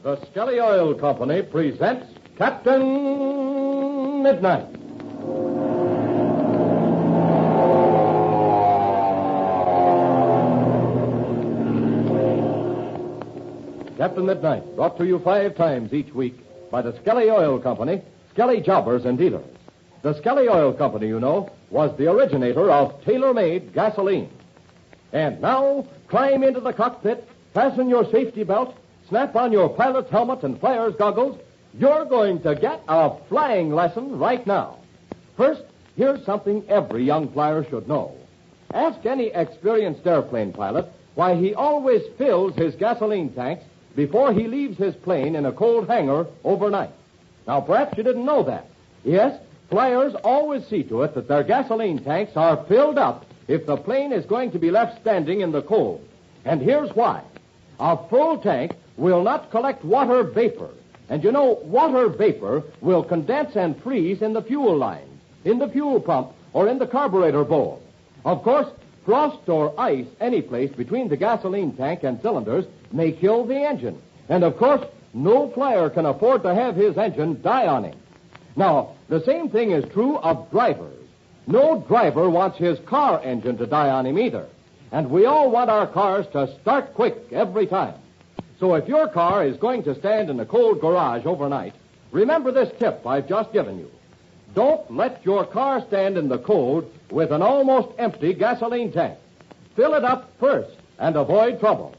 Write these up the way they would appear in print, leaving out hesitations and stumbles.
The Skelly Oil Company presents Captain Midnight. Captain Midnight, brought to you 5 times each week by the Skelly Oil Company, Skelly Jobbers and Dealers. The Skelly Oil Company, you know, was the originator of tailor-made gasoline. And now, climb into the cockpit, fasten your safety belt, snap on your pilot's helmet and flyer's goggles. You're going to get a flying lesson right now. First, here's something every young flyer should know. Ask any experienced airplane pilot why he always fills his gasoline tanks before he leaves his plane in a cold hangar overnight. Now, perhaps you didn't know that. Yes, flyers always see to it that their gasoline tanks are filled up if the plane is going to be left standing in the cold. And here's why. A full tank will not collect water vapor. And you know, water vapor will condense and freeze in the fuel line, in the fuel pump, or in the carburetor bowl. Of course, frost or ice any place between the gasoline tank and cylinders may kill the engine. And of course, no flyer can afford to have his engine die on him. Now, the same thing is true of drivers. No driver wants his car engine to die on him either. And we all want our cars to start quick every time. So if your car is going to stand in a cold garage overnight, remember this tip I've just given you. Don't let your car stand in the cold with an almost empty gasoline tank. Fill it up first and avoid trouble.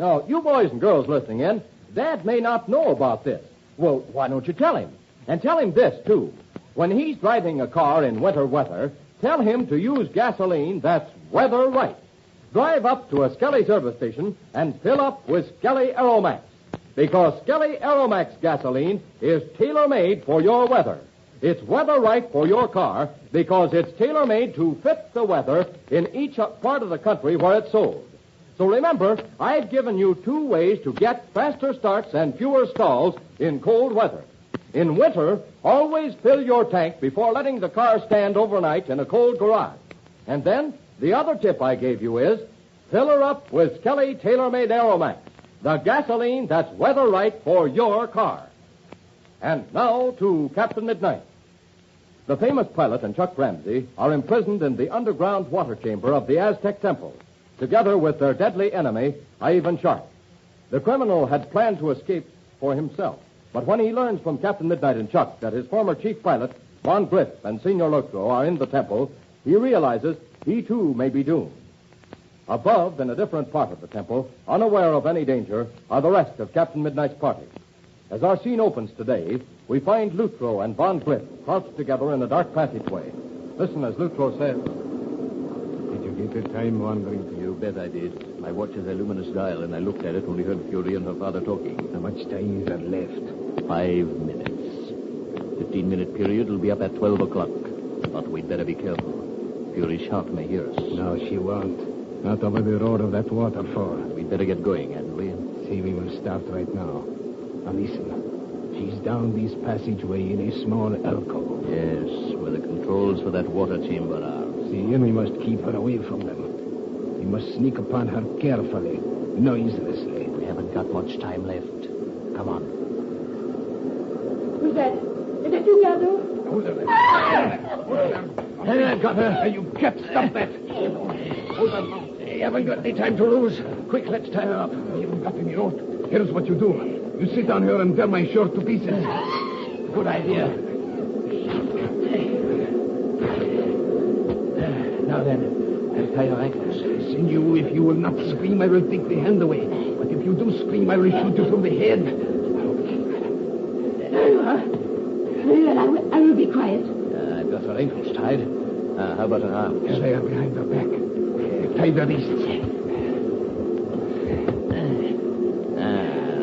Now, you boys and girls listening in, Dad may not know about this. Well, why don't you tell him? And tell him this, too. When he's driving a car in winter weather, tell him to use gasoline that's weather right. Drive up to a Skelly service station and fill up with Skelly Aeromax. Because Skelly Aeromax gasoline is tailor-made for your weather. It's weather right for your car because it's tailor-made to fit the weather in each part of the country where it's sold. So remember, I've given you 2 ways to get faster starts and fewer stalls in cold weather. In winter, always fill your tank before letting the car stand overnight in a cold garage. And then, the other tip I gave you is, fill her up with Skelly Tailor-Made Aeromax, the gasoline that's weather right for your car. And now to Captain Midnight. The famous pilot and Chuck Ramsey are imprisoned in the underground water chamber of the Aztec Temple, together with their deadly enemy, Ivan Shark. The criminal had planned to escape for himself, but when he learns from Captain Midnight and Chuck that his former chief pilot, Von Grif, and Senor Lutro are in the temple, he realizes he, too, may be doomed. Above, in a different part of the temple, unaware of any danger, are the rest of Captain Midnight's party. As our scene opens today, we find Lutro and Von Grif crouched together in a dark passageway. Listen as Lutro says. Did you get the time wandering? You bet I did. My watch has a luminous dial, and I looked at it when we heard Fury and her father talking. How much time is there left? 5 minutes. 15-minute period will be up at 12 o'clock. But we'd better be careful. Fury's shark may hear us. No, she won't. Not over the road of that waterfall. We'd better get going, hadn't we? See, we will start right now. Now listen. She's down this passageway in a small alcove. Yes, where the controls for that water chamber are. See, and we must keep her away from them. We must sneak upon her carefully, noiselessly. We haven't got much time left. Come on. Who's that? Is that you, Yado? Hold on. Hey, I've got her. You Chap, stop that. Hold on now. You haven't got any time to lose. Quick, let's tie her up. We haven't got any rope. Here's what you do. You sit on her and tear my shirt to pieces. Good idea. Now then, I'll tie your ankles. Sinew, if you will not scream, I will take the hand away. But if you do scream, I will shoot you through the head. Very well, I will be quiet. I've got her ankles tied. How about her arms? Here they are behind her back. Tie the wrists.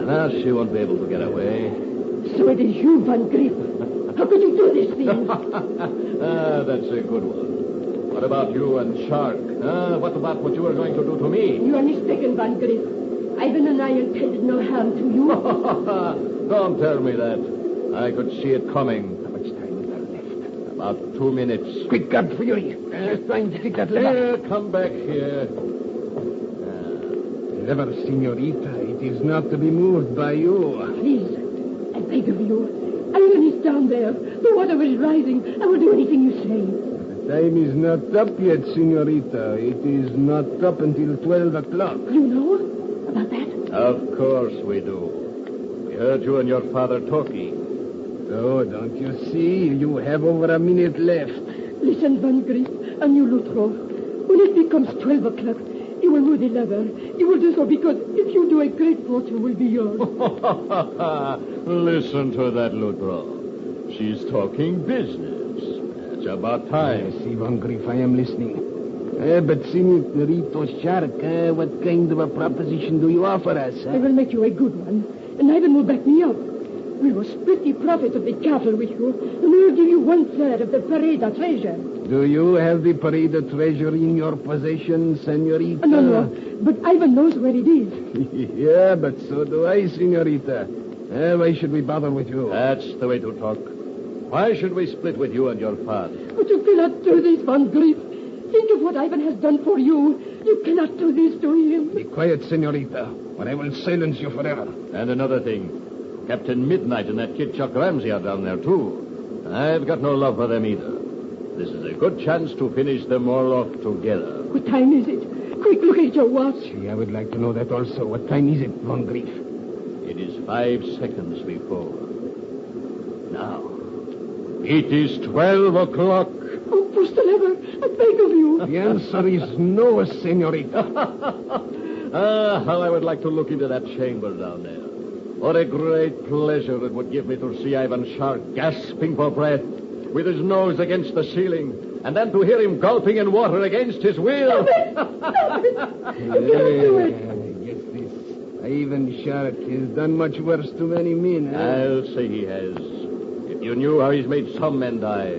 Now she won't be able to get away. So it is you, Von Grif. How could you do this thing? That's a good one. What about you and Shark? What about what you were going to do to me? You are mistaken, Von Grif. Ivan and I intended no harm to you. Don't tell me that. I could see it coming. How much time is there left? About 2 minutes. Quick, God, Fury. Trying to take that lever. Come back here. Never, senorita. It is not to be moved by you. Please, I beg of you. Ivan is down there. The water is rising. I will do anything you say. The time is not up yet, senorita. It is not up until 12 o'clock. You know about that? Of course we do. We heard you and your father talking. Oh, don't you see? You have over a minute left. Listen, Van Grif and you, Lutro. When it becomes 12 o'clock, you will move the lever. You will do so because if you do, a great fortune will be yours. Listen to that, Lutro. She's talking business. It's about time. Yes, Van Grif, I am listening. But, Senorito Shark, what kind of a proposition do you offer us? I will make you a good one, and Ivan will back me up. We will split the profit of the cattle with you, and we will give you 1/3 of the Perada Treasure. Do you have the Perada Treasure in your possession, senorita? No, but Ivan knows where it is. Yeah, but so do I, senorita. Why should we bother with you? That's the way to talk. Why should we split with you and your father? But you cannot do this, Van Grif. Think of what Ivan has done for you. You cannot do this to him. Be quiet, senorita, or I will silence you forever. And another thing. Captain Midnight and that kid Chuck Ramsey are down there, too. I've got no love for them either. This is a good chance to finish them all off together. What time is it? Quick, look at your watch. Gee, I would like to know that also. What time is it, Van Grif? It is 5 seconds before. Now, it is 12 o'clock. Oh, push the lever. I beg of you. The answer is no, senorita. How I would like to look into that chamber down there. What a great pleasure it would give me to see Ivan Shark gasping for breath, with his nose against the ceiling, and then to hear him gulping in water against his will. Stop it. I cannot do it. Yes, this Ivan Shark has done much worse to many men. I'll say he has. If you knew how he's made some men die.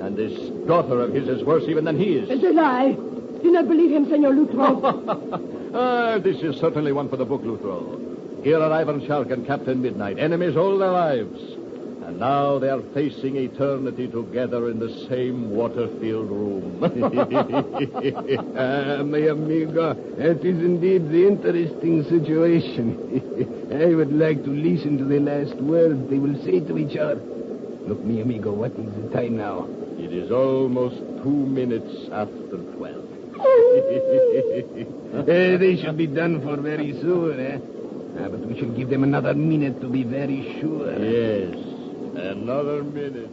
And this daughter of his is worse even than he is. It's a lie. Do not believe him, Senor Lutro. This is certainly one for the book, Lutro. Here are Ivan Shark and Captain Midnight, enemies all their lives. And now they are facing eternity together in the same water-filled room. My amigo, that is indeed the interesting situation. I would like to listen to the last words they will say to each other. Look, mi amigo, what is the time now? It is almost 2 minutes after 12. They should be done for very soon, eh? But we should give them another minute to be very sure. Yes, another minute.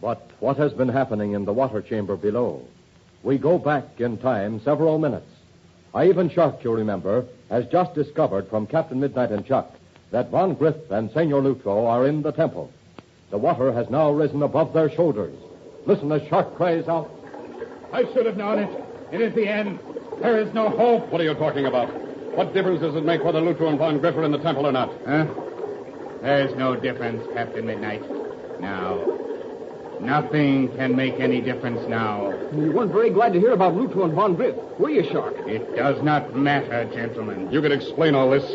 But what has been happening in the water chamber below? We go back in time several minutes. Ivan Shark, you remember, has just discovered from Captain Midnight and Chuck that Van Grif and Senor Lutro are in the temple. The water has now risen above their shoulders. Listen as Shark cries out. I should have known it. It is the end. There is no hope. What are you talking about? What difference does it make whether Lutro and Van Grif are in the temple or not? Huh? There's no difference, Captain Midnight. Now, nothing can make any difference now. You weren't very glad to hear about Lutro and Van Grif, were you, Shark? It does not matter, gentlemen. You could explain all this.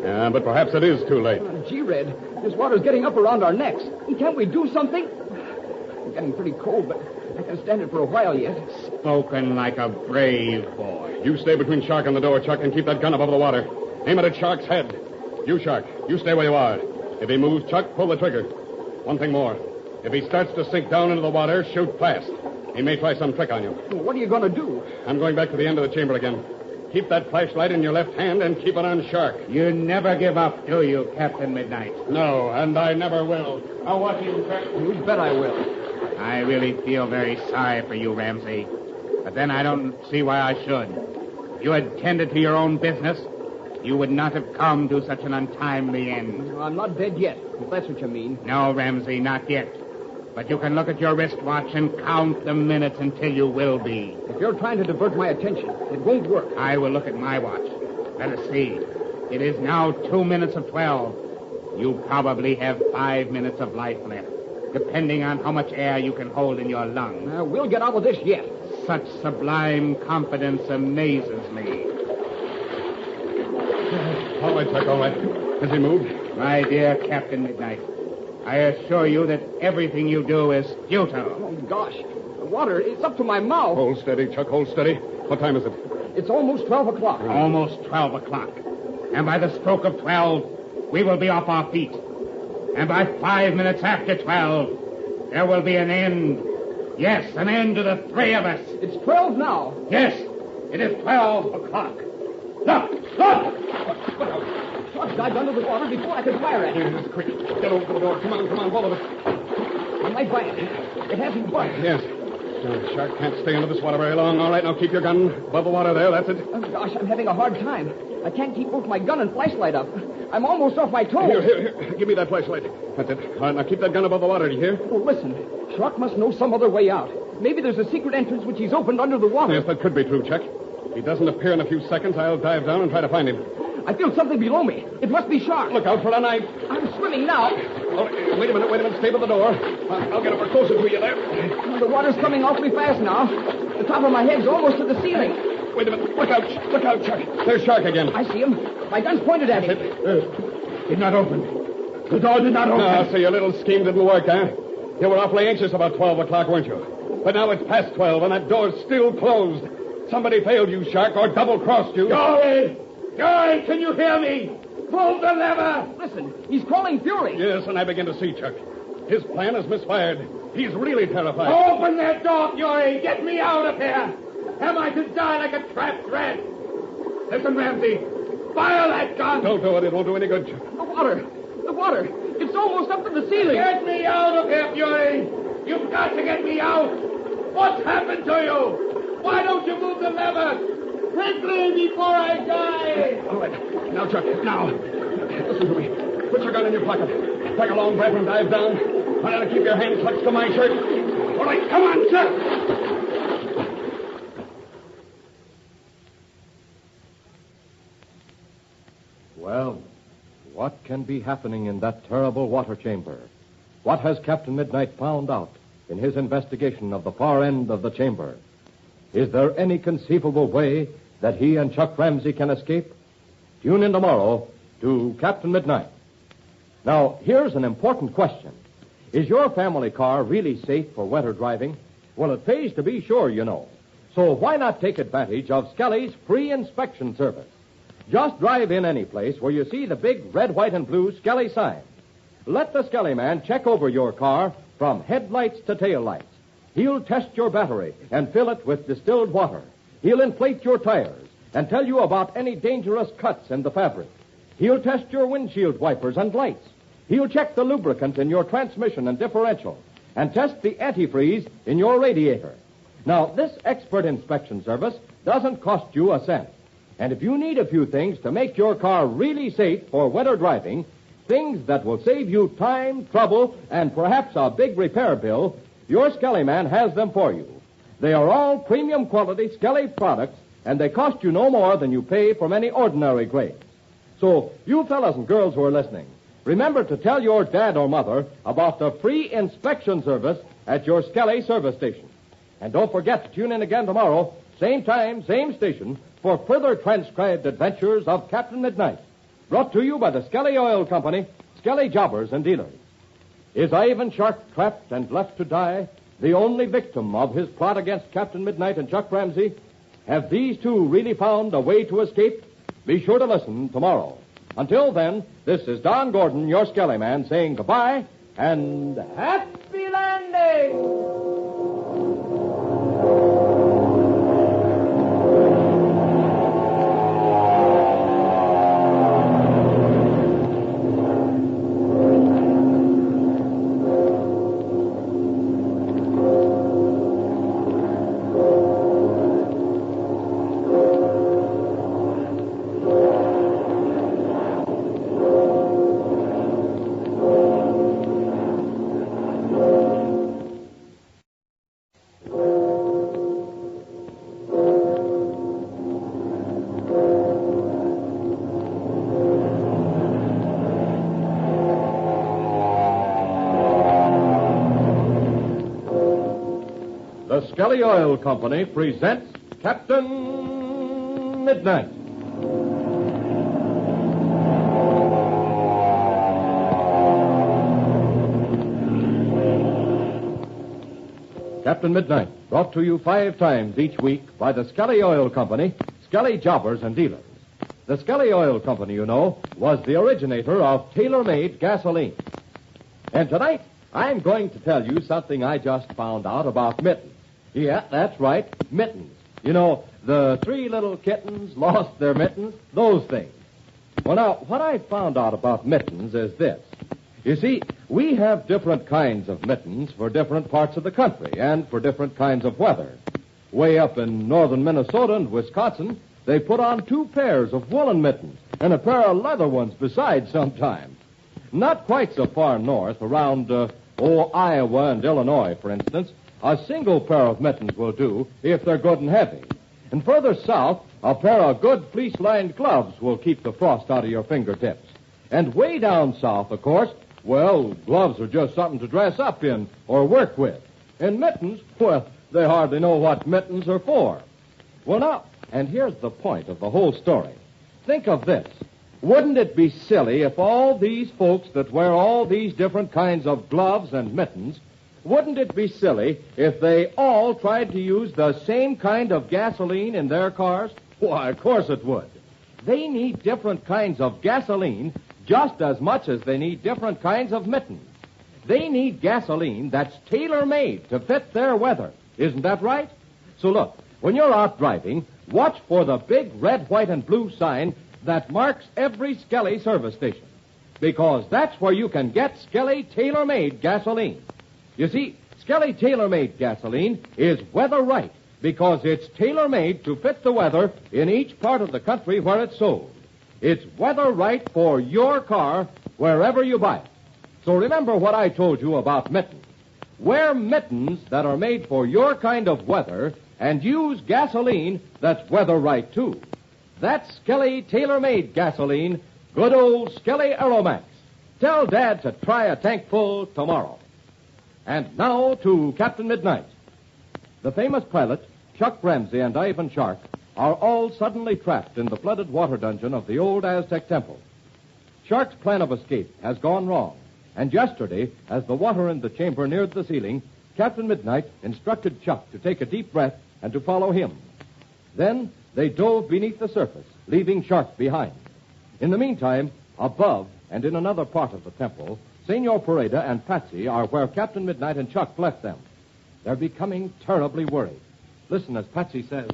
But perhaps it is too late. Gee, Red, this water's getting up around our necks. Can't we do something? It's getting pretty cold, but I can stand it for a while yet. Spoken like a brave boy. You stay between Shark and the door, Chuck, and keep that gun above the water. Aim it at Shark's head. You, Shark, you stay where you are. If he moves, Chuck, pull the trigger. One thing more. If he starts to sink down into the water, shoot fast. He may try some trick on you. Well, what are you going to do? I'm going back to the end of the chamber again. Keep that flashlight in your left hand and keep it on Shark. You never give up, do you, Captain Midnight? No, and I never will. I'll watch him, Chuck. You bet I will. I really feel very sorry for you, Ramsey. But then I don't see why I should. If you had tended to your own business, you would not have come to such an untimely end. I'm not dead yet, if that's what you mean. No, Ramsey, not yet. But you can look at your wristwatch and count the minutes until you will be. If you're trying to divert my attention, it won't work. I will look at my watch. Let us see. It is now 2 minutes of 12. You probably have 5 minutes of life left, depending on how much air you can hold in your lungs. We'll get out of this yet. Such sublime confidence amazes me. All right, Chuck, all right. Has he moved? My dear Captain Midnight, I assure you that everything you do is futile. Oh, gosh. water is up to my mouth. Hold steady, Chuck. Hold steady. What time is it? It's almost 12 o'clock. Almost 12 o'clock. And by the stroke of 12, we will be off our feet. And by 5 minutes after 12, there will be an end. Yes, an end to the three of us. It's 12 now. Yes, it is 12 o'clock. Look! Look! Chuck dived under the water before I could fire at him. Quick, get over to the door. Come on, both of us. I'm right by it. It hasn't budged. Yes. The shark can't stay under this water very long. All right, now keep your gun above the water there. That's it. Oh, gosh, I'm having a hard time. I can't keep both my gun and flashlight up. I'm almost off my toes. Here. Give me that flashlight. That's it. All right, now keep that gun above the water. Do you hear? Oh, listen. Shark must know some other way out. Maybe there's a secret entrance which he's opened under the water. Yes, that could be true, Chuck. If he doesn't appear in a few seconds, I'll dive down and try to find him. I feel something below me. It must be Shark. Look out for a knife. I'm swimming now. Oh, wait a minute. Stay by the door. I'll get over closer to you there. The water's coming awfully fast now. The top of my head's almost to the ceiling. Wait a minute. Look out, Chuck. There's Shark again. I see him. My gun's pointed at him. Did not open. The door did not open. So your little scheme didn't work, huh? You were awfully anxious about 12 o'clock, weren't you? But now it's past 12, and that door's still closed. Somebody failed you, Shark, or double-crossed you. Joey, can you hear me? Pull the lever. Listen, he's crawling fury. Yes, and I begin to see, Chuck. His plan is misfired. He's really terrified. Open that door, Joey. Get me out of here. Am I to die like a trapped rat? Listen, Ramsey. Fire that gun. Don't do it. It won't do any good, Chuck. The water. It's almost up to the ceiling. Get me out of here, Fury. You've got to get me out. What's happened to you? Why don't you move the lever? Quickly before I die. All right. Now, Chuck, now. Listen to me. Put your gun in your pocket. Take a long breath and dive down. Try to keep your hand clutched to my shirt. All right, come on, Chuck. Well, what can be happening in that terrible water chamber? What has Captain Midnight found out in his investigation of the far end of the chamber? Is there any conceivable way that he and Chuck Ramsey can escape? Tune in tomorrow to Captain Midnight. Now, here's an important question. Is your family car really safe for winter driving? Well, it pays to be sure, you know. So why not take advantage of Skelly's free inspection service? Just drive in any place where you see the big red, white, and blue Skelly sign. Let the Skelly man check over your car from headlights to taillights. He'll test your battery and fill it with distilled water. He'll inflate your tires and tell you about any dangerous cuts in the fabric. He'll test your windshield wipers and lights. He'll check the lubricant in your transmission and differential and test the antifreeze in your radiator. Now, this expert inspection service doesn't cost you a cent. And if you need a few things to make your car really safe for winter driving, things that will save you time, trouble, and perhaps a big repair bill, your Skelly man has them for you. They are all premium quality Skelly products, and they cost you no more than you pay for many ordinary grades. So, you fellas and girls who are listening, remember to tell your dad or mother about the free inspection service at your Skelly service station. And don't forget to tune in again tomorrow, same time, same station, for further transcribed adventures of Captain Midnight. Brought to you by the Skelly Oil Company, Skelly Jobbers and Dealers. Is Ivan Shark trapped and left to die, the only victim of his plot against Captain Midnight and Chuck Ramsey? Have these two really found a way to escape? Be sure to listen tomorrow. Until then, this is Don Gordon, your Skelly man, saying goodbye and happy landing! The Skelly Oil Company presents Captain Midnight. Captain Midnight, Brought to you 5 times each week by the Skelly Oil Company, Skelly Jobbers and Dealers. The Skelly Oil Company, you know, was the originator of tailor-made gasoline. And tonight, I'm going to tell you something I just found out about mittens. Yeah, that's right, mittens. You know, the 3 little kittens lost their mittens, those things. Well, now, what I found out about mittens is this. You see, we have different kinds of mittens for different parts of the country and for different kinds of weather. Way up in northern Minnesota and Wisconsin, they put on 2 pairs of woolen mittens and a pair of leather ones besides sometimes. Not quite so far north, around, Iowa and Illinois, for instance, a single pair of mittens will do if they're good and heavy. And further south, a pair of good fleece-lined gloves will keep the frost out of your fingertips. And way down south, of course, well, gloves are just something to dress up in or work with. And mittens, well, they hardly know what mittens are for. Well, now, and here's the point of the whole story. Think of this. Wouldn't it be silly if all these folks that wear all these different kinds of gloves and mittens, wouldn't it be silly if they all tried to use the same kind of gasoline in their cars? Why, of course it would. They need different kinds of gasoline just as much as they need different kinds of mittens. They need gasoline that's tailor-made to fit their weather. Isn't that right? So look, when you're out driving, watch for the big red, white, and blue sign that marks every Skelly service station. Because that's where you can get Skelly tailor-made gasoline. You see, Skelly tailor-made gasoline is weather right because it's tailor-made to fit the weather in each part of the country where it's sold. It's weather right for your car wherever you buy it. So remember what I told you about mittens. Wear mittens that are made for your kind of weather and use gasoline that's weather right, too. That's Skelly tailor-made gasoline, good old Skelly Aeromax. Tell Dad to try a tank full tomorrow. And now to Captain Midnight. The famous pilot, Chuck Ramsey and Ivan Shark, are all suddenly trapped in the flooded water dungeon of the old Aztec temple. Shark's plan of escape has gone wrong, and yesterday, as the water in the chamber neared the ceiling, Captain Midnight instructed Chuck to take a deep breath and to follow him. Then they dove beneath the surface, leaving Shark behind. In the meantime, above and in another part of the temple, Senor Perada and Patsy are where Captain Midnight and Chuck left them. They're becoming terribly worried. Listen as Patsy says,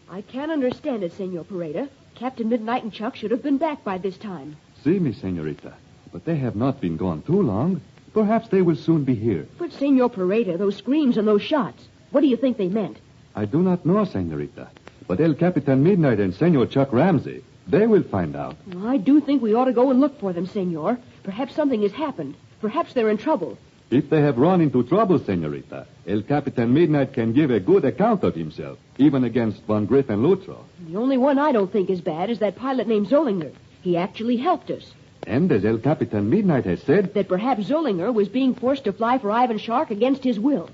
I can't understand it, Senor Perada. Captain Midnight and Chuck should have been back by this time. See me, senorita. But they have not been gone too long. Perhaps they will soon be here. But, Senor Perada, those screams and those shots, what do you think they meant? I do not know, senorita. But El Capitan Midnight and Senor Chuck Ramsey, they will find out. Well, I do think we ought to go and look for them, Senor. Perhaps something has happened. Perhaps they're in trouble. If they have run into trouble, senorita, El Capitan Midnight can give a good account of himself, even against Von Grif and Lutro. The only one I don't think is bad is that pilot named Zollinger. He actually helped us. And as El Capitan Midnight has said, That perhaps Zollinger was being forced to fly for Ivan Shark against his will.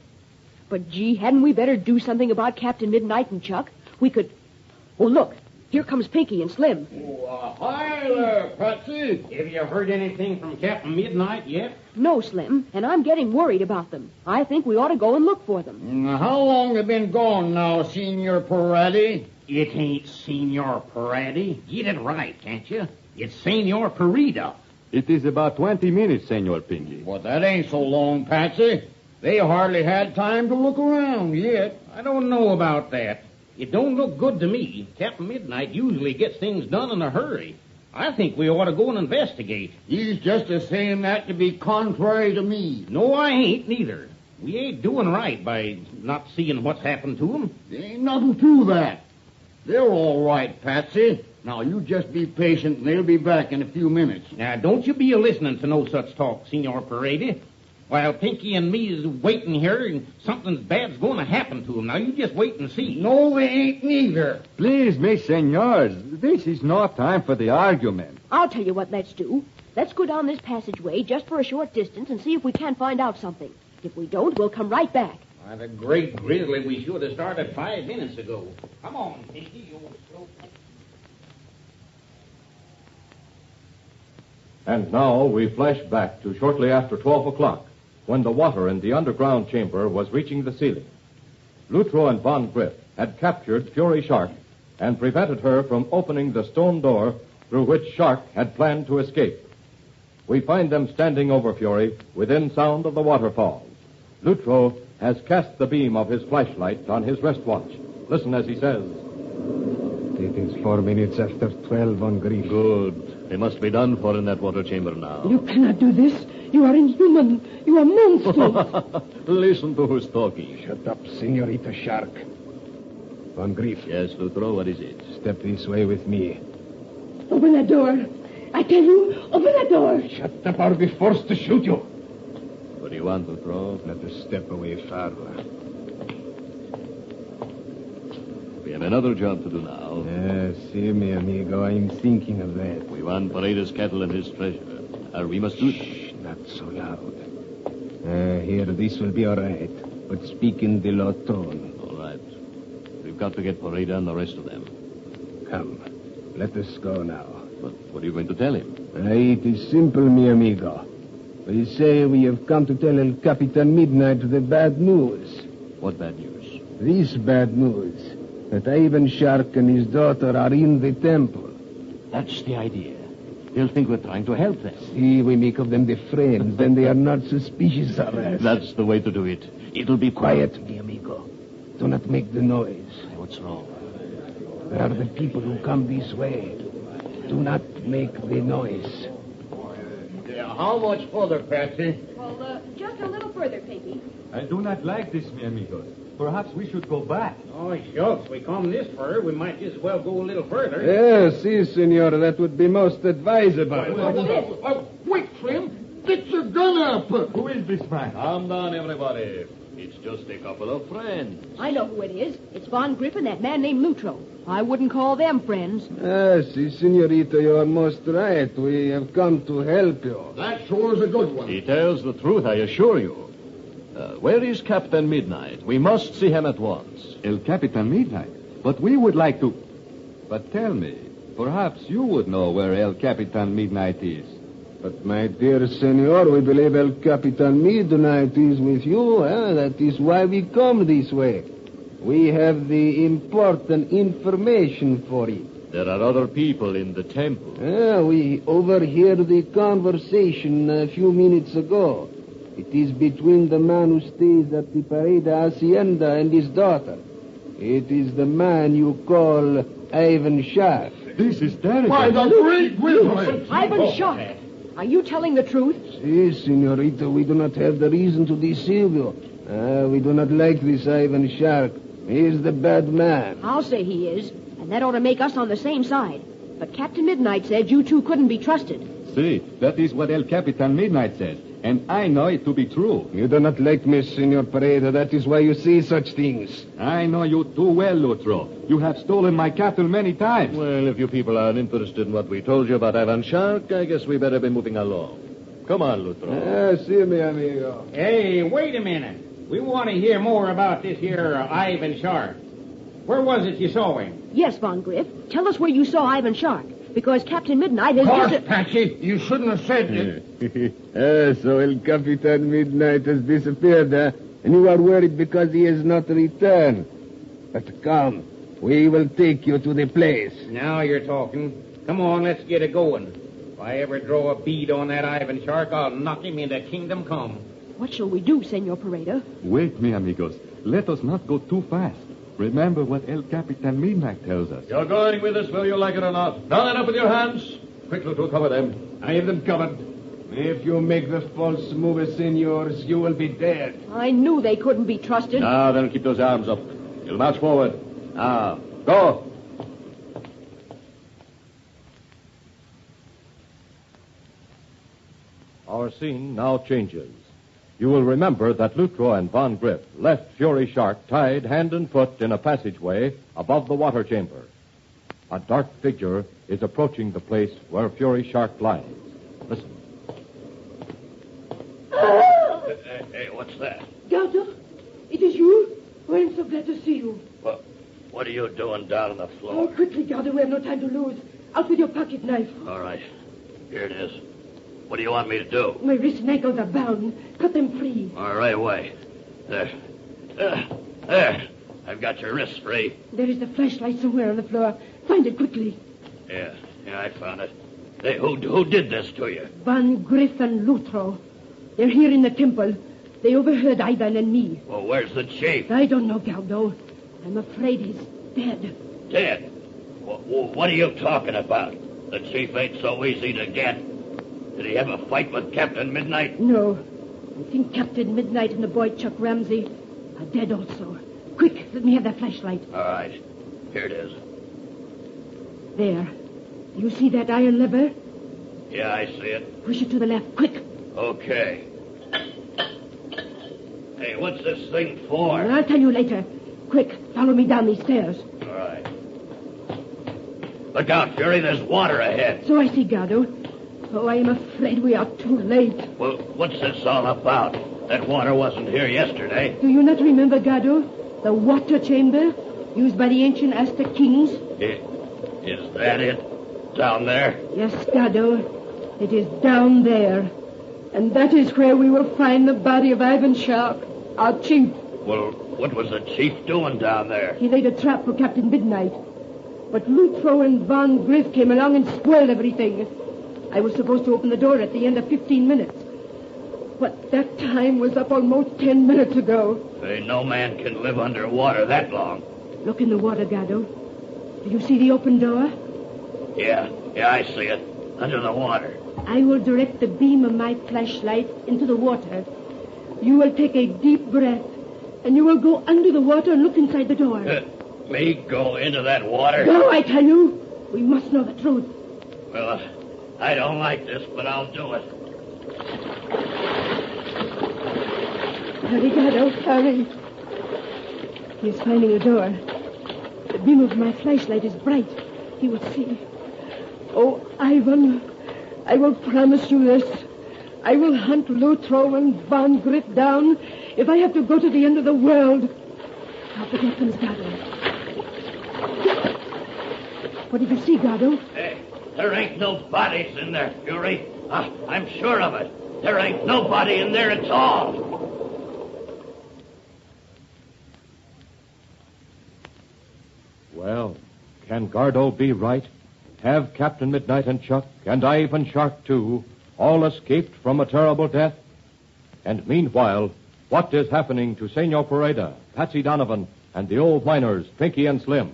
But, gee, hadn't we better do something about Captain Midnight and Chuck? We could... Oh, look. Here comes Pinky and Slim. Hi there, Patsy. Have you heard anything from Captain Midnight yet? No, Slim, and I'm getting worried about them. I think we ought to go and look for them. How long have been gone now, Senor Perada? It ain't Senor Perada. Get it right, can't you? It's Senor Perada. it is about 20 minutes, Senor Pinky. Well, that ain't so long, Patsy. They hardly had time to look around yet. I don't know about that. It don't look good to me. Captain Midnight usually gets things done in a hurry. I think we ought to go and investigate. He's just a saying that to be contrary to me. No, I ain't neither. We ain't doing right by not seeing what's happened to them. There ain't nothing to that. They're all right, Patsy. Now, you just be patient, and they'll be back in a few minutes. Now, don't you be a-listening to no such talk, Senor Perada. While Pinky and me is waiting here, and something bad's going to happen to them. Now, you just wait and see. No, they ain't neither. Please, mes senors, this is not time for the argument. I'll tell you what let's do. Let's go down this passageway just for a short distance and see if we can't find out something. If we don't, we'll come right back. Why, the great grizzly, we should have started 5 minutes ago. Come on, Pinky, you slow. And now we flash back to shortly after 12 o'clock, when the water in the underground chamber was reaching the ceiling. Lutro and Von Grif had captured Fury Shark and prevented her from opening the stone door through which Shark had planned to escape. We find them standing over Fury within sound of the waterfall. Lutro has cast the beam of his flashlight on his wristwatch. Listen as he says. It is 4 minutes after 12 on Grif. Good. They must be done for in that water chamber now. You cannot do this. You are inhuman. You are monstrous. Listen to who's talking. Shut up, Senorita Shark. Von Grif. Yes, Lutro, what is it? Step this way with me. Open that door. I tell you, open that door. Shut up or I'll be forced to shoot you. What do you want, Lutro? Let us step away farther. We have another job to do now. Si, mi amigo, I'm thinking of that. We want Pereda's cattle and his treasure. We must do Shh, not so loud. Here, this will be all right. But speak in the low tone. All right. We've got to get Pereda and the rest of them. Come, let us go now. But what are you going to tell him? It is simple, mi amigo. We say we have come to tell El Capitan Midnight the bad news. What bad news? This bad news. That Ivan Shark and his daughter are in the temple. That's the idea. They'll think we're trying to help them. See, we make of them the friends, then they are not suspicious of us. That's the way to do it. It'll be Quiet, mi amigo. Do not make the noise. What's wrong? There are the people who come this way. Do not make the noise. How much further, Patsy? Well, just a little further, Pinky. I do not like this, mi amigos. Perhaps we should go back. Oh, shucks. We come this far. We might as well go a little further. Yes, si, senor. That would be most advisable. Wait, Slim. Get your gun up. Who is this man? Calm down, everybody. It's just a couple of friends. I know who it is. It's Von Grif and that man named Lutro. I wouldn't call them friends. Si, senorita, you are most right. We have come to help you. That sure is a good one. He tells the truth, I assure you. Where is Captain Midnight? We must see him at once. El Capitan Midnight. But we would like to... But tell me, perhaps you would know where El Capitan Midnight is. But, my dear senor, we believe El Capitan Midnight is with you. That is why we come this way. We have the important information for you. There are other people in the temple. We overheard the conversation a few minutes ago. It is between the man who stays at the Perada Hacienda and his daughter. It is the man you call Ivan Shark. This is terrible. By the great wizard! Ivan Shark! Are you telling the truth? Si, senorita, we do not have the reason to deceive you. We do not like this Ivan Shark. He is the bad man. I'll say he is, and that ought to make us on the same side. But Captain Midnight said you two couldn't be trusted. See, that is what El Capitan Midnight said. And I know it to be true. You do not like me, Senor Pereda. That is why you say such things. I know you too well, Lutro. You have stolen my cattle many times. Well, if you people aren't interested in what we told you about Ivan Shark, I guess we better be moving along. Come on, Lutro. Si, mi amigo. Hey, wait a minute. We want to hear more about this here Ivan Shark. Where was it you saw him? Yes, Von Grif. Tell us where you saw Ivan Shark. Because Captain Midnight has... Of course, Patsy. You shouldn't have said it. So El Capitan Midnight has disappeared, and you are worried because he has not returned. But come, we will take you to the place. Now you're talking. Come on, let's get it going. If I ever draw a bead on that Ivan Shark, I'll knock him into kingdom come. What shall we do, Senor Pereda? Wait, mi amigos. Let us not go too fast. Remember what El Capitan Midnight tells us. You're going with us whether you like it or not. Now then, up with your hands. Quick, Lutro, cover them. I have them covered. If you make the false move, senors, you will be dead. I knew they couldn't be trusted. Now then, keep those arms up. You'll march forward. Now, go. Our scene now changes. You will remember that Lutro and Von Grif left Fury Shark tied hand and foot in a passageway above the water chamber. A dark figure is approaching the place where Fury Shark lies. Listen. Hey, what's that? Garda, it is you? Oh, I'm so glad to see you. What are you doing down on the Oh, floor? quickly, Garda, we have no time to lose. Out with your pocket knife. All right. Here it is. What do you want me to do? My wrists and ankles are bound. Cut them free. All right, away. There. There. I've got your wrists free. There is the flashlight somewhere on the floor. Find it quickly. Yeah, I found it. Hey, who did this to you? Van Grif and Lutro. They're here in the temple. They overheard Ivan and me. Well, where's the chief? I don't know, Galdo. I'm afraid he's dead. Dead? What are you talking about? The chief ain't so easy to get. Did he have a fight with Captain Midnight? No. I think Captain Midnight and the boy Chuck Ramsey are dead also. Quick, let me have that flashlight. All right. Here it is. There. Do you see that iron lever? Yeah, I see it. Push it to the left, quick. Okay. Hey, what's this thing for? I'll tell you later. Quick, follow me down these stairs. All right. Look out, Fury. There's water ahead. So I see, Gardo. Oh, I am afraid we are too late. Well, what's this all about? That water wasn't here yesterday. Do you not remember, Gardo? The water chamber used by the ancient Aztec kings? Is that it? Down there? Yes, Gardo. It is down there. And that is where we will find the body of Ivan Shark, our chief. Well, what was the chief doing down there? He laid a trap for Captain Midnight. But Lutro and Van Grif came along and spoiled everything. I was supposed to open the door at the end of 15 minutes. But that time was up almost 10 minutes ago. Hey, no man can live underwater that long. Look in the water, Gardo. Do you see the open door? Yeah, I see it. Under the water. I will direct the beam of my flashlight into the water. You will take a deep breath, and you will go under the water and look inside the door. Me go into that water? Go, I tell you. We must know the truth. Well, I don't like this, but I'll do it. Hurry, Gardo, hurry. He is finding a door. The beam of my flashlight is bright. He will see. Oh, Ivan, I will promise you this. I will hunt Lutro and Van Grif down if I have to go to the end of the world. Now forget comes Gardo. What did you see, Gardo? Hey, there ain't no bodies in there, Fury. I'm sure of it. There ain't nobody in there at all. Well, can Gardo be right? Have Captain Midnight and Chuck, and Ivan Shark, too, all escaped from a terrible death? And meanwhile, what is happening to Senor Perada, Patsy Donovan, and the old miners, Pinky and Slim?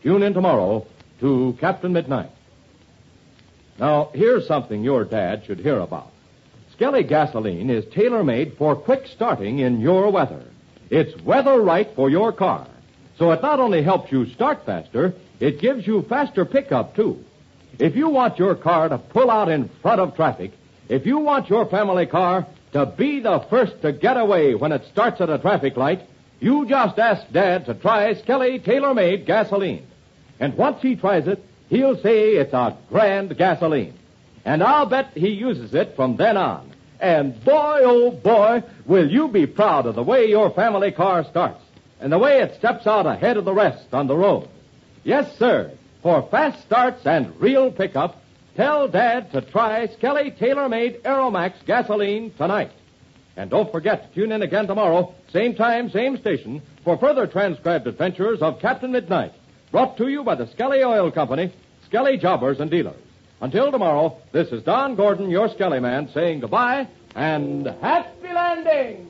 Tune in tomorrow to Captain Midnight. Now, here's something your dad should hear about. Skelly gasoline is tailor-made for quick starting in your weather. It's weather right for your car. So it not only helps you start faster, it gives you faster pickup, too. If you want your car to pull out in front of traffic, if you want your family car to be the first to get away when it starts at a traffic light, you just ask Dad to try Skelly tailor-made gasoline. And once he tries it, he'll say it's a grand gasoline. And I'll bet he uses it from then on. And boy, oh boy, will you be proud of the way your family car starts and the way it steps out ahead of the rest on the road. Yes, sir. For fast starts and real pickup, tell Dad to try Skelly tailor-made Aeromax gasoline tonight. And don't forget to tune in again tomorrow, same time, same station, for further transcribed adventures of Captain Midnight, brought to you by the Skelly Oil Company, Skelly Jobbers and Dealers. Until tomorrow, this is Don Gordon, your Skelly man, saying goodbye and happy landing!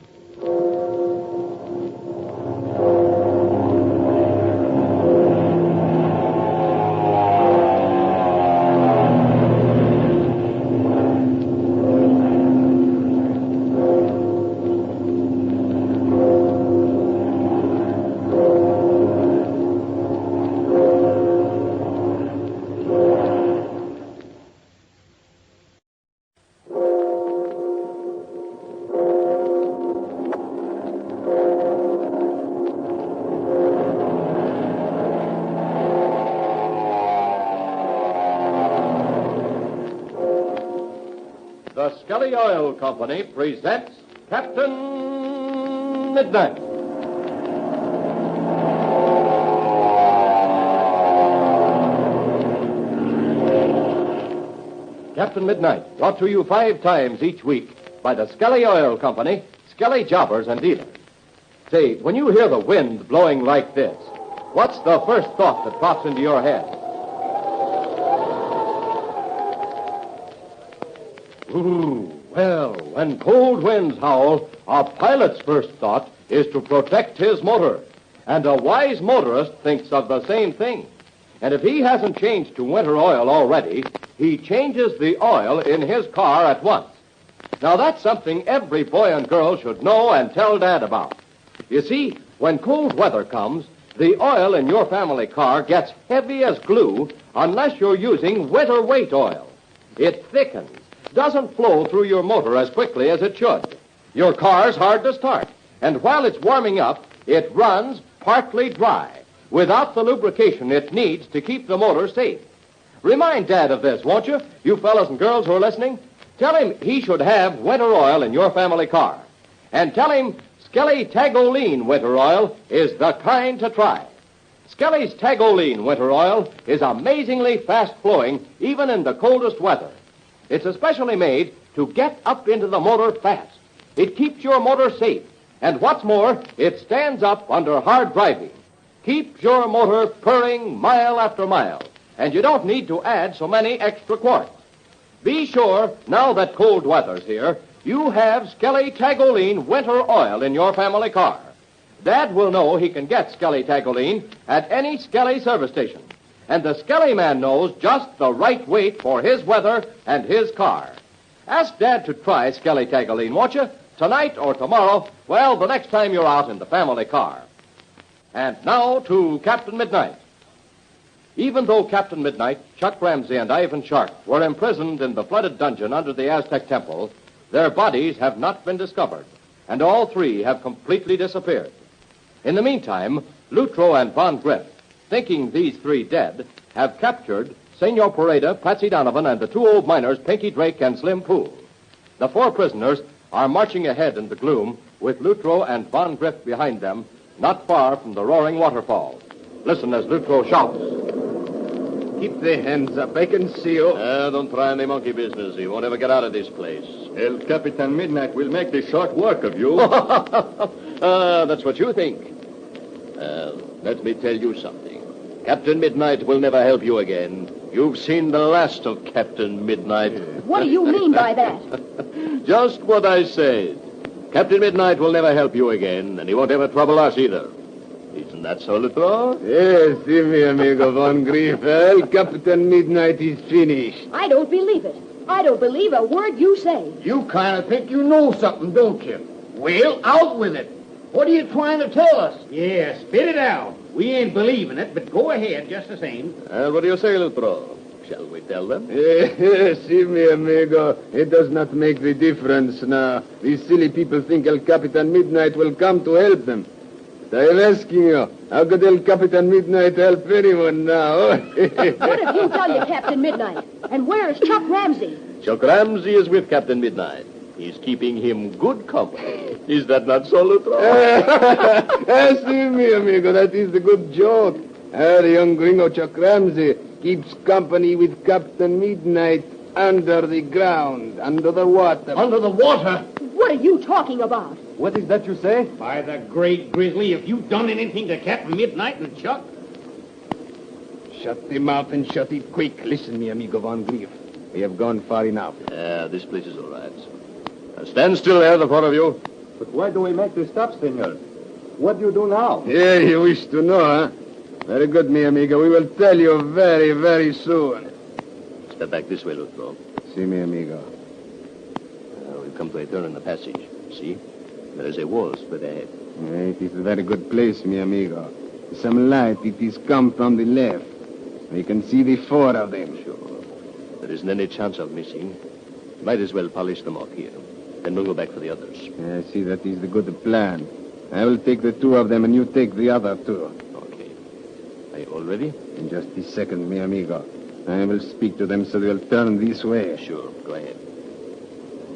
The Skelly Oil Company presents Captain Midnight. Captain Midnight, brought to you 5 times each week by the Skelly Oil Company, Skelly Jobbers and Dealers. Say, when you hear the wind blowing like this, what's the first thought that pops into your head? Ooh, well, when cold winds howl, a pilot's first thought is to protect his motor. And a wise motorist thinks of the same thing. And if he hasn't changed to winter oil already, he changes the oil in his car at once. Now, that's something every boy and girl should know and tell Dad about. You see, when cold weather comes, the oil in your family car gets heavy as glue unless you're using winter weight oil. It thickens, doesn't flow through your motor as quickly as it should. Your car's hard to start, and while it's warming up, it runs partly dry, without the lubrication it needs to keep the motor safe. Remind Dad of this, won't you? You fellas and girls who are listening. Tell him he should have winter oil in your family car. And tell him Skelly Tagoline winter oil is the kind to try. Skelly's Tagoline winter oil is amazingly fast-flowing, even in the coldest weather. It's especially made to get up into the motor fast. It keeps your motor safe. And what's more, it stands up under hard driving. Keeps your motor purring mile after mile. And you don't need to add so many extra quarts. Be sure, now that cold weather's here, you have Skelly Tagoline winter oil in your family car. Dad will know he can get Skelly Tagoline at any Skelly service station. And the Skelly man knows just the right weight for his weather and his car. Ask Dad to try Skelly Tagoline, won't you? Tonight or tomorrow, well, the next time you're out in the family car. And now to Captain Midnight. Even though Captain Midnight, Chuck Ramsey, and Ivan Shark were imprisoned in the flooded dungeon under the Aztec temple, their bodies have not been discovered, and all three have completely disappeared. In the meantime, Lutro and Von Grif, thinking these three dead, have captured Senor Perada, Patsy Donovan, and the two old miners, Pinky Drake and Slim Pool. The four prisoners are marching ahead in the gloom with Lutro and Von Grif behind them, not far from the roaring waterfall. Listen as Lutro shouts. Keep the hands up. I can see you. Don't try any monkey business. You won't ever get out of this place. El Capitan Midnight will make the short work of you. That's what you think. Let me tell you something. Captain Midnight will never help you again. You've seen the last of Captain Midnight. What do you mean by that? Just what I said. Captain Midnight will never help you again, and he won't ever trouble us either. Isn't that so, Lutro? Yes, see me, amigo Von Grif. El Capitan Midnight is finished. I don't believe it. I don't believe a word you say. You kind of think you know something, don't you? Well, out with it. What are you trying to tell us? Yeah, spit it out. We ain't believing it, but go ahead just the same. What do you say, Lutro? Shall we tell them? Yes, see me, amigo. It does not make the difference now. These silly people think El Capitan Midnight will come to help them. I'm asking you, how could El Capitan Midnight help anyone now? What have you done to Captain Midnight? And where is Chuck Ramsey? Chuck Ramsey is with Captain Midnight. He's keeping him good company. Is that not so, Lutro? See me, amigo. That is the good joke. Our young gringo Chuck Ramsey keeps company with Captain Midnight under the ground, under the water. Under the water? What are you talking about? What is that you say? By the great grizzly, have you done anything to Captain Midnight and Chuck? Shut the mouth and shut it quick. Listen, me amigo Von Grif. We have gone far enough. This place is all right. Stand still there, the four of you. But why do we make this stop, senor? What do you do now? Yeah, you wish to know, huh? Very good, mi amigo. We will tell you very, very soon. Step back this way, Lutro. See me, amigo. We've come to a turn in the passage. See? There is a wall spread ahead. It is a very good place, mi amigo. Some light. It is come from the left. We can see the four of them. Sure. There isn't any chance of missing. Might as well polish them off here. Then we'll go back for the others. I see that is the good plan. I will take the two of them, and you take the other two. Okay. Are you all ready? In just a second, mi amigo. I will speak to them so they'll turn this way. Sure. Go ahead.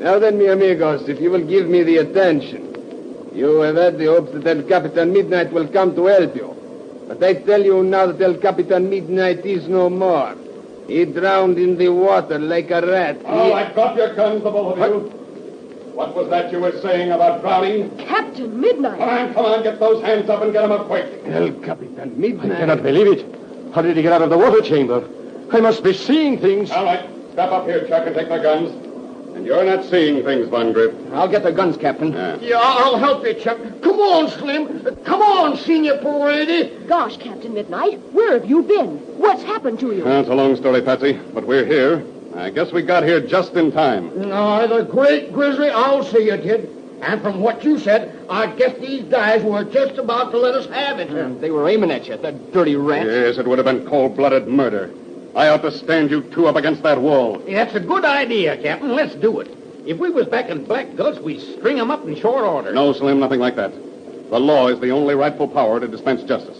Now then, mi amigos, if you will give me the attention. You have had the hopes that El Capitan Midnight will come to help you. But I tell you now that El Capitan Midnight is no more. He drowned in the water like a rat. All right, drop your guns, the both of you. What was that you were saying about drowning? Captain Midnight. Come on, get those hands up and get them up quick. El Capitan Midnight. I cannot believe it. How did he get out of the water chamber? I must be seeing things. All right, step up here, Chuck, and take their guns. And you're not seeing things, Von Grif. I'll get the guns, Captain. Yeah, I'll help you, Chuck. Come on, Slim. Come on, Senior Parady. Gosh, Captain Midnight, where have you been? What's happened to you? It's a long story, Patsy, but we're here. I guess we got here just in time. No, the great Grizzly, I'll see you, kid. And from what you said, I guess these guys were just about to let us have it. They were aiming at you, the dirty rats. Yes, it would have been cold-blooded murder. I ought to stand you two up against that wall. Yeah, that's a good idea, Captain. Let's do it. If we was back in Black Gulch, we'd string 'em up in short order. No, Slim, nothing like that. The law is the only rightful power to dispense justice.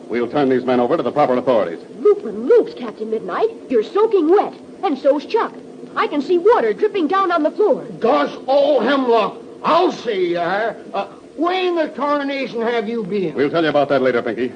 We'll turn these men over to the proper authorities. Loopin' loops, Captain Midnight. You're soaking wet, and so's Chuck. I can see water dripping down on the floor. Gosh, all hemlock. I'll see you. Where in the coronation have you been? We'll tell you about that later, Pinky.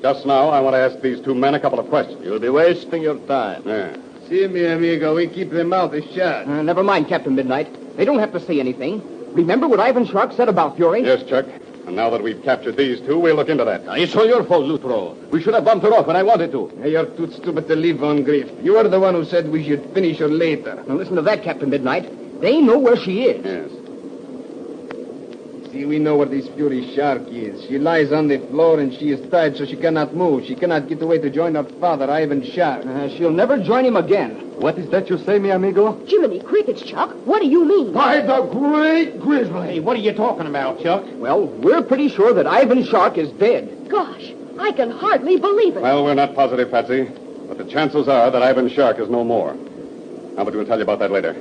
Just now, I want to ask these two men a couple of questions. You'll be wasting your time. Yeah. See, mi amigo, we keep their mouths shut. Never mind, Captain Midnight. They don't have to say anything. Remember what Ivan Shark said about Fury? Yes, Chuck. And now that we've captured these two, we'll look into that. It's all your fault, Lutro. We should have bumped her off when I wanted to. You're too stupid to leave, Von Grif. You were the one who said we should finish her later. Now listen to that, Captain Midnight. They know where she is. Yes. See, we know where this Fury Shark is. She lies on the floor and she is tied so she cannot move. She cannot get away to join her father, Ivan Shark. She'll never join him again. What is that you say, mi amigo? Jiminy Crickets, Chuck. What do you mean? By the great Grizzly. Hey, what are you talking about, Chuck? Well, we're pretty sure that Ivan Shark is dead. Gosh, I can hardly believe it. Well, we're not positive, Patsy. But the chances are that Ivan Shark is no more. Now, but we'll tell you about that later.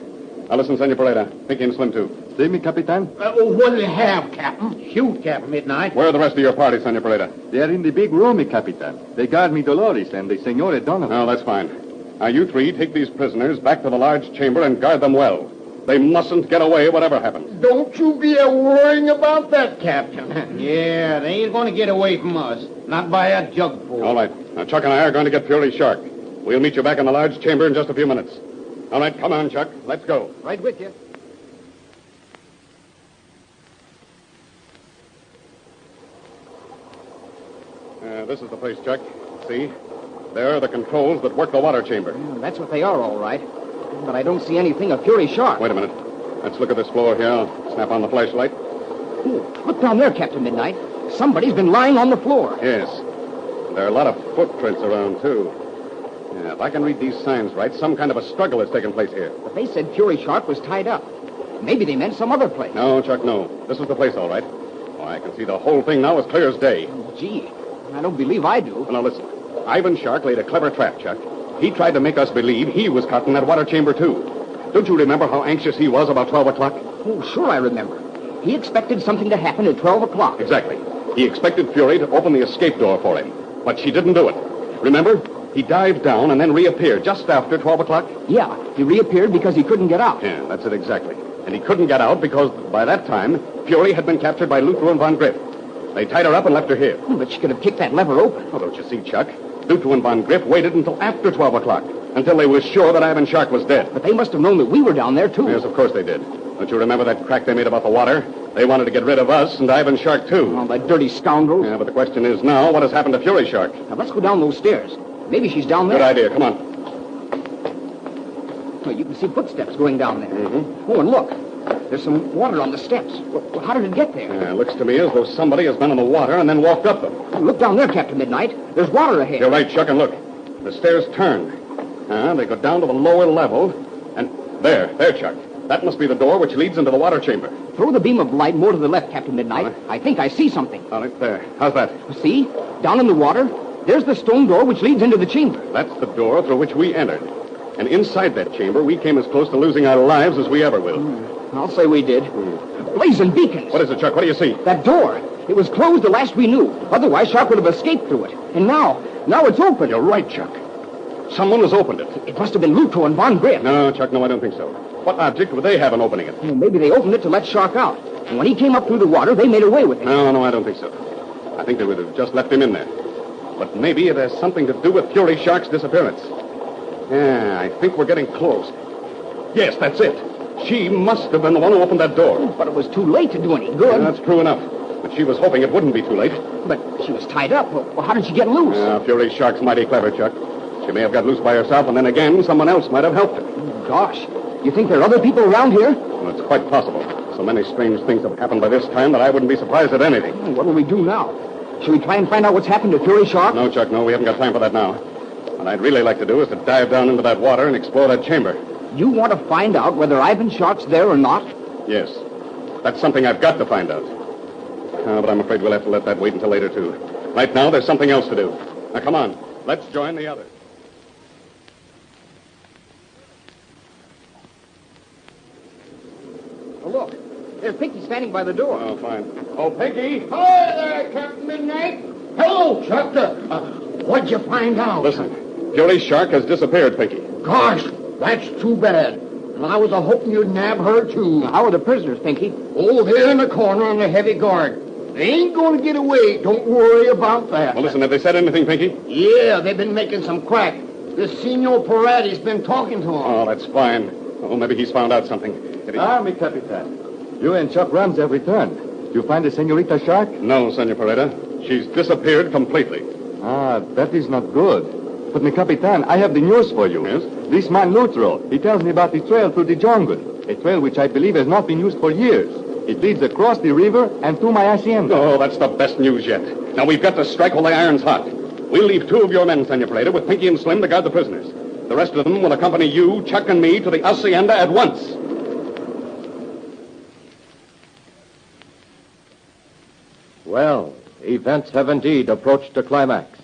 Now, listen, Senor Perada. Pinky and Slim, too. See me, Capitan? What do they have, Captain? Shoot, Captain Midnight. Where are the rest of your party, Senor Perada? They are in the big room, mi Capitan. They guard me Dolores and the Senora Donovan. No, that's fine. Now, you three take these prisoners back to the large chamber and guard them well. They mustn't get away, whatever happens. Don't you be worrying about that, Captain. Yeah, they ain't going to get away from us. Not by a jugful. All right. Now, Chuck and I are going to get Fury Shark. We'll meet you back in the large chamber in just a few minutes. All right, come on, Chuck. Let's go. Right with you. This is the place, Chuck. See? There are the controls that work the water chamber. Well, that's what they are, all right. But I don't see anything of Fury Shark. Wait a minute. Let's look at this floor here. I'll snap on the flashlight. Ooh, look down there, Captain Midnight. Somebody's been lying on the floor. Yes. There are a lot of footprints around, too. Yeah, if I can read these signs right, some kind of a struggle has taken place here. But they said Fury Shark was tied up. Maybe they meant some other place. No, Chuck, no. This is the place, all right. Oh, I can see the whole thing now as clear as day. Gee, I don't believe I do. Well, now, listen. Ivan Shark laid a clever trap, Chuck. He tried to make us believe he was caught in that water chamber, too. Don't you remember how anxious he was about 12 o'clock? Oh, sure I remember. He expected something to happen at 12 o'clock. Exactly. He expected Fury to open the escape door for him, but she didn't do it. Remember? He dived down and then reappeared just after 12 o'clock? Yeah, he reappeared because he couldn't get out. Yeah, that's it exactly. And he couldn't get out because by that time, Fury had been captured by Lutro and Von Grif. They tied her up and left her here. But she could have kicked that lever open. Oh, don't you see, Chuck? Lutro and Von Grif waited until after 12 o'clock, until they were sure that Ivan Shark was dead. But they must have known that we were down there, too. Yes, of course they did. Don't you remember that crack they made about the water? They wanted to get rid of us and Ivan Shark, too. Oh, the dirty scoundrels. Yeah, but the question is now, what has happened to Fury Shark? Now, let's go down those stairs. Maybe she's down there. Good idea. Come on. Well, you can see footsteps going down there. Mm-hmm. Oh, and look. There's some water on the steps. Well, how did it get there? Yeah, it looks to me as though somebody has been in the water and then walked up them. Oh, look down there, Captain Midnight. There's water ahead. You're right, Chuck, and look. The stairs turn. They go down to the lower level, and there, Chuck. That must be the door which leads into the water chamber. Throw the beam of light more to the left, Captain Midnight. All right. I think I see something. All right, there. How's that? See? Down in the water, there's the stone door which leads into the chamber. That's the door through which we entered. And inside that chamber, we came as close to losing our lives as we ever will. I'll say we did. Blazing beacons. What is it, Chuck? What do you see? That door. It was closed the last we knew. Otherwise, Shark would have escaped through it. And now it's open. You're right, Chuck. Someone has opened it. It must have been Lutro and Von Grif. No, Chuck, no, I don't think so. What object would they have in opening it? Well, maybe they opened it to let Shark out. And when he came up through the water, they made away with him. No, I don't think so. I think they would have just left him in there. But maybe it has something to do with Fury Shark's disappearance. Yeah, I think we're getting close. Yes, that's it. She must have been the one who opened that door. But it was too late to do any good. That's true enough. But she was hoping it wouldn't be too late. But she was tied up. Well, how did she get loose? Fury Shark's mighty clever, Chuck. She may have got loose by herself, and then again, someone else might have helped her. Gosh, you think there are other people around here? Well, it's quite possible. So many strange things have happened by this time that I wouldn't be surprised at anything. What will we do now? Shall we try and find out what's happened to Fury Shark? No, Chuck, no. We haven't got time for that now. What I'd really like to do is to dive down into that water and explore that chamber. You want to find out whether Ivan Shark's there or not? Yes. That's something I've got to find out. But I'm afraid we'll have to let that wait until later, too. Right now, there's something else to do. Now, come on. Let's join the others. Oh, look. There's Pinky standing by the door. Oh, fine. Oh, Pinky! Hi there, Captain Midnight. Hello, Chuck. What'd you find out? Listen, Fury Shark has disappeared, Pinky. Gosh, that's too bad. And I was hoping you'd nab her, too. How are the prisoners, Pinky? Oh, they're in the corner on the heavy guard. They ain't going to get away. Don't worry about that. Well, listen, have they said anything, Pinky? Yeah, they've been making some crack. This Senor Paradi's been talking to them. Oh, that's fine. Oh, maybe he's found out something. Mi Capitan. You and Chuck Rams have returned. Did you find the Senorita Shark? No, Senor Perada. She's disappeared completely. That is not good. But, mi Capitan, I have the news for you. Yes? This man, Lutro, he tells me about the trail through the jungle. A trail which I believe has not been used for years. It leads across the river and to my hacienda. Oh, that's the best news yet. Now, we've got to strike while the iron's hot. We'll leave 2 of your men, Senor Perada, with Pinky and Slim to guard the prisoners. The rest of them will accompany you, Chuck, and me to the hacienda at once. Well, events have indeed approached a climax.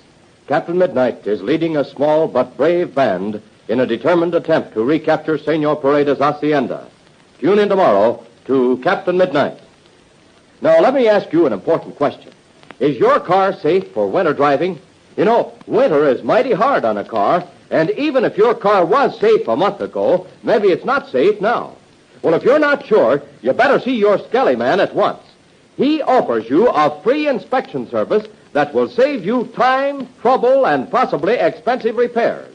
Captain Midnight is leading a small but brave band in a determined attempt to recapture Senor Perada's hacienda. Tune in tomorrow to Captain Midnight. Now, let me ask you an important question. Is your car safe for winter driving? You know, winter is mighty hard on a car, and even if your car was safe a month ago, maybe it's not safe now. Well, if you're not sure, you better see your Skelly man at once. He offers you a free inspection service that will save you time, trouble, and possibly expensive repairs.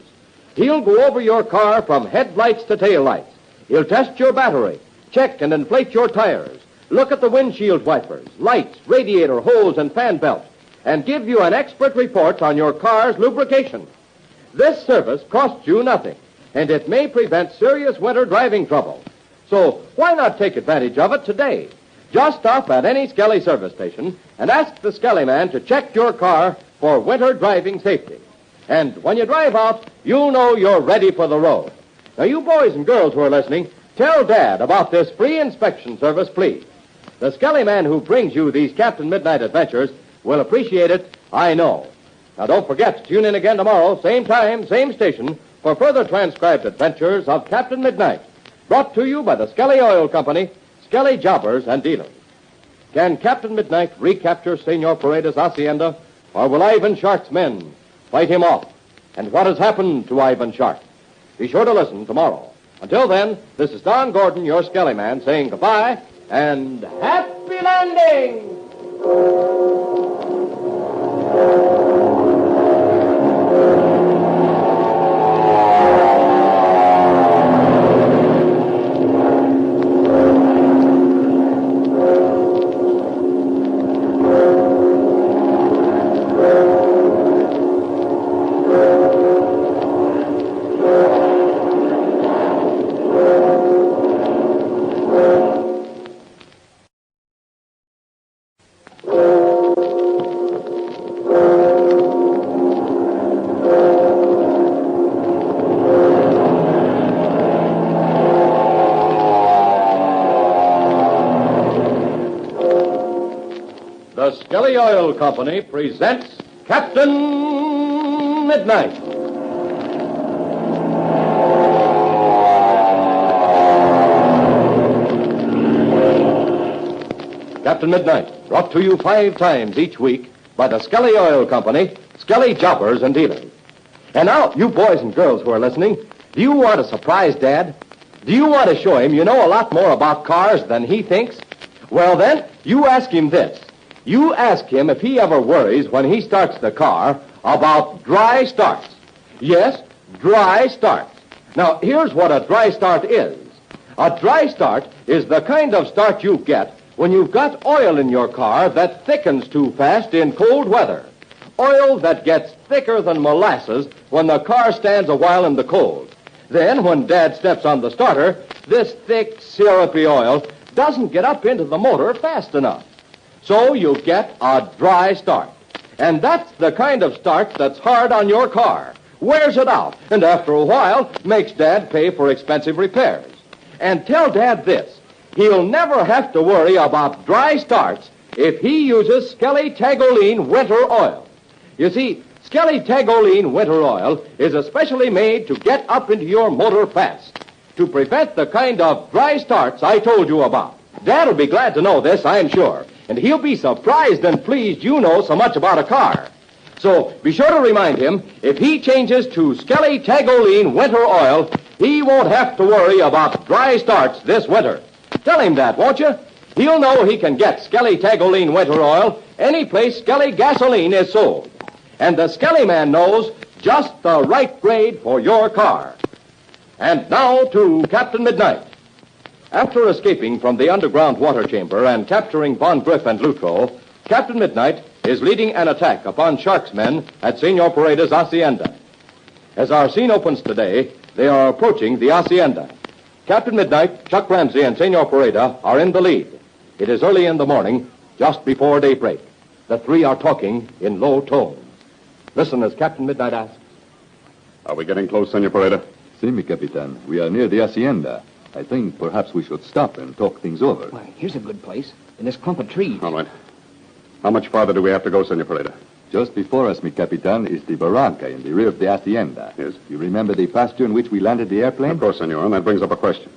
He'll go over your car from headlights to taillights. He'll test your battery, check and inflate your tires, look at the windshield wipers, lights, radiator hose, and fan belt, and give you an expert report on your car's lubrication. This service costs you nothing, and it may prevent serious winter driving trouble. So why not take advantage of it today? Just stop at any Skelly service station and ask the Skelly man to check your car for winter driving safety. And when you drive out, you'll know you're ready for the road. Now, you boys and girls who are listening, tell Dad about this free inspection service, please. The Skelly man who brings you these Captain Midnight adventures will appreciate it, I know. Now, don't forget to tune in again tomorrow, same time, same station, for further transcribed adventures of Captain Midnight, brought to you by the Skelly Oil Company, Skelly Jobbers and Dealers. Can Captain Midnight recapture Senor Perada's hacienda, or will Ivan Shark's men fight him off? And what has happened to Ivan Shark? Be sure to listen tomorrow. Until then, this is Don Gordon, your Skelly man, saying goodbye and happy landing! The Skelly Oil Company presents Captain Midnight. Captain Midnight, brought to you 5 times each week by the Skelly Oil Company, Skelly Jobbers and Dealers. And now, you boys and girls who are listening, do you want to surprise Dad? Do you want to show him you know a lot more about cars than he thinks? Well, then, you ask him this. You ask him if he ever worries when he starts the car about dry starts. Yes, dry starts. Now, here's what a dry start is. A dry start is the kind of start you get when you've got oil in your car that thickens too fast in cold weather. Oil that gets thicker than molasses when the car stands a while in the cold. Then, when Dad steps on the starter, this thick, syrupy oil doesn't get up into the motor fast enough. So you get a dry start. And that's the kind of start that's hard on your car, wears it out, and after a while makes Dad pay for expensive repairs. And tell Dad this, he'll never have to worry about dry starts if he uses Skelly Tagoline Winter Oil. You see, Skelly Tagoline Winter Oil is especially made to get up into your motor fast, to prevent the kind of dry starts I told you about. Dad'll be glad to know this, I'm sure, and he'll be surprised and pleased you know so much about a car. So be sure to remind him, if he changes to Skelly Tagoline Winter Oil, he won't have to worry about dry starts this winter. Tell him that, won't you? He'll know he can get Skelly Tagoline Winter Oil any place Skelly gasoline is sold. And the Skelly man knows just the right grade for your car. And now to Captain Midnight. After escaping from the underground water chamber and capturing Von Grif and Lutro, Captain Midnight is leading an attack upon Shark's men at Senor Pereda's hacienda. As our scene opens today, they are approaching the hacienda. Captain Midnight, Chuck Ramsey, and Senor Pereda are in the lead. It is early in the morning, just before daybreak. The three are talking in low tones. Listen as Captain Midnight asks. Are we getting close, Senor Pereda? Si, mi Capitan. We are near the hacienda. I think perhaps we should stop and talk things over. Why, here's a good place. In this clump of trees. All right. How much farther do we have to go, Senor Pereda? Just before us, mi Capitan, is the barranca in the rear of the hacienda. Yes. You remember the pasture in which we landed the airplane? Of course, Senor, and that brings up a question.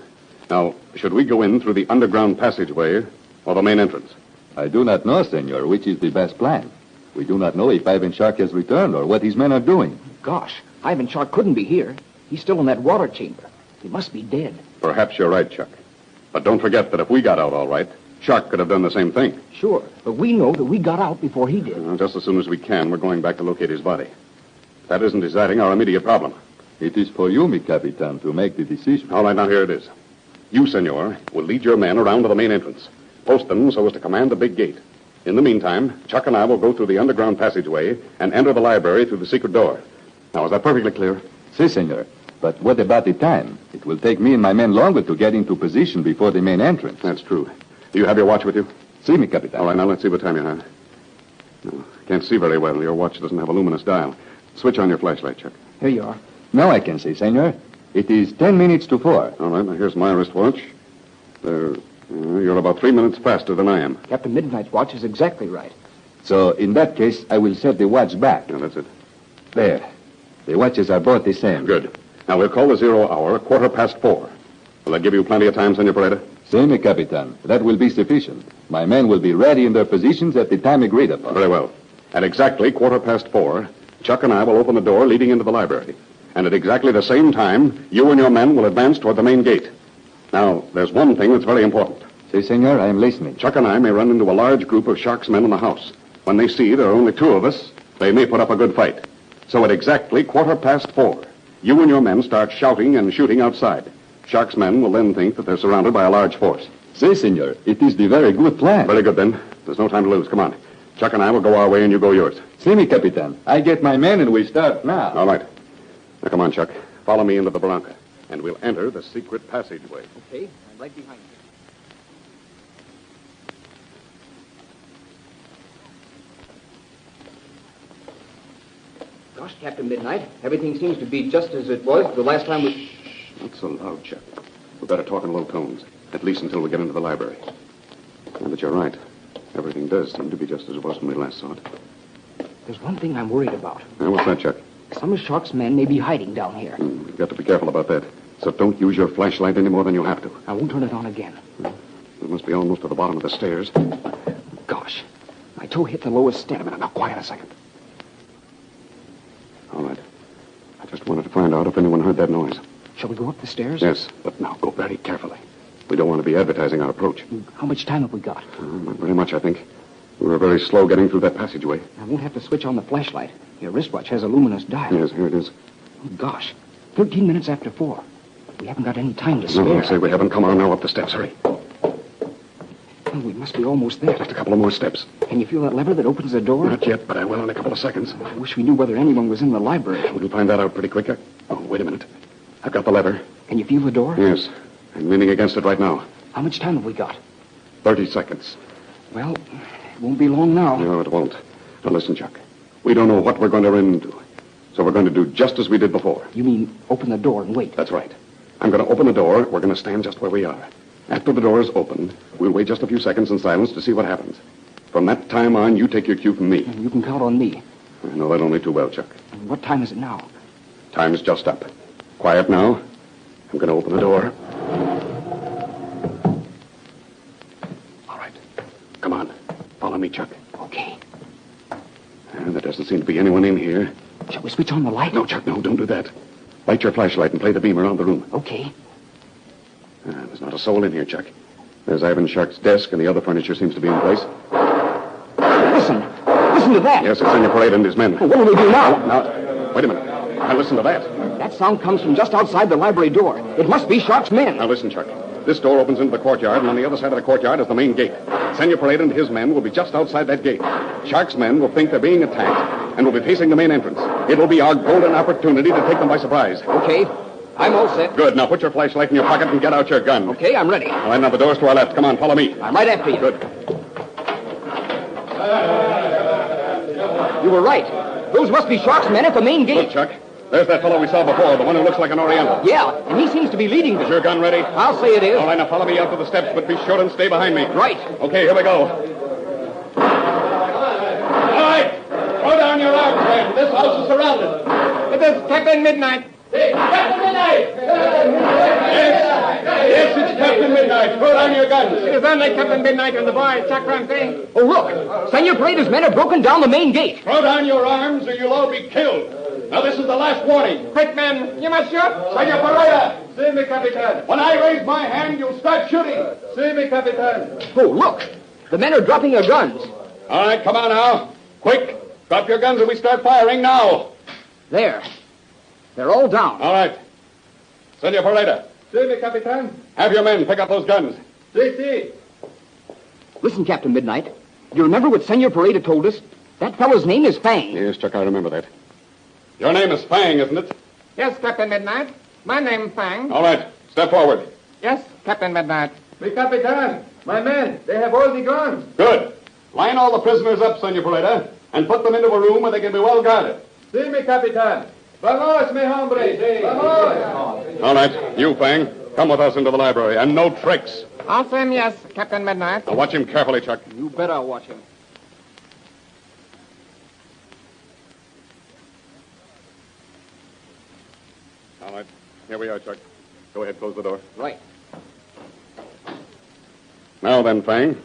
Now, should we go in through the underground passageway or the main entrance? I do not know, Senor, which is the best plan. We do not know if Ivan Shark has returned or what his men are doing. Gosh, Ivan Shark couldn't be here. He's still in that water chamber. He must be dead. Perhaps you're right, Chuck. But don't forget that if we got out all right, Shark could have done the same thing. Sure, but we know that we got out before he did. Well, just as soon as we can, we're going back to locate his body. That isn't deciding our immediate problem. It is for you, mi Capitan, to make the decision. All right, now here it is. You, Senor, will lead your men around to the main entrance. Post them so as to command the big gate. In the meantime, Chuck and I will go through the underground passageway and enter the library through the secret door. Now, is that perfectly clear? Si, Senor. But what about the time? It will take me and my men longer to get into position before the main entrance. That's true. Do you have your watch with you? Si, mi Capitan. All right, now let's see what time you have. No, can't see very well. Your watch doesn't have a luminous dial. Switch on your flashlight, Chuck. Here you are. Now I can see, Senor. It is 10 minutes to 4. All right, now here's my wristwatch. You're about 3 minutes faster than I am. Captain Midnight's watch is exactly right. So, in that case, I will set the watch back. Yeah, that's it. There. The watches are both the same. Good. Now, we'll call the 0 hour 4:15. Will that give you plenty of time, Senor Pereda? Si, mi Capitan. That will be sufficient. My men will be ready in their positions at the time agreed upon. Very well. At exactly 4:15, Chuck and I will open the door leading into the library. And at exactly the same time, you and your men will advance toward the main gate. Now, there's one thing that's very important. Si, Senor, I am listening. Chuck and I may run into a large group of Shark's men in the house. When they see there are only 2 of us, they may put up a good fight. So at exactly 4:15, you and your men start shouting and shooting outside. Shark's men will then think that they're surrounded by a large force. Si, Senor. It is the very good plan. Very good, then. There's no time to lose. Come on. Chuck and I will go our way and you go yours. Si, mi Capitan. I get my men and we start now. All right. Now, come on, Chuck. Follow me into the barranca, and we'll enter the secret passageway. Okay, I'm right behind you. Gosh, Captain Midnight, everything seems to be just as it was the last time we... Not so loud, Chuck. We better talk in low tones, at least until we get into the library. Yeah, but you're right. Everything does seem to be just as it was when we last saw it. There's one thing I'm worried about. Now, what's that, Chuck? Some of Shark's men may be hiding down here. You've got to be careful about that. So don't use your flashlight any more than you have to. I won't turn it on again. It must be almost to the bottom of the stairs. Gosh, my toe hit the lowest step. Now, quiet a second. All right. I just wanted to find out if anyone heard that noise. Shall we go up the stairs? Yes, but now go very carefully. We don't want to be advertising our approach. How much time have we got? Not very much, I think. We were very slow getting through that passageway. I won't have to switch on the flashlight. Your wristwatch has a luminous dial. Yes, here it is. Oh, gosh, 13 minutes after 4. We haven't got any time to spare. No, say we haven't. Come on now, up the steps. Hurry. Well, we must be almost there. Just a couple of more steps. Can you feel that lever that opens the door? Not yet, but I will in a couple of seconds. I wish we knew whether anyone was in the library. We'll find that out pretty quick. Oh, wait a minute. I've got the lever. Can you feel the door? Yes. I'm leaning against it right now. How much time have we got? 30 seconds. Well, it won't be long now. No, it won't. Now listen, Chuck. We don't know what we're going to run into. So we're going to do just as we did before. You mean open the door and wait? That's right. I'm going to open the door. We're going to stand just where we are. After the door is opened, we'll wait just a few seconds in silence to see what happens. From that time on, you take your cue from me. You can count on me. I know that only too well, Chuck. What time is it now? Time's just up. Quiet now. I'm going to open the door. All right. Come on. Follow me, Chuck. Okay. There doesn't seem to be anyone in here. Shall we switch on the light? No, Chuck, no, don't do that. Light your flashlight and play the beam around the room. Okay. There's not a soul in here, Chuck. There's Ivan Shark's desk, and the other furniture seems to be in place. Listen. Listen to that. Yes, it's Senor Perada and his men. Well, what do we do now? Now, wait a minute. Now, listen to that. That sound comes from just outside the library door. It must be Shark's men. Now, listen, Chuck. This door opens into the courtyard, and on the other side of the courtyard is the main gate. Senor Perada and his men will be just outside that gate. Shark's men will think they're being attacked and will be facing the main entrance. It will be our golden opportunity to take them by surprise. Okay. I'm all set. Good. Now put your flashlight in your pocket and get out your gun. Okay, I'm ready. All right, now the door's to our left. Come on, follow me. I'm right after you. Good. You were right. Those must be Shark's men at the main gate. Look, Chuck. There's that fellow we saw before, the one who looks like an Oriental. Yeah, and he seems to be leading them. Is your gun ready? I'll say it is. All right, now follow me out to the steps, but be sure and stay behind me. Right. Okay, here we go. All right. Throw down your arms, man. This house is surrounded. It is Captain Midnight. Hey, Captain Midnight! Yes, it's Captain Midnight. Throw down your guns. It is only Captain Midnight and the boy, Chuck Ramsey. Oh, look. Senor Perada's men have broken down the main gate. Throw down your arms or you'll all be killed. Now, this is the last warning. Quick, men. You must shoot. Senor Perada! See me, Capitan. When I raise my hand, you'll start shooting. See me, Capitan. Oh, look. The men are dropping their guns. All right, come on now. Quick. Drop your guns and we start firing now. There. They're all down. All right. Senor Perada. See me, Capitan. Have your men pick up those guns. See. Listen, Captain Midnight. Do you remember what Senor Perada told us? That fellow's name is Fang. Yes, Chuck, I remember that. Your name is Fang, isn't it? Yes, Captain Midnight. My name Fang. All right. Step forward. Yes, Captain Midnight. Me, Capitan. My men. They have all the guns. Good. Line all the prisoners up, Senor Perada, and put them into a room where they can be well guarded. See me, Capitan. Vamos, mi hombre. Vamos. All right. You, Fang, come with us into the library, and no tricks. I'll say yes, Captain Midnight. Now watch him carefully, Chuck. You better watch him. All right. Here we are, Chuck. Go ahead, close the door. Right. Now then, Fang.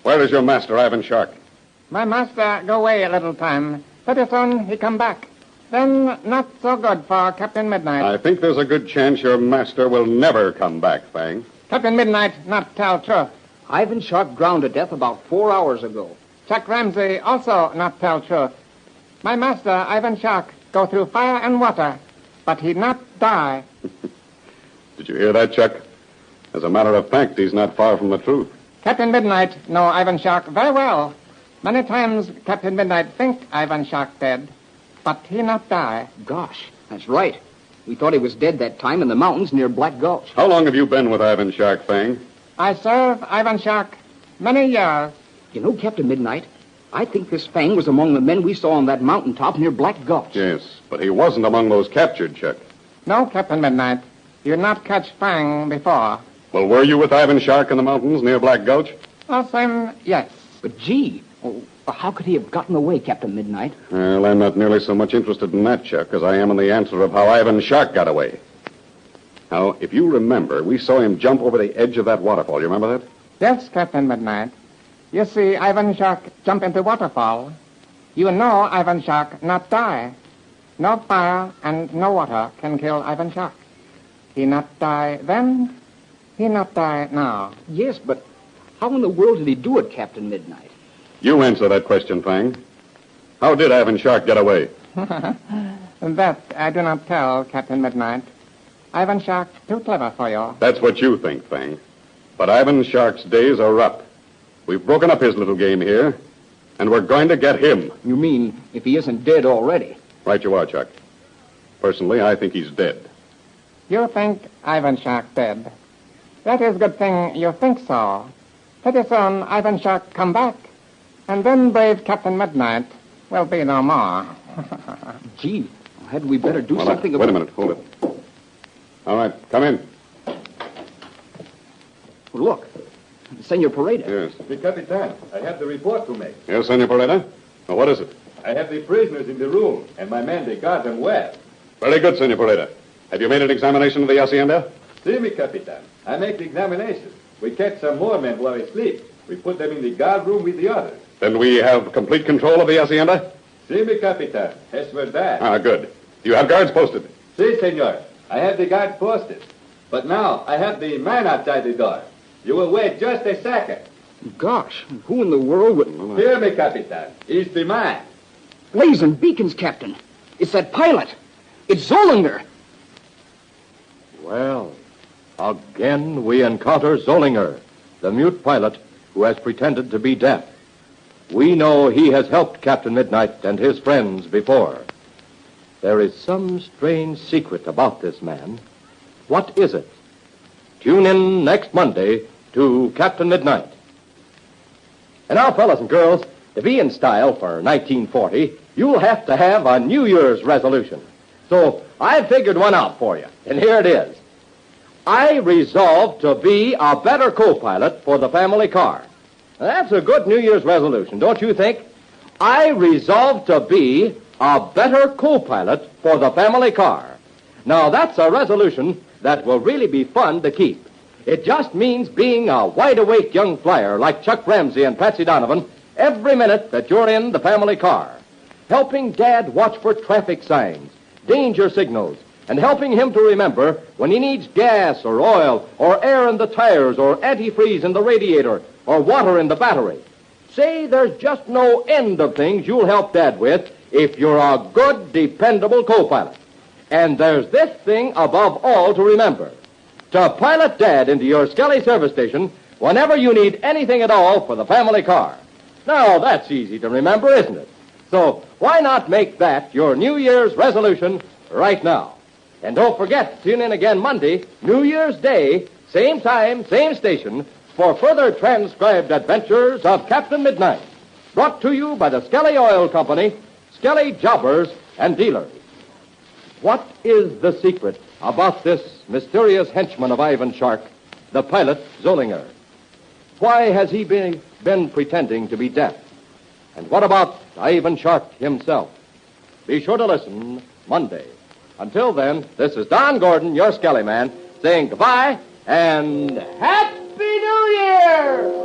Where is your master, Ivan Shark? My master go away a little time. Pretty soon he come back. Then not so good for Captain Midnight. I think there's a good chance your master will never come back, Fang. Captain Midnight not tell truth. Ivan Shark drowned to death about 4 hours ago. Chuck Ramsey also not tell truth. My master, Ivan Shark, go through fire and water, but he not die. Did you hear that, Chuck? As a matter of fact, he's not far from the truth. Captain Midnight know Ivan Shark very well. Many times Captain Midnight think Ivan Shark dead, but he not die. Gosh, that's right. We thought he was dead that time in the mountains near Black Gulch. How long have you been with Ivan Shark, Fang? I serve Ivan Shark many years. You know, Captain Midnight, I think this Fang was among the men we saw on that mountaintop near Black Gulch. Yes, but he wasn't among those captured, Chuck. No, Captain Midnight. You not catch Fang before. Well, were you with Ivan Shark in the mountains near Black Gulch? Oh, same, yes. But gee, how could he have gotten away, Captain Midnight? Well, I'm not nearly so much interested in that, Chuck, as I am in the answer of how Ivan Shark got away. Now, if you remember, we saw him jump over the edge of that waterfall. You remember that? Yes, Captain Midnight. You see, Ivan Shark jump into waterfall. You know Ivan Shark not die. No fire and no water can kill Ivan Shark. He not die then, he not die now. Yes, but how in the world did he do it, Captain Midnight? You answer that question, Fang. How did Ivan Shark get away? That I do not tell, Captain Midnight. Ivan Shark, too clever for you. That's what you think, Fang. But Ivan Shark's days are up. We've broken up his little game here, and we're going to get him. You mean if he isn't dead already? Right you are, Chuck. Personally, I think he's dead. You think Ivan Shark dead? That is good thing you think so. Pretty soon, Ivan Shark come back, and then brave Captain Midnight will be no more. Gee, had we better do something about... Wait a minute, hold it. All right, come in. Look, Senor Perada. Yes. The Capitan, I have the report to make. Yes, Senor Perada? Well, what is it? I have the prisoners in the room, and my men, they guard them well. Very good, Senor Perada. Have you made an examination of the hacienda? See me, Capitan. I make the examination. We catch some more men while they sleep. We put them in the guard room with the others. Then we have complete control of the hacienda? See me, Capitan. Es verdad. Ah, good. Do you have guards posted? Si, senor. I have the guard posted. But now I have the man outside the door. You will wait just a second. Gosh, who in the world would... Hear me, Capitan. He's the man. Blazing beacons, Captain. It's that pilot. It's Zollinger. Well, again we encounter Zollinger, the mute pilot who has pretended to be deaf. We know he has helped Captain Midnight and his friends before. There is some strange secret about this man. What is it? Tune in next Monday to Captain Midnight. And now, fellas and girls, to be in style for 1940, you'll have to have a New Year's resolution. So I figured one out for you, and here it is. I resolved to be a better co-pilot for the family car. Now, that's a good New Year's resolution, don't you think? I resolved to be a better co-pilot for the family car. Now, that's a resolution that will really be fun to keep. It just means being a wide-awake young flyer like Chuck Ramsey and Patsy Donovan every minute that you're in the family car. Helping Dad watch for traffic signs, danger signals, and helping him to remember when he needs gas or oil or air in the tires or antifreeze in the radiator or water in the battery. Say, there's just no end of things you'll help Dad with if you're a good, dependable co-pilot. And there's this thing above all to remember. To pilot Dad into your Skelly service station whenever you need anything at all for the family car. Now, that's easy to remember, isn't it? So why not make that your New Year's resolution right now? And don't forget to tune in again Monday, New Year's Day, same time, same station, for further transcribed adventures of Captain Midnight. Brought to you by the Skelly Oil Company, Skelly Jobbers and Dealers. What is the secret about this mysterious henchman of Ivan Shark, the pilot Zollinger? Why has he been pretending to be deaf? And what about Ivan Shark himself? Be sure to listen Monday. Until then, this is Don Gordon, your Skelly man, saying goodbye and Happy New Year!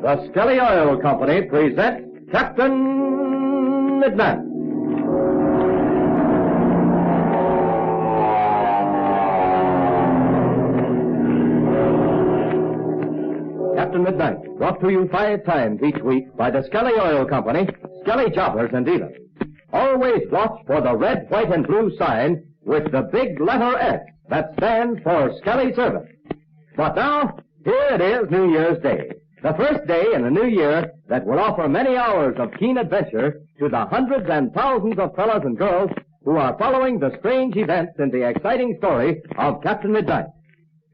The Skelly Oil Company presents Captain Midnight. Captain Midnight, brought to you 5 times each week by the Skelly Oil Company, Skelly Jobbers and Dealers. Always watch for the red, white, and blue sign with the big letter S that stands for Skelly Service. But now, here it is New Year's Day. The first day in the new year that will offer many hours of keen adventure to the hundreds and thousands of fellows and girls who are following the strange events in the exciting story of Captain Midnight.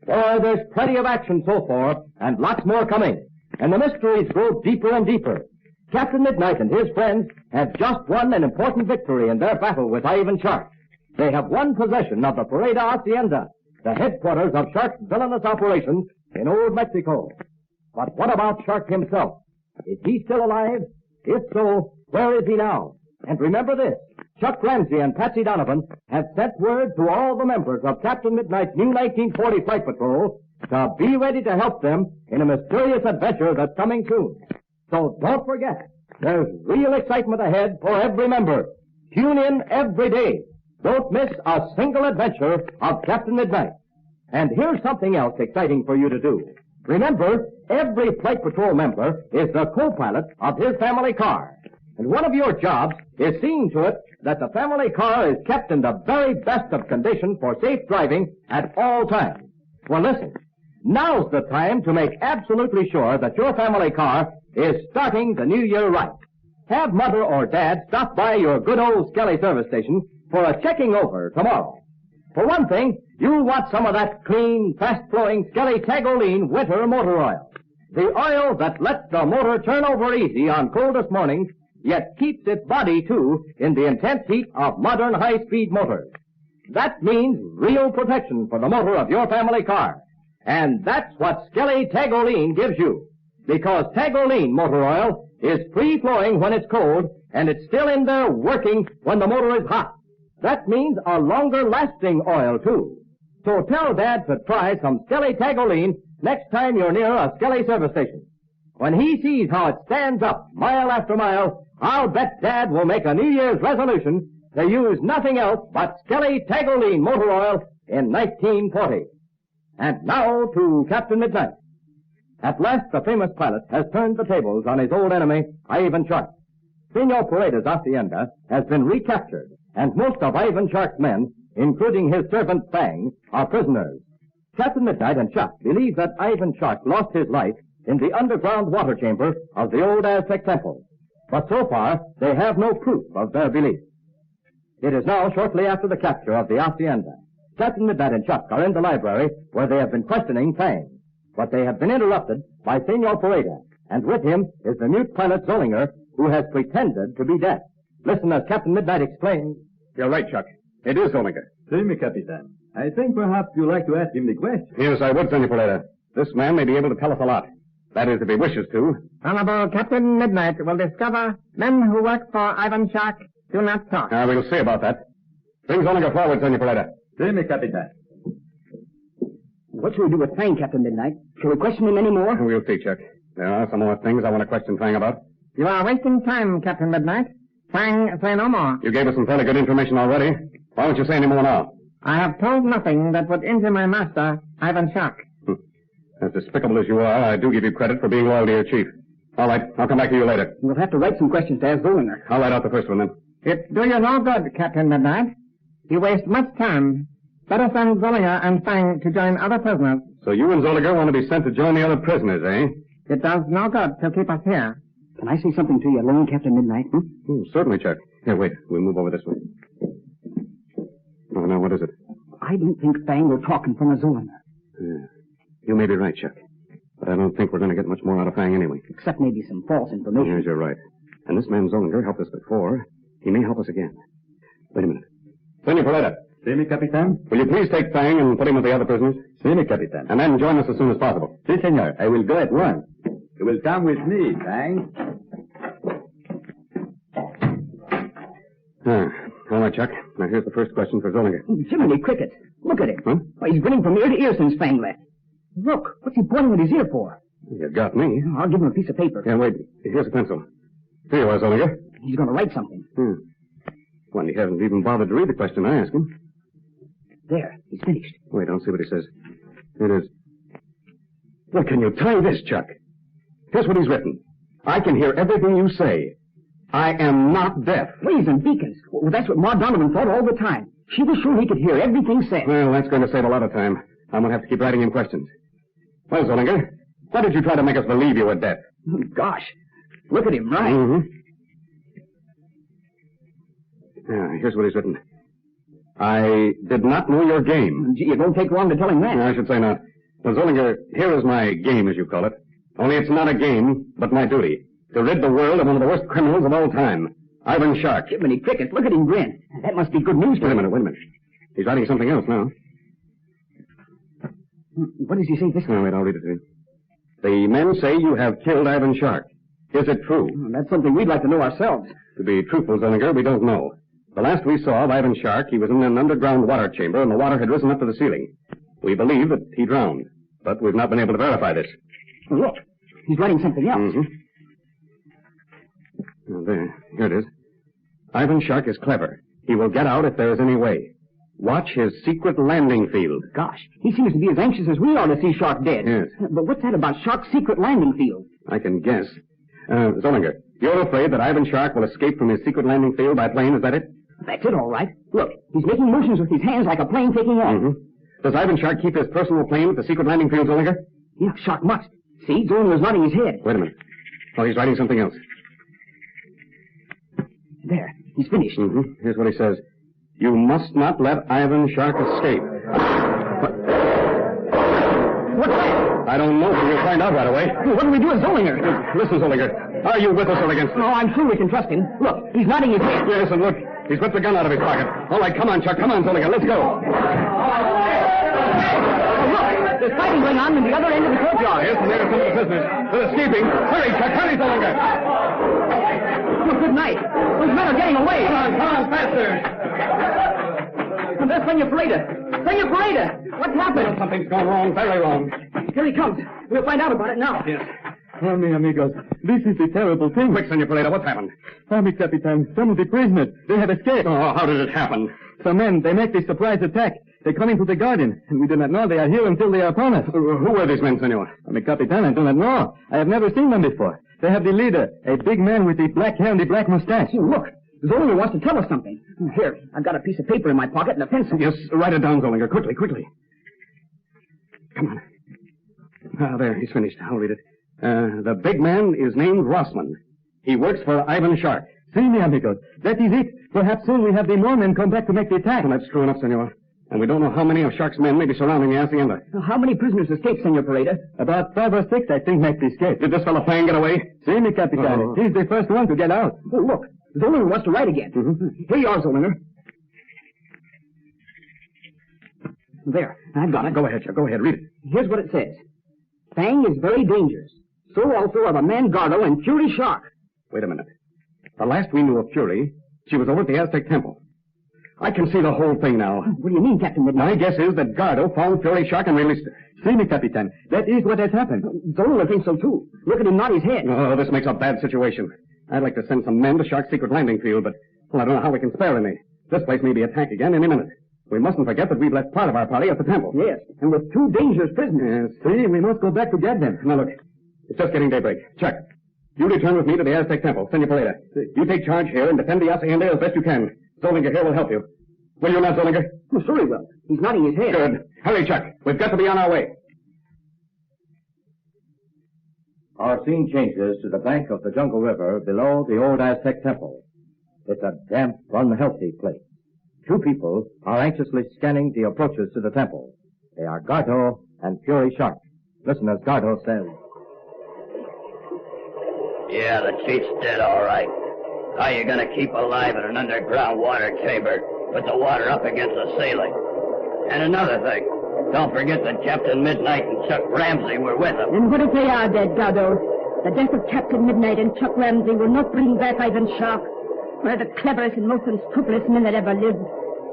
For there's plenty of action so far, and lots more coming, and the mysteries grow deeper and deeper. Captain Midnight and his friends have just won an important victory in their battle with Ivan Shark. They have won possession of the Perada Hacienda, the headquarters of Shark's villainous operations in Old Mexico. But what about Shark himself? Is he still alive? If so, where is he now? And remember this, Chuck Ramsey and Patsy Donovan have sent word to all the members of Captain Midnight's new 1940 Flight Patrol to be ready to help them in a mysterious adventure that's coming soon. So don't forget, there's real excitement ahead for every member. Tune in every day. Don't miss a single adventure of Captain Midnight. And here's something else exciting for you to do. Remember, every Flight Patrol member is the co-pilot of his family car. And one of your jobs is seeing to it that the family car is kept in the very best of condition for safe driving at all times. Well, listen, now's the time to make absolutely sure that your family car is starting the new year right. Have Mother or Dad stop by your good old Skelly service station for a checking over tomorrow. For one thing, you'll want some of that clean, fast-flowing Skelly Tagoline winter motor oil. The oil that lets the motor turn over easy on coldest mornings, yet keeps its body, too, in the intense heat of modern high-speed motors. That means real protection for the motor of your family car. And that's what Skelly Tagoline gives you. Because Tagoline motor oil is free-flowing when it's cold, and it's still in there working when the motor is hot. That means a longer-lasting oil, too. So tell Dad to try some Skelly Tagoline next time you're near a Skelly service station. When he sees how it stands up mile after mile, I'll bet Dad will make a New Year's resolution to use nothing else but Skelly Tagoline motor oil in 1940. And now to Captain Midnight. At last, the famous pilot has turned the tables on his old enemy, Ivan Shark. Senor Perada's Hacienda has been recaptured, and most of Ivan Shark's men, including his servant Fang, are prisoners. Captain Midnight and Chap believe that Ivan Shark lost his life in the underground water chamber of the old Aztec temple. But so far, they have no proof of their belief. It is now shortly after the capture of the Hacienda. Captain Midnight and Chuck are in the library where they have been questioning Fang. But they have been interrupted by Senor Perada, and with him is the mute pilot Zollinger, who has pretended to be deaf. Listen as Captain Midnight explains. You're right, Chuck. It is Zollinger. See me, Capitan. I think perhaps you'd like to ask him the question. Yes, I would, Senor Perada. This man may be able to tell us a lot. That is, if he wishes to. Honorable Captain Midnight will discover men who work for Ivan Shark do not talk. We'll see about that. Bring Zollinger forward, Senor Perada. See me, Capitan. What shall we do with Fang, Captain Midnight? Shall we question him any more? We'll see, Chuck. There are some more things I want to question Fang about. You are wasting time, Captain Midnight. Fang, say no more. You gave us some fairly good information already. Why don't you say any more now? I have told nothing that would injure my master, Ivan Shark. As despicable as you are, I do give you credit for being loyal to your chief. All right, I'll come back to you later. We'll have to write some questions to ask Zollinger. I'll write out the first one then. It do you no good, Captain Midnight. You waste much time. Better send Zollinger and Fang to join other prisoners. So you and Zollinger want to be sent to join the other prisoners, eh? It does no good to keep us here. Can I say something to you alone, Captain Midnight? Certainly, Chuck. Here, wait. We'll move over this way. Oh, now, what is it? I don't think Fang will talk in front of Zollinger. You may be right, Chuck. But I don't think we're going to get much more out of Fang anyway. Except maybe some false information. Yes, you're right. And this man Zollinger helped us before. He may help us again. Wait a minute. Senor Perada. See me, Capitan? Will you please take Fang and put him with the other prisoners? See me, Capitan. And then join us as soon as possible. Si, senor. I will go at once. You will come with me, Fang. All right, Chuck. Now, here's the first question for Zollinger. Jiminy Cricket. Look at him. Huh? Why, he's grinning from ear to ear since Fang left. Look, what's he pointing at his ear for? You got me. I'll give him a piece of paper. Yeah, wait. Here's a pencil. Here you are, Zollinger. He's going to write something. Well, he hasn't even bothered to read the question I asked him. There, he's finished. Wait, I'll see what he says. It is. Well, can you tie this, Chuck? Here's what he's written. I can hear everything you say. I am not deaf. Ways and beacons. Well, that's what Ma Donovan thought all the time. She was sure he could hear everything said. Well, that's going to save a lot of time. I'm going to have to keep writing him questions. Well, Zollinger, why did you try to make us believe you were deaf? Gosh, look at him write. Here's what he's written. I did not know your game. Gee, it won't take long to tell him that. I should say not. Well, Zollinger, here is my game, as you call it. Only it's not a game, but my duty. To rid the world of one of the worst criminals of all time. Ivan Shark. Jiminy Cricket, look at him grin. That must be good news for him. Wait a minute. He's writing something else now. What does he say this time? All right, I'll read it to you. The men say you have killed Ivan Shark. Is it true? That's something we'd like to know ourselves. To be truthful, Zollinger, we don't know. The last we saw of Ivan Shark, he was in an underground water chamber, and the water had risen up to the ceiling. We believe that he drowned, but we've not been able to verify this. Oh, look, he's writing something else. Mm-hmm. Oh, there, here it is. Ivan Shark is clever. He will get out if there is any way. Watch his secret landing field. Gosh, he seems to be as anxious as we are to see Shark dead. Yes. But what's that about Shark's secret landing field? I can guess. Zollinger, you're afraid that Ivan Shark will escape from his secret landing field by plane, is that it? That's it, all right. Look, he's making motions with his hands like a plane taking off. Mm-hmm. Does Ivan Shark keep his personal plane at the secret landing field, Zollinger? Yeah, Shark must. See, Zollinger's nodding his head. Wait a minute. Oh, he's writing something else. There, he's finished. Mm-hmm. Here's what he says. You must not let Ivan Shark escape. What's that? I don't know, but we'll find out right away. Well, what do we do with Zollinger? Listen, Zollinger. Are you with us or against us? No, I'm sure we can trust him. Look, he's nodding his head. Yes, and look. He's whipped the gun out of his pocket. All right, come on, Chuck. Come on, Zollinger. Let's go. Oh, look, there's fighting going on in the other end of the courtyard. Yes, and they're some of the prisoners. They're escaping. Hurry, Chuck. Hurry, Zollinger. Oh, good night. Those men are getting away. Come on, faster. And there's Senor Perada. Senor Perada! What's happened? Something's gone wrong, very wrong. Here he comes. We'll find out about it now. Yes. Oh, mi amigos, this is the terrible thing. Quick, Senor Perada, what's happened? Mi Capitan, some of the prisoners, they have escaped. Oh, how did it happen? Some men, they make this surprise attack. They come into the garden, and we do not know they are here until they are upon us. Who are these men, Senor? Mi Capitan, I do not know. I have never seen them before. They have the leader, a big man with the black hair and the black mustache. Oh, look, Zollinger wants to tell us something. Here, I've got a piece of paper in my pocket and a pencil. Yes, write it down, Zollinger. Quickly, quickly. Come on. Ah, there, he's finished. I'll read it. The big man is named Rossman. He works for Ivan Shark. See, mi amigos, that is it. Perhaps soon we have the more men come back to make the attack. Well, that's true enough, Senor. And we don't know how many of Shark's men may be surrounding the hacienda. How many prisoners escaped, Senor Perada? About 5 or 6, I think, make the escape. Did this fellow Fang get away? See, mi Capitan, he's the first one to get out. Oh, look, Zollinger wants to write again. Mm-hmm. Here you are, Zollinger. There, I've got it. Go ahead, Chuck. Go ahead. Read it. Here's what it says. Fang is very dangerous. So also are the man Gardo and Fury Shark. Wait a minute. The last we knew of Fury, she was over at the Aztec Temple. I can see the whole thing now. What do you mean, Captain Midnight? My guess is that Gardo found Fury Shark and released her. See, mi Capitan, that is what has happened. Zollinger thinks so, too. Look at him nod his head. Oh, this makes a bad situation. I'd like to send some men to Shark's secret landing field, but, well, I don't know how we can spare any. This place may be attacked again any minute. We mustn't forget that we've left part of our party at the temple. Yes, and with 2 dangerous prisoners. Yes. See, we must go back to get them. Now, look. It's just getting daybreak. Chuck, you return with me to the Aztec Temple. Senor Perada. You take charge here and defend the hacienda as best you can. Zollinger here will help you. Will you not, Zollinger? Oh, sure he will. He's nodding his head. Good. Hurry, Chuck. We've got to be on our way. Our scene changes to the bank of the Jungle River below the old Aztec Temple. It's a damp, unhealthy place. 2 people are anxiously scanning the approaches to the temple. They are Gardo and Fury Shark. Listen as Gardo says. Yeah, the chief's dead, all right. How you gonna keep alive in an underground water chamber with the water up against the ceiling? And another thing, don't forget that Captain Midnight and Chuck Ramsey were with him. And what if they are dead, Gardo? The death of Captain Midnight and Chuck Ramsey will not bring back Ivan Shark. One of the cleverest and most unscrupulous men that ever lived.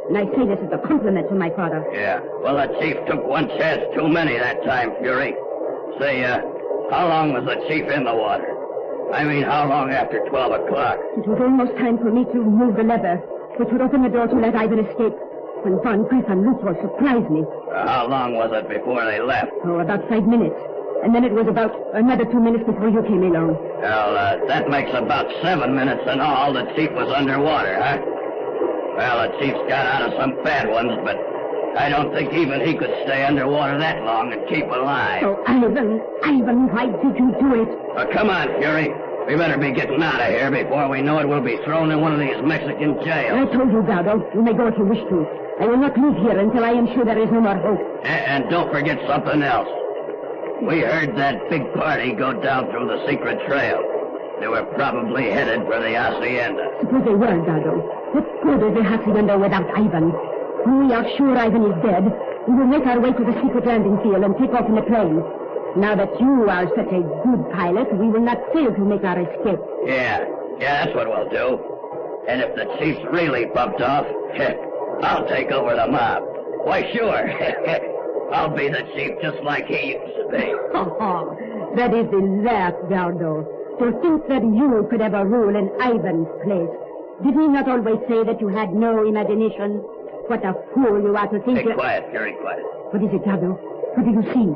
And I say this as a compliment to my father. Yeah, well, the chief took one chance too many that time, Fury. Say, how long was the chief in the water? I mean, how long after 12 o'clock? It was almost time for me to move the lever, which would open the door to let Ivan escape, when Juan, Grif, and Lutro surprised me. How long was it before they left? Oh, about 5 minutes. And then it was about another 2 minutes before you came along. Well, that makes about 7 minutes in all the chief was underwater, huh? Well, the chief's got out of some bad ones, but I don't think even he could stay underwater that long and keep alive. Oh, Ivan, why did you do it? Come on, Fury. We better be getting out of here before we know it. We'll be thrown in one of these Mexican jails. I told you, Gardo. You may go if you wish to. I will not leave here until I am sure there is no more hope. And don't forget something else. We heard that big party go down through the secret trail. They were probably headed for the hacienda. Suppose they were, Gardo. What good is the hacienda without Ivan? When we are sure Ivan is dead, We will make our way to the secret landing field and take off in a plane. Now that you are such a good pilot, we will not fail to make our escape. Yeah, that's what we'll do. And if the chief's really bumped off, I'll take over the mob. Why, sure. I'll be the chief just like he used to be. Oh, that is the last, Gardo. To think that you could ever rule in Ivan's place. Did he not always say that you had no imagination? What a fool you are to think... Be quiet, Fury, quiet. What is it, Gardo? What do you see?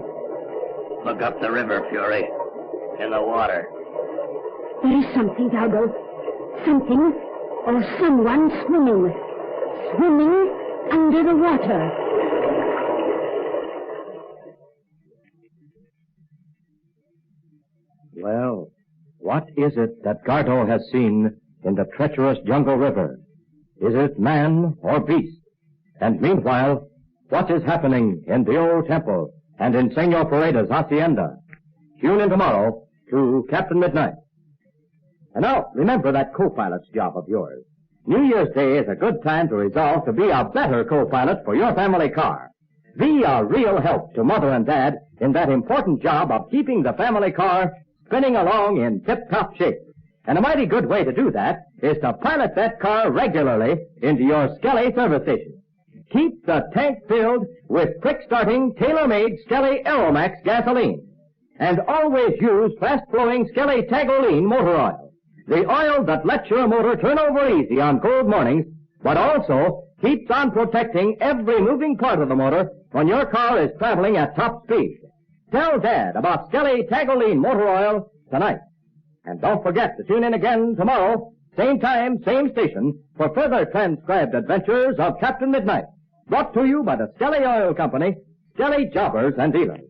Look up the river, Fury. In the water. There is something, Gardo. Something or someone swimming. Swimming under the water. Well, what is it that Gardo has seen in the treacherous jungle river? Is it man or beast? And meanwhile, what is happening in the old temple and in Senor Perada's hacienda? Tune in tomorrow to Captain Midnight. And now, remember that co-pilot's job of yours. New Year's Day is a good time to resolve to be a better co-pilot for your family car. Be a real help to Mother and Dad in that important job of keeping the family car spinning along in tip-top shape. And a mighty good way to do that is to pilot that car regularly into your Skelly service station. Keep the tank filled with quick-starting, tailor-made Skelly Aeromax gasoline. And always use fast-flowing Skelly Tagoline motor oil. The oil that lets your motor turn over easy on cold mornings, but also keeps on protecting every moving part of the motor when your car is traveling at top speed. Tell Dad about Skelly Tagoline motor oil tonight. And don't forget to tune in again tomorrow, same time, same station, for further transcribed adventures of Captain Midnight. Brought to you by the Skelly Oil Company, Skelly Jobbers and Dealers.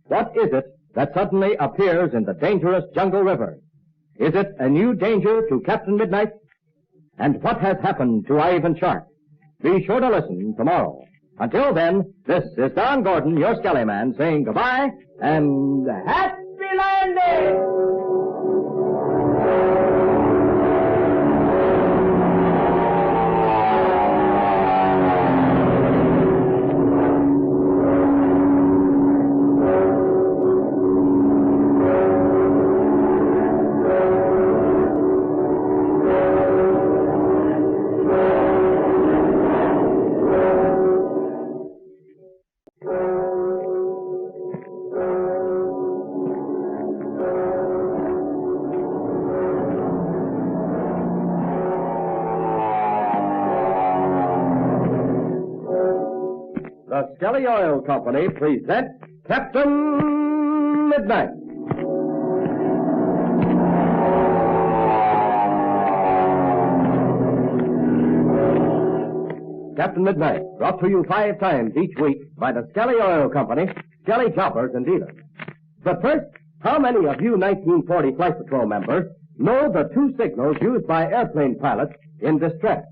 What is it that suddenly appears in the dangerous jungle river? Is it a new danger to Captain Midnight? And what has happened to Ivan Shark? Be sure to listen tomorrow. Until then, this is Don Gordon, your Skelly Man, saying goodbye and happy landing! The Skelly Oil Company presents Captain Midnight. Captain Midnight, brought to you 5 times each week by the Skelly Oil Company, Skelly Jobbers and Dealers. But first, how many of you 1940 Flight Patrol members know the 2 signals used by airplane pilots in distress?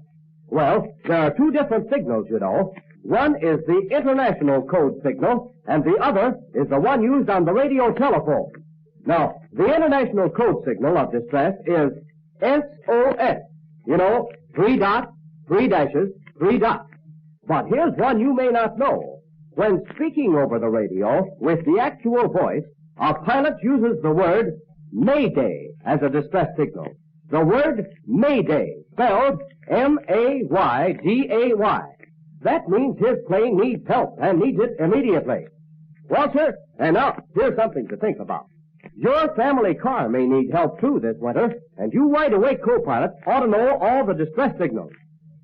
Well, there are 2 different signals, you know. One is the international code signal, and the other is the one used on the radio telephone. Now, the international code signal of distress is SOS. You know, 3 dots, 3 dashes, 3 dots. But here's one you may not know. When speaking over the radio with the actual voice, a pilot uses the word Mayday as a distress signal. The word Mayday, spelled M-A-Y-D-A-Y. That means his plane needs help and needs it immediately. Well, sir, and now, here's something to think about. Your family car may need help too this winter, and you wide-awake co-pilots ought to know all the distress signals.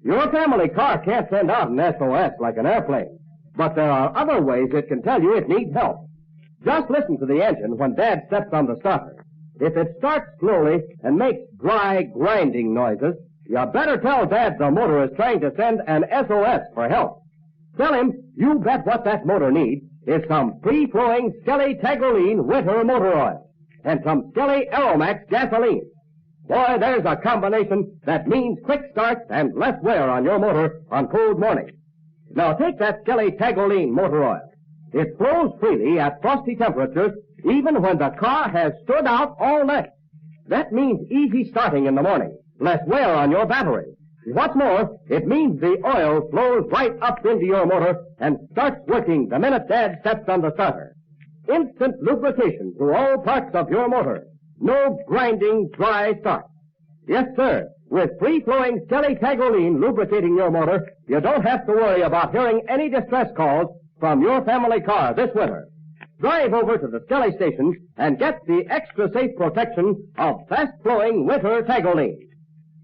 Your family car can't send out an SOS like an airplane, but there are other ways it can tell you it needs help. Just listen to the engine when Dad steps on the starter. If it starts slowly and makes dry, grinding noises, you better tell Dad the motor is trying to send an SOS for help. Tell him you bet what that motor needs is some free-flowing Skelly Tagoline winter motor oil and some Skelly Aeromax gasoline. Boy, there's a combination that means quick starts and less wear on your motor on cold mornings. Now take that Skelly Tagoline motor oil. It flows freely at frosty temperatures even when the car has stood out all night. That means easy starting in the morning, less wear on your battery, What's more, it means the oil flows right up into your motor and starts working the minute Dad steps on the starter. Instant lubrication through all parts of your motor. No grinding, dry start. Yes, sir. With free-flowing Skelly Tagoline lubricating your motor, you don't have to worry about hearing any distress calls from your family car this winter. Drive over to the Skelly station and get the extra safe protection of fast-flowing winter Tagoline.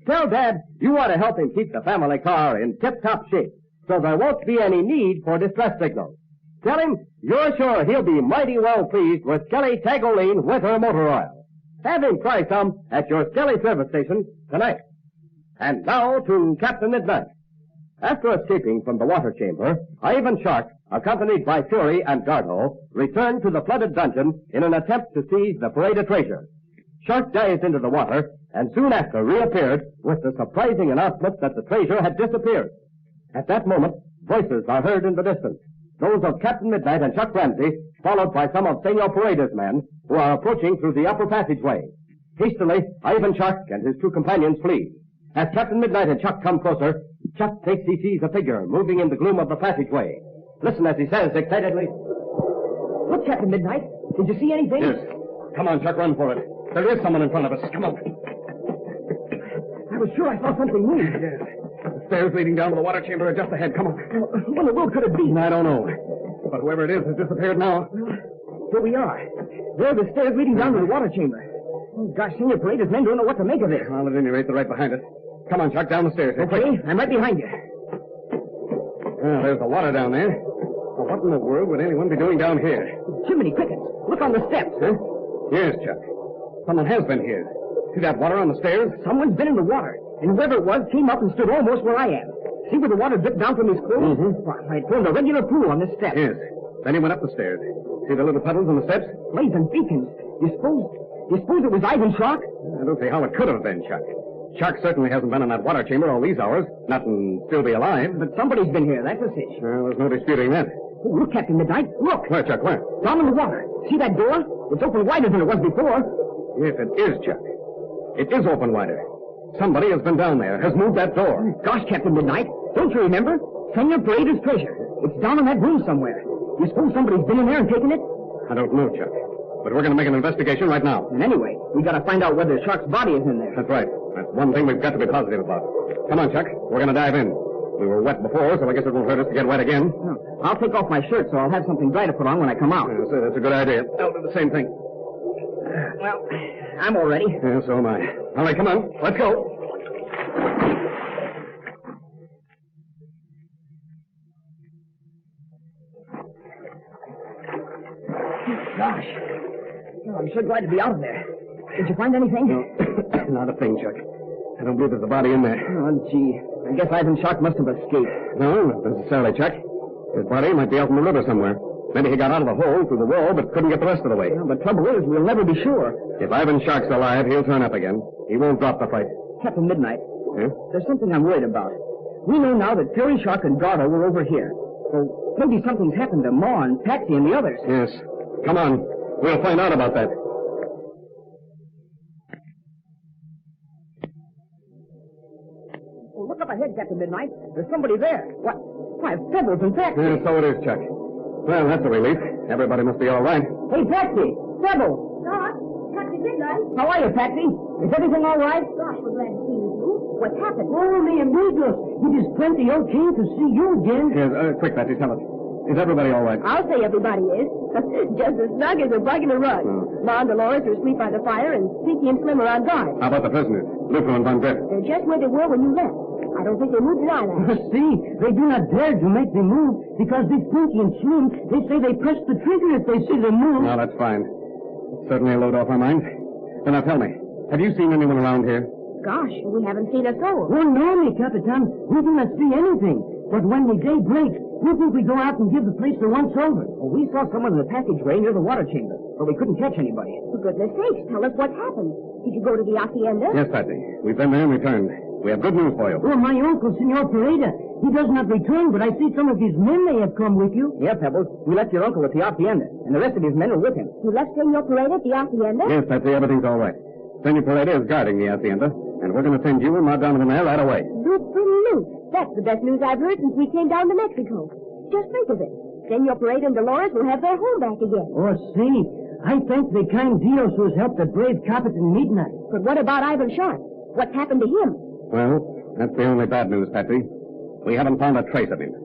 Tell Dad you want to help him keep the family car in tip-top shape so there won't be any need for distress signals. Tell him you're sure he'll be mighty well pleased with Skelly Tagoline Winter Motor Oil. Have him try some at your Skelly service station tonight. And now to Captain Midnight. After escaping from the water chamber, Ivan Shark, accompanied by Fury and Gardo, returned to the flooded dungeon in an attempt to seize the Perada Treasure. Shark dived into the water and soon after reappeared with the surprising announcement that the treasure had disappeared. At that moment, voices are heard in the distance, those of Captain Midnight and Chuck Ramsey, followed by some of Senor Perada's men, who are approaching through the upper passageway. Hastily, Ivan Shark and his two companions flee. As Captain Midnight and Chuck come closer, Chuck thinks he sees a figure moving in the gloom of the passageway. Listen as he says excitedly, Look, Captain Midnight. Did you see anything? Yes. Come on, Chuck, run for it. There is someone in front of us. Come on. I was sure I saw something move. Yes. The stairs leading down to the water chamber are just ahead. Come on. What in the world could it be? I don't know. But whoever it is has disappeared now. Here we are. There are the stairs leading down to the water chamber. Oh, gosh, Senor Parada's men don't know what to make of this. Well, at any rate, they're right behind us. Come on, Chuck, down the stairs. Here, Okay, quick. I'm right behind you. There's the water down there. Well, what in the world would anyone be doing down here? Jiminy crickets. Look on the steps. Huh? Yes, Chuck. Someone has been here. See that water on the stairs? Someone's been in the water. And whoever it was came up and stood almost where I am. See where the water dripped down from his clothes? Mm-hmm. Why, it formed a regular pool on this step. Yes. Then he went up the stairs. See the little puddles on the steps? Blazing beacons. You suppose it was Ivan Shark? I don't see how it could have been, Chuck. Shark certainly hasn't been in that water chamber all these hours. Not and still be alive. But somebody's been here, that's a cinch. Well, there's no disputing that. Oh, look, Captain Midnight. Look. Where, Chuck, where? Down in the water. See that door? It's open wider than it was before. Yes, it is, Chuck. It is open wider. Somebody has been down there, has moved that door. Gosh, Captain Midnight. Don't you remember? Senor Parada's treasure. It's down in that room somewhere. You suppose somebody's been in there and taken it? I don't know, Chuck. But we're going to make an investigation right now. And anyway, we got to find out whether Shark's body is in there. That's right. That's one thing we've got to be positive about. Come on, Chuck. We're going to dive in. We were wet before, so I guess it won't hurt us to get wet again. Oh, I'll take off my shirt so I'll have something dry to put on when I come out. Yes, that's a good idea. I'll do the same thing. Well, I'm all ready. Yeah, so am I. All right, come on. Let's go. Gosh. Oh, I'm sure glad to be out of there. Did you find anything? No, not a thing, Chuck. I don't believe there's a body in there. Oh, gee. I guess Ivan Shark must have escaped. No, not necessarily, Chuck. His body might be out in the river somewhere. Maybe he got out of the hole through the wall, but couldn't get the rest of the way. Well, the trouble is, we'll never be sure. If Ivan Shark's alive, he'll turn up again. He won't drop the fight. Captain Midnight. Huh? There's something I'm worried about. We know now that Fury Shark and Gardo were over here. So maybe something's happened to Ma and Patsy and the others. Yes. Come on. We'll find out about that. Oh, look up ahead, Captain Midnight. There's somebody there. What? Why, it's Pebbles and Patsy. Yeah, so it is, Chuck. Well, that's a relief. Everybody must be all right. Hey, Patsy! Pebbles! Doc, Captain Midnight. How are you, Patsy? Is everything all right? Gosh, we're glad to see you. What happened? Oh, me amigos. It is plenty okay to see you again. Yes, quick, Patsy, tell us. Is everybody all right? I'll say everybody is. Just as snug as a bug in a rug. Ma and Dolores are asleep by the fire, and Pinky and Slim are on guard. How about the prisoners? Lutro and Von Grif? They're just where they were when you left. I don't think they moved an eyelash. See, they do not dare to make them move because this Pinky and Slim, they say they press the trigger if they see them move. No, that's fine. Certainly a load off our minds. Then now tell me, have you seen anyone around here? Gosh, we haven't seen a soul. Oh, no, me, Capitan. We do not see anything. But when the day breaks, we think we go out and give the place the once over. Oh, we saw someone in the passageway near the water chamber, but we couldn't catch anybody. For goodness sakes, tell us what happened. Did you go to the hacienda? Yes, Patsy. We've been there and returned. We have good news for you. Oh, my uncle, Senor Perada. He does not return, but I see some of his men may have come with you. Yeah, Pebbles. We left your uncle at the hacienda, and the rest of his men are with him. You left Senor Perada at the hacienda? Yes, Patsy, everything's all right. Senor Perada is guarding the hacienda, And we're going to send you and Ma Donovan there right away. Loot. That's the best news I've heard since we came down to Mexico. Just think of it. Senor Parade and Dolores will have their home back again. Oh, see, I thank the kind Dios who has helped the brave Captain Midnight. But what about Ivan Sharp? What's happened to him? Well, that's the only bad news, Patsy. We haven't found a trace of him.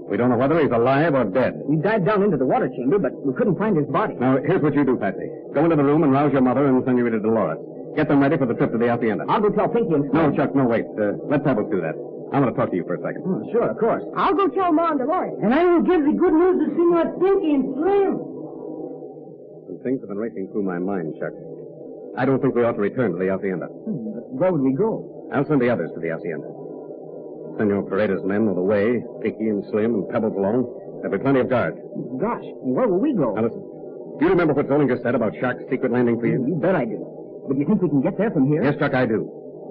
We don't know whether he's alive or dead. We dived down into the water chamber, but we couldn't find his body. Now, here's what you do, Patsy. Go into the room and rouse your mother and Senorita Dolores. Get them ready for the trip to the Hacienda. I'll go tell Pinky and... No, Chuck, no, wait. Let Pebbles do that. I want to talk to you for a second. Oh, sure, of course. I'll go tell Ma and Dolores. And I will give the good news to Senor Pinky and Slim. Some things have been racing through my mind, Chuck. I don't think we ought to return to the Hacienda. Where would we go? I'll send the others to the Hacienda. Senor Pareda's men know the way, Pinky and Slim and Pebbles along. There'll be plenty of guards. Gosh, where will we go? Now listen. Do you remember what Zollinger said about Shark's secret landing field? You bet I do. But you think we can get there from here? Yes, Chuck, I do.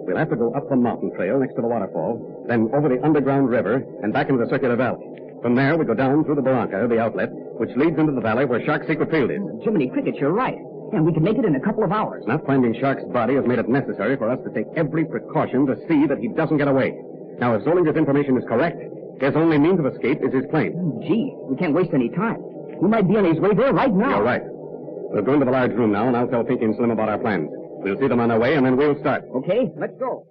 We'll have to go up the mountain trail next to the waterfall, then over the underground river, and back into the circular valley. From there, we go down through the barranca, the outlet, which leads into the valley where Shark's secret field is. Jiminy Crickets, you're right. And we can make it in a couple of hours. Not finding Shark's body has made it necessary for us to take every precaution to see that he doesn't get away. Now, if Zollinger's information is correct, his only means of escape is his plane. Gee, we can't waste any time. He might be on his way there right now. You're right. We'll go into the large room now, and I'll tell Pinky and Slim about our plans. We'll see them on their way, and then we'll start. Okay, let's go.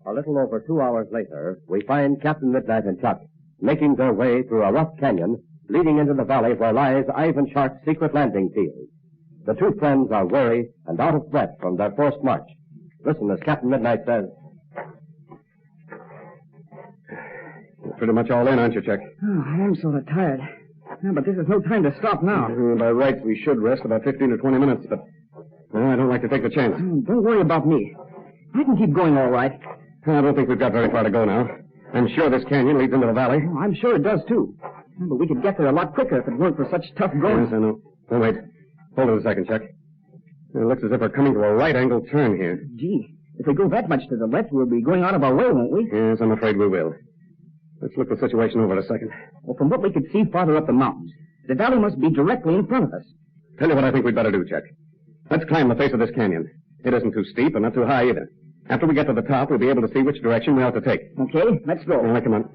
A little over 2 hours later, we find Captain Midnight and Chuck making their way through a rough canyon leading into the valley where lies Ivan Shark's secret landing field. The two friends are weary and out of breath from their forced march. Listen as Captain Midnight says. You're pretty much all in, aren't you, Chuck? Oh, I am sort of tired. Yeah, but this is no time to stop now. By rights, we should rest about 15 or 20 minutes, but I don't like to take the chance. Don't worry about me. I can keep going all right. I don't think we've got very far to go now. I'm sure this canyon leads into the valley. Oh, I'm sure it does, too. But we could get there a lot quicker if it weren't for such tough going. Yes, I know. Oh, wait. Hold it a second, Chuck. It looks as if we're coming to a right-angle turn here. Gee, if we go that much to the left, we'll be going out of our way, won't we? Yes, I'm afraid we will. Let's look the situation over a second. Well, from what we could see farther up the mountains, the valley must be directly in front of us. Tell you what I think we'd better do, Chuck. Let's climb the face of this canyon. It isn't too steep and not too high either. After we get to the top, we'll be able to see which direction we ought to take. Okay, let's go. All right, come on.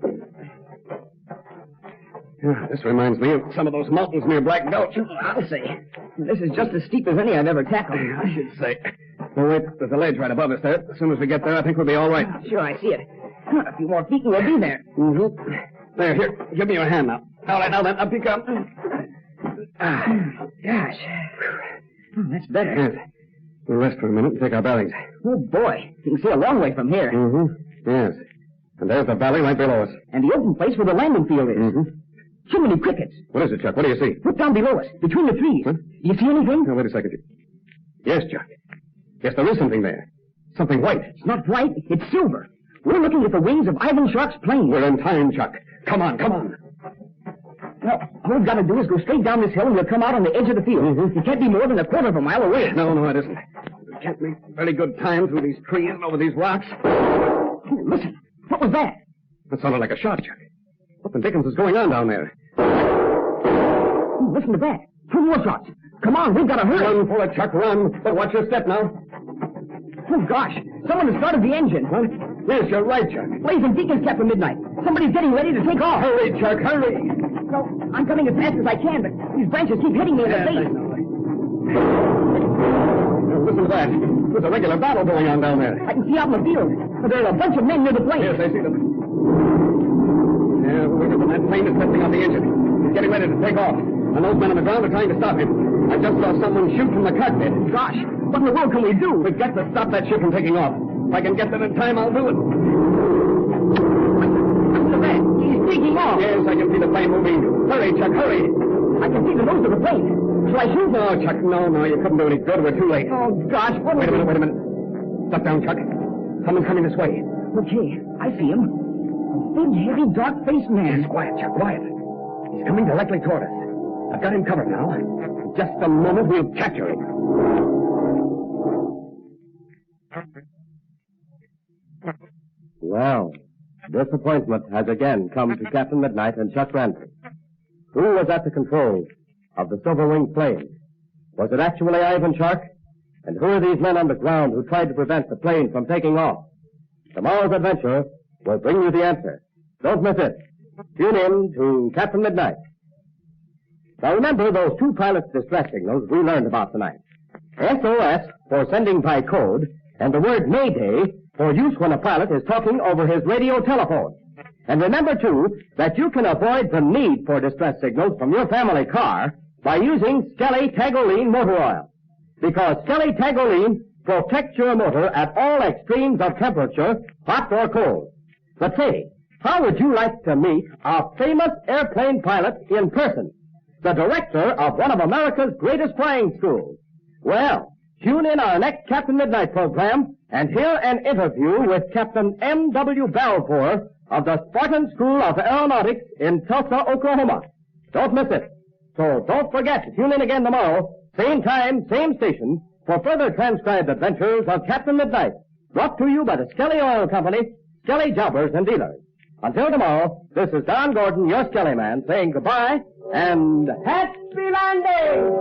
This reminds me of some of those mountains near Black Gulch. I'll say. This is just as steep as any I've ever tackled. I should say. Oh, wait, there's a ledge right above us there. As soon as we get there, I think we'll be all right. Sure, I see it. A few more feet and we'll be there. Mm-hmm. There, here. Give me your hand now. All right, now then, up you come. Gosh. Oh, that's better. Yes. We'll rest for a minute and take our bearings. Oh, boy. You can see a long way from here. Mm-hmm. Yes. And there's the valley right below us. And the open place where the landing field is. Mm-hmm. Jiminy Crickets. What is it, Chuck? What do you see? Look down below us, between the trees. Huh? You see anything? Now, wait a second. Yes, Chuck. Yes, there is something there. Something white. It's not white. It's silver. We're looking at the wings of Ivan Shark's plane. We're in time, Chuck. Come on, come on. Well, all we've got to do is go straight down this hill and we'll come out on the edge of the field. Mm-hmm. It can't be more than a quarter of a mile away. No, it isn't. We can't make very good time through these trees and over these rocks. Oh, listen. What was that? That sounded like a shot, Chuck. What the dickens is going on down there? Oh, listen to that. 2 more shots. Come on, we've got to hurry. Run for it, Chuck, run. But watch your step now. Oh, gosh. Someone has started the engine. What? Yes, you're right, Chuck. Blazing beacons, Captain Midnight. Somebody's getting ready to take off. Hurry, Chuck, hurry. No, I'm coming as fast as I can, but these branches keep hitting me in the face. Listen to that. There's a regular battle going on down there. I can see out in the field. There are a bunch of men near the plane. Yes, I see them. Yeah, that plane is testing out the engine. He's getting ready to take off. And those men on the ground are trying to stop him. I just saw someone shoot from the cockpit. Gosh, what in the world can we do? We've got to stop that ship from taking off. If I can get there in time, I'll do it. Listen to that. He's taking off. Yes, I can see the plane moving. Hurry, Chuck, hurry. I can see the nose of the plane. Shall I shoot? No, Chuck, no. You couldn't do any good. We're too late. Oh, gosh, what Wait a minute. Duck down, Chuck. Someone's coming this way. Okay, I see him. A big, heavy, dark-faced man. Yes, quiet, Chuck, quiet. He's coming directly toward us. I've got him covered now. In just a moment, we'll capture him. Well, disappointment has again come to Captain Midnight and Chuck Ramsey. Who was at the controls of the Silver-Winged plane? Was it actually Ivan Shark? And who are these men on the ground who tried to prevent the plane from taking off? Tomorrow's adventure will bring you the answer. Don't miss it. Tune in to Captain Midnight. Now remember those two pilots' distress signals we learned about tonight. SOS for sending by code, and the word Mayday for use when a pilot is talking over his radio telephone. And remember, too, that you can avoid the need for distress signals from your family car by using Skelly Tagoline motor oil. Because Skelly Tagoline protects your motor at all extremes of temperature, hot or cold. But say, how would you like to meet a famous airplane pilot in person? The director of one of America's greatest flying schools. Well, tune in our next Captain Midnight program and hear an interview with Captain M.W. Balfour of the Spartan School of Aeronautics in Tulsa, Oklahoma. Don't miss it. So don't forget to tune in again tomorrow, same time, same station, for further transcribed adventures of Captain Midnight, brought to you by the Skelly Oil Company, Skelly Jobbers and Dealers. Until tomorrow, this is Don Gordon, your Skelly Man, saying goodbye and happy landing!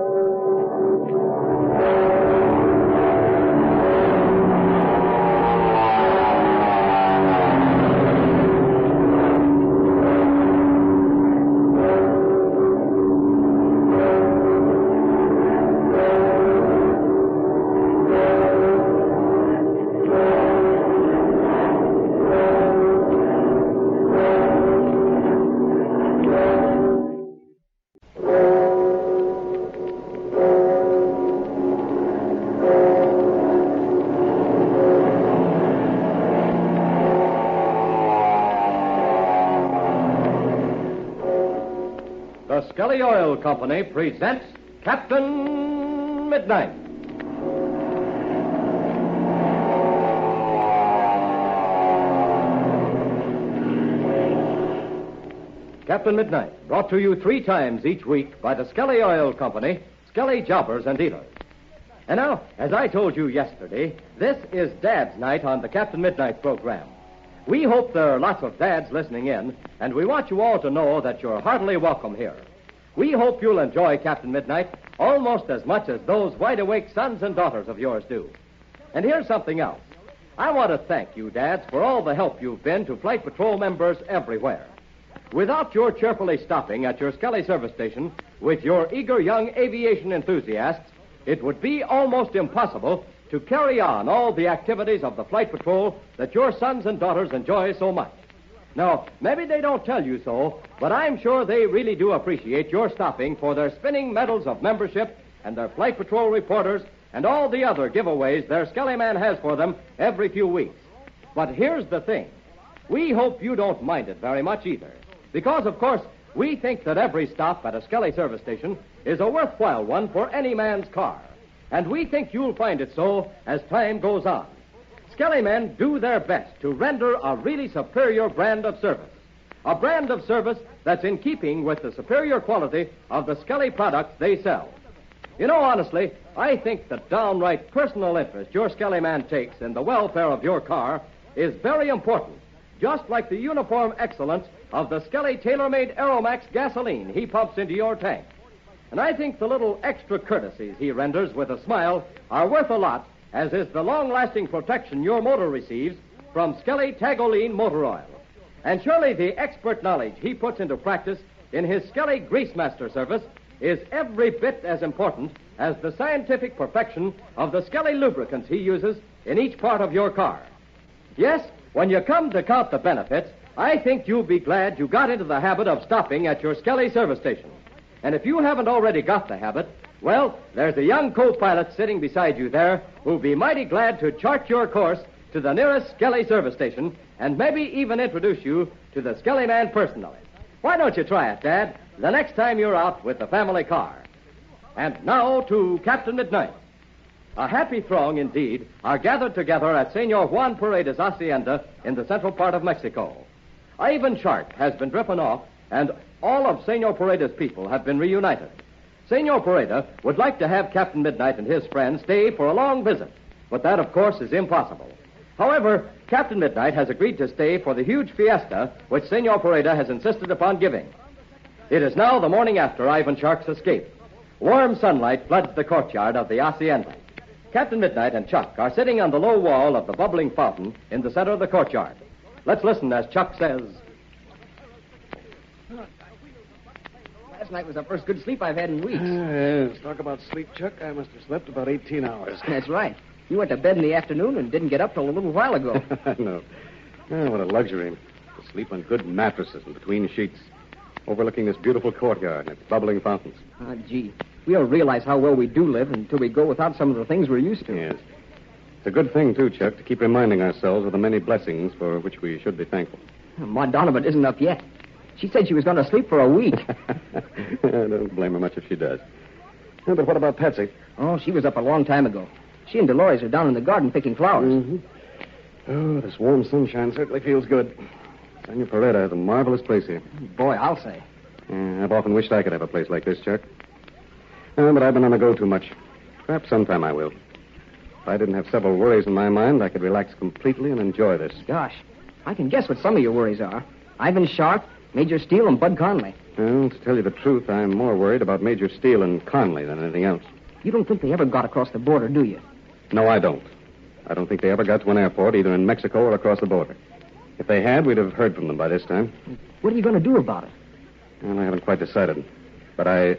Skelly Oil Company presents Captain Midnight. Captain Midnight, brought to you 3 times each week by the Skelly Oil Company, Skelly Jobbers and Dealers. And now, as I told you yesterday, this is Dad's night on the Captain Midnight program. We hope there are lots of dads listening in, and we want you all to know that you're heartily welcome here. We hope you'll enjoy Captain Midnight almost as much as those wide-awake sons and daughters of yours do. And here's something else. I want to thank you, dads, for all the help you've been to Flight Patrol members everywhere. Without your cheerfully stopping at your Skelly service station with your eager young aviation enthusiasts, it would be almost impossible to carry on all the activities of the Flight Patrol that your sons and daughters enjoy so much. Now, maybe they don't tell you so, but I'm sure they really do appreciate your stopping for their spinning medals of membership and their Flight Patrol reporters and all the other giveaways their Skelly Man has for them every few weeks. But here's the thing. We hope you don't mind it very much either. Because, of course, we think that every stop at a Skelly service station is a worthwhile one for any man's car. And we think you'll find it so as time goes on. Skelly men do their best to render a really superior brand of service. A brand of service that's in keeping with the superior quality of the Skelly products they sell. You know, honestly, I think the downright personal interest your Skelly man takes in the welfare of your car is very important, just like the uniform excellence of the Skelly tailor-made Aeromax gasoline he pumps into your tank. And I think the little extra courtesies he renders with a smile are worth a lot, as is the long-lasting protection your motor receives from Skelly Tagoline motor oil. And surely the expert knowledge he puts into practice in his Skelly Grease Master service is every bit as important as the scientific perfection of the Skelly lubricants he uses in each part of your car. Yes, when you come to count the benefits, I think you'll be glad you got into the habit of stopping at your Skelly service station. And if you haven't already got the habit, well, there's a young co-pilot sitting beside you there who'll be mighty glad to chart your course to the nearest Skelly service station and maybe even introduce you to the Skelly man personally. Why don't you try it, Dad, the next time you're out with the family car? And now to Captain Midnight. A happy throng, indeed, are gathered together at Senor Juan Perada's hacienda in the central part of Mexico. Ivan Shark has been driven off, and all of Senor Perada's people have been reunited. Senor Perada would like to have Captain Midnight and his friends stay for a long visit, but that, of course, is impossible. However, Captain Midnight has agreed to stay for the huge fiesta which Senor Perada has insisted upon giving. It is now the morning after Ivan Shark's escape. Warm sunlight floods the courtyard of the Hacienda. Captain Midnight and Chuck are sitting on the low wall of the bubbling fountain in the center of the courtyard. Let's listen as Chuck says... Last night was the first good sleep I've had in weeks. Yes, talk about sleep, Chuck. I must have slept about 18 hours. That's right. You went to bed in the afternoon and didn't get up till a little while ago. I know. Oh, what a luxury. To sleep on good mattresses and between sheets, overlooking this beautiful courtyard and its bubbling fountains. Oh, gee. We don't realize how well we do live until we go without some of the things we're used to. Yes. It's a good thing, too, Chuck, to keep reminding ourselves of the many blessings for which we should be thankful. Maud Donovan isn't up yet. She said she was going to sleep for a week. I don't blame her much if she does. Yeah, but what about Patsy? Oh, she was up a long time ago. She and Dolores are down in the garden picking flowers. Mm-hmm. Oh, this warm sunshine certainly feels good. Senor Perada has a marvelous place here. Boy, I'll say. I've often wished I could have a place like this, Chuck. But I've been on the go too much. Perhaps sometime I will. If I didn't have several worries in my mind, I could relax completely and enjoy this. Gosh, I can guess what some of your worries are. Ivan Sharp, Major Steele, and Bud Conley. Well, to tell you the truth, I'm more worried about Major Steele and Conley than anything else. You don't think they ever got across the border, do you? No, I don't. I don't think they ever got to an airport, either in Mexico or across the border. If they had, we'd have heard from them by this time. What are you going to do about it? Well, I haven't quite decided. But I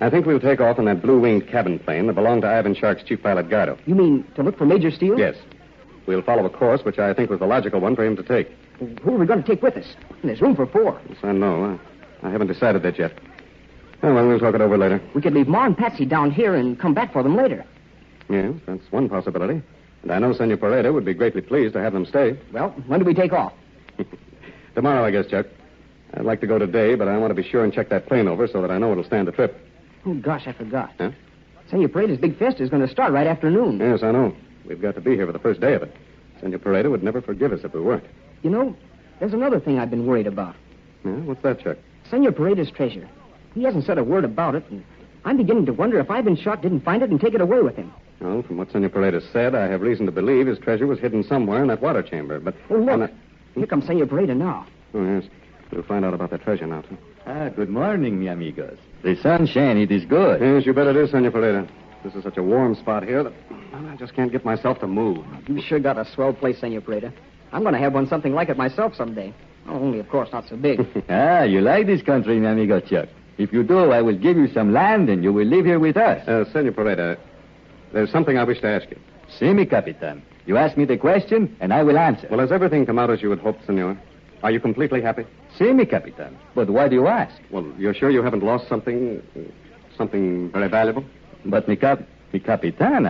think we'll take off in that blue-winged cabin plane that belonged to Ivan Shark's chief pilot, Gardo. You mean to look for Major Steele? Yes. We'll follow a course which I think was the logical one for him to take. Who are we going to take with us? There's room for 4. Yes, I know. I haven't decided that yet. Oh, well, we'll talk it over later. We could leave Ma and Patsy down here and come back for them later. Yes, that's one possibility. And I know Senor Pereda would be greatly pleased to have them stay. Well, when do we take off? Tomorrow, I guess, Chuck. I'd like to go today, but I want to be sure and check that plane over so that I know it'll stand the trip. Oh, gosh, I forgot. Huh? Senor Pareda's big fest is going to start right after noon. Yes, I know. We've got to be here for the first day of it. Senor Pereda would never forgive us if we weren't. You know, there's another thing I've been worried about. Yeah, what's that, Chuck? Senor Pareda's treasure. He hasn't said a word about it, and I'm beginning to wonder if Ivan Shark didn't find it and take it away with him. Well, from what Senor Pereda said, I have reason to believe his treasure was hidden somewhere in that water chamber, but... Oh, look. Here comes Senor Pereda now. Oh, yes. We'll find out about that treasure now, too. Good morning, mi amigos. The sunshine, it is good. Yes, you bet it is, Senor Pereda. This is such a warm spot here that I just can't get myself to move. You sure got a swell place, Senor Pereda. I'm going to have one something like it myself someday. Only, of course, not so big. You like this country, mi amigo Chuck. If you do, I will give you some land and you will live here with us. Senor Pereda, there's something I wish to ask you. Si, mi capitan. You ask me the question, and I will answer. Well, has everything come out as you had hoped, senor? Are you completely happy? Si, mi capitan. But why do you ask? Well, you're sure you haven't lost something very valuable? But mi capitan,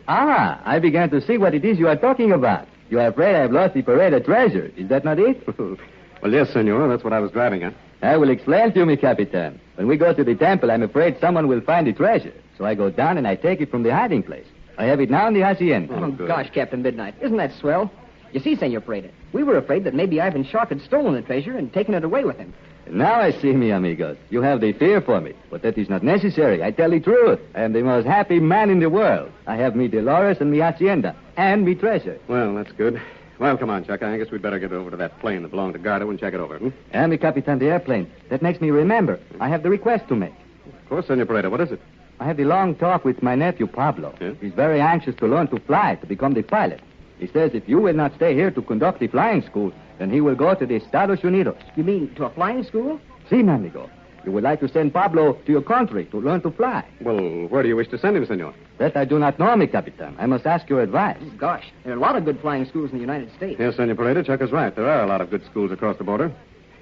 I began to see what it is you are talking about. You are afraid I've lost the Perada Treasure. Is that not it? Well, yes, senor. That's what I was driving at. I will explain to you, mi capitan. When we go to the temple, I'm afraid someone will find the treasure. So I go down and I take it from the hiding place. I have it now in the hacienda. Oh, gosh, Captain Midnight. Isn't that swell? You see, Senor Pereda, we were afraid that maybe Ivan Shark had stolen the treasure and taken it away with him. Now I see, mi amigos. You have the fear for me, but that is not necessary. I tell the truth. I am the most happy man in the world. I have me Dolores and me hacienda, and me treasure. Well, that's good. Well, come on, Chuck. I guess we'd better get over to that plane that belonged to Gardo and check it over. And mi capitan, the airplane. That makes me remember. I have the request to make. Of course, Senor Pereda. What is it? I had a long talk with my nephew, Pablo. Yes? He's very anxious to learn to fly, to become the pilot. He says if you will not stay here to conduct the flying school, then he will go to the Estados Unidos. You mean to a flying school? Si, mi amigo. You would like to send Pablo to your country to learn to fly. Well, where do you wish to send him, senor? That I do not know, mi capitan. I must ask your advice. Oh, gosh, there are a lot of good flying schools in the United States. Yes, Senor Pereda, Chuck is right. There are a lot of good schools across the border.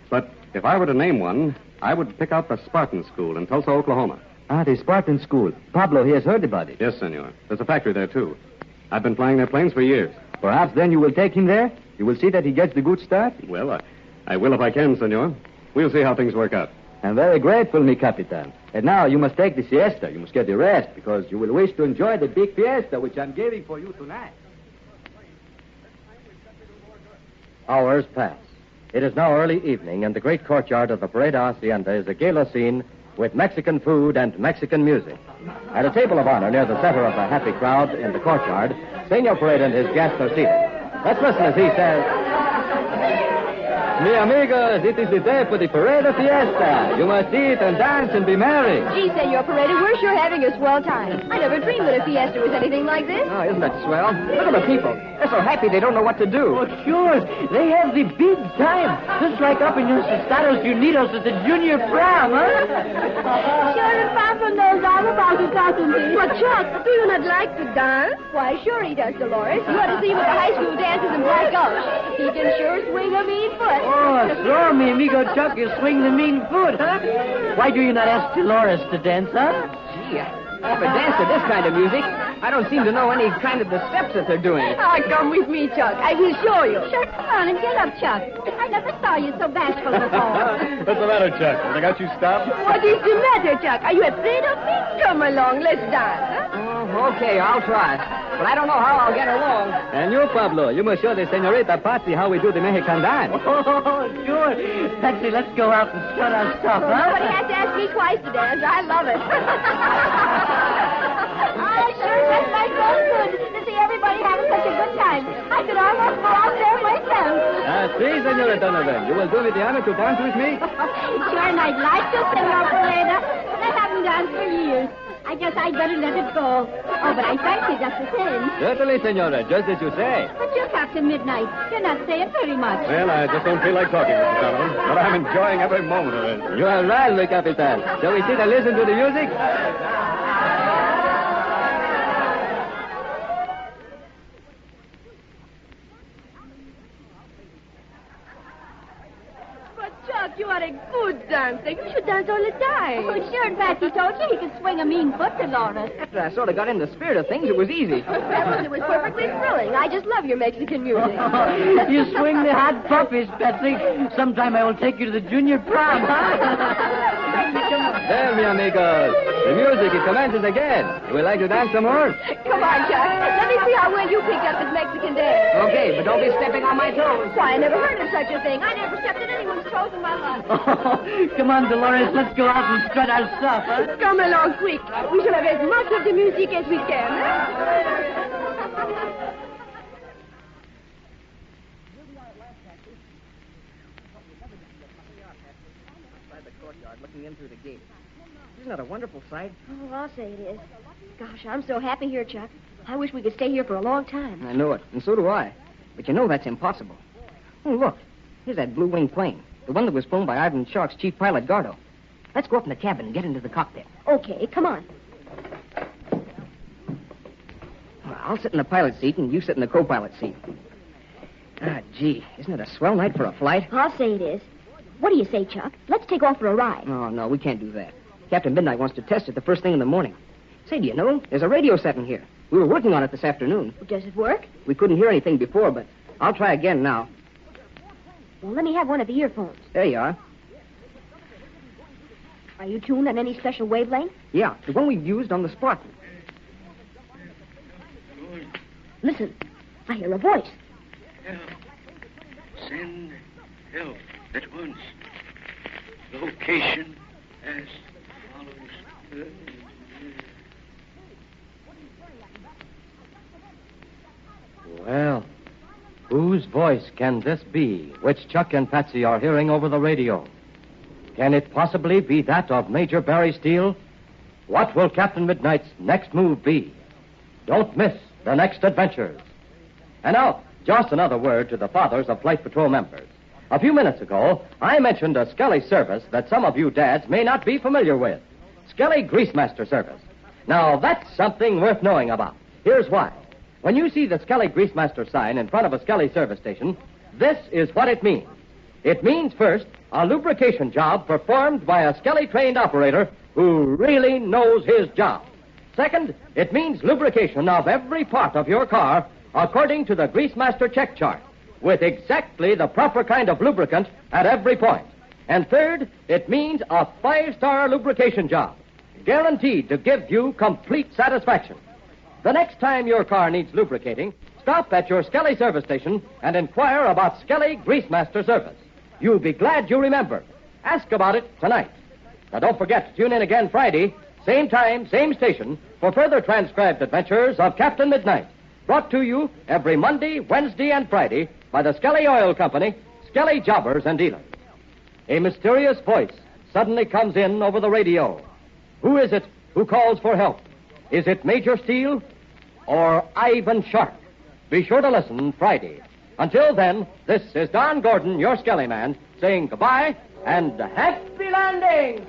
But if I were to name one, I would pick out the Spartan School in Tulsa, Oklahoma. The Spartan School. Pablo, he has heard about it. Yes, senor. There's a factory there, too. I've been flying their planes for years. Perhaps then you will take him there? You will see that he gets the good start? Well, I will if I can, senor. We'll see how things work out. I'm very grateful, mi capitan. And now you must take the siesta. You must get the rest because you will wish to enjoy the big fiesta which I'm giving for you tonight. Hours pass. It is now early evening, and the great courtyard of the Perada Hacienda is a gala scene with Mexican food and Mexican music. At a table of honor near the center of the happy crowd in the courtyard, Senor Pereda and his guests are seated. Let's listen as he says... Mi amigos, it is the day for the Perada Fiesta. You must eat and dance and be merry. Gee, Senor Perada, we're sure having a swell time. I never dreamed that a fiesta was anything like this. Oh, isn't that swell? Look at the people. They're so happy they don't know what to do. Oh, sure. They have the big time. Just like up in your Estados Unidos at the junior prom, huh? Sure and far from those all about it, doesn't he? But, Chuck, do you not like to dance? Why, sure he does, Dolores. You ought to see him at the high school dances in Black Gulch. He can sure swing a mean foot. Oh, sure, mi amigo Chuck, you swing the mean foot, huh? Why do you not ask Dolores to dance, huh? Gee, if a dance to this kind of music, I don't seem to know any kind of the steps that they're doing. Come with me, Chuck. I will show you. Sure, come on and get up, Chuck. I never saw you so bashful before. What's the matter, Chuck? Have they got you stopped? What is the matter, Chuck? Are you afraid of me? Come along, let's dance. Oh, okay, I'll try. But I don't know how I'll get along. And you, Pablo, you must show the senorita Patsy how we do the Mexican dance. Oh, sure. Patsy, let's go out and strut our stuff, huh? Nobody has to ask me twice to dance. I love it. I sure just like so good to see everybody having such a good time. I could almost go out there myself. See, Senora Donovan, you will do me the honor to dance with me? Sure, and I'd like to, Senor Perada. I haven't danced for years. I guess I'd better let it go. Oh, but I thank you just the same. Certainly, Senora, just as you say. But you're Captain Midnight. You're not saying very much. Well, I just don't feel like talking, Mr. Donovan. But I'm enjoying every moment of it. You are right, Le Capitan. Shall we sit and listen to the music? Chuck, you are a good dancer. You should dance all the time. Oh, sure, Patsy told you he could swing a mean foot, Dolores. After I sort of got in the spirit of things, it was easy. It was perfectly thrilling. I just love your Mexican music. You swing the hot puppies, Patsy. Sometime I will take you to the junior prom, huh? There, mi amigos. The music, it commences again. You would like to dance some more? Come on, Chuck. Let me see how well you picked up this Mexican dance. Okay, but don't be stepping on my toes. Why, I never heard of such a thing. I never stepped on anyone's toes in my life. Oh, come on, Dolores. Let's go out and strut our stuff, huh? Come along quick. We shall have as much of the music as we can. Outside the courtyard, looking in through the gate. Isn't that a wonderful sight? Oh, I'll say it is. Gosh, I'm so happy here, Chuck. I wish we could stay here for a long time. I know it, and so do I. But you know that's impossible. Oh, look. Here's that blue-wing plane. The one that was flown by Ivan Shark's chief pilot, Gardo. Let's go up in the cabin and get into the cockpit. Okay, come on. Well, I'll sit in the pilot seat and you sit in the co-pilot seat. Ah, gee, isn't it a swell night for a flight? I'll say it is. What do you say, Chuck? Let's take off for a ride. Oh, no, we can't do that. Captain Midnight wants to test it the first thing in the morning. Say, do you know, there's a radio set in here. We were working on it this afternoon. Does it work? We couldn't hear anything before, but I'll try again now. Well, let me have one of the earphones. There you are. Are you tuned on any special wavelength? Yeah, the one we've used on the Spartan. Listen, I hear a voice. Help. Send help at once. Location as follows. Well, whose voice can this be which Chuck and Patsy are hearing over the radio? Can it possibly be that of Major Barry Steele? What will Captain Midnight's next move be? Don't miss the next adventures. And now, just another word to the fathers of Flight Patrol members. A few minutes ago, I mentioned a Skelly service that some of you dads may not be familiar with. Skelly Greasemaster service. Now, that's something worth knowing about. Here's why. When you see the Skelly Greasemaster sign in front of a Skelly service station, this is what it means. It means, first, a lubrication job performed by a Skelly-trained operator who really knows his job. Second, it means lubrication of every part of your car according to the Greasemaster check chart, with exactly the proper kind of lubricant at every point. And third, it means a 5-star lubrication job, guaranteed to give you complete satisfaction. The next time your car needs lubricating, stop at your Skelly service station and inquire about Skelly Greasemaster service. You'll be glad you remembered. Ask about it tonight. Now, don't forget to tune in again Friday, same time, same station, for further transcribed adventures of Captain Midnight, brought to you every Monday, Wednesday, and Friday by the Skelly Oil Company, Skelly Jobbers and Dealers. A mysterious voice suddenly comes in over the radio. Who is it who calls for help? Is it Major Steele or Ivan Shark? Be sure to listen Friday. Until then, this is Don Gordon, your Skelly Man, saying goodbye and happy landing!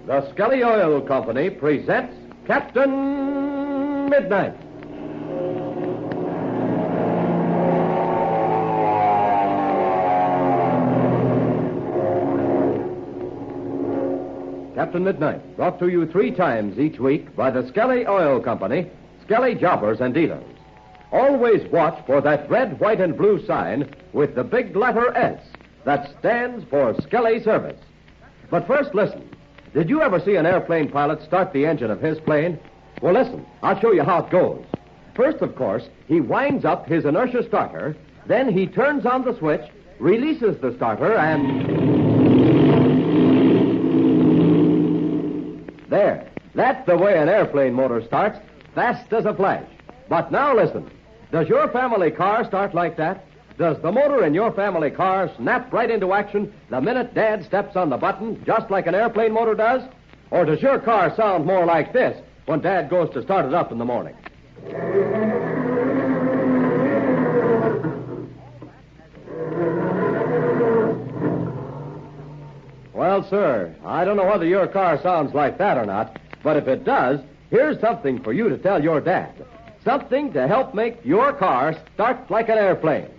The Skelly Oil Company presents Captain Midnight. Captain Midnight, brought to you 3 times each week by the Skelly Oil Company, Skelly Jobbers and Dealers. Always watch for that red, white, and blue sign with the big letter S that stands for Skelly Service. But first, listen. Did you ever see an airplane pilot start the engine of his plane? Well, listen, I'll show you how it goes. First, of course, he winds up his inertia starter, then he turns on the switch, releases the starter, and... There. That's the way an airplane motor starts, fast as a flash. But now listen. Does your family car start like that? Does the motor in your family car snap right into action the minute Dad steps on the button, just like an airplane motor does? Or does your car sound more like this when Dad goes to start it up in the morning? Well, sir, I don't know whether your car sounds like that or not, but if it does, here's something for you to tell your dad. Something to help make your car start like an airplane.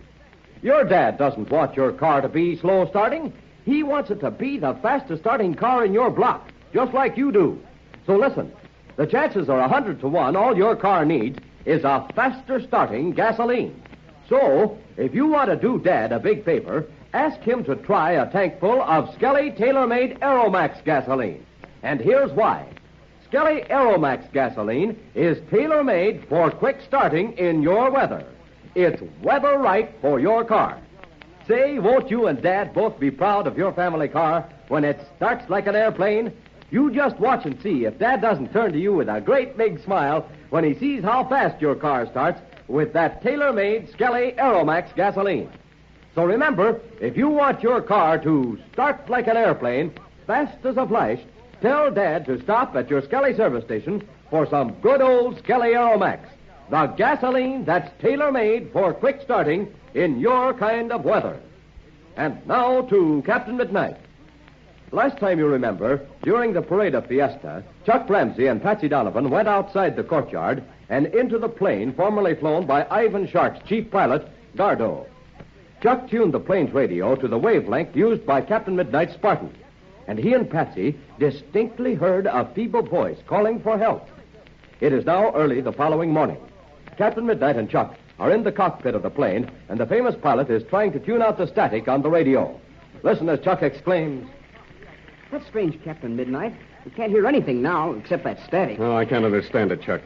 Your dad doesn't want your car to be slow starting. He wants it to be the fastest starting car in your block, just like you do. So listen, the chances are 100 to 1 all your car needs is a faster starting gasoline. So, if you want to do Dad a big favor, ask him to try a tank full of Skelly Tailor-Made Aeromax gasoline. And here's why. Skelly Aeromax gasoline is tailor-made for quick starting in your weather. It's weather right for your car. Say, won't you and Dad both be proud of your family car when it starts like an airplane? You just watch and see if Dad doesn't turn to you with a great big smile when he sees how fast your car starts with that tailor-made Skelly Aeromax gasoline. So remember, if you want your car to start like an airplane, fast as a flash, tell Dad to stop at your Skelly service station for some good old Skelly Aeromax. The gasoline that's tailor-made for quick starting in your kind of weather. And now to Captain Midnight. Last time you remember, during the Perada Fiesta, Chuck Ramsey and Patsy Donovan went outside the courtyard and into the plane formerly flown by Ivan Shark's chief pilot, Gardo. Chuck tuned the plane's radio to the wavelength used by Captain Midnight's Spartan, and he and Patsy distinctly heard a feeble voice calling for help. It is now early the following morning. Captain Midnight and Chuck are in the cockpit of the plane, and the famous pilot is trying to tune out the static on the radio. Listen as Chuck exclaims, "That's strange, Captain Midnight. We can't hear anything now except that static." Oh, I can't understand it, Chuck.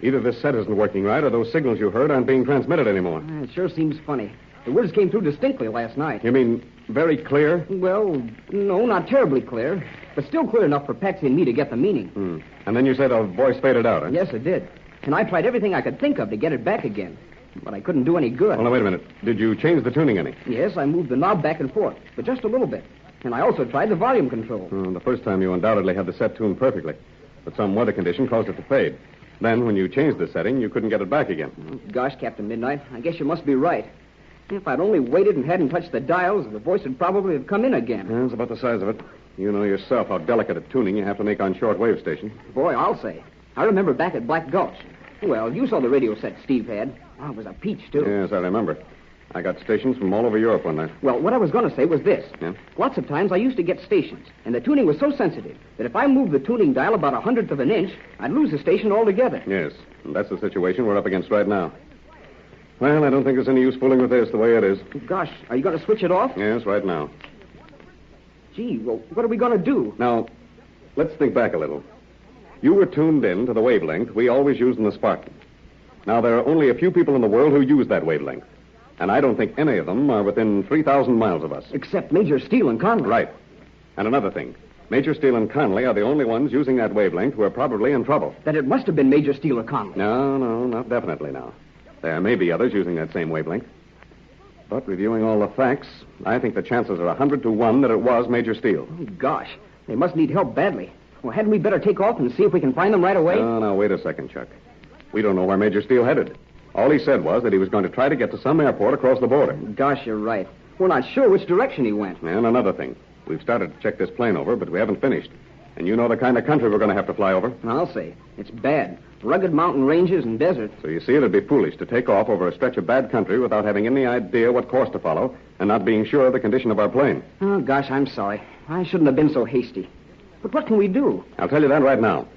Either this set isn't working right or those signals you heard aren't being transmitted anymore. It sure seems funny. The words came through distinctly last night. You mean very clear? Well, no, not terribly clear, but still clear enough for Patsy and me to get the meaning. And then you say the voice faded out, huh? Yes, it did. And I tried everything I could think of to get it back again. But I couldn't do any good. Well, now, wait a minute. Did you change the tuning any? Yes, I moved the knob back and forth, but just a little bit. And I also tried the volume control. The first time you undoubtedly had the set tuned perfectly. But some weather condition caused it to fade. Then, when you changed the setting, you couldn't get it back again. Oh, gosh, Captain Midnight, I guess you must be right. If I'd only waited and hadn't touched the dials, the voice would probably have come in again. Yeah, it's about the size of it. You know yourself how delicate a tuning you have to make on shortwave stations. Boy, I'll say. I remember back at Black Gulch. Well, you saw the radio set Steve had. Oh, it was a peach, too. Yes, I remember. I got stations from all over Europe on there. Well, what I was going to say was this. Yeah? Lots of times I used to get stations, and the tuning was so sensitive that if I moved the tuning dial about 1/100th of an inch, I'd lose the station altogether. Yes, and that's the situation we're up against right now. Well, I don't think there's any use fooling with this the way it is. Gosh, are you going to switch it off? Yes, right now. Gee, well, what are we going to do? Now, let's think back a little. You were tuned in to the wavelength we always used in the Spartan. Now, there are only a few people in the world who use that wavelength. And I don't think any of them are within 3,000 miles of us. Except Major Steele and Conley. Right. And another thing. Major Steele and Conley are the only ones using that wavelength who are probably in trouble. Then it must have been Major Steele or Conley. No, not definitely now. There may be others using that same wavelength. But reviewing all the facts, I think the chances are 100 to 1 that it was Major Steele. Oh, gosh, they must need help badly. Well, hadn't we better take off and see if we can find them right away? No, wait a second, Chuck. We don't know where Major Steele headed. All he said was that he was going to try to get to some airport across the border. Gosh, you're right. We're not sure which direction he went. And another thing. We've started to check this plane over, but we haven't finished. And you know the kind of country we're going to have to fly over. I'll say. It's bad. Rugged mountain ranges and deserts. So you see, it'd be foolish to take off over a stretch of bad country without having any idea what course to follow and not being sure of the condition of our plane. Oh, gosh, I'm sorry. I shouldn't have been so hasty. But what can we do? I'll tell you that right now.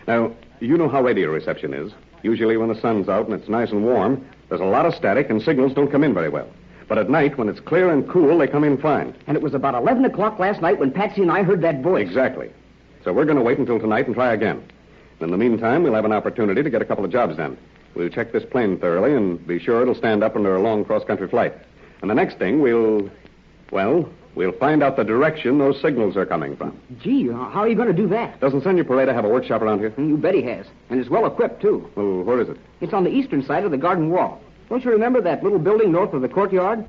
Now, you know how radio reception is. Usually when the sun's out and it's nice and warm, there's a lot of static and signals don't come in very well. But at night, when it's clear and cool, they come in fine. And it was about 11 o'clock last night when Patsy and I heard that voice. Exactly. So we're going to wait until tonight and try again. In the meantime, we'll have an opportunity to get a couple of jobs done. We'll check this plane thoroughly and be sure it'll stand up under a long cross-country flight. And the next thing, we'll find out the direction those signals are coming from. Gee, how are you going to do that? Doesn't Senor Perada have a workshop around here? You bet he has. And it's well equipped, too. Oh, where is it? It's on the eastern side of the garden wall. Don't you remember that little building north of the courtyard?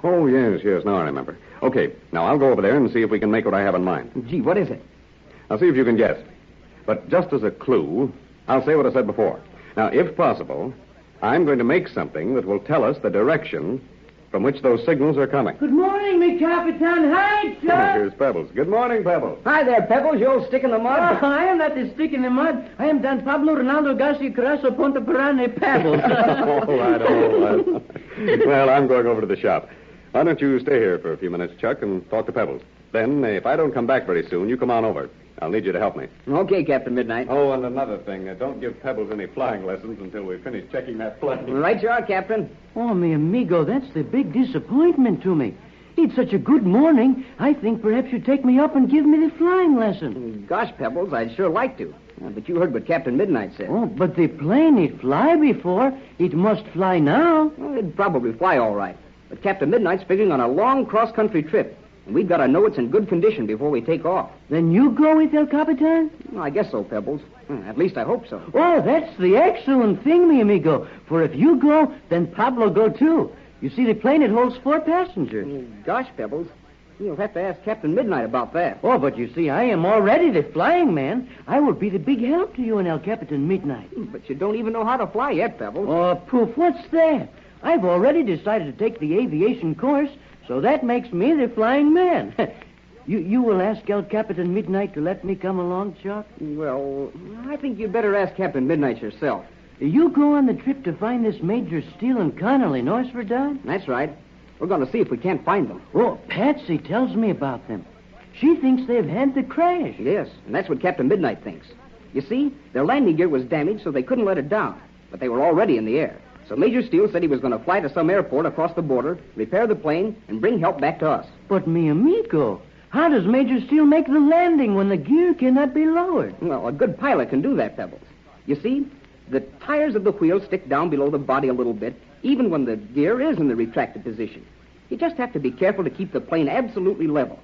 Oh, yes. Now I remember. Okay, now I'll go over there and see if we can make what I have in mind. Gee, what is it? I'll see if you can guess. But just as a clue, I'll say what I said before. Now, if possible, I'm going to make something that will tell us the direction from which those signals are coming. Good morning, me Capitan. Hi, Chap. Here's Pebbles. Good morning, Pebbles. Hi there, Pebbles. You old stick in the mud. Oh, I am not the stick in the mud. I am Don Pablo Ronaldo Garcia Carasso Ponte Perane Pebbles. All right. Well, I'm going over to the shop. Why don't you stay here for a few minutes, Chuck, and talk to Pebbles? Then, if I don't come back very soon, you come on over. I'll need you to help me. Okay, Captain Midnight. Oh, and another thing. Don't give Pebbles any flying lessons until we finish checking that plane. Right you are, Captain. Oh, mi amigo, that's the big disappointment to me. It's such a good morning, I think perhaps you'd take me up and give me the flying lesson. Gosh, Pebbles, I'd sure like to. But you heard what Captain Midnight said. Oh, but the plane, it fly before. It must fly now. Well, it'd probably fly all right. But Captain Midnight's figuring on a long cross-country trip. And we've got to know it's in good condition before we take off. Then you go with El Capitan? Well, I guess so, Pebbles. At least I hope so. Oh, that's the excellent thing, mi amigo. For if you go, then Pablo go too. You see, the plane, it holds 4 passengers. Gosh, Pebbles. You'll have to ask Captain Midnight about that. Oh, but you see, I am already the flying man. I will be the big help to you and El Capitan Midnight. But you don't even know how to fly yet, Pebbles. Oh, proof, what's that? I've already decided to take the aviation course, so that makes me the flying man. You will ask El Capitan Midnight to let me come along, Chuck? Well, I think you'd better ask Captain Midnight yourself. You go on the trip to find this Major Steele and Connolly, knows for Don? That's right. We're going to see if we can't find them. Oh, Patsy tells me about them. She thinks they've had the crash. Yes, and that's what Captain Midnight thinks. You see, their landing gear was damaged, so they couldn't let it down. But they were already in the air. So Major Steele said he was going to fly to some airport across the border, repair the plane, and bring help back to us. But, mi amigo, how does Major Steele make the landing when the gear cannot be lowered? Well, a good pilot can do that, Pebbles. You see, the tires of the wheels stick down below the body a little bit, even when the gear is in the retracted position. You just have to be careful to keep the plane absolutely level.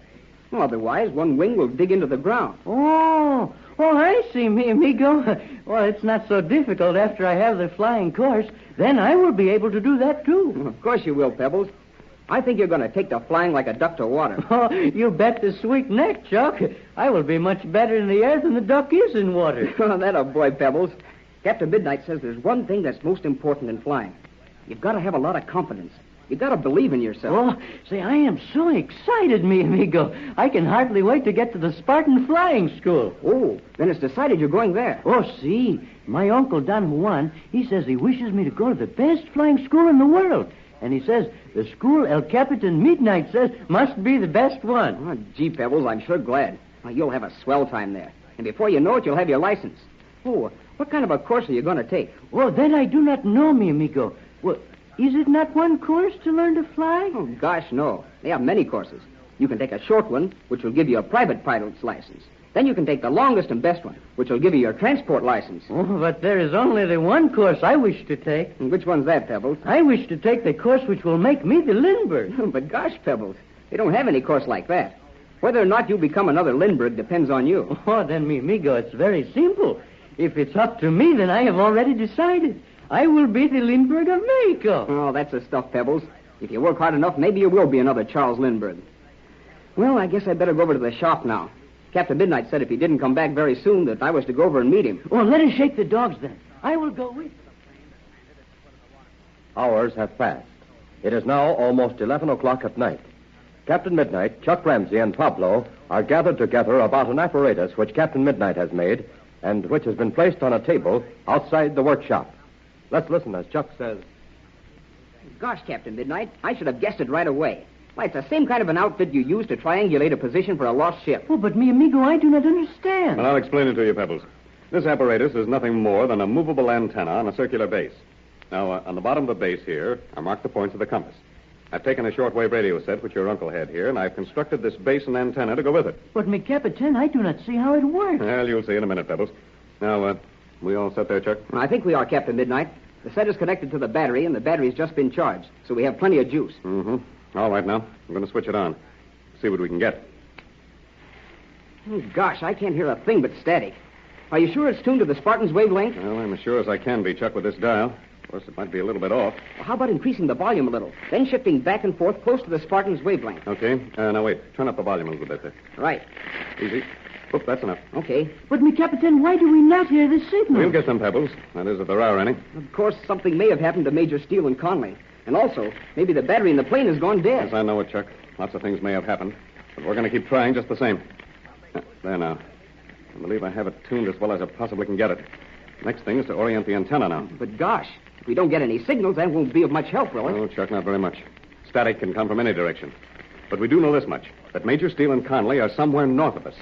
Well, otherwise, one wing will dig into the ground. Oh, I see, mi amigo. Well, it's not so difficult after I have the flying course. Then I will be able to do that, too. Of course you will, Pebbles. I think you're going to take to flying like a duck to water. Oh, you bet the sweet neck, Chuck. I will be much better in the air than the duck is in water. Oh, that a boy, Pebbles. Captain Midnight says there's one thing that's most important in flying. You've got to have a lot of confidence. You've got to believe in yourself. Oh, say, I am so excited, mi amigo. I can hardly wait to get to the Spartan Flying School. Oh, then it's decided you're going there. Oh, see, my uncle Don Juan, he says he wishes me to go to the best flying school in the world. And he says the school El Capitan Midnight says must be the best one. Oh, gee, Pebbles, I'm sure glad. Well, you'll have a swell time there. And before you know it, you'll have your license. Oh, what kind of a course are you going to take? Well, that I do not know, mi amigo. Well, is it not one course to learn to fly? Oh, gosh, no. They have many courses. You can take a short one, which will give you a private pilot's license. Then you can take the longest and best one, which will give you your transport license. Oh, but there is only the one course I wish to take. And which one's that, Pebbles? I wish to take the course which will make me the Lindbergh. But gosh, Pebbles, they don't have any course like that. Whether or not you become another Lindbergh depends on you. Oh, then, mi amigo, it's very simple. If it's up to me, then I have already decided. I will be the Lindbergh of Mexico. Oh, that's the stuff, Pebbles. If you work hard enough, maybe you will be another Charles Lindbergh. Well, I guess I'd better go over to the shop now. Captain Midnight said if he didn't come back very soon that I was to go over and meet him. Oh, let us shake the dogs then. I will go with. Hours have passed. It is now almost 11 o'clock at night. Captain Midnight, Chuck Ramsey, and Pablo are gathered together about an apparatus which Captain Midnight has made and which has been placed on a table outside the workshop. Let's listen as Chuck says. Gosh, Captain Midnight, I should have guessed it right away. Why, it's the same kind of an outfit you use to triangulate a position for a lost ship. Oh, but mi amigo, I do not understand. Well, I'll explain it to you, Pebbles. This apparatus is nothing more than a movable antenna on a circular base. Now, on the bottom of the base here, I marked the points of the compass. I've taken a shortwave radio set, which your uncle had here, and I've constructed this base and antenna to go with it. But, mi Capitan, I do not see how it works. Well, you'll see in a minute, Pebbles. Now, we all set there, Chuck? I think we are, Captain Midnight. The set is connected to the battery, and the battery's just been charged, so we have plenty of juice. Mm-hmm. All right, now. I'm going to switch it on. See what we can get. Oh, gosh, I can't hear a thing but static. Are you sure it's tuned to the Spartan's wavelength? Well, I'm as sure as I can be, Chuck, with this dial. Of course, it might be a little bit off. Well, how about increasing the volume a little, then shifting back and forth close to the Spartan's wavelength? Okay. Now, wait. Turn up the volume a little bit there. Right. Easy. Oop, that's enough. Okay. But, mi Capitan, why do we not hear the signal? We'll get some, Pebbles. That is, if there are any. Of course, something may have happened to Major Steele and Conley. And also, maybe the battery in the plane has gone dead. Yes, I know it, Chuck. Lots of things may have happened. But we're going to keep trying just the same. There now. I believe I have it tuned as well as I possibly can get it. Next thing is to orient the antenna now. But gosh, if we don't get any signals, that won't be of much help, will it? No, Chuck, not very much. Static can come from any direction. But we do know this much, that Major Steele and Conley are somewhere north of us.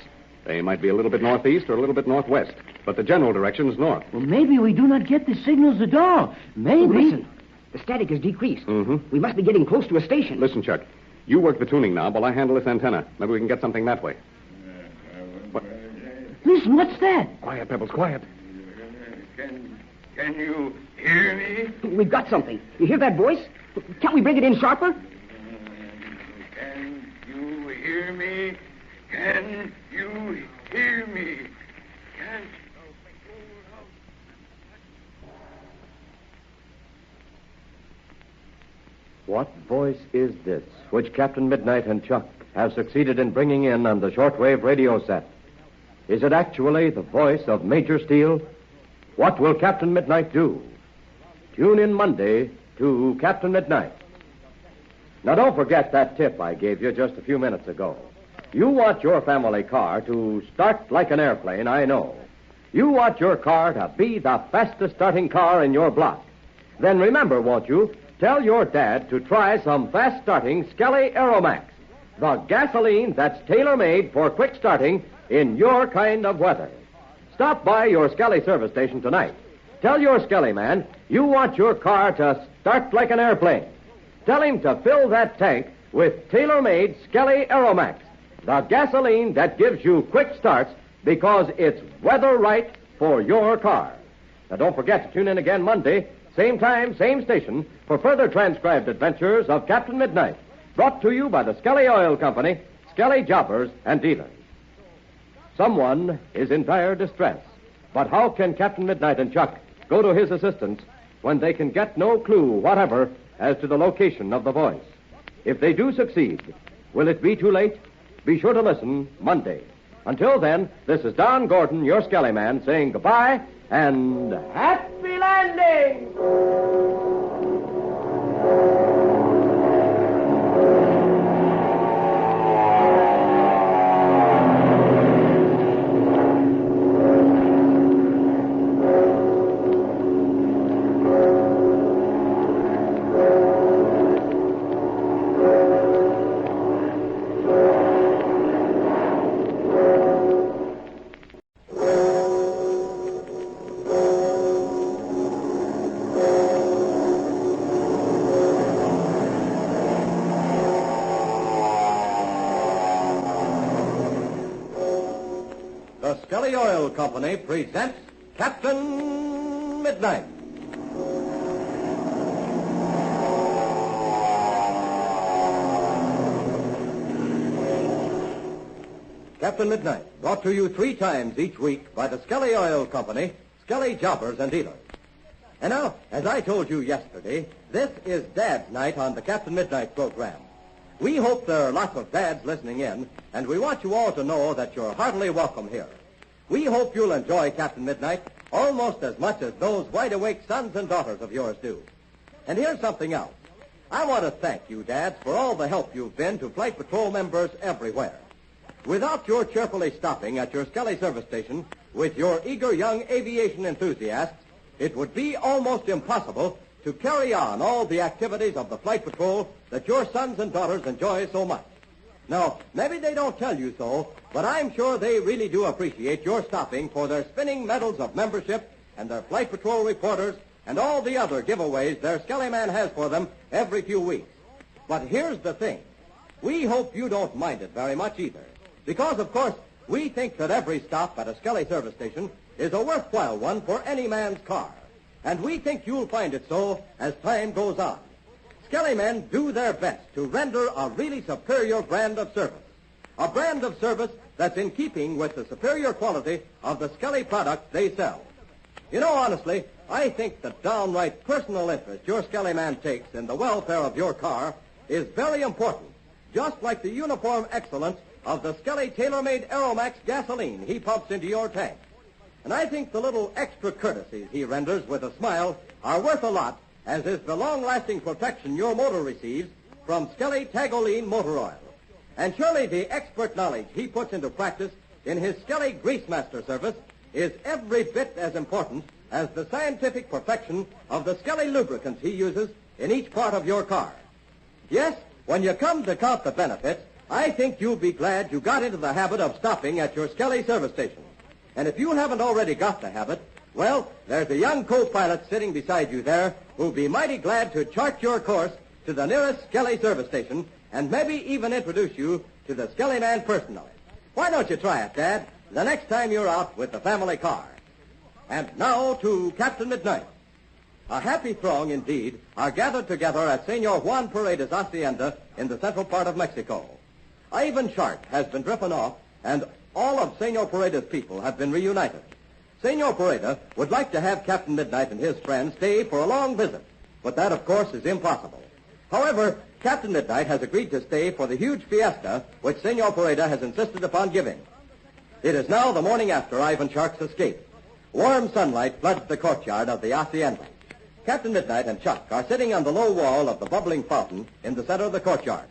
They might be a little bit northeast or a little bit northwest, but the general direction is north. Well, maybe we do not get the signals at all. Maybe. Oh, listen. The static has decreased. Mm-hmm. We must be getting close to a station. Listen, Chuck. You work the tuning knob while I handle this antenna. Maybe we can get something that way. What? Listen, what's that? Quiet, Pebbles, quiet. Can you hear me? We've got something. You hear that voice? Can't we bring it in sharper? Can you hear me? Can you hear me? Can... What voice is this which Captain Midnight and Chuck have succeeded in bringing in on the shortwave radio set? Is it actually the voice of Major Steele? What will Captain Midnight do? Tune in Monday to Captain Midnight. Now, don't forget that tip I gave you just a few minutes ago. You want your family car to start like an airplane, I know. You want your car to be the fastest starting car in your block. Then remember, won't you, tell your dad to try some fast-starting Skelly Aeromax, the gasoline that's tailor-made for quick starting in your kind of weather. Stop by your Skelly service station tonight. Tell your Skelly man you want your car to start like an airplane. Tell him to fill that tank with tailor-made Skelly Aeromax, the gasoline that gives you quick starts because it's weather right for your car. Now, don't forget to tune in again Monday, same time, same station, for further transcribed adventures of Captain Midnight, brought to you by the Skelly Oil Company, Skelly Jobbers and Dealers. Someone is in dire distress, but how can Captain Midnight and Chuck go to his assistance when they can get no clue whatever as to the location of the voice? If they do succeed, will it be too late? Be sure to listen Monday. Until then, this is Don Gordon, your Skelly man, saying goodbye and happy landing! Skelly Oil Company presents Captain Midnight. Captain Midnight, brought to you 3 times each week by the Skelly Oil Company, Skelly Jobbers and Dealers. And now, as I told you yesterday, this is Dad's Night on the Captain Midnight program. We hope there are lots of dads listening in, and we want you all to know that you're heartily welcome here. We hope you'll enjoy Captain Midnight almost as much as those wide-awake sons and daughters of yours do. And here's something else. I want to thank you, dads, for all the help you've been to Flight Patrol members everywhere. Without your cheerfully stopping at your Skelly service station with your eager young aviation enthusiasts, it would be almost impossible to carry on all the activities of the Flight Patrol that your sons and daughters enjoy so much. Now, maybe they don't tell you so, but I'm sure they really do appreciate your stopping for their spinning medals of membership and their Flight Patrol reporters and all the other giveaways their Skelly Man has for them every few weeks. But here's the thing. We hope you don't mind it very much either. Because, of course, we think that every stop at a Skelly service station is a worthwhile one for any man's car. And we think you'll find it so as time goes on. Skelly men do their best to render a really superior brand of service. A brand of service that's in keeping with the superior quality of the Skelly products they sell. You know, honestly, I think the downright personal interest your Skelly man takes in the welfare of your car is very important, just like the uniform excellence of the Skelly tailor-made Aeromax gasoline he pumps into your tank. And I think the little extra courtesies he renders with a smile are worth a lot, as is the long-lasting protection your motor receives from Skelly Tagoline motor oil. And surely the expert knowledge he puts into practice in his Skelly Grease Master service is every bit as important as the scientific perfection of the Skelly lubricants he uses in each part of your car. Yes, when you come to count the benefits, I think you'll be glad you got into the habit of stopping at your Skelly service station. And if you haven't already got the habit, well, there's a young co-pilot sitting beside you there who'll be mighty glad to chart your course to the nearest Skelly service station and maybe even introduce you to the Skelly man personally. Why don't you try it, Dad, the next time you're out with the family car? And now to Captain Midnight. A happy throng, indeed, are gathered together at Senor Juan Pereda's hacienda in the central part of Mexico. Ivan Shark has been driven off, and all of Senor Pereda's people have been reunited. Senor Pereda would like to have Captain Midnight and his friends stay for a long visit, but that, of course, is impossible. However, Captain Midnight has agreed to stay for the huge fiesta which Senor Pereda has insisted upon giving. It is now the morning after Ivan Shark's escape. Warm sunlight floods the courtyard of the hacienda. Captain Midnight and Chuck are sitting on the low wall of the bubbling fountain in the center of the courtyard.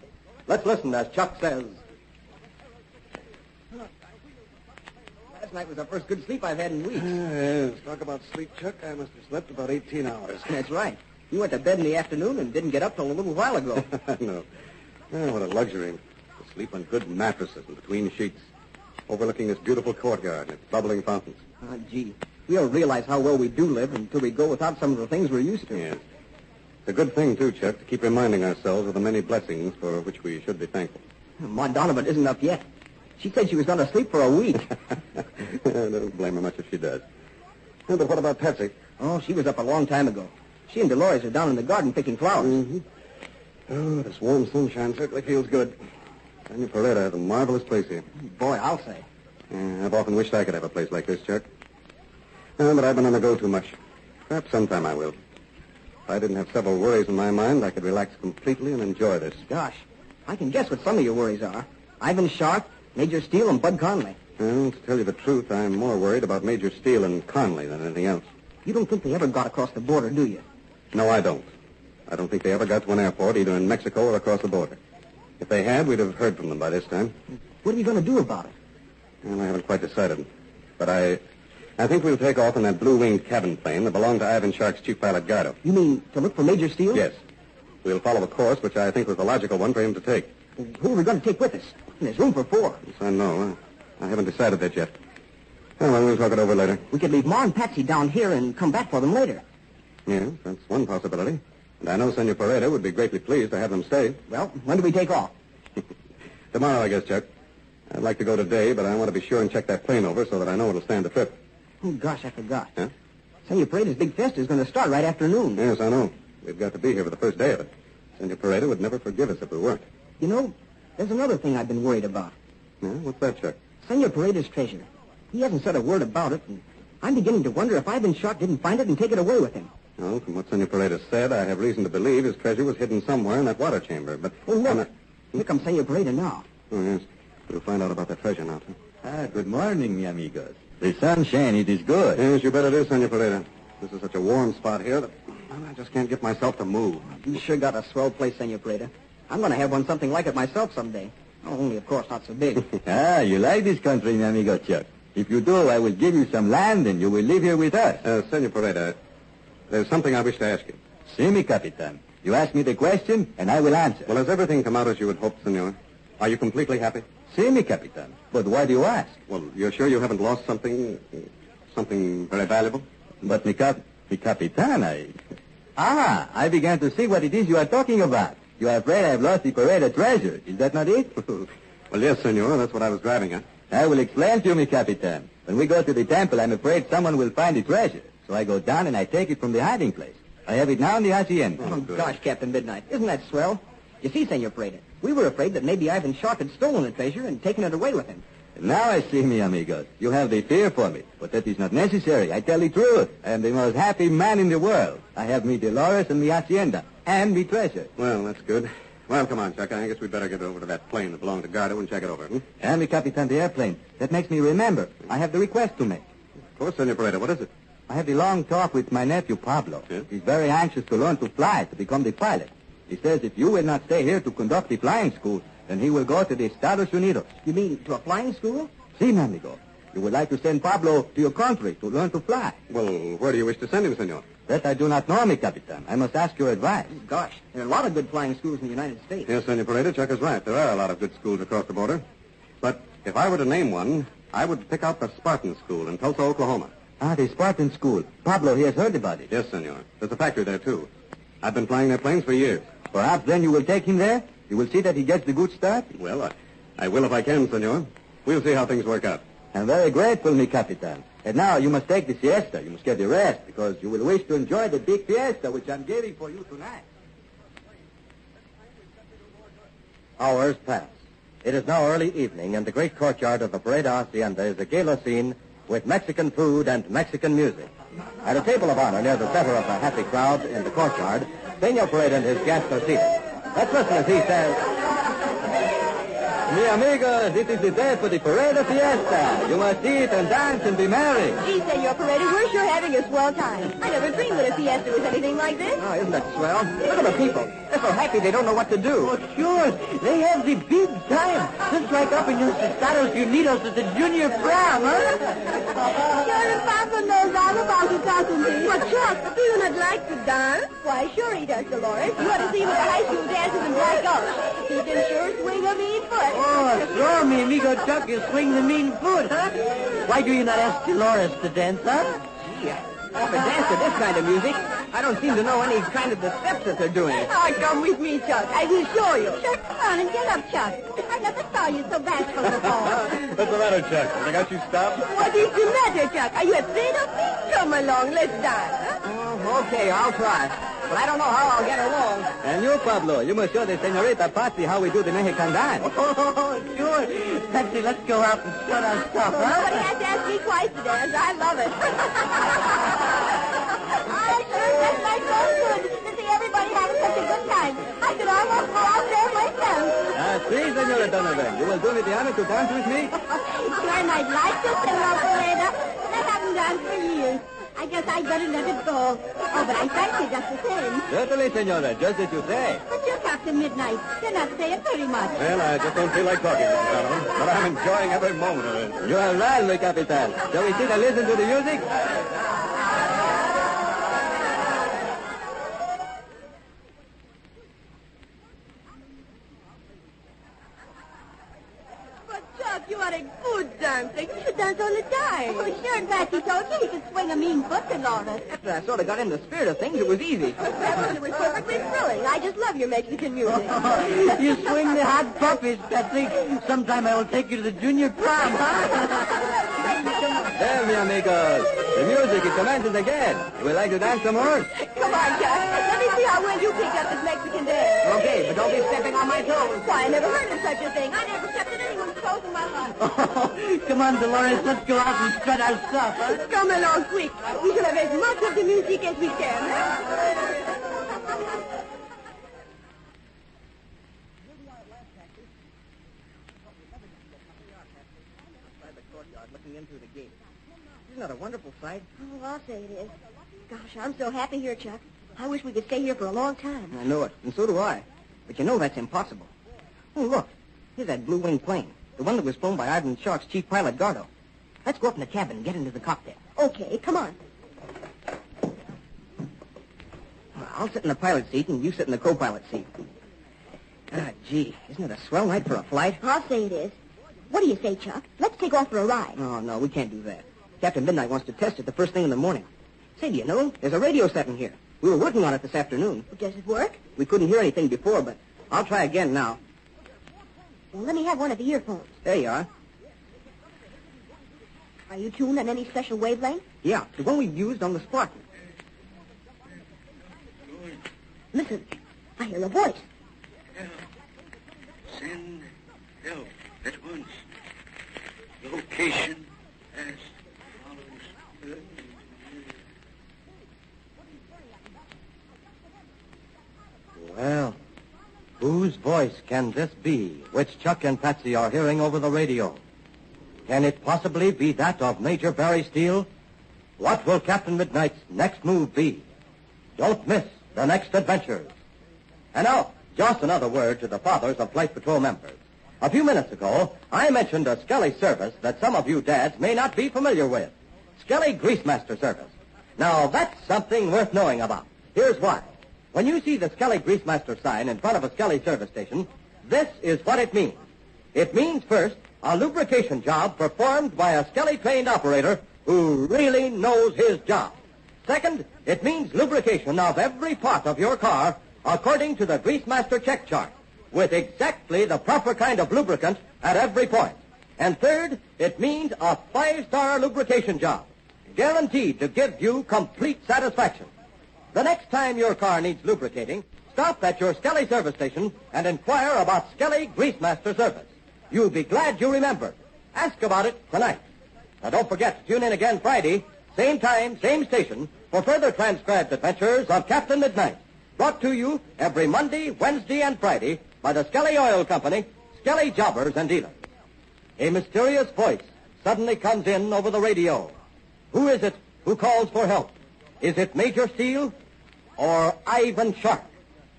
Let's listen as Chuck says... Last night was the first good sleep I've had in weeks. Yes, talk about sleep, Chuck. I must have slept about 18 hours. That's right. You went to bed in the afternoon and didn't get up till a little while ago. No. Oh, what a luxury. To sleep on good mattresses and between sheets, overlooking this beautiful courtyard and its bubbling fountains. Oh, gee. We don't realize how well we do live until we go without some of the things we're used to. Yes. It's a good thing, too, Chuck, to keep reminding ourselves of the many blessings for which we should be thankful. Ma Donovan isn't up yet. She said she was going to sleep for a week. I don't blame her much if she does. Oh, but what about Patsy? Oh, she was up a long time ago. She and Dolores are down in the garden picking flowers. Mm-hmm. Oh, this warm sunshine certainly feels good. Senor Pereda has a marvelous place here. Boy, I'll say. I've often wished I could have a place like this, Chuck. But I've been on the go too much. Perhaps sometime I will. If I didn't have several worries in my mind, I could relax completely and enjoy this. Gosh, I can guess what some of your worries are. Ivan Shark, Major Steele, and Bud Conley. Well, to tell you the truth, I'm more worried about Major Steele and Conley than anything else. You don't think they ever got across the border, do you? No, I don't. I don't think they ever got to an airport, either in Mexico or across the border. If they had, we'd have heard from them by this time. What are you going to do about it? Well, I haven't quite decided. But I think we'll take off in that blue-winged cabin plane that belonged to Ivan Shark's chief pilot, Gardo. You mean to look for Major Steele? Yes. We'll follow a course which I think was the logical one for him to take. Who are we going to take with us? There's room for 4. Yes, I know. I haven't decided that yet. Well, we'll talk it over later. We could leave Ma and Patsy down here and come back for them later. Yes, that's one possibility. And I know Senor Pereda would be greatly pleased to have them stay. Well, when do we take off? Tomorrow, I guess, Chuck. I'd like to go today, but I want to be sure and check that plane over so that I know it'll stand the trip. Oh, gosh, I forgot. Huh? Senor Pareda's big fiesta is going to start right after noon. Yes, I know. We've got to be here for the first day of it. Senor Perada would never forgive us if we weren't. You know, there's another thing I've been worried about. Yeah? What's that, Chuck? Senor Pareda's treasure. He hasn't said a word about it, and I'm beginning to wonder if Ivan Shark didn't find it and take it away with him. Well, from what Senor Perada said, I have reason to believe his treasure was hidden somewhere in that water chamber, but... Oh, look. Here comes Senor Perada now. Oh, yes. We'll find out about that treasure now, too. Good morning, mi amigos. The sunshine, it is good. Yes, you bet it is, Senor Perada. This is such a warm spot here that I just can't get myself to move. You sure got a swell place, Senor Perada. I'm going to have one something like it myself someday. Only, of course, not so big. You like this country, mi amigo Chuck. If you do, I will give you some land and you will live here with us. Senor Perada, there's something I wish to ask you. Si, mi capitan. You ask me the question, and I will answer. Well, has everything come out as you had hoped, senor? Are you completely happy? Si, mi capitan. But why do you ask? Well, you're sure you haven't lost something very valuable? But mi capitan, I began to see what it is you are talking about. You are afraid I have lost the Perada Treasure. Is that not it? Well, yes, senor. That's what I was driving at. I will explain to you, mi capitan. When we go to the temple, I'm afraid someone will find the treasure. So I go down and I take it from the hiding place. I have it now in the hacienda. Oh, gosh, Captain Midnight. Isn't that swell? You see, Senor Perada, we were afraid that maybe Ivan Shark had stolen the treasure and taken it away with him. Now I see, mi amigos. You have the fear for me, but that is not necessary. I tell the truth. I am the most happy man in the world. I have me Dolores and me hacienda, and me treasure. Well, that's good. Well, come on, Chuck. I guess we'd better get over to that plane that belonged to Gardo and check it over. And me Capitan the airplane. That makes me remember. I have the request to make. Of course, Senor Perada. What is it? I had a long talk with my nephew, Pablo. Yeah? He's very anxious to learn to fly, to become the pilot. He says if you will not stay here to conduct the flying school, then he will go to the Estados Unidos. You mean to a flying school? Si, mi amigo. You would like to send Pablo to your country to learn to fly. Well, where do you wish to send him, senor? That I do not know, mi Capitan. I must ask your advice. Gosh, there are a lot of good flying schools in the United States. Yes, Senor Perada, Chuck is right. There are a lot of good schools across the border. But if I were to name one, I would pick out the Spartan School in Tulsa, Oklahoma. The Spartan School. Pablo, he has heard about it. Yes, senor. There's a factory there, too. I've been flying their planes for years. Perhaps then you will take him there? You will see that he gets the good start? Well, I will if I can, senor. We'll see how things work out. I'm very grateful, mi Capitan. And now you must take the siesta. You must get the rest, because you will wish to enjoy the big fiesta which I'm giving for you tonight. Hours pass. It is now early evening, and the great courtyard of the Perada Hacienda is a gala scene with Mexican food and Mexican music. At a table of honor near the center of the happy crowd in the courtyard, Senor Perada and his guests are seated. Let's listen as he says... Mi amigos, this is the day for the Perada Fiesta. You must eat and dance and be merry. Gee, Senor Perada, we're sure having a swell time. I never dreamed that a fiesta was anything like this. Oh, isn't that swell? Look at the people. They're so happy they don't know what to do. Oh, sure. They have the big time. Just like up in los Estados Unidos at the junior prom, huh? Sure, Papa knows all about it, doesn't he? But, Chuck, do you not like to dance? Why, sure he does, Dolores. You ought to see him at the high school dances in Black Gulch. He can sure swing a mean foot. Oh, sure, mi amigo Chuck, you swing the mean foot, huh? Why do you not ask Dolores to dance, huh? Gee, if I dance to this kind of music, I don't seem to know any kind of the steps that they're doing. Oh, come with me, Chuck. I will show you. Sure, come on and get up, Chuck. I never saw you so bashful before. What's the matter, Chuck? Have I got you stopped? What is the matter, Chuck? Are you afraid of me? Come along, let's dance. Huh? Oh, okay, I'll try. But I don't know how I'll get along. And you, Pablo, you must show the senorita Patsy how we do the Mexican dance. Oh, sure. Patsy, let's go out and start our stuff, huh? Nobody has to ask me twice to dance. I love it. I sure does my soul good to see everybody having such a good time. I could almost go out there myself. Si, Senora Donovan. You will do me the honor to dance with me? Sure, and I'd like to, Senor Perada. I haven't danced for years. I guess I'd better let it go. Oh, but I thank you just the same. Certainly, Senora, just as you say. But you're Captain Midnight. You're not saying very much. Well, I just don't feel like talking, Mr. Donovan. But I'm enjoying every moment of it. You are right, mi Capitan. Shall we sit and listen to the music? You are a good dancer. You should dance all the time. Oh, sure, Patsy told you he could swing a mean foot, Dolores. After I sort of got in the spirit of things, it was easy. It was so perfectly thrilling. I just love your Mexican music. You swing the hot puppies, Patsy. Sometime I will take you to the junior prom, There, mi amigos. The music, it commences again. Would you like to dance some more? Come on, Chuck. Let me see how well you pick up this Mexican dance. Okay, but don't be stepping on my toes. Why, I never heard of such a thing. I never stepped on anyone's toes in my life. Oh, come on, Dolores. Let's go out and strut our stuff, huh? Come along quick. We shall have as much of the music as we can. Looking in through the gate. Isn't that a wonderful sight? Oh, I'll say it is. Gosh, I'm so happy here, Chuck. I wish we could stay here for a long time. I know it, and so do I. But you know that's impossible. Oh, look. Here's that blue-wing plane. The one that was flown by Ivan Shark's chief pilot, Gardo. Let's go up in the cabin and get into the cockpit. Okay, come on. Well, I'll sit in the pilot seat and you sit in the co-pilot seat. Ah, gee, isn't it a swell night for a flight? I'll say it is. What do you say, Chuck? Let's take off for a ride. Oh, no, we can't do that. Captain Midnight wants to test it the first thing in the morning. Say, do you know, there's a radio set in here. We were working on it this afternoon. Does it work? We couldn't hear anything before, but I'll try again now. Well, let me have one of the earphones. There you are. Are you tuned on any special wavelength? Yeah, the one we used on the Spartan. Listen, I hear a voice. Help. Send help at once. Location as follows. Well, whose voice can this be which Chuck and Patsy are hearing over the radio? Can it possibly be that of Major Barry Steele? What will Captain Midnight's next move be? Don't miss the next adventures. And now, just another word to the fathers of Flight Patrol members. A few minutes ago, I mentioned a Skelly service that some of you dads may not be familiar with. Skelly Greasemaster service. Now, that's something worth knowing about. Here's why. When you see the Skelly Greasemaster sign in front of a Skelly service station, this is what it means. It means, first, a lubrication job performed by a Skelly-trained operator who really knows his job. Second, it means lubrication of every part of your car according to the Greasemaster check chart, with exactly the proper kind of lubricant at every point. And third, it means a 5-star lubrication job, guaranteed to give you complete satisfaction. The next time your car needs lubricating, stop at your Skelly service station and inquire about Skelly Greasemaster service. You'll be glad you remembered. Ask about it tonight. Now, don't forget to tune in again Friday, same time, same station, for further transcribed adventures of Captain Midnight, brought to you every Monday, Wednesday, and Friday by the Skelly Oil Company, Skelly Jobbers and Dealers. A mysterious voice suddenly comes in over the radio. Who is it who calls for help? Is it Major Steele or Ivan Shark?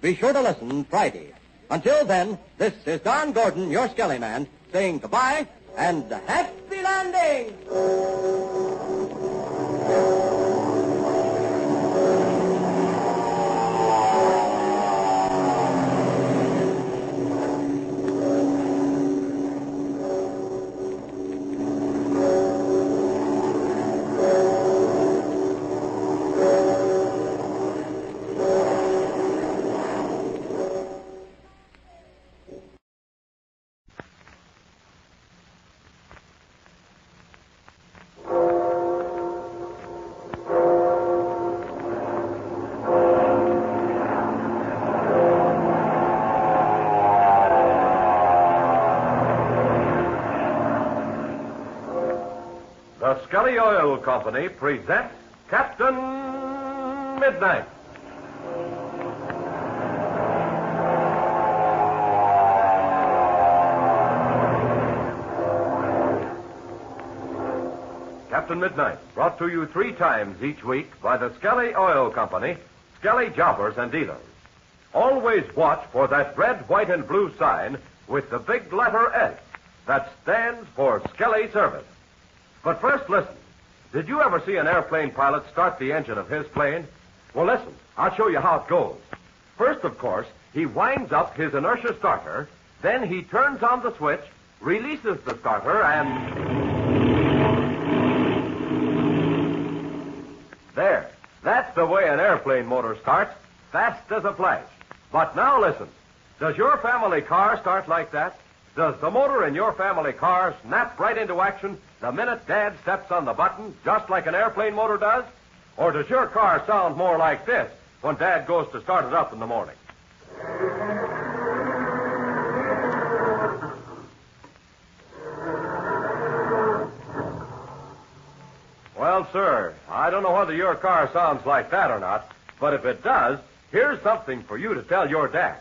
Be sure to listen Friday. Until then, this is Don Gordon, your Skelly man, saying goodbye and happy landing! The Skelly Oil Company presents Captain Midnight. Captain Midnight, brought to you 3 times each week by the Skelly Oil Company, Skelly Jobbers and Dealers. Always watch for that red, white, and blue sign with the big letter S that stands for Skelly Service. But first, listen. Did you ever see an airplane pilot start the engine of his plane? Well, listen. I'll show you how it goes. First, of course, he winds up his inertia starter, then he turns on the switch, releases the starter, and... there. That's the way an airplane motor starts. fast as a flash. But now listen. Does your family car start like that? Does the motor in your family car snap right into action the minute Dad steps on the button, just like an airplane motor does? Or does your car sound more like this when Dad goes to start it up in the morning? Well, sir, I don't know whether your car sounds like that or not, but if it does, here's something for you to tell your dad.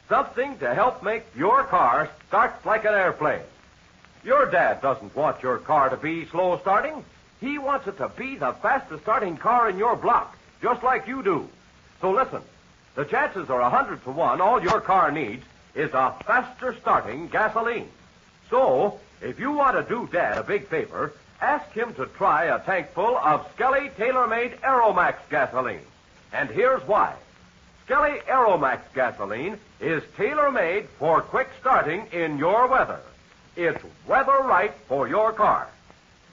Something to help make your car start like an airplane. Your dad doesn't want your car to be slow starting. He wants it to be the fastest starting car in your block, just like you do. So listen, the chances are 100 to 1 all your car needs is a faster starting gasoline. So, if you want to do Dad a big favor, ask him to try a tank full of Skelly tailor-made Aeromax gasoline. And here's why. Skelly Aeromax gasoline is tailor-made for quick starting in your weather. It's weather right for your car.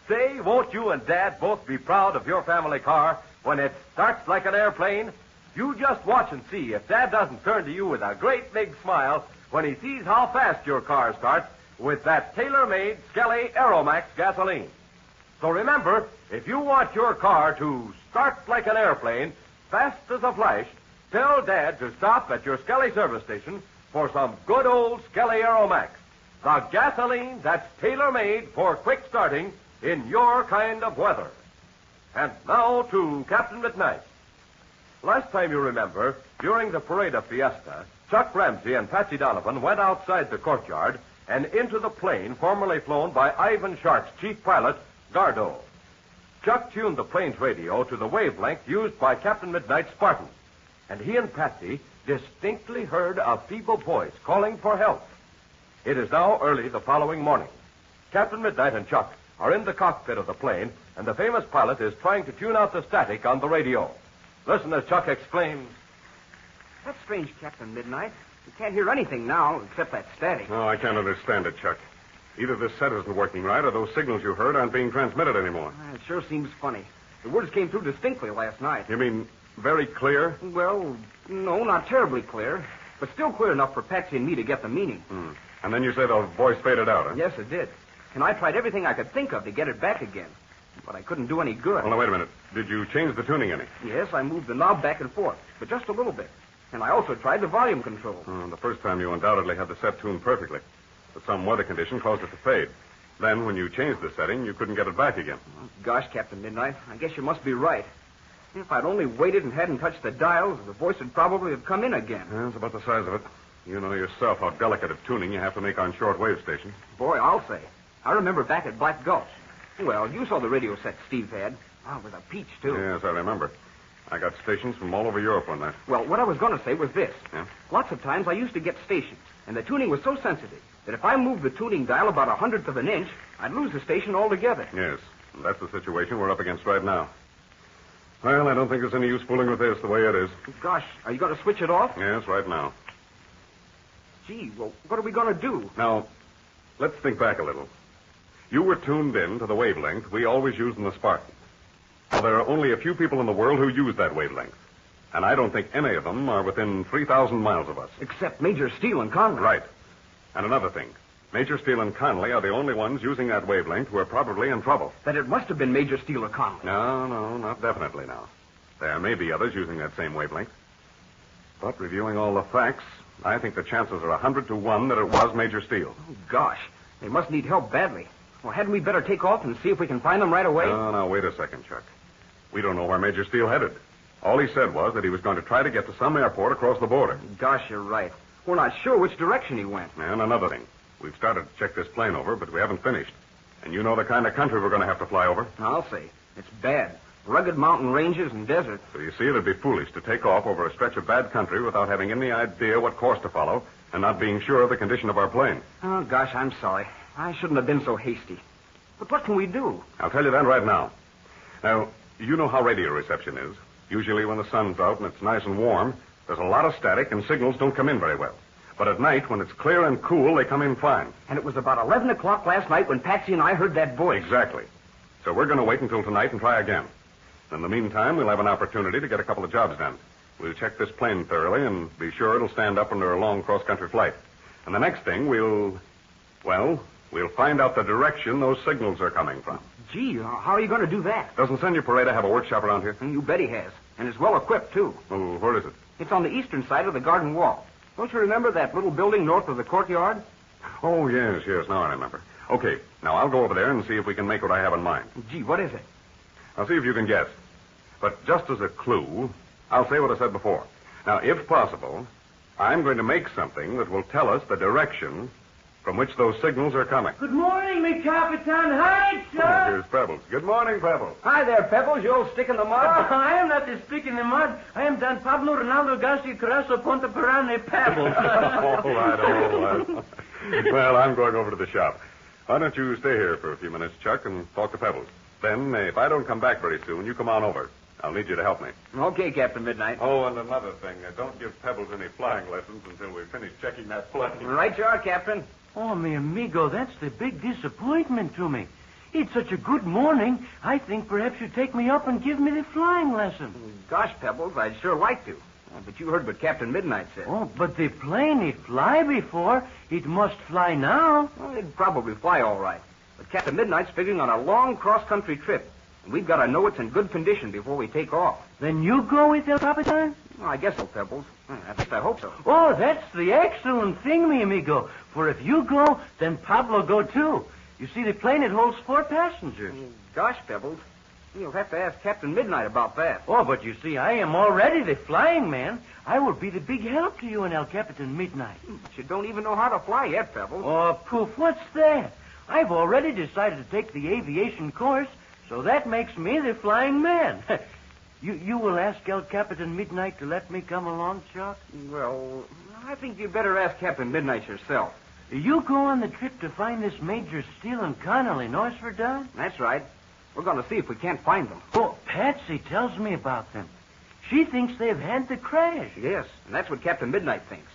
Say, won't you and Dad both be proud of your family car when it starts like an airplane? You just watch and see if Dad doesn't turn to you with a great big smile when he sees how fast your car starts with that tailor-made Skelly Aeromax gasoline. So remember, if you want your car to start like an airplane, fast as a flash, tell Dad to stop at your Skelly service station for some good old Skelly Aeromax, the gasoline that's tailor-made for quick starting in your kind of weather. And now to Captain Midnight. Last time you remember, during the Perada Fiesta, Chuck Ramsey and Patsy Donovan went outside the courtyard and into the plane formerly flown by Ivan Shark's chief pilot, Gardo. Chuck tuned the plane's radio to the wavelength used by Captain Midnight's Spartan, and he and Patsy distinctly heard a feeble voice calling for help. It is now early the following morning. Captain Midnight and Chuck are in the cockpit of the plane, and the famous pilot is trying to tune out the static on the radio. Listen as Chuck exclaims, "That's strange, Captain Midnight. We can't hear anything now except that static." No, I can't understand it, Chuck. Either this set isn't working right or those signals you heard aren't being transmitted anymore. It sure seems funny. The words came through distinctly last night. You mean very clear? Well, no, not terribly clear, but still clear enough for Patsy and me to get the meaning. And then you say the voice faded out, huh? Yes, it did. And I tried everything I could think of to get it back again, but I couldn't do any good. Well, now, wait a minute. Did you change the tuning any? Yes, I moved the knob back and forth, but just a little bit. And I also tried the volume control. The first time you undoubtedly had the set tuned perfectly, but some weather condition caused it to fade. Then, when you changed the setting, you couldn't get it back again. Gosh, Captain Midnight, I guess you must be right. If I'd only waited and hadn't touched the dials, the voice would probably have come in again. Yeah, it's about the size of it. You know yourself how delicate a tuning you have to make on shortwave stations. Boy, I'll say. I remember back at Black Gulch. Well, you saw the radio set Steve had. Oh, it was a peach, too. Yes, I remember. I got stations from all over Europe on that. Well, what I was going to say was this. Yeah? Lots of times I used to get stations, and the tuning was so sensitive that if I moved the tuning dial about 1/100th of an inch, I'd lose the station altogether. Yes, and that's the situation we're up against right now. Well, I don't think there's any use fooling with this the way it is. Gosh, are you going to switch it off? Yes, right now. Gee, well, what are we going to do? Now, let's think back a little. You were tuned in to the wavelength we always use in the Spartan. Well, there are only a few people in the world who use that wavelength. And I don't think any of them are within 3,000 miles of us. Except Major Steele and Conley. Right. And another thing. Major Steele and Conley are the only ones using that wavelength who are probably in trouble. Then it must have been Major Steele or Conley. No, not definitely now. There may be others using that same wavelength. But reviewing all the facts, I think the chances are 100 to 1 that it was Major Steele. Oh, gosh. They must need help badly. Well, hadn't we better take off and see if we can find them right away? No, wait a second, Chuck. We don't know where Major Steele headed. All he said was that he was going to try to get to some airport across the border. Gosh, you're right. We're not sure which direction he went. And another thing. We've started to check this plane over, but we haven't finished. And you know the kind of country we're going to have to fly over? I'll say. It's bad. Rugged mountain ranges and desert. So you see, it'd be foolish to take off over a stretch of bad country without having any idea what course to follow and not being sure of the condition of our plane. Oh, gosh, I'm sorry. I shouldn't have been so hasty. But what can we do? I'll tell you that right now. Now, you know how radio reception is. Usually when the sun's out and it's nice and warm, there's a lot of static and signals don't come in very well. But at night, when it's clear and cool, they come in fine. And it was about 11 o'clock last night when Patsy and I heard that voice. Exactly. So we're going to wait until tonight and try again. In the meantime, we'll have an opportunity to get a couple of jobs done. We'll check this plane thoroughly and be sure it'll stand up under a long cross-country flight. And the next thing, we'll find out the direction those signals are coming from. Gee, how are you going to do that? Doesn't Senor Perada have a workshop around here? You bet he has. And it's well equipped, too. Oh, where is it? It's on the eastern side of the garden wall. Don't you remember that little building north of the courtyard? Oh, yes. Now I remember. Okay, now I'll go over there and see if we can make what I have in mind. Gee, what is it? I'll see if you can guess. But just as a clue, I'll say what I said before. Now, if possible, I'm going to make something that will tell us the direction from which those signals are coming. Good morning, me Capitan. Hi, Oh, Chuck. here's Pebbles. Good morning, Pebbles. Hi there, Pebbles, you old stick in the mud. I am not the stick in the mud. I am Don Pablo Ronaldo Garcia Carasso Ponte Perane Pebbles. All right. Well, I'm going over to the shop. Why don't you stay here for a few minutes, Chuck, and talk to Pebbles? Then, if I don't come back very soon, you come on over. I'll need you to help me. Okay, Captain Midnight. Oh, and another thing. Don't give Pebbles any flying lessons until we finish checking that plane. Right you are, Captain. Oh, mi amigo, that's the big disappointment to me. It's such a good morning, I think perhaps you'd take me up and give me the flying lesson. Gosh, Pebbles, I'd sure like to. But you heard what Captain Midnight said. Oh, but the plane, it fly before. It must fly now. Well, it'd probably fly all right. But Captain Midnight's figuring on a long cross-country trip. And we've got to know it's in good condition before we take off. Then you go with El Capitan? Well, I guess so, Pebbles. At least I hope so. Oh, that's the excellent thing, mi amigo. For if you go, then Pablo go too. You see, the plane, it holds 4 passengers. Gosh, Pebbles. You'll have to ask Captain Midnight about that. Oh, but you see, I am already the flying man. I will be the big help to you and El Capitan Midnight. But you don't even know how to fly yet, Pebbles. Oh, poof, what's that? I've already decided to take the aviation course, so that makes me the flying man. You will ask El Capitan Midnight to let me come along, Chuck? Well, I think you'd better ask Captain Midnight yourself. You go on the trip to find this Major Steele and Connolly, knows for done? That's right. We're going to see if we can't find them. Oh, Patsy tells me about them. She thinks they've had the crash. Yes, and that's what Captain Midnight thinks.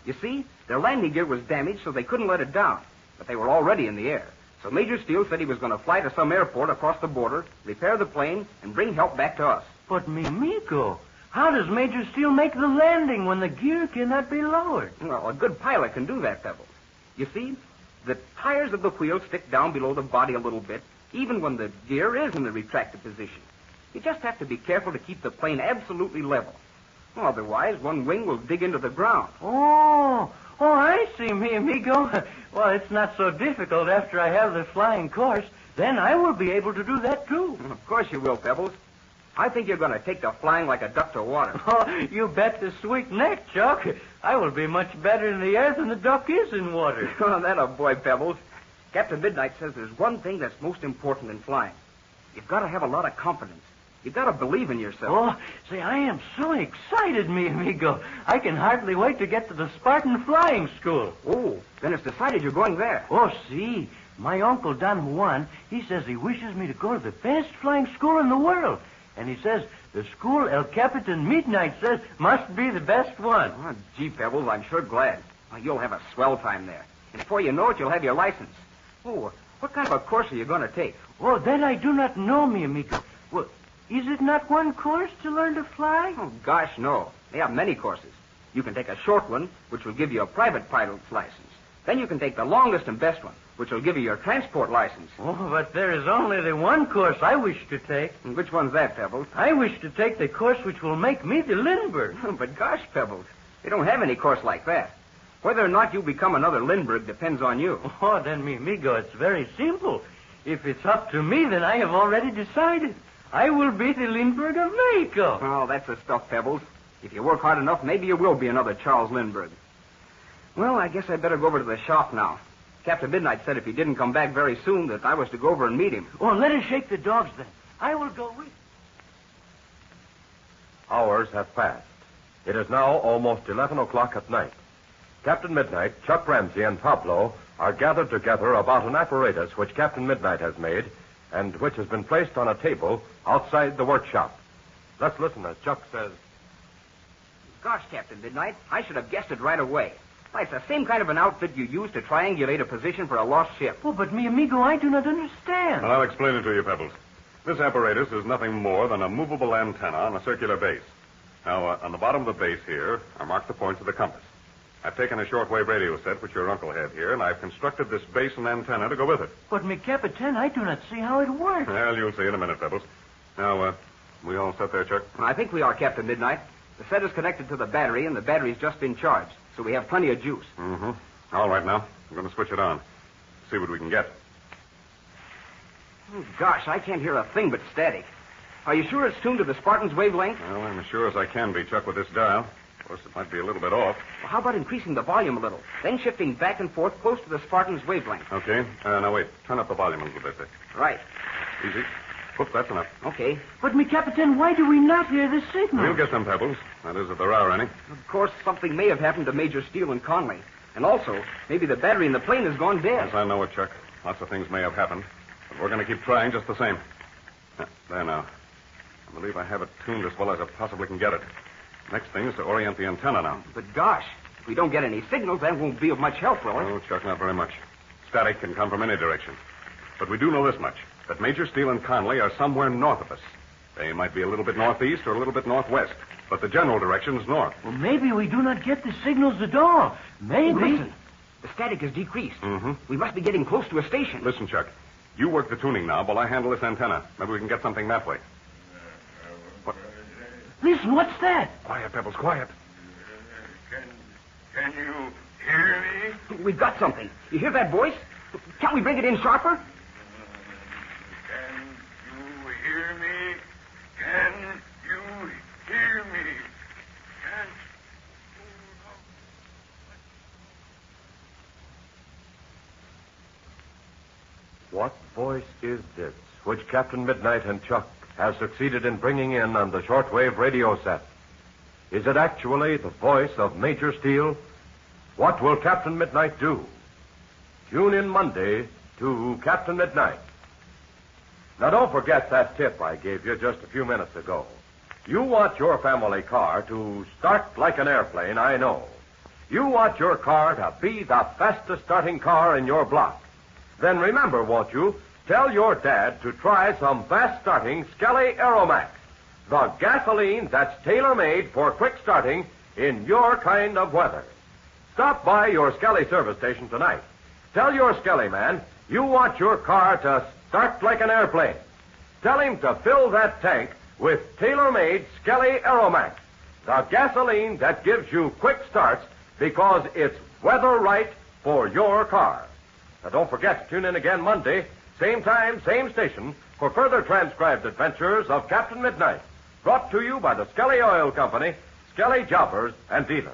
You see, their landing gear was damaged, so they couldn't let it down. But they were already in the air. So Major Steele said he was going to fly to some airport across the border, repair the plane, and bring help back to us. But, mi amigo, how does Major Steele make the landing when the gear cannot be lowered? Well, a good pilot can do that, Pebbles. You see, the tires of the wheel stick down below the body a little bit, even when the gear is in the retracted position. You just have to be careful to keep the plane absolutely level. Well, otherwise, one wing will dig into the ground. Oh, I see, mi amigo. Well, it's not so difficult after I have the flying course. Then I will be able to do that, too. Of course you will, Pebbles. I think you're going to take to flying like a duck to water. Oh, you bet the sweet neck, Chuck. I will be much better in the air than the duck is in water. Oh, that a boy, Pebbles. Captain Midnight says there's one thing that's most important in flying. You've got to have a lot of confidence. You've got to believe in yourself. Oh, say, I am so excited, mi amigo. I can hardly wait to get to the Spartan Flying School. Oh, then it's decided you're going there. Oh, see, my uncle Don Juan, he says he wishes me to go to the best flying school in the world. And he says the school El Capitan Midnight says must be the best one. Oh, gee, Pebbles, I'm sure glad. You'll have a swell time there. And before you know it, you'll have your license. Oh, what kind of a course are you going to take? Oh, that I do not know, mi amigo. Well, is it not one course to learn to fly? Oh, gosh, no. They have many courses. You can take a short one, which will give you a private pilot's license. Then you can take the longest and best one, which will give you your transport license. Oh, but there is only the one course I wish to take. And which one's that, Pebbles? I wish to take the course which will make me the Lindbergh. But gosh, Pebbles, they don't have any course like that. Whether or not you become another Lindbergh depends on you. Oh, then, mi amigo, it's very simple. If it's up to me, then I have already decided. I will be the Lindbergh of Mexico. Oh, that's the stuff, Pebbles. If you work hard enough, maybe you will be another Charles Lindbergh. Well, I guess I'd better go over to the shop now. Captain Midnight said if he didn't come back very soon that I was to go over and meet him. Oh, let us shake the dogs then. I will go with. Hours have passed. It is now almost 11 o'clock at night. Captain Midnight, Chuck Ramsey, and Pablo are gathered together about an apparatus which Captain Midnight has made and which has been placed on a table outside the workshop. Let's listen as Chuck says. Gosh, Captain Midnight, I should have guessed it right away. Why, it's the same kind of an outfit you use to triangulate a position for a lost ship. Oh, but mi amigo, I do not understand. Well, I'll explain it to you, Pebbles. This apparatus is nothing more than a movable antenna on a circular base. Now, on the bottom of the base here, I marked the points of the compass. I've taken a shortwave radio set, which your uncle had here, and I've constructed this base and antenna to go with it. But, me Capitan, I do not see how it works. Well, you'll see in a minute, Pebbles. Now, we all set there, Chuck? I think we are, Captain Midnight. The set is connected to the battery, and the battery's just been charged, so we have plenty of juice. Mm-hmm. All right, now. I'm going to switch it on. See what we can get. Oh, gosh, I can't hear a thing but static. Are you sure it's tuned to the Spartan's wavelength? Well, I'm as sure as I can be, Chuck, with this dial. Of course, it might be a little bit off. Well, how about increasing the volume a little, then shifting back and forth close to the Spartan's wavelength? Okay. Now, wait. Turn up the volume a little bit. Right. Easy. Whoop, that's enough. Okay. But, me Capitan, why do we not hear the signal? We'll get some, Pebbles. That is, if there are any. Of course, something may have happened to Major Steele and Conley. And also, maybe the battery in the plane has gone dead. Yes, I know it, Chuck. Lots of things may have happened. But we're going to keep trying just the same. There now. I believe I have it tuned as well as I possibly can get it. Next thing is to orient the antenna now. But gosh, if we don't get any signals, that won't be of much help, will it? No, Chuck, not very much. Static can come from any direction. But we do know this much, that Major Steele and Conley are somewhere north of us. They might be a little bit northeast or a little bit northwest, but the general direction is north. Well, maybe we do not get the signals at all. Maybe. Listen, the static has decreased. Mm-hmm. We must be getting close to a station. Listen, Chuck, you work the tuning now while I handle this antenna. Maybe we can get something that way. What? Listen, what's that? Quiet, Pebbles, quiet. Can you hear me? We've got something. You hear that voice? Can't we bring it in sharper? Can you hear me? Can you hear me? What voice is this which Captain Midnight and Chuck has succeeded in bringing in on the shortwave radio set? Is it actually the voice of Major Steele? What will Captain Midnight do? Tune in Monday to Captain Midnight. Now, don't forget that tip I gave you just a few minutes ago. You want your family car to start like an airplane, I know. You want your car to be the fastest starting car in your block. Then remember, won't you, tell your dad to try some fast-starting Skelly Aeromax, the gasoline that's tailor-made for quick starting in your kind of weather. Stop by your Skelly service station tonight. Tell your Skelly man you want your car to start like an airplane. Tell him to fill that tank with tailor-made Skelly Aeromax, the gasoline that gives you quick starts because it's weather right for your car. Now, don't forget to tune in again Monday, same time, same station, for further transcribed adventures of Captain Midnight, brought to you by the Skelly Oil Company, Skelly Jobbers and Dealers.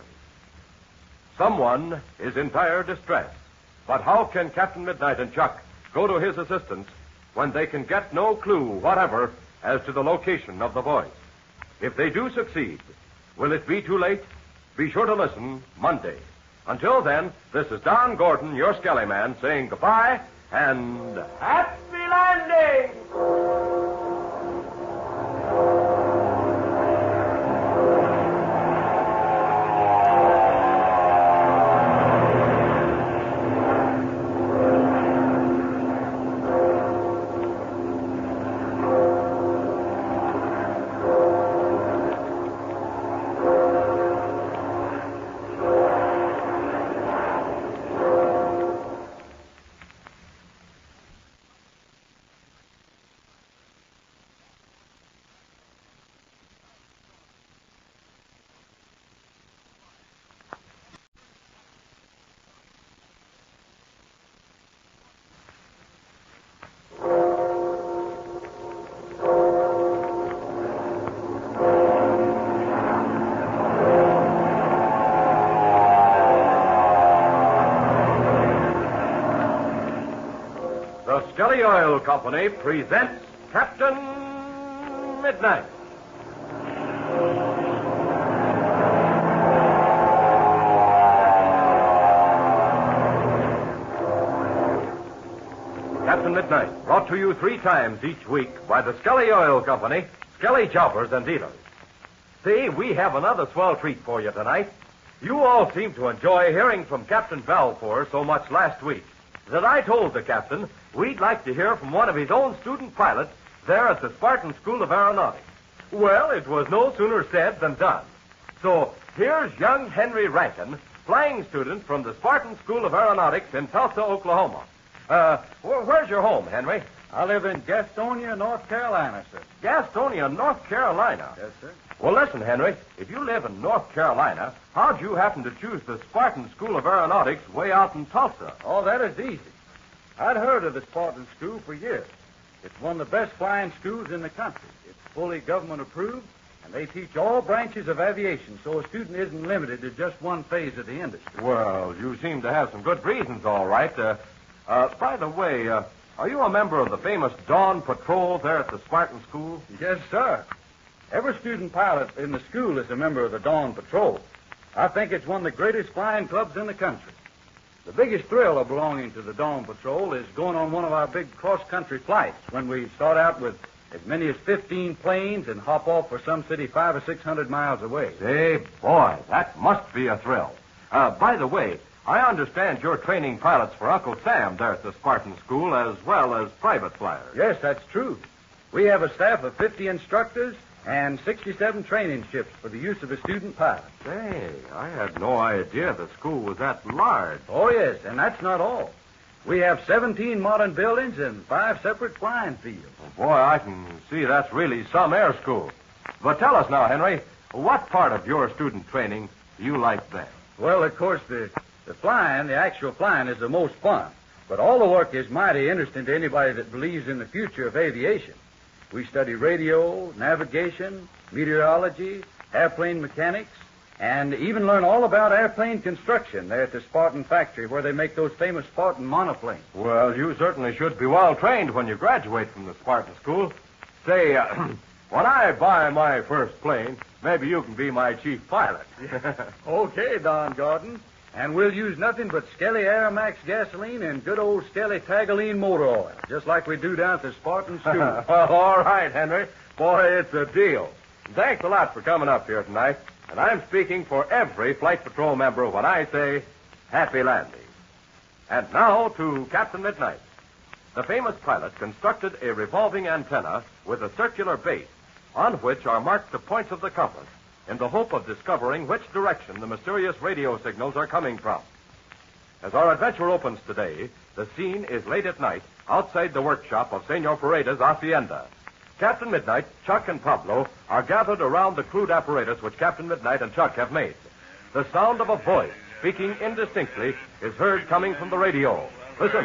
Someone is in dire distress, but how can Captain Midnight and Chuck go to his assistance when they can get no clue whatever as to the location of the voice? If they do succeed, will it be too late? Be sure to listen Monday. Until then, this is Don Gordon, your Skelly man, saying goodbye and happy landing! The Skelly Oil Company presents Captain Midnight. Captain Midnight, brought to you 3 times each week by the Skelly Oil Company, Skelly Jobbers and Dealers. See, we have another swell treat for you tonight. You all seem to enjoy hearing from Captain Balfour so much last week that I told the captain we'd like to hear from one of his own student pilots there at the Spartan School of Aeronautics. Well, it was no sooner said than done. So here's young Henry Rankin, flying student from the Spartan School of Aeronautics in Tulsa, Oklahoma. Where's your home, Henry? I live in Gastonia, North Carolina, sir. Gastonia, North Carolina. Yes, sir. Well, listen, Henry. If you live in North Carolina, how'd you happen to choose the Spartan School of Aeronautics way out in Tulsa? Oh, that is easy. I'd heard of the Spartan School for years. It's one of the best flying schools in the country. It's fully government approved, and they teach all branches of aviation, so a student isn't limited to just one phase of the industry. Well, you seem to have some good reasons, all right. By the way, are you a member of the famous Dawn Patrol there at the Spartan School? Yes, sir. Every student pilot in the school is a member of the Dawn Patrol. I think it's one of the greatest flying clubs in the country. The biggest thrill of belonging to the Dawn Patrol is going on one of our big cross-country flights when we start out with as many as 15 planes and hop off for some city 500 or 600 miles away. Say, boy, that must be a thrill. By the way, I understand you're training pilots for Uncle Sam there at the Spartan School as well as private flyers. Yes, that's true. We have a staff of 50 instructors and 67 training ships for the use of a student pilot. Say, I had no idea the school was that large. Oh, yes, and that's not all. We have 17 modern buildings and 5 separate flying fields. Boy, I can see that's really some air school. But tell us now, Henry, what part of your student training do you like best? Well, of course, the flying, the actual flying, is the most fun. But all the work is mighty interesting to anybody that believes in the future of aviation. We study radio, navigation, meteorology, airplane mechanics, and even learn all about airplane construction there at the Spartan factory where they make those famous Spartan monoplanes. Well, you certainly should be well trained when you graduate from the Spartan School. Say, when I buy my first plane, maybe you can be my chief pilot. Okay, Don Gordon. And we'll use nothing but Skelly Aeromax gasoline and good old Skelly Tagaline motor oil, just like we do down at the Spartan School. All right, Henry. Boy, it's a deal. Thanks a lot for coming up here tonight. And I'm speaking for every Flight Patrol member when I say happy landing. And now to Captain Midnight. The famous pilot constructed a revolving antenna with a circular base on which are marked the points of the compass in the hope of discovering which direction the mysterious radio signals are coming from. As our adventure opens today, the scene is late at night outside the workshop of Senor Perada's Hacienda. Captain Midnight, Chuck, and Pablo are gathered around the crude apparatus which Captain Midnight and Chuck have made. The sound of a voice speaking indistinctly is heard coming from the radio. Listen.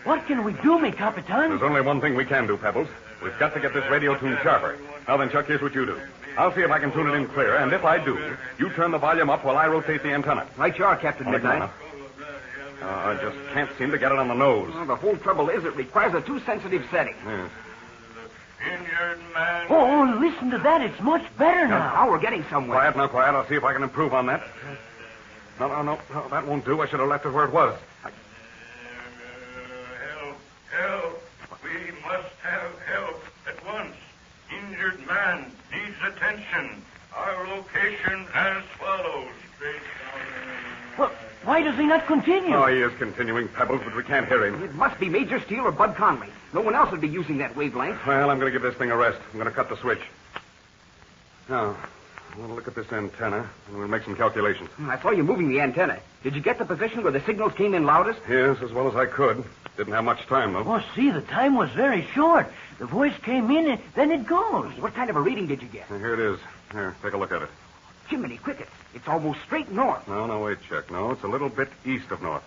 What can we do, me Capitan? There's only one thing we can do, Pebbles. We've got to get this radio tuned sharper. Now then, Chuck, here's what you do. I'll see if I can tune it in clear, and if I do, you turn the volume up while I rotate the antenna. Right you are, Captain Midnight. I just can't seem to get it on the nose. Well, the whole trouble is it requires a too sensitive setting. Yes. Oh, listen to that. It's much better now. Now we're getting somewhere. Quiet, now, quiet. I'll see if I can improve on that. No, that won't do. I should have left it where it was. Help. We must have help at once. Injured man needs attention. Our location as follows. Well, why does he not continue? Oh, he is continuing, Pebbles, but we can't hear him. It must be Major Steele or Bud Conley. No one else would be using that wavelength. Well, I'm going to give this thing a rest. I'm going to cut the switch. Now, we'll look at this antenna, and we'll make some calculations. I saw you moving the antenna. Did you get the position where the signals came in loudest? Yes, as well as I could. Didn't have much time, though. Oh, see, the time was very short. The voice came in, and then it goes. What kind of a reading did you get? Here it is. Here, take a look at it. Jiminy crickets. It's almost straight north. No, wait, Chuck. No, it's a little bit east of north.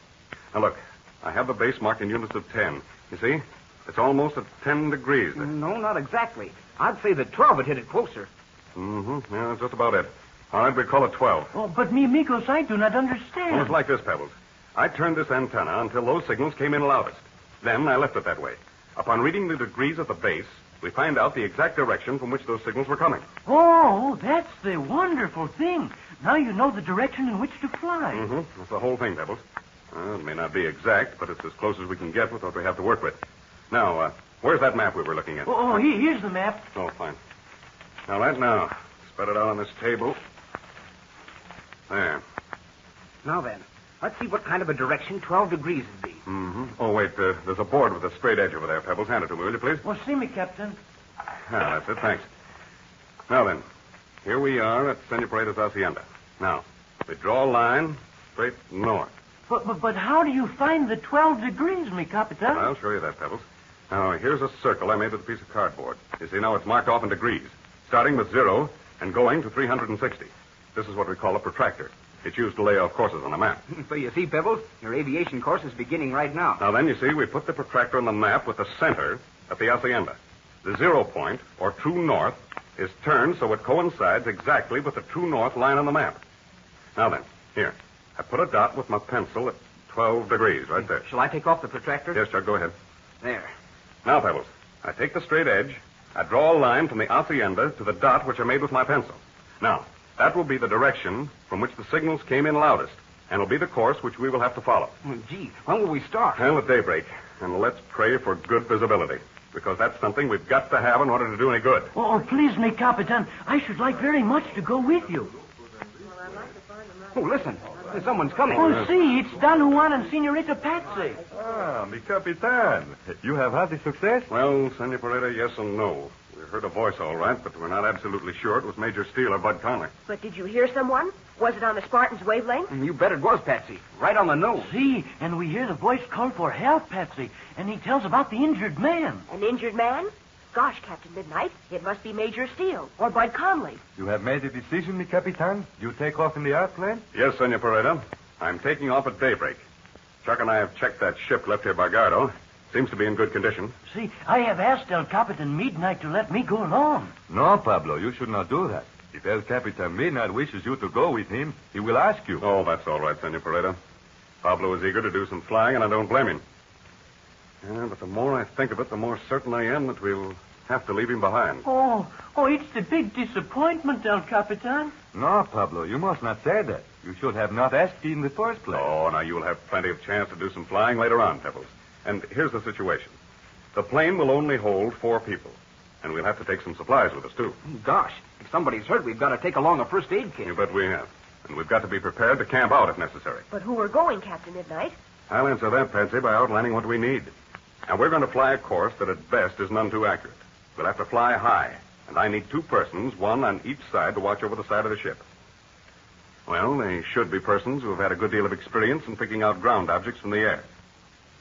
Now, look. I have the base marked in units of 10. You see? It's almost at 10 degrees. No, not exactly. I'd say that 12 would hit it closer. Mm-hmm. Yeah, that's just about it. All right, we call it 12. Oh, but me amigos, I do not understand. Well, it's like this, Pebbles. I turned this antenna until those signals came in loudest. Then I left it that way. Upon reading the degrees at the base, we find out the exact direction from which those signals were coming. Oh, that's the wonderful thing. Now you know the direction in which to fly. Mm-hmm. That's the whole thing, Pebbles. It may not be exact, but it's as close as we can get with what we have to work with. Now, where's that map we were looking at? Oh, here's the map. Oh, fine. Now, spread it out on this table. There. Now then, let's see what kind of a direction 12 degrees would be. Mm-hmm. Oh, wait, there's a board with a straight edge over there, Pebbles. Hand it to me, will you, please? Well, see me, Captain. Ah, that's it, thanks. Now then, here we are at Senor Pereda's Hacienda. Now, we draw a line straight north. But how do you find the 12 degrees, mi Capitan? I'll show you that, Pebbles. Now, here's a circle I made with a piece of cardboard. You see, now it's marked off in degrees, starting with 0 and going to 360. This is what we call a protractor. It's used to lay off courses on a map. So you see, Pebbles, your aviation course is beginning right now. Now then, you see, we put the protractor on the map with the center at the Hacienda. The 0 point, or true north, is turned so it coincides exactly with the true north line on the map. Now then, here. I put a dot with my pencil at 12 degrees right there. Shall I take off the protractor? Yes, Chuck, go ahead. There. Now, Pebbles, I take the straight edge, I draw a line from the Hacienda to the dot which I made with my pencil. Now, that will be the direction from which the signals came in loudest, and will be the course which we will have to follow. Well, gee, when will we start? Well, at daybreak, and let's pray for good visibility, because that's something we've got to have in order to do any good. Oh, please, mi Capitan. I should like very much to go with you. Oh, listen. Someone's coming. Oh, see, it's Don Juan and Senorita Patsy. Ah, mi Capitan. You have had the success? Well, Senor Pereda, yes and no. We heard a voice all right, but we're not absolutely sure it was Major Steele or Bud Conley. But did you hear someone? Was it on the Spartan's wavelength? You bet it was, Patsy. Right on the nose. See, and we hear the voice call for help, Patsy, and he tells about the injured man. An injured man? Gosh, Captain Midnight, it must be Major Steele or Bud Conley. You have made a decision, mi Capitan? You take off in the airplane? Yes, Senor Pereda. I'm taking off at daybreak. Chuck and I have checked that ship left here by Gardo. Seems to be in good condition. See, I have asked El Capitan Midnight to let me go along. No, Pablo, you should not do that. If El Capitan Midnight wishes you to go with him, he will ask you. Oh, that's all right, Senor Pereda. Pablo is eager to do some flying, and I don't blame him. Yeah, but the more I think of it, the more certain I am that we'll have to leave him behind. Oh, it's the big disappointment, El Capitan. No, Pablo, you must not say that. You should have not asked in the first place. Oh, now you'll have plenty of chance to do some flying later on, Pebbles. And here's the situation. The plane will only hold 4 people. And we'll have to take some supplies with us, too. Gosh, if somebody's hurt, we've got to take along a first aid kit. You bet we have. And we've got to be prepared to camp out if necessary. But who are going, Captain Midnight? I'll answer that, Patsy, by outlining what we need. Now, we're going to fly a course that at best is none too accurate. We'll have to fly high, and I need 2 persons, one on each side, to watch over the side of the ship. Well, they should be persons who have had a good deal of experience in picking out ground objects from the air.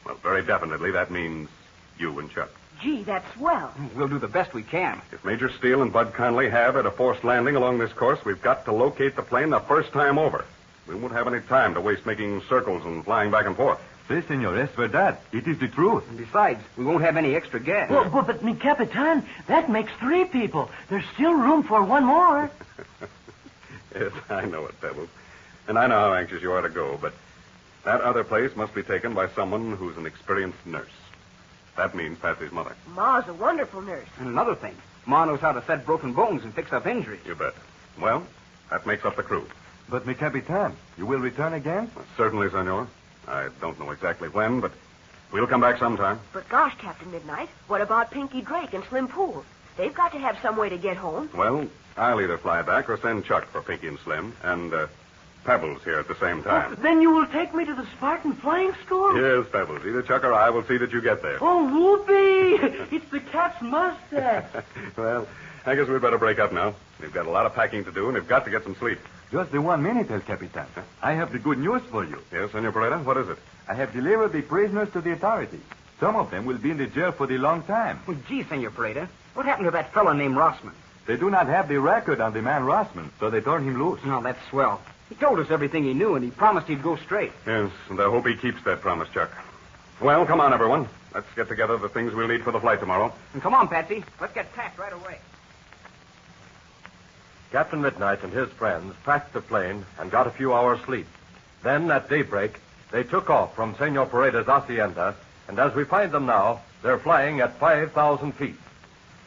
Well, very definitely, that means you and Chuck. Gee, that's swell. We'll do the best we can. If Major Steele and Bud Conley have at a forced landing along this course, we've got to locate the plane the first time over. We won't have any time to waste making circles and flying back and forth. Si, senor, es verdad. It is the truth. And besides, we won't have any extra gas. Well, but mi Capitan, that makes 3 people. There's still room for 1 more. Yes, I know it, Pebbles. And I know how anxious you are to go, but that other place must be taken by someone who's an experienced nurse. That means Patsy's mother. Ma's a wonderful nurse. And another thing, Ma knows how to set broken bones and fix up injuries. You bet. Well, that makes up the crew. But, mi Capitan, you will return again? Well, certainly, senor. I don't know exactly when, but we'll come back sometime. But gosh, Captain Midnight, what about Pinky Drake and Slim Pool? They've got to have some way to get home. Well, I'll either fly back or send Chuck for Pinky and Slim, and Pebbles here at the same time. Then you will take me to the Spartan Flying School? Yes, Pebbles. Either Chuck or I will see that you get there. Oh, whoopee! It's the cat's mustache. Well, I guess we'd better break up now. We've got a lot of packing to do, and we've got to get some sleep. Just the 1 minute, El Capitan. I have the good news for you. Yes, Senor Pereda? What is it? I have delivered the prisoners to the authorities. Some of them will be in the jail for the long time. Well, gee, Senor Pereda, what happened to that fellow named Rossman? They do not have the record on the man Rossman, so they turned him loose. No, that's swell. He told us everything he knew, and he promised he'd go straight. Yes, and I hope he keeps that promise, Chuck. Well, come on, everyone. Let's get together the things we'll need for the flight tomorrow. And come on, Patsy. Let's get packed right away. Captain Midnight and his friends packed the plane and got a few hours' sleep. Then, at daybreak, they took off from Senor Pereda's Hacienda, and as we find them now, they're flying at 5,000 feet.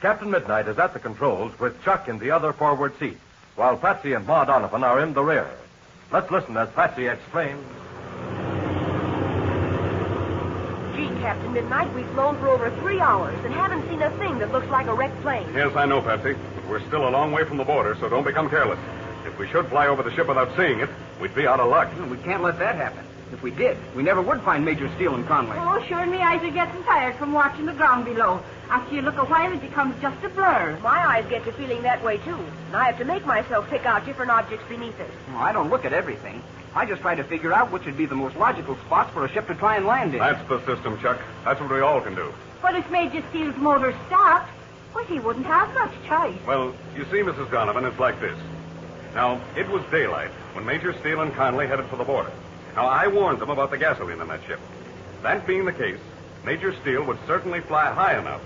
Captain Midnight is at the controls with Chuck in the other forward seat, while Patsy and Ma Donovan are in the rear. Let's listen as Patsy explains. Gee, Captain Midnight, we've flown for over 3 hours and haven't seen a thing that looks like a wrecked plane. Yes, I know, Patsy. But we're still a long way from the border, so don't become careless. If we should fly over the ship without seeing it, we'd be out of luck. We can't let that happen. If we did, we never would find Major Steele and Conway. Oh, sure, me eyes are getting tired from watching the ground below. After you look a while, it becomes just a blur. My eyes get to feeling that way, too. And I have to make myself pick out different objects beneath it. Well, I don't look at everything. I just try to figure out which would be the most logical spots for a ship to try and land in. That's the system, Chuck. That's what we all can do. But if Major Steele's motor stopped, well, he wouldn't have much choice. Well, you see, Mrs. Donovan, it's like this. Now, it was daylight when Major Steele and Conley headed for the border. Now, I warned them about the gasoline in that ship. That being the case, Major Steele would certainly fly high enough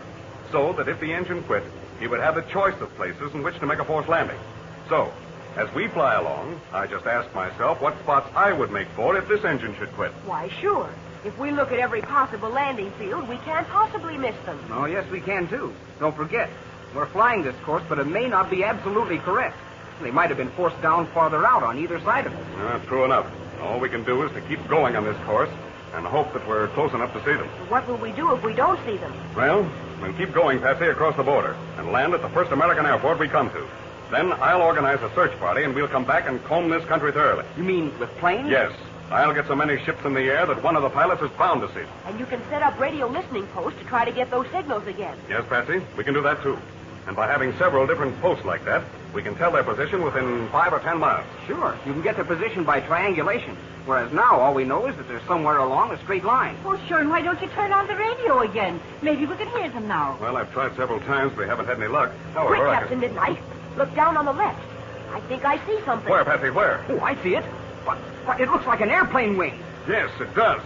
so that if the engine quit, he would have a choice of places in which to make a forced landing. So, as we fly along, I just asked myself what spots I would make for if this engine should quit. Why, sure. If we look at every possible landing field, we can't possibly miss them. Oh, yes, we can, too. Don't forget, we're flying this course, but it may not be absolutely correct. They might have been forced down farther out on either side of it. True enough. All we can do is to keep going on this course and hope that we're close enough to see them. What will we do if we don't see them? Well, we'll keep going, Patsy, across the border and land at the first American airport we come to. Then I'll organize a search party, and we'll come back and comb this country thoroughly. You mean with planes? Yes. I'll get so many ships in the air that one of the pilots is bound to see them. And you can set up radio listening posts to try to get those signals again. Yes, Patsy, we can do that, too. And by having several different posts like that, we can tell their position within 5 or 10 miles. Sure. You can get their position by triangulation. Whereas now, all we know is that they're somewhere along a straight line. Oh, sure, and why don't you turn on the radio again? Maybe we can hear them now. Well, I've tried several times, but we haven't had any luck. Quick, Captain Midnight. Look down on the left. I think I see something. Where, Patsy, where? Oh, I see it. But it looks like an airplane wing. Yes, it does.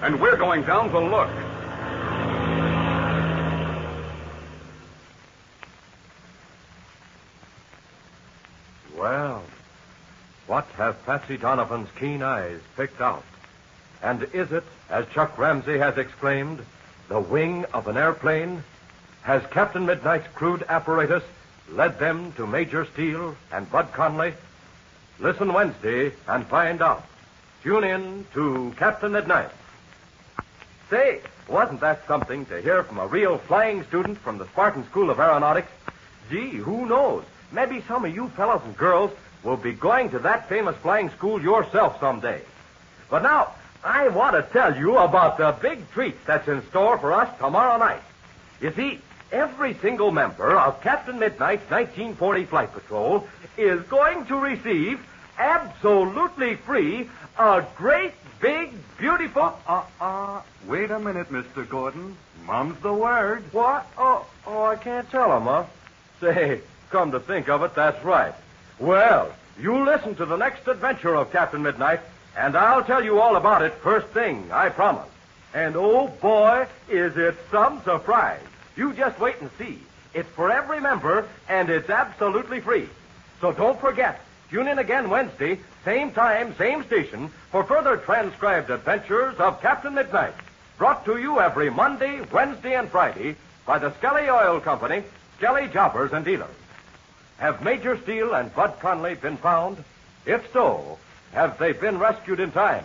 And we're going down to look. Well, what have Patsy Donovan's keen eyes picked out? And is it, as Chuck Ramsey has exclaimed, the wing of an airplane? Has Captain Midnight's crude apparatus led them to Major Steele and Bud Conley? Listen Wednesday and find out. Tune in to Captain Midnight. Say, wasn't that something to hear from a real flying student from the Spartan School of Aeronautics? Gee, who knows? Maybe some of you fellows and girls will be going to that famous flying school yourself someday. But now, I want to tell you about the big treat that's in store for us tomorrow night. You see, every single member of Captain Midnight's 1940 Flight Patrol is going to receive, absolutely free, a great, big, beautiful... Wait a minute, Mr. Gordon. Mum's the word. What? Oh, I can't tell him, huh? Say, come to think of it, that's right. Well, you listen to the next adventure of Captain Midnight, and I'll tell you all about it first thing, I promise. And oh, boy, is it some surprise. You just wait and see. It's for every member, and it's absolutely free. So don't forget, tune in again Wednesday, same time, same station, for further transcribed adventures of Captain Midnight. Brought to you every Monday, Wednesday, and Friday by the Skelly Oil Company, Skelly Jobbers and Dealers. Have Major Steele and Bud Conley been found? If so, have they been rescued in time?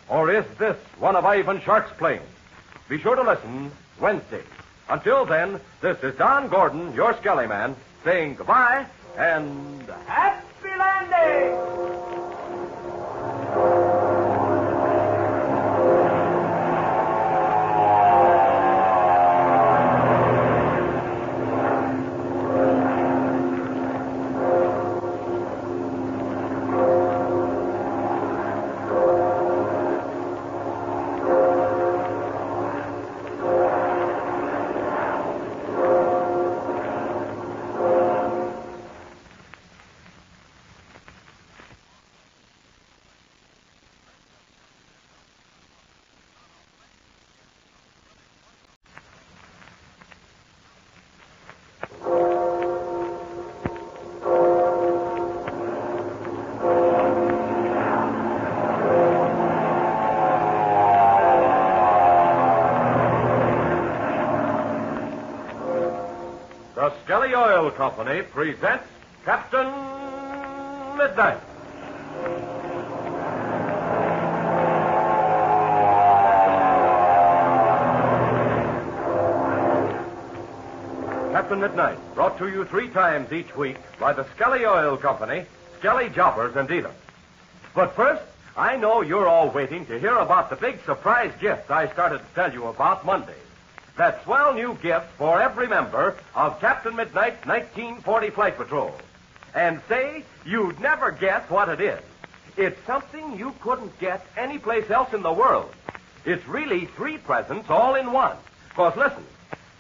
Or is this one of Ivan Shark's planes? Be sure to listen Wednesday. Until then, this is Don Gordon, your Skelly man, saying goodbye and happy landing! The Skelly Oil Company presents Captain Midnight. Captain Midnight, brought to you 3 times each week by the Skelly Oil Company, Skelly Jobbers and Dealers. But first, I know you're all waiting to hear about the big surprise gift I started to tell you about Monday. That swell new gift for every member of Captain Midnight's 1940 Flight Patrol. And say, you'd never guess what it is. It's something you couldn't get anyplace else in the world. It's really 3 presents all in one. Because listen,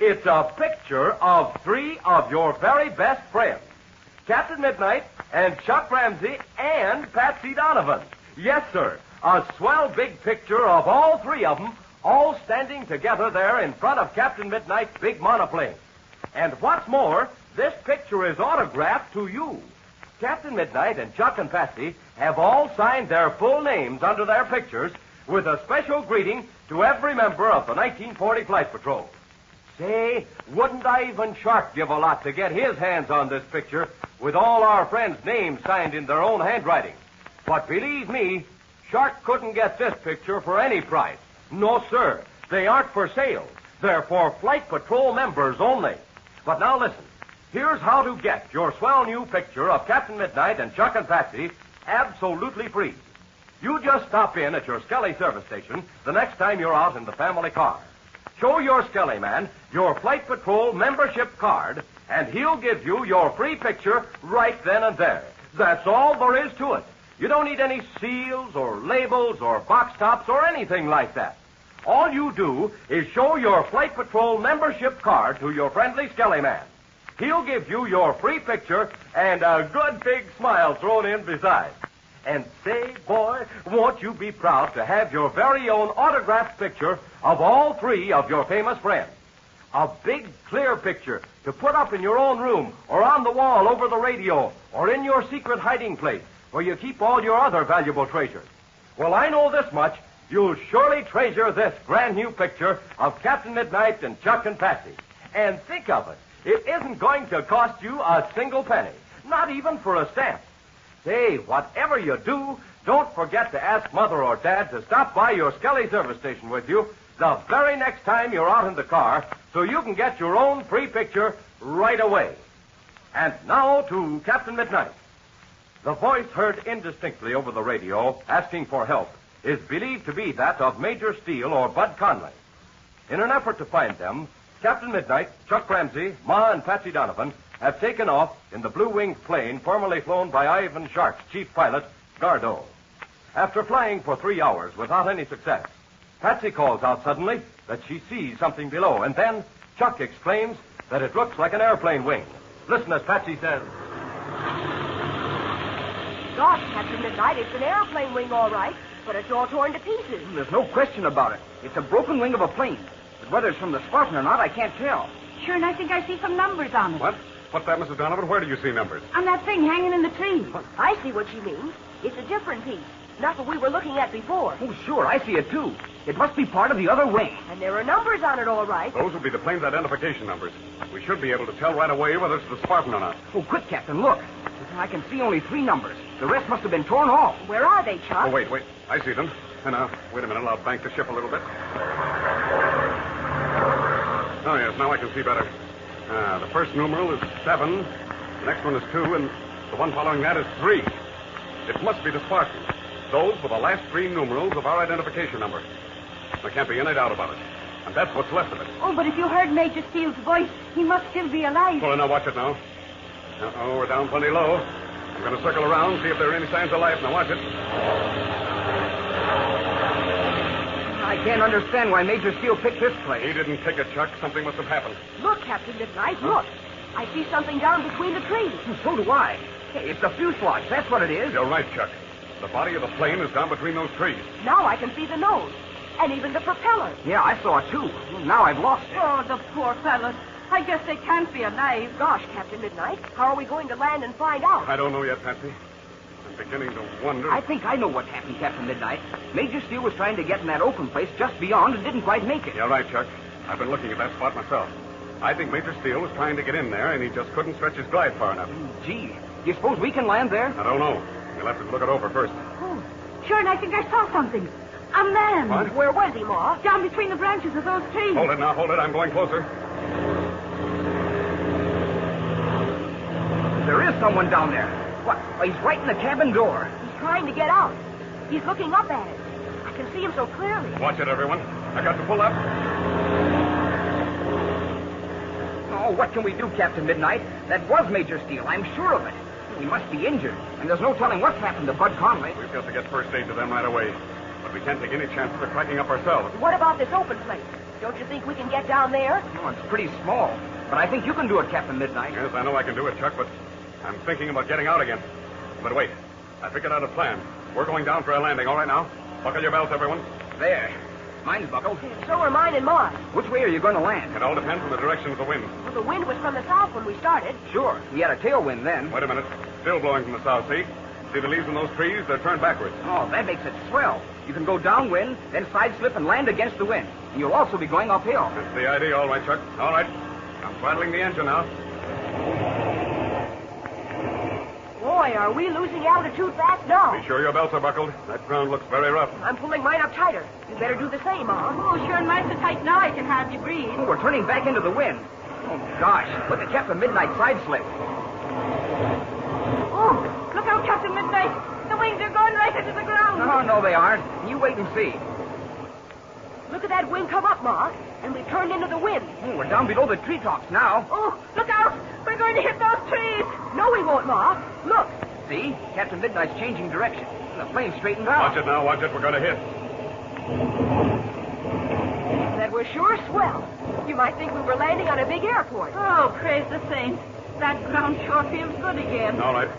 it's a picture of 3 of your very best friends. Captain Midnight and Chuck Ramsey and Patsy Donovan. Yes, sir. A swell big picture of all 3 of them, all standing together there in front of Captain Midnight's big monoplane. And what's more, this picture is autographed to you. Captain Midnight and Chuck and Patsy have all signed their full names under their pictures with a special greeting to every member of the 1940 Flight Patrol. Say, wouldn't Ivan Shark give a lot to get his hands on this picture with all our friends' names signed in their own handwriting? But believe me, Shark couldn't get this picture for any price. No, sir. They aren't for sale. They're for Flight Patrol members only. But now listen. Here's how to get your swell new picture of Captain Midnight and Chuck and Patsy absolutely free. You just stop in at your Skelly service station the next time you're out in the family car. Show your Skelly man your Flight Patrol membership card, and he'll give you your free picture right then and there. That's all there is to it. You don't need any seals or labels or box tops or anything like that. All you do is show your Flight Patrol membership card to your friendly Skelly man. He'll give you your free picture and a good big smile thrown in besides. And say, boy, won't you be proud to have your very own autographed picture of all 3 of your famous friends. A big, clear picture to put up in your own room or on the wall over the radio or in your secret hiding place where you keep all your other valuable treasures. Well, I know this much. You'll surely treasure this brand new picture of Captain Midnight and Chuck and Patsy. And think of it. It isn't going to cost you a single penny, not even for a stamp. Say, whatever you do, don't forget to ask Mother or Dad to stop by your Skelly service station with you the very next time you're out in the car so you can get your own free picture right away. And now to Captain Midnight. The voice heard indistinctly over the radio asking for help is believed to be that of Major Steele or Bud Conley. In an effort to find them, Captain Midnight, Chuck Ramsey, Ma, and Patsy Donovan have taken off in the blue-winged plane formerly flown by Ivan Shark's chief pilot, Gardo. After flying for 3 hours without any success, Patsy calls out suddenly that she sees something below, and then Chuck exclaims that it looks like an airplane wing. Listen as Patsy says. Gosh, Captain Midnight, it's an airplane wing, all right, but it's all torn to pieces. There's no question about it. It's a broken wing of a plane. But whether it's from the Spartan or not, I can't tell. Sure, and I think I see some numbers on it. What? What's that, Mrs. Donovan? Where do you see numbers? On that thing hanging in the tree. I see what she means. It's a different piece, not what we were looking at before. Oh, sure, I see it, too. It must be part of the other wing. And there are numbers on it, all right. Those will be the plane's identification numbers. We should be able to tell right away whether it's the Spartan or not. Oh, quick, Captain, look. I can see only 3 numbers. The rest must have been torn off. Where are they, Chuck? Oh, wait. I see them. And wait a minute. I'll bank the ship a little bit. Oh, yes, now I can see better. The first numeral is 7. The next one is 2, and the one following that is 3. It must be the Spartan. Those were the last 3 numerals of our identification number. There can't be any doubt about it. And that's what's left of it. Oh, but if you heard Major Steele's voice, he must still be alive. Well, now watch it now. Uh-oh, we're down plenty low. I'm going to circle around, see if there are any signs of life. Now watch it. I can't understand why Major Steele picked this place. He didn't pick it, Chuck. Something must have happened. Look, Captain Midnight, look. I see something down between the trees. So do I. Hey, it's the fuselage. That's what it is. You're right, Chuck. The body of the plane is down between those trees. Now I can see the nose. And even the propeller. Yeah, I saw it, too. Now I've lost it. Oh, the poor fellas. I guess they can't be alive. Gosh, Captain Midnight, how are we going to land and find out? I don't know yet, Patsy. I'm beginning to wonder. I think I know what happened, Captain Midnight. Major Steele was trying to get in that open place just beyond and didn't quite make it. You're right, Chuck. I've been looking at that spot myself. I think Major Steele was trying to get in there, and he just couldn't stretch his glide far enough. Gee, do you suppose we can land there? I don't know. You'll have to look it over first. Oh, sure, and I think I saw something. A man. What? Where was he, Ma? Down between the branches of those trees. Hold it now, hold it. I'm going closer. There is someone down there. What? He's right in the cabin door. He's trying to get out. He's looking up at us. I can see him so clearly. Watch it, everyone. I got to pull up. Oh, what can we do, Captain Midnight? That was Major Steele. I'm sure of it. We must be injured, and there's no telling what's happened to Bud Conley. We've got to get first aid to them right away. But we can't take any chances of cracking up ourselves. What about this open place? Don't you think we can get down there? Oh, it's pretty small, but I think you can do it, Captain Midnight. Yes, I know I can do it, Chuck, but I'm thinking about getting out again. But wait, I figured out a plan. We're going down for a landing, all right now? Buckle your belts, everyone. There. Mine's buckled. So are mine and mine. Which way are you going to land? It all depends on the direction of the wind. Well, the wind was from the south when we started. Sure. We had a tailwind then. Wait a minute. Still blowing from the south, see? See the leaves in those trees? They're turned backwards. Oh, that makes it swell. You can go downwind, then side slip and land against the wind. And you'll also be going uphill. That's the idea, all right, Chuck. All right. I'm throttling the engine now. Boy, are we losing altitude fast now. Be sure your belts are buckled. That ground looks very rough. I'm pulling mine up tighter. You better do the same, Ma. Oh, sure, mine's so tight now I can hardly breathe. Oh, we're turning back into the wind. Oh, gosh. Look at Captain Midnight side slip. Oh, look out, Captain Midnight. The wings are going right into the ground. No, they aren't. You wait and see. Look at that wing come up, Ma. And we turned into the wind. Oh, we're down below the treetops now. Oh, look out. We're going to hit those trees. No, we won't, Ma. Look. See? Captain Midnight's changing direction. The plane straightened out. Watch it now. Watch it. We're going to hit. That was sure swell. You might think we were landing on a big airport. Oh, praise the saints. That ground sure feels good again. All right.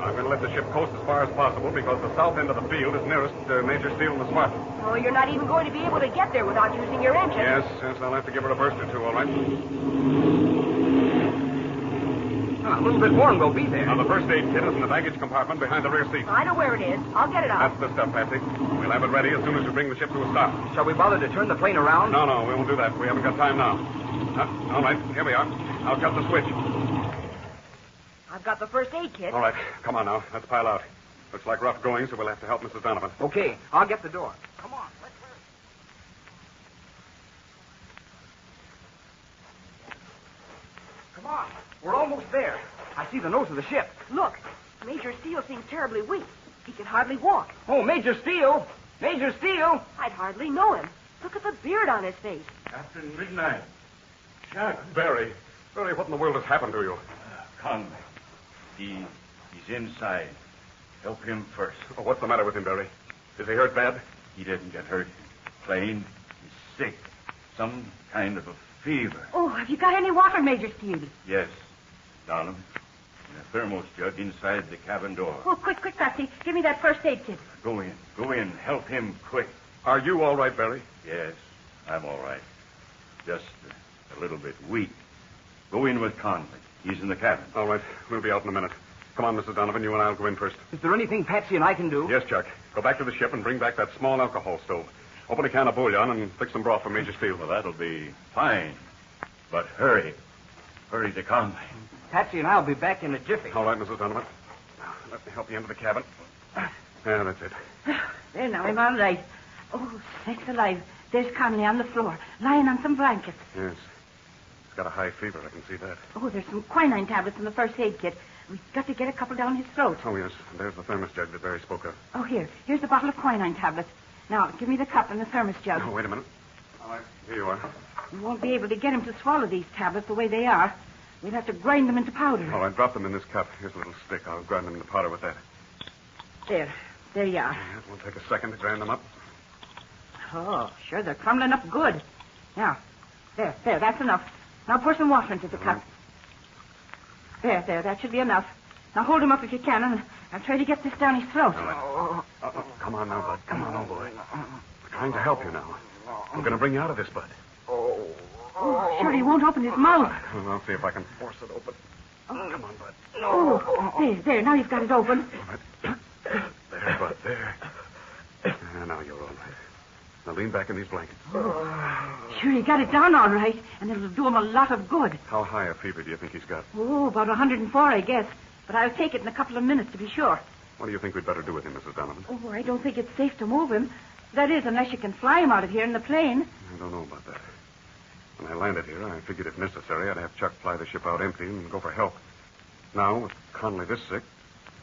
I'm going to let the ship coast as far as possible because the south end of the field is nearest Major Steele and the SWAT. Oh, you're not even going to be able to get there without using your engine. Yes, I'll have to give her a burst or two, all right. A little bit more and we'll be there. Now, the first aid kit is in the baggage compartment behind the rear seat. I know where it is. I'll get it out. That's the stuff, Patsy. We'll have it ready as soon as we bring the ship to a stop. Shall we bother to turn the plane around? No, we won't do that. We haven't got time now. All right, here we are. I'll cut the switch. I've got the first aid kit. All right, come on now. Let's pile out. Looks like rough going, so we'll have to help Mrs. Donovan. Okay, I'll get the door. Come on, let's hurry. Come on, we're almost there. I see the nose of the ship. Look, Major Steele seems terribly weak. He can hardly walk. Oh, Major Steele! Major Steele! I'd hardly know him. Look at the beard on his face. Captain Midnight. Chuck. Barry, what in the world has happened to you? Conley. He's inside. Help him first. Oh, what's the matter with him, Barry? Is he hurt bad? He didn't get hurt. Plain. He's sick. Some kind of a fever. Oh, have you got any water, Major Steele? Yes. Donovan. In a thermos jug inside the cabin door. Oh, quick, Patsy. Give me that first aid kit. Go in. Help him quick. Are you all right, Barry? Yes, I'm all right. Just a little bit weak. Go in with Conley. He's in the cabin. All right. We'll be out in a minute. Come on, Mrs. Donovan. You and I'll go in first. Is there anything Patsy and I can do? Yes, Chuck. Go back to the ship and bring back that small alcohol stove. Open a can of bouillon and fix some broth for Major Steele. Well, that'll be fine. But hurry. Hurry to Conley. Patsy and I'll be back in a jiffy. All right, Mrs. Donovan. Let me help you into the cabin. Yeah, that's it. There, now, I'm all right. Oh, sakes alive. There's Conley on the floor, lying on some blankets. Yes. He's got a high fever. I can see that. Oh, there's some quinine tablets in the first aid kit. We've got to get a couple down his throat. Oh, yes. There's the thermos jug that Barry spoke of. Oh, here's a bottle of quinine tablets. Now, give me the cup and the thermos jug. Oh, wait a minute. All right. Here you are. We won't be able to get him to swallow these tablets the way they are. We'll have to grind them into powder. All right, drop them in this cup. Here's a little stick. I'll grind them into powder with that. There you are. Yeah, it won't take a second to grind them up. Oh, sure, they're crumbling up good. Now, there, that's enough. Now pour some water into the cup. There, that should be enough. Now hold him up if you can, and I'll try to get this down his throat. Come on now, Bud. Come on, old boy. We're trying to help you now. We're going to bring you out of this, Bud. Oh, sure, he won't open his mouth. Well, I'll see if I can force it open. Oh, come on, Bud. Oh, there, now you've got it open. All right. There, Bud, there. Now you're all right. Now lean back in these blankets. Sure, he got it down all right, and it'll do him a lot of good. How high a fever do you think he's got? Oh, about 104, I guess. But I'll take it in a couple of minutes to be sure. What do you think we'd better do with him, Mrs. Donovan? Oh, I don't think it's safe to move him. That is, unless you can fly him out of here in the plane. I don't know about that. When I landed here, I figured if necessary, I'd have Chuck fly the ship out empty and go for help. Now, with Conley this sick,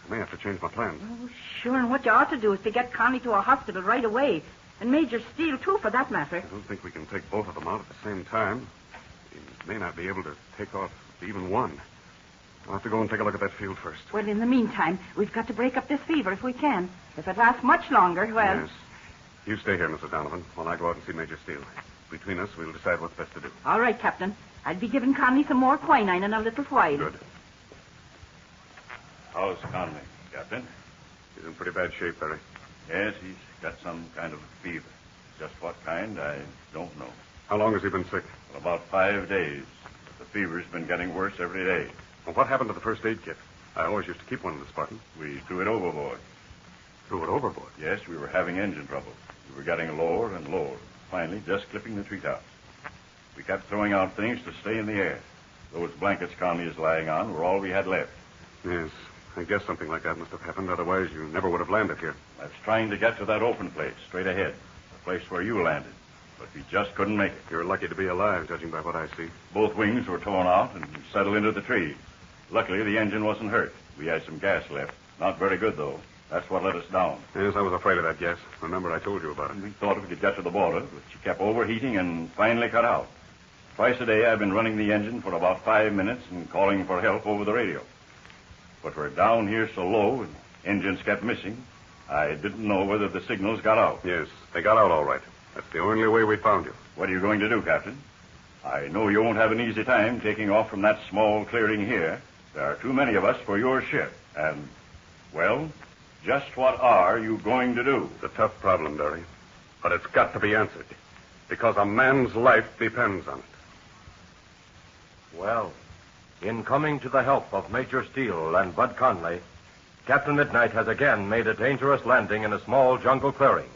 I may have to change my plans. Oh, sure, and what you ought to do is to get Connie to a hospital right away. And Major Steele, too, for that matter. I don't think we can take both of them out at the same time. We may not be able to take off even one. I'll have to go and take a look at that field first. Well, in the meantime, we've got to break up this fever if we can. If it lasts much longer, well... Yes. You stay here, Mrs. Donovan, while I go out and see Major Steele. Between us, we'll decide what's best to do. All right, Captain. I'll be giving Connie some more quinine in a little while. Good. How's Conley, Captain? He's in pretty bad shape, Barry. Yes, he's got some kind of fever. Just what kind, I don't know. How long has he been sick? Well, about 5 days. The fever's been getting worse every day. Well, what happened to the first aid kit? I always used to keep one in the Spartan. We threw it overboard. Threw it overboard? Yes, we were having engine trouble. We were getting lower and lower. Finally, just clipping the treetops. We kept throwing out things to stay in the air. Those blankets Conley is lying on were all we had left. Yes, I guess something like that must have happened. Otherwise, you never would have landed here. I was trying to get to that open place, straight ahead. The place where you landed. But we just couldn't make it. You're lucky to be alive, judging by what I see. Both wings were torn out and settled into the trees. Luckily, the engine wasn't hurt. We had some gas left. Not very good, though. That's what let us down. Yes, I was afraid of that gas. Remember, I told you about it. We thought we could get to the border, but she kept overheating and finally cut out. Twice a day, I've been running the engine for about 5 minutes and calling for help over the radio. But we're down here so low and engines kept missing, I didn't know whether the signals got out. Yes, they got out all right. That's the only way we found you. What are you going to do, Captain? I know you won't have an easy time taking off from that small clearing here. There are too many of us for your ship. And, well, just what are you going to do? It's a tough problem, Barry. But it's got to be answered. Because a man's life depends on it. Well, in coming to the help of Major Steele and Bud Conley, Captain Midnight has again made a dangerous landing in a small jungle clearing.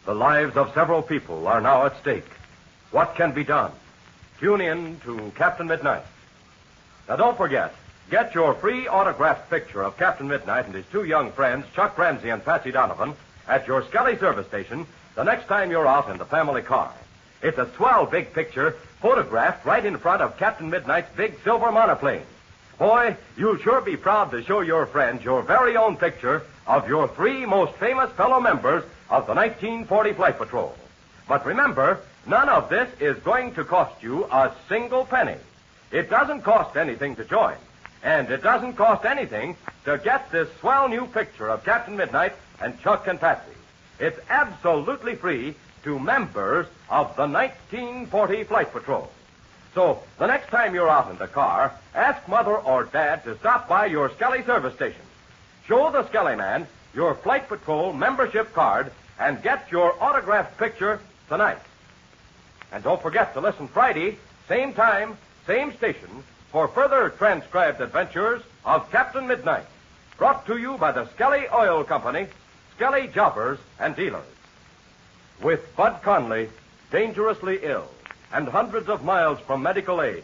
The lives of several people are now at stake. What can be done? Tune in to Captain Midnight. Now, don't forget, get your free autographed picture of Captain Midnight and his two young friends, Chuck Ramsey and Patsy Donovan, at your Skelly service station the next time you're out in the family car. It's a swell big picture photographed right in front of Captain Midnight's big silver monoplane. Boy, you'll sure be proud to show your friends your very own picture of your three most famous fellow members of the 1940 Flight Patrol. But remember, none of this is going to cost you a single penny. It doesn't cost anything to join. And it doesn't cost anything to get this swell new picture of Captain Midnight and Chuck and Patsy. It's absolutely free to members of the 1940 Flight Patrol. So, the next time you're out in the car, ask Mother or Dad to stop by your Skelly service station. Show the Skelly man your Flight Patrol membership card and get your autographed picture tonight. And don't forget to listen Friday, same time, same station, for further transcribed adventures of Captain Midnight. Brought to you by the Skelly Oil Company, Skelly Jobbers and Dealers. With Bud Conley dangerously ill and hundreds of miles from medical aid,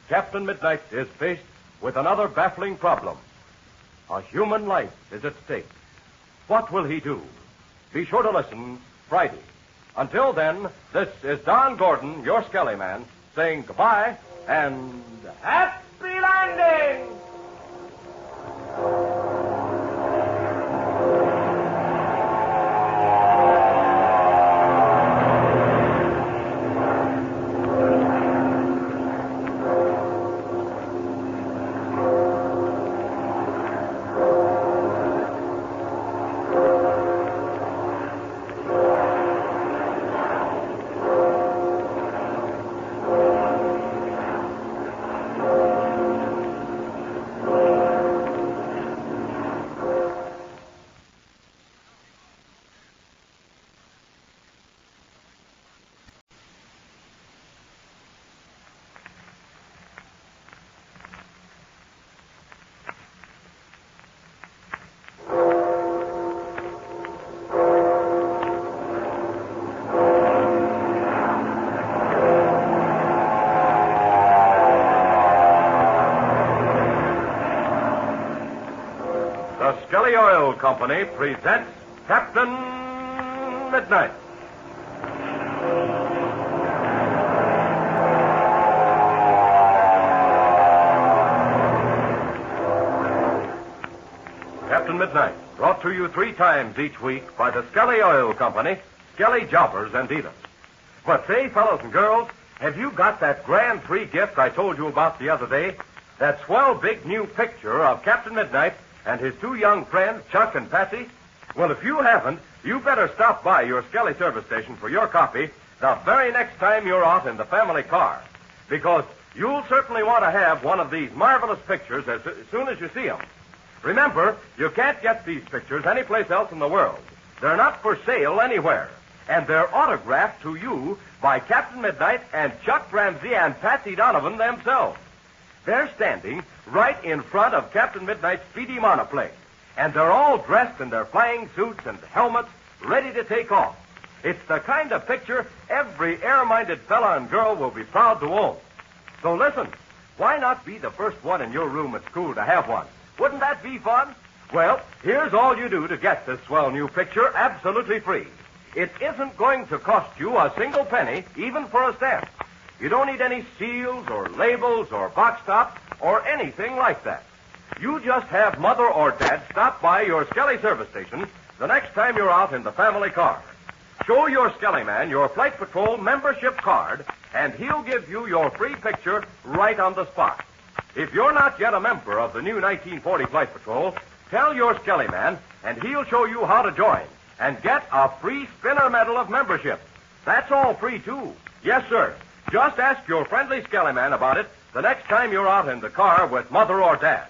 Captain Midnight is faced with another baffling problem. A human life is at stake. What will he do? Be sure to listen Friday. Until then, this is Don Gordon, your Skelly man, saying goodbye and happy landing! Skelly Oil Company presents Captain Midnight. Captain Midnight, brought to you 3 times each week by the Skelly Oil Company, Skelly Jobbers and Dealers. But say, fellows and girls, have you got that grand free gift I told you about the other day? That swell big new picture of Captain Midnight and his 2 young friends, Chuck and Patsy? Well, if you haven't, you better stop by your Skelly service station for your copy the very next time you're out in the family car. Because you'll certainly want to have one of these marvelous pictures as soon as you see them. Remember, you can't get these pictures anyplace else in the world. They're not for sale anywhere. And they're autographed to you by Captain Midnight and Chuck Ramsey and Patsy Donovan themselves. They're standing right in front of Captain Midnight's speedy monoplane. And they're all dressed in their flying suits and helmets, ready to take off. It's the kind of picture every air-minded fella and girl will be proud to own. So listen, why not be the first one in your room at school to have one? Wouldn't that be fun? Well, here's all you do to get this swell new picture absolutely free. It isn't going to cost you a single penny, even for a stamp. You don't need any seals or labels or box tops or anything like that. You just have Mother or Dad stop by your Skelly service station the next time you're out in the family car. Show your Skelly man your Flight Patrol membership card, and he'll give you your free picture right on the spot. If you're not yet a member of the new 1940 Flight Patrol, tell your Skelly man, and he'll show you how to join and get a free spinner medal of membership. That's all free, too. Yes, sir. Just ask your friendly Skelly man about it the next time you're out in the car with Mother or Dad.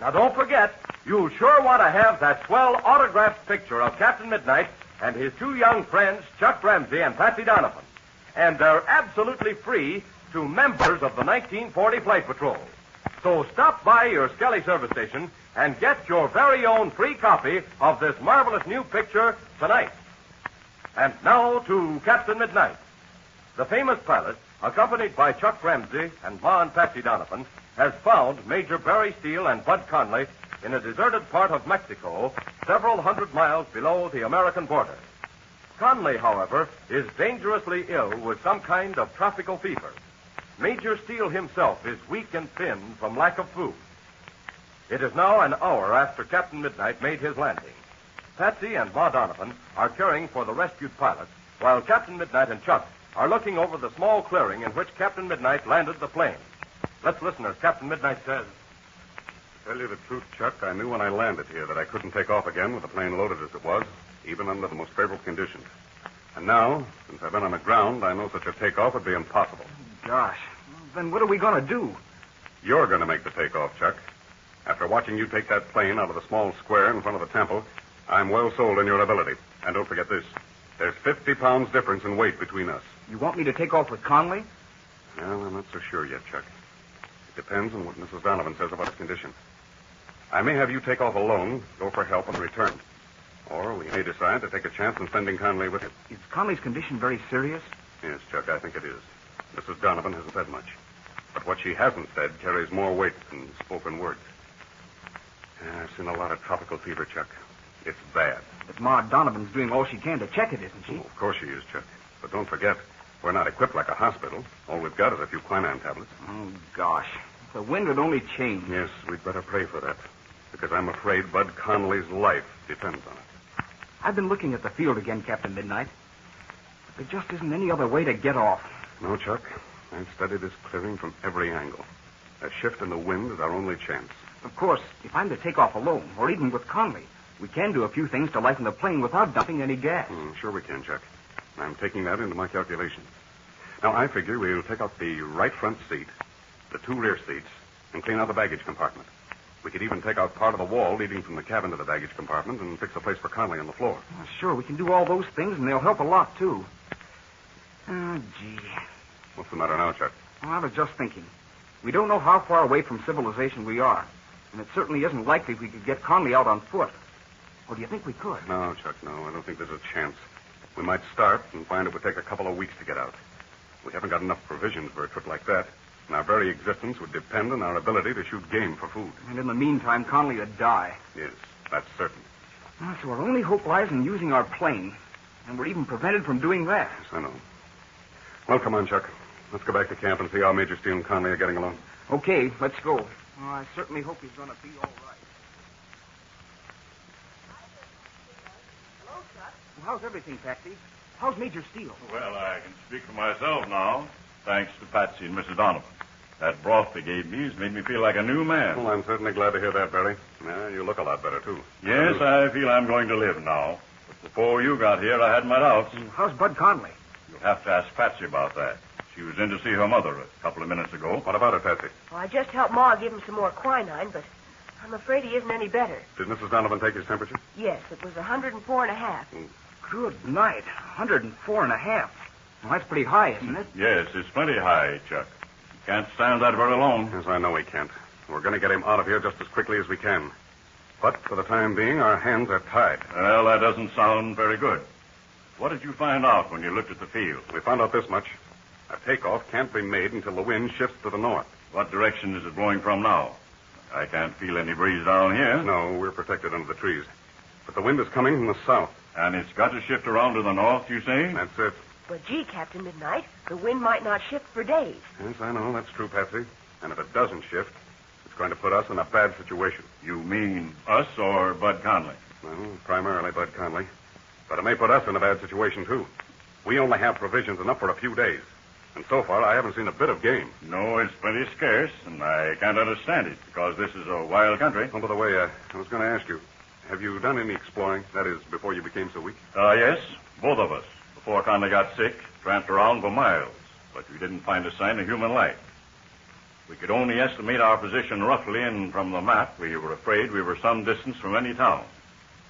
Now, don't forget, you'll sure want to have that swell autographed picture of Captain Midnight and his 2 young friends, Chuck Ramsey and Patsy Donovan. And they're absolutely free to members of the 1940 Flight Patrol. So stop by your Skelly service station and get your very own free copy of this marvelous new picture tonight. And now to Captain Midnight. The famous pilot, accompanied by Chuck Ramsey and Ma and Patsy Donovan, has found Major Barry Steele and Bud Conley in a deserted part of Mexico, several hundred miles below the American border. Conley, however, is dangerously ill with some kind of tropical fever. Major Steele himself is weak and thin from lack of food. It is now an hour after Captain Midnight made his landing. Patsy and Ma Donovan are caring for the rescued pilot, while Captain Midnight and Chuck are looking over the small clearing in which Captain Midnight landed the plane. Let's listen as Captain Midnight says. To tell you the truth, Chuck, I knew when I landed here that I couldn't take off again with the plane loaded as it was, even under the most favorable conditions. And now, since I've been on the ground, I know such a takeoff would be impossible. Gosh, then what are we going to do? You're going to make the takeoff, Chuck. After watching you take that plane out of the small square in front of the temple, I'm well sold in your ability. And don't forget this. There's 50 pounds difference in weight between us. You want me to take off with Conley? Well, I'm not so sure yet, Chuck. It depends on what Mrs. Donovan says about his condition. I may have you take off alone, go for help, and return. Or we may decide to take a chance in sending Conley with you. Is Conley's condition very serious? Yes, Chuck, I think it is. Mrs. Donovan hasn't said much. But what she hasn't said carries more weight than spoken words. I've seen a lot of tropical fever, Chuck. It's bad. But Ma Donovan's doing all she can to check it, isn't she? Oh, of course she is, Chuck. But don't forget, we're not equipped like a hospital. All we've got is a few quinine tablets. Oh, gosh. If the wind would only change. Yes, we'd better pray for that. Because I'm afraid Bud Conley's life depends on it. I've been looking at the field again, Captain Midnight. But there just isn't any other way to get off. No, Chuck. I've studied this clearing from every angle. A shift in the wind is our only chance. Of course, if I'm to take off alone, or even with Conley, we can do a few things to lighten the plane without dumping any gas. Sure we can, Chuck. I'm taking that into my calculations. Now, I figure we'll take out the right front seat, the 2 rear seats, and clean out the baggage compartment. We could even take out part of the wall leading from the cabin to the baggage compartment and fix a place for Conley on the floor. Sure, we can do all those things, and they'll help a lot, too. Oh, gee. What's the matter now, Chuck? Well, I was just thinking. We don't know how far away from civilization we are, and it certainly isn't likely we could get Conley out on foot. Or do you think we could? No, Chuck, no. I don't think there's a chance. We might start and find it would take a couple of weeks to get out. We haven't got enough provisions for a trip like that, and our very existence would depend on our ability to shoot game for food. And in the meantime, Conley would die. Yes, that's certain. Well, so our only hope lies in using our plane, and we're even prevented from doing that. Yes, I know. Well, come on, Chuck. Let's go back to camp and see how Major Steele and Conley are getting along. Okay, let's go. Oh, I certainly hope he's going to be all right. How's everything, Patsy? How's Major Steele? Well, I can speak for myself now, thanks to Patsy and Mrs. Donovan. That broth they gave me has made me feel like a new man. Well, I'm certainly glad to hear that, Barry. Yeah, you look a lot better, too. Yes, I feel I'm going to live now. But before you got here, I had my doubts. How's Bud Conley? You'll have to ask Patsy about that. She was in to see her mother a couple of minutes ago. What about it, Patsy? Well, I just helped Ma give him some more quinine, but I'm afraid he isn't any better. Did Mrs. Donovan take his temperature? Yes, it was 104.5. Good night. 104.5. Well, that's pretty high, isn't it? Yes, it's plenty high, Chuck. Can't stand that very long. Yes, I know he can't. We're going to get him out of here just as quickly as we can. But for the time being, our hands are tied. Well, that doesn't sound very good. What did you find out when you looked at the field? We found out this much. A takeoff can't be made until the wind shifts to the north. What direction is it blowing from now? I can't feel any breeze down here. No, we're protected under the trees. But the wind is coming from the south. And it's got to shift around to the north, you say? That's it. But gee, Captain Midnight, the wind might not shift for days. Yes, I know. That's true, Patsy. And if it doesn't shift, it's going to put us in a bad situation. You mean us or Bud Conley? Well, primarily Bud Conley. But it may put us in a bad situation, too. We only have provisions enough for a few days. And so far, I haven't seen a bit of game. No, it's plenty scarce, and I can't understand it, because this is a wild country. Oh, by the way, I was going to ask you, have you done any exploring? That is, before you became so weak? Yes, both of us. Before Conley got sick, tramped around for miles, but we didn't find a sign of human life. We could only estimate our position roughly, and from the map, we were afraid we were some distance from any town.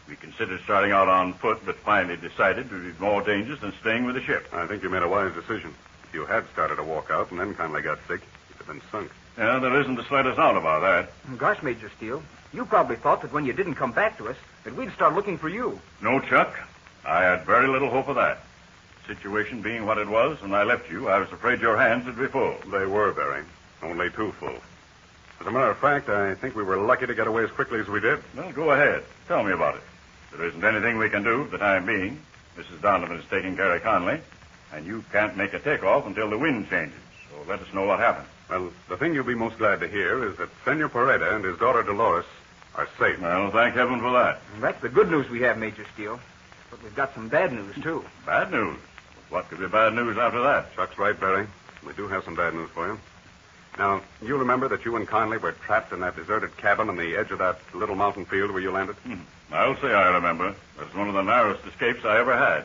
We considered starting out on foot, but finally decided it would be more dangerous than staying with the ship. I think you made a wise decision. If you had started to walk out and then Conley got sick, you'd have been sunk. Yeah, there isn't the slightest doubt about that. Gosh, Major Steele, you probably thought that when you didn't come back to us, that we'd start looking for you. No, Chuck. I had very little hope of that. Situation being what it was, when I left you, I was afraid your hands would be full. They were, Barry. Only too full. As a matter of fact, I think we were lucky to get away as quickly as we did. Well, go ahead. Tell me about it. There isn't anything we can do for the time being. Mrs. Donovan is taking care of Conley, and you can't make a takeoff until the wind changes. So let us know what happened. Well, the thing you'll be most glad to hear is that Senor Perada and his daughter Dolores are safe. Well, thank heaven for that. That's the good news we have, Major Steele. But we've got some bad news, too. Bad news? What could be bad news after that? Chuck's right, Barry. We do have some bad news for you. Now, you remember that you and Conley were trapped in that deserted cabin on the edge of that little mountain field where you landed? I'll say I remember. That's one of the narrowest escapes I ever had.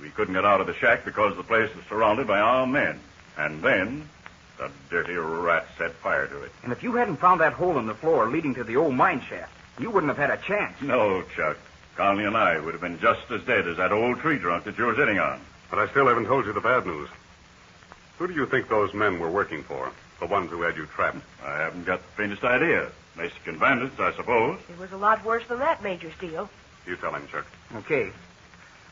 We couldn't get out of the shack because the place was surrounded by armed men. And then, the dirty rat set fire to it. And if you hadn't found that hole in the floor leading to the old mine shaft, you wouldn't have had a chance. No, Chuck. Conley and I would have been just as dead as that old tree trunk that you were sitting on. But I still haven't told you the bad news. Who do you think those men were working for? The ones who had you trapped? I haven't got the faintest idea. Mexican bandits, I suppose. It was a lot worse than that, Major Steele. You tell him, Chuck. Okay.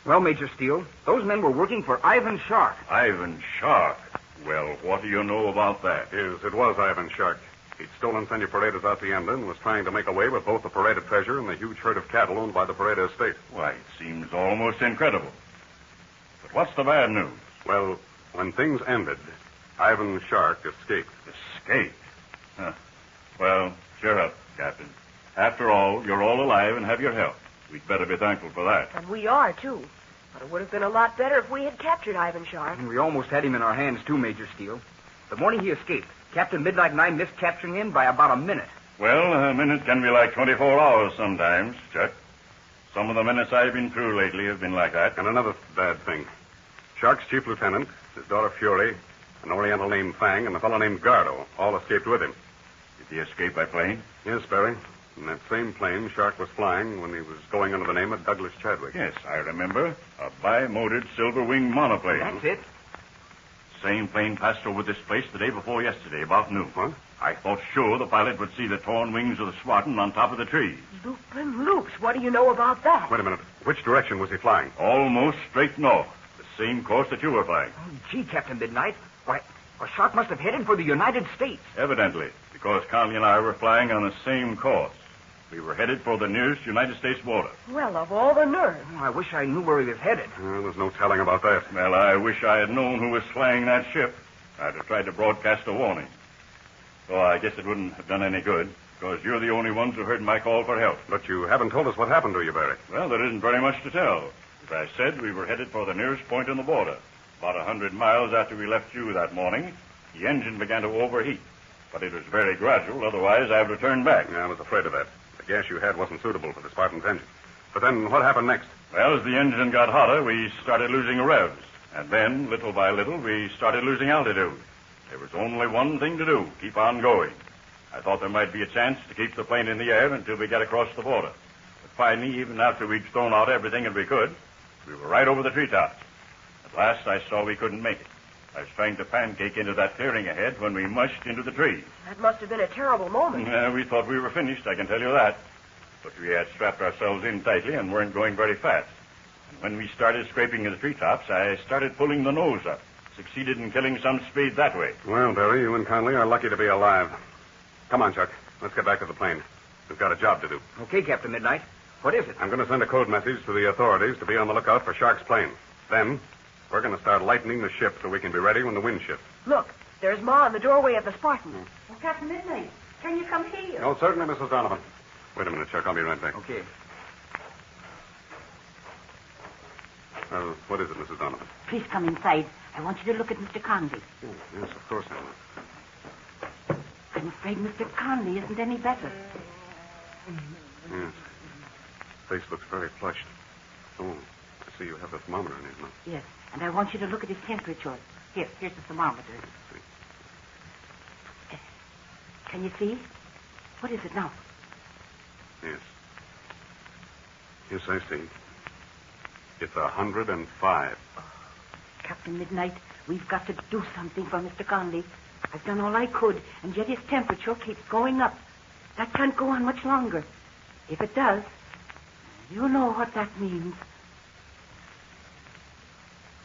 Well, Major Steele, those men were working for Ivan Shark. Ivan Shark? Well, what do you know about that? Yes, it was Ivan Shark. He'd stolen Senor Perada's Hacienda and was trying to make away with both the Perada Treasure and the huge herd of cattle owned by the Perada estate. Why, it seems almost incredible. But what's the bad news? Well, when things ended, Ivan Shark escaped. Escaped? Huh. Well, cheer up, Captain. After all, you're all alive and have your health. We'd better be thankful for that. And we are, too. But it would have been a lot better if we had captured Ivan Shark. And we almost had him in our hands, too, Major Steele. The morning he escaped, Captain Midnight and I missed capturing him by about a minute. Well, a minute can be like 24 hours sometimes, Chuck. Some of the minutes I've been through lately have been like that. And another bad thing. Shark's chief lieutenant, his daughter Fury, an Oriental named Fang, and a fellow named Gardo all escaped with him. Did he escape by plane? Yes, Barry. In that same plane Shark was flying when he was going under the name of Douglas Chadwick. Yes, I remember. A bi-motored silver-wing monoplane. That's it. Same plane passed over this place the day before yesterday, about noon. What? I thought sure the pilot would see the torn wings of the Spartan on top of the trees. Loopin' loops. What do you know about that? Wait a minute. Which direction was he flying? Almost straight north. The same course that you were flying. Oh, gee, Captain Midnight. Why, Shark must have headed for the United States. Evidently, because Conley and I were flying on the same course. We were headed for the nearest United States border. Well, of all the nerve. Oh, I wish I knew where he was headed. Well, there's no telling about that. Well, I wish I had known who was flying that ship. I'd have tried to broadcast a warning. So I guess it wouldn't have done any good, because you're the only ones who heard my call for help. But you haven't told us what happened to you, Barry. Well, there isn't very much to tell. As I said, we were headed for the nearest point on the border. About 100 miles after we left you that morning, the engine began to overheat. But it was very gradual, otherwise I would have turned back. Yeah, I was afraid of that. The gas you had wasn't suitable for the Spartan's engine. But then what happened next? Well, as the engine got hotter, we started losing revs. And then, little by little, we started losing altitude. There was only one thing to do, keep on going. I thought there might be a chance to keep the plane in the air until we got across the border. But finally, even after we'd thrown out everything that we could, we were right over the treetops. At last, I saw we couldn't make it. I was trying to pancake into that clearing ahead when we mushed into the trees. That must have been a terrible moment. We thought we were finished, I can tell you that. But we had strapped ourselves in tightly and weren't going very fast. And when we started scraping the treetops, I started pulling the nose up. Succeeded in killing some speed that way. Well, Barry, you and Conley are lucky to be alive. Come on, Chuck. Let's get back to the plane. We've got a job to do. Okay, Captain Midnight. What is it? I'm going to send a code message to the authorities to be on the lookout for Shark's plane. Then, we're going to start lightening the ship so we can be ready when the wind shifts. Look, there's Ma in the doorway of the Spartan. Oh, Captain Midnight, can you come here? Oh, certainly, Mrs. Donovan. Wait a minute, Chuck. I'll be right back. Okay. What is it, Mrs. Donovan? Please come inside. I want you to look at Mr. Conley. Oh, yes, of course I will. I'm afraid Mr. Conley isn't any better. Yes. Face looks very flushed. Oh, I see you have the thermometer in his mouth. Yes, and I want you to look at his temperature. Here's the thermometer. Can you see? What is it now? Yes. Yes, I see. It's 105. Captain Midnight, we've got to do something for Mr. Conley. I've done all I could, and yet his temperature keeps going up. That can't go on much longer. If it does, you know what that means.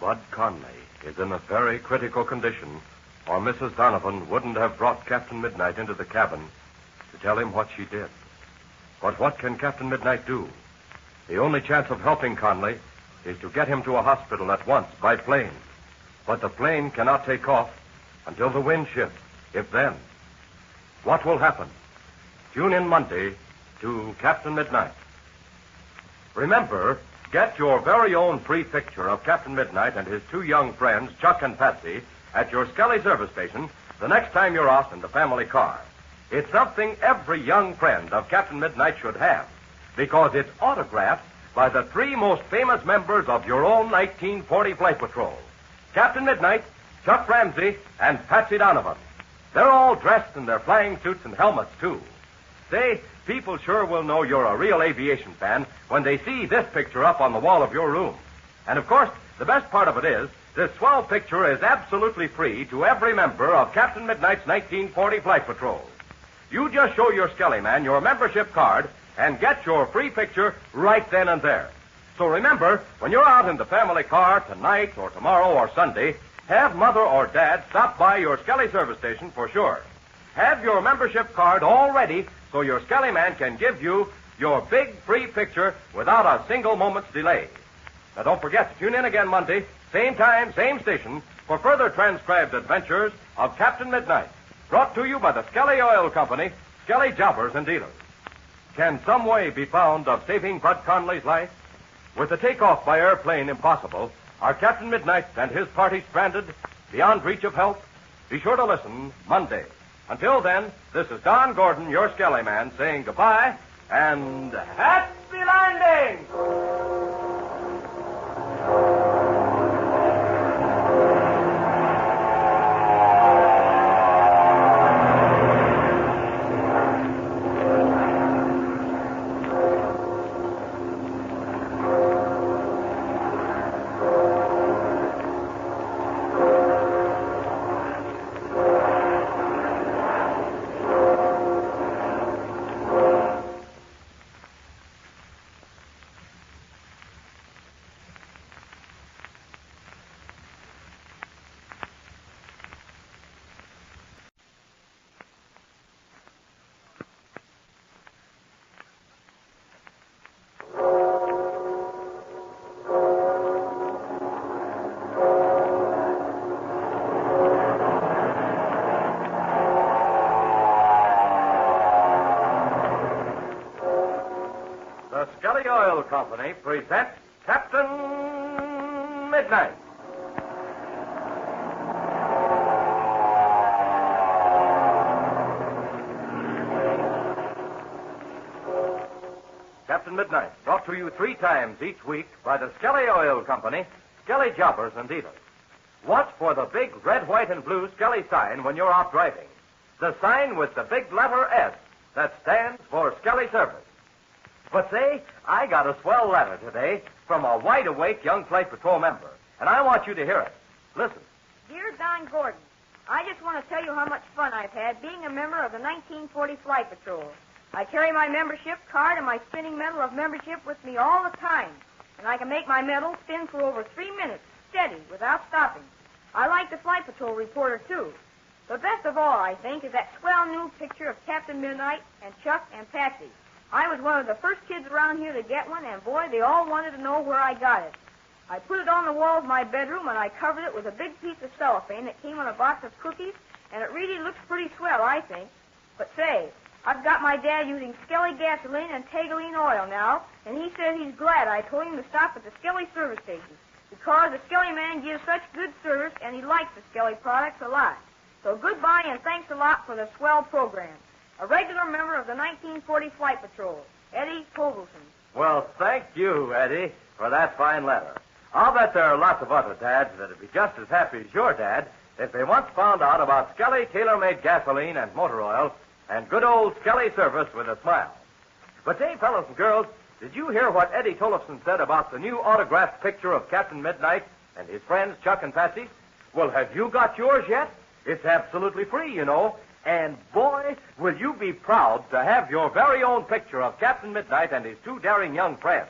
Bud Conley is in a very critical condition, or Mrs. Donovan wouldn't have brought Captain Midnight into the cabin to tell him what she did. But what can Captain Midnight do? The only chance of helping Conley is to get him to a hospital at once by plane. But the plane cannot take off until the wind shifts, if then. What will happen? Tune in Monday to Captain Midnight. Remember, get your very own free picture of Captain Midnight and his two young friends, Chuck and Patsy, at your Skelly service station the next time you're out in the family car. It's something every young friend of Captain Midnight should have, because it's autographed by the three most famous members of your own 1940 Flight Patrol. Captain Midnight, Chuck Ramsey, and Patsy Donovan. They're all dressed in their flying suits and helmets, too. Say, people sure will know you're a real aviation fan when they see this picture up on the wall of your room. And, of course, the best part of it is, this swell picture is absolutely free to every member of Captain Midnight's 1940 Flight Patrol. You just show your Skelly man your membership card and get your free picture right then and there. So remember, when you're out in the family car tonight or tomorrow or Sunday, have Mother or Dad stop by your Skelly service station for sure. Have your membership card all ready so your Skelly man can give you your big free picture without a single moment's delay. Now don't forget to tune in again Monday, same time, same station, for further transcribed adventures of Captain Midnight, brought to you by the Skelly Oil Company, Skelly Jobbers and Dealers. Can some way be found of saving Bud Conley's life? With the takeoff by airplane impossible, are Captain Midnight and his party stranded, beyond reach of help? Be sure to listen Monday. Until then, this is Don Gordon, your Skelly man, saying goodbye and happy landing! The Skelly Oil Company presents Captain Midnight. Captain Midnight, brought to you 3 times each week by the Skelly Oil Company, Skelly Jobbers and Dealers. Watch for the big red, white, and blue Skelly sign when you're out driving. The sign with the big letter S that stands for Skelly Service. But say, I got a swell letter today from a wide-awake young Flight Patrol member, and I want you to hear it. Listen. Dear Don Gordon, I just want to tell you how much fun I've had being a member of the 1940 Flight Patrol. I carry my membership card and my spinning medal of membership with me all the time, and I can make my medal spin for over 3 minutes, steady, without stopping. I like the Flight Patrol reporter, too. But best of all, I think, is that swell new picture of Captain Midnight and Chuck and Patsy. I was one of the first kids around here to get one, and boy, they all wanted to know where I got it. I put it on the wall of my bedroom, and I covered it with a big piece of cellophane that came on a box of cookies, and it really looks pretty swell, I think. But say, I've got my dad using Skelly gasoline and Tagaline oil now, and he says he's glad I told him to stop at the Skelly service station, because the Skelly man gives such good service, and he likes the Skelly products a lot. So goodbye, and thanks a lot for the swell program. A regular member of the 1940 Flight Patrol, Eddie Povelson. Well, thank you, Eddie, for that fine letter. I'll bet there are lots of other dads that'd be just as happy as your dad if they once found out about Skelly tailor-made gasoline and motor oil and good old Skelly service with a smile. But say, fellas and girls, did you hear what Eddie Tollefson said about the new autographed picture of Captain Midnight and his friends Chuck and Patsy? Well, have you got yours yet? It's absolutely free, you know. And, boy, will you be proud to have your very own picture of Captain Midnight and his 2 daring young friends.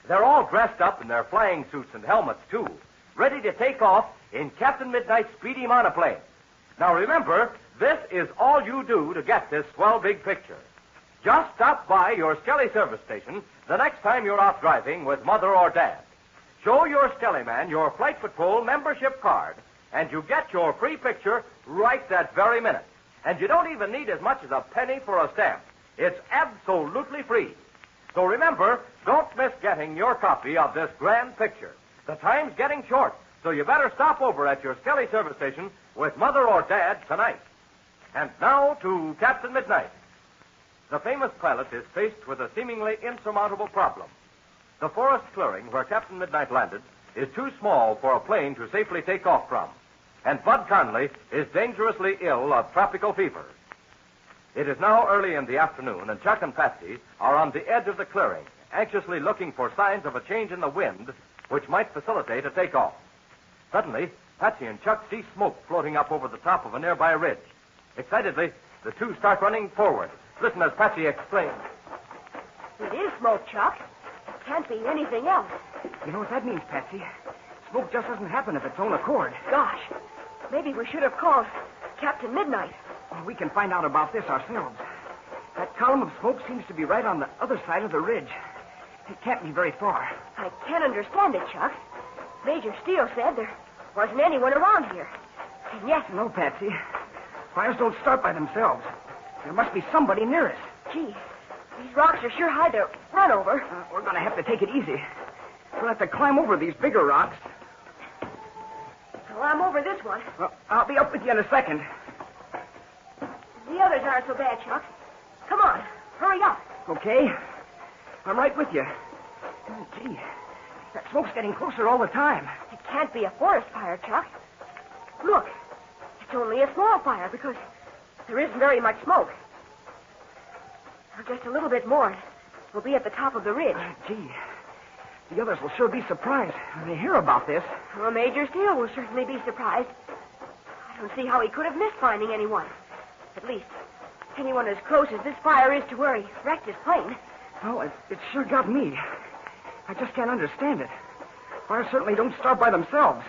They're all dressed up in their flying suits and helmets, too, ready to take off in Captain Midnight's speedy monoplane. Now, remember, this is all you do to get this swell big picture. Just stop by your Skelly service station the next time you're out driving with Mother or Dad. Show your Skelly man your Flight Patrol membership card, and you get your free picture right that very minute. And you don't even need as much as a penny for a stamp. It's absolutely free. So remember, don't miss getting your copy of this grand picture. The time's getting short, so you better stop over at your Skelly service station with Mother or Dad tonight. And now to Captain Midnight. The famous pilot is faced with a seemingly insurmountable problem. The forest clearing where Captain Midnight landed is too small for a plane to safely take off from. And Bud Conley is dangerously ill of tropical fever. It is now early in the afternoon, and Chuck and Patsy are on the edge of the clearing, anxiously looking for signs of a change in the wind which might facilitate a takeoff. Suddenly, Patsy and Chuck see smoke floating up over the top of a nearby ridge. Excitedly, the 2 start running forward. Listen as Patsy exclaims. It is smoke, Chuck. It can't be anything else. You know what that means, Patsy? Smoke just doesn't happen of its own accord. Gosh, maybe we should have called Captain Midnight. Well, we can find out about this ourselves. That column of smoke seems to be right on the other side of the ridge. It can't be very far. I can't understand it, Chuck. Major Steele said there wasn't anyone around here. And yet... No, Patsy. Fires don't start by themselves. There must be somebody near us. Gee, these rocks are sure hard to run over. We're going to have to take it easy. We'll have to climb over these bigger rocks. Well, I'm over this one. Well, I'll be up with you in a second. The others aren't so bad, Chuck. Come on, hurry up. Okay. I'm right with you. Oh, gee, that smoke's getting closer all the time. It can't be a forest fire, Chuck. Look, it's only a small fire because there isn't very much smoke. Now, just a little bit more. We'll be at the top of the ridge. Gee, the others will sure be surprised when they hear about this. Well, Major Steele will certainly be surprised. I don't see how he could have missed finding anyone. At least, anyone as close as this fire is to where he wrecked his plane. Oh, it sure got me. I just can't understand it. Fires certainly don't start by themselves.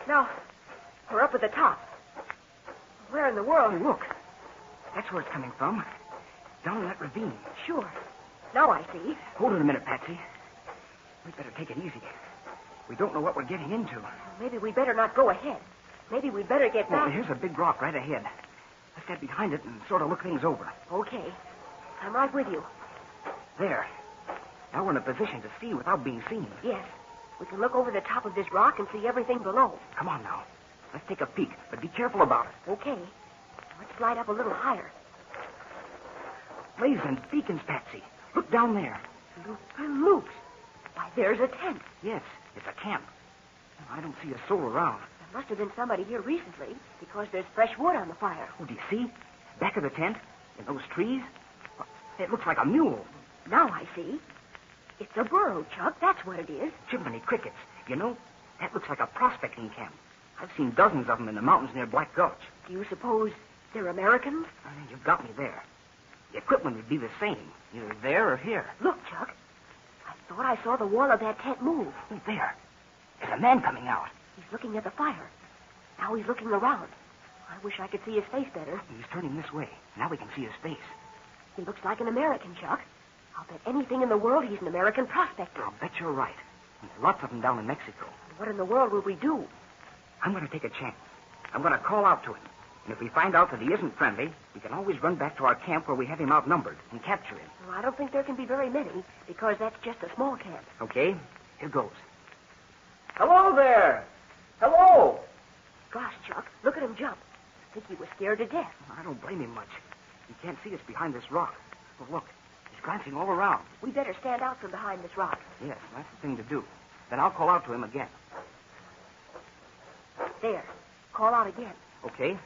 Now, we're up at the top. Where in the world? Oh, look. That's where it's coming from. Down in that ravine. Sure. Now I see. Hold it a minute, Patsy. We'd better take it easy. We don't know what we're getting into. Maybe we better not go ahead. Maybe we'd better get back. Well, here's a big rock right ahead. Let's get behind it and sort of look things over. Okay. I'm right with you. There. Now we're in a position to see without being seen. Yes. We can look over the top of this rock and see everything below. Come on now. Let's take a peek, but be careful about it. Okay. Let's slide up a little higher. Blazing beacons, Patsy. Look down there. Loops. Why, there's a tent. Yes, it's a camp. I don't see a soul around. There must have been somebody here recently because there's fresh wood on the fire. Oh, do you see? Back of the tent, in those trees, it looks like a mule. Now I see. It's a burrow, Chuck. That's what it is. Chimney crickets. You know, that looks like a prospecting camp. I've seen dozens of them in the mountains near Black Gulch. Do you suppose they're Americans? You've got me there. The equipment would be the same, either there or here. Look, Chuck. I thought I saw the wall of that tent move. Oh, there. There's a man coming out. He's looking at the fire. Now he's looking around. I wish I could see his face better. He's turning this way. Now we can see his face. He looks like an American, Chuck. I'll bet anything in the world he's an American prospector. I'll bet you're right. And there are lots of them down in Mexico. What in the world will we do? I'm going to take a chance. I'm going to call out to him. And if we find out that he isn't friendly, we can always run back to our camp where we have him outnumbered and capture him. Well, I don't think there can be very many, because that's just a small camp. Okay, here goes. Hello there! Hello! Gosh, Chuck, look at him jump. I think he was scared to death. I don't blame him much. He can't see us behind this rock. But look, he's glancing all around. We better stand out from behind this rock. Yes, that's the thing to do. Then I'll call out to him again. There. Call out again. Okay.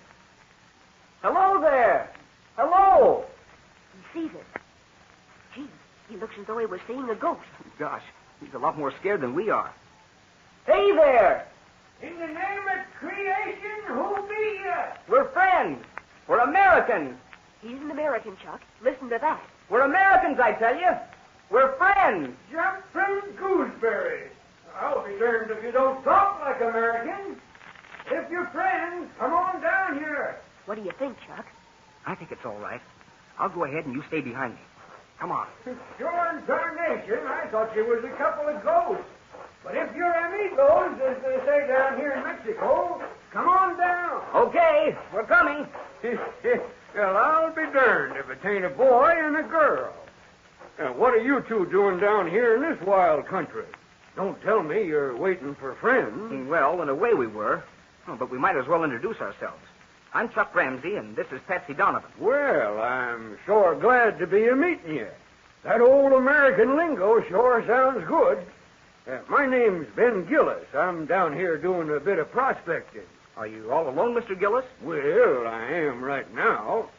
Hello there! Hello! He sees us. Gee, he looks as though he was seeing a ghost. Gosh, he's a lot more scared than we are. Hey there! In the name of creation, who be you? We're friends. We're Americans. He's an American, Chuck. Listen to that. We're Americans, I tell you. We're friends. Jump from gooseberries. I'll be darned if you don't talk like Americans. If you're friends, come on down here. What do you think, Chuck? I think it's all right. I'll go ahead and you stay behind me. Come on. Sure, darnation, I thought you was a couple of ghosts. But if you're amigos, as they say down here in Mexico, come on down. Okay, we're coming. Well, I'll be darned if it ain't a boy and a girl. Now, what are you two doing down here in this wild country? Don't tell me you're waiting for friends. Well, in a way we were. Oh, but we might as well introduce ourselves. I'm Chuck Ramsey, and this is Patsy Donovan. Well, I'm sure glad to be a-meeting you. That old American lingo sure sounds good. My name's Ben Gillis. I'm down here doing a bit of prospecting. Are you all alone, Mr. Gillis? Well, I am right now.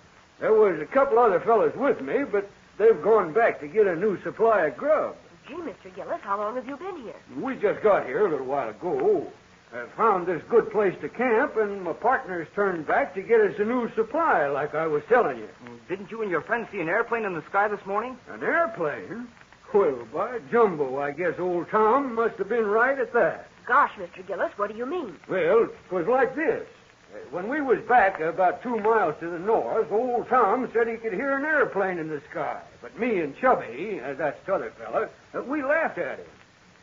There was a couple other fellas with me, but they've gone back to get a new supply of grub. Gee, Mr. Gillis, how long have you been here? We just got here a little while ago. I found this good place to camp, and my partners turned back to get us a new supply, like I was telling you. Didn't you and your friends see an airplane in the sky this morning? An airplane? Well, by jumbo, I guess old Tom must have been right at that. Gosh, Mr. Gillis, what do you mean? Well, it was like this. When we was back about 2 miles to the north, old Tom said he could hear an airplane in the sky. But me and Chubby, that's the other fella, we laughed at him.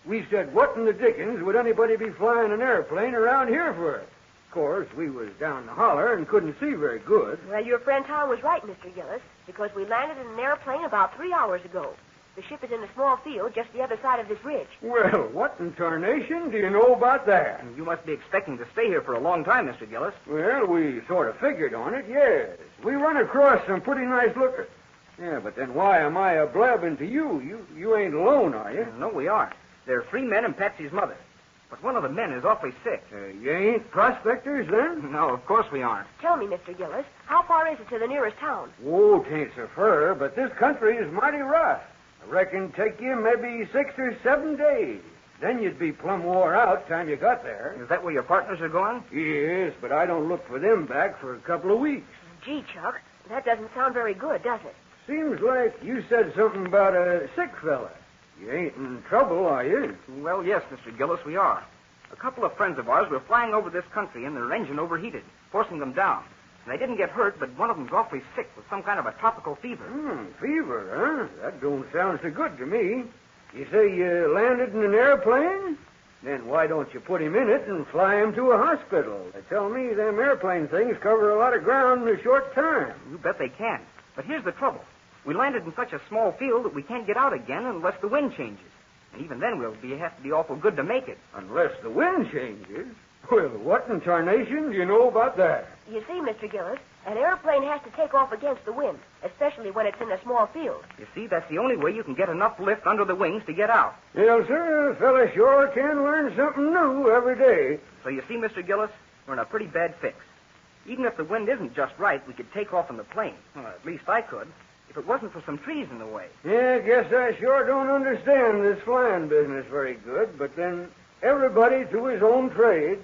We said, what in the dickens would anybody be flying an airplane around here for? Of course, we was down the holler and couldn't see very good. Well, your friend Tom was right, Mr. Gillis, because we landed in an airplane about 3 hours ago. The ship is in a small field just the other side of this ridge. Well, what in tarnation do you know about that? You must be expecting to stay here for a long time, Mr. Gillis. Well, we sort of figured on it, yes. We run across some pretty nice lookers. Yeah, but then why am I a blabbing to you? You ain't alone, are you? No, we aren't. There are 3 men and Patsy's mother. But one of the men is awfully sick. You ain't prospectors, then? No, of course we aren't. Tell me, Mr. Gillis, how far is it to the nearest town? Oh, 'tain't so fur, but this country is mighty rough. I reckon take you maybe 6 or 7 days. Then you'd be plumb wore out time you got there. Is that where your partners are going? Yes, but I don't look for them back for a couple of weeks. Gee, Chuck, that doesn't sound very good, does it? Seems like you said something about a sick fella. You ain't in trouble, are you? Well, yes, Mr. Gillis, we are. A couple of friends of ours were flying over this country and their engine overheated, forcing them down. And they didn't get hurt, but one of them's awfully sick with some kind of a tropical fever. Fever, huh? That don't sound so good to me. You say you landed in an airplane? Then why don't you put him in it and fly him to a hospital? They tell me them airplane things cover a lot of ground in a short time. You bet they can. But here's the trouble. We landed in such a small field that we can't get out again unless the wind changes. And even then, we'll have to be awful good to make it. Unless the wind changes. Well, what in tarnation do you know about that? You see, Mr. Gillis, an airplane has to take off against the wind, especially when it's in a small field. You see, that's the only way you can get enough lift under the wings to get out. Yes, sir. A fella sure can learn something new every day. So you see, Mr. Gillis, we're in a pretty bad fix. Even if the wind isn't just right, we could take off in the plane. Well, at least I could, if it wasn't for some trees in the way. Yeah, I guess I sure don't understand this flying business very good, but then everybody to his own trade.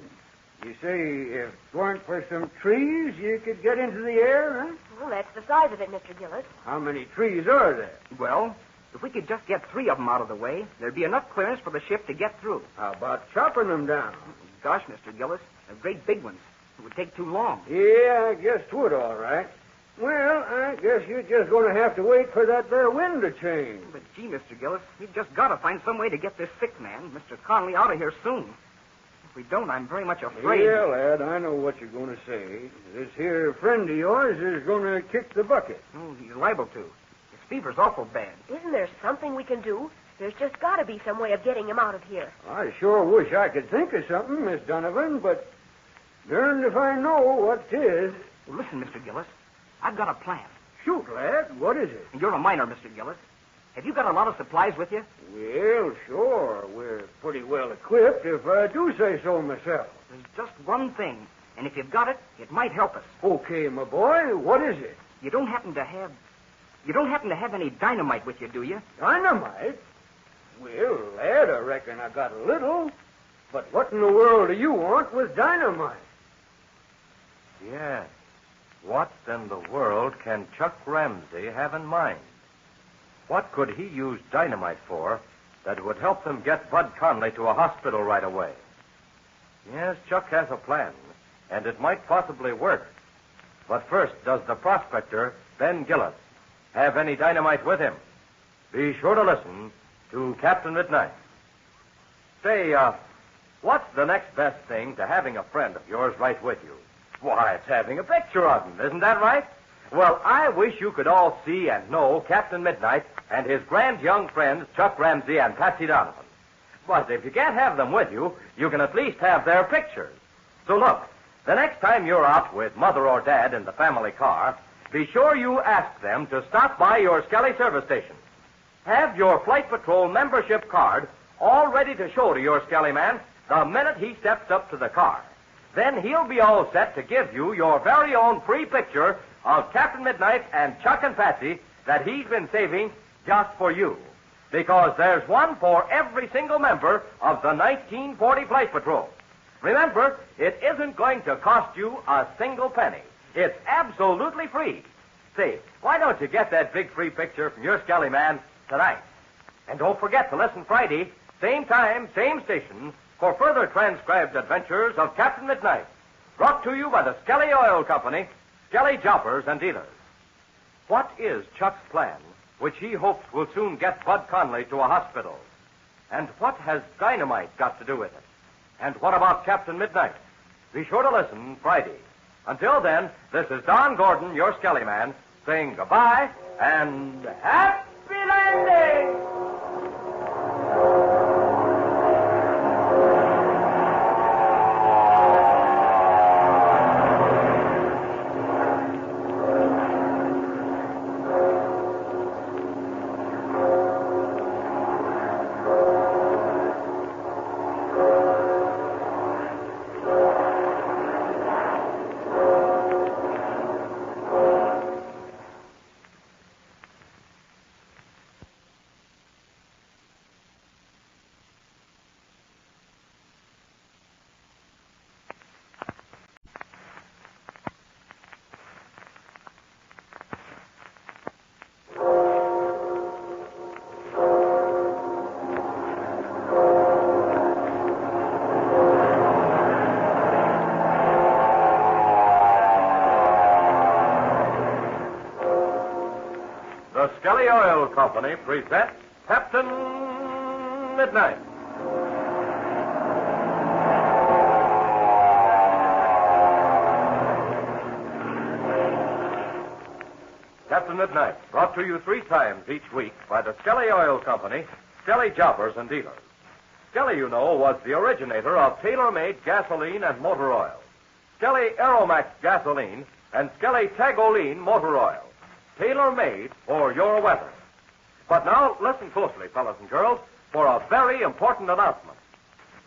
You say if it weren't for some trees, you could get into the air, huh? Well, that's the size of it, Mr. Gillis. How many trees are there? Well, if we could just get 3 of them out of the way, there'd be enough clearance for the ship to get through. How about chopping them down? Gosh, Mr. Gillis, they're great big ones. It would take too long. Yeah, I guess 'twould, all right. Well, I guess you're just going to have to wait for that there wind to change. But, gee, Mr. Gillis, we've just got to find some way to get this sick man, Mr. Conley, out of here soon. If we don't, I'm very much afraid. Yeah, lad, I know what you're going to say. This here friend of yours is going to kick the bucket. Oh, he's liable to. His fever's awful bad. Isn't there something we can do? There's just got to be some way of getting him out of here. I sure wish I could think of something, Miss Donovan, but darned if I know what 'tis. Well, listen, Mr. Gillis, I've got a plan. Shoot, lad. What is it? You're a miner, Mr. Gillis. Have you got a lot of supplies with you? Well, sure. We're pretty well equipped, if I do say so myself. There's just one thing, and if you've got it, it might help us. Okay, my boy. What is it? You don't happen to have any dynamite with you, do you? Dynamite? Well, lad, I reckon I got a little. But what in the world do you want with dynamite? Yes. What in the world can Chuck Ramsey have in mind? What could he use dynamite for that would help them get Bud Conley to a hospital right away? Yes, Chuck has a plan, and it might possibly work. But first, does the prospector, Ben Gillis, have any dynamite with him? Be sure to listen to Captain Midnight. Say, what's the next best thing to having a friend of yours right with you? Why, it's having a picture of him, isn't that right? Well, I wish you could all see and know Captain Midnight and his grand young friends, Chuck Ramsey and Patsy Donovan. But if you can't have them with you, you can at least have their pictures. So look, the next time you're out with Mother or Dad in the family car, be sure you ask them to stop by your Skelly service station. Have your Flight Patrol membership card all ready to show to your Skelly man the minute he steps up to the car. Then he'll be all set to give you your very own free picture of Captain Midnight and Chuck and Patsy that he's been saving just for you. Because there's one for every single member of the 1940 Flight Patrol. Remember, it isn't going to cost you a single penny. It's absolutely free. Say, why don't you get that big free picture from your Skelly man tonight? And don't forget to listen Friday, same time, same station, for further transcribed adventures of Captain Midnight. Brought to you by the Skelly Oil Company, Skelly Jobbers and Dealers. What is Chuck's plan, which he hopes will soon get Bud Conley to a hospital? And what has dynamite got to do with it? And what about Captain Midnight? Be sure to listen Friday. Until then, this is Don Gordon, your Skelly man, saying goodbye and happy landing! The Skelly Oil Company presents Captain Midnight. Captain Midnight, brought to you 3 times each week by the Skelly Oil Company, Skelly Jobbers and Dealers. Skelly, you know, was the originator of tailor-made gasoline and motor oil. Skelly Aeromax gasoline and Skelly Tagoline motor oil. Tailor-made for your weather. But now, listen closely, fellas and girls, for a very important announcement.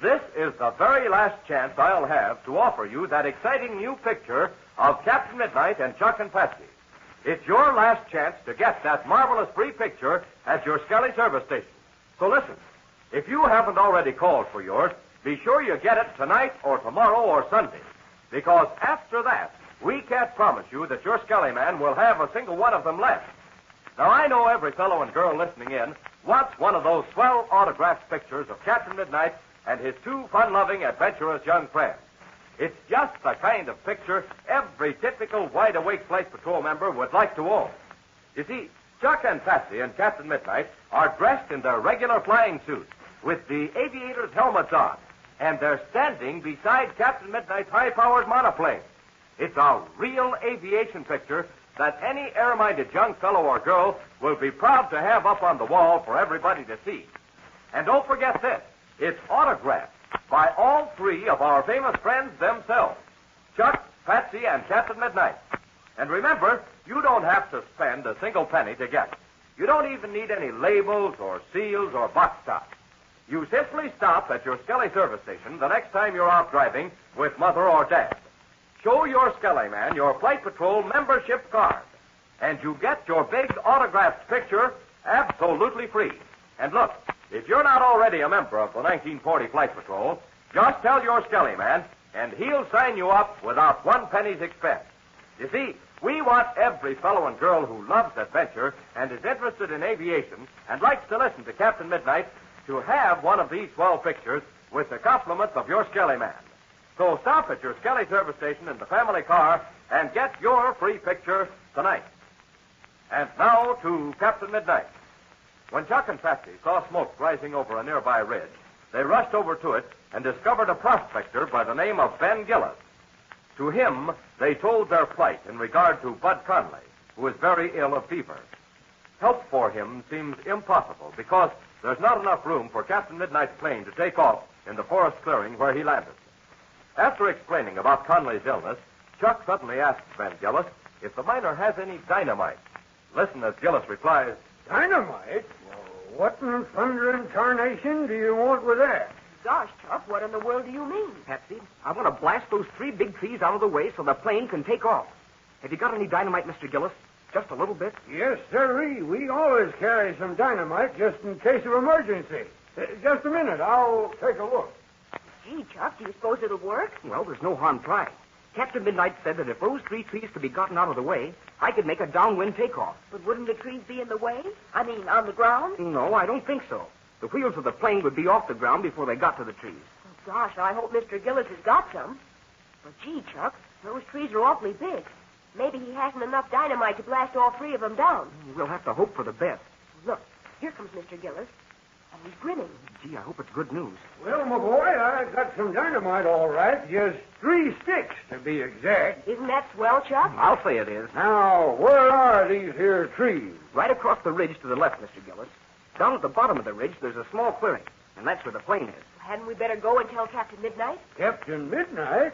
This is the very last chance I'll have to offer you that exciting new picture of Captain Midnight and Chuck and Patsy. It's your last chance to get that marvelous free picture at your Skelly service station. So listen, if you haven't already called for yours, be sure you get it tonight or tomorrow or Sunday. Because after that, we can't promise you that your Skelly man will have a single one of them left. Now, I know every fellow and girl listening in wants one of those swell autographed pictures of Captain Midnight and his two fun-loving, adventurous young friends. It's just the kind of picture every typical wide-awake flight patrol member would like to own. You see, Chuck and Patsy and Captain Midnight are dressed in their regular flying suits with the aviators' helmets on, and they're standing beside Captain Midnight's high-powered monoplane. It's a real aviation picture that any air-minded young fellow or girl will be proud to have up on the wall for everybody to see. And don't forget this. It's autographed by all three of our famous friends themselves, Chuck, Patsy, and Captain Midnight. And remember, you don't have to spend a single penny to get it. You don't even need any labels or seals or box tops. You simply stop at your Skelly service station the next time you're out driving with Mother or Dad. Show your Skelly man your Flight Patrol membership card, and you get your big autographed picture absolutely free. And look, if you're not already a member of the 1940 Flight Patrol, just tell your Skelly man, and he'll sign you up without one penny's expense. You see, we want every fellow and girl who loves adventure and is interested in aviation and likes to listen to Captain Midnight to have one of these swell pictures with the compliments of your Skelly man. So stop at your Skelly service station in the family car and get your free picture tonight. And now to Captain Midnight. When Chuck and Patsy saw smoke rising over a nearby ridge, they rushed over to it and discovered a prospector by the name of Ben Gillis. To him, they told their plight in regard to Bud Conley, who is very ill of fever. Help for him seems impossible because there's not enough room for Captain Midnight's plane to take off in the forest clearing where he landed. After explaining about Conley's illness, Chuck suddenly asks Ben Gillis if the miner has any dynamite. Listen as Gillis replies, Dynamite? Well, what in thunder and tarnation do you want with that? Gosh, Chuck, what in the world do you mean? Patsy, I want to blast those three big trees out of the way so the plane can take off. Have you got any dynamite, Mr. Gillis? Just a little bit? Yes, sirree. We always carry some dynamite just in case of emergency. Just a minute. I'll take a look. Gee, Chuck, do you suppose it'll work? Well, there's no harm trying. Captain Midnight said that if those three trees could be gotten out of the way, I could make a downwind takeoff. But wouldn't the trees be in the way? I mean, on the ground? No, I don't think so. The wheels of the plane would be off the ground before they got to the trees. Oh, gosh, I hope Mr. Gillis has got some. But gee, Chuck, those trees are awfully big. Maybe he hasn't enough dynamite to blast all three of them down. We'll have to hope for the best. Look, here comes Mr. Gillis. And he's grinning. Gee, I hope it's good news. Well, my boy, I got some dynamite all right. Just 3 sticks, to be exact. Isn't that swell, Chuck? I'll say it is. Now, where are these here trees? Right across the ridge to the left, Mr. Gillis. Down at the bottom of the ridge, there's a small clearing, and that's where the plane is. Hadn't we better go and tell Captain Midnight? Captain Midnight?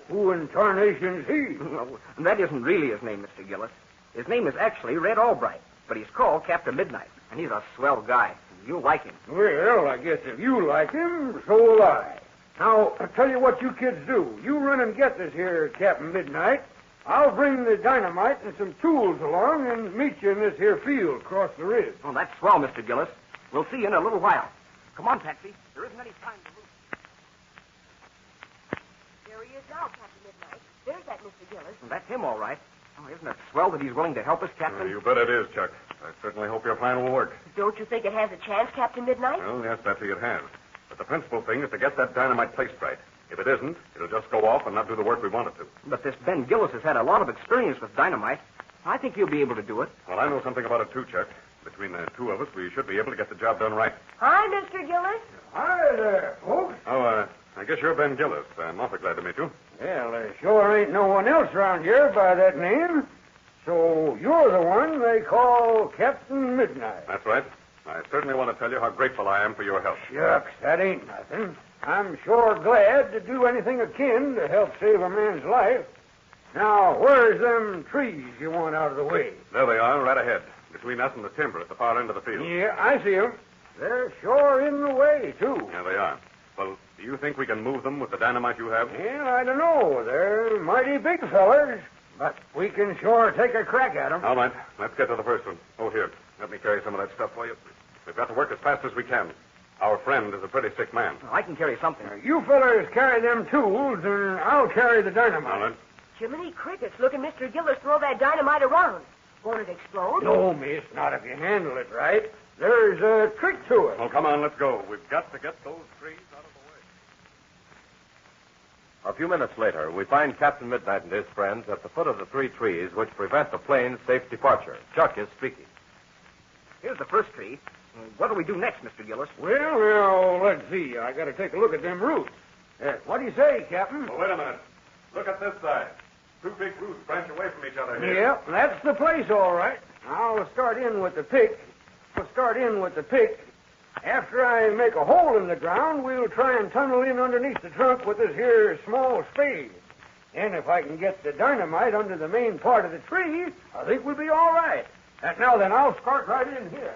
Who in tarnation's he? Well, that isn't really his name, Mr. Gillis. His name is actually Red Albright, but he's called Captain Midnight, and he's a swell guy. You'll like him. Well, I guess if you like him, so will I. Now, I'll tell you what you kids do. You run and get this here Captain Midnight. I'll bring the dynamite and some tools along and meet you in this here field across the ridge. Oh, that's swell, Mr. Gillis. We'll see you in a little while. Come on, Patsy. There isn't any time to lose. There he is now, Captain Midnight. There's that Mr. Gillis. And that's him, all right. Oh, isn't it swell that he's willing to help us, Captain? You bet it is, Chuck. I certainly hope your plan will work. Don't you think it has a chance, Captain Midnight? Well, yes, Patsy, it has. But the principal thing is to get that dynamite placed right. If it isn't, it'll just go off and not do the work we want it to. But this Ben Gillis has had a lot of experience with dynamite. I think he'll be able to do it. Well, I know something about it, too, Chuck. Between the two of us, we should be able to get the job done right. Hi, Mr. Gillis. Hi there, folks. Oh, I guess you're Ben Gillis. I'm awfully glad to meet you. Well, there sure ain't no one else around here by that name. So you're the one they call Captain Midnight. That's right. I certainly want to tell you how grateful I am for your help. Shucks, that ain't nothing. I'm sure glad to do anything akin to help save a man's life. Now, where's them trees you want out of the way? There they are, right ahead, between us and the timber at the far end of the field. Yeah, I see 'em. They're sure in the way, too. Yeah, they are. Well, do you think we can move them with the dynamite you have? Well, I don't know. They're mighty big fellers, but we can sure take a crack at 'em. All right, let's get to the first one. Oh, here, let me carry some of that stuff for you. We've got to work as fast as we can. Our friend is a pretty sick man. I can carry something. You fellers carry them tools, and I'll carry the dynamite. All right. Jiminy crickets, look at Mr. Gillis throw that dynamite around. Won't it explode? No, miss, not if you handle it right. There's a trick to it. Well, come on, let's go. We've got to get those trees out of the way. A few minutes later, we find Captain Midnight and his friends at the foot of the 3 trees which prevent the plane's safe departure. Chuck is speaking. Here's the first tree. What do we do next, Mr. Gillis? Well, now, let's see. I got to take a look at them roots. What do you say, Captain? Well, wait a minute. Look at this side. 2 big roots branch away from each other here. Yep, that's the place, all right. I'll start in with the pick. After I make a hole in the ground, we'll try and tunnel in underneath the trunk with this here small spade. And if I can get the dynamite under the main part of the tree, I think we'll be all right. Now then, I'll start right in here.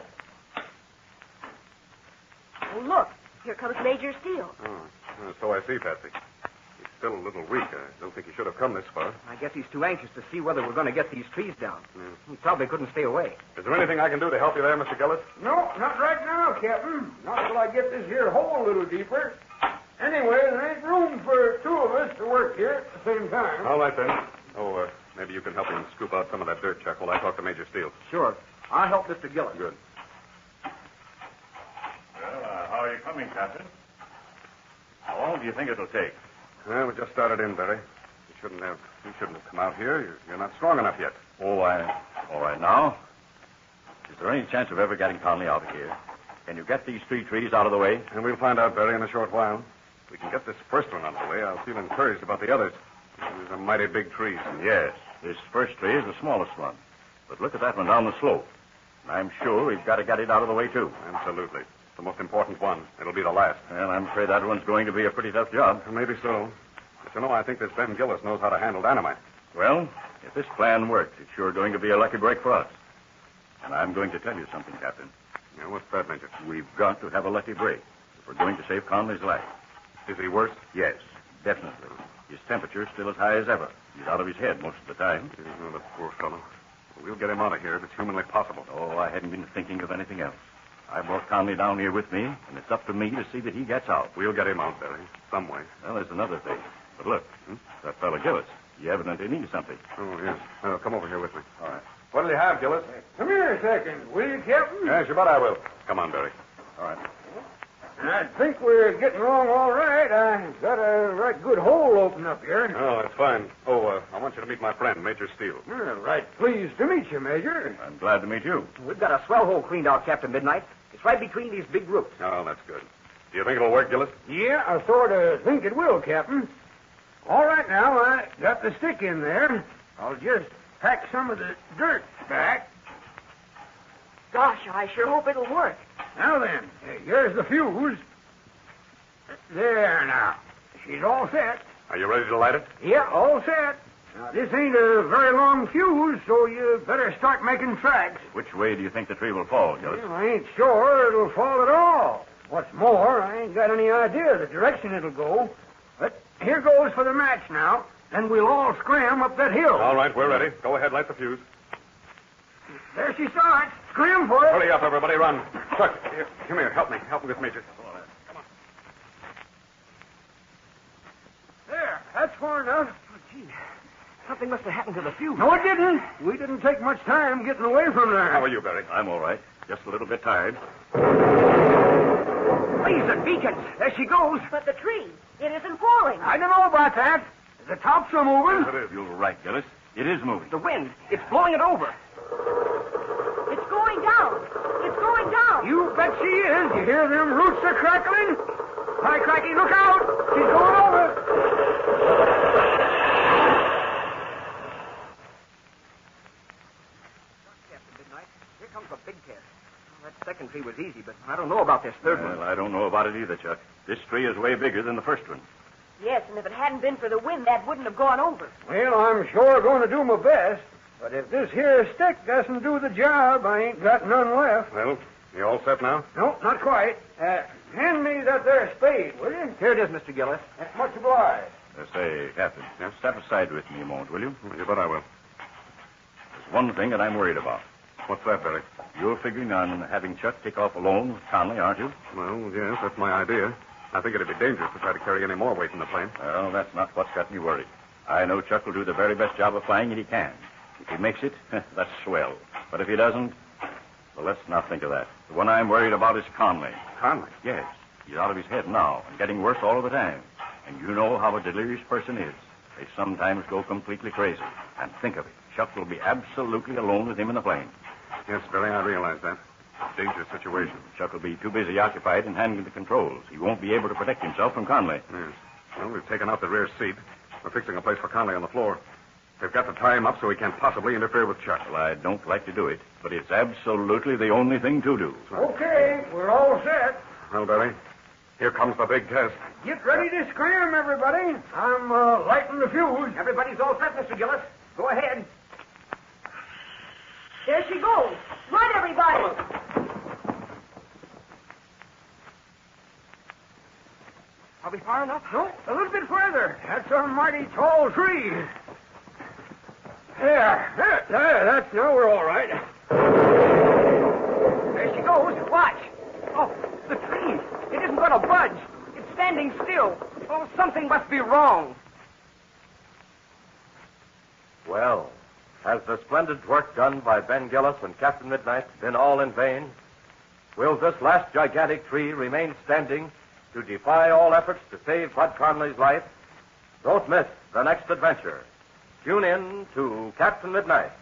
Oh, look. Here comes Major Steele. Oh, so I see, Patsy. He's still a little weak. I don't think he should have come this far. I guess he's too anxious to see whether we're going to get these trees down. He probably couldn't stay away. Is there anything I can do to help you there, Mr. Gillis? No, not right now, Captain. Not till I get this here hole a little deeper. Anyway, there ain't room for 2 of us to work here at the same time. All right, then. Oh, maybe you can help him scoop out some of that dirt, Chuck, while I talk to Major Steele. Sure. I'll help Mr. Gillis. Good. Well, how are you coming, Captain? How long do you think it'll take? Well, we just started in, Barry. You shouldn't have come out here. You're not strong enough yet. Oh, all right now. Is there any chance of ever getting Conley out of here? Can you get these 3 trees out of the way? And we'll find out, Barry, in a short while. If we can get this first one out of the way, I'll feel encouraged about the others. These are mighty big trees. Yes, this first tree is the smallest one. But look at that one down the slope. And I'm sure we've got to get it out of the way, too. Absolutely. It's the most important one. It'll be the last. Well, I'm afraid that one's going to be a pretty tough job. Maybe so. But you know, I think this Ben Gillis knows how to handle dynamite. Well, if this plan works, it's sure going to be a lucky break for us. And I'm going to tell you something, Captain. Yeah, what's that, Major? We've got to have a lucky break if we're going to save Conley's life. Is he worse? Yes, definitely. His temperature's still as high as ever. He's out of his head most of the time. Oh, the poor fellow. We'll get him out of here if it's humanly possible. Oh, I hadn't been thinking of anything else. I brought Conley down here with me, and it's up to me to see that he gets out. We'll get him out, Barry, some way. Well, there's another thing. But look, that fellow Gillis, he evidently needs something. Oh, yes. Come over here with me. All right. What'll you have, Gillis? Come here a second, will you, Captain? Yes, you bet I will. Come on, Barry. All right. I think we're getting along all right. I got a right good hole open up here. Oh, that's fine. Oh, I want you to meet my friend, Major Steele. Right pleased to meet you, Major. I'm glad to meet you. We've got a swell hole cleaned out, Captain Midnight. It's right between these big roots. Oh, that's good. Do you think it'll work, Gillis? Yeah, I sort of think it will, Captain. All right, now, I got the stick in there. I'll just pack some of the dirt back. Gosh, I sure hope it'll work. Now then, here's the fuse. There now. She's all set. Are you ready to light it? Yeah, all set. Now, this ain't a very long fuse, so you better start making tracks. Which way do you think the tree will fall, Gillis? Well, I ain't sure it'll fall at all. What's more, I ain't got any idea the direction it'll go. But here goes for the match now. Then we'll all scram up that hill. All right, we're ready. Go ahead, light the fuse. There she starts. Scram for it. Hurry up, everybody, run. Chuck, here, come here. Help me with Major. Come on. There, that's far enough. Oh, gee, something must have happened to the fuse. No, it didn't. We didn't take much time getting away from there. How are you, Barry? I'm all right. Just a little bit tired. Laser beacons. There she goes. But the tree, it isn't falling. I don't know about that. The tops are moving. Yes, it is. You're right, Gillis. It is moving. The wind, it's blowing it over. It's going down. It's going down. You bet she is. You hear them roots are crackling? Hi, Cracky, look out. She's going over. Captain Midnight, here comes a big test. That second tree was easy. know about this third one. Well, I don't know about it either, Chuck. This tree is way bigger than the first one. Yes, and if it hadn't been for the wind, that wouldn't have gone over. Well, I'm sure going to do my best. But if this here stick doesn't do the job, I ain't got none left. Well, you all set now? No, not quite. Hand me that there spade, will you? Here it is, Mr. Gillis. Much obliged. Say, Captain, step aside with me a moment, will you? You bet I will. There's one thing that I'm worried about. What's that, Billy? You're figuring on having Chuck take off alone with Conley, aren't you? Well, yes, that's my idea. I think it'd be dangerous to try to carry any more weight in the plane. Well, that's not what's got me worried. I know Chuck will do the very best job of flying that he can. If he makes it, that's swell. But if he doesn't, well, let's not think of that. The one I'm worried about is Conley. Conley? Yes. He's out of his head now and getting worse all of the time. And you know how a delirious person is. They sometimes go completely crazy. And think of it. Chuck will be absolutely alone with him in the plane. Yes, Billy, I realize that. Dangerous situation. Chuck will be too busy occupied in handling the controls. He won't be able to protect himself from Conley. Yes. Well, we've taken out the rear seat. We're fixing a place for Conley on the floor. They've got to tie him up so he can't possibly interfere with Chuck. Well, I don't like to do it, but it's absolutely the only thing to do. Okay, we're all set. Well, Billy, here comes the big test. Get ready to scram, everybody. I'm lighting the fuse. Everybody's all set, Mr. Gillis. Go ahead. There she goes. Run, everybody. Are we far enough? No, a little bit further. That's a mighty tall tree. There, that's now we're all right. There she goes. Watch. Oh, the tree. It isn't going to budge. It's standing still. Oh, something must be wrong. Well, has the splendid work done by Ben Gillis and Captain Midnight been all in vain? Will this last gigantic tree remain standing to defy all efforts to save Bud Conley's life? Don't miss the next adventure. Tune in to Captain Midnight.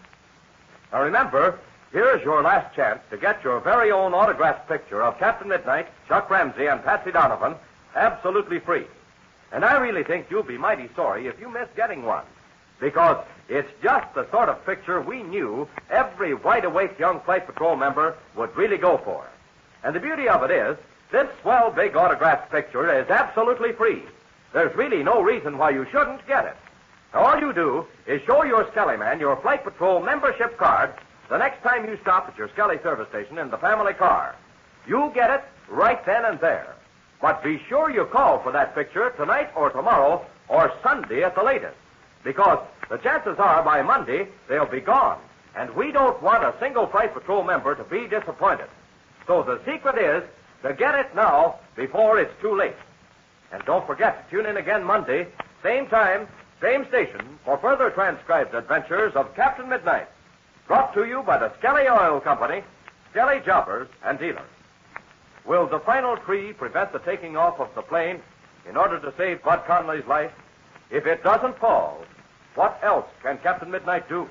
Now remember, here's your last chance to get your very own autographed picture of Captain Midnight, Chuck Ramsey, and Patsy Donovan absolutely free. And I really think you'll be mighty sorry if you miss getting one, because it's just the sort of picture we knew every wide-awake young Flight Patrol member would really go for. And the beauty of it is, this swell big autographed picture is absolutely free. There's really no reason why you shouldn't get it. Now, all you do is show your Skelly man your Flight Patrol membership card the next time you stop at your Skelly service station in the family car. You'll get it right then and there. But be sure you call for that picture tonight or tomorrow or Sunday at the latest, because the chances are by Monday they'll be gone, and we don't want a single Flight Patrol member to be disappointed. So the secret is to get it now before it's too late. And don't forget to tune in again Monday, same time, same station, for further transcribed adventures of Captain Midnight. Brought to you by the Skelly Oil Company, Skelly Jobbers and Dealers. Will the final tree prevent the taking off of the plane in order to save Bud Conley's life? If it doesn't fall, what else can Captain Midnight do?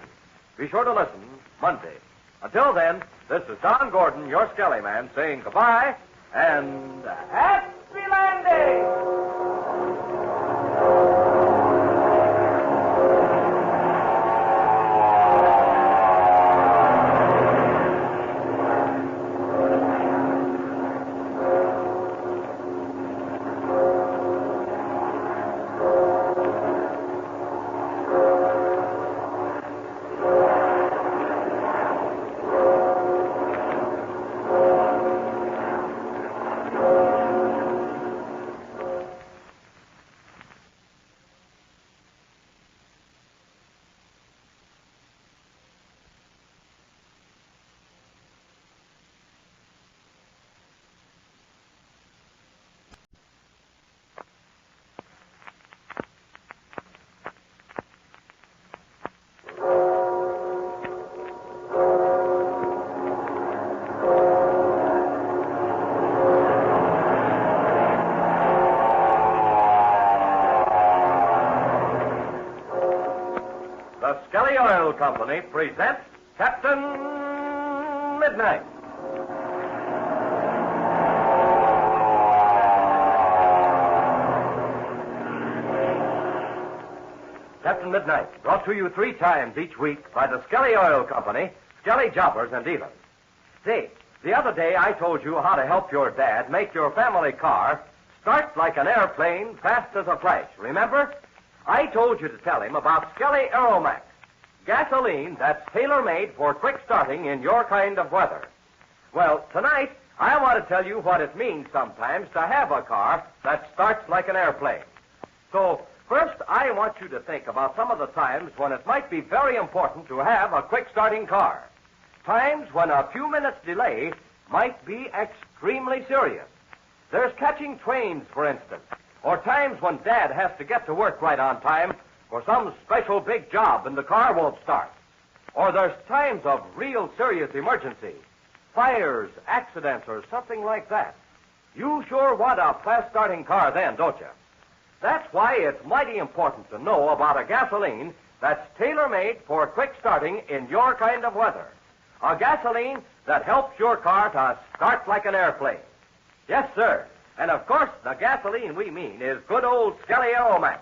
Be sure to listen Monday. Until then, this is Don Gordon, your Skelly man, saying goodbye and happy landing! The Skelly Oil Company presents Captain Midnight. Captain Midnight, brought to you 3 times each week by the Skelly Oil Company, Skelly Jobbers and Dealers. Say, the other day I told you how to help your dad make your family car start like an airplane, fast as a flash. Remember? I told you to tell him about Skelly Aeromax, gasoline that's tailor-made for quick starting in your kind of weather. Well, tonight, I want to tell you what it means sometimes to have a car that starts like an airplane. So, first, I want you to think about some of the times when it might be very important to have a quick-starting car. Times when a few minutes delay might be extremely serious. There's catching trains, for instance, or times when Dad has to get to work right on time for some special big job and the car won't start. Or there's times of real serious emergency, fires, accidents, or something like that. You sure want a fast-starting car then, don't you? That's why it's mighty important to know about a gasoline that's tailor-made for quick starting in your kind of weather. A gasoline that helps your car to start like an airplane. Yes, sir. And, of course, the gasoline we mean is good old Skelly Aeromax.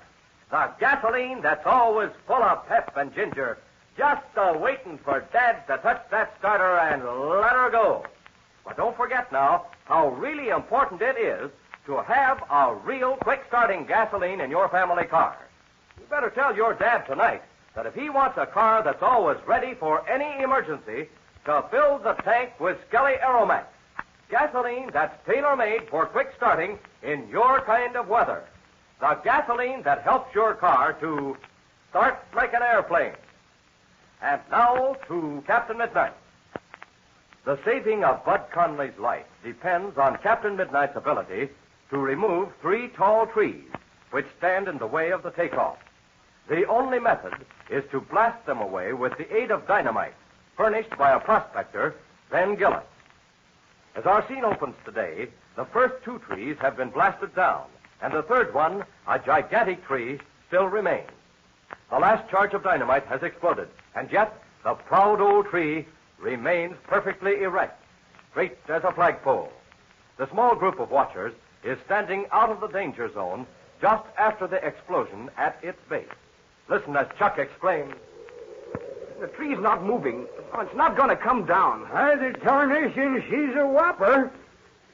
The gasoline that's always full of pep and ginger, just waiting for Dad to touch that starter and let her go. But don't forget now how really important it is to have a real quick-starting gasoline in your family car. You better tell your Dad tonight that if he wants a car that's always ready for any emergency, to fill the tank with Skelly Aeromax, gasoline that's tailor-made for quick starting in your kind of weather. The gasoline that helps your car to start like an airplane. And now to Captain Midnight. The saving of Bud Conley's life depends on Captain Midnight's ability to remove 3 tall trees which stand in the way of the takeoff. The only method is to blast them away with the aid of dynamite, furnished by a prospector, Ben Gillis. As our scene opens today, the first 2 trees have been blasted down, and the third one, a gigantic tree, still remains. The last charge of dynamite has exploded, and yet the proud old tree remains perfectly erect, straight as a flagpole. The small group of watchers is standing out of the danger zone just after the explosion at its base. Listen as Chuck exclaims, "The tree's not moving. Oh, it's not going to come down." "By the tarnation, she's a whopper.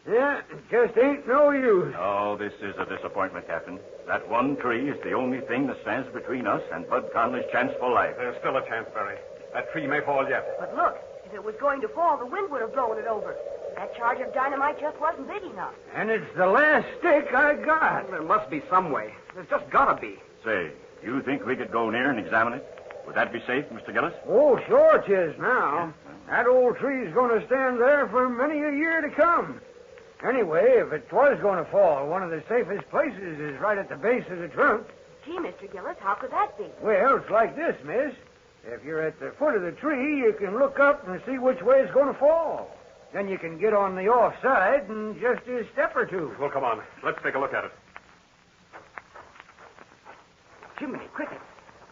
Yeah, it just ain't no use." Oh, this is a disappointment, Captain. That one tree is the only thing that stands between us and Bud Conley's chance for life. There's still a chance, Barry. That tree may fall yet. But look, if it was going to fall, the wind would have blown it over. That charge of dynamite just wasn't big enough. And it's the last stick I got. There must be some way. There's just got to be. Say, you think we could go near and examine it? Would that be safe, Mr. Gillis? Oh, sure it is now. That old tree's going to stand there for many a year to come. Anyway, if it was going to fall, one of the safest places is right at the base of the trunk. Gee, Mr. Gillis, how could that be? Well, it's like this, miss. If you're at the foot of the tree, you can look up and see which way it's going to fall. Then you can get on the off side in just a step or two. Well, come on. Let's take a look at it. Jiminy crickets.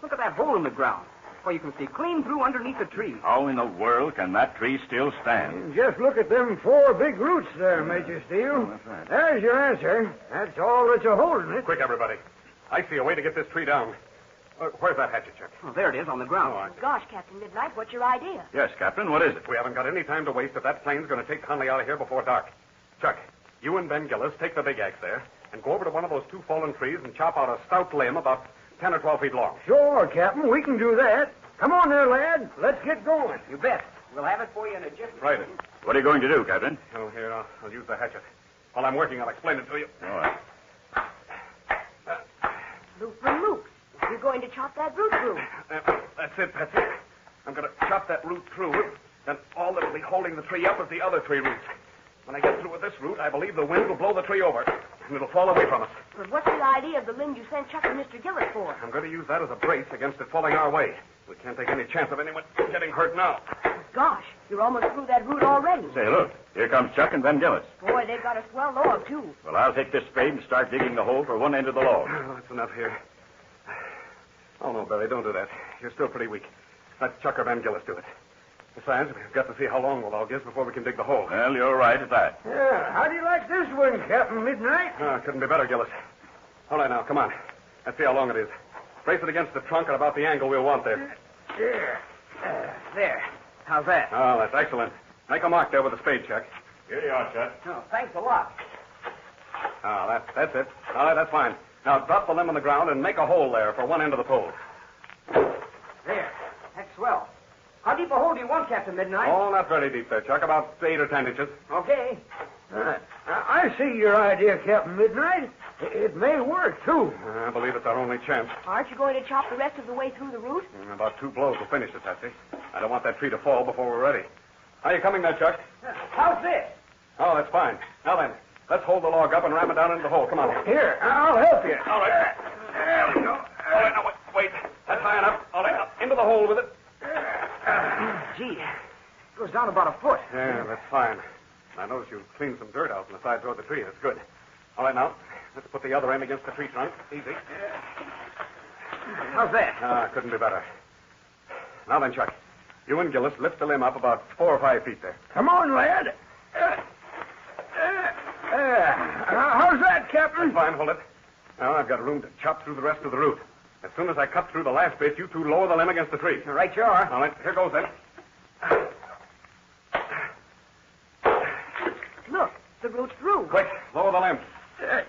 Look at that hole in the ground. Well, you can see clean through underneath the tree. How in the world can that tree still stand? Just look at them 4 big roots there, Major Steele. That's right. There's your answer. That's all that's a-holding it. Quick, everybody. I see a way to get this tree down. Where's that hatchet, Chuck? Oh, there it is on the ground. Gosh, Captain Midnight, what's your idea? Yes, Captain, what is it? We haven't got any time to waste if that plane's going to take Conley out of here before dark. Chuck, you and Ben Gillis take the big axe there and go over to one of those 2 fallen trees and chop out a stout limb about 10 or 12 feet long. Sure, Captain. We can do that. Come on there, lad. Let's get going. You bet. We'll have it for you in a jiffy. Right. What are you going to do, Captain? Oh, here, I'll use the hatchet. While I'm working, I'll explain it to you. All right. Loop for loop. You're going to chop that root through. That's it, Patsy. I'm going to chop that root through, then all that'll be holding the tree up is the other 3 roots. When I get through with this root, I believe the wind will blow the tree over, and it'll fall away from us. But what's the idea of the limb you sent Chuck and Mr. Gillis for? I'm going to use that as a brace against it falling our way. We can't take any chance of anyone getting hurt now. Gosh, you're almost through that root already. Say, look, here comes Chuck and Ben Gillis. Boy, they've got a swell log, too. Well, I'll take this spade and start digging the hole for one end of the log. Oh, that's enough here. Oh, no, Barry, don't do that. You're still pretty weak. Let Chuck or Ben Gillis do it. Besides, we've got to see how long the log is before we can dig the hole. Well, you're right at that. Yeah, how do you like this one, Captain Midnight? Oh, couldn't be better, Gillis. All right, now, come on. Let's see how long it is. Brace it against the trunk at about the angle we'll want there. There. How's that? Oh, that's excellent. Make a mark there with a spade, Chuck. Here you are, Chap. Oh, thanks a lot. Oh, that's it. All right, that's fine. Now drop the limb on the ground and make a hole there for one end of the pole. There. That's swell. How deep a hole do you want, Captain Midnight? Oh, not very deep there, Chuck. About 8 or 10 inches. Okay. I see your idea, Captain Midnight. It may work, too. I believe it's our only chance. Aren't you going to chop the rest of the way through the root? About 2 blows will finish it, Patsy. I don't want that tree to fall before we're ready. Are you coming there, Chuck? How's this? Oh, that's fine. Now then, let's hold the log up and ram it down into the hole. Come on. Here, I'll help you. All right. There we go. All right, now wait. That's high enough. All right, now into the hole with it. Gee, it goes down about a foot. Yeah, that's fine. I notice you've cleaned some dirt out from the side toward the tree. That's good. All right, now, let's put the other end against the tree trunk. Easy. How's that? Couldn't be better. Now then, Chuck, you and Gillis lift the limb up about 4 or 5 feet there. Come on, lad. How's that, Captain? That's fine, hold it. Now I've got room to chop through the rest of the root. As soon as I cut through the last bit, you two lower the limb against the tree. Right you are. All right, here goes then. Look, the root's through. Quick, lower the limb.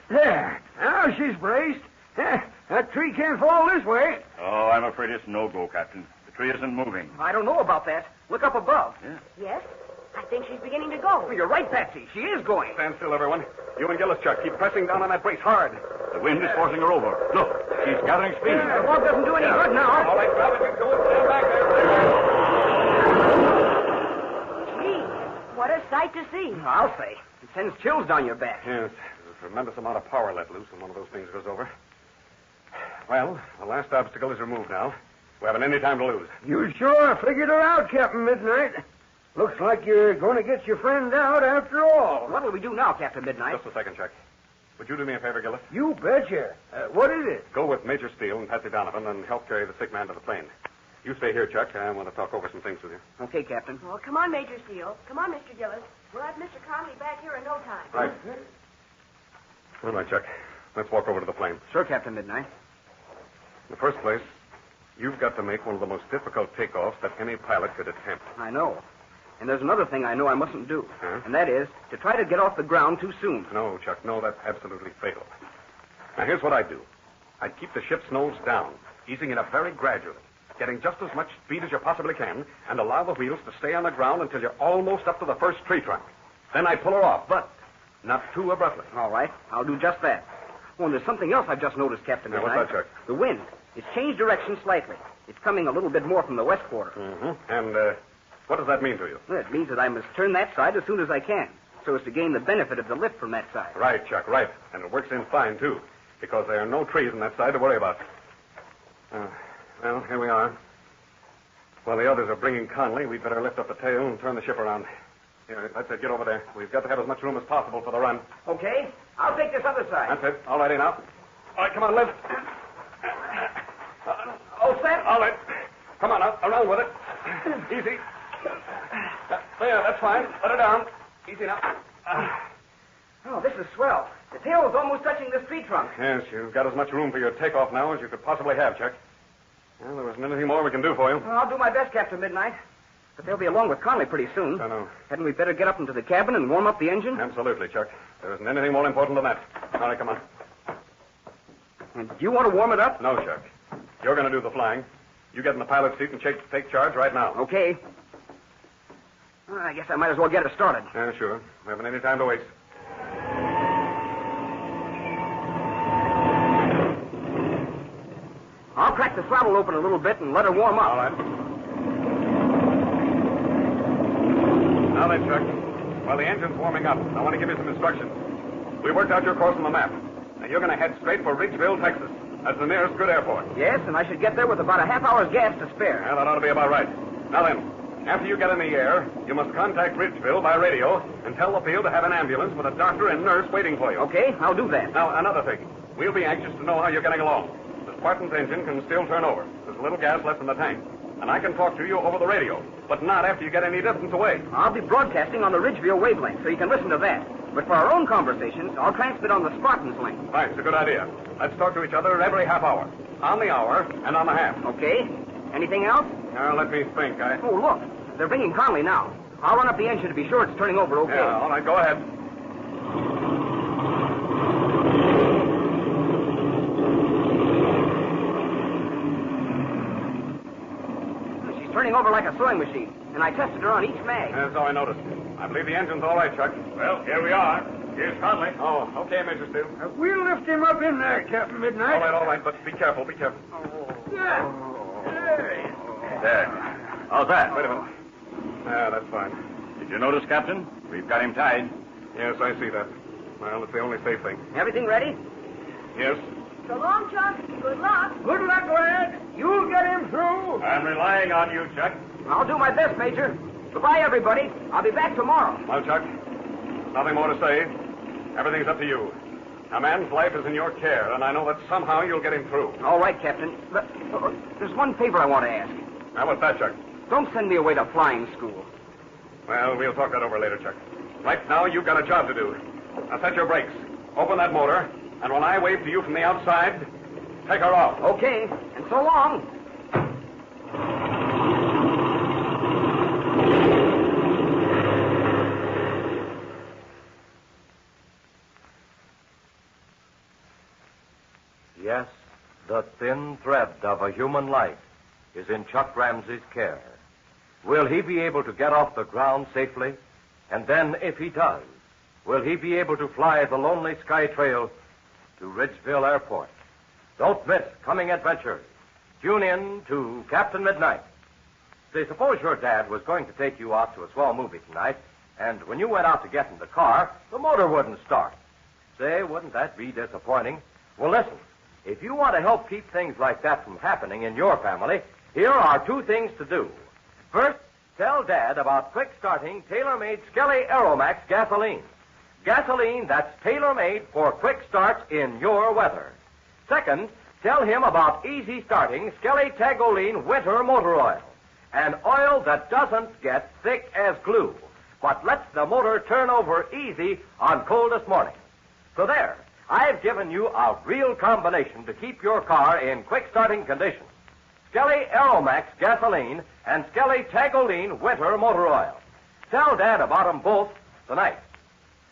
There. Now she's braced. That tree can't fall this way. Oh, I'm afraid it's no-go, Captain. The tree isn't moving. I don't know about that. Look up above. Yeah. Yes, I think she's beginning to go. Well, you're right, Patsy. She is going. Stand still, everyone. You and Gillis, Chuck, keep pressing down on that brace hard. The wind is forcing her over. Look, she's gathering speed. The log doesn't do any good now. All right, grab it. Go and stand back there. Gee, what a sight to see. I'll say. It sends chills down your back. Yes, there's a tremendous amount of power let loose when one of those things goes over. Well, the last obstacle is removed now. We haven't any time to lose. You sure figured her out, Captain Midnight. Looks like you're going to get your friend out after all. What will we do now, Captain Midnight? Just a second, Chuck. Would you do me a favor, Gillis? You betcha. What is it? Go with Major Steele and Patsy Donovan and help carry the sick man to the plane. You stay here, Chuck. I want to talk over some things with you. Okay, Captain. Well, come on, Major Steele. Come on, Mr. Gillis. We'll have Mr. Conley back here in no time. Right. All right, Chuck. Let's walk over to the plane. Sure, Captain Midnight. In the first place, you've got to make one of the most difficult takeoffs that any pilot could attempt. I know. And there's another thing I know I mustn't do. Huh? And that is to try to get off the ground too soon. No, Chuck, no, that's absolutely fatal. Now, here's what I'd do. I'd keep the ship's nose down, easing it up very gradually, getting just as much speed as you possibly can, and allow the wheels to stay on the ground until you're almost up to the first tree trunk. Then I'd pull her off, but not too abruptly. All right. I'll do just that. Oh, and there's something else I've just noticed, Captain Now, Midnight. what's that, Chuck? The wind. It's changed direction slightly. It's coming a little bit more from the west quarter. Mm-hmm. And, what does that mean to you? Well, it means that I must turn that side as soon as I can, so as to gain the benefit of the lift from that side. Right, Chuck, right. And it works in fine, too, because there are no trees on that side to worry about. Well, here we are. While the others are bringing Conley, we'd better lift up the tail and turn the ship around. Here, that's it. Get over there. We've got to have as much room as possible for the run. Okay. I'll take this other side. That's it. All righty now. All right, come on, lift. All set? All right. Come on now. Around with it. Easy. There, that's fine. Let her down. Easy now. Oh, this is swell. The tail is almost touching this tree trunk. Yes, you've got as much room for your takeoff now as you could possibly have, Chuck. Well, there isn't anything more we can do for you. Well, I'll do my best, Captain Midnight. But they'll be along with Conley pretty soon. I know. Hadn't we better get up into the cabin and warm up the engine? Absolutely, Chuck. There isn't anything more important than that. All right, come on. And do you want to warm it up? No, Chuck. You're going to do the flying. You get in the pilot's seat and take charge right now. Okay. Well, I guess I might as well get it started. Yeah, sure. We haven't any time to waste. I'll crack the throttle open a little bit and let her warm up. All right. Now then, Chuck. While the engine's warming up, I want to give you some instructions. We worked out your course on the map. Now, you're going to head straight for Ridgeville, Texas. That's the nearest good airport. Yes, and I should get there with about a half hour's gas to spare. Yeah, that ought to be about right. Now then, after you get in the air, you must contact Ridgeville by radio and tell the field to have an ambulance with a doctor and nurse waiting for you. Okay, I'll do that. Now, another thing. We'll be anxious to know how you're getting along. The Spartan's engine can still turn over. There's a little gas left in the tank. And I can talk to you over the radio, but not after you get any distance away. I'll be broadcasting on the Ridgeville wavelength, so you can listen to that. But for our own conversations, I'll transmit on the Spartan's link. Right, it's a good idea. Let's talk to each other every half hour. On the hour and on the half. Okay. Anything else? Now, let me think. Oh, look. They're bringing Conley now. I'll run up the engine to be sure it's turning over okay. Yeah, all right, go ahead. She's turning over like a sewing machine, and I tested her on each mag. Yeah, so I noticed. I believe the engine's all right, Chuck. Well, here we are. Here's Conley. Oh, okay, Major Steele. We'll lift him up in there, Captain Midnight. All right, but be careful, be careful. Yeah. There. How's that? Wait a minute. Yeah, that's fine. Did you notice, Captain? We've got him tied. Yes, I see that. Well, it's the only safe thing. Everything ready? Yes. So long, Chuck. Good luck. Good luck, lad. You'll get him through. I'm relying on you, Chuck. I'll do my best, Major. Goodbye, everybody. I'll be back tomorrow. Well, Chuck, nothing more to say. Everything's up to you. A man's life is in your care, and I know that somehow you'll get him through. All right, Captain. But there's one favor I want to ask. Now, what's that, Chuck? Don't send me away to flying school. Well, we'll talk that over later, Chuck. Right now, you've got a job to do. Now, set your brakes. Open that motor, and when I wave to you from the outside, take her off. Okay, and so long. Yes, the thin thread of a human life is in Chuck Ramsey's care. Will he be able to get off the ground safely? And then, if he does, will he be able to fly the lonely sky trail to Ridgeville Airport? Don't miss coming adventures. Tune in to Captain Midnight. Say, suppose your dad was going to take you out to a swell movie tonight, and when you went out to get in the car, the motor wouldn't start. Say, wouldn't that be disappointing? Well, listen. If you want to help keep things like that from happening in your family, here are two things to do. First, tell Dad about quick-starting, tailor-made Skelly Aeromax gasoline. Gasoline that's tailor-made for quick starts in your weather. Second, tell him about easy-starting Skelly Tagoline Winter Motor Oil. An oil that doesn't get thick as glue, but lets the motor turn over easy on coldest mornings. So there. I've given you a real combination to keep your car in quick-starting condition. Skelly Aeromax gasoline and Skelly Tagoline winter motor oil. Tell Dad about them both tonight.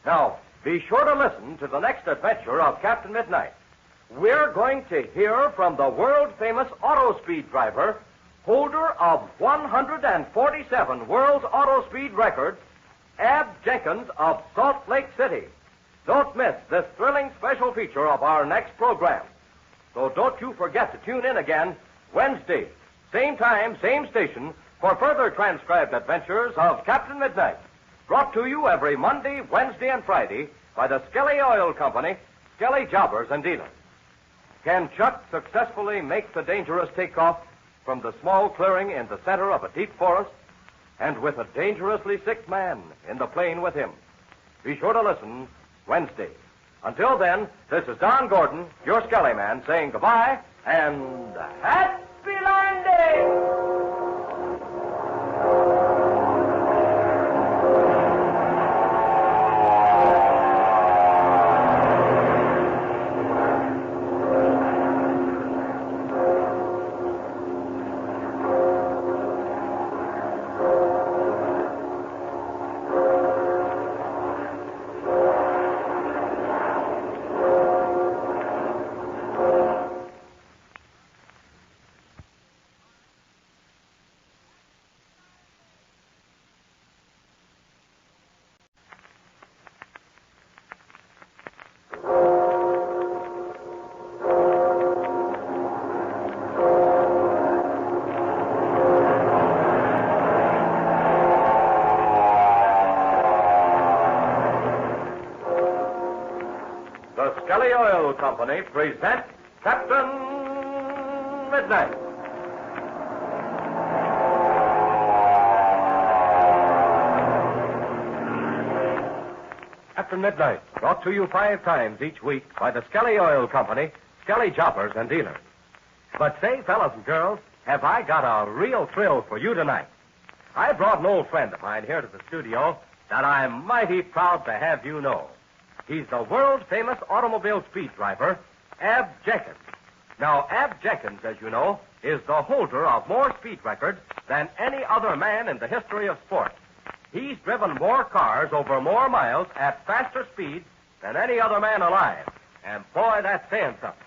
Now, be sure to listen to the next adventure of Captain Midnight. We're going to hear from the world-famous auto speed driver, holder of 147 world's auto speed records, Ab Jenkins of Salt Lake City. Don't miss this thrilling special feature of our next program. So don't you forget to tune in again Wednesday, same time, same station, for further transcribed adventures of Captain Midnight. Brought to you every Monday, Wednesday, and Friday by the Skelly Oil Company, Skelly Jobbers and Dealers. Can Chuck successfully make the dangerous takeoff from the small clearing in the center of a deep forest, and with a dangerously sick man in the plane with him? Be sure to listen Wednesday. Until then, this is Don Gordon, your Skelly man, saying goodbye and happy landing! Skelly Oil Company presents Captain Midnight. Captain Midnight, brought to you 5 times each week by the Skelly Oil Company, Skelly Jobbers and Dealers. But say, fellas and girls, have I got a real thrill for you tonight. I brought an old friend of mine here to the studio that I'm mighty proud to have you know. He's the world-famous automobile speed driver, Ab Jenkins. Now, Ab Jenkins, as you know, is the holder of more speed records than any other man in the history of sport. He's driven more cars over more miles at faster speeds than any other man alive. And boy, that's saying something.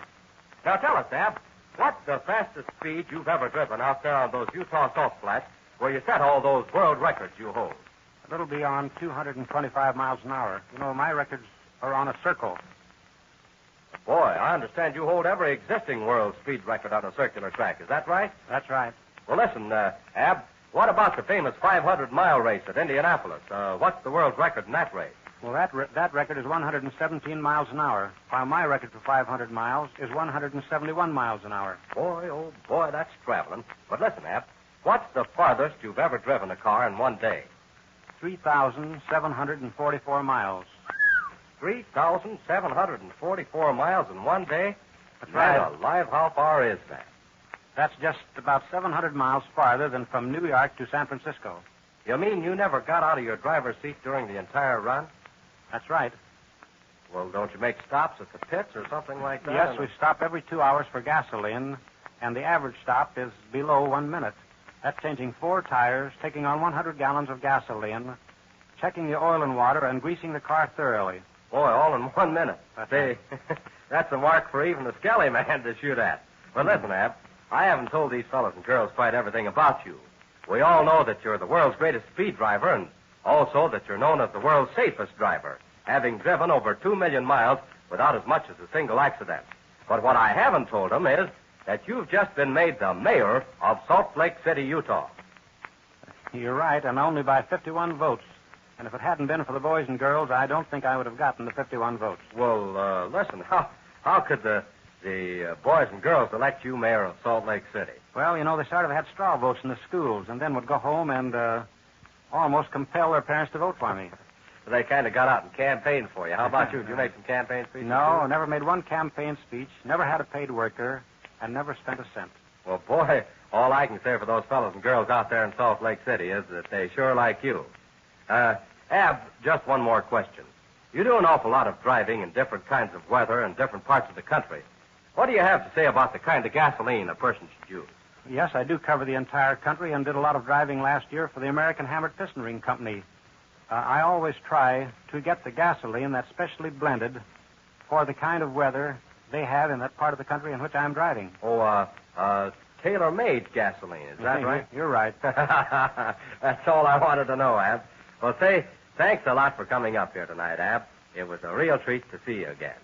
Now tell us, Ab, what's the fastest speed you've ever driven out there on those Utah salt flats where you set all those world records you hold? A little beyond 225 miles an hour. You know, my records are on a circle. Boy, I understand you hold every existing world speed record on a circular track. Is that right? That's right. Well, listen, Ab, what about the famous 500-mile race at Indianapolis? What's the world record in that race? Well, that record is 117 miles an hour, while my record for 500 miles is 171 miles an hour. Boy, oh boy, that's traveling. But listen, Ab, what's the farthest you've ever driven a car in one day? 3,744 miles. 3,744 miles in one day? That's right. Man alive, how far is that? That's just about 700 miles farther than from New York to San Francisco. You mean you never got out of your driver's seat during the entire run? That's right. Well, don't you make stops at the pits or something like that? Yes, we stop every 2 hours for gasoline, and the average stop is below 1 minute. That's changing 4 tires, taking on 100 gallons of gasoline, checking the oil and water, and greasing the car thoroughly. Boy, all in 1 minute. Say, that's a mark for even the Skelly man to shoot at. But listen, Ab, I haven't told these fellas and girls quite everything about you. We all know that you're the world's greatest speed driver, and also that you're known as the world's safest driver, having driven over 2 million miles without as much as a single accident. But what I haven't told them is that you've just been made the mayor of Salt Lake City, Utah. You're right, and only by 51 votes. And if it hadn't been for the boys and girls, I don't think I would have gotten the 51 votes. Well, listen, how could the boys and girls elect you mayor of Salt Lake City? Well, you know, they sort of had straw votes in the schools, and then would go home and almost compel their parents to vote for me. They kind of got out and campaigned for you. How about you? Did you make some campaign speeches? No, never made one campaign speech, never had a paid worker, and never spent a cent. Well, boy, all I can say for those fellows and girls out there in Salt Lake City is that they sure like you. Ab, just one more question. You do an awful lot of driving in different kinds of weather in different parts of the country. What do you have to say about the kind of gasoline a person should use? Yes, I do cover the entire country and did a lot of driving last year for the American Hammered Piston Ring Company. I always try to get the gasoline that's specially blended for the kind of weather they have in that part of the country in which I'm driving. Oh, tailor-made gasoline, is that right? You're right. That's all I wanted to know, Ab. Well, say, thanks a lot for coming up here tonight, Ab. It was a real treat to see you again.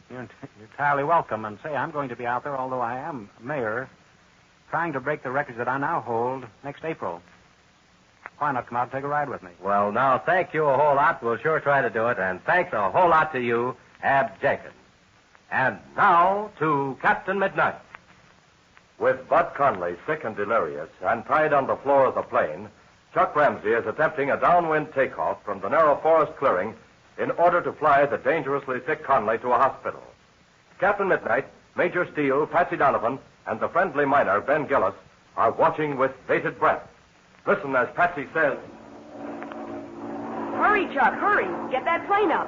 You're entirely welcome. And say, I'm going to be out there, although I am mayor, trying to break the records that I now hold next April. Why not come out and take a ride with me? Well, now, thank you a whole lot. We'll sure try to do it. And thanks a whole lot to you, Ab Jenkins. And now to Captain Midnight. With Bud Conley sick and delirious and tied on the floor of the plane, Chuck Ramsey is attempting a downwind takeoff from the narrow forest clearing in order to fly the dangerously sick Conley to a hospital. Captain Midnight, Major Steele, Patsy Donovan, and the friendly miner, Ben Gillis, are watching with bated breath. Listen as Patsy says... Hurry, Chuck, hurry. Get that plane up.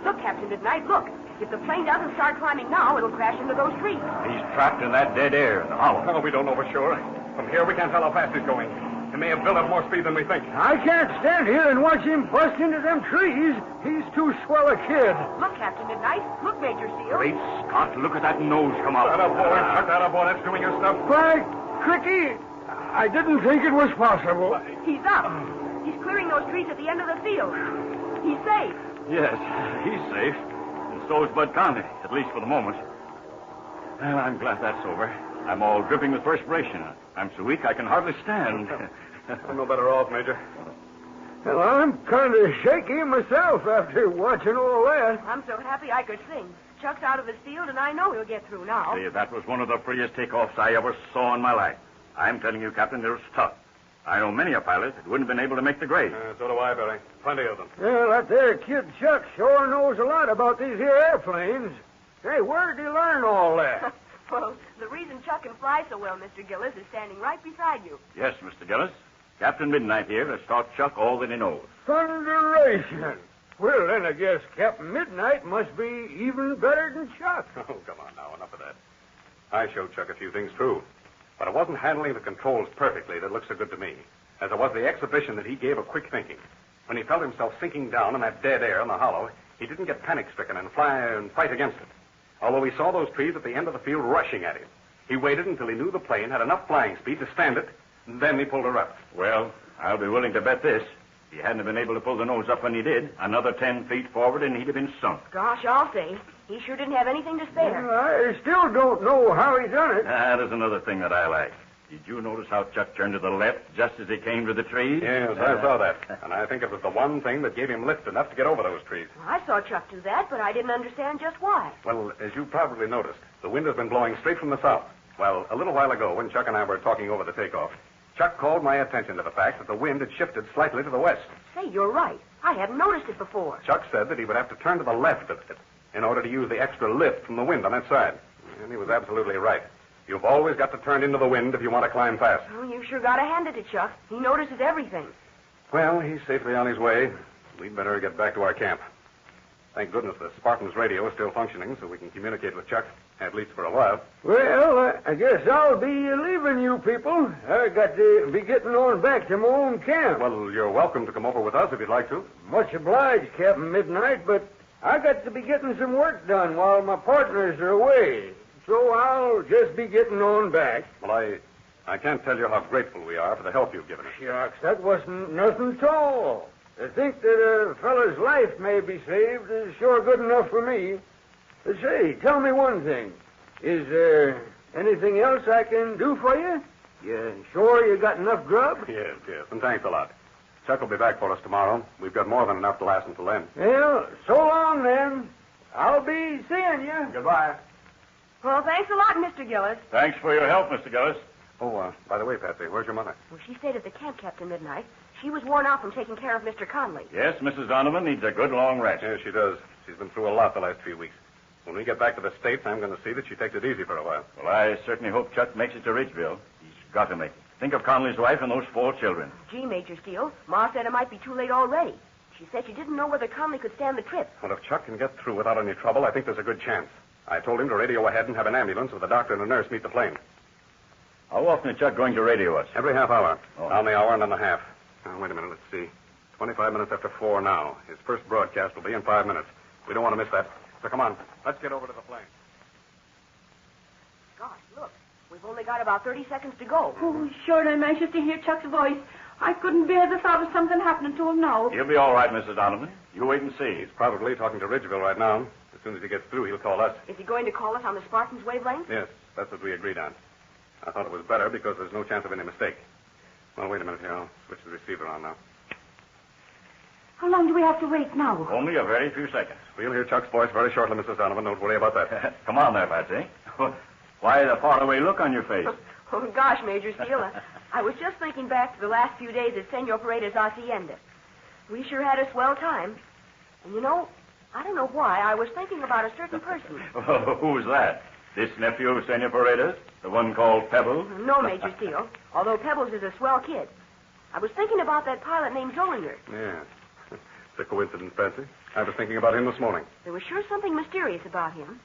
Look, Captain Midnight, look. If the plane doesn't start climbing now, it'll crash into those trees. He's trapped in that dead air in the hollow. Oh, we don't know for sure. From here, we can't tell how fast he's going. He may have built up more speed than we think. I can't stand here and watch him bust into them trees. He's too swell a kid. Look, Captain Midnight. Look, Major Steele. Great Scott, look at that nose come out. That up, boy. Chuck that up, boy. That's doing your stuff. By cricky, I didn't think it was possible. He's up. He's clearing those trees at the end of the field. He's safe. Yes, he's safe. And so is Bud Conley, at least for the moment. Well, I'm glad that's over. I'm all dripping with perspiration. I'm so weak I can hardly stand. I'm no better off, Major. Well, I'm kind of shaky myself after watching all that. I'm so happy I could sing. Chuck's out of his field, and I know he'll get through now. Say, that was one of the prettiest takeoffs I ever saw in my life. I'm telling you, Captain, it was tough. I know many a pilot that wouldn't have been able to make the grade. So do I, Barry. Plenty of them. Well, that there kid Chuck sure knows a lot about these here airplanes. Hey, where did he learn all that? Well, the reason Chuck can fly so well, Mr. Gillis, is standing right beside you. Yes, Mr. Gillis. Captain Midnight here has taught Chuck all that he knows. Thunderation. Well, then I guess Captain Midnight must be even better than Chuck. Oh, come on now. Enough of that. I showed Chuck a few things, too. But it wasn't handling the controls perfectly that looked so good to me, as it was the exhibition that he gave of quick thinking. When he felt himself sinking down in that dead air in the hollow, he didn't get panic-stricken and fight against it. Although he saw those trees at the end of the field rushing at him. He waited until he knew the plane had enough flying speed to stand it, and then he pulled her up. Well, I'll be willing to bet this. If he hadn't been able to pull the nose up when he did, another 10 feet forward and he'd have been sunk. Gosh, I'll say. He sure didn't have anything to spare. I still don't know how he done it. There's another thing that I like. Did you notice how Chuck turned to the left just as he came to the trees? Yes, I saw that. And I think it was the one thing that gave him lift enough to get over those trees. I saw Chuck do that, but I didn't understand just why. Well, as you probably noticed, the wind has been blowing straight from the south. Well, a little while ago, when Chuck and I were talking over the takeoff, Chuck called my attention to the fact that the wind had shifted slightly to the west. Say, you're right. I hadn't noticed it before. Chuck said that he would have to turn to the left of it in order to use the extra lift from the wind on that side. And he was absolutely right. You've always got to turn into the wind if you want to climb fast. Oh, you sure got to hand it to Chuck. He notices everything. Well, he's safely on his way. We'd better get back to our camp. Thank goodness the Spartan's radio is still functioning so we can communicate with Chuck, at least for a while. Well, I guess I'll be leaving you people. I got to be getting on back to my own camp. Well, you're welcome to come over with us if you'd like to. Much obliged, Captain Midnight, but I got to be getting some work done while my partners are away. So I'll just be getting on back. Well, I can't tell you how grateful we are for the help you've given us. Shucks, that wasn't nothing at all. To think that a fellow's life may be saved is sure good enough for me. Say, tell me one thing. Is there anything else I can do for you? You sure you got enough grub? Yes, and thanks a lot. Chuck will be back for us tomorrow. We've got more than enough to last until then. Well, so long then. I'll be seeing you. Goodbye. Well, thanks a lot, Mr. Gillis. Thanks for your help, Mr. Gillis. Oh, by the way, Patsy, where's your mother? Well, she stayed at the camp, Captain Midnight. She was worn out from taking care of Mr. Conley. Yes, Mrs. Donovan needs a good long rest. Yes, she does. She's been through a lot the last few weeks. When we get back to the States, I'm going to see that she takes it easy for a while. Well, I certainly hope Chuck makes it to Ridgeville. He's got to make it. Think of Conley's wife and those 4 children. Gee, Major Steele, Ma said it might be too late already. She said she didn't know whether Conley could stand the trip. Well, if Chuck can get through without any trouble, I think there's a good chance. I told him to radio ahead and have an ambulance with a doctor and a nurse meet the plane. How often is Chuck going to radio us? Every half hour. Oh. Down the hour and then a half. Now, wait a minute, let's see. 25 minutes after 4 now. His first broadcast will be in 5 minutes. We don't want to miss that. So come on, let's get over to the plane. Gosh, look. We've only got about 30 seconds to go. Oh, sure, I'm anxious to hear Chuck's voice. I couldn't bear the thought of something happening to him now. He'll be all right, Mrs. Donovan. You wait and see. He's probably talking to Ridgeville right now. As soon as he gets through, he'll call us. Is he going to call us on the Spartan's wavelength? Yes, that's what we agreed on. I thought it was better because there's no chance of any mistake. Well, wait a minute here. I'll switch the receiver on now. How long do we have to wait now? Only a very few seconds. We'll hear Chuck's voice very shortly, Mrs. Donovan. Don't worry about that. Come on there, Patsy. Why the faraway look on your face? Oh, gosh, Major Steele. I was just thinking back to the last few days at Senor Perada's Hacienda. We sure had a swell time. And you know, I don't know why, I was thinking about a certain person. Who's that? This nephew of Senor Perada's? The one called Pebbles? No, Major Steele. Although Pebbles is a swell kid. I was thinking about that pilot named Zollinger. Yeah. It's a coincidence, Patsy. I was thinking about him this morning. There was sure something mysterious about him.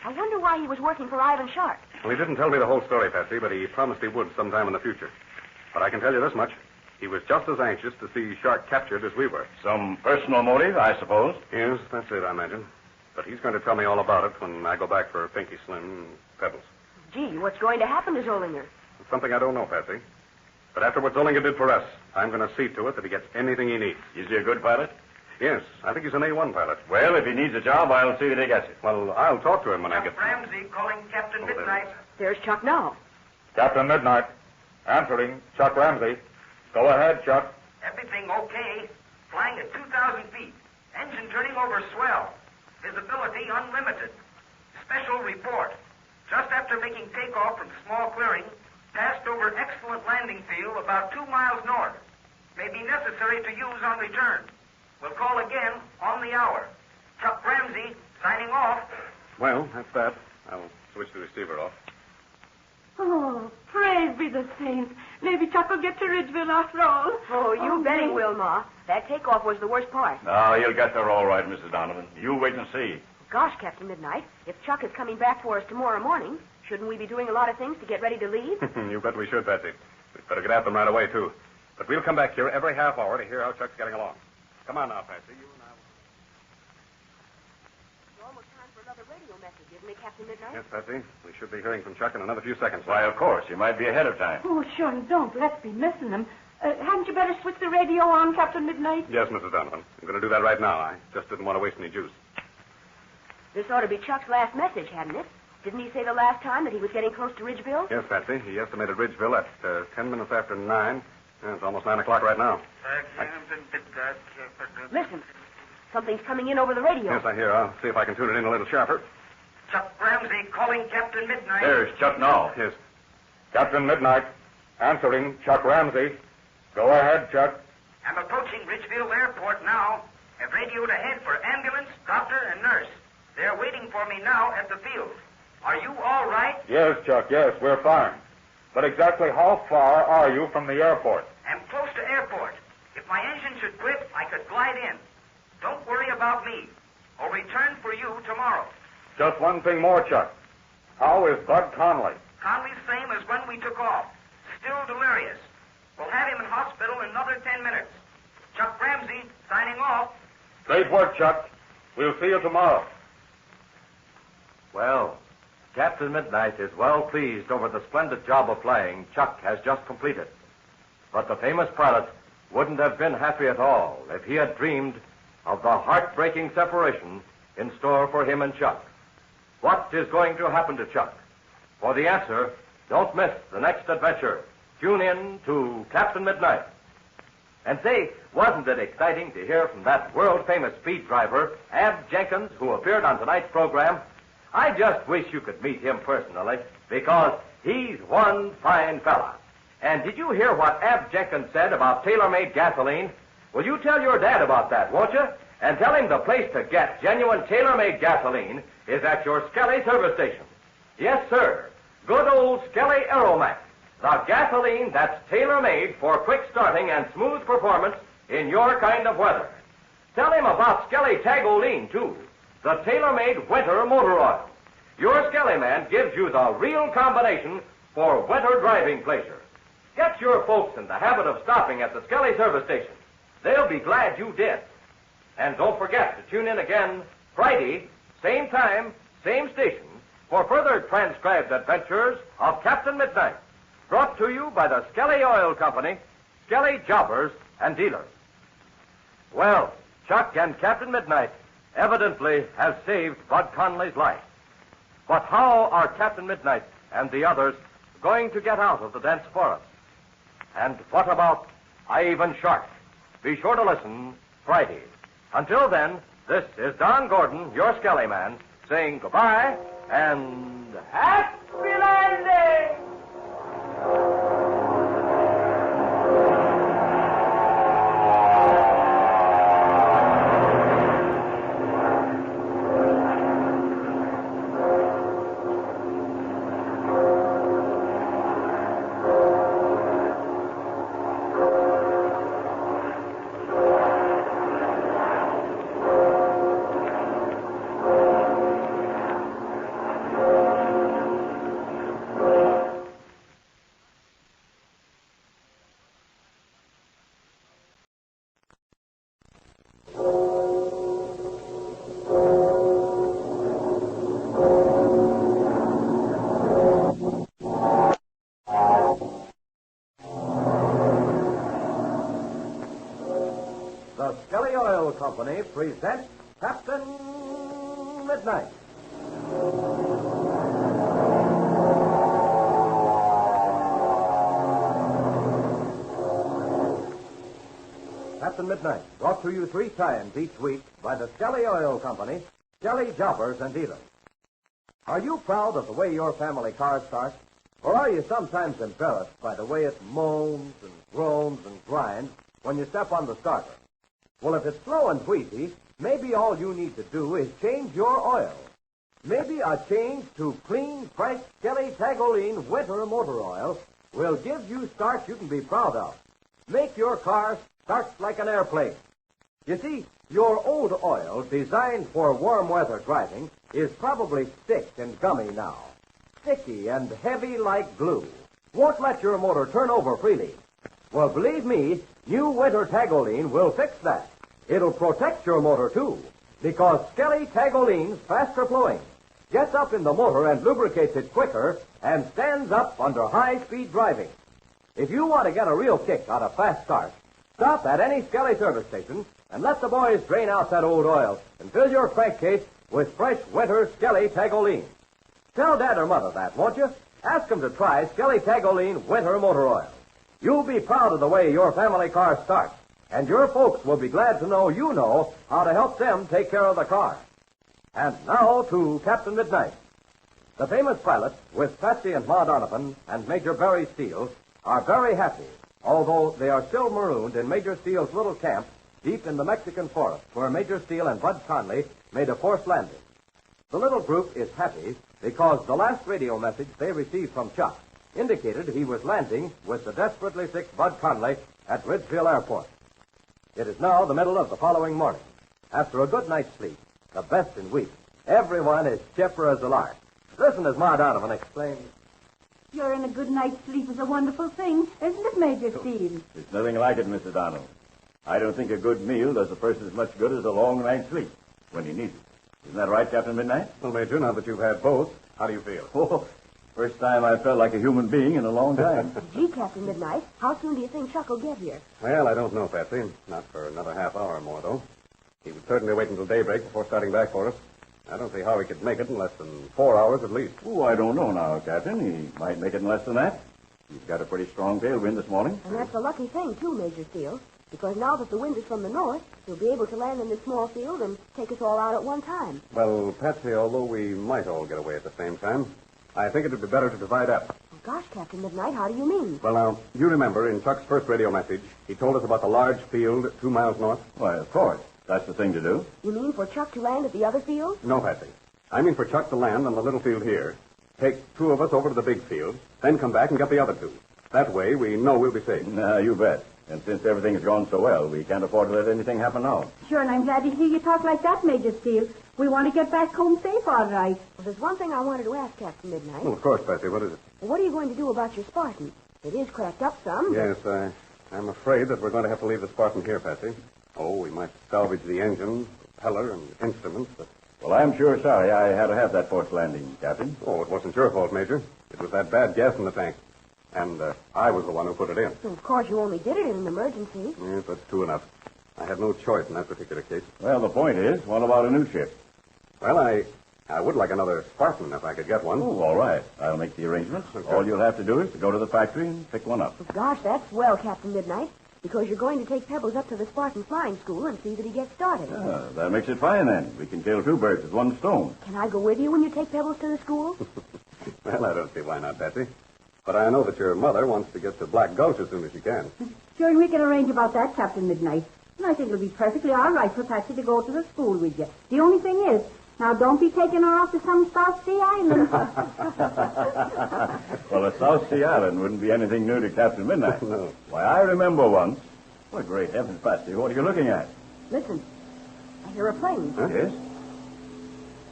I wonder why he was working for Ivan Shark. Well, he didn't tell me the whole story, Patsy, but he promised he would sometime in the future. But I can tell you this much. He was just as anxious to see Shark captured as we were. Some personal motive, I suppose? Yes, that's it, I imagine. But he's going to tell me all about it when I go back for Pinky Slim and Pebbles. Gee, what's going to happen to Zollinger? It's something I don't know, Patsy. But after what Zollinger did for us, I'm going to see to it that he gets anything he needs. Is he a good pilot? Yes, I think he's an A1 pilot. Well, if he needs a job, I'll see that he gets it. Well, I'll talk to him when I get... Ramsey calling Captain Midnight. There's Chuck now. Captain Midnight. Answering, Chuck Ramsey. Go ahead, Chuck. Everything okay. Flying at 2,000 feet. Engine turning over swell. Visibility unlimited. Special report. Just after making takeoff from small clearing, passed over excellent landing field about 2 miles north. May be necessary to use on return. We'll call again on the hour. Chuck Ramsey, signing off. Well, that's that. I'll switch the receiver off. Oh, praise be the saints. Maybe Chuck will get to Ridgeville after all. Oh, you bet he will, Ma. That takeoff was the worst part. No, he'll get there all right, Mrs. Donovan. You wait and see. Gosh, Captain Midnight, if Chuck is coming back for us tomorrow morning, shouldn't we be doing a lot of things to get ready to leave? You bet we should, Patsy. We'd better get at them right away, too. But we'll come back here every half hour to hear how Chuck's getting along. Come on now, Patsy. You and I will... It's almost time for another radio message, isn't it, Captain Midnight? Yes, Patsy. We should be hearing from Chuck in another few seconds. Why, of course. You might be ahead of time. Oh, sure, don't. Let's be missing them. Hadn't you better switch the radio on, Captain Midnight? Yes, Mrs. Donovan. I'm going to do that right now. I just didn't want to waste any juice. This ought to be Chuck's last message, hadn't it? Didn't he say the last time that he was getting close to Ridgeville? Yes, Patsy. He estimated Ridgeville at 10 minutes after 9. Yeah, it's almost 9 o'clock right now. Listen. Something's coming in over the radio. Yes, I hear. I'll see if I can tune it in a little sharper. Chuck Ramsey calling Captain Midnight. There's Chuck now. Yes. Captain Midnight. Answering Chuck Ramsey. Go ahead, Chuck. I'm approaching Ridgeville Airport now. Have radioed ahead for ambulance, doctor, and nurse. They're waiting for me now at the field. Are you all right? Yes, Chuck, yes, we're fine. But exactly how far are you from the airport? I'm close to airport. If my engine should quit, I could glide in. Don't worry about me. I'll return for you tomorrow. Just one thing more, Chuck. How is Bud Conley? Conley's same as when we took off. Still delirious. We'll have him in hospital in another 10 minutes. Chuck Ramsey, signing off. Great work, Chuck. We'll see you tomorrow. Well, Captain Midnight is well pleased over the splendid job of flying Chuck has just completed. But the famous pilot wouldn't have been happy at all if he had dreamed of the heartbreaking separation in store for him and Chuck. What is going to happen to Chuck? For the answer, don't miss the next adventure. Tune in to Captain Midnight. And say, wasn't it exciting to hear from that world-famous speed driver, Ab Jenkins, who appeared on tonight's program? I just wish you could meet him personally, because he's one fine fella. And did you hear what Ab Jenkins said about tailor-made gasoline? Well, you tell your dad about that, won't you? And tell him the place to get genuine tailor-made gasoline is at your Skelly service station. Yes, sir. Good old Skelly Aeromax. The gasoline that's tailor-made for quick starting and smooth performance in your kind of weather. Tell him about Skelly Tagoline, too. The tailor-made winter motor oil. Your Skelly man gives you the real combination for winter driving pleasure. Get your folks in the habit of stopping at the Skelly service station. They'll be glad you did. And don't forget to tune in again Friday, same time, same station, for further transcribed adventures of Captain Midnight. Brought to you by the Skelly Oil Company, Skelly Jobbers and Dealers. Well, Chuck and Captain Midnight evidently have saved Bud Conley's life. But how are Captain Midnight and the others going to get out of the dense forest? And what about Ivan Shark? Be sure to listen Friday. Until then, this is Don Gordon, your Skelly man, saying goodbye and happy landing! The Skelly Oil Company presents Captain Midnight. Captain Midnight, brought to you 3 times each week by the Skelly Oil Company, Skelly Jobbers and Dealers. Are you proud of the way your family car starts? Or are you sometimes embarrassed by the way it moans and groans and grinds when you step on the starter? Well, if it's slow and wheezy, maybe all you need to do is change your oil. Maybe a change to clean, fresh Skelly Tagoline winter motor oil will give you starts you can be proud of. Make your car start like an airplane. You see, your old oil, designed for warm weather driving, is probably thick and gummy now. Sticky and heavy like glue. Won't let your motor turn over freely. Well, believe me, new winter Tagoline will fix that. It'll protect your motor, too, because Skelly Tagoline's faster flowing gets up in the motor and lubricates it quicker and stands up under high-speed driving. If you want to get a real kick out of fast start, stop at any Skelly service station and let the boys drain out that old oil and fill your crankcase with fresh winter Skelly Tagoline. Tell Dad or Mother that, won't you? Ask them to try Skelly Tagoline Winter Motor Oil. You'll be proud of the way your family car starts, and your folks will be glad to know you know how to help them take care of the car. And now to Captain Midnight. The famous pilots, with Patsy and Ma Donovan and Major Barry Steele, are very happy, although they are still marooned in Major Steele's little camp deep in the Mexican forest, where Major Steele and Bud Conley made a forced landing. The little group is happy because the last radio message they received from Chuck indicated he was landing with the desperately sick Bud Conley at Ridgeville Airport. It is now the middle of the following morning. After a good night's sleep, the best in weeks, everyone is chipper as a lark. Listen as Ma Donovan explains. You're in a good night's sleep is a wonderful thing, isn't it, Major Steve? It's nothing like it, Mr. Donald. I don't think a good meal does a person as much good as a long night's sleep when he needs it. Isn't that right, Captain Midnight? Well, Major, now that you've had both, how do you feel? Oh, first time I felt like a human being in a long time. Gee, Captain Midnight, how soon do you think Chuck will get here? Well, I don't know, Patsy. Not for another half hour or more, though. He would certainly wait until daybreak before starting back for us. I don't see how he could make it in less than 4 hours at least. Oh, I don't know now, Captain. He might make it in less than that. He's got a pretty strong tailwind this morning. And that's a lucky thing, too, Major Steele, because now that the wind is from the north, he'll be able to land in this small field and take us all out at one time. Well, Patsy, although we might all get away at the same time, I think it would be better to divide up. Oh, gosh, Captain Midnight, how do you mean? Well, now, you remember in Chuck's first radio message, he told us about the large field 2 miles north? Why, of course. That's the thing to do. You mean for Chuck to land at the other field? No, Patsy. I mean for Chuck to land on the little field here, take 2 of us over to the big field, then come back and get the other 2. That way, we know we'll be safe. You bet. And since everything's gone so well, we can't afford to let anything happen now. Sure, and I'm glad to hear you talk like that, Major Steele. We want to get back home safe, all right. Well, there's one thing I wanted to ask Captain Midnight. Well, of course, Patsy. What is it? Well, what are you going to do about your Spartan? It is cracked up some. Yes, I'm afraid that we're going to have to leave the Spartan here, Patsy. Oh, we might salvage the engine, propeller, and instruments, but... Well, I'm sure sorry I had to have that forced landing, Captain. Oh, it wasn't your fault, Major. It was that bad gas in the tank. And I was the one who put it in. Well, of course, you only did it in an emergency. Yes, that's true enough. I had no choice in that particular case. Well, the point is, what about a new ship? Well, I would like another Spartan if I could get one. Oh, all right. I'll make the arrangements. Okay. All you'll have to do is to go to the factory and pick one up. Well, gosh, that's swell, Captain Midnight, because you're going to take Pebbles up to the Spartan flying school and see that he gets started. That makes it fine, then. We can kill 2 birds with 1 stone. Can I go with you when you take Pebbles to the school? Well, I don't see why not, Patsy. But I know that your mother wants to get to Black Gulch as soon as she can. Sure, and we can arrange about that, Captain Midnight. And I think it'll be perfectly all right for Patsy to go to the school with you. The only thing is, now don't be taking her off to some South Sea island. Well, a South Sea island wouldn't be anything new to Captain Midnight. No. Why, I remember once. Well, great heavens, Patsy, what are you looking at? Listen, I hear a plane. Huh? Yes?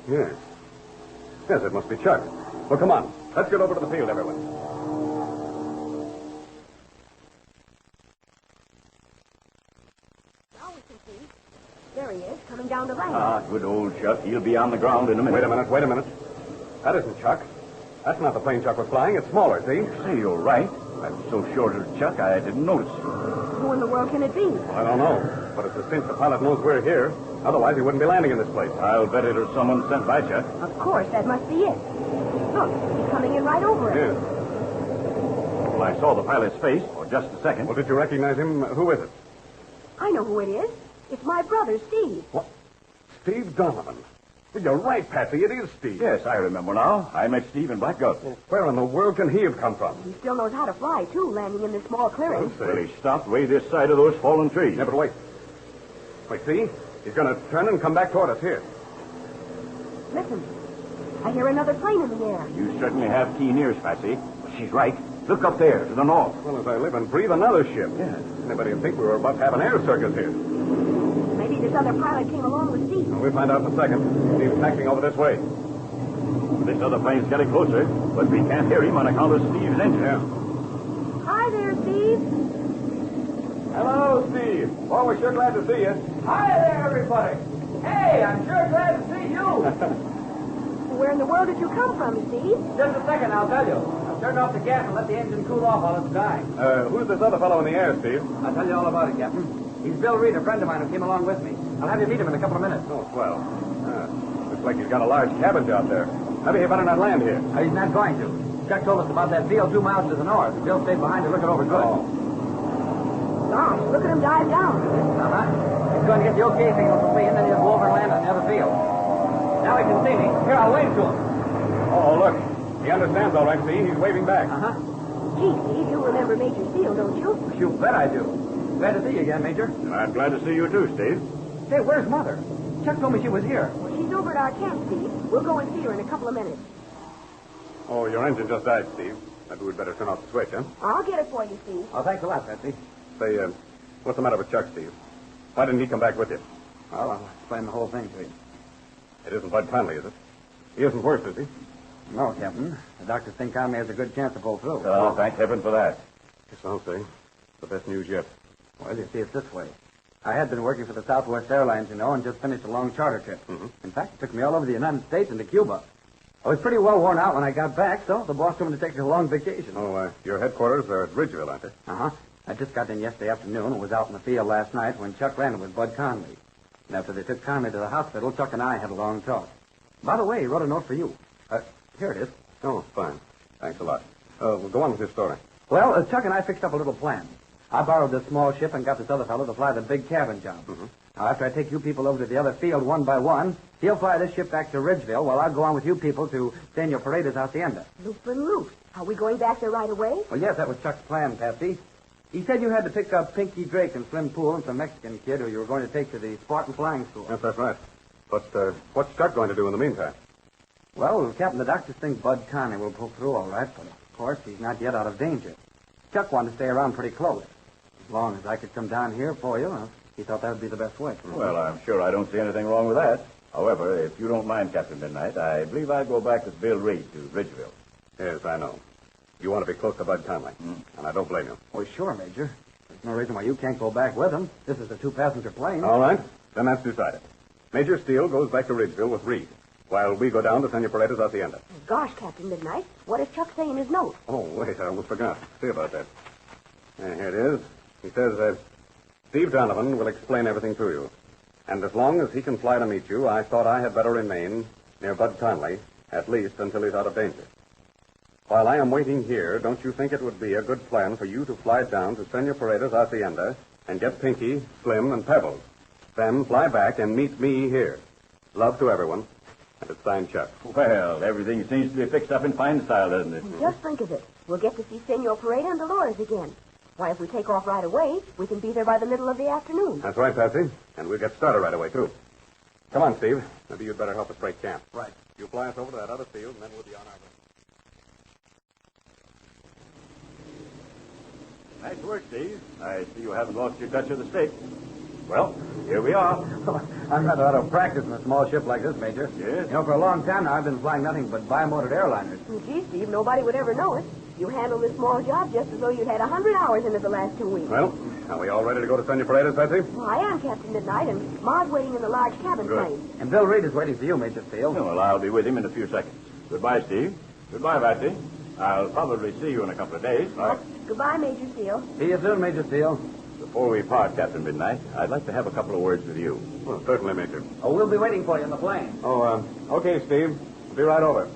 Yes. Yes, it must be Chuck. Well, come on. Let's get over to the field, everyone. There he is, coming down the land. Ah, good old Chuck. He'll be on the ground in a minute. Wait a minute. That isn't Chuck. That's not the plane Chuck was flying. It's smaller, see? Say, you're right. I'm so short of Chuck, I didn't notice. Who in the world can it be? Well, I don't know. But it's a cinch the pilot knows we're here. Otherwise, he wouldn't be landing in this place. I'll bet it was someone sent by Chuck. Of course, that must be it. Look, he's coming in right over us. Yes. Well, I saw the pilot's face for just a second. Well, did you recognize him? Who is it? I know who it is. It's my brother, Steve. What? Steve Donovan. Well, you're right, Patsy. It is Steve. Yes, I remember now. I met Steve in Black Gulch. Where in the world can he have come from? He still knows how to fly, too, landing in this small clearing. Well, he stopped way this side of those fallen trees. Yeah, but wait. Wait, see? He's going to turn and come back toward us here. Listen, I hear another plane in the air. You certainly have keen ears, Patsy. She's right. Look up there, to the north. Well, as I live and breathe, another ship. Yeah. Anybody would think we were about to have an air circus here. Maybe this other pilot came along with Steve. Well, we'll find out in a second. Steve's taxiing over this way. This other plane's getting closer, but we can't hear him on account of Steve's engine. Yeah. Hi there, Steve. Hello, Steve. Well, we're sure glad to see you. Hi there, everybody. Hey, I'm sure glad to see you. Where in the world did you come from, Steve? Just a second, I'll tell you. I've turned off the gas and let the engine cool off while it's dying. Who's this other fellow in the air, Steve? I'll tell you all about it, Captain. He's Bill Reed, a friend of mine who came along with me. I'll have you meet him in a couple of minutes. Oh, swell. Looks like he's got a large cabin job there. Maybe he better not land here. He's not going to. Chuck told us about that field 2 miles to the north. Bill stayed behind to look it over good. Oh. Gosh, look at him dive down. Uh-huh. He's going to get the okay signal from me, and then he'll go over and land on the other field. Now he can see me. Here, I'll wave to him. Oh, look. He understands all right, see? He's waving back. Uh-huh. Gee, Steve, you remember Major Steele, don't you? You bet I do. Glad to see you again, Major. I'm glad to see you too, Steve. Hey, where's Mother? Chuck told me she was here. Well, she's over at our camp, Steve. We'll go and see her in a couple of minutes. Oh, your engine just died, Steve. Maybe we'd better turn off the switch, huh? I'll get it for you, Steve. Oh, thanks a lot, Patsy. Say, what's the matter with Chuck, Steve? Why didn't he come back with you? Well, I'll explain the whole thing to you. It isn't Bud Conley, is it? He isn't worse, is he? No, Captain. The doctors think Conley has a good chance to pull through. Oh, thank heaven for that. Guess I'll say. The best news yet. Well, you see, it's this way. I had been working for the Southwest Airlines, you know, and just finished a long charter trip. Mm-hmm. In fact, it took me all over the United States and to Cuba. I was pretty well worn out when I got back, so the boss told me to take a long vacation. Oh, your headquarters are at Ridgeville, aren't they? Uh-huh. I just got in yesterday afternoon and was out in the field last night when Chuck landed with Bud Conley. And after they took Conley to the hospital, Chuck and I had a long talk. By the way, he wrote a note for you. Here it is. Oh, fine. Thanks a lot. Well, go on with your story. Well, Chuck and I fixed up a little plan. I borrowed this small ship and got this other fellow to fly the big cabin job. Mm-hmm. Now, after I take you people over to the other field one by one, he'll fly this ship back to Ridgeville while I'll go on with you people to Senor Perada's Hacienda. Loop. Are we going back there right away? Well, yes, that was Chuck's plan, Patsy. He said you had to pick up Pinky Drake and Slim Poole and some Mexican kid who you were going to take to the Spartan Flying School. Yes, that's right. But what's Chuck going to do in the meantime? Well, Captain, the doctors think Bud Conley will pull through all right, but of course he's not yet out of danger. Chuck wanted to stay around pretty close. As long as I could come down here for you, he thought that would be the best way. Well, I'm sure I don't see anything wrong with that. However, if you don't mind, Captain Midnight, I believe I'd go back with Bill Reed to Ridgeville. Yes, I know. You want to be close to Bud Conley, and I don't blame you. Oh, sure, Major. There's no reason why you can't go back with him. This is a 2-passenger plane. All right. Then that's decided. Major Steele goes back to Ridgeville with Reed, while we go down to Senor Perada's Hacienda. Gosh, Captain Midnight, what does Chuck say in his note? Oh, wait, I almost forgot. See about that. Here it is. He says, Steve Donovan will explain everything to you. And as long as he can fly to meet you, I thought I had better remain near Bud Conley, at least until he's out of danger. While I am waiting here, don't you think it would be a good plan for you to fly down to Senor Perada's Hacienda and get Pinky, Slim, and Pebbles? Then fly back and meet me here. Love to everyone. And it's signed Chuck. Well, everything seems to be fixed up in fine style, doesn't it? Just think of it. We'll get to see Senor Perada and Dolores again. Why, if we take off right away, we can be there by the middle of the afternoon. That's right, Patsy. And we'll get started right away, too. Come on, Steve. Maybe you'd better help us break camp. Right. You fly us over to that other field, and then we'll be on our way. Nice work, Steve. I see you haven't lost your touch of the stick. Well, here we are. I'm rather out of practice in a small ship like this, Major. Yes? You know, for a long time now, I've been flying nothing but bi-motored airliners. Gee, Steve, nobody would ever know it. You handle this small job just as though you'd had 100 hours in it the last 2 weeks. Well, are we all ready to go to Senor Perada's, Patsy? Well, I am, Captain Midnight, and Ma's waiting in the large cabin plane. And Bill Reed is waiting for you, Major Steele. Well, I'll be with him in a few seconds. Goodbye, Steve. Goodbye, Patsy. I'll probably see you in a couple of days. Goodbye, Major Steele. See you soon, Major Steele. Before we part, Captain Midnight, I'd like to have a couple of words with you. Well, certainly, Major. Oh, we'll be waiting for you in the plane. Oh, okay, Steve. We'll be right over.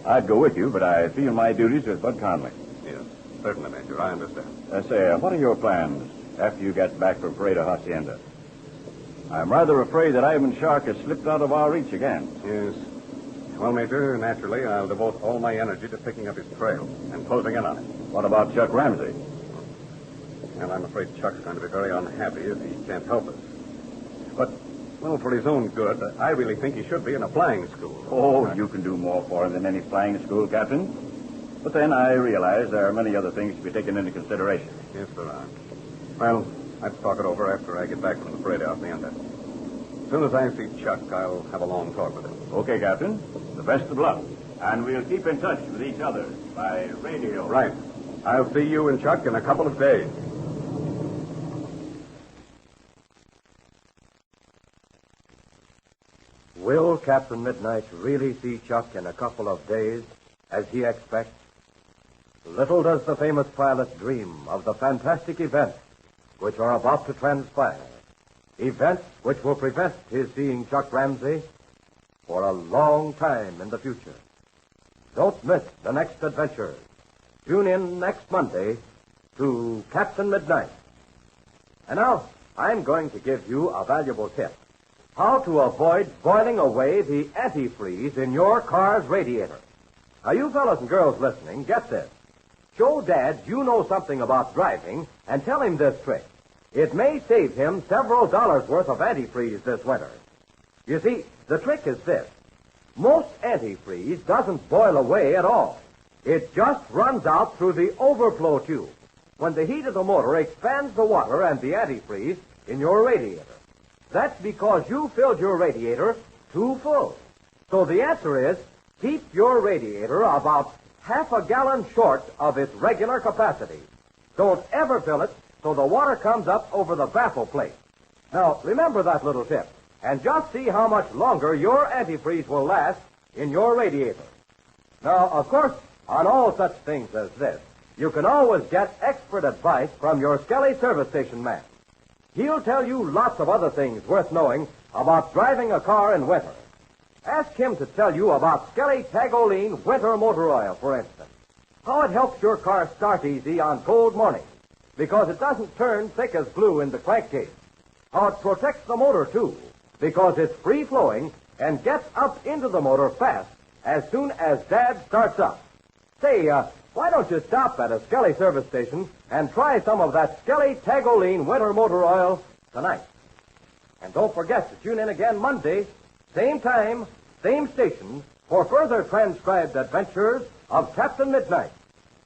I'd go with you, but I feel my duties with Bud Conley. Yes, certainly, Major. I understand. Say, what are your plans after you get back from Perada Hacienda? I'm rather afraid that Ivan Shark has slipped out of our reach again. Yes. Well, Major, naturally, I'll devote all my energy to picking up his trail and closing in on it. What about Chuck Ramsey? Well, I'm afraid Chuck's going to be very unhappy if he can't help us. But, well, for his own good, I really think he should be in a flying school. Oh, you can do more for him than any flying school, Captain. But then I realize there are many other things to be taken into consideration. Yes, there are. Well, I'd talk it over after I get back from the Perada Hacienda. As soon as I see Chuck, I'll have a long talk with him. Okay, Captain. The best of luck. And we'll keep in touch with each other by radio. Right. I'll see you and Chuck in a couple of days. Will Captain Midnight really see Chuck in a couple of days, as he expects? Little does the famous pilot dream of the fantastic events which are about to transpire. Events which will prevent his seeing Chuck Ramsey for a long time in the future. Don't miss the next adventure. Tune in next Monday to Captain Midnight. And now, I'm going to give you a valuable tip. How to avoid boiling away the antifreeze in your car's radiator. Now, you fellas and girls listening, get this. Show Dad you know something about driving and tell him this trick. It may save him several dollars worth of antifreeze this winter. You see, the trick is this. Most antifreeze doesn't boil away at all. It just runs out through the overflow tube when the heat of the motor expands the water and the antifreeze in your radiator. That's because you filled your radiator too full. So the answer is, keep your radiator about half a gallon short of its regular capacity. Don't ever fill it so the water comes up over the baffle plate. Now, remember that little tip, and just see how much longer your antifreeze will last in your radiator. Now, of course, on all such things as this, you can always get expert advice from your Skelly service station man. He'll tell you lots of other things worth knowing about driving a car in winter. Ask him to tell you about Skelly Tagoline Winter Motor Oil, for instance. How it helps your car start easy on cold mornings, because it doesn't turn thick as glue in the crankcase. How it protects the motor, too, because it's free-flowing and gets up into the motor fast as soon as Dad starts up. Say, why don't you stop at a Skelly service station and try some of that Skelly Tagoline Winter Motor Oil tonight? And don't forget to tune in again Monday, same time, same station, for further transcribed adventures of Captain Midnight.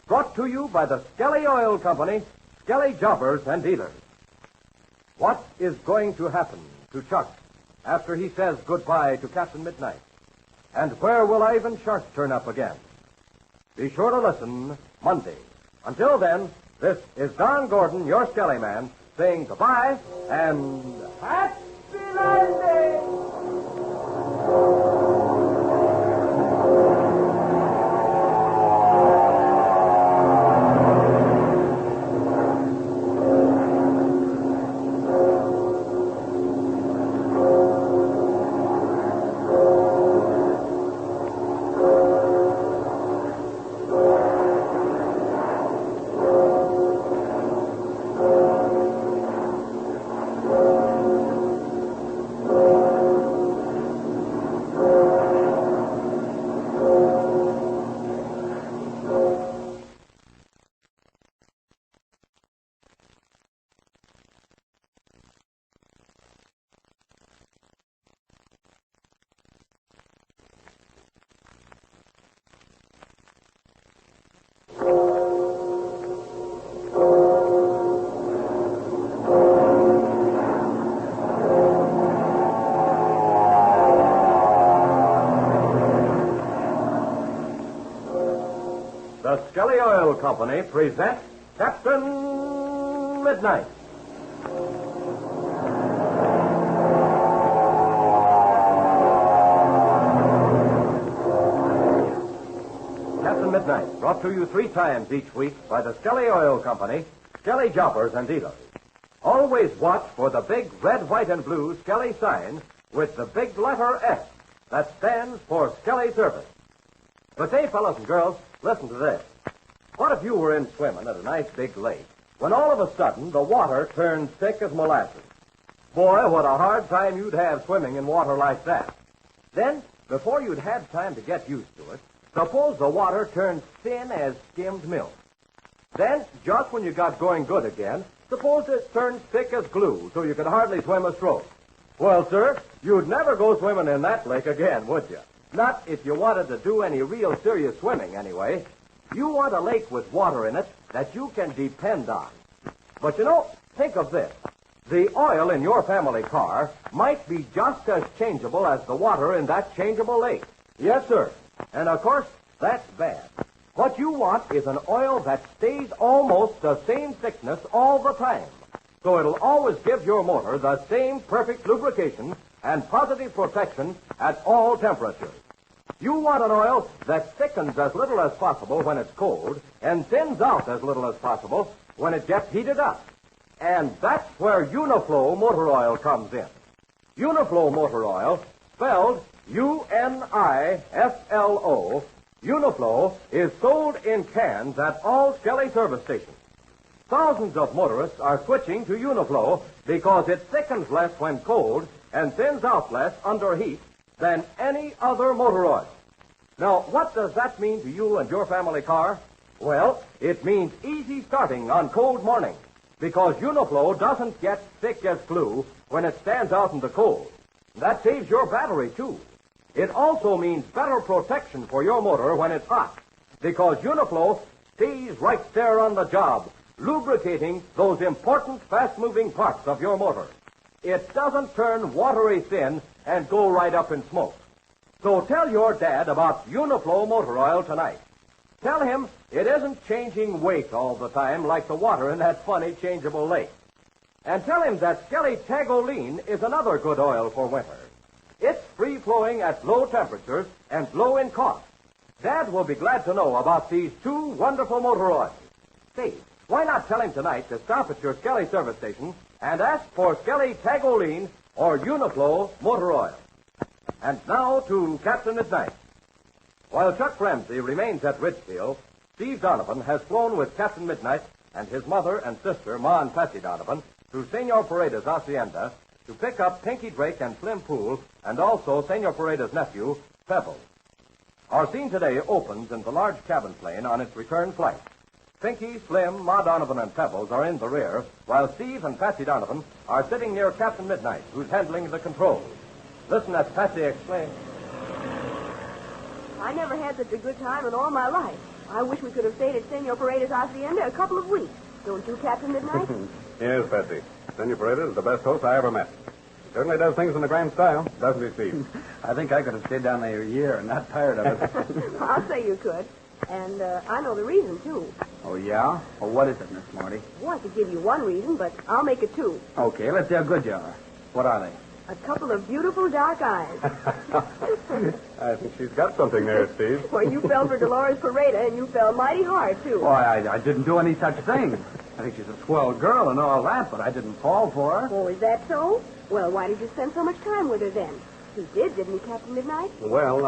Brought to you by the Skelly Oil Company, Skelly Jobbers and Dealers. What is going to happen to Chuck after he says goodbye to Captain Midnight? And where will Ivan Shark turn up again? Be sure to listen Monday. Until then, this is Don Gordon, your Skelly man, saying goodbye and happy landing! The Skelly Oil Company presents Captain Midnight. Captain Midnight, brought to you 3 times each week by the Skelly Oil Company, Skelly Jobbers and Dealers. Always watch for the big red, white, and blue Skelly sign with the big letter S that stands for Skelly Service. But say, fellas and girls, listen to this. What if you were in swimming at a nice big lake when all of a sudden the water turned thick as molasses? Boy, what a hard time you'd have swimming in water like that. Then, before you'd had time to get used to it, suppose the water turned thin as skimmed milk. Then, just when you got going good again, suppose it turned thick as glue so you could hardly swim a stroke. Well, sir, you'd never go swimming in that lake again, would you? Not if you wanted to do any real serious swimming, anyway. You want a lake with water in it that you can depend on. But, you know, think of this. The oil in your family car might be just as changeable as the water in that changeable lake. Yes, sir. And, of course, that's bad. What you want is an oil that stays almost the same thickness all the time. So it'll always give your motor the same perfect lubrication and positive protection at all temperatures. You want an oil that thickens as little as possible when it's cold and thins out as little as possible when it gets heated up. And that's where Uniflow motor oil comes in. Uniflow motor oil, spelled U-N-I-F-L-O, Uniflow is sold in cans at all Skelly service stations. Thousands of motorists are switching to Uniflow because it thickens less when cold and thins out less under heat than any other motor oil. Now, what does that mean to you and your family car? Well, it means easy starting on cold mornings because Uniflow doesn't get thick as glue when it stands out in the cold. That saves your battery, too. It also means better protection for your motor when it's hot because Uniflow stays right there on the job, lubricating those important fast-moving parts of your motor. It doesn't turn watery thin and go right up in smoke. So tell your dad about Uniflow motor oil tonight. Tell him it isn't changing weight all the time like the water in that funny changeable lake. And tell him that Skelly Tagoline is another good oil for winter. It's free-flowing at low temperatures and low in cost. Dad will be glad to know about these two wonderful motor oils. Say, why not tell him tonight to stop at your Skelly service station and ask for Skelly Tagoline or Uniflow motor oil. And now to Captain Midnight. While Chuck Ramsey remains at Ridgefield, Steve Donovan has flown with Captain Midnight and his mother and sister, Ma and Patsy Donovan, to Senor Pereda's hacienda to pick up Pinky Drake and Slim Poole and also Senor Pereda's nephew, Pebbles. Our scene today opens in the large cabin plane on its return flight. Pinky, Slim, Ma Donovan, and Pebbles are in the rear, while Steve and Patsy Donovan are sitting near Captain Midnight, who's handling the controls. Listen as Patsy explains. I never had such a good time in all my life. I wish we could have stayed at Senor Pereda's hacienda a couple of weeks. Don't you, Captain Midnight? Yes, Patsy. Senor Pereda is the best host I ever met. Certainly does things in a grand style, doesn't he, Steve? I think I could have stayed down there a year and not tired of it. I'll say you could. And I know the reason, too. Oh, yeah? Well, what is it, Miss Marty? Well, I could give you one reason, but I'll make it two. Okay, let's see how good you are. What are they? A couple of beautiful dark eyes. I think she's got something there, Steve. Well, you fell for Dolores Pereda, and you fell mighty hard, too. Why, I didn't do any such thing. I think she's a swell girl and all that, but I didn't fall for her. Oh, is that so? Well, why did you spend so much time with her then? He did, didn't he, Captain Midnight? Well,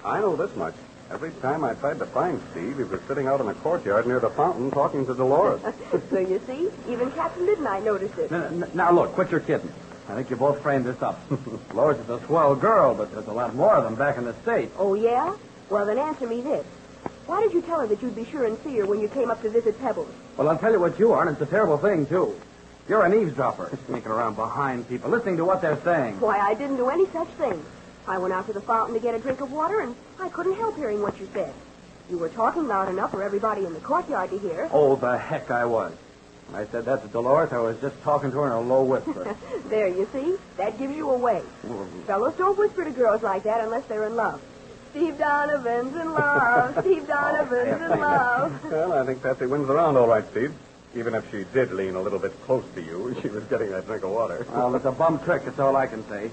I know this much. Every time I tried to find Steve, he was sitting out in the courtyard near the fountain talking to Dolores. So you see, even Captain Midnight noticed it. Now, look, quit your kidding. I think you both framed this up. Dolores is a swell girl, but there's a lot more of them back in the States. Oh, yeah? Well, then answer me this. Why did you tell her that you'd be sure and see her when you came up to visit Pebbles? Well, I'll tell you what you are, and it's a terrible thing, too. You're an eavesdropper, sneaking around behind people, listening to what they're saying. Why, I didn't do any such thing. I went out to the fountain to get a drink of water, and I couldn't help hearing what you said. You were talking loud enough for everybody in the courtyard to hear. Oh, the heck I was. When I said that to Dolores, I was just talking to her in a low whisper. There, you see? That gives you away. Fellows don't whisper to girls like that unless they're in love. Steve Donovan's in love. Steve Donovan's in love. Well, I think Patsy wins the round all right, Steve. Even if she did lean a little bit close to you, she was getting that drink of water. Well, it's a bum trick, that's all I can say.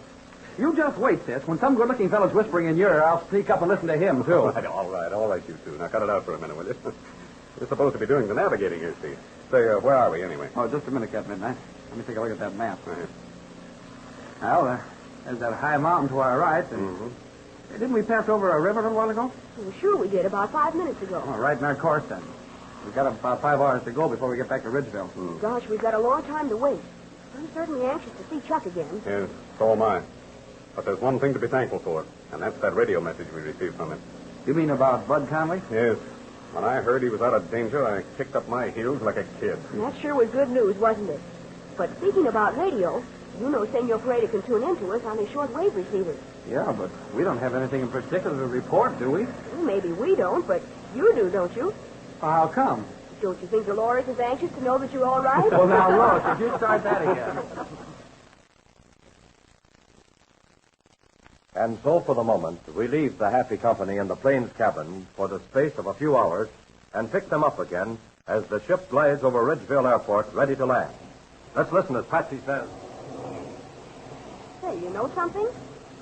You just wait, sis. When some good-looking fellow's whispering in your ear, I'll sneak up and listen to him, too. All right, you two. Now, cut it out for a minute, will you? You're supposed to be doing the navigating here, Steve. Say, where are we, anyway? Oh, just a minute, Captain Midnight. Let me take a look at that map. Right. Well, there's that high mountain to our right. And didn't we pass over a river a little while ago? Well, sure we did, about 5 minutes ago. Oh, right in our course, then. We've got about 5 hours to go before we get back to Ridgeville. Gosh, we've got a long time to wait. I'm certainly anxious to see Chuck again. Yes, so am I. But there's one thing to be thankful for, and that's that radio message we received from him. You mean about Bud Conley? Yes. When I heard he was out of danger, I kicked up my heels like a kid. And that sure was good news, wasn't it? But speaking about radio, you know Senor Pereda can tune in to us on his shortwave receivers. Yeah, but we don't have anything in particular to report, do we? Well, maybe we don't, but you do, don't you? Well, how come? Don't you think Dolores is anxious to know that you're all right? Well, now, look, if you start that again. And so, for the moment, we leave the happy company in the plane's cabin for the space of a few hours and pick them up again as the ship glides over Ridgeville Airport, ready to land. Let's listen as Patsy says. Say, you know something?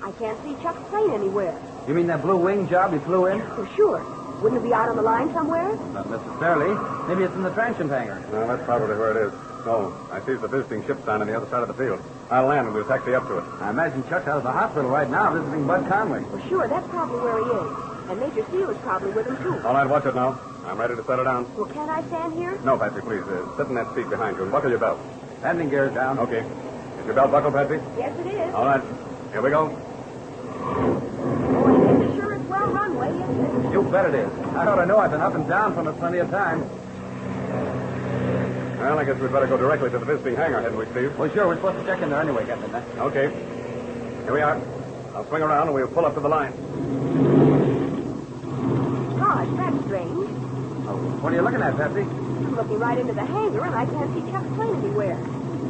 I can't see Chuck's plane anywhere. You mean that blue wing job he flew in? For sure. Wouldn't it be out on the line somewhere? Not necessarily. Maybe it's in the transient hangar. Well, that's probably where it is. No, I see the visiting ship sign on the other side of the field. I'll land and we'll taxi up to it. I imagine Chuck's out of the hospital right now visiting Bud Conley. For sure, that's probably where he is. And Major Steele is probably with him, too. All right, watch it now. I'm ready to settle down. Well, can't I stand here? No, Patsy, please. Sit in that seat behind you and buckle your belt. Landing gear's down. Okay. Is your belt buckled, Patsy? Yes, it is. All right. Here we go. Boy, it's a sure as well runway, isn't it? You bet it is. I ought to know. I've been up and down from it plenty of times. Well, I guess we'd better go directly to the visiting hangar, hadn't we, Steve? Well, sure. We're supposed to check in there anyway, Captain. Okay. Here we are. I'll swing around and we'll pull up to the line. Gosh, that's strange. Oh, what are you looking at, Patsy? I'm looking right into the hangar, and I can't see Chuck's plane anywhere.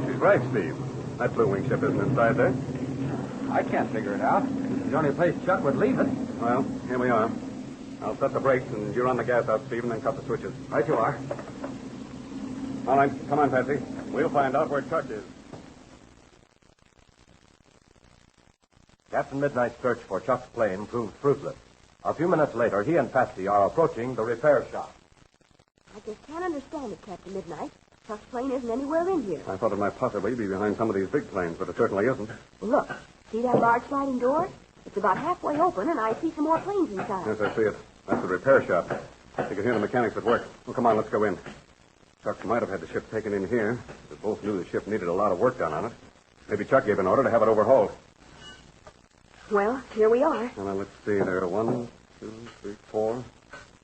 She's right, Steve. That blue wing ship isn't inside there. I can't figure it out. It's the only place Chuck would leave it. Well, here we are. I'll set the brakes, and you run the gas out, Steve, and then cut the switches. Right you are. All right, come on, Patsy. We'll find out where Chuck is. Captain Midnight's search for Chuck's plane proved fruitless. A few minutes later, he and Patsy are approaching the repair shop. I just can't understand it, Captain Midnight. Chuck's plane isn't anywhere in here. I thought it might possibly be behind some of these big planes, but it certainly isn't. Well, look. See that large sliding door? It's about halfway open, and I see some more planes inside. Yes, I see it. That's the repair shop. You can hear the mechanics at work. Well, come on, let's go in. Chuck might have had the ship taken in here. We both knew the ship needed a lot of work done on it. Maybe Chuck gave an order to have it overhauled. Well, here we are. Now, let's see. There are 1, 2, 3, 4.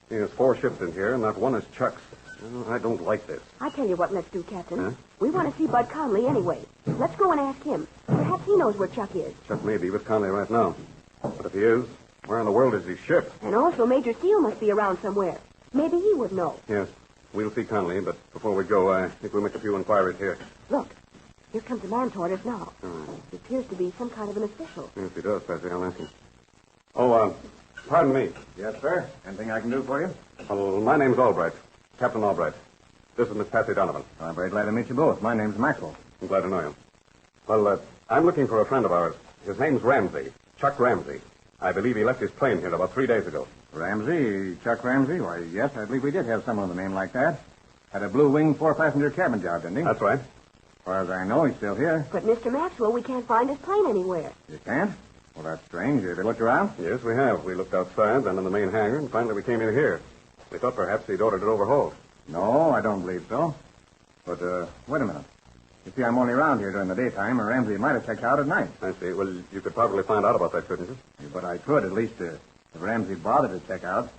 There's 4 ships in here, and not one is Chuck's. Well, I don't like this. I tell you what let's do, Captain. Huh? We want to see Bud Conley anyway. Let's go and ask him. Perhaps he knows where Chuck is. Chuck may be with Conley right now. But if he is, where in the world is his ship? And also Major Steele must be around somewhere. Maybe he would know. Yes, we'll see Conley, but before we go, I think we'll make a few inquiries here. Look, here comes a man toward us now. All right. He appears to be some kind of an official. Yes, he does, Patsy. I'll ask him. Oh, pardon me. Yes, sir. Anything I can do for you? Well, my name's Albright. Captain Albright. This is Miss Patsy Donovan. I'm very glad to meet you both. My name's Maxwell. I'm glad to know you. Well, I'm looking for a friend of ours. His name's Ramsey. Chuck Ramsey. I believe he left his plane here about 3 days ago. Ramsey? Chuck Ramsey? Why, yes, I believe we did have someone with a name like that. Had a blue wing 4-passenger cabin job, didn't he? That's right. As far as I know, he's still here. But, Mr. Maxwell, we can't find his plane anywhere. You can't? Well, that's strange. Have you looked around? Yes, we have. We looked outside, then in the main hangar, and finally we came in here. We thought perhaps he'd ordered it overhauled. No, I don't believe so. But, wait a minute. You see, I'm only around here during the daytime, and Ramsey might have checked out at night. I see. Well, you could probably find out about that, couldn't you? But I could, at least, if Ramsey bothered to check out.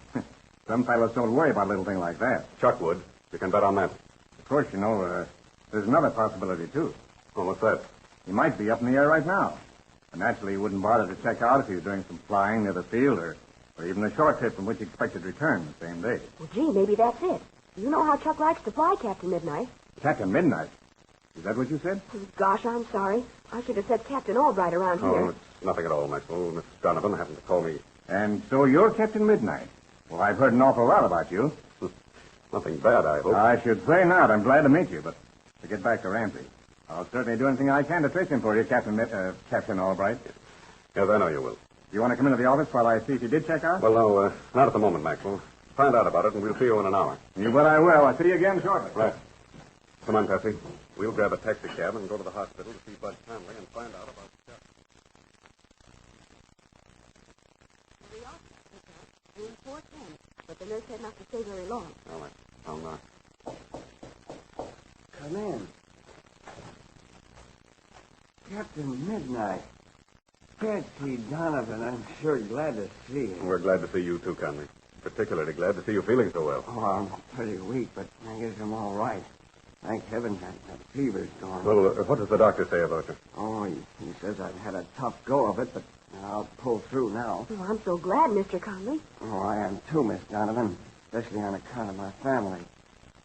Some pilots don't worry about a little thing like that. Chuck would. You can bet on that. Of course, you know, there's another possibility, too. Well, what's that? He might be up in the air right now. And naturally, he wouldn't bother to check out if he was doing some flying near the field or even a short trip from which he expected return the same day. Well, gee, maybe that's it. You know how Chuck likes to fly, Captain Midnight. Captain Midnight? Is that what you said? Oh, gosh, I'm sorry. I should have said Captain Albright around here. Oh, it's nothing at all, Maxwell. Miss Donovan happened to call me. And so you're Captain Midnight. Well, I've heard an awful lot about you. Nothing bad, I hope. I should say not. I'm glad to meet you, but to get back to Ramsey, I'll certainly do anything I can to trace him for you, Captain Albright. Yes, I know you will. You want to come into the office while I see if he did check out? Well, no, not at the moment, Maxwell. Find out about it, and we'll see you in an hour. You bet I will. I'll see you again shortly. Right. Come on, Patsy. We'll grab a taxi cab and go to the hospital to see Bud Conley and find out about Chuck. Room 410, but the nurse said not to stay very long. All right. Come in. Captain Midnight. Patsy Donovan, I'm sure glad to see you. We're glad to see you, too, Conley. Particularly glad to see you feeling so well. Oh, I'm pretty weak, but I guess I'm all right. Thank heaven that fever's gone. Well, what does the doctor say about you? Oh, he says I've had a tough go of it, but I'll pull through now. Oh, I'm so glad, Mr. Conley. Oh, I am too, Miss Donovan, especially on account of my family.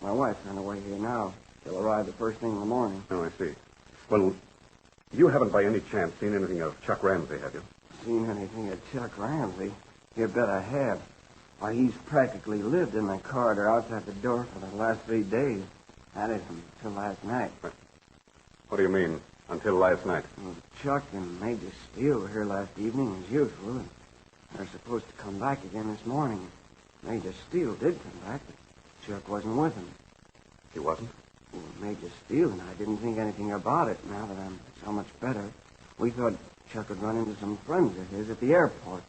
My wife's on her way here now. She'll arrive the first thing in the morning. Oh, I see. Well, you haven't by any chance seen anything of Chuck Ramsey, have you? Seen anything of Chuck Ramsey? You bet I have. Why, he's practically lived in the corridor outside the door for the last 3 days. That is until last night. What do you mean, Until last night. Well, Chuck and Major Steele were here last evening as usual, and they're supposed to come back again this morning. Major Steele did come back, but Chuck wasn't with him. He wasn't? Well, Major Steele and I didn't think anything about it now that I'm so much better. We thought Chuck had run into some friends of his at the airport.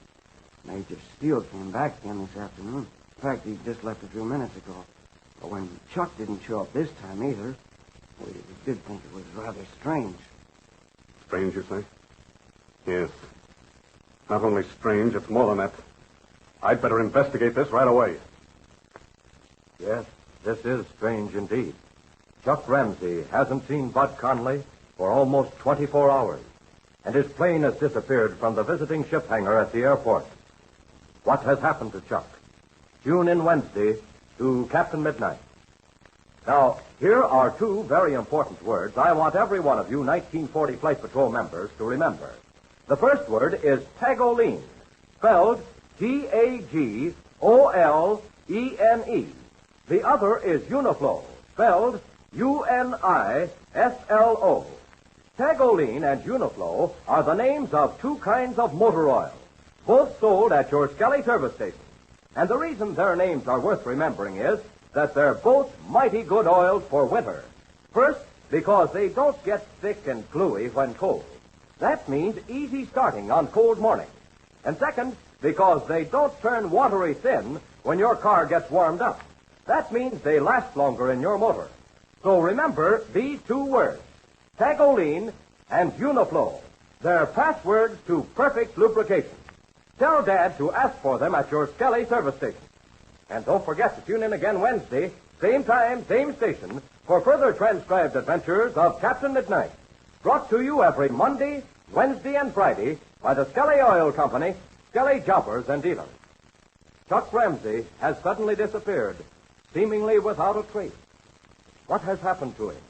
Major Steele came back again this afternoon. In fact, he just left a few minutes ago. But when Chuck didn't show up this time either, we did think it was rather strange. Strange, you say? Yes. Not only strange, it's more than that. I'd better investigate this right away. Yes, this is strange indeed. Chuck Ramsey hasn't seen Bud Conley for almost 24 hours, and his plane has disappeared from the visiting ship hangar at the airport. What has happened to Chuck? Tune in Wednesday to Captain Midnight. Now, here are two very important words I want every one of you 1940 Flight Patrol members to remember. The first word is Tagolene, spelled Tagolene. The other is Uniflow, spelled Unislo. Tagolene and Uniflow are the names of two kinds of motor oil, both sold at your Skelly service station. And the reason their names are worth remembering is that they're both mighty good oils for winter. First, because they don't get thick and gluey when cold. That means easy starting on cold mornings. And second, because they don't turn watery thin when your car gets warmed up. That means they last longer in your motor. So remember these two words, Tagolene and Uniflow. They're passwords to perfect lubrication. Tell Dad to ask for them at your Skelly service station. And don't forget to tune in again Wednesday, same time, same station, for further transcribed adventures of Captain Midnight. Brought to you every Monday, Wednesday, and Friday by the Skelly Oil Company, Skelly Jobbers and Dealers. Chuck Ramsey has suddenly disappeared, seemingly without a trace. What has happened to him?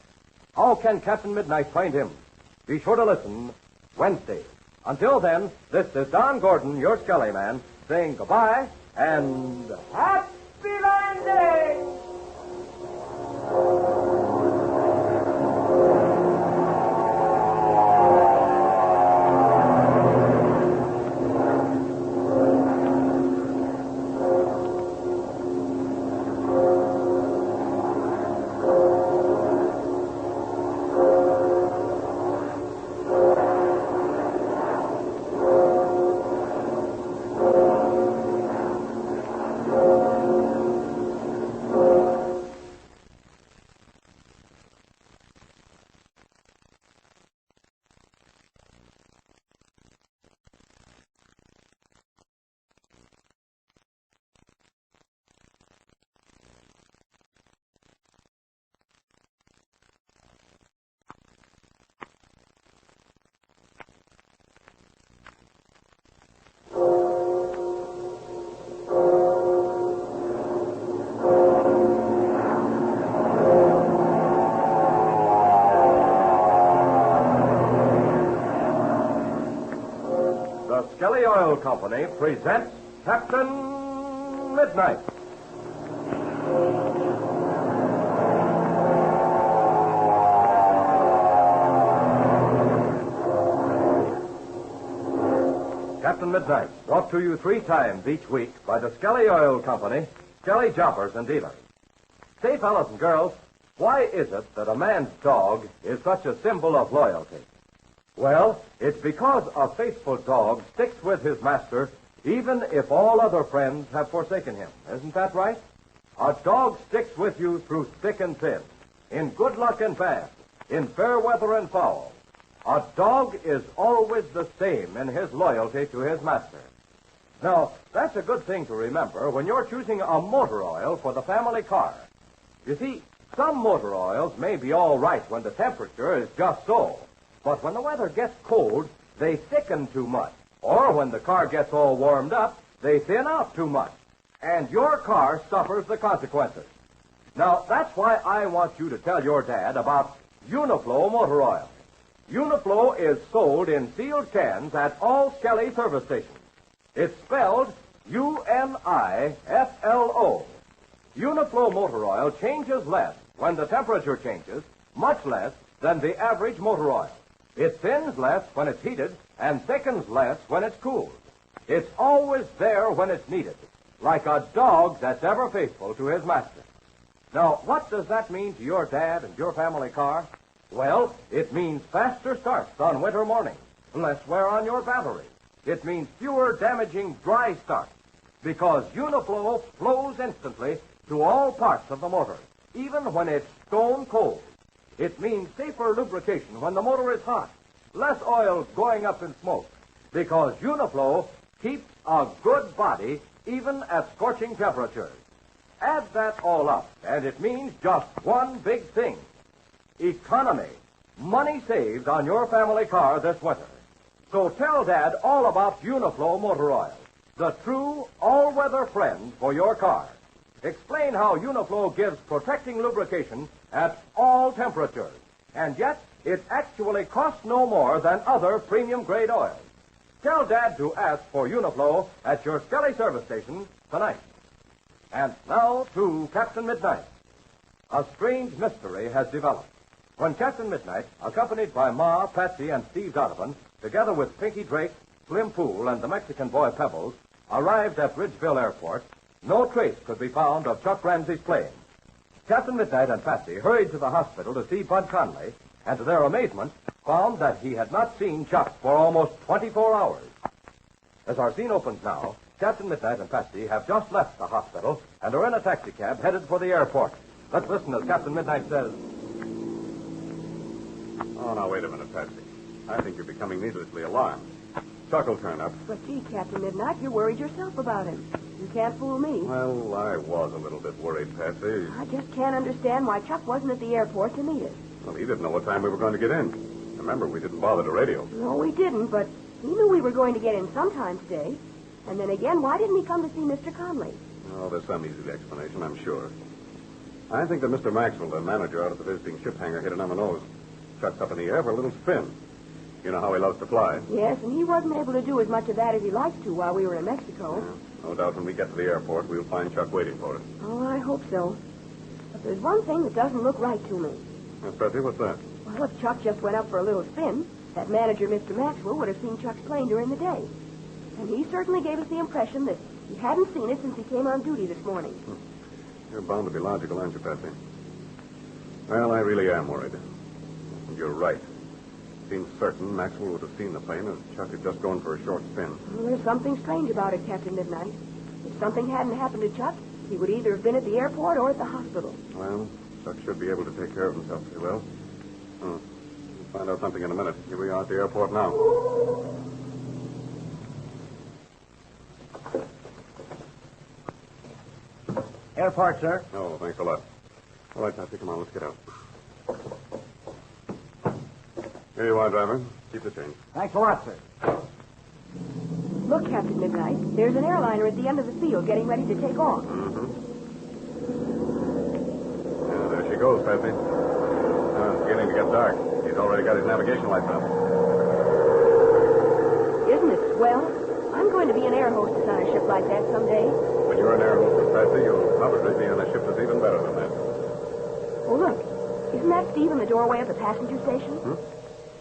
How can Captain Midnight find him? Be sure to listen Wednesday. Until then, this is Don Gordon, your Skelly man, saying goodbye and happy landing! Skelly Oil Company presents Captain Midnight. Captain Midnight, brought to you 3 times each week by the Skelly Oil Company, Skelly Jobbers and Dealers. Say, fellas and girls, why is it that a man's dog is such a symbol of loyalty? Well, it's because a faithful dog sticks with his master even if all other friends have forsaken him. Isn't that right? A dog sticks with you through thick and thin, in good luck and bad, in fair weather and foul. A dog is always the same in his loyalty to his master. Now, that's a good thing to remember when you're choosing a motor oil for the family car. You see, some motor oils may be all right when the temperature is just so. But when the weather gets cold, they thicken too much. Or when the car gets all warmed up, they thin out too much. And your car suffers the consequences. Now, that's why I want you to tell your dad about Uniflow motor oil. Uniflow is sold in sealed cans at all Skelly service stations. It's spelled Uniflo. Uniflow motor oil changes less when the temperature changes, much less than the average motor oil. It thins less when it's heated and thickens less when it's cooled. It's always there when it's needed, like a dog that's ever faithful to his master. Now, what does that mean to your dad and your family car? Well, it means faster starts on winter mornings, less wear on your battery. It means fewer damaging dry starts, because Uniflow flows instantly to all parts of the motor, even when it's stone cold. It means safer lubrication when the motor is hot, less oil going up in smoke, because Uniflow keeps a good body even at scorching temperatures. Add that all up, and it means just one big thing. Economy. Money saved on your family car this winter. So tell Dad all about Uniflow motor oil, the true all-weather friend for your car. Explain how Uniflow gives protecting lubrication at all temperatures, and yet it actually costs no more than other premium-grade oils. Tell Dad to ask for Uniflow at your Skelly service station tonight. And now to Captain Midnight. A strange mystery has developed. When Captain Midnight, accompanied by Ma, Patsy, and Steve Donovan, together with Pinky Drake, Slim Pool, and the Mexican boy Pebbles, arrived at Ridgeville Airport, no trace could be found of Chuck Ramsey's plane. Captain Midnight and Patsy hurried to the hospital to see Bud Conley, and to their amazement, found that he had not seen Chuck for almost 24 hours. As our scene opens now, Captain Midnight and Patsy have just left the hospital and are in a taxicab headed for the airport. Let's listen as Captain Midnight says... Oh, now, wait a minute, Patsy. I think you're becoming needlessly alarmed. Chuck will turn up. But gee, Captain Midnight, you're worried yourself about him. You can't fool me. Well, I was a little bit worried, Patsy. I just can't understand why Chuck wasn't at the airport to meet us. Well, he didn't know what time we were going to get in. Remember, we didn't bother to radio. No, we didn't, but he knew we were going to get in sometime today. And then again, why didn't he come to see Mr. Conley? Oh, there's some easy explanation, I'm sure. I think that Mr. Maxwell, the manager out at the visiting ship hangar, hit it on the nose. Chuck's up in the air for a little spin. You know how he loves to fly. Yes, and he wasn't able to do as much of that as he likes to while we were in Mexico. Yeah, no doubt when we get to the airport, we'll find Chuck waiting for us. Oh, I hope so. But there's one thing that doesn't look right to me. Yes, Patsy, what's that? Well, if Chuck just went up for a little spin, that manager, Mr. Maxwell, would have seen Chuck's plane during the day. And he certainly gave us the impression that he hadn't seen it since he came on duty this morning. You're bound to be logical, aren't you, Patsy? Well, I really am worried. And you're right. Seems certain Maxwell would have seen the plane if Chuck had just gone for a short spin. Well, there's something strange about it, Captain Midnight. If something hadn't happened to Chuck, he would either have been at the airport or at the hospital. Well, Chuck should be able to take care of himself pretty well. We'll find out something in a minute. Here we are at the airport now. Airport, sir. Oh, thanks a lot. All right, Patsy, come on, let's get out. Here you are, driver. Keep the change. Thanks a lot, sir. Look, Captain Midnight, there's an airliner at the end of the field getting ready to take off. Mm-hmm. Yeah, there she goes, Patsy. It's beginning to get dark. He's already got his navigation lights up. Isn't it swell? I'm going to be an air hostess on a ship like that someday. When you're an air hostess, Patsy, you'll probably be on a ship that's even better than that. Oh, look. Isn't that Steve in the doorway of the passenger station?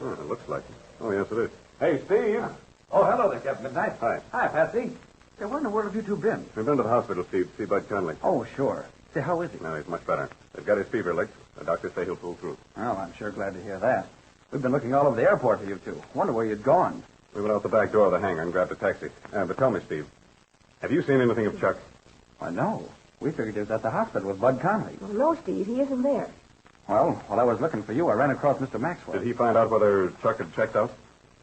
Oh, it looks like it. Oh, yes, it is. Hey, Steve. Oh, hello there, Captain Midnight. Hi. Hi, Patsy. Say, where in the world have you two been? We've been to the hospital, Steve, to see Bud Conley. Oh, sure. Say, how is he? No, he's much better. They've got his fever licked. The doctors say he'll pull through. Well, I'm sure glad to hear that. We've been looking all over the airport for you two. Wonder where you'd gone. We went out the back door of the hangar and grabbed a taxi. But tell me, Steve, have you seen anything of Chuck? Why, no. We figured he was at the hospital with Bud Conley. Well, no, Steve, he isn't there. Well, while I was looking for you, I ran across Mr. Maxwell. Did he find out whether Chuck had checked out?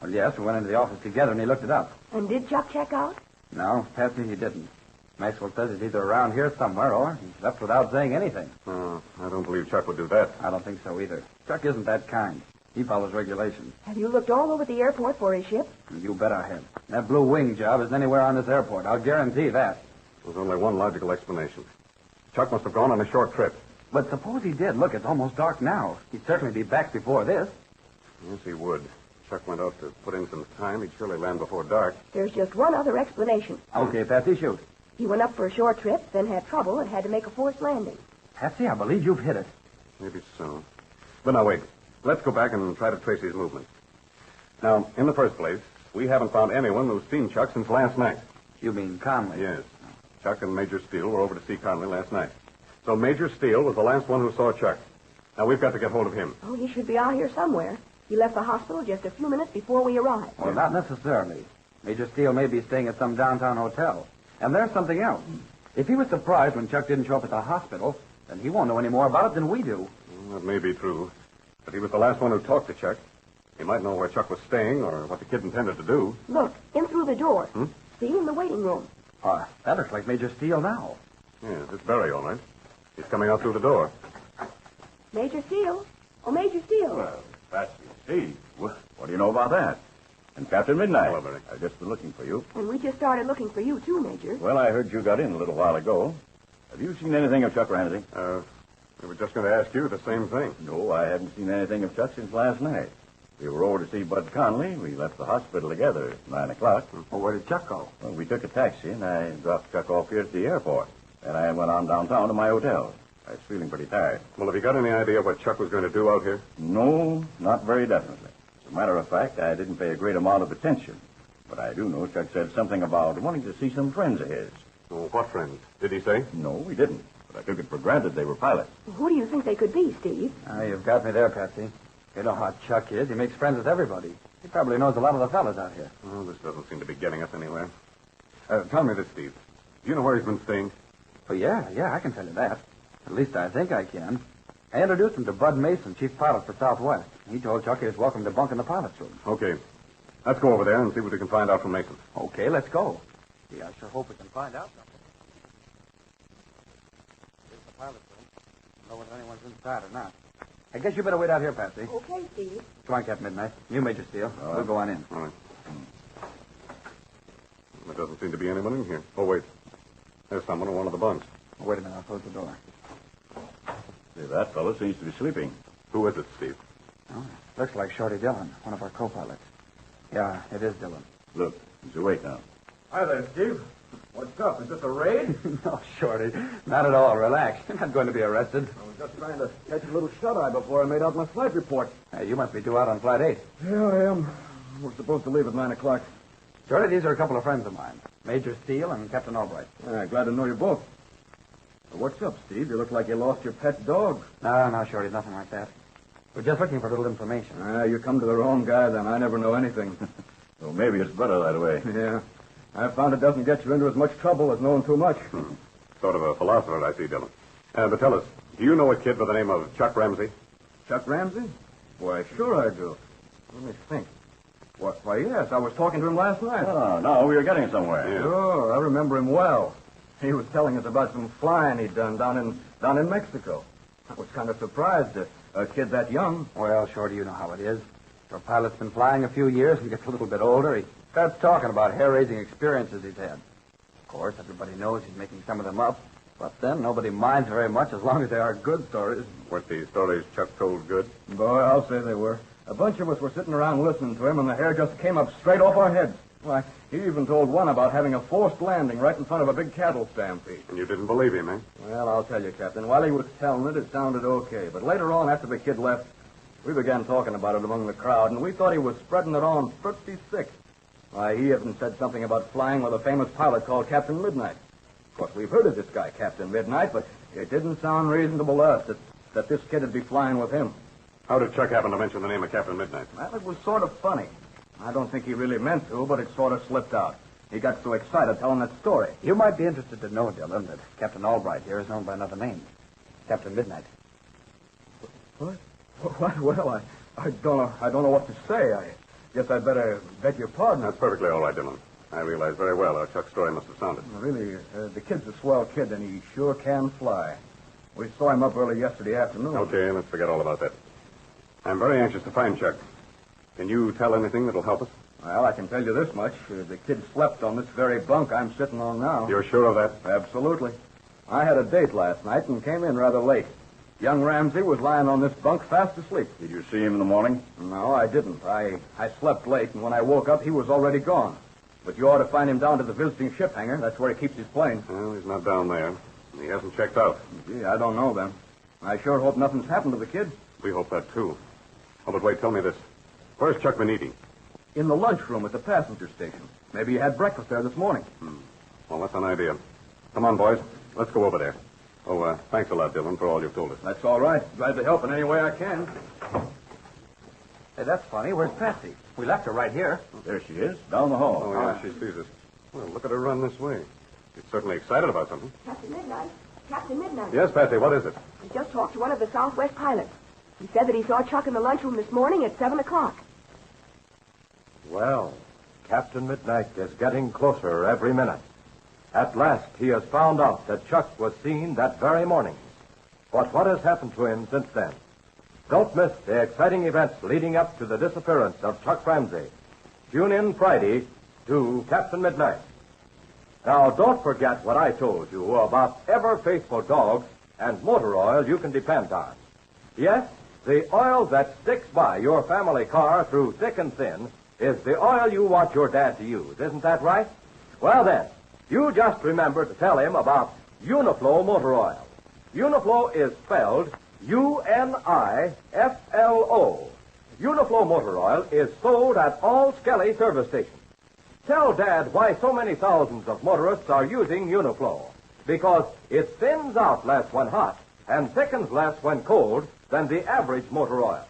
Well, yes, we went into the office together and he looked it up. And did Chuck check out? No, Patsy, he didn't. Maxwell says he's either around here somewhere or he's left without saying anything. Oh, I don't believe Chuck would do that. I don't think so either. Chuck isn't that kind. He follows regulations. Have you looked all over the airport for his ship? You bet I have. That Blue Wing job isn't anywhere on this airport. I'll guarantee that. There's only one logical explanation. Chuck must have gone on a short trip. But suppose he did. Look, it's almost dark now. He'd certainly be back before this. Yes, he would. Chuck went out to put in some time. He'd surely land before dark. There's just one other explanation. Okay, Patsy, shoot. He went up for a short trip, then had trouble and had to make a forced landing. Patsy, I believe you've hit it. Maybe so. But now, wait. Let's go back and try to trace his movement. Now, in the first place, we haven't found anyone who's seen Chuck since last night. You mean Conley? Yes. Chuck and Major Steele were over to see Conley last night. So Major Steele was the last one who saw Chuck. Now, we've got to get hold of him. Oh, he should be out here somewhere. He left the hospital just a few minutes before we arrived. Well, not necessarily. Major Steele may be staying at some downtown hotel. And there's something else. If he was surprised when Chuck didn't show up at the hospital, then he won't know any more about it than we do. Well, that may be true. But he was the last one who talked to Chuck. He might know where Chuck was staying or what the kid intended to do. Look, in through the door. See, in the waiting room. That looks like Major Steele now. Yes, it's Barry, all right. He's coming out through the door. Major Steele. Oh, Major Steele. Well, Patsy, Steve, what do you know about that? And Captain Midnight. Hello, Barry. I've just been looking for you. And we just started looking for you, too, Major. Well, I heard you got in a little while ago. Have you seen anything of Chuck Ramsey? We were just going to ask you the same thing. No, I haven't seen anything of Chuck since last night. We were over to see Bud Conley. We left the hospital together at 9 o'clock. Well, where did Chuck go? Well, we took a taxi, and I dropped Chuck off here at the airport. And I went on downtown to my hotel. I was feeling pretty tired. Well, have you got any idea what Chuck was going to do out here? No, not very definitely. As a matter of fact, I didn't pay a great amount of attention. But I do know Chuck said something about wanting to see some friends of his. Oh, what friends? Did he say? No, he didn't. But I took it for granted they were pilots. Who do you think they could be, Steve? You've got me there, Patsy. You know how Chuck is. He makes friends with everybody. He probably knows a lot of the fellas out here. Oh, this doesn't seem to be getting us anywhere. Tell me this, Steve. Do you know where he's been staying? Oh, yeah, I can tell you that. At least I think I can. I introduced him to Bud Mason, chief pilot for Southwest. He told Chuck he was welcome to bunk in the pilot's room. Okay. Let's go over there and see what we can find out from Mason. Okay, let's go. Gee, I sure hope we can find out something. Here's the pilot's room. I don't know whether anyone's inside or not. I guess you better wait out here, Patsy. Okay, Steve. Come on, Captain Midnight. You, Major Steele. We'll go on in. All right. There doesn't seem to be anyone in here. Oh, wait. There's someone in one of the bunks. Wait a minute, I'll close the door. See, that fellow seems to be sleeping. Who is it, Steve? Oh, looks like Shorty Dillon, one of our co-pilots. Yeah, it is Dillon. Look, he's awake now. Hi there, Steve. What's up? Is this a raid? No, Shorty. Not at all. Relax. You're not going to be arrested. I was just trying to catch a little shut-eye before I made out my flight report. You must be due out on Flight 8. Yeah, I am. We're supposed to leave at 9 o'clock. Shorty, these are a couple of friends of mine. Major Steele and Captain Albright. Glad to know you both. What's up, Steve? You look like you lost your pet dog. No, Shorty, nothing like that. We're just looking for a little information. You come to the wrong guy, then. I never know anything. Well, maybe it's better that way. Yeah. I found it doesn't get you into as much trouble as knowing too much. Sort of a philosopher, I see, Dillon. But tell us, do you know a kid by the name of Chuck Ramsey? Chuck Ramsey? Why, sure I do. Let me think. Why, yes, I was talking to him last night. Oh, no, we were getting somewhere. Yeah. Sure, I remember him well. He was telling us about some flying he'd done down in Mexico. I was kind of surprised a kid that young. Well, Shorty, you know how it is. Your pilot's been flying a few years and gets a little bit older. He starts talking about hair-raising experiences he's had. Of course, everybody knows he's making some of them up. But then nobody minds very much as long as they are good stories. Weren't the stories Chuck told good? Boy, I'll say they were. A bunch of us were sitting around listening to him, and the hair just came up straight off our heads. Why, he even told one about having a forced landing right in front of a big cattle stampede. And you didn't believe him, eh? Well, I'll tell you, Captain. While he was telling it sounded okay. But later on, after the kid left, we began talking about it among the crowd, and we thought he was spreading it on pretty thick. Why, he even said something about flying with a famous pilot called Captain Midnight. Of course, we've heard of this guy, Captain Midnight, but it didn't sound reasonable to us that this kid would be flying with him. How did Chuck happen to mention the name of Captain Midnight? Well, it was sort of funny. I don't think he really meant to, but it sort of slipped out. He got so excited telling that story. You might be interested to know, Dillon, that Captain Albright here is known by another name. Captain Midnight. What? Well, I don't know what to say. I guess I'd better beg your pardon. That's perfectly all right, Dillon. I realize very well how Chuck's story must have sounded. Really, the kid's a swell kid, and he sure can fly. We saw him up early yesterday afternoon. Okay, let's forget all about that. I'm very anxious to find Chuck. Can you tell anything that'll help us? Well, I can tell you this much. The kid slept on this very bunk I'm sitting on now. You're sure of that? Absolutely. I had a date last night and came in rather late. Young Ramsey was lying on this bunk fast asleep. Did you see him in the morning? No, I didn't. I slept late, and when I woke up, he was already gone. But you ought to find him down to the visiting ship hangar. That's where he keeps his plane. Well, he's not down there. He hasn't checked out. Gee, I don't know, then. I sure hope nothing's happened to the kid. We hope that, too. Oh, but wait, tell me this. Where's Chuck been eating? in the lunchroom at the passenger station. Maybe you had breakfast there this morning. Well, that's an idea. Come on, boys. Let's go over there. Oh, thanks a lot, Dillon, for all you've told us. That's all right. Glad to help in any way I can. Hey, that's funny. Where's Patsy? We left her right here. There she is, down the hall. Oh, yeah, she sees us. Well, look at her run this way. She's certainly excited about something. Captain Midnight. Captain Midnight. Yes, Patsy, what is it? I just talked to one of the Southwest pilots. He said that he saw Chuck in the lunchroom this morning at 7 o'clock. Well, Captain Midnight is getting closer every minute. At last, he has found out that Chuck was seen that very morning. But what has happened to him since then? Don't miss the exciting events leading up to the disappearance of Chuck Ramsey. Tune in Friday to Captain Midnight. Now, don't forget what I told you about ever-faithful dogs and motor oil you can depend on. Yes, the oil that sticks by your family car through thick and thin is the oil you want your dad to use. Isn't that right? Well, then, you just remember to tell him about Uniflow motor oil. Uniflow is spelled U-N-I-F-L-O. Uniflow motor oil is sold at all Skelly service stations. Tell Dad why so many thousands of motorists are using Uniflow. Because it thins out less when hot and thickens less when cold than the average motor oil.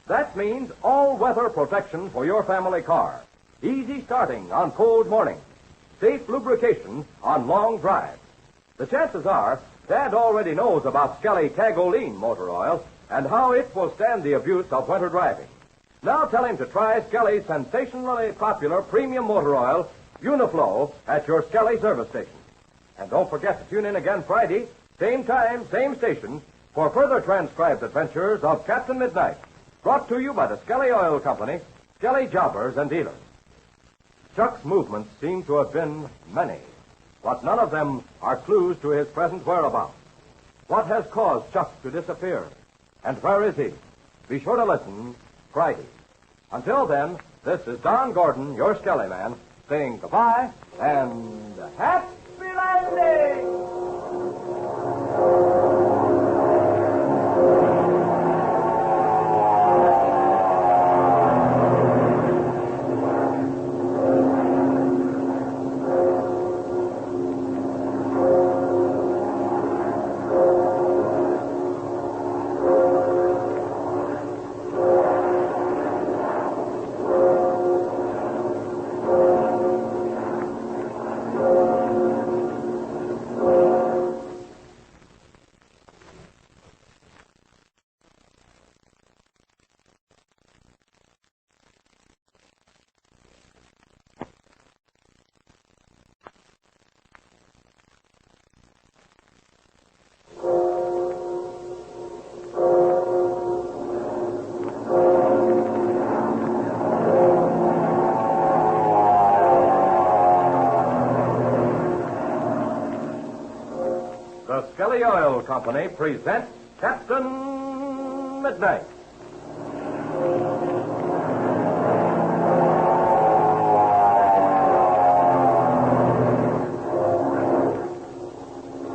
That means all-weather protection for your family car. Easy starting on cold mornings. Safe lubrication on long drives. The chances are Dad already knows about Skelly Cagoline motor oil and how it will stand the abuse of winter driving. Now tell him to try Skelly's sensationally popular premium motor oil, Uniflow, at your Skelly service station. And don't forget to tune in again Friday, same time, same station, for further transcribed adventures of Captain Midnight, brought to you by the Skelly Oil Company, Skelly Jobbers and Dealers. Chuck's movements seem to have been many, but none of them are clues to his present whereabouts. What has caused Chuck to disappear? And where is he? Be sure to listen Friday. Until then, this is Don Gordon, your Skelly man, saying goodbye and happy landing! The Skelly Oil Company presents Captain Midnight.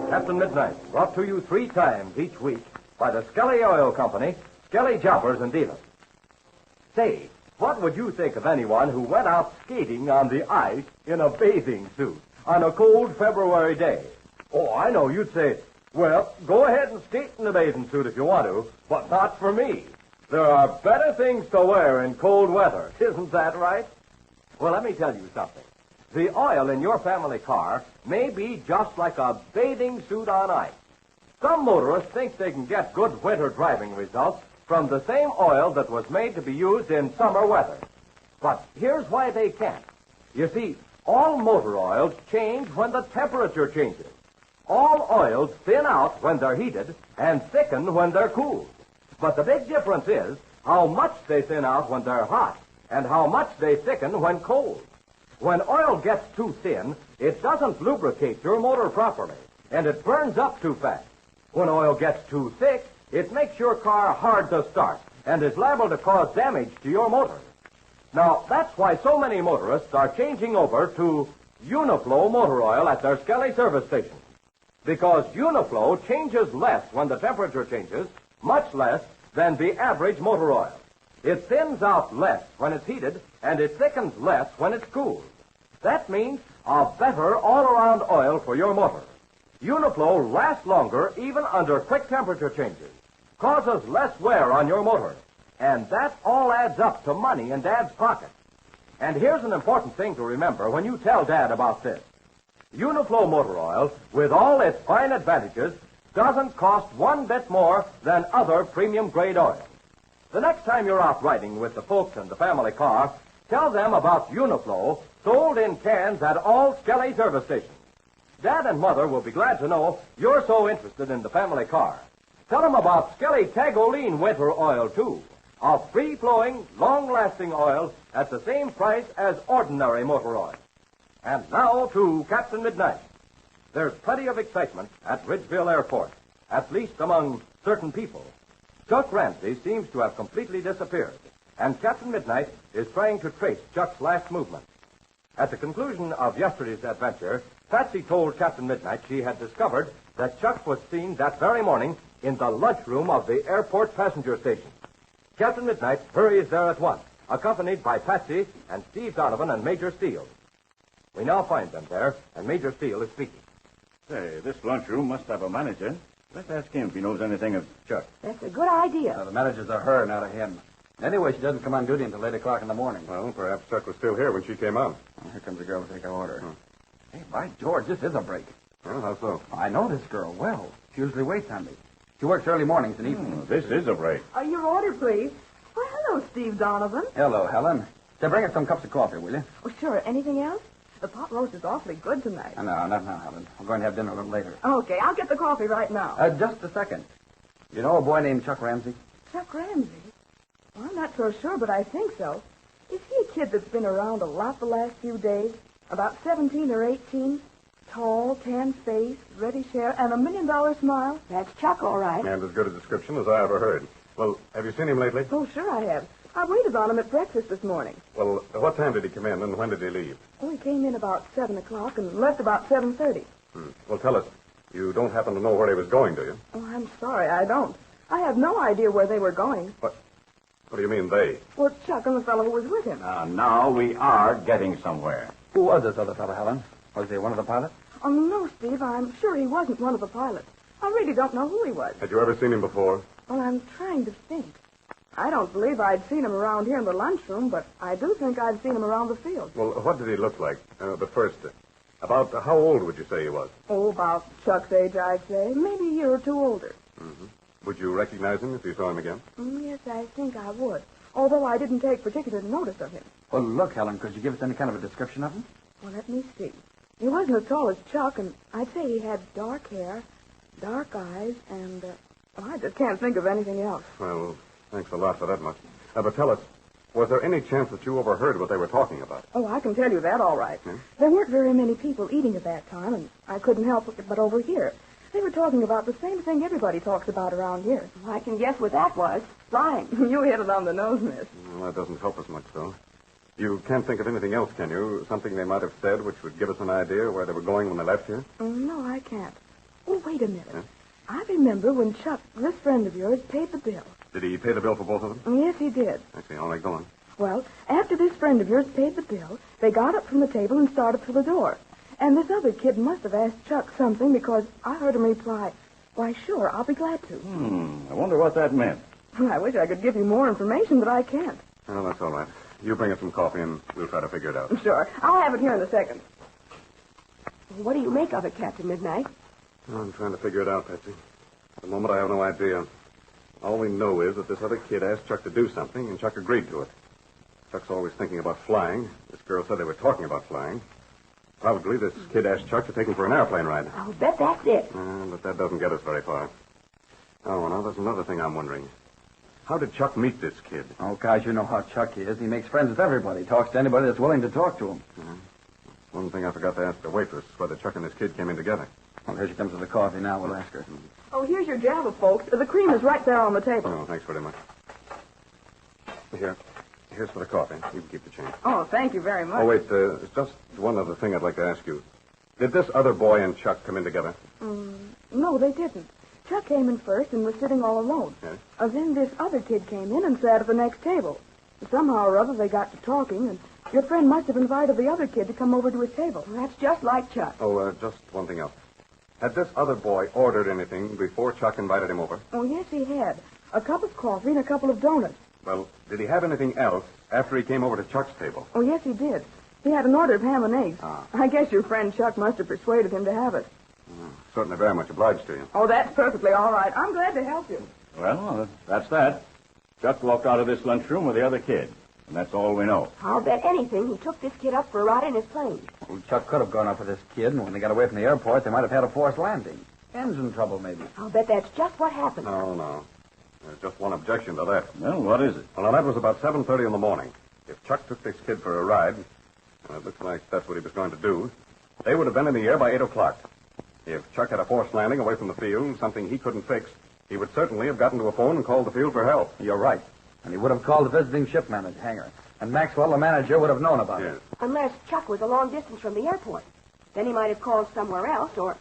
Captain Midnight, brought to you 3 times each week by the Skelly Oil Company, Skelly Jobbers and Dealers. Say, what would you think of anyone who went out skating on the ice in a bathing suit on a cold February day? Oh, I know you'd say, well, go ahead and skate in a bathing suit if you want to, but not for me. There are better things to wear in cold weather. Isn't that right? Well, let me tell you something. The oil in your family car may be just like a bathing suit on ice. Some motorists think they can get good winter driving results from the same oil that was made to be used in summer weather. But here's why they can't. You see, all motor oils change when the temperature changes. All oils thin out when they're heated and thicken when they're cooled. But the big difference is how much they thin out when they're hot and how much they thicken when cold. When oil gets too thin, it doesn't lubricate your motor properly, and it burns up too fast. When oil gets too thick, it makes your car hard to start and is liable to cause damage to your motor. Now, that's why so many motorists are changing over to Uniflow motor oil at their Skelly service stations. Because Uniflow changes less when the temperature changes, much less than the average motor oil. It thins out less when it's heated, and it thickens less when it's cooled. That means a better all-around oil for your motor. Uniflow lasts longer even under quick temperature changes, causes less wear on your motor, and that all adds up to money in Dad's pocket. And here's an important thing to remember when you tell Dad about this. Uniflow motor oil, with all its fine advantages, doesn't cost one bit more than other premium-grade oils. The next time you're out riding with the folks in the family car, tell them about Uniflow, sold in cans at all Skelly service stations. Dad and Mother will be glad to know you're so interested in the family car. Tell them about Skelly Tagoline winter oil, too. A free-flowing, long-lasting oil at the same price as ordinary motor oil. And now to Captain Midnight. There's plenty of excitement at Ridgeville Airport, at least among certain people. Chuck Ramsey seems to have completely disappeared, and Captain Midnight is trying to trace Chuck's last movement. At the conclusion of yesterday's adventure, Patsy told Captain Midnight she had discovered that Chuck was seen that very morning in the lunchroom of the airport passenger station. Captain Midnight hurries there at once, accompanied by Patsy and Steve Donovan and Major Steele. We now find them there, and Major Steele is speaking. Say, this lunchroom must have a manager. Let's ask him if he knows anything of Chuck. That's a good idea. The manager's a her, not a him. Anyway, she doesn't come on duty until 8 o'clock in the morning. Well, perhaps Chuck was still here when she came out. Here comes the girl to take our order. Hey, by George, this is a break. Well, how so? I know this girl well. She usually waits on me. She works early mornings and evenings. This is a break. Your order, please. Well, hello, Steve Donovan. Hello, Helen. Say, bring us some cups of coffee, will you? Oh, sure. Anything else? The pot roast is awfully good tonight. No, not now, Helen. We're going to have dinner a little later. Okay, I'll get the coffee right now. Just a second. You know a boy named Chuck Ramsey? Chuck Ramsey? Well, I'm not so sure, but I think so. Is he a kid that's been around a lot the last few days? About 17 or 18? Tall, tan-faced, reddish hair, and $1 million smile? That's Chuck, all right. And as good a description as I ever heard. Well, have you seen him lately? Oh, sure I have. I waited on him at breakfast this morning. Well, what time did he come in and when did he leave? Oh, he came in about 7 o'clock and left about 7:30. Well, tell us. You don't happen to know where he was going, do you? Oh, I'm sorry, I don't. I have no idea where they were going. What do you mean, they? Well, Chuck and the fellow who was with him. Now we are getting somewhere. Who was this other fellow, Helen? Was he one of the pilots? Oh, no, Steve, I'm sure he wasn't one of the pilots. I really don't know who he was. Had you ever seen him before? Well, I'm trying to think. I don't believe I'd seen him around here in the lunchroom, but I do think I'd seen him around the field. Well, what did he look like? But first, about how old would you say he was? Oh, about Chuck's age, I'd say. Maybe a year or two older. Mm-hmm. Would you recognize him if you saw him again? Yes, I think I would. Although I didn't take particular notice of him. Well, look, Helen, could you give us any kind of a description of him? Well, let me see. He wasn't as tall as Chuck, and I'd say he had dark hair, dark eyes, and I just can't think of anything else. Well, thanks a lot for that much. But tell us, was there any chance that you overheard what they were talking about? Oh, I can tell you that all right. There weren't very many people eating at that time, and I couldn't help but overhear. They were talking about the same thing everybody talks about around here. Well, I can guess what that was. Flying. You hit it on the nose, miss. Well, that doesn't help us much, though. You can't think of anything else, can you? Something they might have said which would give us an idea where they were going when they left here? No, I can't. Oh, wait a minute. I remember when Chuck, this friend of yours, paid the bill. Did he pay the bill for both of them? Yes, he did. I see. All right, go on. Well, after this friend of yours paid the bill, they got up from the table and started for the door. And this other kid must have asked Chuck something because I heard him reply, "Why, sure, I'll be glad to." I wonder what that meant. I wish I could give you more information, but I can't. Well, that's all right. You bring us some coffee, and we'll try to figure it out. Sure. I'll have it here in a second. What do you make of it, Captain Midnight? I'm trying to figure it out, Patsy. At the moment, I have no idea. All we know is that this other kid asked Chuck to do something, and Chuck agreed to it. Chuck's always thinking about flying. This girl said they were talking about flying. Probably this kid asked Chuck to take him for an airplane ride. I'll bet that's it. But that doesn't get us very far. Oh, now there's another thing I'm wondering. How did Chuck meet this kid? Oh, gosh, you know how Chuck is. He makes friends with everybody. Talks to anybody that's willing to talk to him. One thing I forgot to ask the waitress is whether Chuck and this kid came in together. Well, here she comes with the coffee now. We'll ask her. Oh, here's your Java, folks. The cream is right there on the table. Oh, thanks very much. Here's for the coffee. You can keep the change. Oh, thank you very much. Oh, wait, there's just one other thing I'd like to ask you. Did this other boy and Chuck come in together? No, they didn't. Chuck came in first and was sitting all alone. Yes? Then this other kid came in and sat at the next table. Somehow or other they got to talking, and your friend must have invited the other kid to come over to his table. That's just like Chuck. Oh, just one thing else. Had this other boy ordered anything before Chuck invited him over? Oh, yes, he had. A cup of coffee and a couple of donuts. Well, did he have anything else after he came over to Chuck's table? Oh, yes, he did. He had an order of ham and eggs. I guess your friend Chuck must have persuaded him to have it. Certainly very much obliged to you. Oh, that's perfectly all right. I'm glad to help you. Well, that's that. Chuck walked out of this lunchroom with the other kid, and that's all we know. I'll bet anything he took this kid up for a ride in his plane. Well, Chuck could have gone up with this kid, and when they got away from the airport, they might have had a forced landing. Engine trouble, maybe. I'll bet that's just what happened. No. There's just one objection to that. Well, what is it? Well, now, that was about 7:30 in the morning. If Chuck took this kid for a ride, and it looks like that's what he was going to do, they would have been in the air by 8 o'clock. If Chuck had a forced landing away from the field, something he couldn't fix, he would certainly have gotten to a phone and called the field for help. You're right. And he would have called the visiting ship manager hangar. And Maxwell, the manager, would have known about it. Unless Chuck was a long distance from the airport. Then he might have called somewhere else, or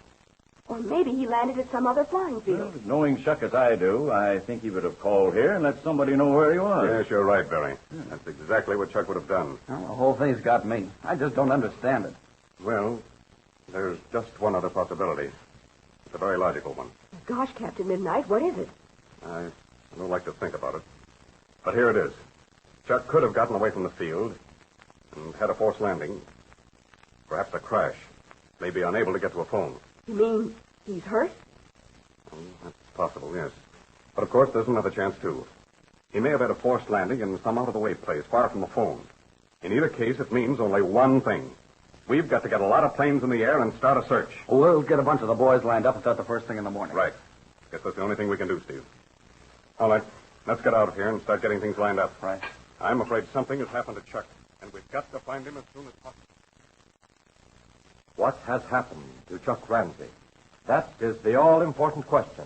maybe he landed at some other flying field. Well, knowing Chuck as I do, I think he would have called here and let somebody know where he was. Yes, you're right, Barry. That's exactly what Chuck would have done. Well, the whole thing's got me. I just don't understand it. Well, there's just one other possibility. It's a very logical one. Gosh, Captain Midnight, what is it? I don't like to think about it. But here it is. Chuck could have gotten away from the field and had a forced landing. Perhaps a crash. May be unable to get to a phone. You mean he's hurt? That's possible, yes. But, of course, there's another chance, too. He may have had a forced landing in some out-of-the-way place, far from the phone. In either case, it means only one thing. We've got to get a lot of planes in the air and start a search. We'll get a bunch of the boys lined up and start the first thing in the morning. Right. Guess that's the only thing we can do, Steve. All right. Let's get out of here and start getting things lined up. Right. I'm afraid something has happened to Chuck, and we've got to find him as soon as possible. What has happened to Chuck Ramsey? That is the all-important question.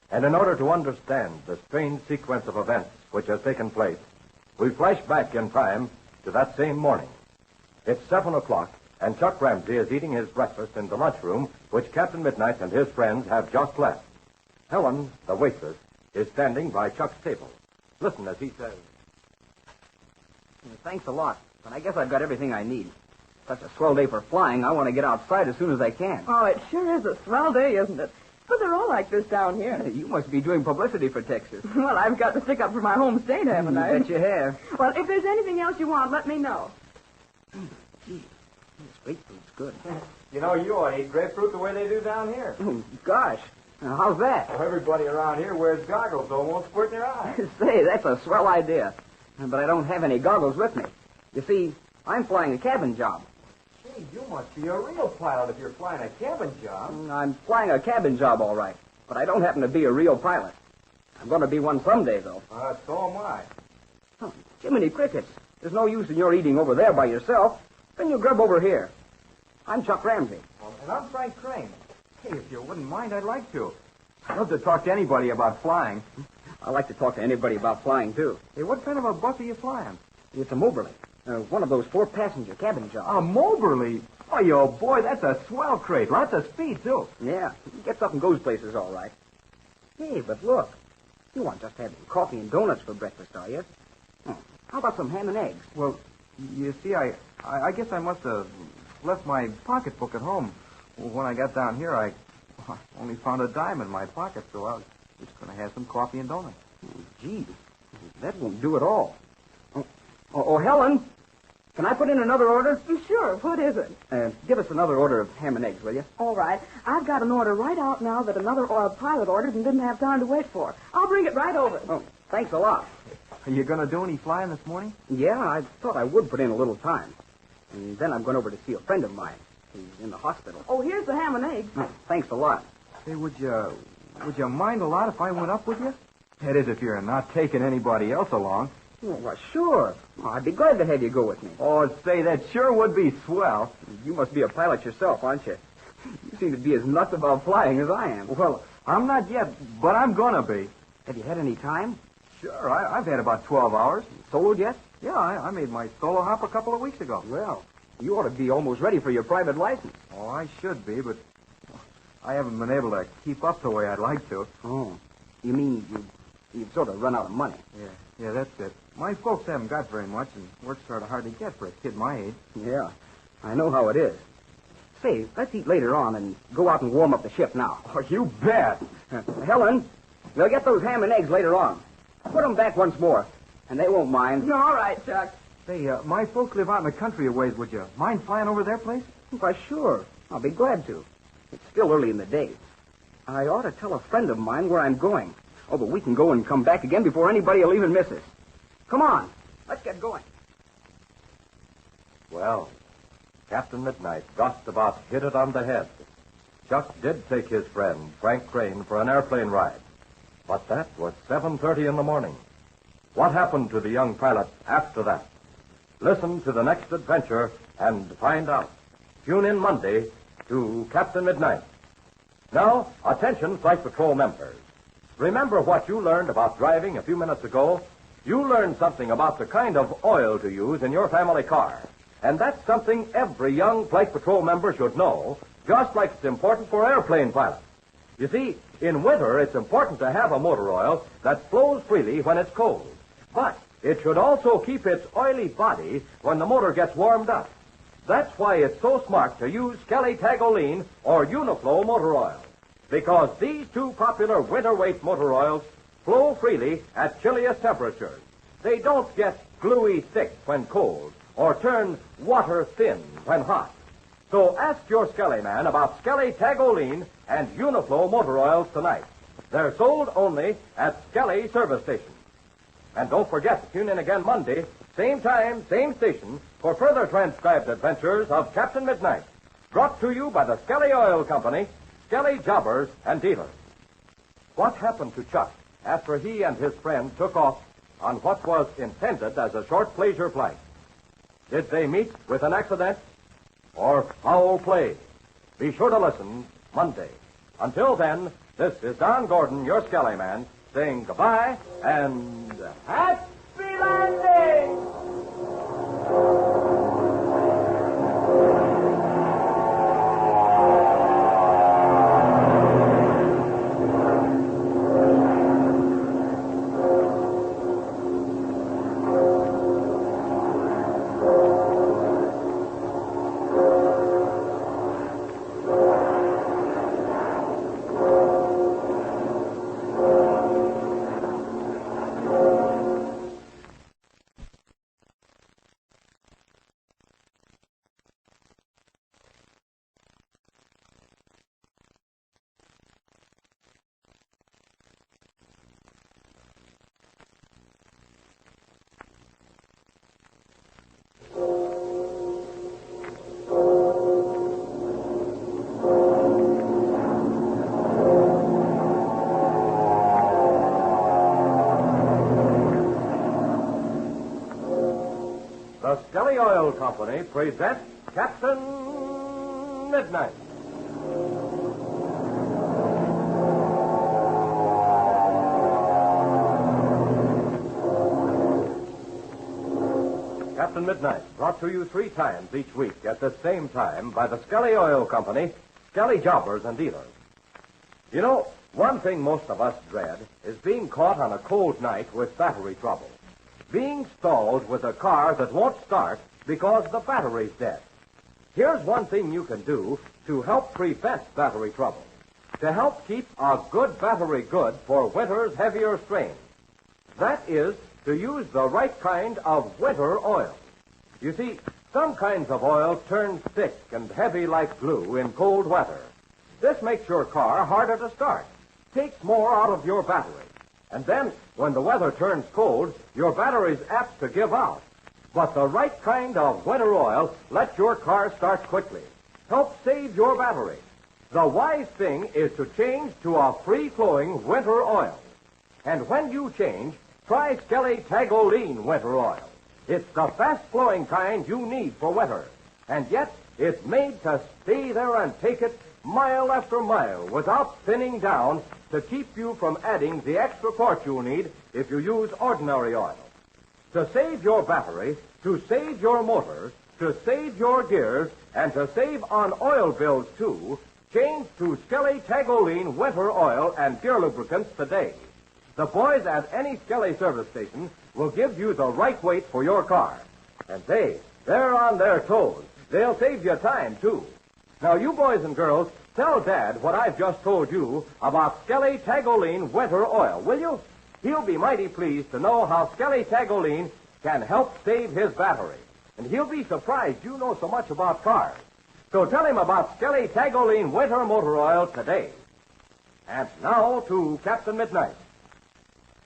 And in order to understand the strange sequence of events which has taken place, we flash back in time to that same morning. It's 7 o'clock, and Chuck Ramsey is eating his breakfast in the lunchroom which Captain Midnight and his friends have just left. Helen, the waitress, is standing by Chuck's table. Listen as he says, Thanks a lot, but I guess I've got everything I need. Such a swell day for flying, I want to get outside as soon as I can. Oh, it sure is a swell day, isn't it? But they're all like this down here. You must be doing publicity for Texas. Well, I've got to stick up for my home state, haven't I? Bet you have. Well, if there's anything else you want, let me know. Gee, this grapefruit's good. You know, you ought to eat grapefruit the way they do down here. Oh, gosh. Now, how's that? Well, everybody around here wears goggles, so it won't squirt in their eyes. Say, that's a swell idea. But I don't have any goggles with me. You see, I'm flying a cabin job. Gee, you must be a real pilot if you're flying a cabin job. I'm flying a cabin job, all right. But I don't happen to be a real pilot. I'm going to be one someday, though. So am I. Oh, Jiminy Crickets. There's no use in your eating over there by yourself. Then you grub over here. I'm Chuck Ramsey. And I'm Frank Crane. Hey, if you wouldn't mind, I'd like to. I'd love to talk to anybody about flying. I like to talk to anybody about flying, too. Hey, what kind of a bus are you flying? It's a Moberly. One of those 4-passenger cabin jobs. A Moberly? Oh, boy, that's a swell crate. Lots of speed, too. Yeah, it gets up and goes places all right. Hey, but look. You aren't just having coffee and donuts for breakfast, are you? How about some ham and eggs? Well, you see, I guess I must have left my pocketbook at home. When I got down here, I only found a dime in my pocket, so I was just going to have some coffee and donuts. Gee, that won't do at all. Oh, Helen, can I put in another order? Sure. What is it? Give us another order of ham and eggs, will you? All right. I've got an order right out now that another pilot ordered and didn't have time to wait for. I'll bring it right over. Oh, thanks a lot. Are you going to do any flying this morning? Yeah, I thought I would put in a little time. And then I'm going over to see a friend of mine. He's in the hospital. Oh, here's the ham and eggs. Oh, thanks a lot. Hey, would you mind a lot if I went up with you? That is, if you're not taking anybody else along. Oh, well, sure. Oh, I'd be glad to have you go with me. Oh, say, that sure would be swell. You must be a pilot yourself, aren't you? You seem to be as nuts about flying as I am. Well, I'm not yet, but I'm going to be. Have you had any time? Sure, I've had about 12 hours. Soloed yet? Yeah, I made my solo hop a couple of weeks ago. Well, you ought to be almost ready for your private license. Oh, I should be, but I haven't been able to keep up the way I'd like to. Oh, you mean you you'd sort of run out of money. Yeah, that's it. My folks haven't got very much, and work's sort of hard to get for a kid my age. Yeah, I know how it is. Say, let's eat later on and go out and warm up the ship now. Oh, you bet. Helen, we'll get those ham and eggs later on. Put them back once more, and they won't mind. All right, Chuck. Say, my folks live out in the country a ways. Would you mind flying over their place? Why, sure. I'll be glad to. It's still early in the day. I ought to tell a friend of mine where I'm going. Oh, but we can go and come back again before anybody will even miss us. Come on. Let's get going. Well, Captain Midnight just about hit it on the head. Chuck did take his friend, Frank Crane, for an airplane ride. But that was 7:30 in the morning. What happened to the young pilot after that? Listen to the next adventure and find out. Tune in Monday to Captain Midnight. Now, attention, Flight Patrol members. Remember what you learned about driving a few minutes ago? You learned something about the kind of oil to use in your family car. And that's something every young Flight Patrol member should know, just like it's important for airplane pilots. You see, in winter, it's important to have a motor oil that flows freely when it's cold. But it should also keep its oily body when the motor gets warmed up. That's why it's so smart to use Skelly Tagoline or Uniflow motor oil. Because these two popular winter weight motor oils flow freely at chilliest temperatures. They don't get gluey thick when cold or turn water thin when hot. So ask your Skelly man about Skelly Tagoline and Uniflow motor oils tonight. They're sold only at Skelly service stations. And don't forget to tune in again Monday, same time, same station, for further transcribed adventures of Captain Midnight. Brought to you by the Skelly Oil Company, Skelly Jobbers and Dealers. What happened to Chuck after he and his friend took off on what was intended as a short pleasure flight? Did they meet with an accident or foul play? Be sure to listen Monday. Until then, this is Don Gordon, your Skelly man, saying goodbye and happy landing! The Skelly Oil Company presents Captain Midnight. Captain Midnight, brought to you 3 times each week at the same time by the Skelly Oil Company, Skelly Jobbers and Dealers. You know, one thing most of us dread is being caught on a cold night with battery trouble. Being stalled with a car that won't start because the battery's dead. Here's one thing you can do to help prevent battery trouble. To help keep a good battery good for winter's heavier strain. That is to use the right kind of winter oil. You see, some kinds of oil turn thick and heavy like glue in cold weather. This makes your car harder to start, takes more out of your battery. And then, when the weather turns cold, your battery's apt to give out. But the right kind of winter oil lets your car start quickly. Help save your battery. The wise thing is to change to a free-flowing winter oil. And when you change, try Skelly Tagoline winter oil. It's the fast-flowing kind you need for winter. And yet, it's made to stay there and take it mile after mile without thinning down to keep you from adding the extra torque you'll need if you use ordinary oil. To save your battery, to save your motor, to save your gears, and to save on oil bills, too, change to Skelly Tagoline winter oil and gear lubricants today. The boys at any Skelly service station will give you the right weight for your car. And they're on their toes. They'll save you time, too. Now, you boys and girls, tell Dad what I've just told you about Skelly Tagoline Winter Oil, will you? He'll be mighty pleased to know how Skelly Tagoline can help save his battery. And he'll be surprised you know so much about cars. So tell him about Skelly Tagoline Winter Motor Oil today. And now to Captain Midnight.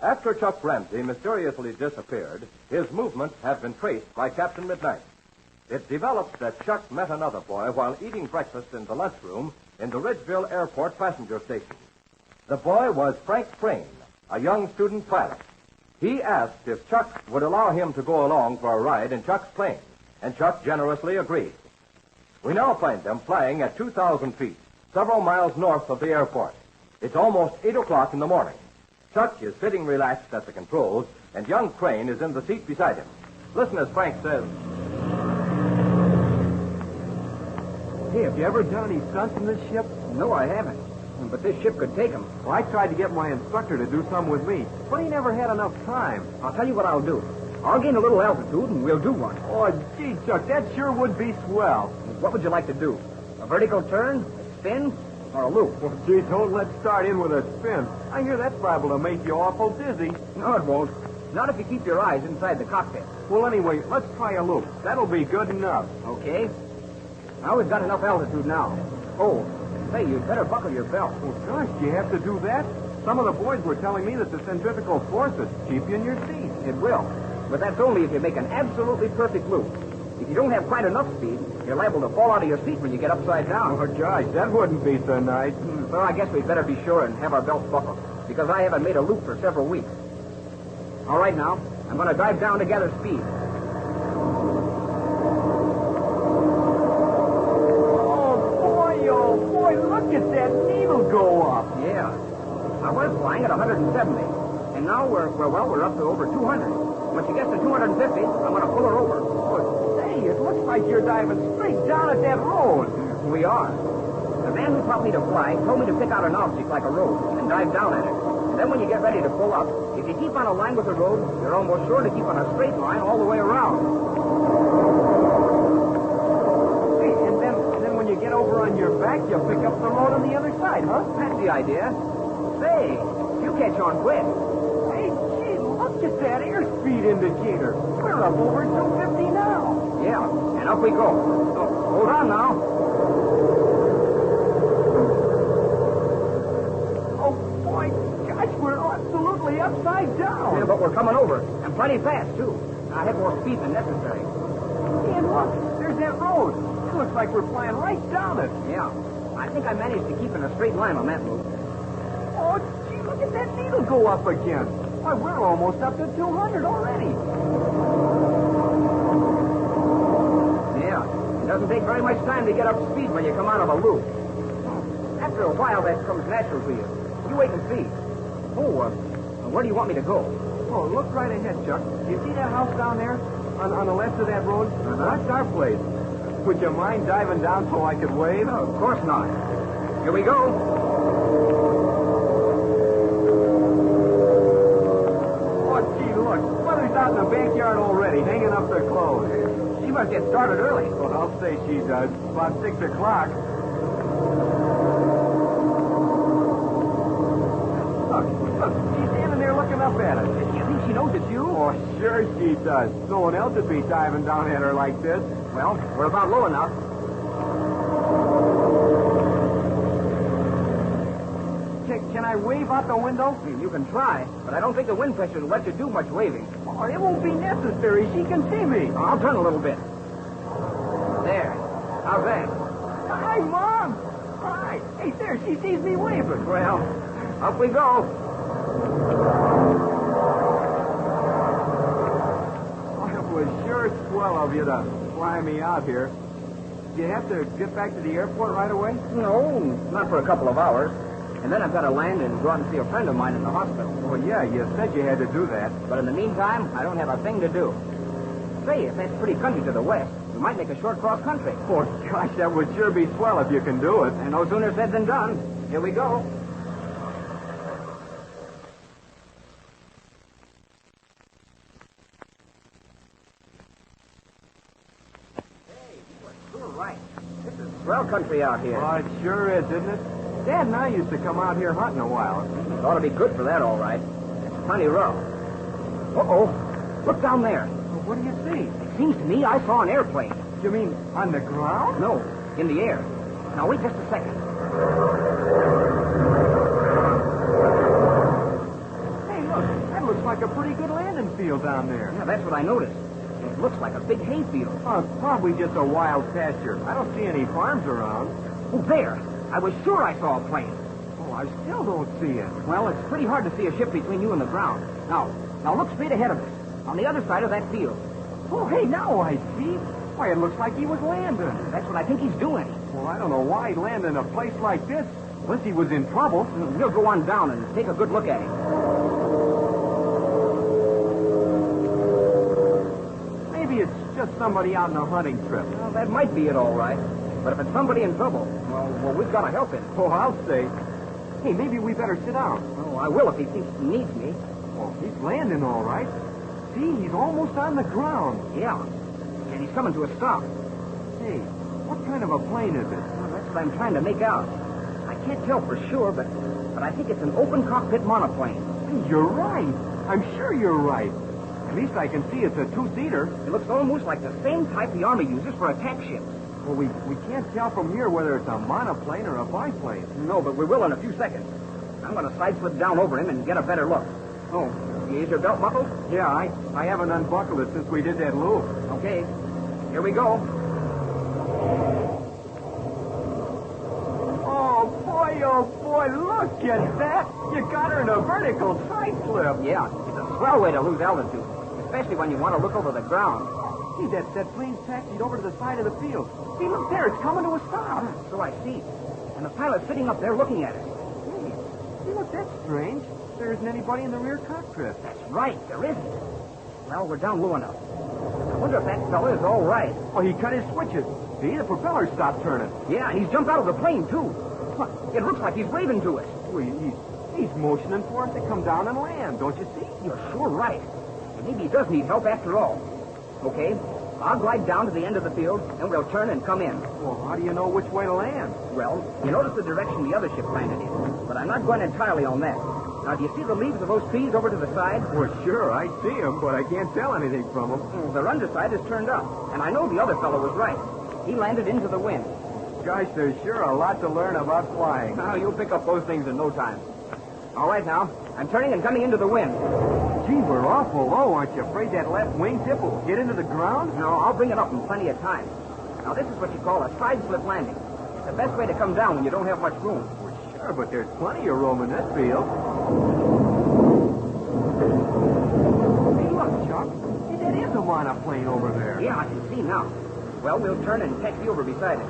After Chuck Ramsey mysteriously disappeared, his movements have been traced by Captain Midnight. It develops that Chuck met another boy while eating breakfast in the lunchroom in the Ridgeville Airport passenger station. The boy was Frank Crane, a young student pilot. He asked if Chuck would allow him to go along for a ride in Chuck's plane, and Chuck generously agreed. We now find them flying at 2,000 feet, several miles north of the airport. It's almost 8 o'clock in the morning. Chuck is sitting relaxed at the controls, and young Crane is in the seat beside him. Listen as Frank says. Hey, have you ever done any stunts in this ship? No, I haven't. But this ship could take him. Well, I tried to get my instructor to do some with me, but he never had enough time. I'll tell you what I'll do. I'll gain a little altitude, and we'll do one. Oh, gee, Chuck, that sure would be swell. What would you like to do? A vertical turn, a spin, or a loop? Well, gee, don't let's start in with a spin. I hear that's liable to make you awful dizzy. No, it won't. Not if you keep your eyes inside the cockpit. Well, anyway, let's try a loop. That'll be good enough. Okay. Now we've got enough altitude now. Oh, say, you'd better buckle your belt. Well, gosh, you have to do that? Some of the boys were telling me that the centrifugal force would keep you in your seat. It will. But that's only if you make an absolutely perfect loop. If you don't have quite enough speed, you're liable to fall out of your seat when you get upside down. Oh, gosh, that wouldn't be so nice. Well, I guess we'd better be sure and have our belts buckled, because I haven't made a loop for several weeks. All right, now, I'm going to dive down to gather speed. Oh, boy, look at that needle go up. Yeah. I was flying at 170, and now we're up to over 200. When she gets to 250, I'm going to pull her over. Oh, say, it looks like you're diving straight down at that road. We are. The man who taught me to fly told me to pick out an object like a road and dive down at it. And then when you get ready to pull up, if you keep on a line with the road, you're almost sure to keep on a straight line all the way around. Hey, and then when you get over on your back, you'll pick up the road on the other side, huh? That's the idea. Say, you catch on quick. Hey, gee, look at that airspeed indicator. We're up over 250 now. Yeah, and up we go. So, hold on now. Oh, boy, gosh, we're absolutely upside down. Yeah, but we're coming over, and plenty fast, too. I have more speed than necessary. Hey, and look, there's that road. It looks like we're flying right down it. Yeah, I think I managed to keep in a straight line on that loop. Oh, gee, look at that needle go up again. Why, we're almost up to 200 already. Yeah, it doesn't take very much time to get up speed when you come out of a loop. After a while, that comes natural to you. You wait and see. Oh, where do you want me to go? Oh, look right ahead, Chuck. You see that house down there? On the left of that road? That's our place. Would you mind diving down so I could wave? No, of course not. Here we go. Out in the backyard already, hanging up their clothes. She must get started early. Well, I'll say she does. About 6 o'clock. Look, she's standing there looking up at us. You think she knows it's you? Oh, sure she does. No one else would be diving down at her like this. Well, we're about low enough. Can I wave out the window? You can try, but I don't think the wind pressure will let you do much waving. Oh, it won't be necessary. She can see me. I'll turn a little bit. There. How's that? Hi, Mom. Hi. Hey, there. She sees me waving. Well, up we go. Oh, it was sure swell of you to fly me out here. Do you have to get back to the airport right away? No, not for a couple of hours. And then I've got to land and go out and see a friend of mine in the hospital. Well, yeah, you said you had to do that. But in the meantime, I don't have a thing to do. Say, if that's pretty country to the west, we might make a short cross country. Oh, gosh, that would sure be swell if you can do it. And no sooner said than done. Here we go. sure right. This is swell country out here. Oh, it sure is, isn't it? Dad and I used to come out here hunting a while. It ought to be good for that, all right. It's plenty rough. Uh-oh. Look down there. Well, what do you see? It seems to me I saw an airplane. You mean on the ground? No, in the air. Now, wait just a second. Hey, look. That looks like a pretty good landing field down there. Yeah, that's what I noticed. It looks like a big hayfield. Oh, it's probably just a wild pasture. I don't see any farms around. Oh, there. I was sure I saw a plane. Oh, I still don't see it. Well, it's pretty hard to see a ship between you and the ground. Now look straight ahead of us, on the other side of that field. Oh, hey, now I see. Why, it looks like he was landing. That's what I think he's doing. Well, I don't know why he'd land in a place like this, unless he was in trouble. We'll go on down and take a good look at him. Maybe it's just somebody out on a hunting trip. Well, that might be it, all right. But if it's somebody in trouble, well, we've got to help him. Oh, I'll say. Hey, maybe we better sit down. Oh, I will if he thinks he needs me. Oh, he's landing all right. See, he's almost on the ground. Yeah. And he's coming to a stop. Hey, what kind of a plane is it? Well, that's what I'm trying to make out. I can't tell for sure, but I think it's an open cockpit monoplane. Hey, you're right. I'm sure you're right. At least I can see it's a two-seater. It looks almost like the same type the Army uses for attack ships. Well, we can't tell from here whether it's a monoplane or a biplane. No, but we will in a few seconds. I'm going to side slip down over him and get a better look. Oh, is your belt buckled? Yeah, I haven't unbuckled it since we did that loop. Okay, here we go. Oh, boy, look at that. You got her in a vertical side slip. Yeah, it's a swell way to lose altitude, especially when you want to look over the ground. See, that plane's taxied over to the side of the field. See, look there, it's coming to a stop. So I see. And the pilot's sitting up there looking at us. Hey, see, look, that's strange. There isn't anybody in the rear cockpit. That's right, there isn't. Well, we're down low enough. I wonder if that fella is all right. Oh, he cut his switches. See, the propeller stopped turning. Yeah, and he's jumped out of the plane, too. It looks like he's waving to us. Well, he's motioning for us to come down and land, don't you see? You're sure right. And maybe he does need help after all. Okay, I'll glide down to the end of the field, and we'll turn and come in. Well, how do you know which way to land? Well, you notice the direction the other ship landed in, but I'm not going entirely on that. Now, do you see the leaves of those trees over to the side? Well, sure, I see them, but I can't tell anything from them. Their underside is turned up, and I know the other fellow was right. He landed into the wind. Gosh, there's sure a lot to learn about flying. Now, you'll pick up those things in no time. All right, now, I'm turning and coming into the wind. Gee, we're awful low. Aren't you afraid that left wingtip will get into the ground? No, I'll bring it up in plenty of time. Now, this is what you call a side slip landing. It's the best way to come down when you don't have much room. Well, sure, but there's plenty of room in this field. Hey, look, Chuck. Hey, that is a monoplane over there. Yeah, I can see now. Well, we'll turn and taxi over beside it.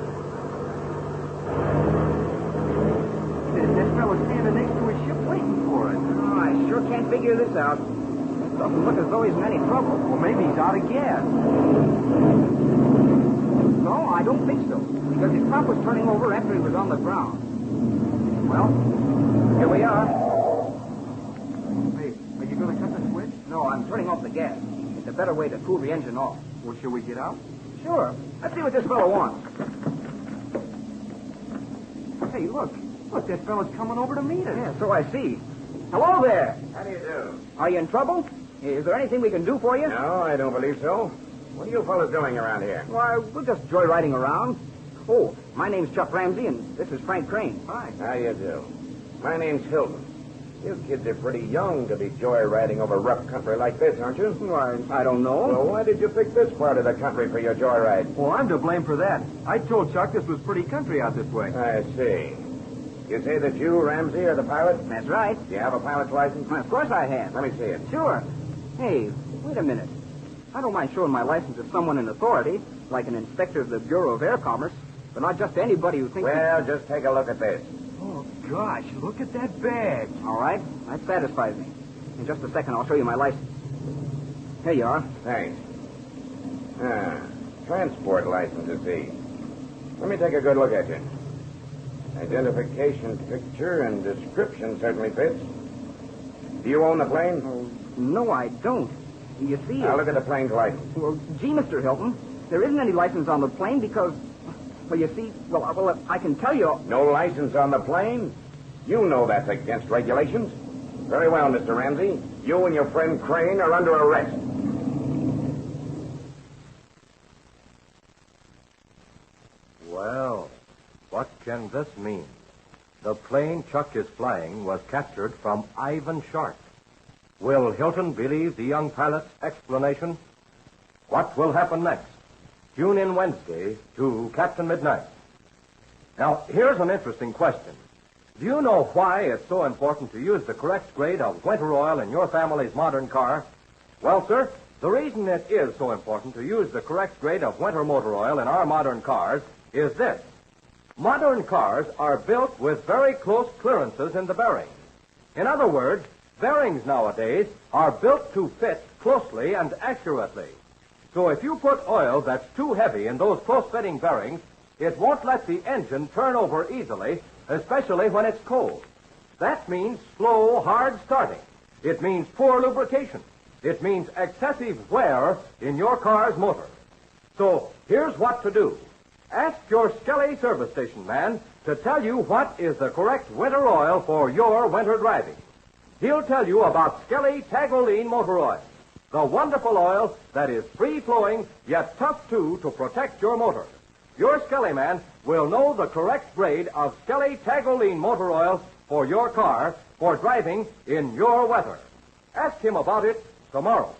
This fellow's standing next to his ship waiting for us. Oh, I sure can't figure this out. It doesn't look as though he's in any trouble. Well, maybe he's out of gas. No, I don't think so. Because his prop was turning over after he was on the ground. Well, here we are. Hey, are you going to cut the switch? No, I'm turning off the gas. It's a better way to cool the engine off. Well, shall we get out? Sure. Let's see what this fellow wants. Hey, look. Look, that fellow's coming over to meet us. Yeah, so I see. Hello there. How do you do? Are you in trouble? Is there anything we can do for you? No, I don't believe so. What are you fellas doing around here? Why, we're just joyriding around. Oh, my name's Chap Ramsey, and this is Frank Crane. Hi. How you do? My name's Hilton. You kids are pretty young to be joyriding over rough country like this, aren't you? Why, I don't know. Well, why did you pick this part of the country for your joyride? Well, I'm to blame for that. I told Chuck this was pretty country out this way. I see. You say that you, Ramsey, are the pilot? That's right. Do you have a pilot's license? Well, of course I have. Let me see it. Sure. Hey, wait a minute. I don't mind showing my license to someone in authority, like an inspector of the Bureau of Air Commerce, but not just anybody who thinks... Well, just take a look at this. Oh, gosh, look at that badge. All right, that satisfies me. In just a second, I'll show you my license. Here you are. Thanks. Transport license, you see. Let me take a good look at you. Identification picture and description certainly fits. Do you own the plane? Oh, no, I don't. You see... Now, look at the plane's license. Well, gee, Mr. Hilton, there isn't any license on the plane because... Well, you see, well, I can tell you... No license on the plane? You know that's against regulations. Very well, Mr. Ramsey. You and your friend Crane are under arrest. Well, what can this mean? The plane Chuck is flying was captured from Ivan Sharp. Will Hilton believe the young pilot's explanation? What will happen next? Tune in Wednesday to Captain Midnight. Now, here's an interesting question. Do you know why it's so important to use the correct grade of winter oil in your family's modern car? Well, sir, the reason it is so important to use the correct grade of winter motor oil in our modern cars is this. Modern cars are built with very close clearances in the bearings. In other words, bearings nowadays are built to fit closely and accurately. So if you put oil that's too heavy in those close-fitting bearings, it won't let the engine turn over easily, especially when it's cold. That means slow, hard starting. It means poor lubrication. It means excessive wear in your car's motor. So here's what to do. Ask your Skelly service station man to tell you what is the correct winter oil for your winter driving. He'll tell you about Skelly Tagoline motor oil, the wonderful oil that is free-flowing yet tough, too, to protect your motor. Your Skelly man will know the correct grade of Skelly Tagoline motor oil for your car for driving in your weather. Ask him about it tomorrow.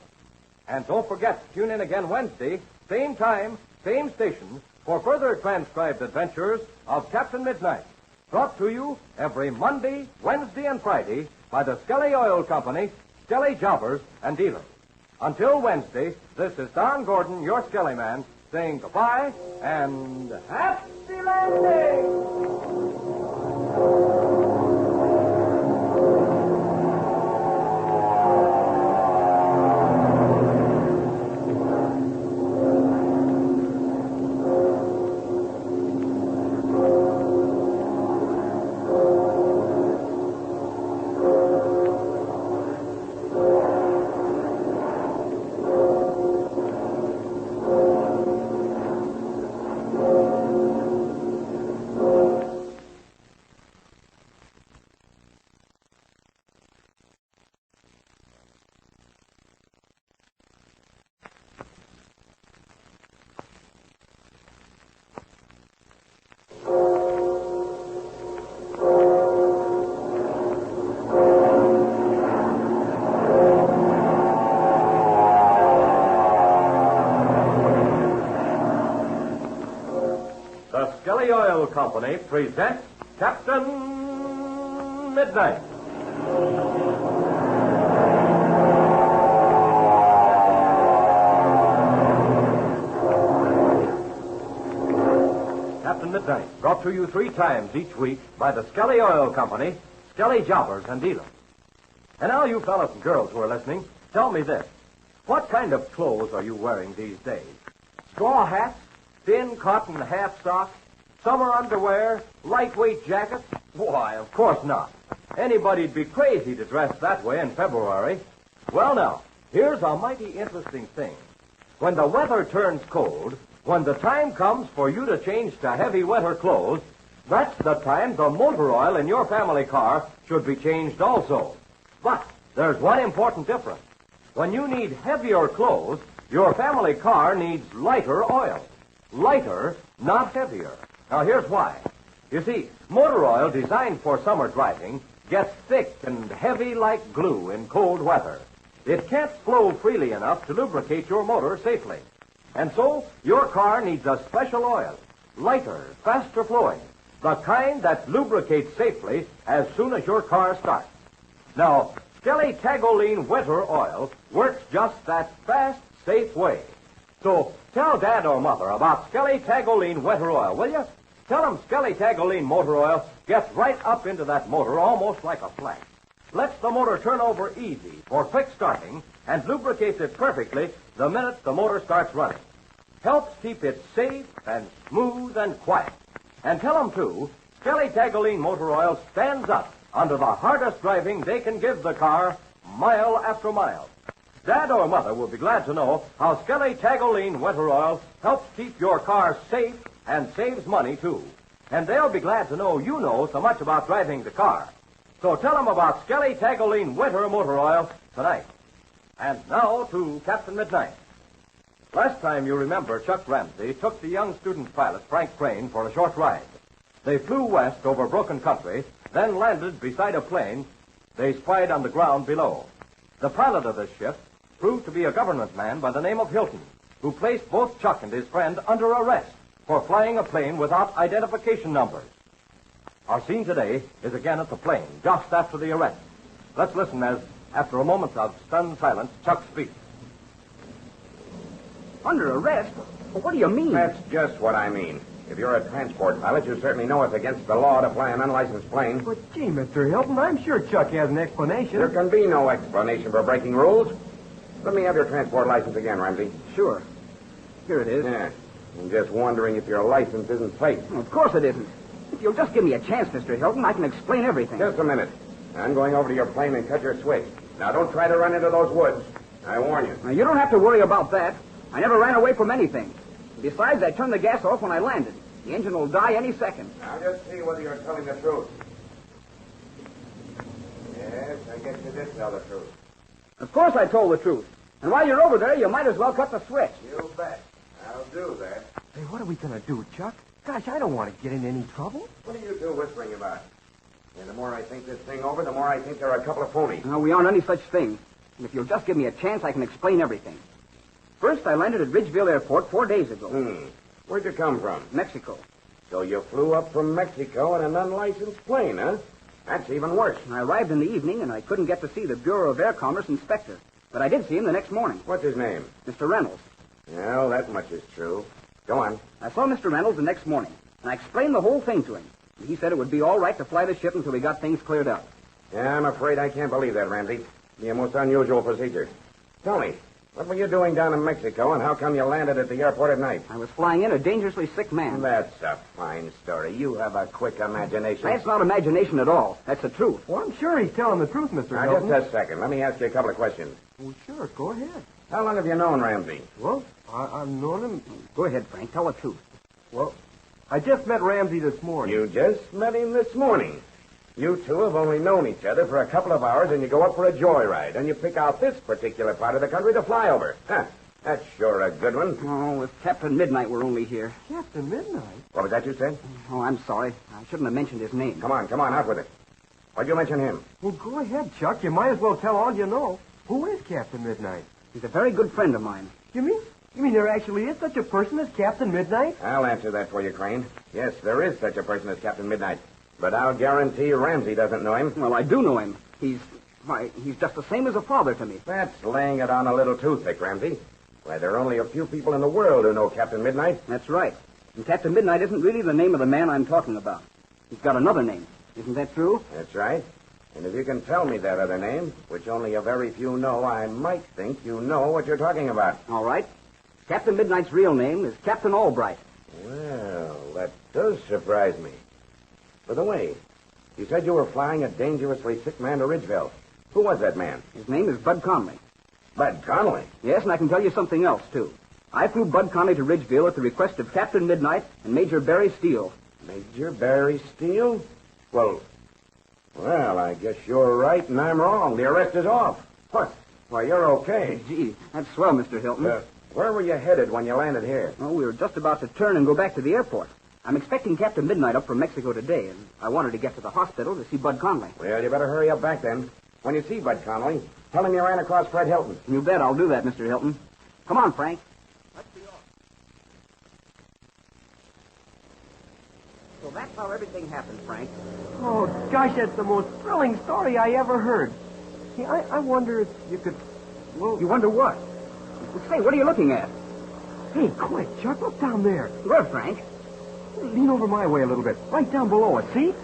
And don't forget to tune in again Wednesday, same time, same station, for further transcribed adventures of Captain Midnight. Brought to you every Monday, Wednesday, and Friday by the Skelly Oil Company, Skelly Jobbers, and Dealers. Until Wednesday, this is Don Gordon, your Skelly man, saying goodbye and happy landing! Skelly Oil Company presents Captain Midnight. Captain Midnight, brought to you 3 times each week by the Skelly Oil Company, Skelly Jobbers, and Dealers. And now, you fellas and girls who are listening, tell me this. What kind of clothes are you wearing these days? Straw hats? Thin cotton half socks? Summer underwear? Lightweight jackets? Why, of course not. Anybody'd be crazy to dress that way in February. Well, now, here's a mighty interesting thing. When the weather turns cold, when the time comes for you to change to heavy winter clothes, that's the time the motor oil in your family car should be changed also. But there's one important difference. When you need heavier clothes, your family car needs lighter oil. Lighter, not heavier. Now, here's why. You see, motor oil designed for summer driving gets thick and heavy like glue in cold weather. It can't flow freely enough to lubricate your motor safely. And so, your car needs a special oil, lighter, faster flowing, the kind that lubricates safely as soon as your car starts. Now, Skelly Tagoline Winter Oil works just that fast, safe way. So, tell Dad or Mother about Skelly Tagoline Winter Oil, will you? Tell them Skelly Tagoline Motor Oil gets right up into that motor almost like a flash. Lets the motor turn over easy for quick starting and lubricates it perfectly the minute the motor starts running. Helps keep it safe and smooth and quiet. And tell them, too, Skelly Tagoline Motor Oil stands up under the hardest driving they can give the car mile after mile. Dad or Mother will be glad to know how Skelly Tagoline Winter Oil helps keep your car safe and saves money, too. And they'll be glad to know you know so much about driving the car. So tell them about Skelly Tagoline Winter Motor Oil tonight. And now to Captain Midnight. Last time, you remember, Chuck Ramsey took the young student pilot, Frank Crane, for a short ride. They flew west over broken country, then landed beside a plane they spied on the ground below. The pilot of this ship proved to be a government man by the name of Hilton, who placed both Chuck and his friend under arrest for flying a plane without identification numbers. Our scene today is again at the plane, just after the arrest. Let's listen as, after a moment of stunned silence, Chuck speaks. Under arrest? Well, what do you mean? That's just what I mean. If you're a transport pilot, you certainly know it's against the law to fly an unlicensed plane. But, gee, Mr. Hilton, I'm sure Chuck has an explanation. There can be no explanation for breaking rules. Let me have your transport license again, Ramsey. Sure. Here it is. Yeah. I'm just wondering if your license isn't fake. Well, of course it isn't. If you'll just give me a chance, Mr. Hilton, I can explain everything. Just a minute. I'm going over to your plane and cut your switch. Now, don't try to run into those woods. I warn you. Now, you don't have to worry about that. I never ran away from anything. Besides, I turned the gas off when I landed. The engine will die any second. Now, just see whether you're telling the truth. Yes, I guess you did tell the truth. Of course I told the truth. And while you're over there, you might as well cut the switch. You bet. I'll do that. Hey, what are we going to do, Chuck? Gosh, I don't want to get in any trouble. What are you two whispering about? And the more I think this thing over, the more I think there are a couple of phonies. No, we aren't any such thing. And if you'll just give me a chance, I can explain everything. First, I landed at Ridgeville Airport 4 days ago. Where'd you come from? Mexico. So you flew up from Mexico in an unlicensed plane, huh? That's even worse. I arrived in the evening, and I couldn't get to see the Bureau of Air Commerce inspector. But I did see him the next morning. What's his name? Mr. Reynolds. Well, that much is true. Go on. I saw Mr. Reynolds the next morning, and I explained the whole thing to him. And he said it would be all right to fly the ship until we got things cleared up. Yeah, I'm afraid I can't believe that, Ramsey. Be a most unusual procedure. Tell me, what were you doing down in Mexico, and how come you landed at the airport at night? I was flying in a dangerously sick man. That's a fine story. You have a quick imagination. That's not imagination at all. That's the truth. Well, I'm sure he's telling the truth, Mr. Now, Hilton. just a second. Let me ask you a couple of questions. Well, sure, go ahead. How long have you known Ramsey? Well, I've known him. Go ahead, Frank. Tell the truth. Well, I just met Ramsey this morning. You just met him this morning. You two have only known each other for a couple of hours, and you go up for a joyride, and you pick out this particular part of the country to fly over. Huh. That's sure a good one. Oh, with Captain Midnight, we're only here. Captain Midnight? What was that you said? Oh, I'm sorry. I shouldn't have mentioned his name. Come on, out with it. Why'd you mention him? Well, go ahead, Chuck. You might as well tell all you know. Who is Captain Midnight? He's a very good friend of mine. You mean there actually is such a person as Captain Midnight? I'll answer that for you, Crane. Yes, there is such a person as Captain Midnight. But I'll guarantee Ramsey doesn't know him. Well, I do know him. He's just the same as a father to me. That's laying it on a little too thick, Ramsey. Why, there are only a few people in the world who know Captain Midnight. That's right. And Captain Midnight isn't really the name of the man I'm talking about. He's got another name. Isn't that true? That's right. And if you can tell me that other name, which only a very few know, I might think you know what you're talking about. All right. Captain Midnight's real name is Captain Albright. Well, that does surprise me. By the way, you said you were flying a dangerously sick man to Ridgeville. Who was that man? His name is Bud Conley. Bud Conley? Yes, and I can tell you something else, too. I flew Bud Conley to Ridgeville at the request of Captain Midnight and Major Barry Steele. Major Barry Steele? Well, I guess you're right and I'm wrong. The arrest is off. What? Why, you're okay. Gee, that's swell, Mr. Hilton. Where were you headed when you landed here? Oh, we were just about to turn and go back to the airport. I'm expecting Captain Midnight up from Mexico today, and I wanted to get to the hospital to see Bud Conley. Well, you better hurry up back then. When you see Bud Conley, tell him you ran across Fred Hilton. You bet I'll do that, Mr. Hilton. Come on, Frank. Let's be off. So that's how everything happened, Frank. Oh, gosh, that's the most thrilling story I ever heard. Hey, I wonder if you could... Well, you wonder what? Say, what are you looking at? Hey, quick, Chuck, look down there. Where, Frank? Lean over my way a little bit. Right down below us, see?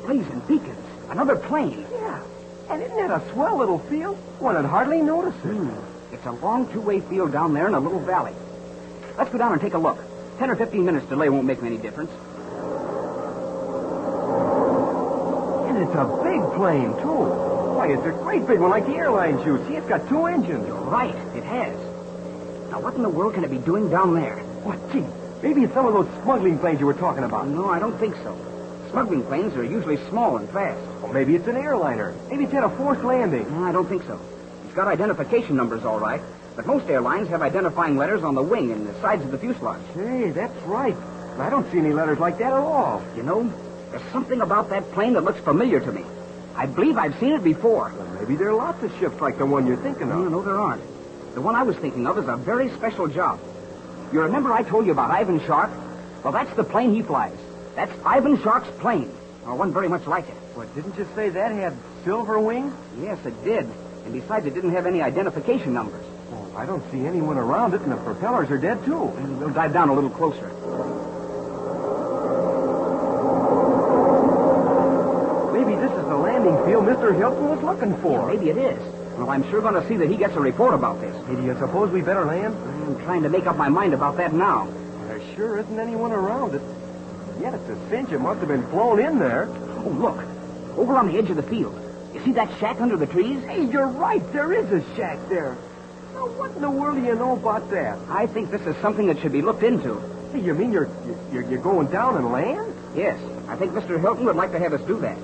Blazing beacons. Another plane. Yeah. And isn't that a swell little field? One would hardly notice it. It's a long two-way field down there in a little valley. Let's go down and take a look. 10 or 15 minutes delay won't make any difference. And it's a big plane, too. Why, it's a great big one like the airline shoot. See, it's got 2 engines. You're right. It has. Now, what in the world can it be doing down there? What, gee, Maybe it's some of those smuggling planes you were talking about. No, I don't think so. Smuggling planes are usually small and fast. Or maybe it's an airliner. Maybe it's had a forced landing. No, I don't think so. It's got identification numbers, all right. But most airlines have identifying letters on the wing and the sides of the fuselage. Hey, that's right. I don't see any letters like that at all. You know, there's something about that plane that looks familiar to me. I believe I've seen it before. Well, maybe there are lots of ships like the one you're thinking of. No, there aren't. The one I was thinking of is a very special job. You remember I told you about Ivan Shark? Well, that's the plane he flies. That's Ivan Shark's plane, or one very much like it. What, didn't you say that had silver wings? Yes, it did. And besides, it didn't have any identification numbers. Oh, I don't see anyone around it, and the propellers are dead, too. And we'll dive down a little closer. Maybe this is the landing field Mr. Hilton was looking for. Yeah, maybe it is. Well, I'm sure going to see that he gets a report about this. Hey, do you suppose we better land? I'm trying to make up my mind about that now. There sure isn't anyone around it. Yet it's a cinch it must have been flown in there. Oh, look. Over on the edge of the field. You see that shack under the trees? Hey, you're right. There is a shack there. Now, what in the world do you know about that? I think this is something that should be looked into. Hey, you mean you're going down and land? Yes. I think Mr. Hilton would like to have us do that.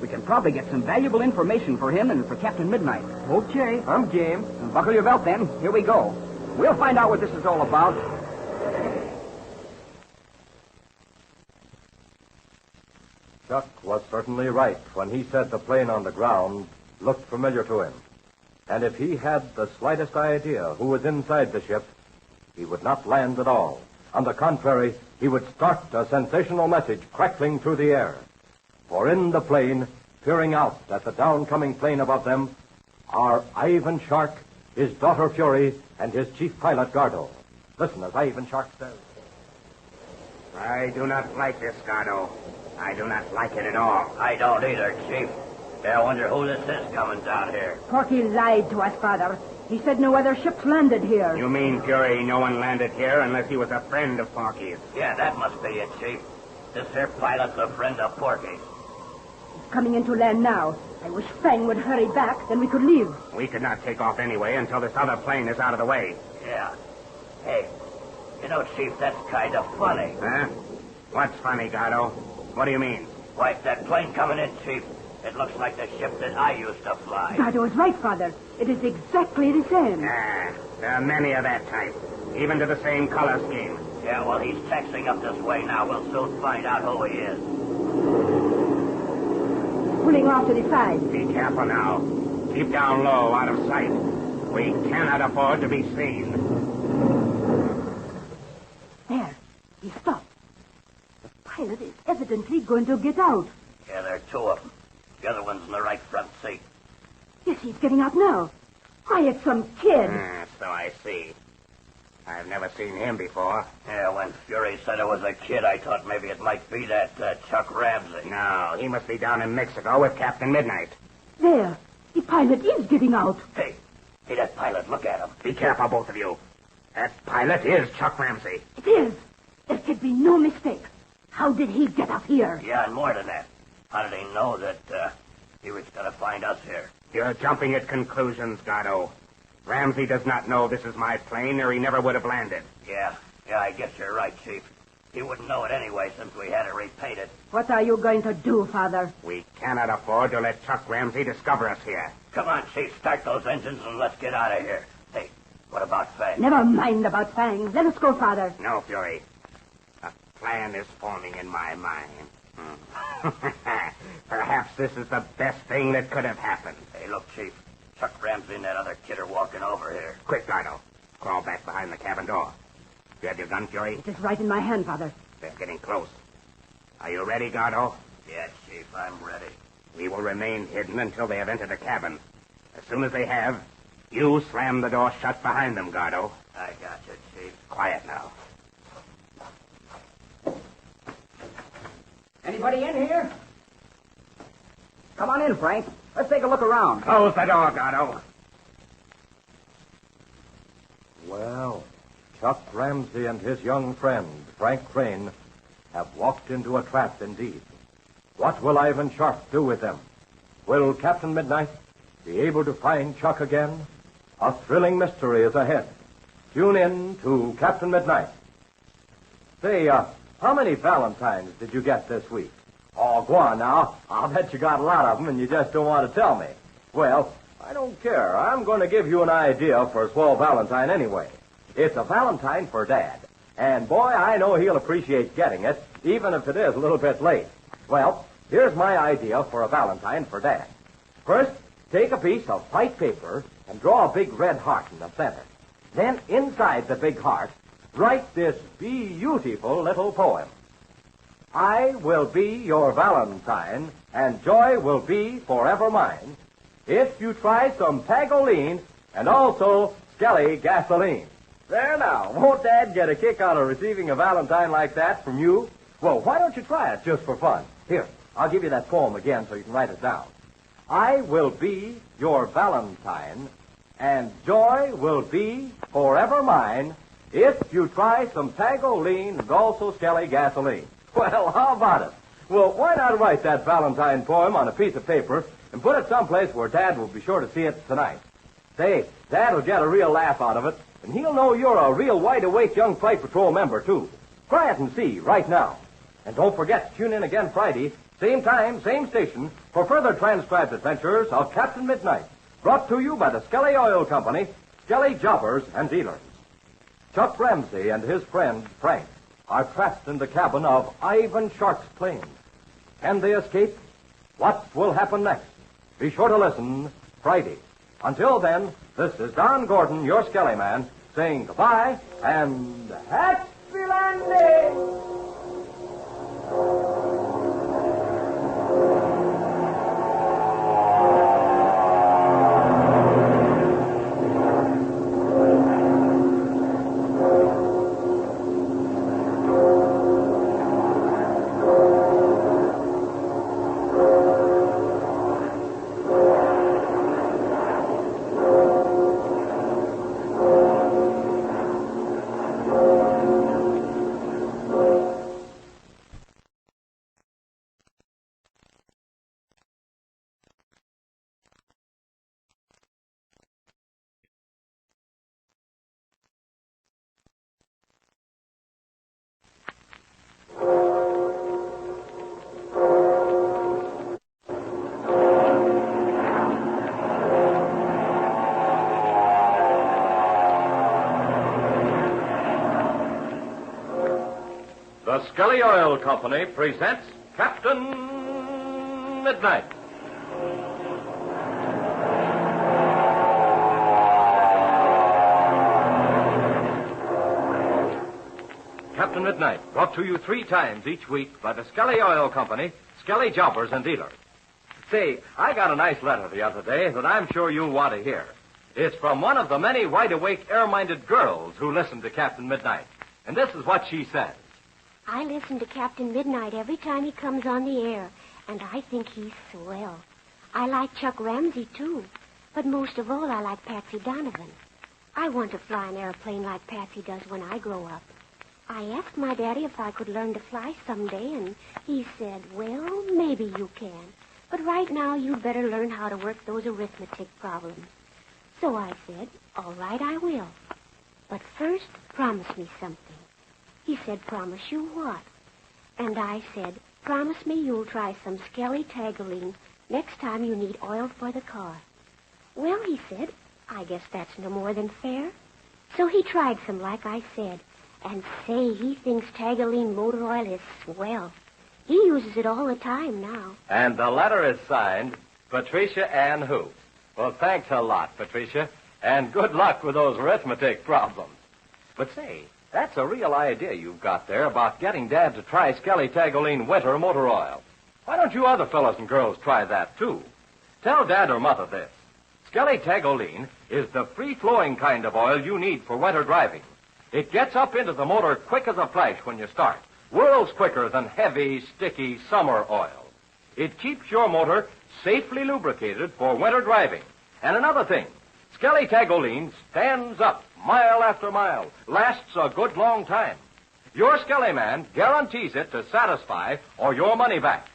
We can probably get some valuable information for him and for Captain Midnight. Okay, I'm game. Buckle your belt, then. Here we go. We'll find out what this is all about. Chuck was certainly right when he said the plane on the ground looked familiar to him. And if he had the slightest idea who was inside the ship, he would not land at all. On the contrary, he would start a sensational message crackling through the air. For in the plane, peering out at the downcoming plane above them, are Ivan Shark, his daughter Fury, and his chief pilot Gardo. Listen as Ivan Shark says. I do not like this, Gardo. I do not like it at all. I don't either, Chief. I wonder who this is coming down here. Porky lied to us, Father. He said no other ships landed here. You mean, Fury, no one landed here unless he was a friend of Porky's? Yeah, that must be it, Chief. This here pilot's a friend of Porky's. He's coming into land now. I wish Fang would hurry back, then we could leave. We could not take off anyway until this other plane is out of the way. Yeah. Hey, you know, Chief, that's kind of funny. Huh? What's funny, Gardo? What do you mean? Why, that plane coming in, Chief, it looks like the ship that I used to fly. Gardo is right, Father. It is exactly the same. There are many of that type, even to the same color scheme. Yeah, well, he's taxiing up this way now. We'll soon find out who he is. Pulling off to the side. Be careful now. Keep down low, out of sight. We cannot afford to be seen. There. He stopped. The pilot is evidently going to get out. Yeah, there are two of them. The other one's in the right front seat. Yes, he's getting out now. Why, it's some kid. So I see. I've never seen him before. Yeah, when Fury said it was a kid, I thought maybe it might be that Chuck Ramsey. No, he must be down in Mexico with Captain Midnight. There. The pilot is getting out. Hey, that pilot, look at him. Be careful, both of you. That pilot is Chuck Ramsey. It is. There could be no mistake. How did he get up here? Yeah, and more than that. How did he know that he was going to find us here? You're jumping at conclusions, Gardo. Ramsey does not know this is my plane, or he never would have landed. Yeah, I guess you're right, Chief. He wouldn't know it anyway since we had it repainted. What are you going to do, Father? We cannot afford to let Chuck Ramsey discover us here. Come on, Chief, start those engines and let's get out of here. Hey, what about Fang? Never mind about Fang. Let us go, Father. No, Fury. A plan is forming in my mind. Perhaps this is the best thing that could have happened. Hey, look, Chief. Chuck Ramsey and that other kid are walking over here. Quick, Gardo. Crawl back behind the cabin door. You have your gun, Fury? It is right in my hand, Father. They're getting close. Are you ready, Gardo? Yeah, Chief, I'm ready. We will remain hidden until they have entered the cabin. As soon as they have, you slam the door shut behind them, Gardo. I got you, Chief. Quiet now. Anybody in here? Come on in, Frank. Let's take a look around. Close the door, Gardo. Well, Chuck Ramsey and his young friend, Frank Crane, have walked into a trap indeed. What will Ivan Shark do with them? Will Captain Midnight be able to find Chuck again? A thrilling mystery is ahead. Tune in to Captain Midnight. Say, how many Valentines did you get this week? Oh, go on now. I'll bet you got a lot of them and you just don't want to tell me. Well, I don't care. I'm going to give you an idea for a swell Valentine anyway. It's a Valentine for Dad. And, boy, I know he'll appreciate getting it, even if it is a little bit late. Well, here's my idea for a Valentine for Dad. First, take a piece of white paper and draw a big red heart in the center. Then, inside the big heart, write this beautiful little poem. I will be your Valentine, and joy will be forever mine, if you try some Tagoline and also Skelly gasoline. There now, won't Dad get a kick out of receiving a Valentine like that from you? Well, why don't you try it just for fun? Here, I'll give you that poem again so you can write it down. I will be your Valentine, and joy will be forever mine, if you try some Tagoline and also Skelly gasoline. Well, how about it? Well, why not write that Valentine poem on a piece of paper and put it someplace where Dad will be sure to see it tonight? Say, Dad will get a real laugh out of it, and he'll know you're a real wide-awake young Flight Patrol member, too. Try it and see right now. And don't forget to tune in again Friday, same time, same station, for further transcribed adventures of Captain Midnight, brought to you by the Skelly Oil Company, Skelly Jobbers and Dealers. Chuck Ramsey and his friend, Frank, are trapped in the cabin of Ivan Shark's plane. Can they escape? What will happen next? Be sure to listen Friday. Until then, this is Don Gordon, your Skelly Man, saying goodbye and happy landing! The Skelly Oil Company presents Captain Midnight. Captain Midnight, brought to you 3 times each week by the Skelly Oil Company, Skelly Jobbers and Dealers. Say, I got a nice letter the other day that I'm sure you'll want to hear. It's from one of the many wide-awake, air-minded girls who listen to Captain Midnight. And this is what she says. I listen to Captain Midnight every time he comes on the air, and I think he's swell. I like Chuck Ramsey, too, but most of all, I like Patsy Donovan. I want to fly an airplane like Patsy does when I grow up. I asked my daddy if I could learn to fly someday, and he said, well, maybe you can, but right now you'd better learn how to work those arithmetic problems. So I said, all right, I will. But first, promise me something. He said, promise you what? And I said, promise me you'll try some Skelly Tagoline next time you need oil for the car. Well, he said, I guess that's no more than fair. So he tried some like I said, and say, he thinks Tagoline motor oil is swell. He uses it all the time now. And the letter is signed, Patricia Ann Who. Well, thanks a lot, Patricia, and good luck with those arithmetic problems. But say, that's a real idea you've got there about getting Dad to try Skelly Tagoline winter motor oil. Why don't you other fellows and girls try that, too? Tell Dad or Mother this. Skelly Tagoline is the free-flowing kind of oil you need for winter driving. It gets up into the motor quick as a flash when you start, worlds quicker than heavy, sticky summer oil. It keeps your motor safely lubricated for winter driving. And another thing, Skelly Tagoline stands up mile after mile, lasts a good long time. Your Skelly man guarantees it to satisfy or your money back.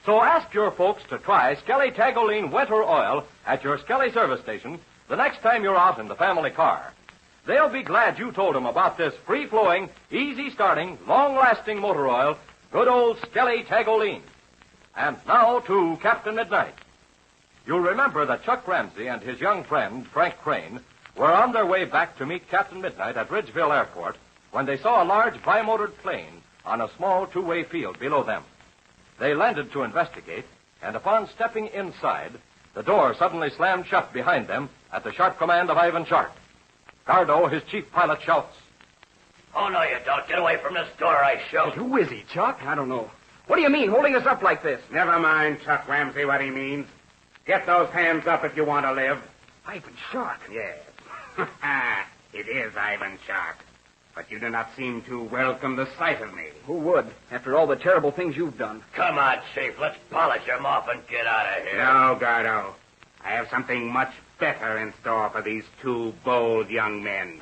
So ask your folks to try Skelly Tagoline winter oil at your Skelly service station the next time you're out in the family car. They'll be glad you told them about this free-flowing, easy-starting, long-lasting motor oil, good old Skelly Tagoline. And now to Captain Midnight. You'll remember that Chuck Ramsey and his young friend, Frank Crane, were on their way back to meet Captain Midnight at Ridgeville Airport when they saw a large bimotored plane on a small two-way field below them. They landed to investigate, and upon stepping inside, the door suddenly slammed shut behind them at the sharp command of Ivan Shark. Gardo, his chief pilot, shouts, Oh, no, you don't. Get away from this door, I shout. Who is he, Chuck? I don't know. What do you mean, holding us up like this? Never mind, Chuck Ramsey, what he means. Get those hands up if you want to live. Ivan Shark? Yes. It is Ivan Shark. But you do not seem to welcome the sight of me. Who would, after all the terrible things you've done? Come on, Chief. Let's polish him off and get out of here. No, Gardo. I have something much better in store for these two bold young men.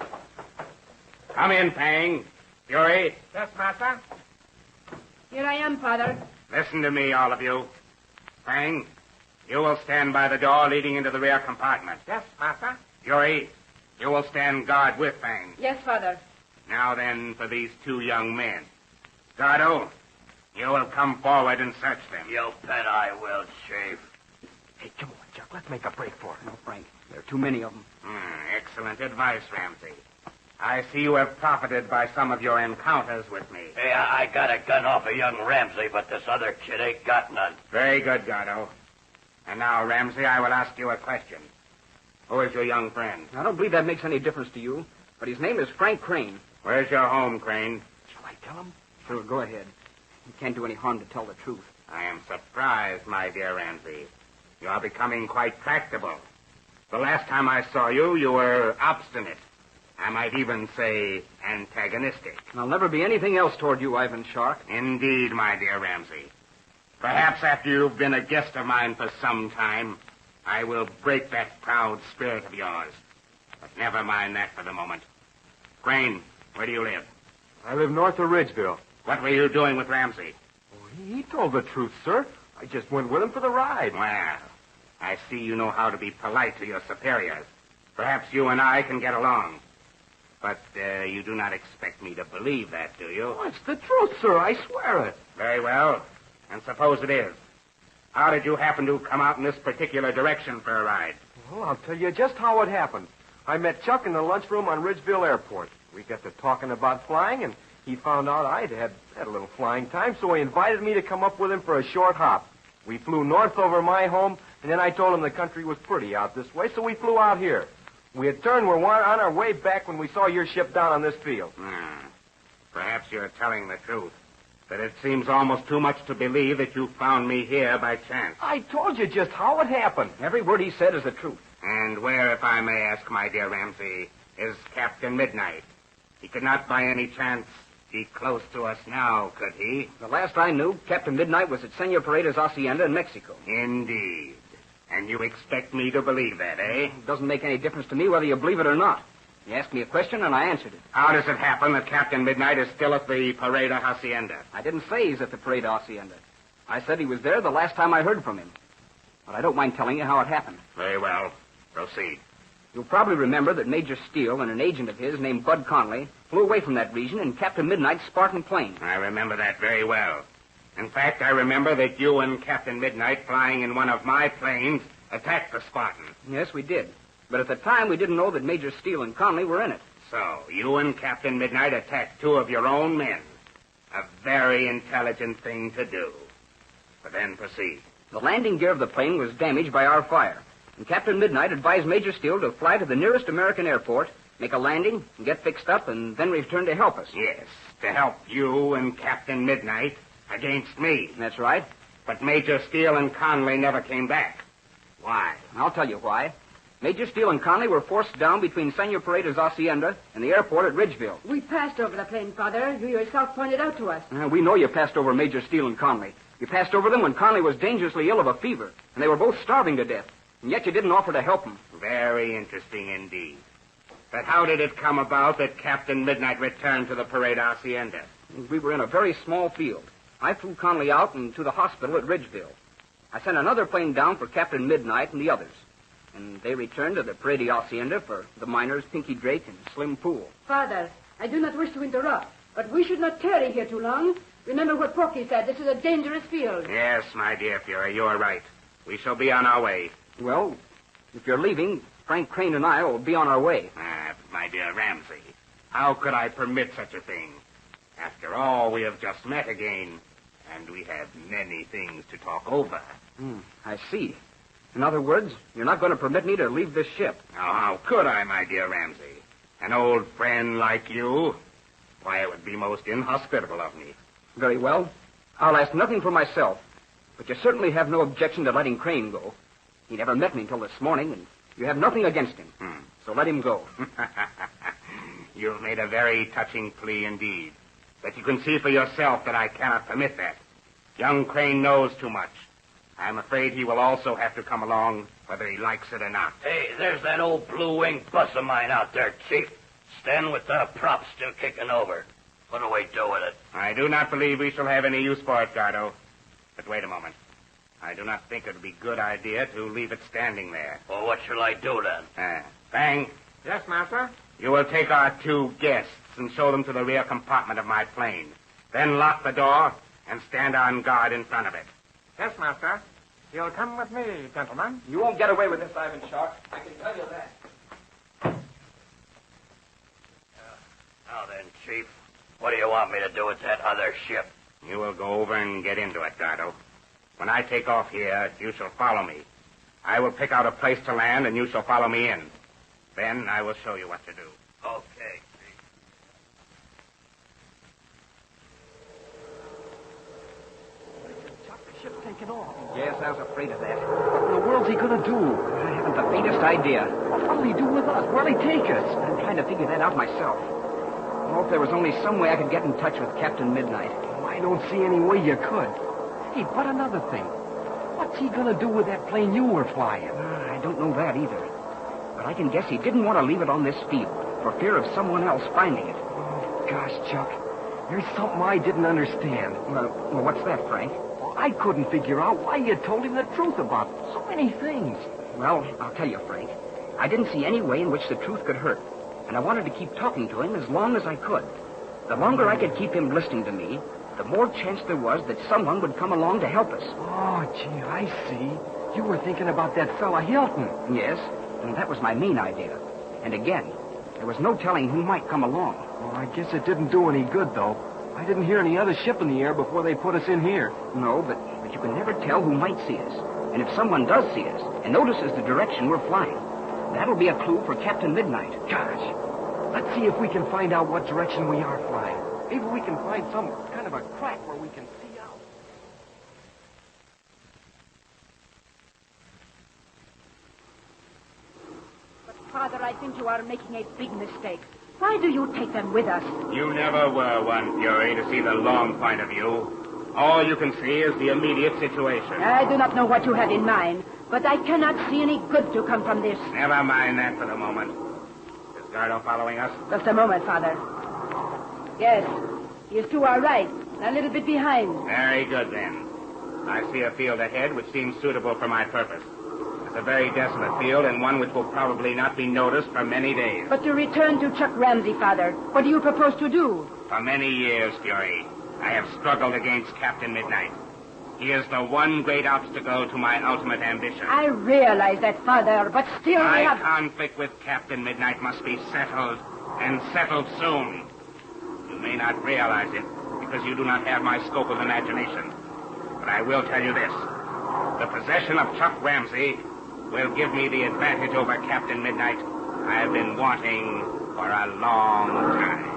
Come in, Fang. Fury. Yes, Master? Here I am, Father. Listen to me, all of you. Fang, you will stand by the door leading into the rear compartment. Yes, Master? Fury, you will stand guard with Fang. Yes, Father. Now then, for these two young men. Gardo, you will come forward and search them. You bet I will, Chief. Hey, come on, Chuck. Let's make a break for it. No, Frank. There are too many of them. Excellent advice, Ramsey. I see you have profited by some of your encounters with me. Hey, I got a gun off of young Ramsey, but this other kid ain't got none. Very good, Gardo. And now, Ramsey, I will ask you a question. Who is your young friend? I don't believe that makes any difference to you, but his name is Frank Crane. Where's your home, Crane? Shall I tell him? Sure, go ahead. It can't do any harm to tell the truth. I am surprised, my dear Ramsey. You are becoming quite tractable. The last time I saw you, you were obstinate. I might even say antagonistic. I'll never be anything else toward you, Ivan Shark. Indeed, my dear Ramsey. Perhaps after you've been a guest of mine for some time, I will break that proud spirit of yours. But never mind that for the moment. Crane, where do you live? I live north of Ridgeville. What were you doing with Ramsey? He told the truth, sir. I just went with him for the ride. Well, I see you know how to be polite to your superiors. Perhaps you and I can get along. But you do not expect me to believe that, do you? Oh, it's the truth, sir. I swear it. Very well. And suppose it is. How did you happen to come out in this particular direction for a ride? Well, I'll tell you just how it happened. I met Chuck in the lunchroom on Ridgeville Airport. We got to talking about flying, and he found out I'd had a little flying time, so he invited me to come up with him for a short hop. We flew north over my home, and then I told him the country was pretty out this way, so we flew out here. We had turned, we're on our way back when we saw your ship down on this field. Perhaps you're telling the truth. But it seems almost too much to believe that you found me here by chance. I told you just how it happened. Every word he said is the truth. And where, if I may ask, my dear Ramsey, is Captain Midnight? He could not by any chance be close to us now, could he? The last I knew, Captain Midnight was at Senor Pereda's Hacienda in Mexico. Indeed. And you expect me to believe that, eh? It doesn't make any difference to me whether you believe it or not. You asked me a question, and I answered it. How does it happen that Captain Midnight is still at the Perada Hacienda? I didn't say he's at the Perada Hacienda. I said he was there the last time I heard from him. But I don't mind telling you how it happened. Very well. Proceed. You'll probably remember that Major Steele and an agent of his named Bud Conley flew away from that region in Captain Midnight's Spartan plane. I remember that very well. In fact, I remember that you and Captain Midnight, flying in one of my planes, attacked the Spartan. Yes, we did. But at the time, we didn't know that Major Steele and Conley were in it. So, you and Captain Midnight attacked two of your own men. A very intelligent thing to do. But then proceed. The landing gear of the plane was damaged by our fire. And Captain Midnight advised Major Steele to fly to the nearest American airport, make a landing, and get fixed up, and then return to help us. Yes, to help you and Captain Midnight against me. That's right. But Major Steele and Conley never came back. Why? I'll tell you why. Major Steele and Conley were forced down between Senor Pereda's Hacienda and the airport at Ridgeville. We passed over the plane, Father. You yourself pointed out to us. We know you passed over Major Steele and Conley. You passed over them when Conley was dangerously ill of a fever, and they were both starving to death. And yet you didn't offer to help them. Very interesting indeed. But how did it come about that Captain Midnight returned to the Perada Hacienda? We were in a very small field. I flew Conley out and to the hospital at Ridgeville. I sent another plane down for Captain Midnight and the others. And they returned to the Perada Hacienda for the miners, Pinky Drake, and Slim Pool. Father, I do not wish to interrupt, but we should not tarry here too long. Remember what Porky said. This is a dangerous field. Yes, my dear Fury, you are right. We shall be on our way. Well, if you're leaving, Frank Crane and I will be on our way. My dear Ramsey, how could I permit such a thing? After all, we have just met again, and we have many things to talk over. I see. In other words, you're not going to permit me to leave this ship. Now, how could I, my dear Ramsey? An old friend like you? Why, it would be most inhospitable of me. Very well. I'll ask nothing for myself. But you certainly have no objection to letting Crane go. He never met me until this morning, and you have nothing against him. So let him go. You've made a very touching plea indeed. But you can see for yourself that I cannot permit that. Young Crane knows too much. I'm afraid he will also have to come along, whether he likes it or not. Hey, there's that old blue-winged bus of mine out there, Chief. Standing with the props still kicking over. What do we do with it? I do not believe we shall have any use for it, Gardo. But wait a moment. I do not think it would be a good idea to leave it standing there. Well, what shall I do then? Bang. Yes, Master? You will take our 2 guests and show them to the rear compartment of my plane. Then lock the door and stand on guard in front of it. Yes, Master. You'll come with me, gentlemen. You won't get away with this, Ivan Shark. I can tell you that. Now then, Chief, what do you want me to do with that other ship? You will go over and get into it, Gardo. When I take off here, you shall follow me. I will pick out a place to land, and you shall follow me in. Then I will show you what to do. Okay, Chief. Chuck, the ship's taken off. Yes, I was afraid of that. What in the world's he going to do? I haven't the faintest idea. What'll he do with us? Where'll he take us? I'm trying to figure that out myself. Oh, if there was only some way I could get in touch with Captain Midnight. Oh, I don't see any way you could. Hey, but another thing. What's he gonna do with that plane you were flying? I don't know that either. But I can guess he didn't want to leave it on this field for fear of someone else finding it. Oh, gosh, Chuck. There's something I didn't understand. Well, what's that, Frank? Well, I couldn't figure out why you told him the truth about so many things. Well, I'll tell you, Frank. I didn't see any way in which the truth could hurt. And I wanted to keep talking to him as long as I could. The longer I could keep him listening to me, the more chance there was that someone would come along to help us. Oh, gee, I see. You were thinking about that fella Hilton. Yes, and that was my main idea. And again, there was no telling who might come along. Well, I guess it didn't do any good, though. I didn't hear any other ship in the air before they put us in here. No, but you can never tell who might see us. And if someone does see us and notices the direction we're flying, that'll be a clue for Captain Midnight. Gosh. Let's see if we can find out what direction we are flying. Maybe we can find some kind of a crack where we can see out. But, Father, I think you are making a big mistake. Why do you take them with us? You never were one, Fury, to see the long point of view. All you can see is the immediate situation. I do not know what you have in mind, but I cannot see any good to come from this. Never mind that for the moment. Is Gardo following us? Just a moment, Father. Yes, he is to our right, a little bit behind. Very good, then. I see a field ahead which seems suitable for my purpose. It's a very desolate field and one which will probably not be noticed for many days. But to return to Chuck Ramsey, Father, what do you propose to do? For many years, Fury, I have struggled against Captain Midnight. He is the one great obstacle to my ultimate ambition. I realize that, Father, but still My conflict with Captain Midnight must be settled, and settled soon. You may not realize it, because you do not have my scope of imagination. But I will tell you this. The possession of Chuck Ramsey will give me the advantage over Captain Midnight I have been wanting for a long time.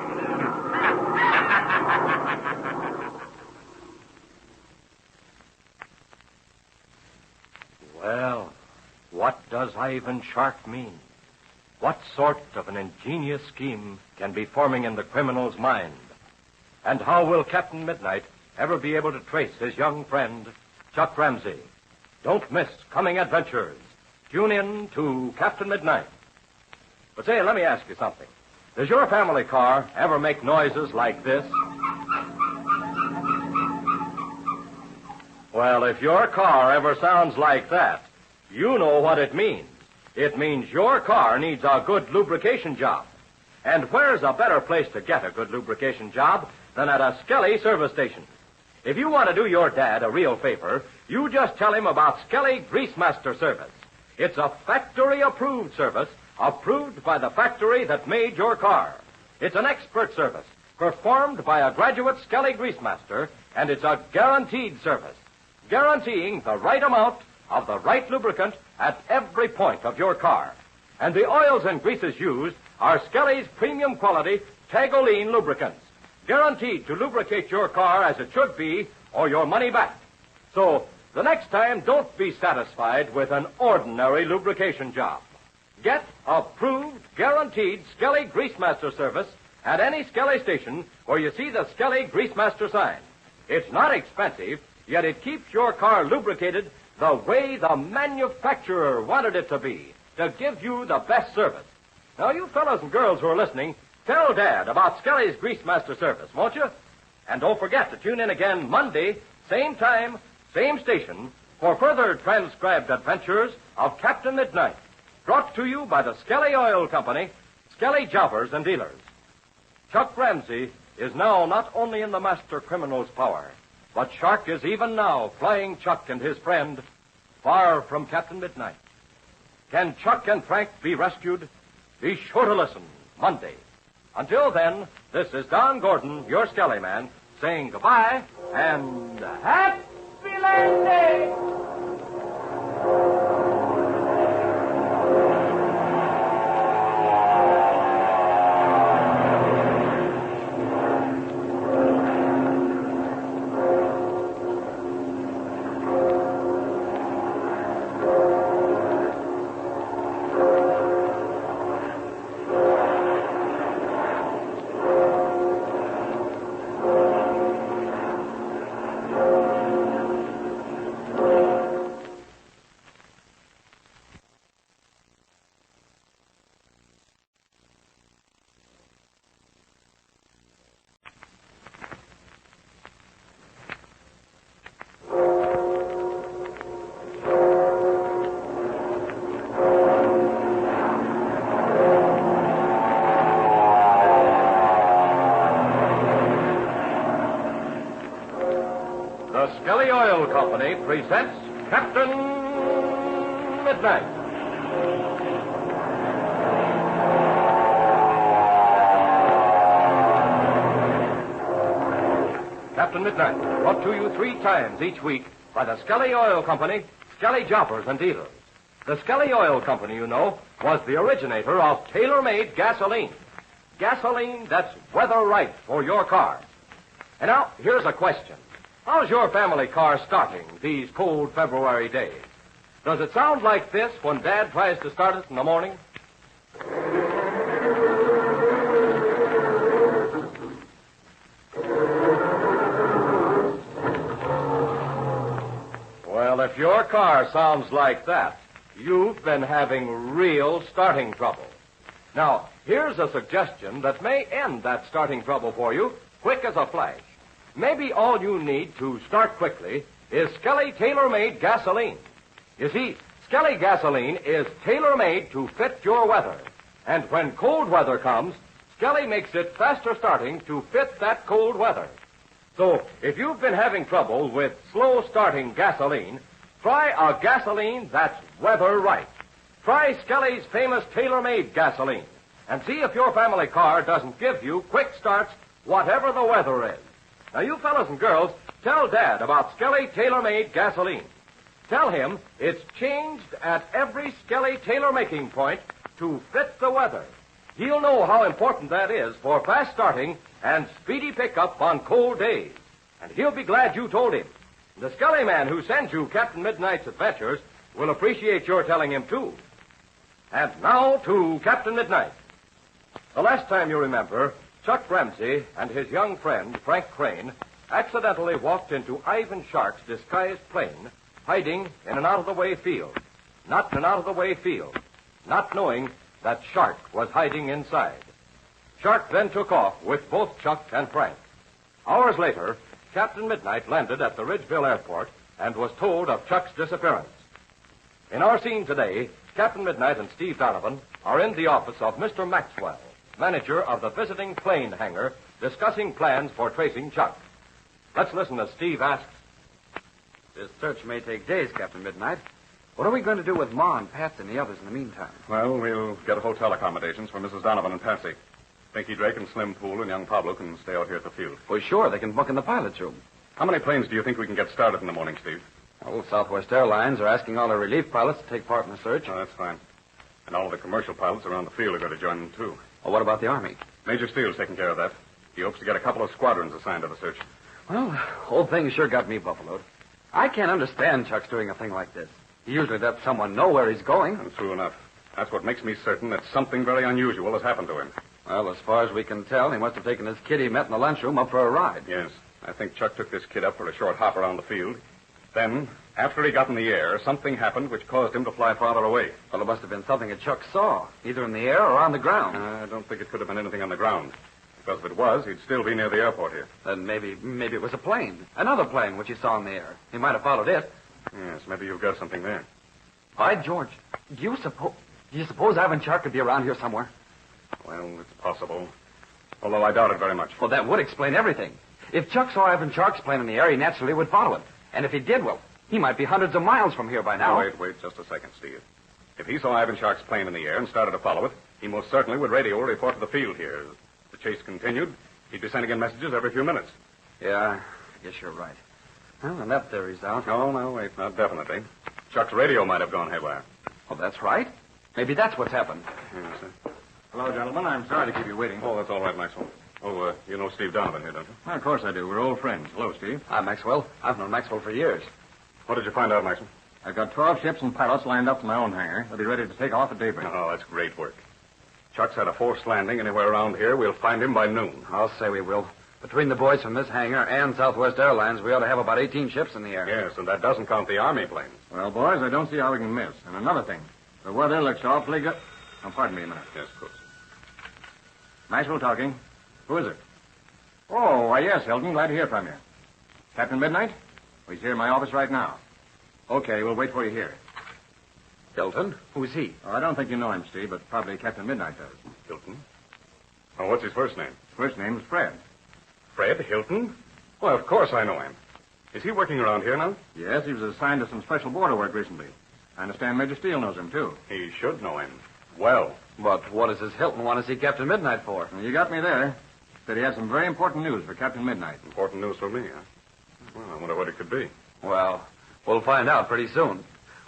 Well, what does Ivan Shark mean? What sort of an ingenious scheme can be forming in the criminal's mind? And how will Captain Midnight ever be able to trace his young friend, Chuck Ramsey? Don't miss coming adventures. Tune in to Captain Midnight. But say, let me ask you something. Does your family car ever make noises like this? Well, if your car ever sounds like that, you know what it means. It means your car needs a good lubrication job. And where's a better place to get a good lubrication job than at a Skelly service station? If you want to do your dad a real favor, you just tell him about Skelly Greasemaster Service. It's a factory-approved service, approved by the factory that made your car. It's an expert service, performed by a graduate Skelly Greasemaster, and it's a guaranteed service, guaranteeing the right amount of the right lubricant at every point of your car. And the oils and greases used are Skelly's premium quality Tagoline lubricants, guaranteed to lubricate your car as it should be or your money back. So, the next time, don't be satisfied with an ordinary lubrication job. Get approved, guaranteed Skelly Greasemaster service at any Skelly station where you see the Skelly Greasemaster sign. It's not expensive, yet it keeps your car lubricated the way the manufacturer wanted it to be, to give you the best service. Now, you fellows and girls who are listening, tell Dad about Skelly's Greasemaster service, won't you? And don't forget to tune in again Monday, same time, same station, for further transcribed adventures of Captain Midnight, brought to you by the Skelly Oil Company, Skelly Jobbers and Dealers. Chuck Ramsey is now not only in the master criminal's power, but Shark is even now flying Chuck and his friend far from Captain Midnight. Can Chuck and Frank be rescued? Be sure to listen Monday. Until then, this is Don Gordon, your Skelly man, saying goodbye and happy landing! The Skelly Oil Company presents Captain Midnight. Captain Midnight, brought to you 3 times each week by the Skelly Oil Company, Skelly Jobbers and Dealers. The Skelly Oil Company, you know, was the originator of tailor-made gasoline. Gasoline that's weather right for your car. And now, here's a question. How's your family car starting these cold February days? Does it sound like this when Dad tries to start it in the morning? Well, if your car sounds like that, you've been having real starting trouble. Now, here's a suggestion that may end that starting trouble for you quick as a flash. Maybe all you need to start quickly is Skelly tailor-made gasoline. You see, Skelly gasoline is tailor-made to fit your weather. And when cold weather comes, Skelly makes it faster starting to fit that cold weather. So, if you've been having trouble with slow-starting gasoline, try a gasoline that's weather right. Try Skelly's famous tailor-made gasoline and see if your family car doesn't give you quick starts whatever the weather is. Now, you fellas and girls, tell Dad about Skelly tailor-made gasoline. Tell him it's changed at every Skelly tailor-making point to fit the weather. He'll know how important that is for fast starting and speedy pickup on cold days. And he'll be glad you told him. The Skelly man who sends you Captain Midnight's adventures will appreciate your telling him, too. And now to Captain Midnight. The last time you remember, Chuck Ramsey and his young friend, Frank Crane, accidentally walked into Ivan Shark's disguised plane, hiding in an out-of-the-way field. Not in an out-of-the-way field, not knowing that Shark was hiding inside. Shark then took off with both Chuck and Frank. Hours later, Captain Midnight landed at the Ridgeville Airport and was told of Chuck's disappearance. In our scene today, Captain Midnight and Steve Donovan are in the office of Mr. Maxwell, manager of the visiting plane hangar, discussing plans for tracing Chuck. Let's listen as Steve asks. This search may take days, Captain Midnight. What are we going to do with Ma and Patsy and the others in the meantime? Well, we'll get hotel accommodations for Mrs. Donovan and Patsy. Pinky Drake and Slim Pool and young Pablo can stay out here at the field. Well, sure, they can book in the pilot's room. How many planes do you think we can get started in the morning, Steve? Well, Southwest Airlines are asking all the relief pilots to take part in the search. Oh, that's fine. And all of the commercial pilots around the field are going to join them, too. Well, what about the Army? Major Steele's taking care of that. He hopes to get a couple of squadrons assigned to the search. Well, the whole thing sure got me buffaloed. I can't understand Chuck's doing a thing like this. He usually lets someone know where he's going. And true enough. That's what makes me certain that something very unusual has happened to him. Well, as far as we can tell, he must have taken his kid he met in the lunchroom up for a ride. Yes. I think Chuck took this kid up for a short hop around the field. Then, after he got in the air, something happened which caused him to fly farther away. Well, it must have been something that Chuck saw, either in the air or on the ground. I don't think it could have been anything on the ground. Because if it was, he'd still be near the airport here. Then maybe it was a plane. Another plane which he saw in the air. He might have followed it. Yes, maybe you've got something there. By George, do you suppose Ivan Chuck could be around here somewhere? Well, it's possible. Although I doubt it very much. Well, that would explain everything. If Chuck saw Ivan Shark's plane in the air, he naturally would follow it. And if he did, well, he might be hundreds of miles from here by now. Wait just a second, Steve. If he saw Ivan Shark's plane in the air and started to follow it, he most certainly would radio a report to the field here. As the chase continued, he'd be sending in messages every few minutes. Yeah, I guess you're right. Well, and that theory's out. No, wait, not definitely. Chuck's radio might have gone haywire. Oh, that's right. Maybe that's what's happened. Yes, sir. Hello, gentlemen. I'm sorry to keep you waiting. Oh, that's all right, Maxwell. Oh, you know Steve Donovan here, don't you? Well, of course I do. We're old friends. Hello, Steve. Hi, Maxwell. I've known Maxwell for years. What did you find out, Maxwell? I've got 12 ships and pilots lined up for my own hangar. They'll be ready to take off at daybreak. Oh, that's great work. Chuck's had a forced landing anywhere around here. We'll find him by noon. I'll say we will. Between the boys from this hangar and Southwest Airlines, we ought to have about 18 ships in the air. Yes, and that doesn't count the Army planes. Well, boys, I don't see how we can miss. And another thing. The weather looks awfully good. Oh, pardon me a minute. Yes, of course. Maxwell talking. Who is it? Oh, why, yes, Hilton. Glad to hear from you. Captain Midnight? He's here in my office right now. Okay, we'll wait for you here. Hilton? Who's he? Oh, I don't think you know him, Steve, but probably Captain Midnight does. Hilton? Oh, what's his first name? First name's Fred. Fred Hilton? Well, of course I know him. Is he working around here now? Yes, he was assigned to some special border work recently. I understand Major Steele knows him, too. He should know him. Well. But what does this Hilton want to see Captain Midnight for? Well, you got me there. Said he had some very important news for Captain Midnight. Important news for me, huh? Well, I wonder what it could be. Well, we'll find out pretty soon.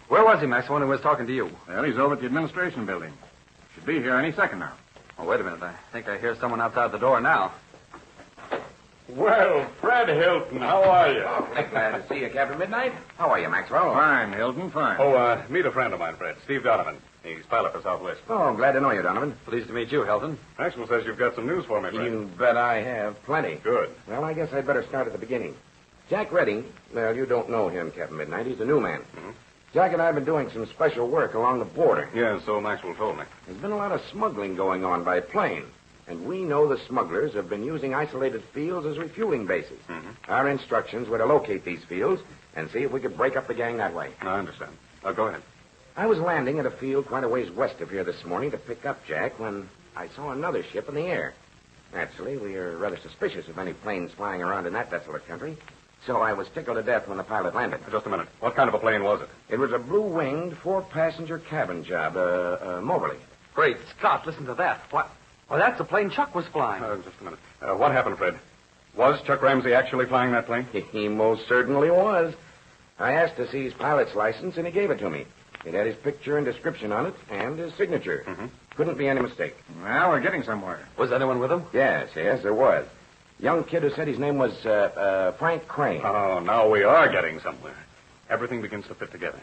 Where was he, Max, when he was talking to you? Well, he's over at the administration building. Should be here any second now. Oh, wait a minute. I think I hear someone outside the door now. Well, Fred Hilton, how are you? Glad to see you, Captain Midnight. How are you, Maxwell? Fine, Hilton, fine. Oh, meet a friend of mine, Fred, Steve Donovan. He's pilot for Southwest. Oh, glad to know you, Donovan. Pleased to meet you, Hilton. Maxwell says you've got some news for me, Fred. You bet I have. Plenty. Good. Well, I guess I'd better start at the beginning. Jack Redding, well, you don't know him, Captain Midnight. He's a new man. Mm-hmm. Jack and I have been doing some special work along the border. Yeah, so Maxwell told me. There's been a lot of smuggling going on by plane. And we know the smugglers have been using isolated fields as refueling bases. Mm-hmm. Our instructions were to locate these fields and see if we could break up the gang that way. I understand. Go ahead. I was landing at a field quite a ways west of here this morning to pick up Jack when I saw another ship in the air. Naturally, we are rather suspicious of any planes flying around in that desolate country. So I was tickled to death when the pilot landed. Just a minute. What kind of a plane was it? It was a blue-winged, 4-passenger cabin job, Moberly. Great Scott, listen to that. What? Well, that's the plane Chuck was flying. Just a minute. What happened, Fred? Was Chuck Ramsey actually flying that plane? He most certainly was. I asked to see his pilot's license, and he gave it to me. It had his picture and description on it, and his signature. Mm-hmm. Couldn't be any mistake. Well, we're getting somewhere. Was anyone with him? Yes, there was. Young kid who said his name was Frank Crane. Oh, now we are getting somewhere. Everything begins to fit together.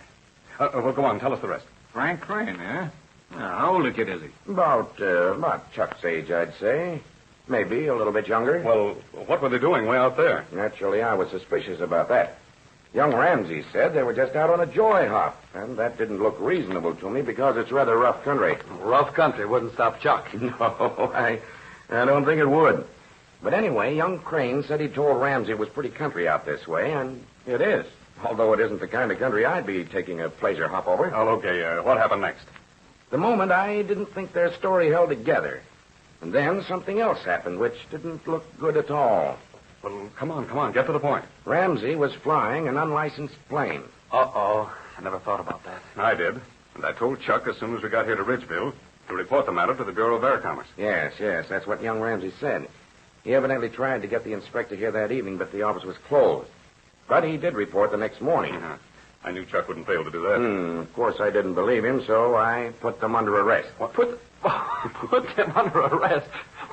Well, go on. Tell us the rest. Frank Crane, eh? How old a kid is he? About Chuck's age, I'd say. Maybe a little bit younger. Well, what were they doing way out there? Naturally, I was suspicious about that. Young Ramsey said they were just out on a joy hop, and that didn't look reasonable to me because it's rather rough country. Rough country wouldn't stop Chuck. No, I don't think it would. But anyway, young Crane said he told Ramsey it was pretty country out this way, and it is. Although it isn't the kind of country I'd be taking a pleasure hop over. Well, okay. What happened next? The moment I didn't think their story held together. And then something else happened which didn't look good at all. Well, come on. Get to the point. Ramsey was flying an unlicensed plane. Uh-oh. I never thought about that. I did. And I told Chuck as soon as we got here to Ridgeville to report the matter to the Bureau of Air Commerce. Yes. That's what young Ramsey said. He evidently tried to get the inspector here that evening, but the office was closed. But he did report the next morning. Uh-huh. I knew Chuck wouldn't fail to do that. Of course, I didn't believe him, so I put them under arrest. What? Put them under arrest?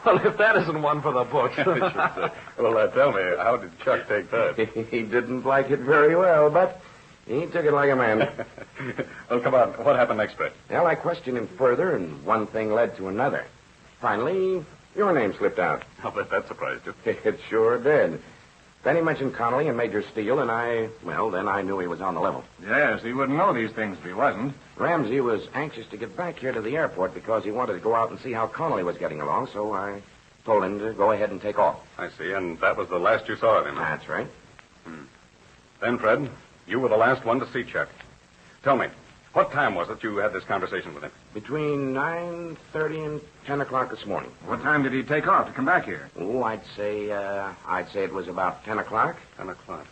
Well, if that isn't one for the books. Well, tell me, how did Chuck take that? He didn't like it very well, but he took it like a man. Well, come on. What happened next, Fred? Well, I questioned him further, and one thing led to another. Finally, your name slipped out. I'll bet that surprised you. It sure did. Then he mentioned Connolly and Major Steele, and then I knew he was on the level. Yes, he wouldn't know these things if he wasn't. Ramsey was anxious to get back here to the airport because he wanted to go out and see how Connolly was getting along, so I told him to go ahead and take off. I see, and that was the last you saw of him. That's right. Then, Fred, you were the last one to see Chuck. Tell me, what time was it you had this conversation with him? Between 9:30 and 10 o'clock this morning. What time did he take off to come back here? Oh, I'd say it was about 10 o'clock. 10 o'clock.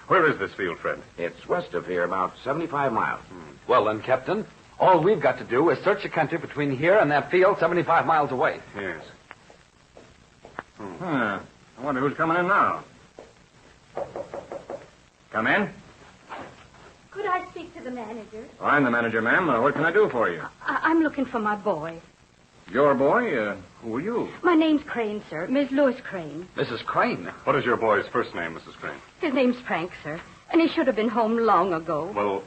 Where is this field, Fred? It's west of here, about 75 miles. Well, then, Captain, all we've got to do is search the country between here and that field 75 miles away. Yes. I wonder who's coming in now. Come in. Could I speak to the manager? Oh, I'm the manager, ma'am. What can I do for you? I'm looking for my boy. Your boy? Who are you? My name's Crane, sir. Miss Lois Crane. Mrs. Crane? What is your boy's first name, Mrs. Crane? His name's Frank, sir. And he should have been home long ago. Well,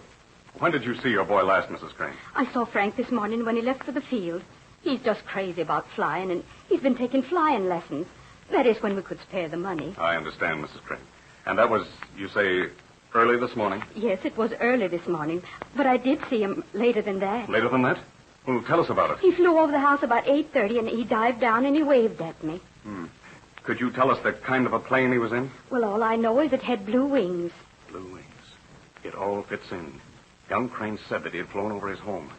when did you see your boy last, Mrs. Crane? I saw Frank this morning when he left for the field. He's just crazy about flying, and he's been taking flying lessons. That is when we could spare the money. I understand, Mrs. Crane. And that was, you say, early this morning? Yes, it was early this morning. But I did see him later than that. Later than that? Well, tell us about it. He flew over the house about 8:30, and he dived down and he waved at me. Could you tell us the kind of a plane he was in? Well, all I know is it had blue wings. Blue wings. It all fits in. Young Crane said that he had flown over his home.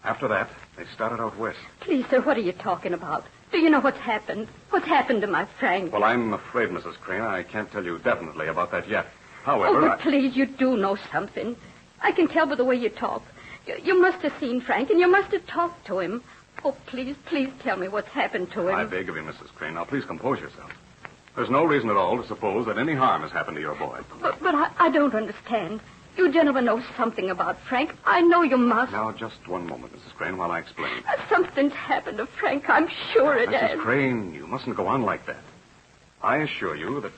After that, they started out west. Please, sir, what are you talking about? Do you know what's happened? What's happened to my Frank? Well, I'm afraid, Mrs. Crane, I can't tell you definitely about that yet. Oh, However, but please, you do know something. I can tell by the way you talk. You must have seen Frank, and you must have talked to him. Oh, please tell me what's happened to him. I beg of you, Mrs. Crane. Now, please compose yourself. There's no reason at all to suppose that any harm has happened to your boy. But I don't understand. You gentlemen know something about Frank. I know you must. Now, just one moment, Mrs. Crane, while I explain. Something's happened to Frank. I'm sure it has. Mrs. Crane, you mustn't go on like that. I assure you that,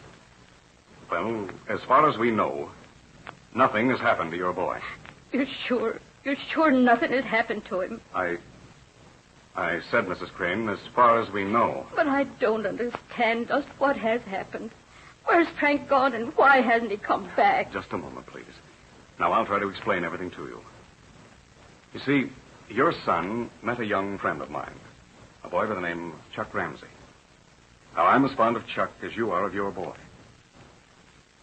well, as far as we know, nothing has happened to your boy. You're sure? You're sure nothing has happened to him? I said, Mrs. Crane, as far as we know. But I don't understand just what has happened. Where's Frank gone, and why hasn't he come back? Just a moment, please. Now, I'll try to explain everything to you. You see, your son met a young friend of mine, a boy by the name of Chuck Ramsey. Now, I'm as fond of Chuck as you are of your boy.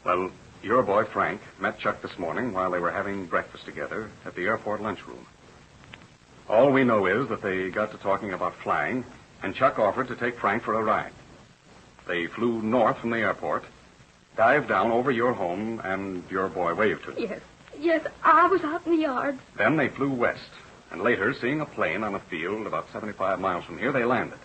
Well, your boy, Frank, met Chuck this morning while they were having breakfast together at the airport lunchroom. All we know is that they got to talking about flying, and Chuck offered to take Frank for a ride. They flew north from the airport, dived down over your home, and your boy waved to them. Yes, I was out in the yard. Then they flew west, and later, seeing a plane on a field about 75 miles from here, they landed.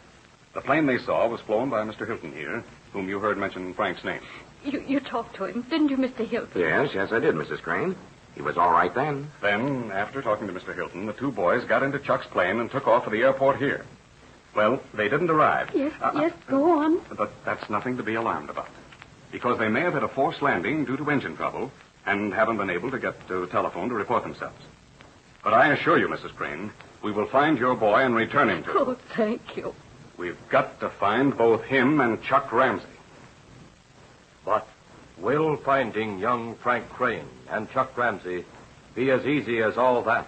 The plane they saw was flown by Mr. Hilton here, whom you heard mention Frank's name. You talked to him, didn't you, Mr. Hilton? Yes, I did, Mrs. Crane. He was all right then. Then, after talking to Mr. Hilton, the two boys got into Chuck's plane and took off for the airport here. Well, they didn't arrive. Yes, go on. But that's nothing to be alarmed about. Because they may have had a forced landing due to engine trouble and haven't been able to get to telephone to report themselves. But I assure you, Mrs. Crane, we will find your boy and return him to you. Oh, thank you. We've got to find both him and Chuck Ramsey. But will finding young Frank Crane and Chuck Ramsey be as easy as all that?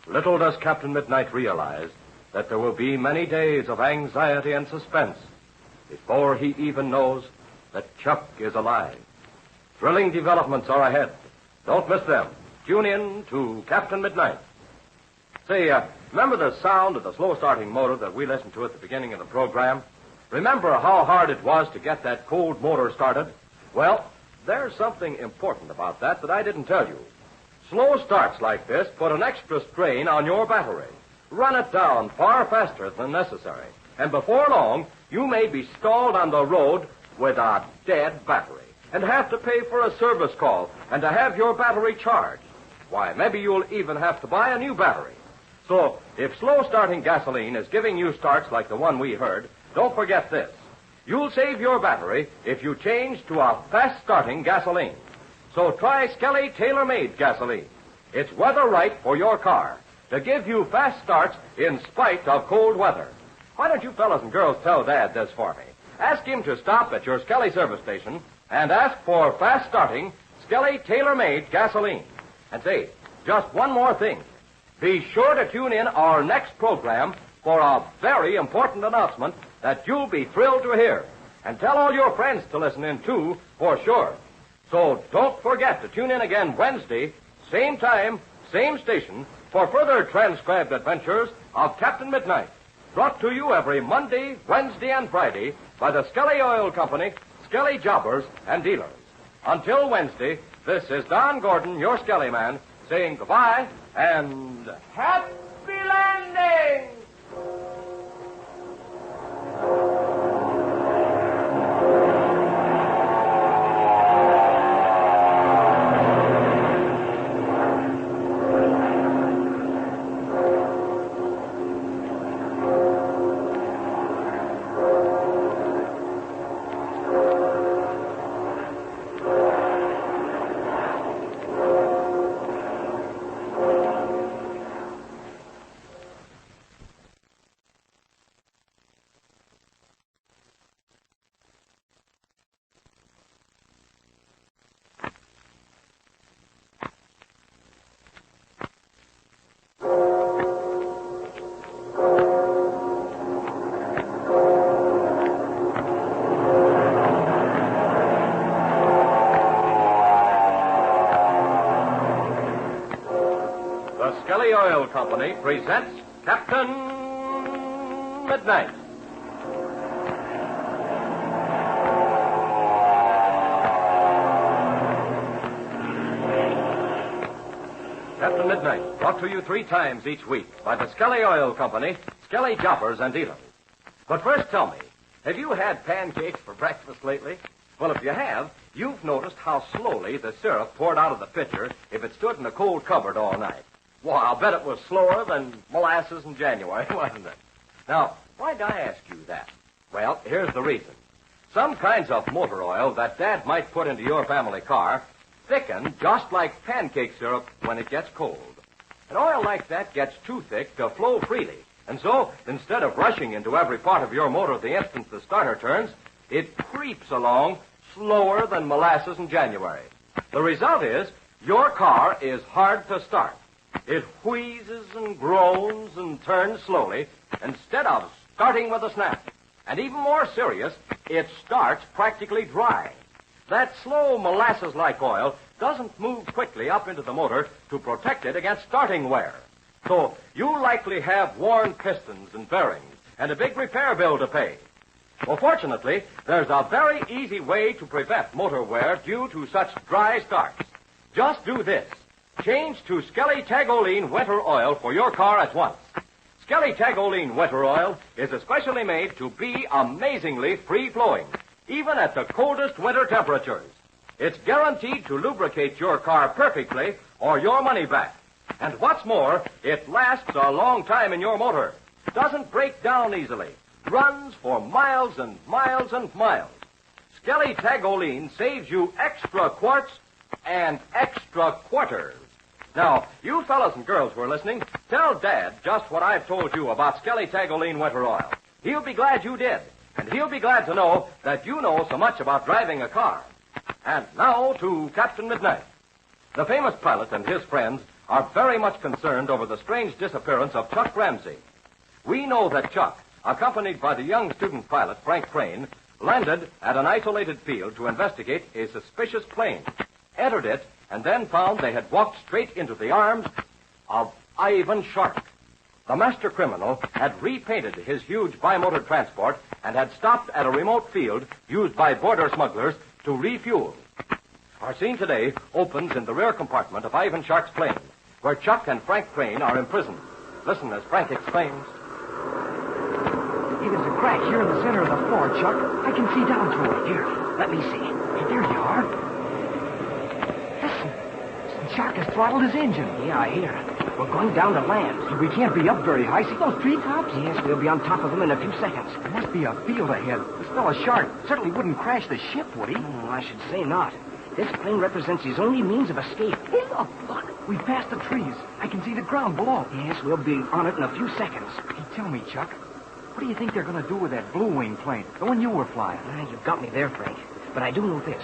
Little does Captain Midnight realize that there will be many days of anxiety and suspense before he even knows that Chuck is alive. Thrilling developments are ahead Don't miss them. Tune in to Captain Midnight. Say, remember the sound of the slow-starting motor that we listened to at the beginning of the program? Remember how hard it was to get that cold motor started? Well, there's something important about that I didn't tell you. Slow starts like this put an extra strain on your battery. Run it down far faster than necessary. And before long, you may be stalled on the road with a dead battery and have to pay for a service call and to have your battery charged. Why, maybe you'll even have to buy a new battery. So, if slow-starting gasoline is giving you starts like the one we heard, don't forget this. You'll save your battery if you change to a fast-starting gasoline. So try Skelly Tailor-Made gasoline. It's weather right for your car to give you fast starts in spite of cold weather. Why don't you fellas and girls tell Dad this for me? Ask him to stop at your Skelly service station and ask for fast-starting Skelly Tailor-Made gasoline. And say, just one more thing. Be sure to tune in our next program for a very important announcement that you'll be thrilled to hear. And tell all your friends to listen in, too, for sure. So don't forget to tune in again Wednesday, same time, same station, for further transcribed adventures of Captain Midnight. Brought to you every Monday, Wednesday, and Friday by the Skelly Oil Company, Skelly Jobbers, and Dealers. Until Wednesday, this is Don Gordon, your Skelly man, saying goodbye and happy landing! Skelly Oil Company presents Captain Midnight. Captain Midnight, brought to you 3 times each week by the Skelly Oil Company, Skelly Jobbers, and Dealers. But first tell me, have you had pancakes for breakfast lately? Well, if you have, you've noticed how slowly the syrup poured out of the pitcher if it stood in a cold cupboard all night. Well, I'll bet it was slower than molasses in January, wasn't it? Now, why'd I ask you that? Well, here's the reason. Some kinds of motor oil that Dad might put into your family car thicken just like pancake syrup when it gets cold. An oil like that gets too thick to flow freely. And so, instead of rushing into every part of your motor the instant the starter turns, it creeps along slower than molasses in January. The result is, your car is hard to start. It wheezes and groans and turns slowly instead of starting with a snap. And even more serious, it starts practically dry. That slow molasses-like oil doesn't move quickly up into the motor to protect it against starting wear. So you likely have worn pistons and bearings and a big repair bill to pay. Well, fortunately, there's a very easy way to prevent motor wear due to such dry starts. Just do this. Change to Skelly Tagoline Winter Oil for your car at once. Skelly Tagoline Winter Oil is especially made to be amazingly free-flowing, even at the coldest winter temperatures. It's guaranteed to lubricate your car perfectly or your money back. And what's more, it lasts a long time in your motor. Doesn't break down easily. Runs for miles and miles and miles. Skelly Tagoline saves you extra quarts and extra quarters. Now, you fellas and girls who are listening, tell Dad just what I've told you about Skelly Tagoline Winter Oil. He'll be glad you did, and he'll be glad to know that you know so much about driving a car. And now to Captain Midnight. The famous pilot and his friends are very much concerned over the strange disappearance of Chuck Ramsey. We know that Chuck, accompanied by the young student pilot, Frank Crane, landed at an isolated field to investigate a suspicious plane, entered it, and then found they had walked straight into the arms of Ivan Shark. The master criminal had repainted his huge bimotor transport and had stopped at a remote field used by border smugglers to refuel. Our scene today opens in the rear compartment of Ivan Shark's plane, where Chuck and Frank Crane are imprisoned. Listen as Frank exclaims. Hey, there's a crack here in the center of the floor, Chuck. I can see down through it. Here, let me see. Hey, there you are. Listen, Chuck has throttled his engine. Yeah, I hear. We're going down to land. We can't be up very high. See those treetops? Yes, we'll be on top of them in a few seconds. There must be a field ahead. This fellow Shark certainly wouldn't crash the ship, would he? I should say not. This plane represents his only means of escape. Hey, look. We passed the trees. I can see the ground below. Yes, we'll be on it in a few seconds. Hey, tell me, Chuck, what do you think they're going to do with that blue wing plane, the one you were flying? You've got me there, Frank. But I do know this.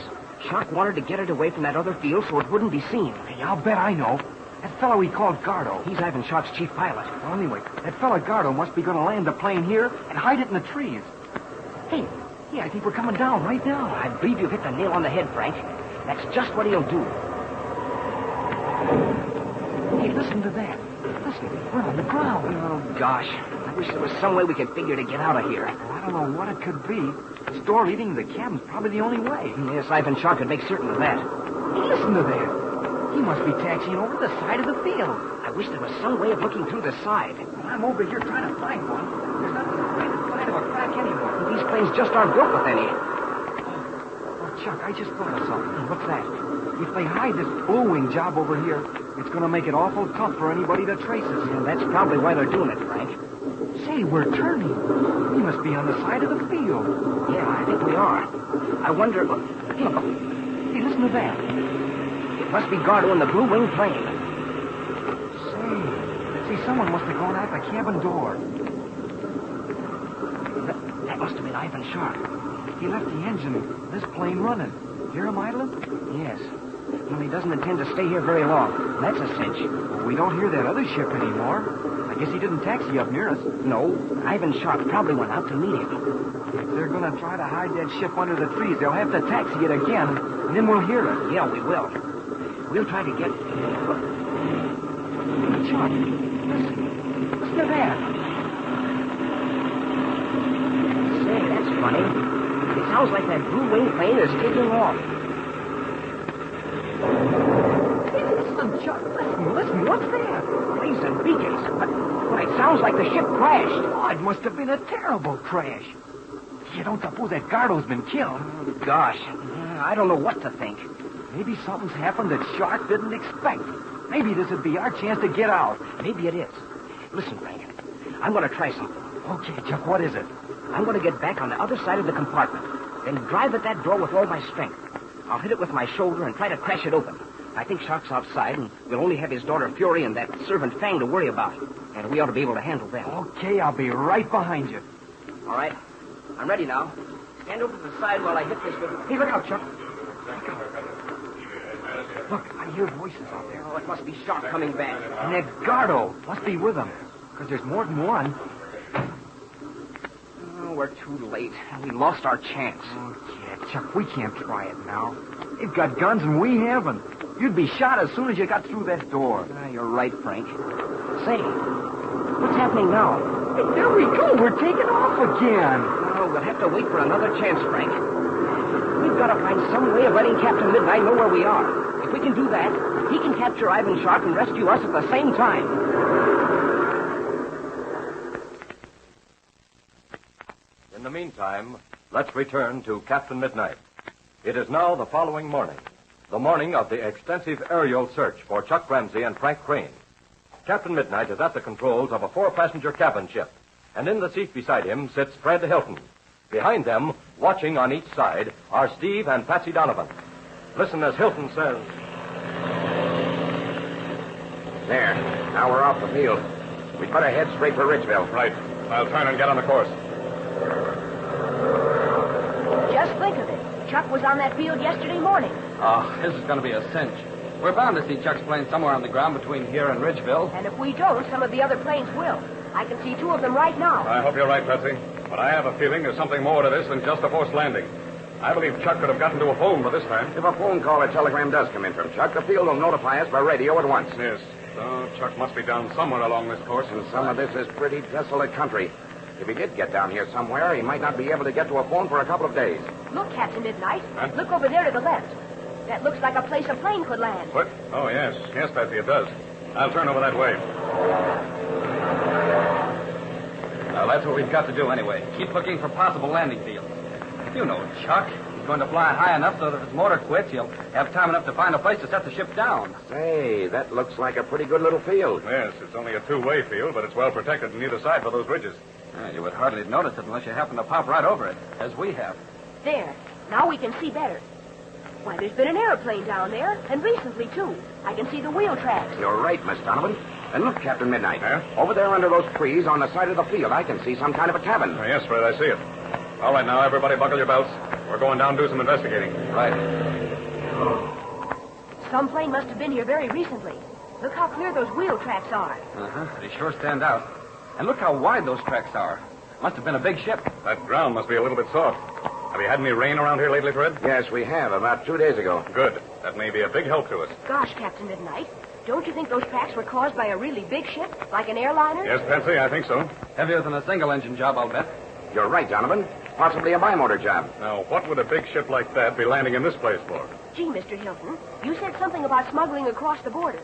Shark wanted to get it away from that other field so it wouldn't be seen. Hey, I'll bet I know. That fellow we called Gardo. He's Ivan Shark's chief pilot. Well, anyway, that fellow Gardo must be going to land the plane here and hide it in the trees. Hey, I think we're coming down right now. I believe you've hit the nail on the head, Frank. That's just what he'll do. Hey, listen to that. Listen, we're on the ground. Oh, gosh. I wish there was some way we could figure to get out of here. Well, I don't know what it could be. This door leading to the cabin's probably the only way. Yes, Ivan Shark could make certain of that. Hey, listen to that. He must be taxiing over the side of the field. I wish there was some way of looking through the side. Well, I'm over here trying to find one. There's not the sign of a crack anymore. These planes just aren't built with any. Chuck, I just thought of something. What's that? If they hide this blue wing job over here, it's going to make it awful tough for anybody to trace us. And that's probably why they're doing it, Frank. Say, we're turning. We must be on the side of the field. Yeah, I think we are. I wonder... Hey, listen to that. It must be Gardo in the blue wing plane. See, someone must have gone out the cabin door. That must have been Ivan Shark. He left the engine, this plane running. Hear him idling? Yes. Well, he doesn't intend to stay here very long. That's a cinch. Well, we don't hear that other ship anymore. I guess he didn't taxi up near us. No, Ivan Shark probably went out to meet him. If they're going to try to hide that ship under the trees, they'll have to taxi it again, and then we'll hear it. Yeah, we will. We'll try to get... Chuck, listen to that. Say, that's funny. It sounds like that blue wing plane is taking off. Hey, listen, Chuck. Listen. What's that? Lights and beacons. But it sounds like the ship crashed. Oh, it must have been a terrible crash. You don't suppose that Gardo's been killed? Oh, gosh. I don't know what to think. Maybe something's happened that Shark didn't expect. Maybe this would be our chance to get out. Maybe it is. Listen, Frank. I'm going to try something. Okay, Chuck, what is it? I'm going to get back on the other side of the compartment, then drive at that door with all my strength. I'll hit it with my shoulder and try to crash it open. I think Shark's outside, and we'll only have his daughter Fury and that servant Fang to worry about. And we ought to be able to handle them. Okay, I'll be right behind you. All right. I'm ready now. Stand over to the side while I hit this with... Hey, look out, Chuck. Look, I hear voices out there. Oh, it must be Shark coming back. And that Gardo must be with them, because there's more than one. Oh, we're too late. We lost our chance. Oh, yeah, Chuck, we can't try it now. They've got guns and we haven't. You'd be shot as soon as you got through that door. You're right, Frank. Say, what's happening now? Hey, there we go. We're taking off again. Oh, we'll have to wait for another chance, Frank. We've got to find some way of letting Captain Midnight know where we are. If we can do that, he can capture Ivan Shark and rescue us at the same time. In the meantime, let's return to Captain Midnight. It is now the following morning, the morning of the extensive aerial search for Chuck Ramsey and Frank Crane. Captain Midnight is at the controls of a 4-passenger cabin ship, and in the seat beside him sits Fred Hilton. Behind them, watching on each side, are Steve and Patsy Donovan. Listen as Hilton says. There. Now we're off the field. We'd better head straight for Ridgeville. Right. I'll turn and get on the course. Just think of it. Chuck was on that field yesterday morning. Oh, this is going to be a cinch. We're bound to see Chuck's plane somewhere on the ground between here and Ridgeville. And if we don't, some of the other planes will. I can see 2 of them right now. I hope you're right, Patsy. But I have a feeling there's something more to this than just a forced landing. I believe Chuck could have gotten to a phone by this time. If a phone call or telegram does come in from Chuck, the field will notify us by radio at once. Yes. So Chuck must be down somewhere along this course. And some of this is pretty desolate country. If he did get down here somewhere, he might not be able to get to a phone for a couple of days. Look, Captain Midnight. Huh? Look over there to the left. That looks like a place a plane could land. What? Oh, yes. Yes, Patsy, it does. I'll turn over that way. Well, that's what we've got to do anyway. Keep looking for possible landing fields. You know Chuck. He's going to fly high enough so that if his motor quits, he'll have time enough to find a place to set the ship down. Say, that looks like a pretty good little field. Yes, it's only a two-way field, but it's well protected on either side by those ridges. You would hardly notice it unless you happen to pop right over it, as we have. There. Now we can see better. Why, there's been an airplane down there, and recently, too. I can see the wheel tracks. You're right, Miss Donovan. And look, Captain Midnight. Yeah? Over there under those trees on the side of the field, I can see some kind of a cabin. Oh, yes, Fred, I see it. All right, now, everybody buckle your belts. We're going down to do some investigating. Right. Some plane must have been here very recently. Look how clear those wheel tracks are. Uh-huh. They sure stand out. And look how wide those tracks are. Must have been a big ship. That ground must be a little bit soft. Have you had any rain around here lately, Fred? Yes, we have, about 2 days ago. Good. That may be a big help to us. Gosh, Captain Midnight. Don't you think those tracks were caused by a really big ship, like an airliner? Yes, Patsy, I think so. Heavier than a single-engine job, I'll bet. You're right, Donovan. Possibly a bimotor job. Now, what would a big ship like that be landing in this place for? Gee, Mr. Hilton, you said something about smuggling across the border.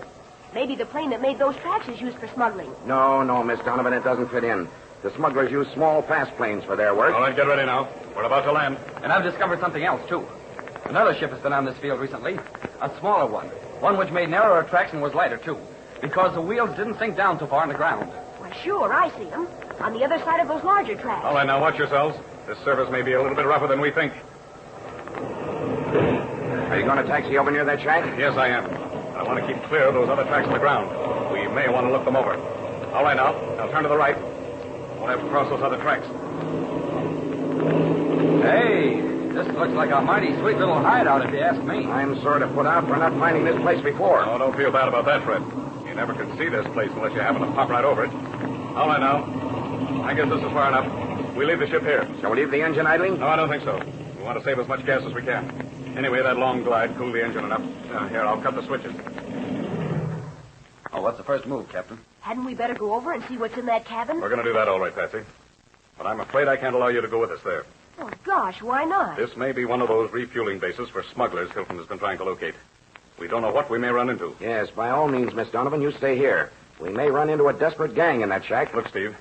Maybe the plane that made those tracks is used for smuggling. No, Miss Donovan, it doesn't fit in. The smugglers use small, fast planes for their work. All right, get ready now. We're about to land. And I've discovered something else, too. Another ship has been on this field recently. A smaller one. One which made narrower tracks and was lighter, too. Because the wheels didn't sink down so far in the ground. Why, sure, I see them. On the other side of those larger tracks. All right, now watch yourselves. This surface may be a little bit rougher than we think. Are you going to taxi over near that shack? Yes, I am. I want to keep clear of those other tracks on the ground. We may want to look them over. All right, now. I'll turn to the right. We'll have to cross those other tracks. Hey, this looks like a mighty sweet little hideout, if you ask me. I'm sort of put out for not finding this place before. Oh, don't feel bad about that, Fred. You never could see this place unless you happen to pop right over it. All right, now. I guess this is far enough. We leave the ship here. Shall we leave the engine idling? No, I don't think so. We want to save as much gas as we can. Anyway, that long glide cooled the engine enough. Here, I'll cut the switches. Oh, what's the first move, Captain? Hadn't we better go over and see what's in that cabin? We're going to do that all right, Patsy. But I'm afraid I can't allow you to go with us there. Oh, gosh, why not? This may be one of those refueling bases for smugglers Hilton has been trying to locate. We don't know what we may run into. Yes, by all means, Miss Donovan, you stay here. We may run into a desperate gang in that shack. Look, Steve,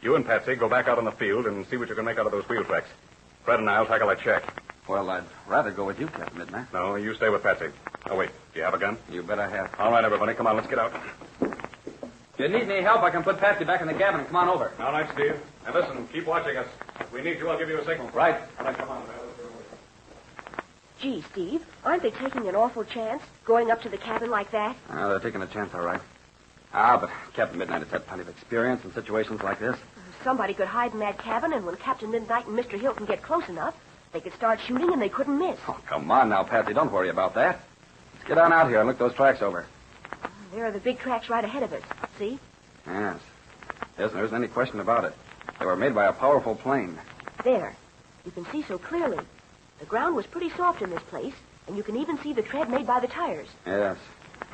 you and Patsy go back out on the field and see what you can make out of those wheel tracks. Fred and I'll tackle that shack. Well, I'd rather go with you, Captain Midnight. No, you stay with Patsy. Oh, wait. Do you have a gun? You bet I have. All right, everybody. Come on, let's get out. If you need any help, I can put Patsy back in the cabin. Come on over. All right, Steve. And listen, keep watching us. If we need you, I'll give you a signal. Right. All right, come on. Gee, Steve, aren't they taking an awful chance, going up to the cabin like that? They're taking a chance, all right. But Captain Midnight has had plenty of experience in situations like this. Somebody could hide in that cabin, and when Captain Midnight and Mr. Hilton get close enough, they could start shooting and they couldn't miss. Oh, come on now, Patsy. Don't worry about that. Let's get on out here and look those tracks over. There are the big tracks right ahead of us. See? Yes. Yes, there isn't any question about it. They were made by a powerful plane. There. You can see so clearly. The ground was pretty soft in this place, and you can even see the tread made by the tires. Yes.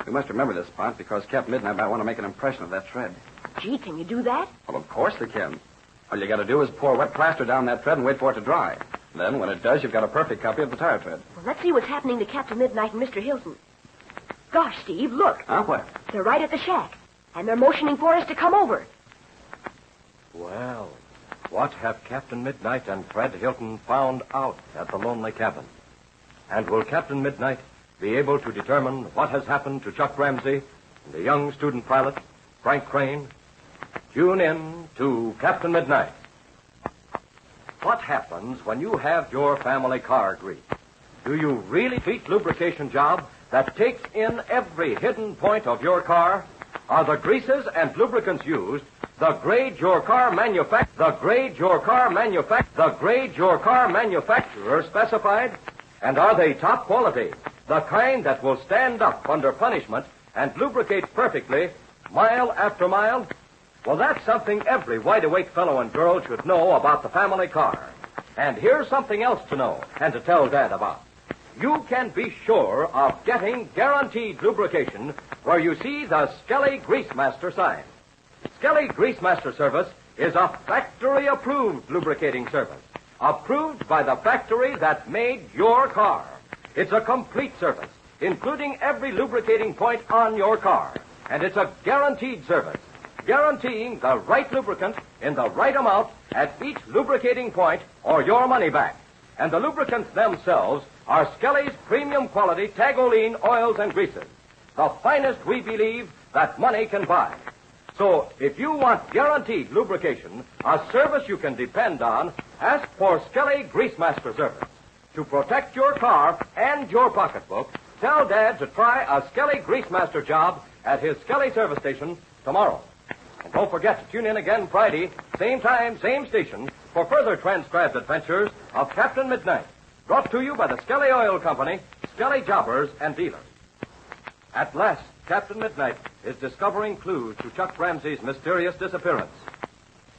We must remember this spot because Captain Midnight might want to make an impression of that tread. Gee, can you do that? Well, of course they can. All you got to do is pour wet plaster down that tread and wait for it to dry. Then, when it does, you've got a perfect copy of the tire tread. Well, let's see what's happening to Captain Midnight and Mr. Hilton. Gosh, Steve, look. Huh? What? They're right at the shack, and they're motioning for us to come over. Well, what have Captain Midnight and Fred Hilton found out at the lonely cabin? And will Captain Midnight be able to determine what has happened to Chuck Ramsey and the young student pilot, Frank Crane? Tune in to Captain Midnight. What happens when you have your family car greased? Do you really treat lubrication job that takes in every hidden point of your car? Are the greases and lubricants used the grade your car manufacturer specified? And are they top quality? The kind that will stand up under punishment and lubricate perfectly mile after mile? Well, that's something every wide-awake fellow and girl should know about the family car. And here's something else to know and to tell Dad about. You can be sure of getting guaranteed lubrication where you see the Skelly Greasemaster sign. Skelly Greasemaster Service is a factory-approved lubricating service, approved by the factory that made your car. It's a complete service, including every lubricating point on your car. And it's a guaranteed service, guaranteeing the right lubricant in the right amount at each lubricating point or your money back. And the lubricants themselves are Skelly's premium quality Tagoline oils and greases, the finest, we believe, that money can buy. So if you want guaranteed lubrication, a service you can depend on, ask for Skelly Greasemaster Service. To protect your car and your pocketbook, tell Dad to try a Skelly Greasemaster job at his Skelly service station tomorrow. And don't forget to tune in again Friday, same time, same station, for further transcribed adventures of Captain Midnight, brought to you by the Skelly Oil Company, Skelly Jobbers and Dealers. At last, Captain Midnight is discovering clues to Chuck Ramsey's mysterious disappearance.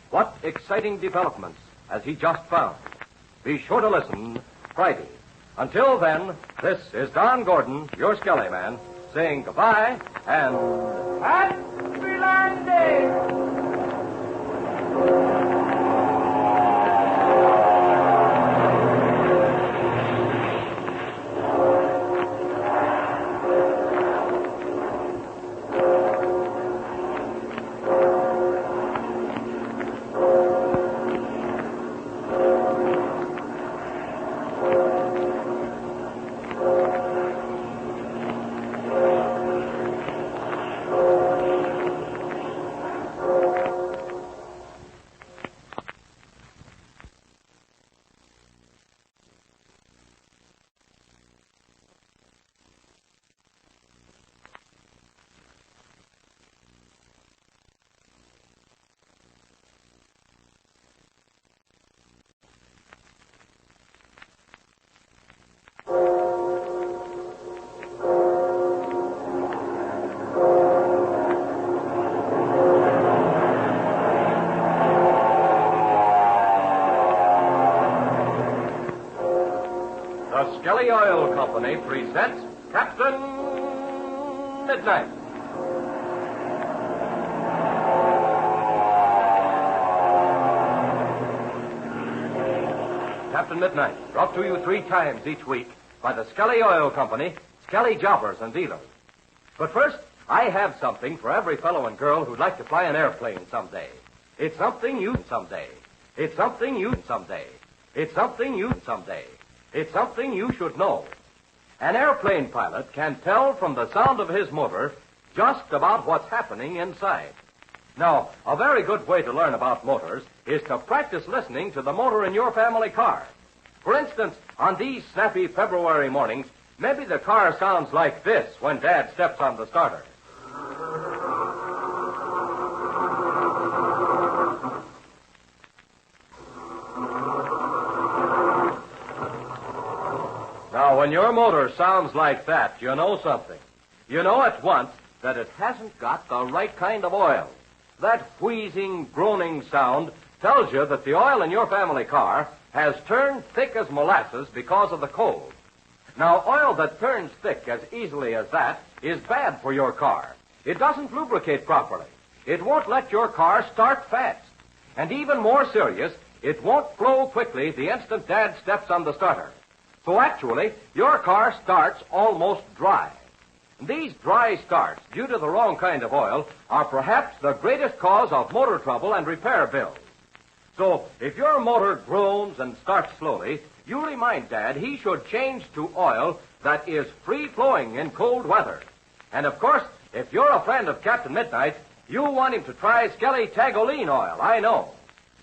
What exciting developments has he just found? Be sure to listen Friday. Until then, this is Don Gordon, your Skelly man, saying goodbye and happy landing! The Skelly Oil Company presents Captain Midnight. Captain Midnight, brought to you 3 times each week by the Skelly Oil Company, Skelly Jobbers and Dealers. But first, I have something for every fellow and girl who'd like to fly an airplane someday. It's something you someday. It's something you someday. It's something you someday. It's something you should know. An airplane pilot can tell from the sound of his motor just about what's happening inside. Now, a very good way to learn about motors is to practice listening to the motor in your family car. For instance, on these snappy February mornings, maybe the car sounds like this when Dad steps on the starter. Now, when your motor sounds like that, you know something. You know at once that it hasn't got the right kind of oil. That wheezing, groaning sound tells you that the oil in your family car has turned thick as molasses because of the cold. Now, oil that turns thick as easily as that is bad for your car. It doesn't lubricate properly. It won't let your car start fast. And even more serious, it won't flow quickly the instant Dad steps on the starter. So actually, your car starts almost dry. These dry starts, due to the wrong kind of oil, are perhaps the greatest cause of motor trouble and repair bills. So, if your motor groans and starts slowly, you remind Dad he should change to oil that is free-flowing in cold weather. And of course, if you're a friend of Captain Midnight, you want him to try Skelly Tagoline oil, I know.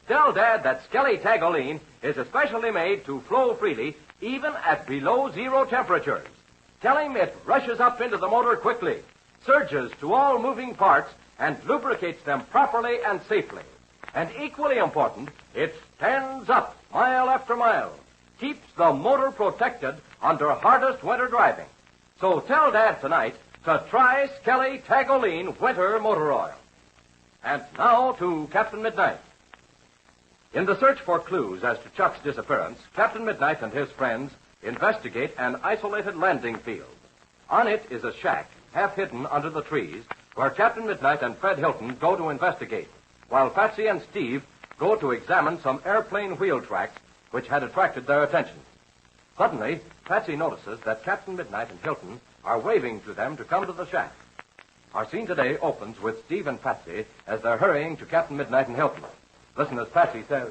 Tell Dad that Skelly Tagoline is especially made to flow freely even at below zero temperatures. Tell him it rushes up into the motor quickly, surges to all moving parts, and lubricates them properly and safely. And equally important, it stands up mile after mile, keeps the motor protected under hardest winter driving. So tell Dad tonight to try Skelly Tagoline Winter Motor Oil. And now to Captain Midnight. In the search for clues as to Chuck's disappearance, Captain Midnight and his friends investigate an isolated landing field. On it is a shack, half hidden under the trees, where Captain Midnight and Fred Hilton go to investigate, while Patsy and Steve go to examine some airplane wheel tracks which had attracted their attention. Suddenly, Patsy notices that Captain Midnight and Hilton are waving to them to come to the shack. Our scene today opens with Steve and Patsy as they're hurrying to Captain Midnight and Hilton. Listen as Patsy says,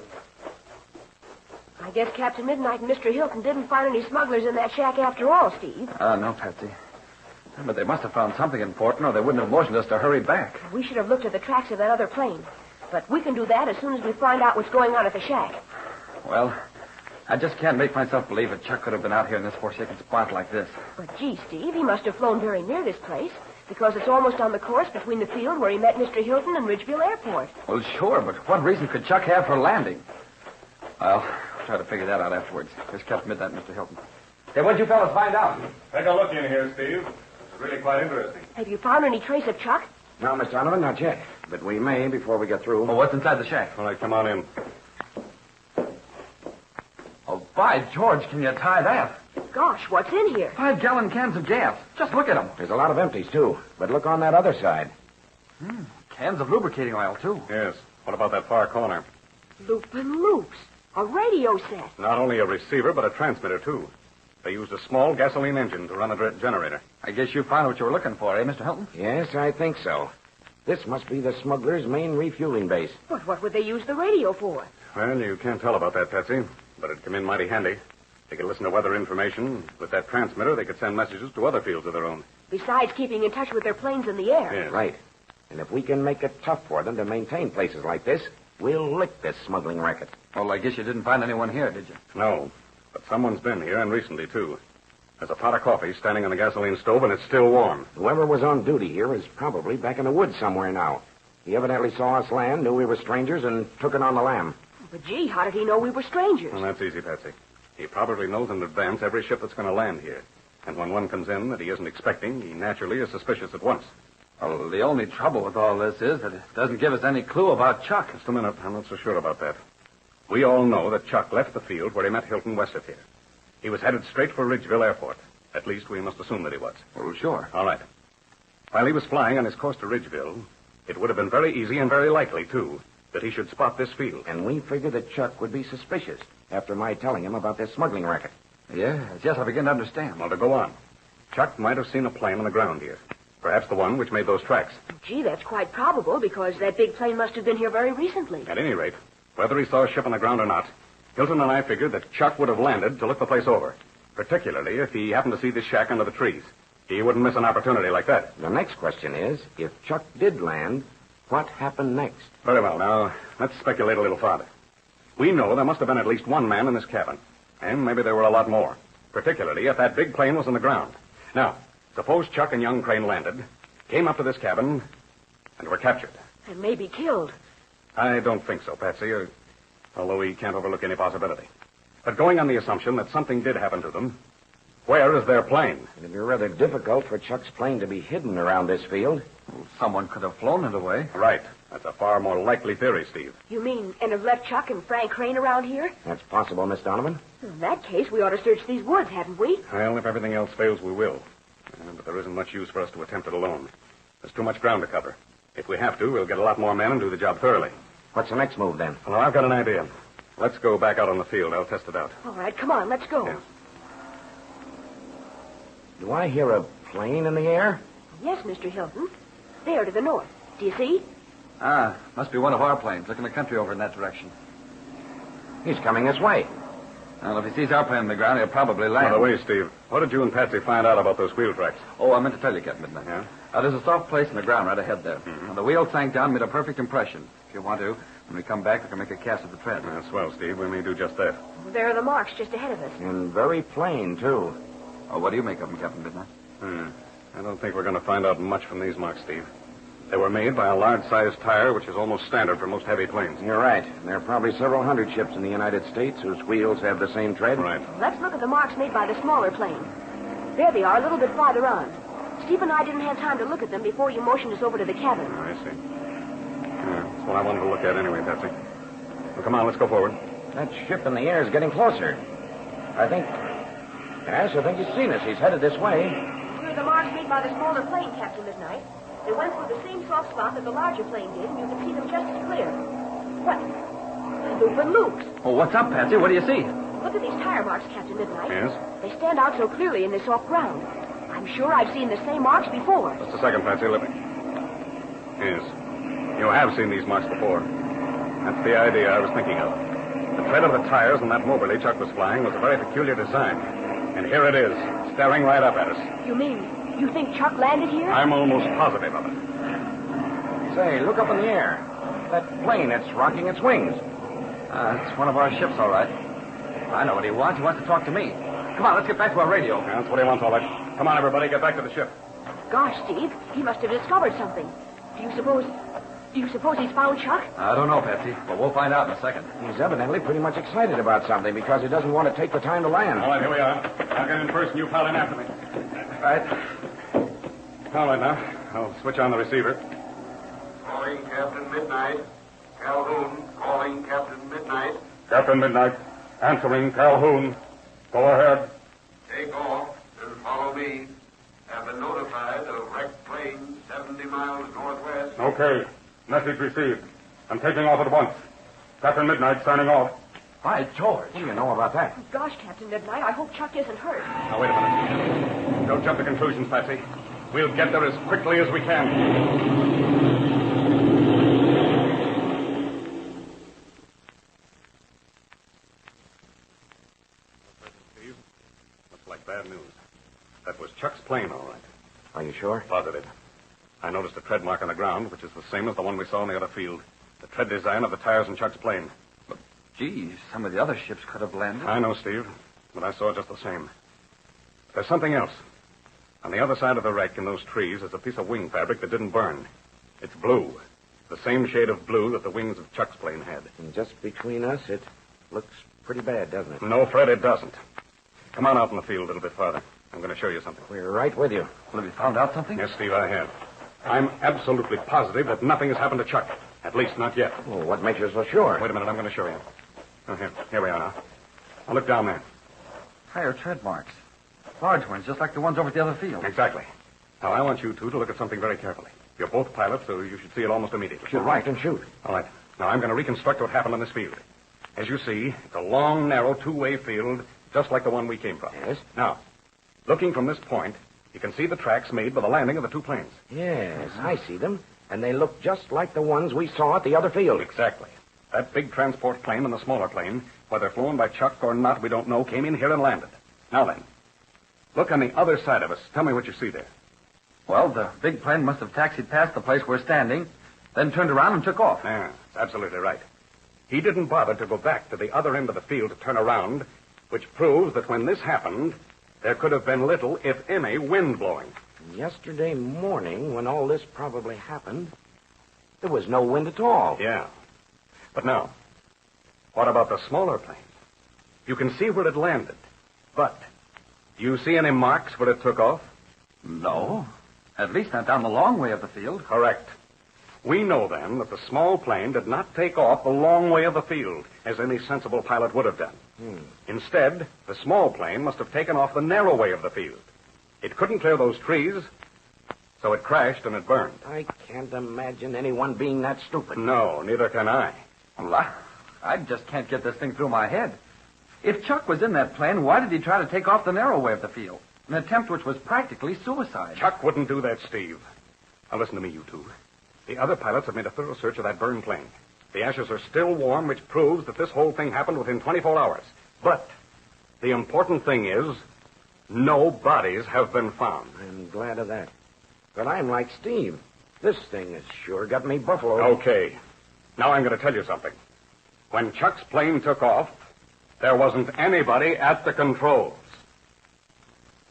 I guess Captain Midnight and Mr. Hilton didn't find any smugglers in that shack after all, Steve. No, Patsy. But they must have found something important, or they wouldn't have motioned us to hurry back. We should have looked at the tracks of that other plane. But we can do that as soon as we find out what's going on at the shack. Well, I just can't make myself believe that Chuck could have been out here in this forsaken spot like this. But, gee, Steve, he must have flown very near this place, because it's almost on the course between the field where he met Mr. Hilton and Ridgeville Airport. Well, sure, but what reason could Chuck have for landing? I'll try to figure that out afterwards. Here's Captain Midnight and Mr. Hilton. Hey, what'd you fellas find out? Take a look in here, Steve. It's really quite interesting. Have you found any trace of Chuck? No, Miss Donovan, not yet. But we may before we get through. Well, what's inside the shack? All right, come on in. Oh, by George, can you tie that? Gosh, what's in here? 5-gallon cans of gas. Just look at them. There's a lot of empties, too. But look on that other side. Cans of lubricating oil, too. Yes. What about that far corner? Loop and loops. A radio set. Not only a receiver, but a transmitter, too. They used a small gasoline engine to run a generator. I guess you found what you were looking for, eh, Mr. Hilton? Yes, I think so. This must be the smugglers' main refueling base. But what would they use the radio for? Well, you can't tell about that, Patsy. But it'd come in mighty handy. They could listen to weather information. With that transmitter, they could send messages to other fields of their own. Besides keeping in touch with their planes in the air. Yes. Right. And if we can make it tough for them to maintain places like this, we'll lick this smuggling racket. Well, I guess you didn't find anyone here, did you? No. But someone's been here, and recently, too. There's a pot of coffee standing on the gasoline stove, and it's still warm. Whoever was on duty here is probably back in the woods somewhere now. He evidently saw us land, knew we were strangers, and took it on the lam. But, gee, how did he know we were strangers? Well, that's easy, Patsy. He probably knows in advance every ship that's going to land here. And when one comes in that he isn't expecting, he naturally is suspicious at once. Well, the only trouble with all this is that it doesn't give us any clue about Chuck. Just a minute. I'm not so sure about that. We all know that Chuck left the field where he met Hilton west of here. He was headed straight for Ridgeville Airport. At least we must assume that he was. Well, sure. All right. While he was flying on his course to Ridgeville, it would have been very easy and very likely, too, that he should spot this field. And we figured that Chuck would be suspicious after my telling him about this smuggling racket. Yes, I begin to understand. Well, to go on. Chuck might have seen a plane on the ground here. Perhaps the one which made those tracks. Gee, that's quite probable, because that big plane must have been here very recently. At any rate, whether he saw a ship on the ground or not, Hilton and I figured that Chuck would have landed to look the place over, particularly if he happened to see this shack under the trees. He wouldn't miss an opportunity like that. The next question is, if Chuck did land, what happened next? Very well. Now, let's speculate a little farther. We know there must have been at least one man in this cabin, and maybe there were a lot more, particularly if that big plane was on the ground. Now, suppose Chuck and young Crane landed, came up to this cabin, and were captured. And maybe killed. I don't think so, Patsy, although we can't overlook any possibility. But going on the assumption that something did happen to them, where is their plane? It'd be rather difficult for Chuck's plane to be hidden around this field. Well, someone could have flown it away. Right. That's a far more likely theory, Steve. You mean, and have left Chuck and Frank Crane around here? That's possible, Miss Donovan. In that case, we ought to search these woods, hadn't we? Well, if everything else fails, we will. But there isn't much use for us to attempt it alone. There's too much ground to cover. If we have to, we'll get a lot more men and do the job thoroughly. What's the next move, then? Well, I've got an idea. Let's go back out on the field. I'll test it out. All right, come on, let's go. Yes. Do I hear a plane in the air? Yes, Mr. Hilton. There to the north. Do you see? Must be one of our planes looking the country over in that direction. He's coming this way. Well, if he sees our plane on the ground, he'll probably land. By the way, Steve, what did you and Patsy find out about those wheel tracks? Oh, I meant to tell you, Captain Midnight. Yeah? There's a soft place in the ground right ahead there. Now, the wheel sank down, made a perfect impression. If you want to, when we come back, we can make a cast of the tread. That's swell, Steve. We may do just that. There are the marks just ahead of us. And very plain, too. Oh, what do you make of them, Captain Midnight? I don't think we're going to find out much from these marks, Steve. They were made by a large-sized tire, which is almost standard for most heavy planes. You're right. There are probably several hundred ships in the United States whose wheels have the same tread. Right. Let's look at the marks made by the smaller plane. There they are, a little bit farther on. Steve and I didn't have time to look at them before you motioned us over to the cabin. I see. Yeah, that's what I wanted to look at anyway, Patsy. Well, come on, let's go forward. That ship in the air is getting closer. I think he's seen us. He's headed this way. Here are the marks made by the smaller plane, Captain Midnight. They went through the same soft spot that the larger plane did, and you can see them just as clear. What? Loop and loops. Oh, what's up, Patsy? What do you see? Look at these tire marks, Captain Midnight. Yes? They stand out so clearly in this soft ground. I'm sure I've seen the same marks before. Just a second, Patsy. Let me. Yes. You have seen these marks before. That's the idea I was thinking of. The tread of the tires on that mobile Chuck was flying was a very peculiar design. And here it is, staring right up at us. You mean you think Chuck landed here? I'm almost positive of it. Say, look up in the air. That plane, it's rocking its wings. It's one of our ships, all right. I know what he wants. He wants to talk to me. Come on, let's get back to our radio. Yeah, that's what he wants, all right. Come on, everybody, get back to the ship. Gosh, Steve, he must have discovered something. Do you suppose he's found Chuck? I don't know, Patsy, but we'll find out in a second. He's evidently pretty much excited about something because he doesn't want to take the time to land. All right, here we are. I'll get in first and you pile in after me. Right. All right, now. I'll switch on the receiver. Calling Captain Midnight. Calhoun, calling Captain Midnight. Captain Midnight, answering Calhoun. Go ahead. Take off and follow me. Have been notified of wrecked plane 70 miles northwest. Okay. Message received. I'm taking off at once. Captain Midnight signing off. By George. What do you know about that? Gosh, Captain Midnight, I hope Chuck isn't hurt. Now, wait a minute. Don't jump to conclusions, Patsy. We'll get there as quickly as we can. Looks like bad news. That was Chuck's plane, all right. Are you sure? Positive. I noticed a tread mark on the ground, which is the same as the one we saw in the other field. The tread design of the tires in Chuck's plane. But, geez, some of the other ships could have landed. I know, Steve, but I saw it just the same. There's something else. On the other side of the wreck in those trees is a piece of wing fabric that didn't burn. It's blue. The same shade of blue that the wings of Chuck's plane had. And just between us, it looks pretty bad, doesn't it? No, Fred, it doesn't. Come on out in the field a little bit farther. I'm going to show you something. We're right with you. Well, have you found out something? Yes, Steve, I have. I'm absolutely positive that nothing has happened to Chuck. At least not yet. Well, what makes you so sure? Wait a minute, I'm going to show you. Oh, here we are now. Now look down there. Tire tread marks. Large ones, just like the ones over at the other field. Exactly. Now, I want you two to look at something very carefully. You're both pilots, so you should see it almost immediately. Shoot right and shoot. All right. Now, I'm going to reconstruct what happened on this field. As you see, it's a long, narrow, two-way field, just like the one we came from. Yes? Now, looking from this point, you can see the tracks made by the landing of the two planes. Yes, I see them. And they look just like the ones we saw at the other field. Exactly. That big transport plane and the smaller plane, whether flown by Chuck or not, we don't know, came in here and landed. Now then, look on the other side of us. Tell me what you see there. Well, the big plane must have taxied past the place we're standing, then turned around and took off. Yeah, that's absolutely right. He didn't bother to go back to the other end of the field to turn around, which proves that when this happened, there could have been little, if any, wind blowing. Yesterday morning, when all this probably happened, there was no wind at all. Yeah. But now, what about the smaller plane? You can see where it landed, but do you see any marks where it took off? No. At least not down the long way of the field. Correct. We know, then, that the small plane did not take off the long way of the field, as any sensible pilot would have done. Instead, the small plane must have taken off the narrow way of the field. It couldn't clear those trees, so it crashed and it burned. I can't imagine anyone being that stupid. No, neither can I. Well, I just can't get this thing through my head. If Chuck was in that plane, why did he try to take off the narrow way of the field? An attempt which was practically suicide. Chuck wouldn't do that, Steve. Now, listen to me, you two. The other pilots have made a thorough search of that burned plane. The ashes are still warm, which proves that this whole thing happened within 24 hours. But the important thing is, no bodies have been found. I'm glad of that. But I'm like Steve. This thing has sure got me buffaloed. Okay. Now I'm going to tell you something. When Chuck's plane took off, there wasn't anybody at the controls.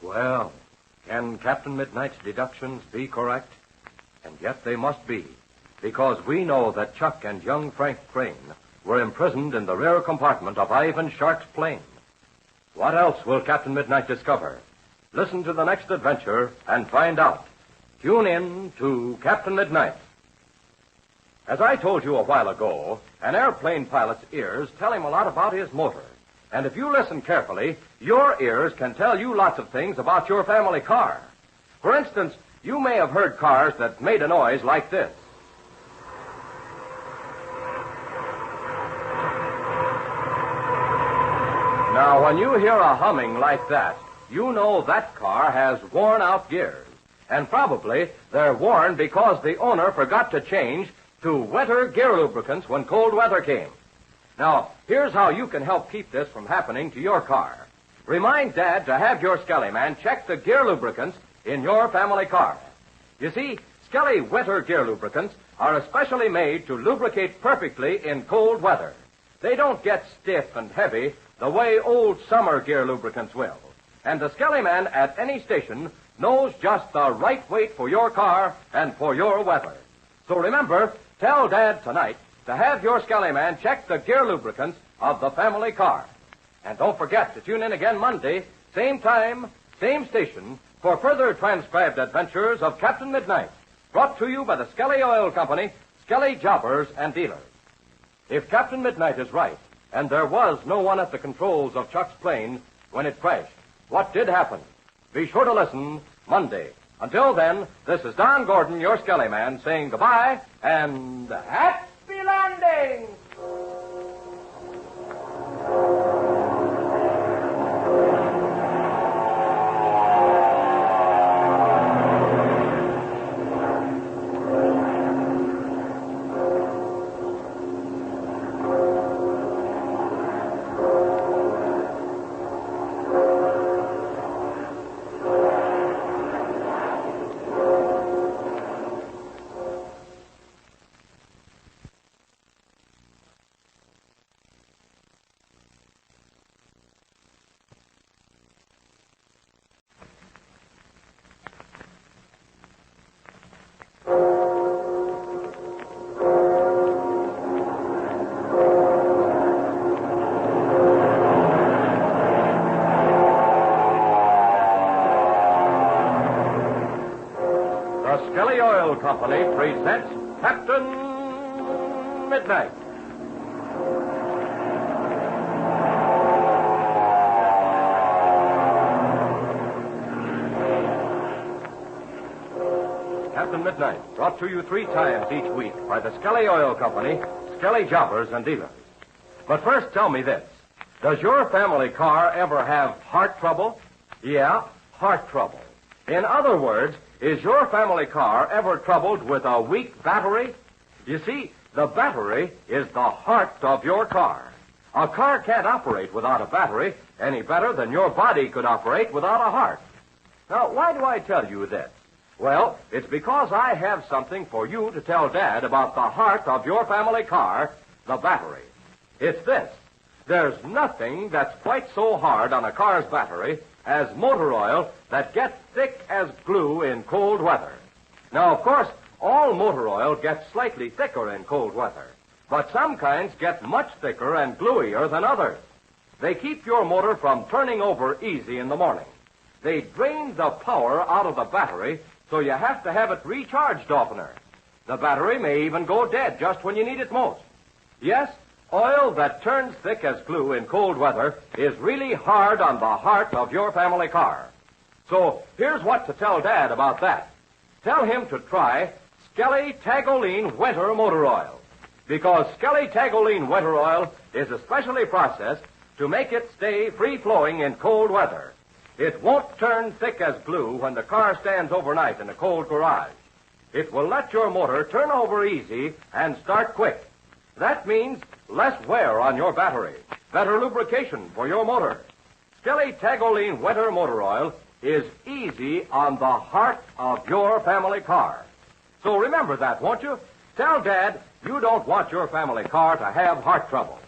Well, can Captain Midnight's deductions be correct? And yet they must be, because we know that Chuck and young Frank Crane were imprisoned in the rear compartment of Ivan Shark's plane. What else will Captain Midnight discover? Listen to the next adventure and find out. Tune in to Captain Midnight. As I told you a while ago, an airplane pilot's ears tell him a lot about his motor. And if you listen carefully, your ears can tell you lots of things about your family car. For instance, you may have heard cars that made a noise like this. Now, when you hear a humming like that, you know that car has worn-out gears. And probably they're worn because the owner forgot to change to wetter gear lubricants when cold weather came. Now, here's how you can help keep this from happening to your car. Remind Dad to have your Skelly man check the gear lubricants in your family car. You see, Skelly wetter gear lubricants are especially made to lubricate perfectly in cold weather. They don't get stiff and heavy the way old summer gear lubricants will. And the Skelly man at any station knows just the right weight for your car and for your weather. So remember, tell Dad tonight to have your Skelly man check the gear lubricants of the family car. And don't forget to tune in again Monday, same time, same station, for further transcribed adventures of Captain Midnight, brought to you by the Skelly Oil Company, Skelly Jobbers and Dealers. If Captain Midnight is right, and there was no one at the controls of Chuck's plane when it crashed, what did happen? Be sure to listen Monday. Until then, this is Don Gordon, your Skelly man, saying goodbye and happy landing! Skelly Oil Company presents Captain Midnight. Captain Midnight, brought to you 3 times each week by the Skelly Oil Company, Skelly Jobbers and Dealers. But first, tell me this. Does your family car ever have heart trouble? Yeah, heart trouble. In other words, is your family car ever troubled with a weak battery? You see, the battery is the heart of your car. A car can't operate without a battery any better than your body could operate without a heart. Now, why do I tell you this? Well, it's because I have something for you to tell Dad about the heart of your family car, the battery. It's this. There's nothing that's quite so hard on a car's battery as motor oil that gets thick as glue in cold weather. Now, of course, all motor oil gets slightly thicker in cold weather, but some kinds get much thicker and gluier than others. They keep your motor from turning over easy in the morning. They drain the power out of the battery, so you have to have it recharged oftener. The battery may even go dead just when you need it most. Yes, oil that turns thick as glue in cold weather is really hard on the heart of your family car. So here's what to tell Dad about that. Tell him to try Skelly Tagoline Winter Motor Oil, because Skelly Tagoline Winter Oil is especially processed to make it stay free-flowing in cold weather. It won't turn thick as glue when the car stands overnight in a cold garage. It will let your motor turn over easy and start quick. That means less wear on your battery, better lubrication for your motor. Skelly Tagoline Winter Motor Oil is easy on the heart of your family car. So remember that, won't you? Tell Dad you don't want your family car to have heart trouble.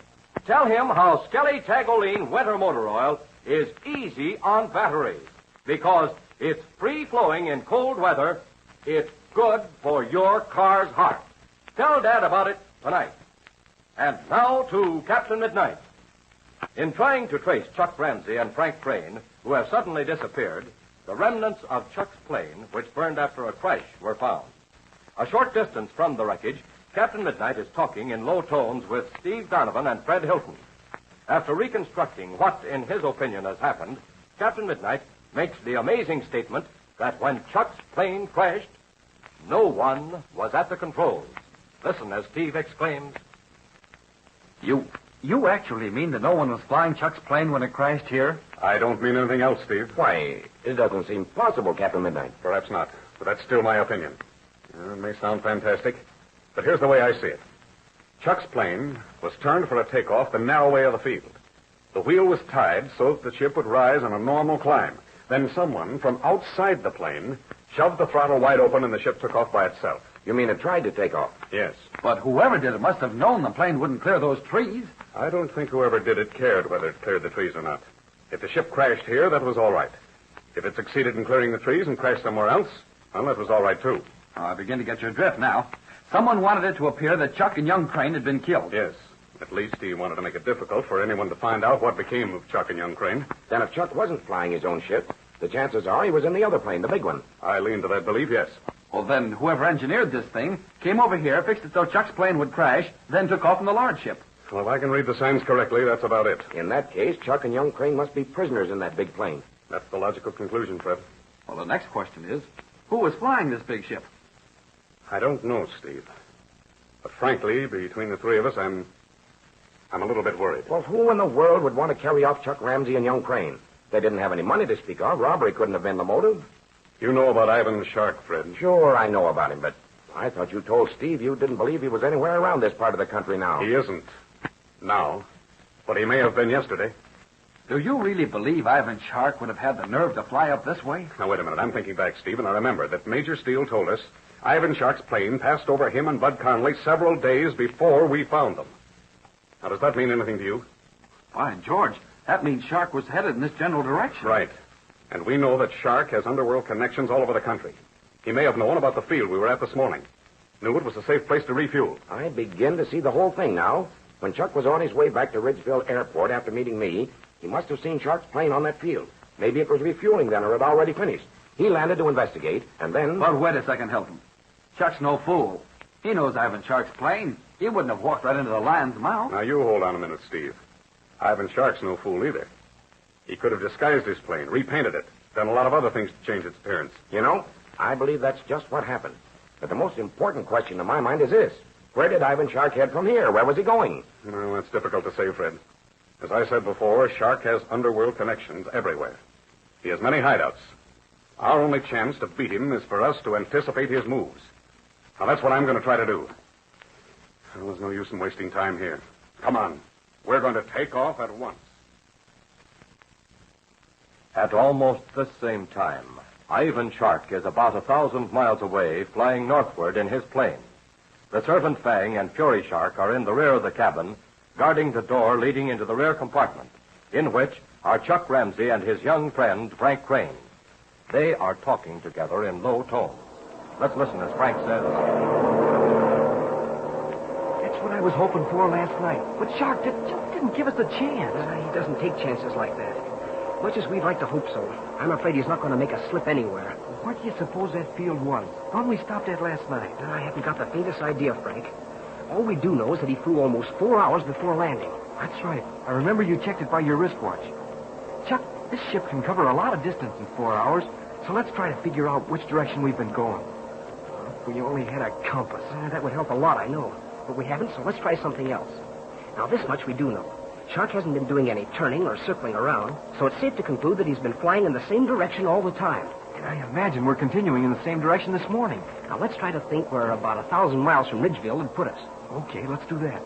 Tell him how Skelly Tagoline Winter Motor Oil is easy on batteries, because it's free-flowing in cold weather. It's good for your car's heart. Tell Dad about it tonight. And now to Captain Midnight. In trying to trace Chuck Ramsey and Frank Crane, who have suddenly disappeared, the remnants of Chuck's plane, which burned after a crash, were found. A short distance from the wreckage, Captain Midnight is talking in low tones with Steve Donovan and Fred Hilton. After reconstructing what, in his opinion, has happened, Captain Midnight makes the amazing statement that when Chuck's plane crashed, no one was at the controls. Listen as Steve exclaims, You actually mean that no one was flying Chuck's plane when it crashed here? I don't mean anything else, Steve. Why, it doesn't seem possible, Captain Midnight. Perhaps not, but that's still my opinion. It may sound fantastic, but here's the way I see it. Chuck's plane was turned for a takeoff the narrow way of the field. The wheel was tied so that the ship would rise on a normal climb. Then someone from outside the plane shoved the throttle wide open and the ship took off by itself. You mean it tried to take off? Yes. But whoever did it must have known the plane wouldn't clear those trees. I don't think whoever did it cared whether it cleared the trees or not. If the ship crashed here, that was all right. If it succeeded in clearing the trees and crashed somewhere else, well, that was all right, too. Oh, I begin to get your drift now. Someone wanted it to appear that Chuck and young Crane had been killed. Yes. At least he wanted to make it difficult for anyone to find out what became of Chuck and young Crane. Then if Chuck wasn't flying his own ship, the chances are he was in the other plane, the big one. I lean to that belief, yes. Well, then whoever engineered this thing came over here, fixed it so Chuck's plane would crash, then took off in the large ship. Well, if I can read the signs correctly, that's about it. In that case, Chuck and young Crane must be prisoners in that big plane. That's the logical conclusion, Fred. Well, the next question is, who was flying this big ship? I don't know, Steve. But frankly, between the three of us, I'm a little bit worried. Well, who in the world would want to carry off Chuck Ramsey and young Crane? They didn't have any money to speak of. Robbery couldn't have been the motive. You know about Ivan the Shark, Fred. Sure, I know about him, but I thought you told Steve you didn't believe he was anywhere around this part of the country now. He isn't now, but he may have been yesterday. Do you really believe Ivan Shark would have had the nerve to fly up this way? Now, wait a minute. I'm thinking back, Steve, and I remember that Major Steele told us Ivan Shark's plane passed over him and Bud Conley several days before we found them. Now, does that mean anything to you? Why, George, that means Shark was headed in this general direction. Right. And we know that Shark has underworld connections all over the country. He may have known about the field we were at this morning. Knew it was a safe place to refuel. I begin to see the whole thing now. When Chuck was on his way back to Ridgeville Airport after meeting me, he must have seen Shark's plane on that field. Maybe it was refueling then, or had already finished. He landed to investigate, and then... But wait a second, Hilton. Chuck's no fool. He knows Ivan Shark's plane. He wouldn't have walked right into the lion's mouth. Now, you hold on a minute, Steve. Ivan Shark's no fool either. He could have disguised his plane, repainted it, done a lot of other things to change its appearance. You know, I believe that's just what happened. But the most important question in my mind is this. Where did Ivan Shark head from here? Where was he going? Well, that's difficult to say, Fred. As I said before, Shark has underworld connections everywhere. He has many hideouts. Our only chance to beat him is for us to anticipate his moves. Now, that's what I'm going to try to do. Well, there's no use in wasting time here. Come on. We're going to take off at once. At almost the same time, Ivan Shark is about 1,000 miles away, flying northward in his plane. The Serpent Fang and Fury Shark are in the rear of the cabin, guarding the door leading into the rear compartment, in which are Chuck Ramsey and his young friend, Frank Crane. They are talking together in low tones. Let's listen as Frank says. That's what I was hoping for last night. But Shark just didn't give us a chance. He doesn't take chances like that. Much as we'd like to hope so, I'm afraid he's not going to make a slip anywhere. What do you suppose that field was? One we stopped at last night. I haven't got the faintest idea, Frank. All we do know is that he flew almost 4 hours before landing. That's right. I remember you checked it by your wristwatch. Chuck, this ship can cover a lot of distance in 4 hours, so let's try to figure out which direction we've been going. If we only had a compass. That would help a lot, I know. But we haven't, so let's try something else. Now, this much we do know. Shark hasn't been doing any turning or circling around, so it's safe to conclude that he's been flying in the same direction all the time. And I imagine we're continuing in the same direction this morning. Now, let's try to think where about 1,000 miles from Ridgeville would put us. Okay, let's do that.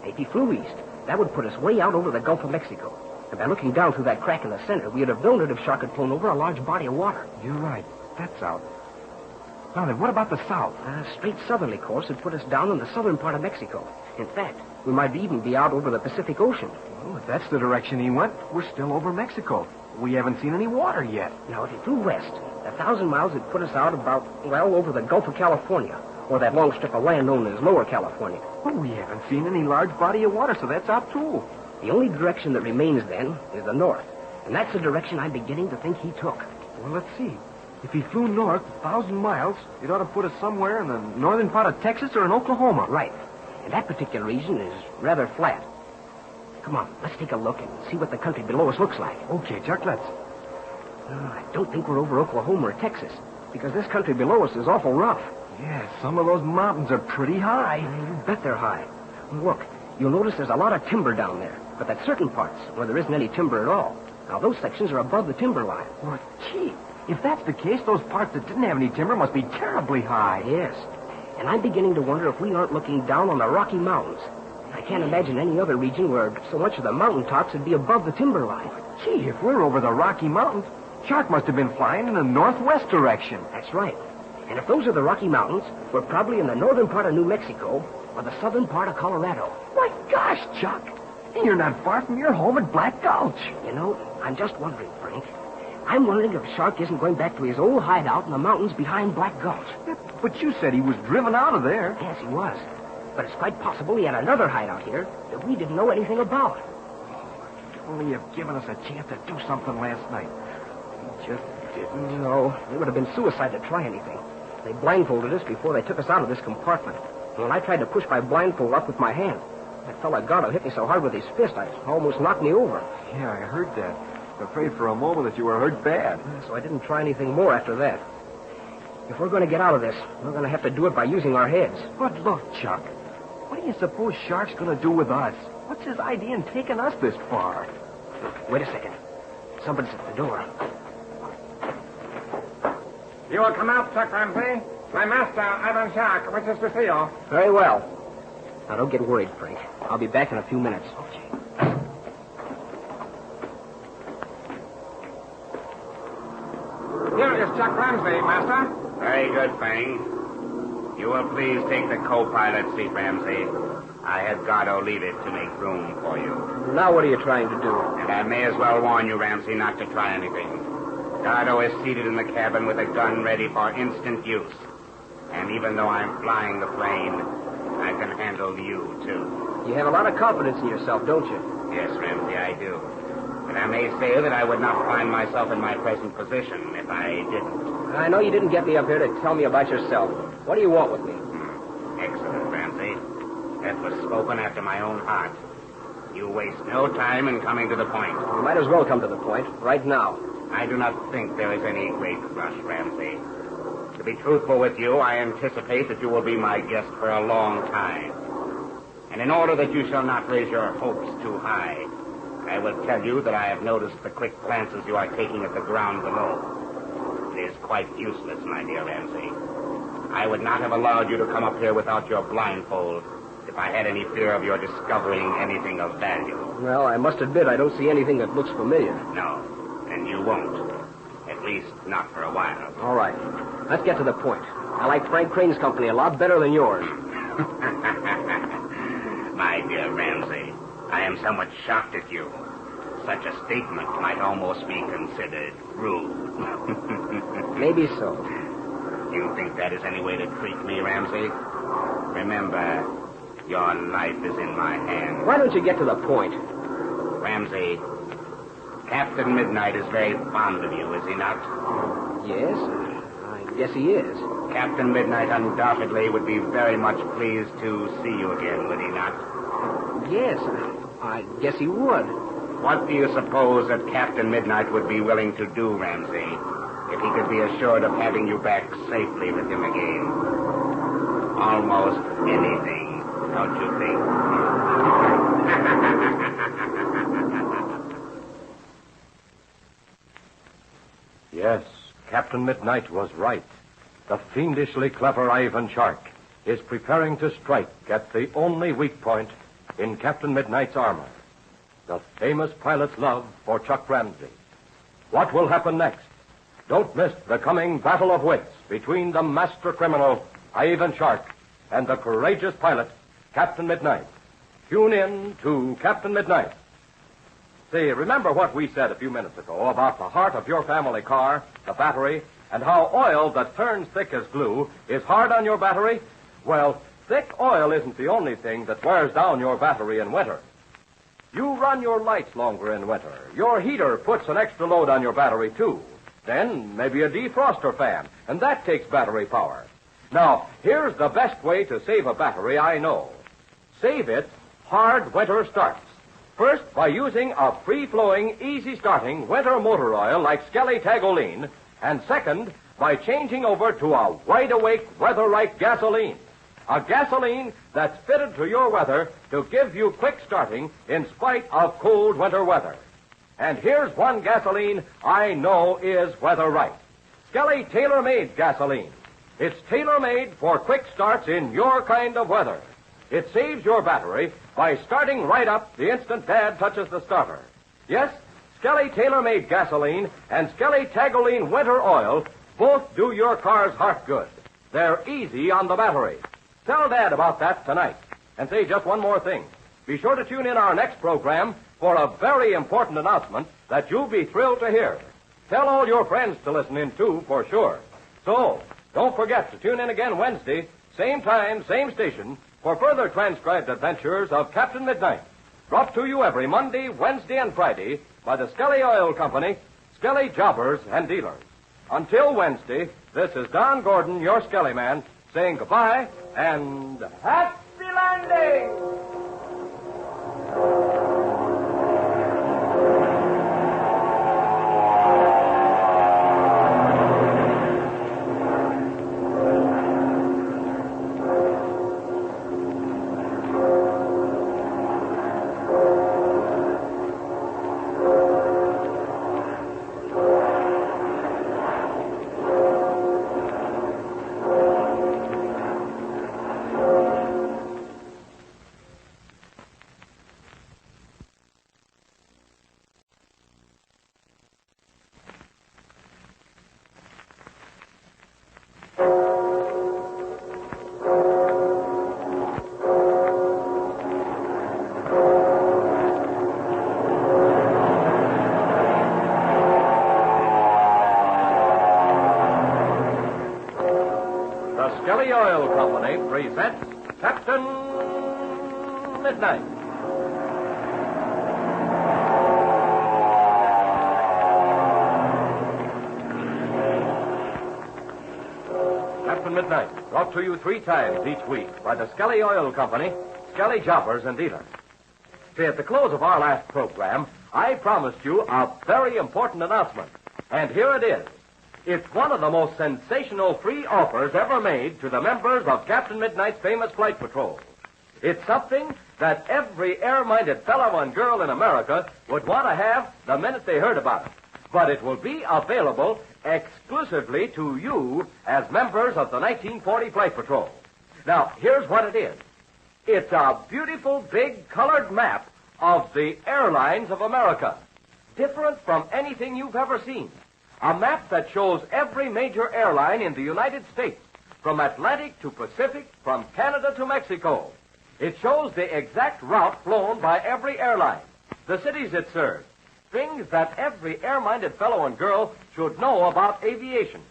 If he flew east, that would put us way out over the Gulf of Mexico. And by looking down through that crack in the center, we would have known it if Shark had flown over a large body of water. You're right. That's out. Now then, what about the south? A straight southerly course would put us down in the southern part of Mexico. In fact, we might even be out over the Pacific Ocean. Well, if that's the direction he went, we're still over Mexico. We haven't seen any water yet. Now, if he flew west, 1,000 miles would put us out about, well, over the Gulf of California, or that long strip of land known as Lower California. Well, we haven't seen any large body of water, so that's out, too. The only direction that remains, then, is the north. And that's the direction I'm beginning to think he took. Well, let's see. If he flew north 1,000 miles, it ought to put us somewhere in the northern part of Texas or in Oklahoma. Right. And that particular region is rather flat. Come on, let's take a look and see what the country below us looks like. Okay, Chuck, let's. I don't think we're over Oklahoma or Texas, because this country below us is awful rough. Yeah, some of those mountains are pretty high. You bet they're high. Look, you'll notice there's a lot of timber down there, but at certain parts where there isn't any timber at all. Now, those sections are above the timber line. Well, gee, if that's the case, those parts that didn't have any timber must be terribly high. Yes. And I'm beginning to wonder if we aren't looking down on the Rocky Mountains. I can't imagine any other region where so much of the mountaintops would be above the timber line. Gee, if we're over the Rocky Mountains, Shark must have been flying in the northwest direction. That's right. And if those are the Rocky Mountains, we're probably in the northern part of New Mexico or the southern part of Colorado. My gosh, Chuck. You're not far from your home at Black Gulch. You know, I'm just wondering, Frank. I'm wondering if Shark isn't going back to his old hideout in the mountains behind Black Gulch. But you said he was driven out of there. Yes, he was. But it's quite possible he had another hideout here that we didn't know anything about. If only you've given us a chance to do something last night. We just didn't. No, it would have been suicide to try anything. They blindfolded us before they took us out of this compartment. And when I tried to push my blindfold up with my hand, that fella Gardo hit me so hard with his fist, I almost knocked me over. Yeah, I heard that. Afraid for a moment that you were hurt bad. So I didn't try anything more after that. If we're going to get out of this, we're going to have to do it by using our heads. But look, Chuck, what do you suppose Shark's going to do with us? What's his idea in taking us this far? Wait a second. Somebody's at the door. You will come out, Chuck Ramsey. My master, Ivan Shark, wishes to see you. Very well. Now, don't get worried, Frank. I'll be back in a few minutes. Okay. Here is Chuck Ramsey, master. Very good, Fang. You will please take the co-pilot seat, Ramsey. I had Gardo leave it to make room for you. Now what are you trying to do? And I may as well warn you, Ramsey, not to try anything. Gardo is seated in the cabin with a gun ready for instant use. And even though I'm flying the plane, I can handle you, too. You have a lot of confidence in yourself, don't you? Yes, Ramsey, I do. But I may say that I would not find myself in my present position if I didn't. I know you didn't get me up here to tell me about yourself. What do you want with me? Excellent, Ramsey. That was spoken after my own heart. You waste no time in coming to the point. You might as well come to the point, right now. I do not think there is any great rush, Ramsey. To be truthful with you, I anticipate that you will be my guest for a long time. And in order that you shall not raise your hopes too high, I will tell you that I have noticed the quick glances you are taking at the ground below. It is quite useless, my dear Ramsey. I would not have allowed you to come up here without your blindfold if I had any fear of your discovering anything of value. Well, I must admit I don't see anything that looks familiar. No, and you won't. At least not for a while. All right. Let's get to the point. I like Frank Crane's company a lot better than yours. My dear Ramsey, I am somewhat shocked at you. Such a statement might almost be considered rude. Maybe so. You think that is any way to treat me, Ramsey? Remember, your life is in my hands. Why don't you get to the point? Ramsey, Captain Midnight is very fond of you, is he not? Yes, I guess he is. Captain Midnight undoubtedly would be very much pleased to see you again, would he not? Yes, I guess he would. What do you suppose that Captain Midnight would be willing to do, Ramsey, if he could be assured of having you back safely with him again? Almost anything, don't you think? Yes, Captain Midnight was right. The fiendishly clever Ivan Shark is preparing to strike at the only weak point in Captain Midnight's armor, the famous pilot's love for Chuck Ramsey. What will happen next? Don't miss the coming battle of wits between the master criminal, Ivan Shark, and the courageous pilot, Captain Midnight. Tune in to Captain Midnight. See, remember what we said a few minutes ago about the heart of your family car, the battery, and how oil that turns thick as glue is hard on your battery? Well, thick oil isn't the only thing that wears down your battery in winter. You run your lights longer in winter. Your heater puts an extra load on your battery, too. Then maybe a defroster fan, and that takes battery power. Now, here's the best way to save a battery I know. Save it hard winter starts. First, by using a free-flowing, easy-starting winter motor oil like Skelly Tagoline, and second, by changing over to a wide-awake, weather-right gasoline. A gasoline that's fitted to your weather to give you quick starting in spite of cold winter weather. And here's one gasoline I know is weather-right. Skelly Tailor-Made Gasoline. It's tailor-made for quick starts in your kind of weather. It saves your battery by starting right up the instant Dad touches the starter. Yes, Skelly Tailor-Made Gasoline and Skelly Tagoline Winter Oil both do your car's heart good. They're easy on the battery. Tell Dad about that tonight. And say just one more thing. Be sure to tune in our next program for a very important announcement that you'll be thrilled to hear. Tell all your friends to listen in, too, for sure. So, don't forget to tune in again Wednesday, same time, same station, for further transcribed adventures of Captain Midnight. Brought to you every Monday, Wednesday, and Friday by the Skelly Oil Company, Skelly Jobbers and Dealers. Until Wednesday, this is Don Gordon, your Skelly man, saying goodbye and happy landing! Skelly Oil Company presents Captain Midnight. Captain Midnight, brought to you 3 times each week by the Skelly Oil Company, Skelly Jobbers and Dealers. See, at the close of our last program, I promised you a very important announcement, and here it is. It's one of the most sensational free offers ever made to the members of Captain Midnight's famous flight patrol. It's something that every air-minded fellow and girl in America would want to have the minute they heard about it. But it will be available exclusively to you as members of the 1940 Flight Patrol. Now, here's what it is. It's a beautiful, big, colored map of the airlines of America. Different from anything you've ever seen. A map that shows every major airline in the United States, from Atlantic to Pacific, from Canada to Mexico. It shows the exact route flown by every airline, the cities it serves, things that every air-minded fellow and girl should know about aviation.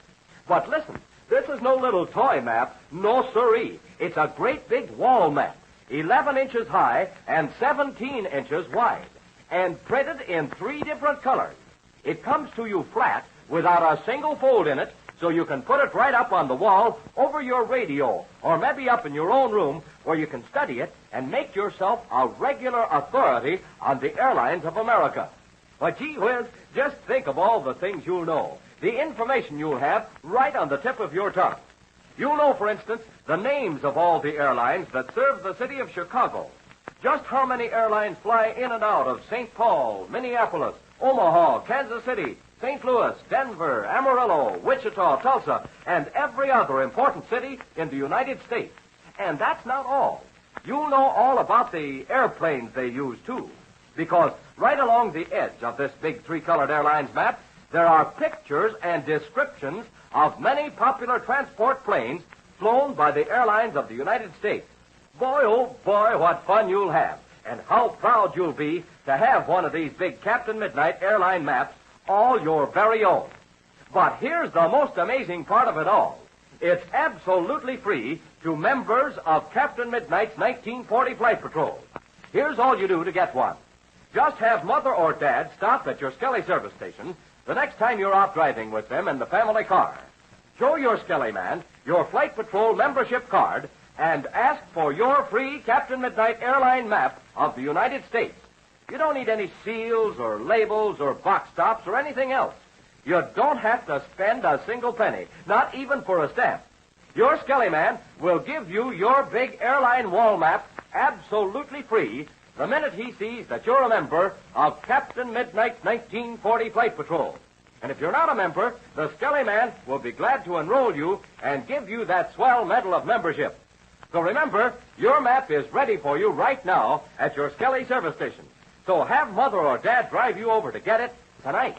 But listen, this is no little toy map, no siree. It's a great big wall map, 11 inches high and 17 inches wide, and printed in 3 different colors. It comes to you flat, without a single fold in it, so you can put it right up on the wall over your radio, or maybe up in your own room where you can study it and make yourself a regular authority on the airlines of America. But gee whiz, just think of all the things you'll know, the information you'll have right on the tip of your tongue. You'll know, for instance, the names of all the airlines that serve the city of Chicago, just how many airlines fly in and out of St. Paul, Minneapolis, Omaha, Kansas City, St. Louis, Denver, Amarillo, Wichita, Tulsa, and every other important city in the United States. And that's not all. You'll know all about the airplanes they use, too. Because right along the edge of this big 3-colored airlines map, there are pictures and descriptions of many popular transport planes flown by the airlines of the United States. Boy, oh boy, what fun you'll have. And how proud you'll be to have one of these big Captain Midnight airline maps all your very own. But here's the most amazing part of it all. It's absolutely free to members of Captain Midnight's 1940 Flight Patrol. Here's all you do to get one. Just have Mother or Dad stop at your Skelly service station the next time you're out driving with them in the family car. Show your Skelly Man your Flight Patrol membership card and ask for your free Captain Midnight airline map of the United States. You don't need any seals or labels or box tops or anything else. You don't have to spend a single penny, not even for a stamp. Your Skelly Man will give you your big airline wall map absolutely free the minute he sees that you're a member of Captain Midnight's 1940 Flight Patrol. And if you're not a member, the Skelly Man will be glad to enroll you and give you that swell medal of membership. So remember, your map is ready for you right now at your Skelly service station. So have Mother or Dad drive you over to get it tonight.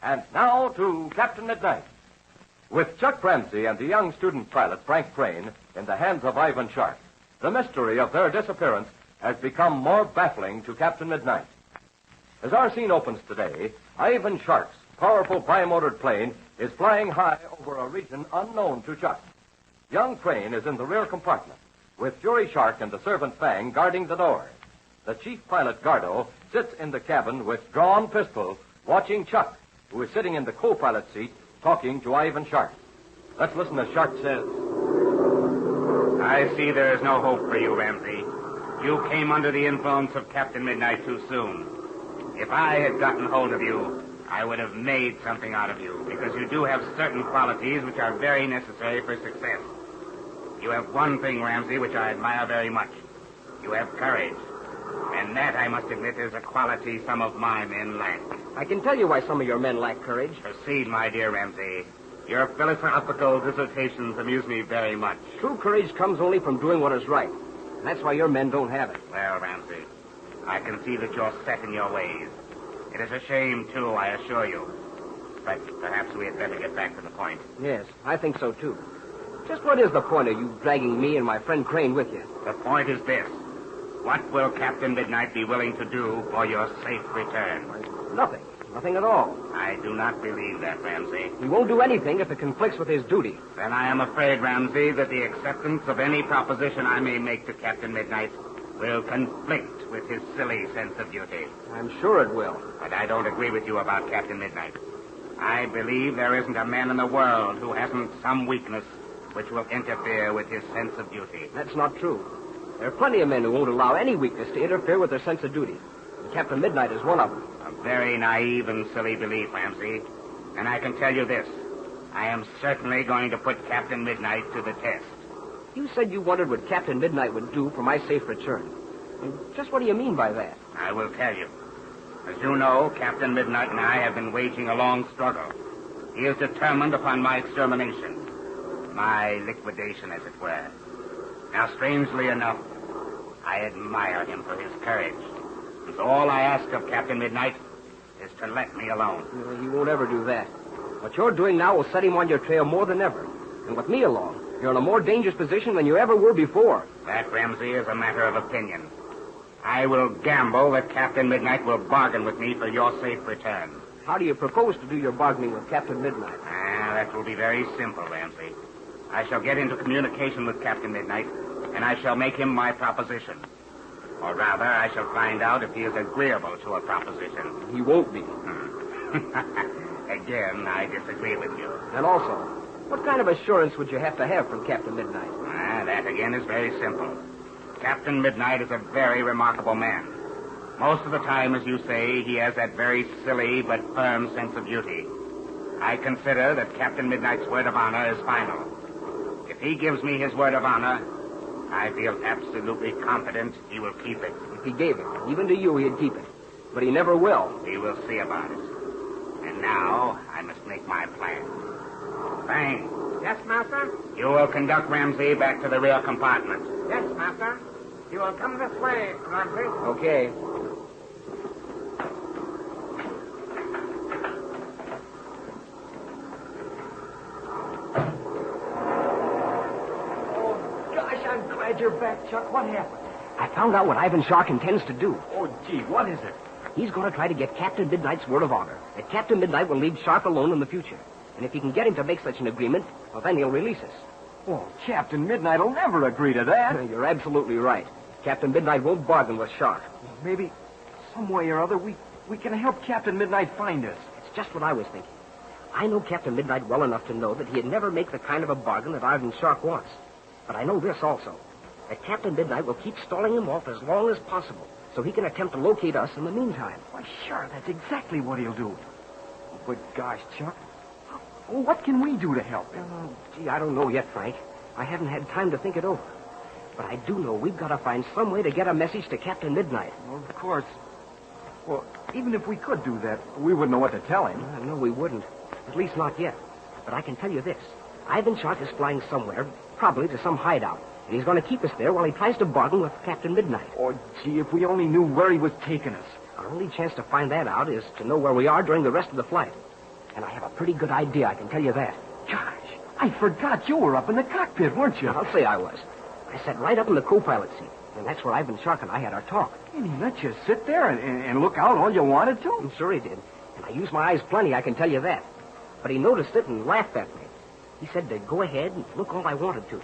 And now to Captain Midnight. With Chuck Ramsey and the young student pilot, Frank Crane, in the hands of Ivan Shark, the mystery of their disappearance has become more baffling to Captain Midnight. As our scene opens today, Ivan Shark's powerful bimotored plane is flying high over a region unknown to Chuck. Young Crane is in the rear compartment, with Fury Shark and the servant Fang guarding the door. The chief pilot, Gardo, sits in the cabin with drawn pistol, watching Chuck, who is sitting in the co-pilot seat, talking to Ivan Shark. Let's listen as Shark says. I see there is no hope for you, Ramsey. You came under the influence of Captain Midnight too soon. If I had gotten hold of you, I would have made something out of you, because you do have certain qualities which are very necessary for success. You have one thing, Ramsey, which I admire very much. You have courage. And that, I must admit, is a quality some of my men lack. I can tell you why some of your men lack courage. Proceed, my dear Ramsey. Your philosophical dissertations amuse me very much. True courage comes only from doing what is right. And that's why your men don't have it. Well, Ramsey, I can see that you're set in your ways. It is a shame, too, I assure you. But perhaps we had better get back to the point. Yes, I think so, too. Just what is the point of you dragging me and my friend Crane with you? The point is this. What will Captain Midnight be willing to do for your safe return? Nothing. Nothing at all. I do not believe that, Ramsey. He won't do anything if it conflicts with his duty. Then I am afraid, Ramsey, that the acceptance of any proposition I may make to Captain Midnight will conflict with his silly sense of duty. I'm sure it will. But I don't agree with you about Captain Midnight. I believe there isn't a man in the world who hasn't some weakness which will interfere with his sense of duty. That's not true. There are plenty of men who won't allow any weakness to interfere with their sense of duty. And Captain Midnight is one of them. A very naive and silly belief, Ramsey. And I can tell you this. I am certainly going to put Captain Midnight to the test. You said you wondered what Captain Midnight would do for my safe return. And just what do you mean by that? I will tell you. As you know, Captain Midnight and I have been waging a long struggle. He is determined upon my extermination. My liquidation, as it were. Now, strangely enough, I admire him for his courage. And so all I ask of Captain Midnight is to let me alone. He won't ever do that. What you're doing now will set him on your trail more than ever. And with me along, you're in a more dangerous position than you ever were before. That, Ramsey, is a matter of opinion. I will gamble that Captain Midnight will bargain with me for your safe return. How do you propose to do your bargaining with Captain Midnight? That will be very simple, Ramsey. I shall get into communication with Captain Midnight, and I shall make him my proposition. Or rather, I shall find out if he is agreeable to a proposition. He won't be. Again, I disagree with you. And also, what kind of assurance would you have to have from Captain Midnight? That, again, is very simple. Captain Midnight is a very remarkable man. Most of the time, as you say, he has that very silly but firm sense of duty. I consider that Captain Midnight's word of honor is final. If he gives me his word of honor, I feel absolutely confident he will keep it. If he gave it, even to you, he'd keep it. But he never will. We will see about it. And now, I must make my plan. Fang. Yes, Master? You will conduct Ramsey back to the rear compartment. Yes, Master. You will come this way, Ramsey. Okay. I'm glad you're back, Chuck. What happened? I found out what Ivan Shark intends to do. Oh, gee, what is it? He's going to try to get Captain Midnight's word of honor that Captain Midnight will leave Shark alone in the future. And if he can get him to make such an agreement, well, then he'll release us. Oh, Captain Midnight will never agree to that. You're absolutely right. Captain Midnight won't bargain with Shark. Maybe some way or other we can help Captain Midnight find us. It's That's just what I was thinking. I know Captain Midnight well enough to know that he'd never make the kind of a bargain that Ivan Shark wants. But I know this also, that Captain Midnight will keep stalling him off as long as possible, so he can attempt to locate us in the meantime. Why, sure, that's exactly what he'll do. But gosh, Chuck, what can we do to help him? Gee, I don't know yet, Frank. I haven't had time to think it over. But I do know we've got to find some way to get a message to Captain Midnight. Well, of course. Well, even if we could do that, we wouldn't know what to tell him. No, we wouldn't. At least not yet. But I can tell you this. Ivan Shark is flying somewhere, probably to some hideout. And he's going to keep us there while he tries to bargain with Captain Midnight. Oh, gee, if we only knew where he was taking us. Our only chance to find that out is to know where we are during the rest of the flight. And I have a pretty good idea, I can tell you that. Gosh, I forgot you were up in the cockpit, weren't you? I'll say I was. I sat right up in the co-pilot seat. And that's where Ivan Shark and I had our talk. And he let you sit there and look out all you wanted to? I'm sure he did. And I used my eyes plenty, I can tell you that. But he noticed it and laughed at me. He said to go ahead and look all I wanted to.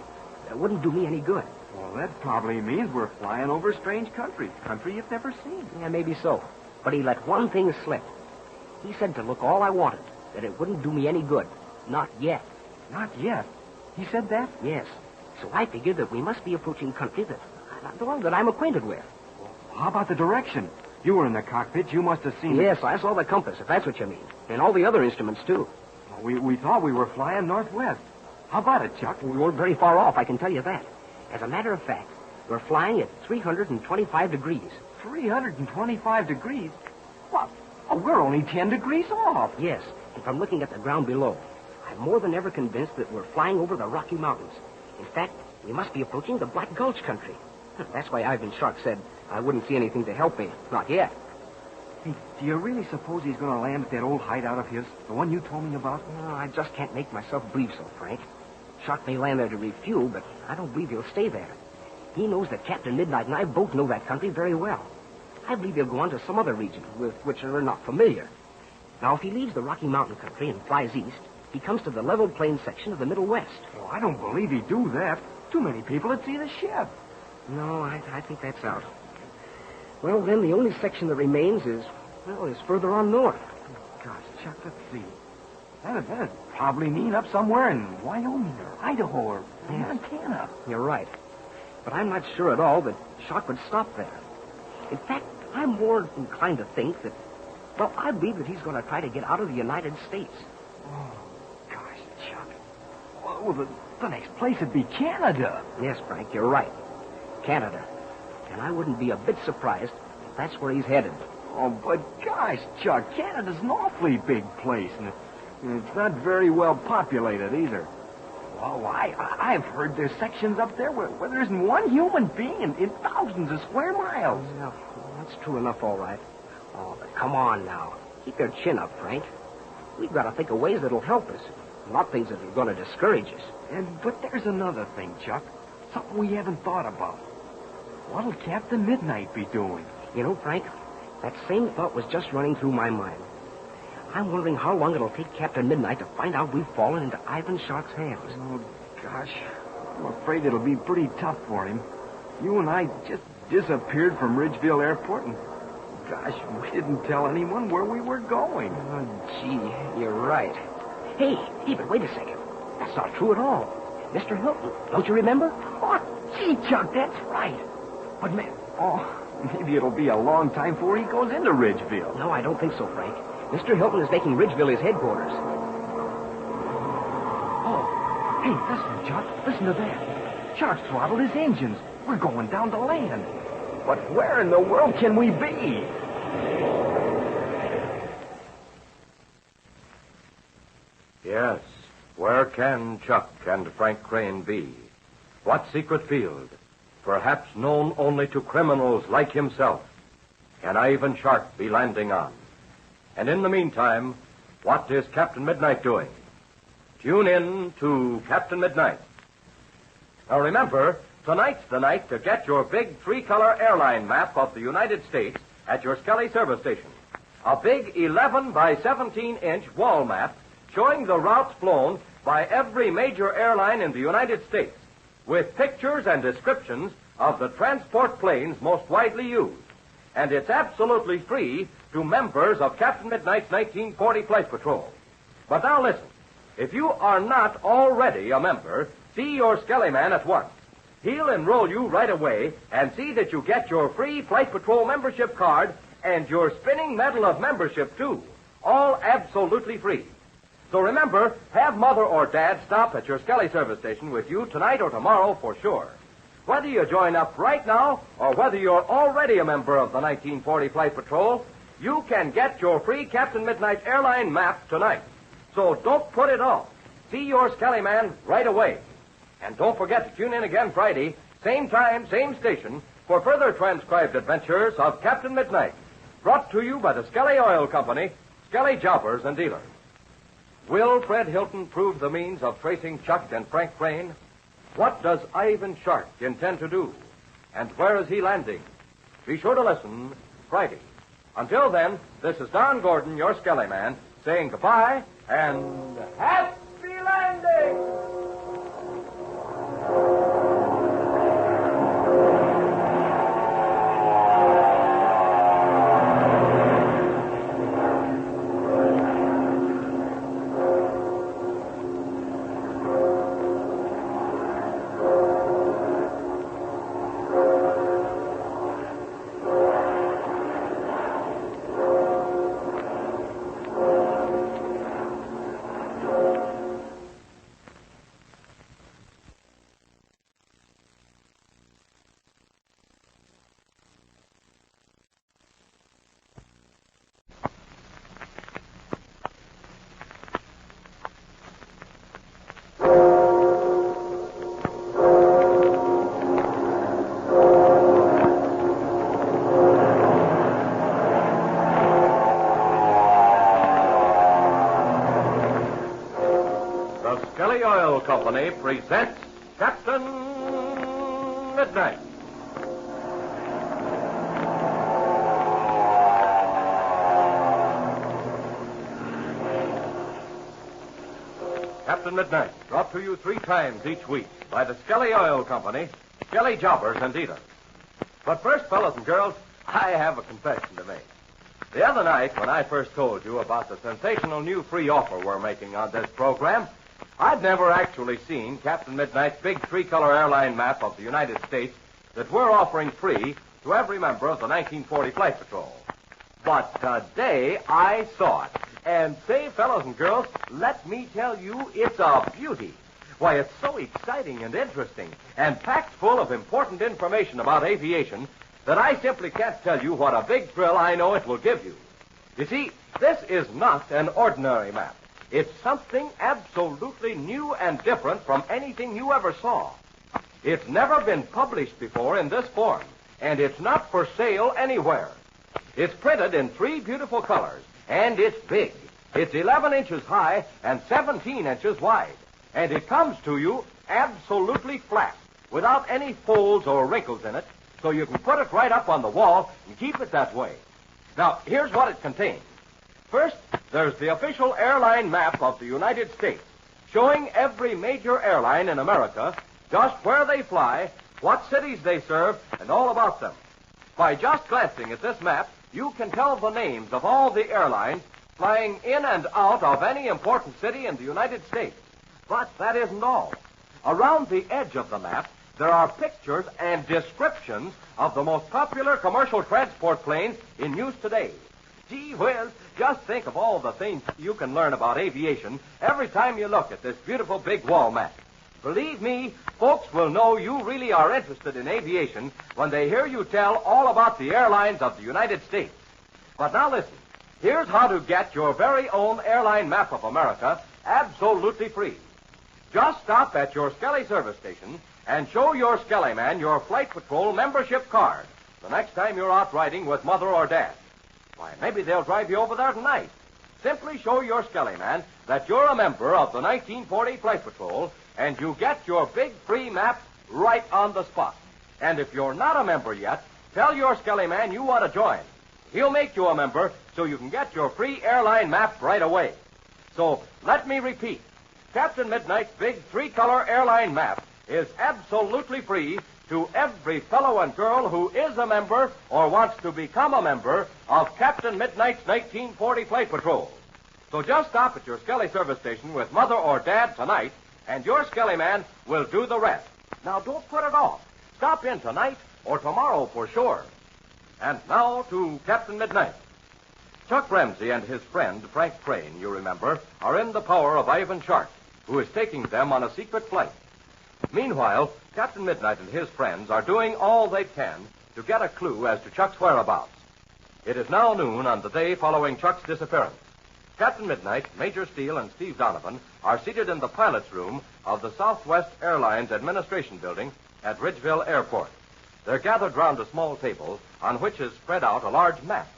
It wouldn't do me any good. Well, that probably means we're flying over strange country. Country you've never seen. Yeah, maybe so. But he let one thing slip. He said to look all I wanted, that it wouldn't do me any good. Not yet. Not yet? He said that? Yes. So I figured that we must be approaching country that I'm acquainted with. How about the direction? You were in the cockpit. You must have seen it. Yes, I saw the compass, if that's what you mean. And all the other instruments, too. Well, we thought we were flying northwest. How about it, Chuck? We weren't very far off, I can tell you that. As a matter of fact, we're flying at 325 degrees. 325 degrees? What? Oh, we're only 10 degrees off. Yes, and from looking at the ground below, I'm more than ever convinced that we're flying over the Rocky Mountains. In fact, we must be approaching the Black Gulch country. That's why Ivan Shark said I wouldn't see anything to help me. Not yet. Hey, do you really suppose he's going to land at that old hideout of his? The one you told me about? No, I just can't make myself believe so, Frank. Shark may land there to refuel, but I don't believe he'll stay there. He knows that Captain Midnight and I both know that country very well. I believe he'll go on to some other region with which we're not familiar. Now, if he leaves the Rocky Mountain country and flies east, he comes to the level plain section of the Middle West. Oh, I don't believe he'd do that. Too many people would see the ship. No, I think that's out. Well, then the only section that remains is further on north. Gosh, Chuck, let's see. That'd probably mean up somewhere in Wyoming or Idaho or Montana. You're right. But I'm not sure at all that Shark would stop there. In fact, I'm more inclined to think that, well, I believe that he's going to try to get out of the United States. Oh, gosh, Chuck. Well, the next place would be Canada. Yes, Frank, you're right. Canada. And I wouldn't be a bit surprised if that's where he's headed. Oh, but gosh, Chuck, Canada's an awfully big place, and it's not very well populated either. Well, I've heard there's sections up there where there isn't one human being in thousands of square miles. Well, that's true enough, all right. Oh, but come on now. Keep your chin up, Frank. We've got to think of ways that'll help us, not things that are going to discourage us. But there's another thing, Chuck. Something we haven't thought about. What'll Captain Midnight be doing? You know, Frank, that same thought was just running through my mind. I'm wondering how long it'll take Captain Midnight to find out we've fallen into Ivan Shark's hands. Oh, gosh. I'm afraid it'll be pretty tough for him. You and I just disappeared from Ridgeville Airport, and gosh, we didn't tell anyone where we were going. Oh, gee, you're right. Hey, but wait a second. That's not true at all. Mr. Hilton, don't you remember? Oh, gee, Chuck, that's right. But, maybe it'll be a long time before he goes into Ridgeville. No, I don't think so, Frank. Mr. Hilton is making Ridgeville his headquarters. Oh, hey, listen, Chuck. Listen to that. Shark's throttled his engines. We're going down to land. But where in the world can we be? Yes, where can Chuck and Frank Crane be? What secret field, perhaps known only to criminals like himself, can Ivan Shark be landing on? And in the meantime, what is Captain Midnight doing? Tune in to Captain Midnight. Now remember, tonight's the night to get your big 3-color airline map of the United States at your Skelly service station. A big 11 by 17-inch wall map showing the routes flown by every major airline in the United States, with pictures and descriptions of the transport planes most widely used. And it's absolutely free to members of Captain Midnight's 1940 Flight Patrol. But now listen. If you are not already a member, see your Skelly Man at once. He'll enroll you right away and see that you get your free Flight Patrol membership card and your spinning medal of membership, too. All absolutely free. So remember, have Mother or Dad stop at your Skelly service station with you tonight or tomorrow for sure. Whether you join up right now or whether you're already a member of the 1940 Flight Patrol, you can get your free Captain Midnight airline map tonight. So don't put it off. See your Skelly Man right away. And don't forget to tune in again Friday, same time, same station, for further transcribed adventures of Captain Midnight. Brought to you by the Skelly Oil Company, Skelly Jobbers and Dealers. Will Fred Hilton prove the means of tracing Chuck and Frank Crane? What does Ivan Shark intend to do? And where is he landing? Be sure to listen Friday. Until then, this is Don Gordon, your Skelly Man, saying goodbye and happy landing! Company presents Captain Midnight. Captain Midnight, brought to you 3 times each week by the Skelly Oil Company, Skelly Jobbers and Dealers. But first, fellas and girls, I have a confession to make. The other night, when I first told you about the sensational new free offer we're making on this program, I'd never actually seen Captain Midnight's big 3-color airline map of the United States that we're offering free to every member of the 1940 Flight Patrol. But today I saw it. And say, fellows and girls, let me tell you, it's a beauty. Why, it's so exciting and interesting and packed full of important information about aviation that I simply can't tell you what a big thrill I know it will give you. You see, this is not an ordinary map. It's something absolutely new and different from anything you ever saw. It's never been published before in this form, and it's not for sale anywhere. It's printed in 3 beautiful colors, and it's big. It's 11 inches high and 17 inches wide, and it comes to you absolutely flat, without any folds or wrinkles in it, so you can put it right up on the wall and keep it that way. Now, here's what it contains. First, there's the official airline map of the United States, showing every major airline in America, just where they fly, what cities they serve, and all about them. By just glancing at this map, you can tell the names of all the airlines flying in and out of any important city in the United States. But that isn't all. Around the edge of the map, there are pictures and descriptions of the most popular commercial transport planes in use today. Gee whiz, just think of all the things you can learn about aviation every time you look at this beautiful big wall map. Believe me, folks will know you really are interested in aviation when they hear you tell all about the airlines of the United States. But now listen, here's how to get your very own airline map of America absolutely free. Just stop at your Skelly service station and show your Skelly Man your Flight Patrol membership card the next time you're out riding with Mother or Dad. Why, maybe they'll drive you over there tonight. Simply show your Skelly Man that you're a member of the 1940 Flight Patrol, and you get your big free map right on the spot. And if you're not a member yet, tell your Skelly Man you want to join. He'll make you a member so you can get your free airline map right away. So let me repeat. Captain Midnight's big 3-color airline map is absolutely free to every fellow and girl who is a member or wants to become a member of Captain Midnight's 1940 Flight Patrol. So just stop at your Skelly service station with Mother or Dad tonight, and your Skelly man will do the rest. Now, don't put it off. Stop in tonight or tomorrow for sure. And now to Captain Midnight. Chuck Ramsey and his friend, Frank Crane, you remember, are in the power of Ivan Shark, who is taking them on a secret flight. Meanwhile, Captain Midnight and his friends are doing all they can to get a clue as to Chuck's whereabouts. It is now noon on the day following Chuck's disappearance. Captain Midnight, Major Steele, and Steve Donovan are seated in the pilot's room of the Southwest Airlines Administration Building at Ridgeville Airport. They're gathered round a small table on which is spread out a large map.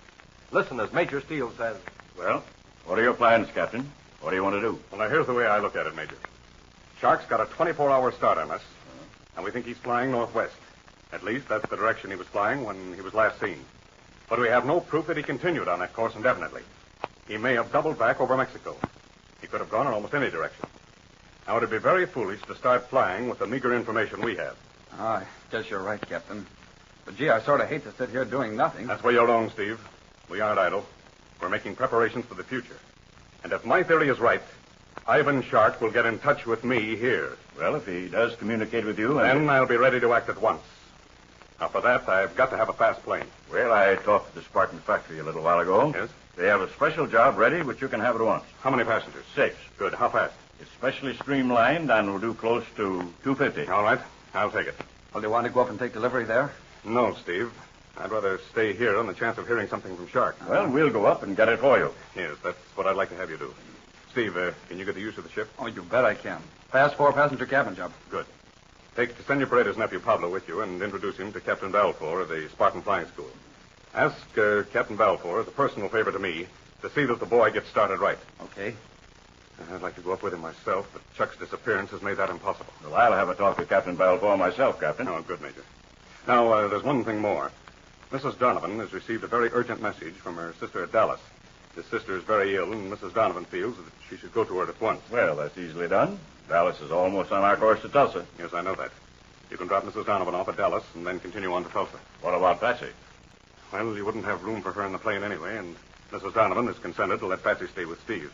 Listen as Major Steele says. Well, what are your plans, Captain? What do you want to do? Well, now, here's the way I look at it, Major. Shark's got a 24-hour start on us, and we think he's flying northwest. At least, that's the direction he was flying when he was last seen. But we have no proof that he continued on that course indefinitely. He may have doubled back over Mexico. He could have gone in almost any direction. Now, it'd be very foolish to start flying with the meager information we have. I guess you're right, Captain. But, gee, I sort of hate to sit here doing nothing. That's where you're wrong, Steve. We aren't idle. We're making preparations for the future. And if my theory is right, Ivan Shark will get in touch with me here. Well, if he does communicate with you... Then I'll be ready to act at once. Now, for that, I've got to have a fast plane. Well, I talked to the Spartan factory a little while ago. Yes? They have a special job ready, which you can have at once. How many passengers? 6. Good. How fast? It's specially streamlined and will do close to 250. All right. I'll take it. Well, do you want to go up and take delivery there? No, Steve. I'd rather stay here on the chance of hearing something from Shark. Well, we'll go up and get it for you. Yes, that's what I'd like to have you do. Steve, can you get the use of the ship? Oh, you bet I can. Fast 4-passenger cabin job. Good. Take Senor Pareda's nephew Pablo with you and introduce him to Captain Balfour of the Spartan Flying School. Ask Captain Balfour, as a personal favor to me, to see that the boy gets started right. Okay. I'd like to go up with him myself, but Chuck's disappearance has made that impossible. Well, I'll have a talk with Captain Balfour myself, Captain. Oh, good, Major. Now, there's one thing more. Mrs. Donovan has received a very urgent message from her sister at Dallas. His sister is very ill, and Mrs. Donovan feels that she should go to her at once. Well, that's easily done. Dallas is almost on our course to Tulsa. Yes, I know that. You can drop Mrs. Donovan off at Dallas and then continue on to Tulsa. What about Patsy? Well, you wouldn't have room for her in the plane anyway, and Mrs. Donovan has consented to let Patsy stay with Steve.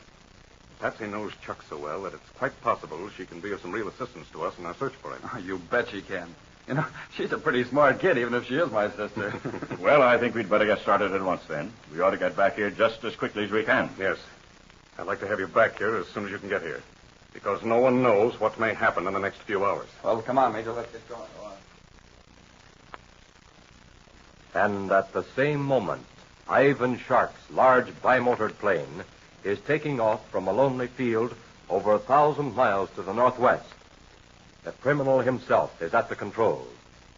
Patsy knows Chuck so well that it's quite possible she can be of some real assistance to us in our search for him. Oh, you bet she can. You know, she's a pretty smart kid, even if she is my sister. Well, I think we'd better get started at once, then. We ought to get back here just as quickly as we can. Yes. I'd like to have you back here as soon as you can get here, because no one knows what may happen in the next few hours. Well, come on, Major. Let's get going. And at the same moment, Ivan Shark's large bimotored plane is taking off from a lonely field over 1,000 miles to the northwest. The criminal himself is at the controls,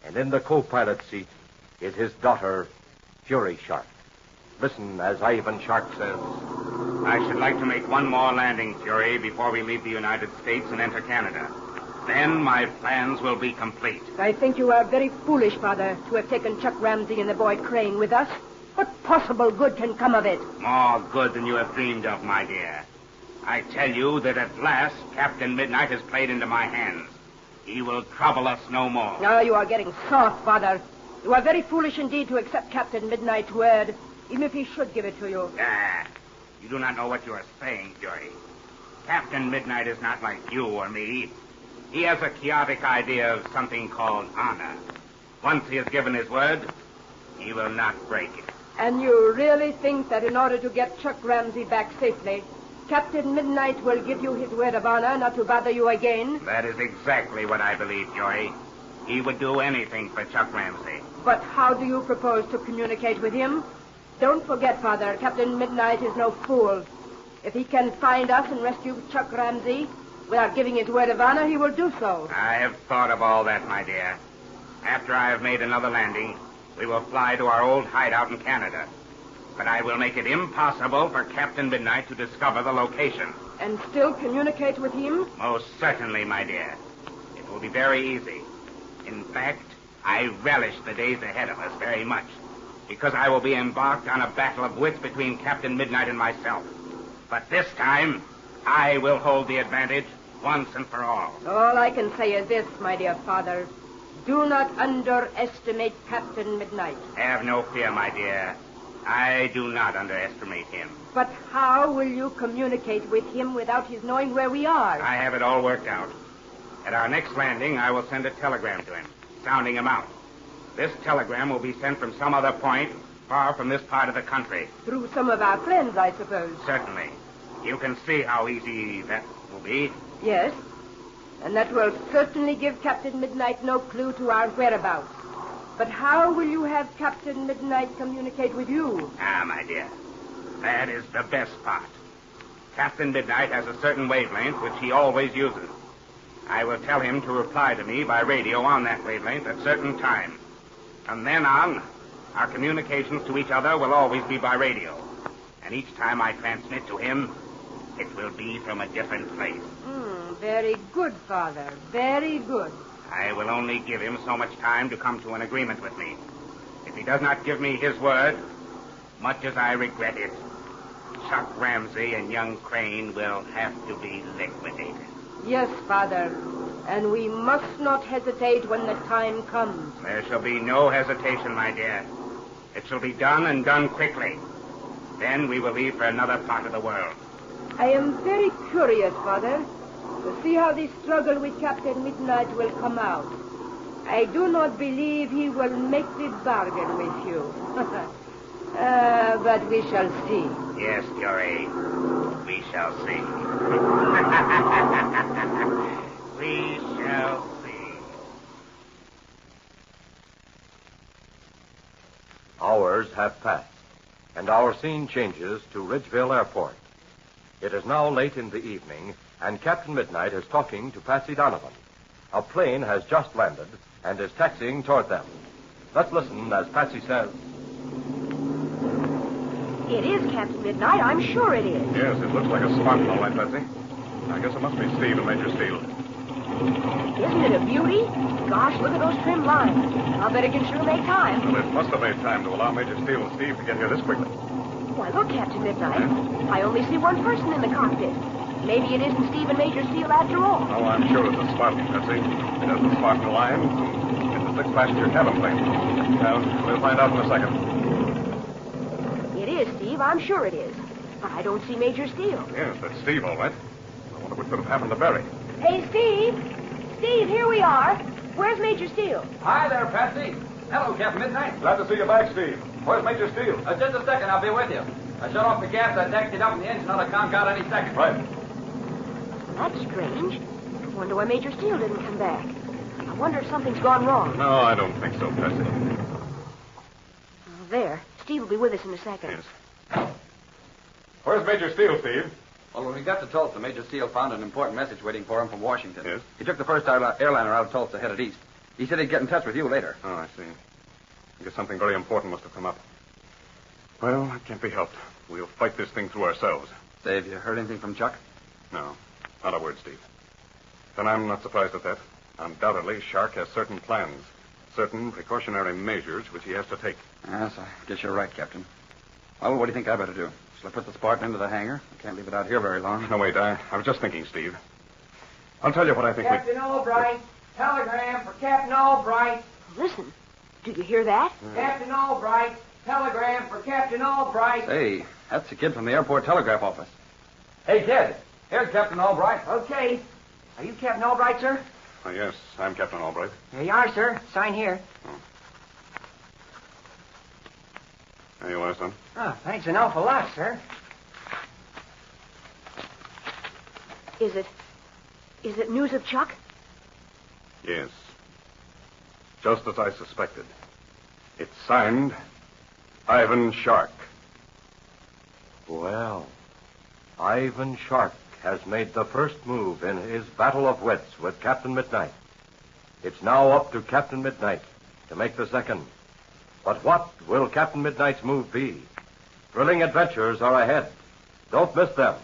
and in the co-pilot seat is his daughter, Fury Shark. Listen as Ivan Shark says. I should like to make one more landing, Fury, before we leave the United States and enter Canada. Then my plans will be complete. I think you are very foolish, Father, to have taken Chuck Ramsey and the boy Crane with us. What possible good can come of it? More good than you have dreamed of, my dear. I tell you that at last Captain Midnight has played into my hands. He will trouble us no more. Now you are getting soft, Father. You are very foolish indeed to accept Captain Midnight's word, even if he should give it to you. Ah, you do not know what you are saying, Fury. Captain Midnight is not like you or me. He has a chaotic idea of something called honor. Once he has given his word, he will not break it. And you really think that in order to get Chuck Ramsey back safely, Captain Midnight will give you his word of honor not to bother you again? That is exactly what I believe, Joy. He would do anything for Chuck Ramsey. But how do you propose to communicate with him? Don't forget, Father, Captain Midnight is no fool. If he can find us and rescue Chuck Ramsey without giving his word of honor, he will do so. I have thought of all that, my dear. After I have made another landing, we will fly to our old hideout in Canada. But I will make it impossible for Captain Midnight to discover the location. And still communicate with him? Most certainly, my dear. It will be very easy. In fact, I relish the days ahead of us very much, because I will be embarked on a battle of wits between Captain Midnight and myself. But this time, I will hold the advantage once and for all. All I can say is this, my dear Father. Do not underestimate Captain Midnight. Have no fear, my dear. I do not underestimate him. But how will you communicate with him without his knowing where we are? I have it all worked out. At our next landing, I will send a telegram to him, sounding him out. This telegram will be sent from some other point far from this part of the country. Through some of our friends, I suppose. Certainly. You can see how easy that will be. Yes. And that will certainly give Captain Midnight no clue to our whereabouts. But how will you have Captain Midnight communicate with you? Ah, my dear. That is the best part. Captain Midnight has a certain wavelength which he always uses. I will tell him to reply to me by radio on that wavelength at certain times. From then on, our communications to each other will always be by radio. And each time I transmit to him, it will be from a different place. Very good, Father. Very good. I will only give him so much time to come to an agreement with me. If he does not give me his word, much as I regret it, Chuck Ramsey and young Crane will have to be liquidated. Yes, Father. And we must not hesitate when the time comes. There shall be no hesitation, my dear. It shall be done and done quickly. Then we will leave for another part of the world. I am very curious, Father, to see how this struggle with Captain Midnight will come out. I do not believe he will make the bargain with you. But we shall see. Yes, Fury. We shall see. We shall see. Hours have passed, and our scene changes to Ridgeville Airport. It is now late in the evening, and Captain Midnight is talking to Patsy Donovan. A plane has just landed and is taxiing toward them. Let's listen as Patsy says. It is Captain Midnight. I'm sure it is. Yes, it looks like a spot, all right, Patsy. I guess it must be Steve and Major Steele. Isn't it a beauty? Gosh, look at those trim lines. I'll bet it can sure make time. Well, it must have made time to allow Major Steele and Steve to get here this quickly. Why, look, Captain Midnight. I only see one person in the cockpit. Maybe it isn't Steve and Major Steele after all. Oh, I'm sure it's a Spartan, Patsy. It has the Spartan Alliance. It's a six-passenger cabin plane. Well, we'll find out in a second. It is, Steve. I'm sure it is. But I don't see Major Steele. Yes, that's Steve, all right. I wonder what could have happened to Barry. Hey, Steve. Steve, here we are. Where's Major Steele? Hi there, Patsy. Hello, Captain Midnight. Glad to see you back, Steve. Where's Major Steele? Just a second, I'll be with you. I shut off the gas, I decked it up, and the engine ought to conk out any second. Right. That's strange. I wonder why Major Steele didn't come back. I wonder if something's gone wrong. No, I don't think so, Patsy. There. Steve will be with us in a second. Yes. Where's Major Steele, Steve? Well, when we got to Tulsa, Major Steele found an important message waiting for him from Washington. Yes? He took the first airliner out of Tulsa, headed east. He said he'd get in touch with you later. Oh, I see. I guess something very important must have come up. Well, it can't be helped. We'll fight this thing through ourselves. Say, have you heard anything from Chuck? No, not a word, Steve. Then I'm not surprised at that. Undoubtedly, Shark has certain plans, certain precautionary measures which he has to take. Yes, I guess you're right, Captain. Well, what do you think I better do? Shall I put the Spartan into the hangar? I can't leave it out here very long. No, wait, I was just thinking, Steve. I'll tell you what I think Captain Albright, telegram for Captain Albright. Listen, do you hear that? Captain Albright, telegram for Captain Albright. Hey, that's the kid from the airport telegraph office. Hey, kid. Here's Captain Albright. Okay. Are you Captain Albright, sir? Oh, yes, I'm Captain Albright. Here you are, sir. Sign here. There you are, son. Oh, thanks an awful lot, sir. Is it news of Chuck? Yes. Just as I suspected. It's signed Ivan Shark. Well, Ivan Shark has made the first move in his battle of wits with Captain Midnight. It's now up to Captain Midnight to make the second. But what will Captain Midnight's move be? Thrilling adventures are ahead. Don't miss them.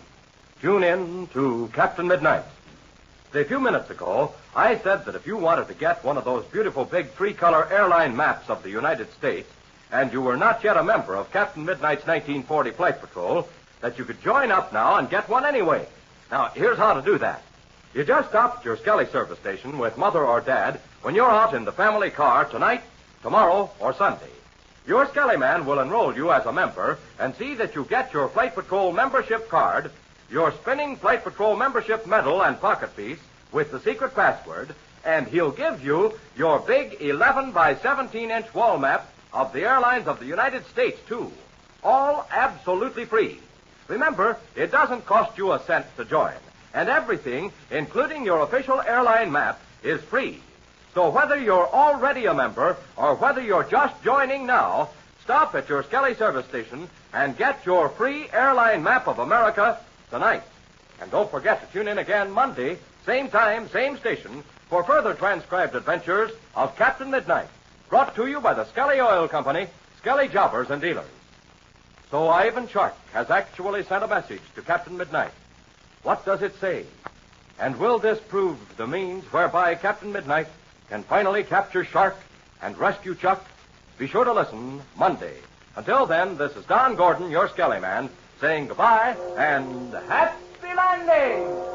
Tune in to Captain Midnight. A few minutes ago, I said that if you wanted to get one of those beautiful big three-color airline maps of the United States, and you were not yet a member of Captain Midnight's 1940 Flight Patrol, that you could join up now and get one anyway. Now, here's how to do that. You just stop at your Skelly service station with Mother or Dad when you're out in the family car tonight, tomorrow, or Sunday. Your Skelly man will enroll you as a member and see that you get your Flight Patrol membership card, your spinning Flight Patrol membership medal and pocket piece with the secret password, and he'll give you your big 11 by 17-inch wall map of the airlines of the United States, too. All absolutely free. Remember, it doesn't cost you a cent to join. And everything, including your official airline map, is free. So whether you're already a member or whether you're just joining now, stop at your Skelly service station and get your free airline map of America tonight. And don't forget to tune in again Monday, same time, same station, for further transcribed adventures of Captain Midnight, brought to you by the Skelly Oil Company, Skelly Jobbers and Dealers. So Ivan Shark has actually sent a message to Captain Midnight. What does it say? And will this prove the means whereby Captain Midnight can finally capture Shark and rescue Chuck? Be sure to listen Monday. Until then, this is Don Gordon, your Skelly man, saying goodbye and happy landing!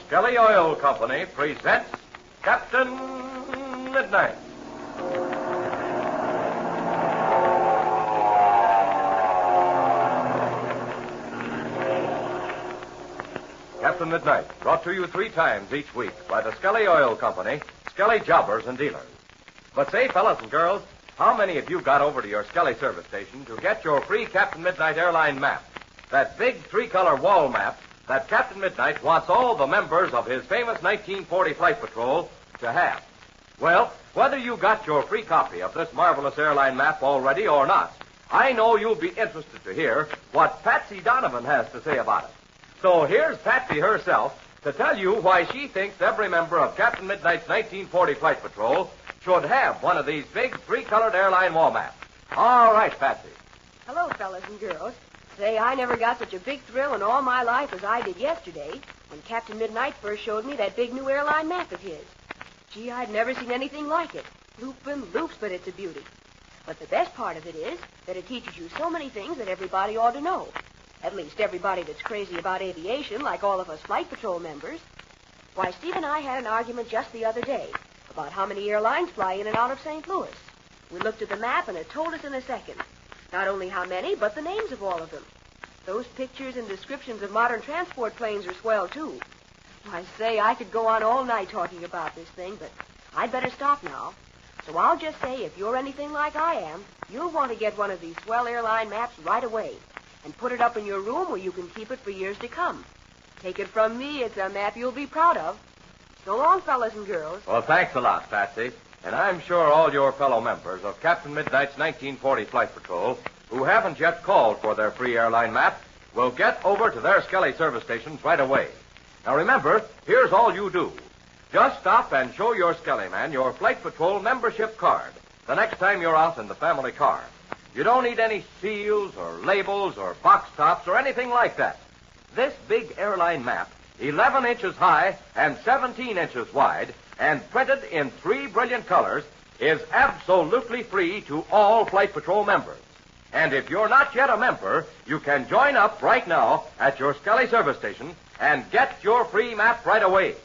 Skelly Oil Company presents Captain Midnight. Captain Midnight, brought to you 3 times each week by the Skelly Oil Company, Skelly Jobbers and Dealers. But say, fellas and girls, how many of you got over to your Skelly service station to get your free Captain Midnight airline map? That big 3-color wall map that Captain Midnight wants all the members of his famous 1940 Flight Patrol to have. Well, whether you got your free copy of this marvelous airline map already or not, I know you'll be interested to hear what Patsy Donovan has to say about it. So here's Patsy herself to tell you why she thinks every member of Captain Midnight's 1940 Flight Patrol should have one of these big 3-colored airline wall maps. All right, Patsy. Hello, fellas and girls. Say, I never got such a big thrill in all my life as I did yesterday when Captain Midnight first showed me that big new airline map of his. Gee, I'd never seen anything like it. Loopin' loops, but it's a beauty. But the best part of it is that it teaches you so many things that everybody ought to know. At least everybody that's crazy about aviation, like all of us Flight Patrol members. Why, Steve and I had an argument just the other day about how many airlines fly in and out of St. Louis. We looked at the map, and it told us in a second. Not only how many, but the names of all of them. Those pictures and descriptions of modern transport planes are swell, too. I say, I could go on all night talking about this thing, but I'd better stop now. So I'll just say, if you're anything like I am, you'll want to get one of these swell airline maps right away and put it up in your room where you can keep it for years to come. Take it from me, it's a map you'll be proud of. So long, fellas and girls. Well, thanks a lot, Patsy. And I'm sure all your fellow members of Captain Midnight's 1940 Flight Patrol who haven't yet called for their free airline map will get over to their Skelly service stations right away. Now, remember, here's all you do. Just stop and show your Skelly man your Flight Patrol membership card the next time you're out in the family car. You don't need any seals or labels or box tops or anything like that. This big airline map, 11 inches high and 17 inches wide, and printed in 3 brilliant colors, is absolutely free to all Flight Patrol members. And if you're not yet a member, you can join up right now at your Skelly service station and get your free map right away.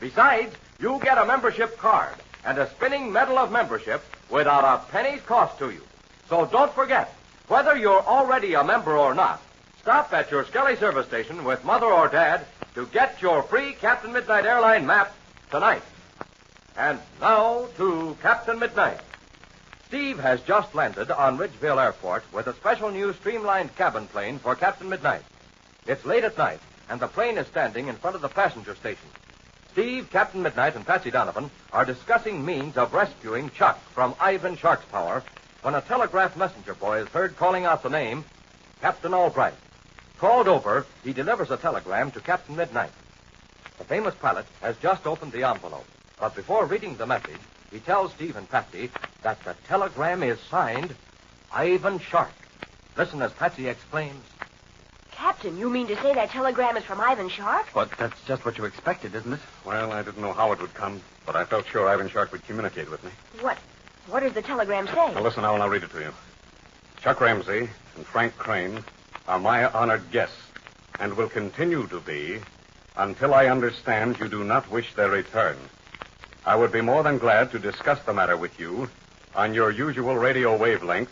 Besides, you get a membership card and a spinning medal of membership without a penny's cost to you. So don't forget, whether you're already a member or not, stop at your Skelly service station with Mother or Dad to get your free Captain Midnight airline map tonight. And now to Captain Midnight. Steve has just landed on Ridgeville Airport with a special new streamlined cabin plane for Captain Midnight. It's late at night, and the plane is standing in front of the passenger station. Steve, Captain Midnight, and Patsy Donovan are discussing means of rescuing Chuck from Ivan Shark's power when a telegraph messenger boy is heard calling out the name Captain Albright. Called over, he delivers a telegram to Captain Midnight. The famous pilot has just opened the envelope, but before reading the message, he tells Steve and Patsy that the telegram is signed Ivan Shark. Listen as Patsy explains. Captain, you mean to say that telegram is from Ivan Shark? But that's just what you expected, isn't it? Well, I didn't know how it would come, but I felt sure Ivan Shark would communicate with me. What does the telegram say? Now, listen now, and I'll read it to you. Chuck Ramsey and Frank Crane are my honored guests and will continue to be until I understand you do not wish their return. I would be more than glad to discuss the matter with you on your usual radio wavelength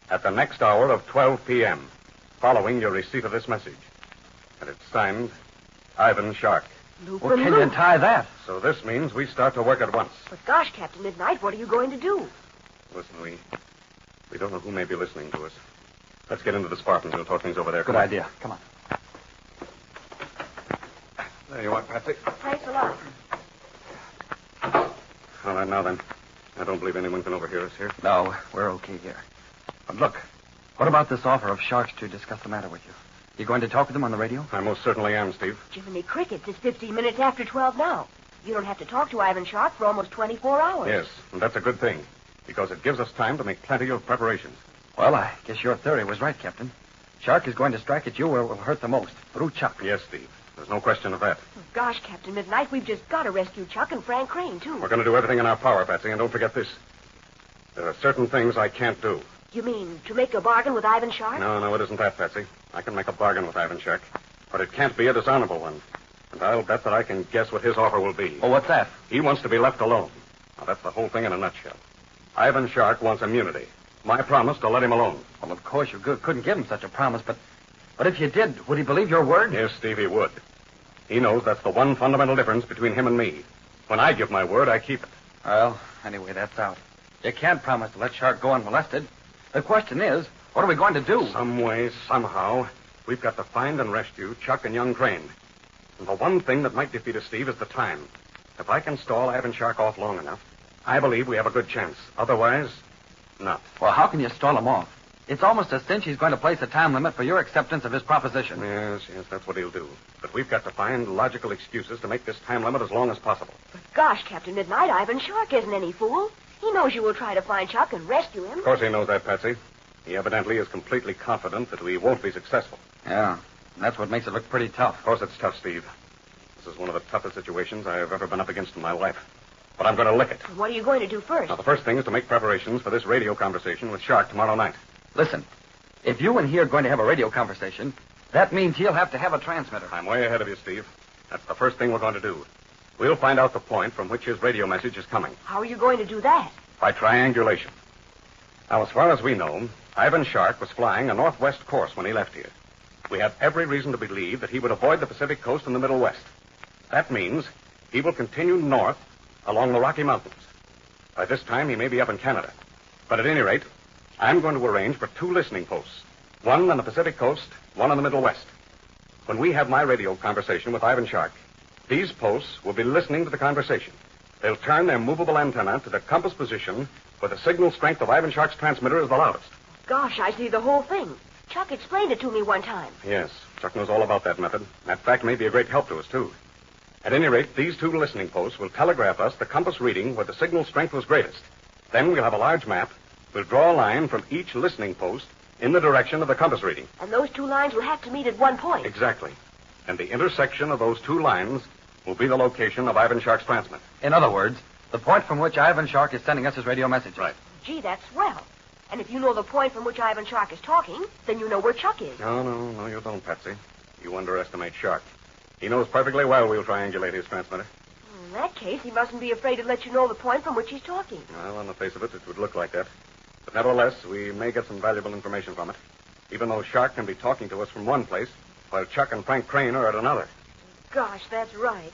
at the next hour of 12 p.m., following your receipt of this message. And it's signed Ivan Shark. Well, can you tie that? So this means we start to work at once. But gosh, Captain Midnight, what are you going to do? Listen, we don't know who may be listening to us. Let's get into the Spartans. We'll talk things over there. Good idea. Come on. There you are, Patsy. Thanks a lot. All right, now then. I don't believe anyone can overhear us here. No, we're okay here. But look, what about this offer of Sharks to discuss the matter with you? You going to talk with them on the radio? I most certainly am, Steve. Jiminy Crickets, it's 15 minutes after 12 now. You don't have to talk to Ivan Shark for almost 24 hours. Yes, and that's a good thing, because it gives us time to make plenty of preparations. Well, I guess your theory was right, Captain. Shark is going to strike at you where it will hurt the most, through Chuck. Yes, Steve. There's no question of that. Oh, gosh, Captain Midnight, we've just got to rescue Chuck and Frank Crane, too. We're going to do everything in our power, Patsy, and don't forget this. There are certain things I can't do. You mean to make a bargain with Ivan Shark? No, it isn't that, Patsy. I can make a bargain with Ivan Shark, but it can't be a dishonorable one. And I'll bet that I can guess what his offer will be. Oh, what's that? He wants to be left alone. Now, that's the whole thing in a nutshell. Ivan Shark wants immunity. My promise to let him alone. Well, of course, you couldn't give him such a promise, but if you did, would he believe your word? Yes, Steve, he would. He knows that's the one fundamental difference between him and me. When I give my word, I keep it. Well, anyway, that's out. You can't promise to let Shark go unmolested. The question is, what are we going to do? Some way, somehow, we've got to find and rescue Chuck and young Crane. And the one thing that might defeat us, Steve, is the time. If I can stall Ivan Shark off long enough, I believe we have a good chance. Otherwise, not. Well, how can you stall him off? It's almost a cinch he's going to place a time limit for your acceptance of his proposition. Yes, that's what he'll do. But we've got to find logical excuses to make this time limit as long as possible. But gosh, Captain Midnight, Ivan Shark isn't any fool. He knows you will try to find Chuck and rescue him. Of course he knows that, Patsy. He evidently is completely confident that we won't be successful. Yeah, and that's what makes it look pretty tough. Of course it's tough, Steve. This is one of the toughest situations I have ever been up against in my life. But I'm going to lick it. What are you going to do first? Now, the first thing is to make preparations for this radio conversation with Shark tomorrow night. Listen, if you and he are going to have a radio conversation, that means he'll have to have a transmitter. I'm way ahead of you, Steve. That's the first thing we're going to do. We'll find out the point from which his radio message is coming. How are you going to do that? By triangulation. Now, as far as we know, Ivan Shark was flying a northwest course when he left here. We have every reason to believe that he would avoid the Pacific coast in the Middle West. That means he will continue north along the Rocky Mountains. By this time, he may be up in Canada. But at any rate, I'm going to arrange for 2 listening posts. One on the Pacific coast, one on the Middle West. When we have my radio conversation with Ivan Shark, these posts will be listening to the conversation. They'll turn their movable antenna to the compass position where the signal strength of Ivan Shark's transmitter is the loudest. Gosh, I see the whole thing. Chuck explained it to me one time. Yes, Chuck knows all about that method. That fact may be a great help to us, too. At any rate, these 2 listening posts will telegraph us the compass reading where the signal strength was greatest. Then we'll have a large map. We'll draw a line from each listening post in the direction of the compass reading. And those 2 lines will have to meet at one point. Exactly. And the intersection of those 2 lines will be the location of Ivan Shark's transmitter. In other words, the point from which Ivan Shark is sending us his radio message. Right. Gee, that's swell. And if you know the point from which Ivan Shark is talking, then you know where Chuck is. No, you don't, Patsy. You underestimate Shark. He knows perfectly well we'll triangulate his transmitter. In that case, he mustn't be afraid to let you know the point from which he's talking. Well, on the face of it, it would look like that. But nevertheless, we may get some valuable information from it. Even though Shark can be talking to us from one place, while Chuck and Frank Crane are at another. Gosh, that's right.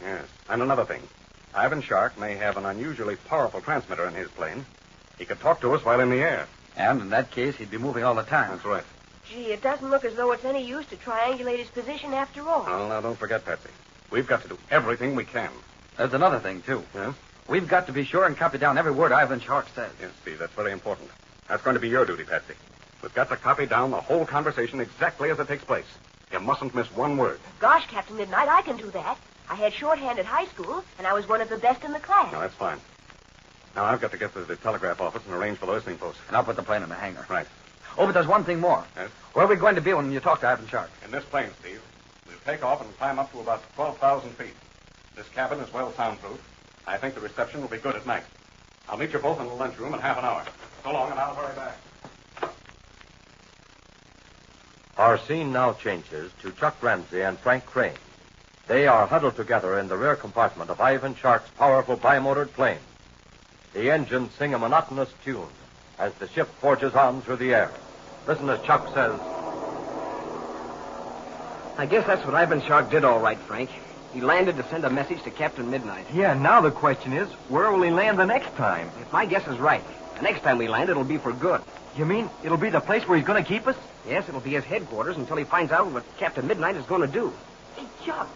Yes. And another thing. Ivan Shark may have an unusually powerful transmitter in his plane. He could talk to us while in the air. And in that case, he'd be moving all the time. That's right. Gee, it doesn't look as though it's any use to triangulate his position after all. Well, now, don't forget, Patsy. We've got to do everything we can. There's another thing, too. Yeah? We've got to be sure and copy down every word Ivan Shark says. Yes, Steve, that's very important. That's going to be your duty, Patsy. We've got to copy down the whole conversation exactly as it takes place. You mustn't miss one word. Gosh, Captain Midnight, I can do that. I had shorthand at high school, and I was one of the best in the class. No, that's fine. Now, I've got to get to the telegraph office and arrange for the listening post. And I'll put the plane in the hangar. Right. Oh, but there's one thing more. Yes? Where are we going to be when you talk to Ivan Shark? In this plane, Steve. We'll take off and climb up to about 12,000 feet. This cabin is well soundproof. I think the reception will be good at night. I'll meet you both in the lunchroom in half an hour. So long, and I'll hurry back. Our scene now changes to Chuck Ramsey and Frank Crane. They are huddled together in the rear compartment of Ivan Shark's powerful bimotored plane. The engines sing a monotonous tune as the ship forges on through the air. Listen as Chuck says, I guess that's what Ivan Shark did all right, Frank. He landed to send a message to Captain Midnight. Yeah, now the question is, where will he land the next time? If my guess is right, the next time we land, it'll be for good. You mean it'll be the place where he's going to keep us? Yes, it'll be his headquarters until he finds out what Captain Midnight is going to do. Hey, Chuck,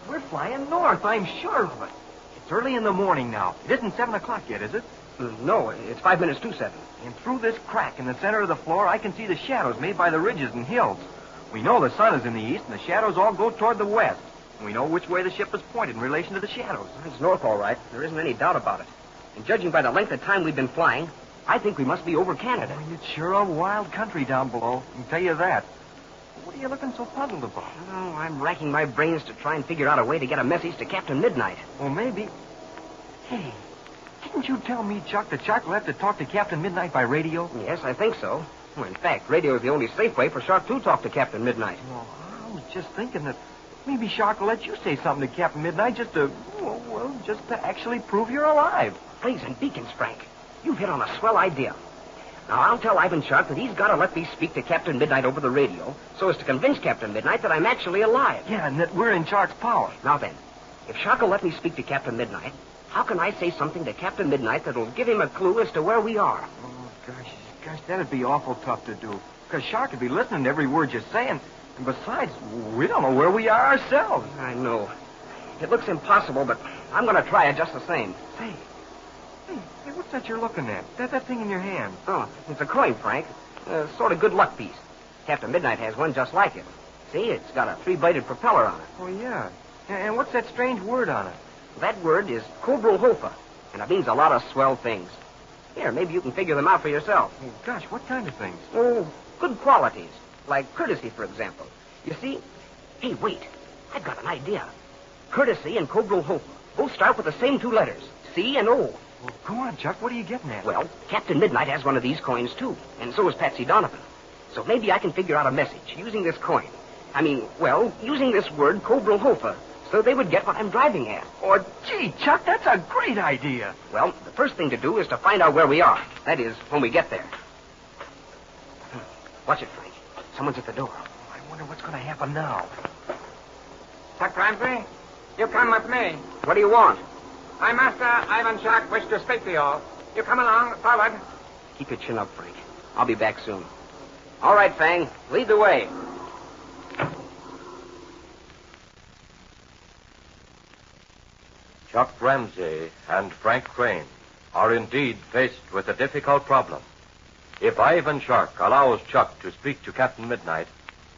we're flying north, I'm sure of it. It's early in the morning now. It isn't 7 o'clock yet, is it? No, it's 5 minutes to 7. And through this crack in the center of the floor, I can see the shadows made by the ridges and hills. We know the sun is in the east, and the shadows all go toward the west. And we know which way the ship is pointed in relation to the shadows. It's north, all right. There isn't any doubt about it. And judging by the length of time we've been flying, I think we must be over Canada. Oh, it's sure a wild country down below. I can tell you that. What are you looking so puzzled about? Oh, I'm racking my brains to try and figure out a way to get a message to Captain Midnight. Well, maybe. Hey, didn't you tell me, Chuck, that Shark will have to talk to Captain Midnight by radio? Yes, I think so. Well, in fact, radio is the only safe way for Shark to talk to Captain Midnight. Well, I was just thinking that maybe Shark will let you say something to Captain Midnight just to actually prove you're alive. Blazing beacons, Frank. You've hit on a swell idea. Now, I'll tell Ivan Shark that he's got to let me speak to Captain Midnight over the radio so as to convince Captain Midnight that I'm actually alive. Yeah, and that we're in Shark's power. Now then, if Shark will let me speak to Captain Midnight, how can I say something to Captain Midnight that'll give him a clue as to where we are? Oh, gosh, that'd be awful tough to do. Because Shark would be listening to every word you're saying. And besides, we don't know where we are ourselves. I know. It looks impossible, but I'm going to try it just the same. Hey, what's that you're looking at? That thing in your hand. Oh, it's a coin, Frank. A sort of good luck piece. Captain Midnight has one just like it. See, it's got a 3-bladed propeller on it. Oh, yeah. And what's that strange word on it? That word is Kobrulhofa, and it means a lot of swell things. Here, maybe you can figure them out for yourself. Oh, gosh, what kind of things? Oh, good qualities, like courtesy, for example. You see? Hey, wait. I've got an idea. Courtesy and Kobrulhofa both start with the same 2 letters, C and O. Well, go on, Chuck. What are you getting at? Well, Captain Midnight has one of these coins, too, and so has Patsy Donovan. So maybe I can figure out a message using this coin. Using this word Kobrulhofa, so they would get what I'm driving at. Oh, gee, Chuck, that's a great idea. Well, the first thing to do is to find out where we are. That is, when we get there. Watch it, Frank. Someone's at the door. I wonder what's going to happen now. Chuck Ramsey, you come with me. What do you want? My master, Ivan Shark, wished to speak to you. You come along, forward. Keep your chin up, Frank. I'll be back soon. All right, Fang. Lead the way. Chuck Ramsey and Frank Crane are indeed faced with a difficult problem. If Ivan Shark allows Chuck to speak to Captain Midnight,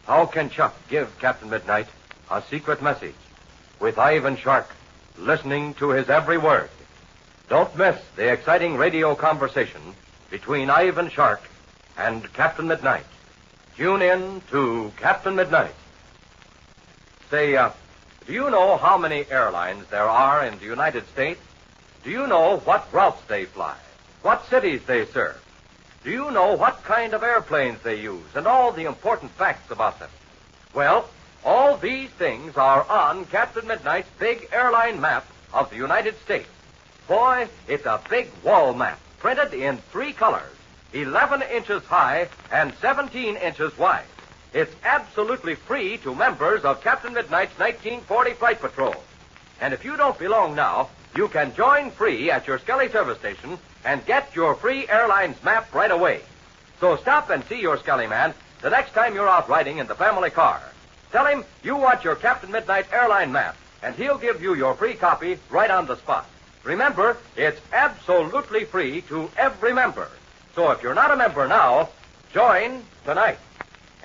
how can Chuck give Captain Midnight a secret message with Ivan Shark listening to his every word? Don't miss the exciting radio conversation between Ivan Shark and Captain Midnight. Tune in to Captain Midnight. Say, do you know how many airlines there are in the United States? Do you know what routes they fly? What cities they serve? Do you know what kind of airplanes they use and all the important facts about them? Well, all these things are on Captain Midnight's big airline map of the United States. Boy, it's a big wall map, printed in 3 colors, 11 inches high and 17 inches wide. It's absolutely free to members of Captain Midnight's 1940 Flight Patrol. And if you don't belong now, you can join free at your Skelly service station and get your free airline's map right away. So stop and see your Skelly man the next time you're out riding in the family car. Tell him you want your Captain Midnight airline map, and he'll give you your free copy right on the spot. Remember, it's absolutely free to every member. So if you're not a member now, join tonight.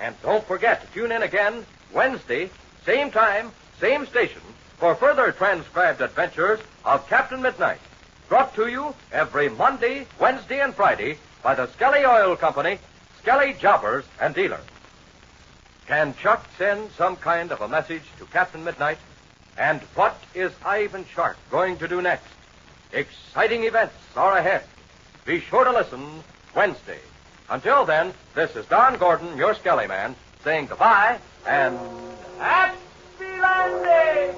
And don't forget to tune in again Wednesday, same time, same station, for further transcribed adventures of Captain Midnight. Brought to you every Monday, Wednesday, and Friday by the Skelly Oil Company, Skelly Jobbers and Dealers. Can Chuck send some kind of a message to Captain Midnight? And what is Ivan Shark going to do next? Exciting events are ahead. Be sure to listen Wednesday. Until then, this is Don Gordon, your Skelly man, saying goodbye and happy landing!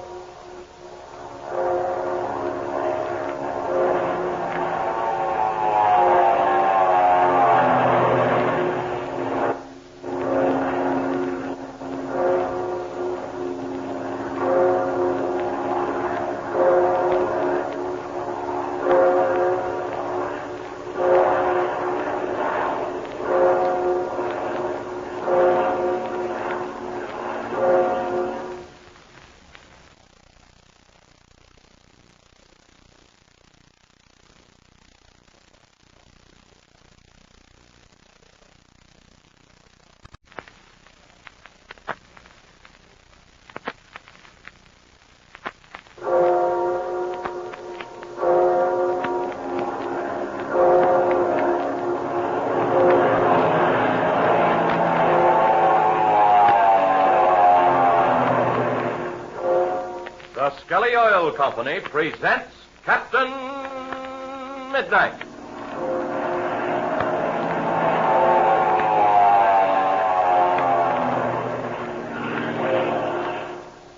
The Skelly Oil Company presents Captain Midnight.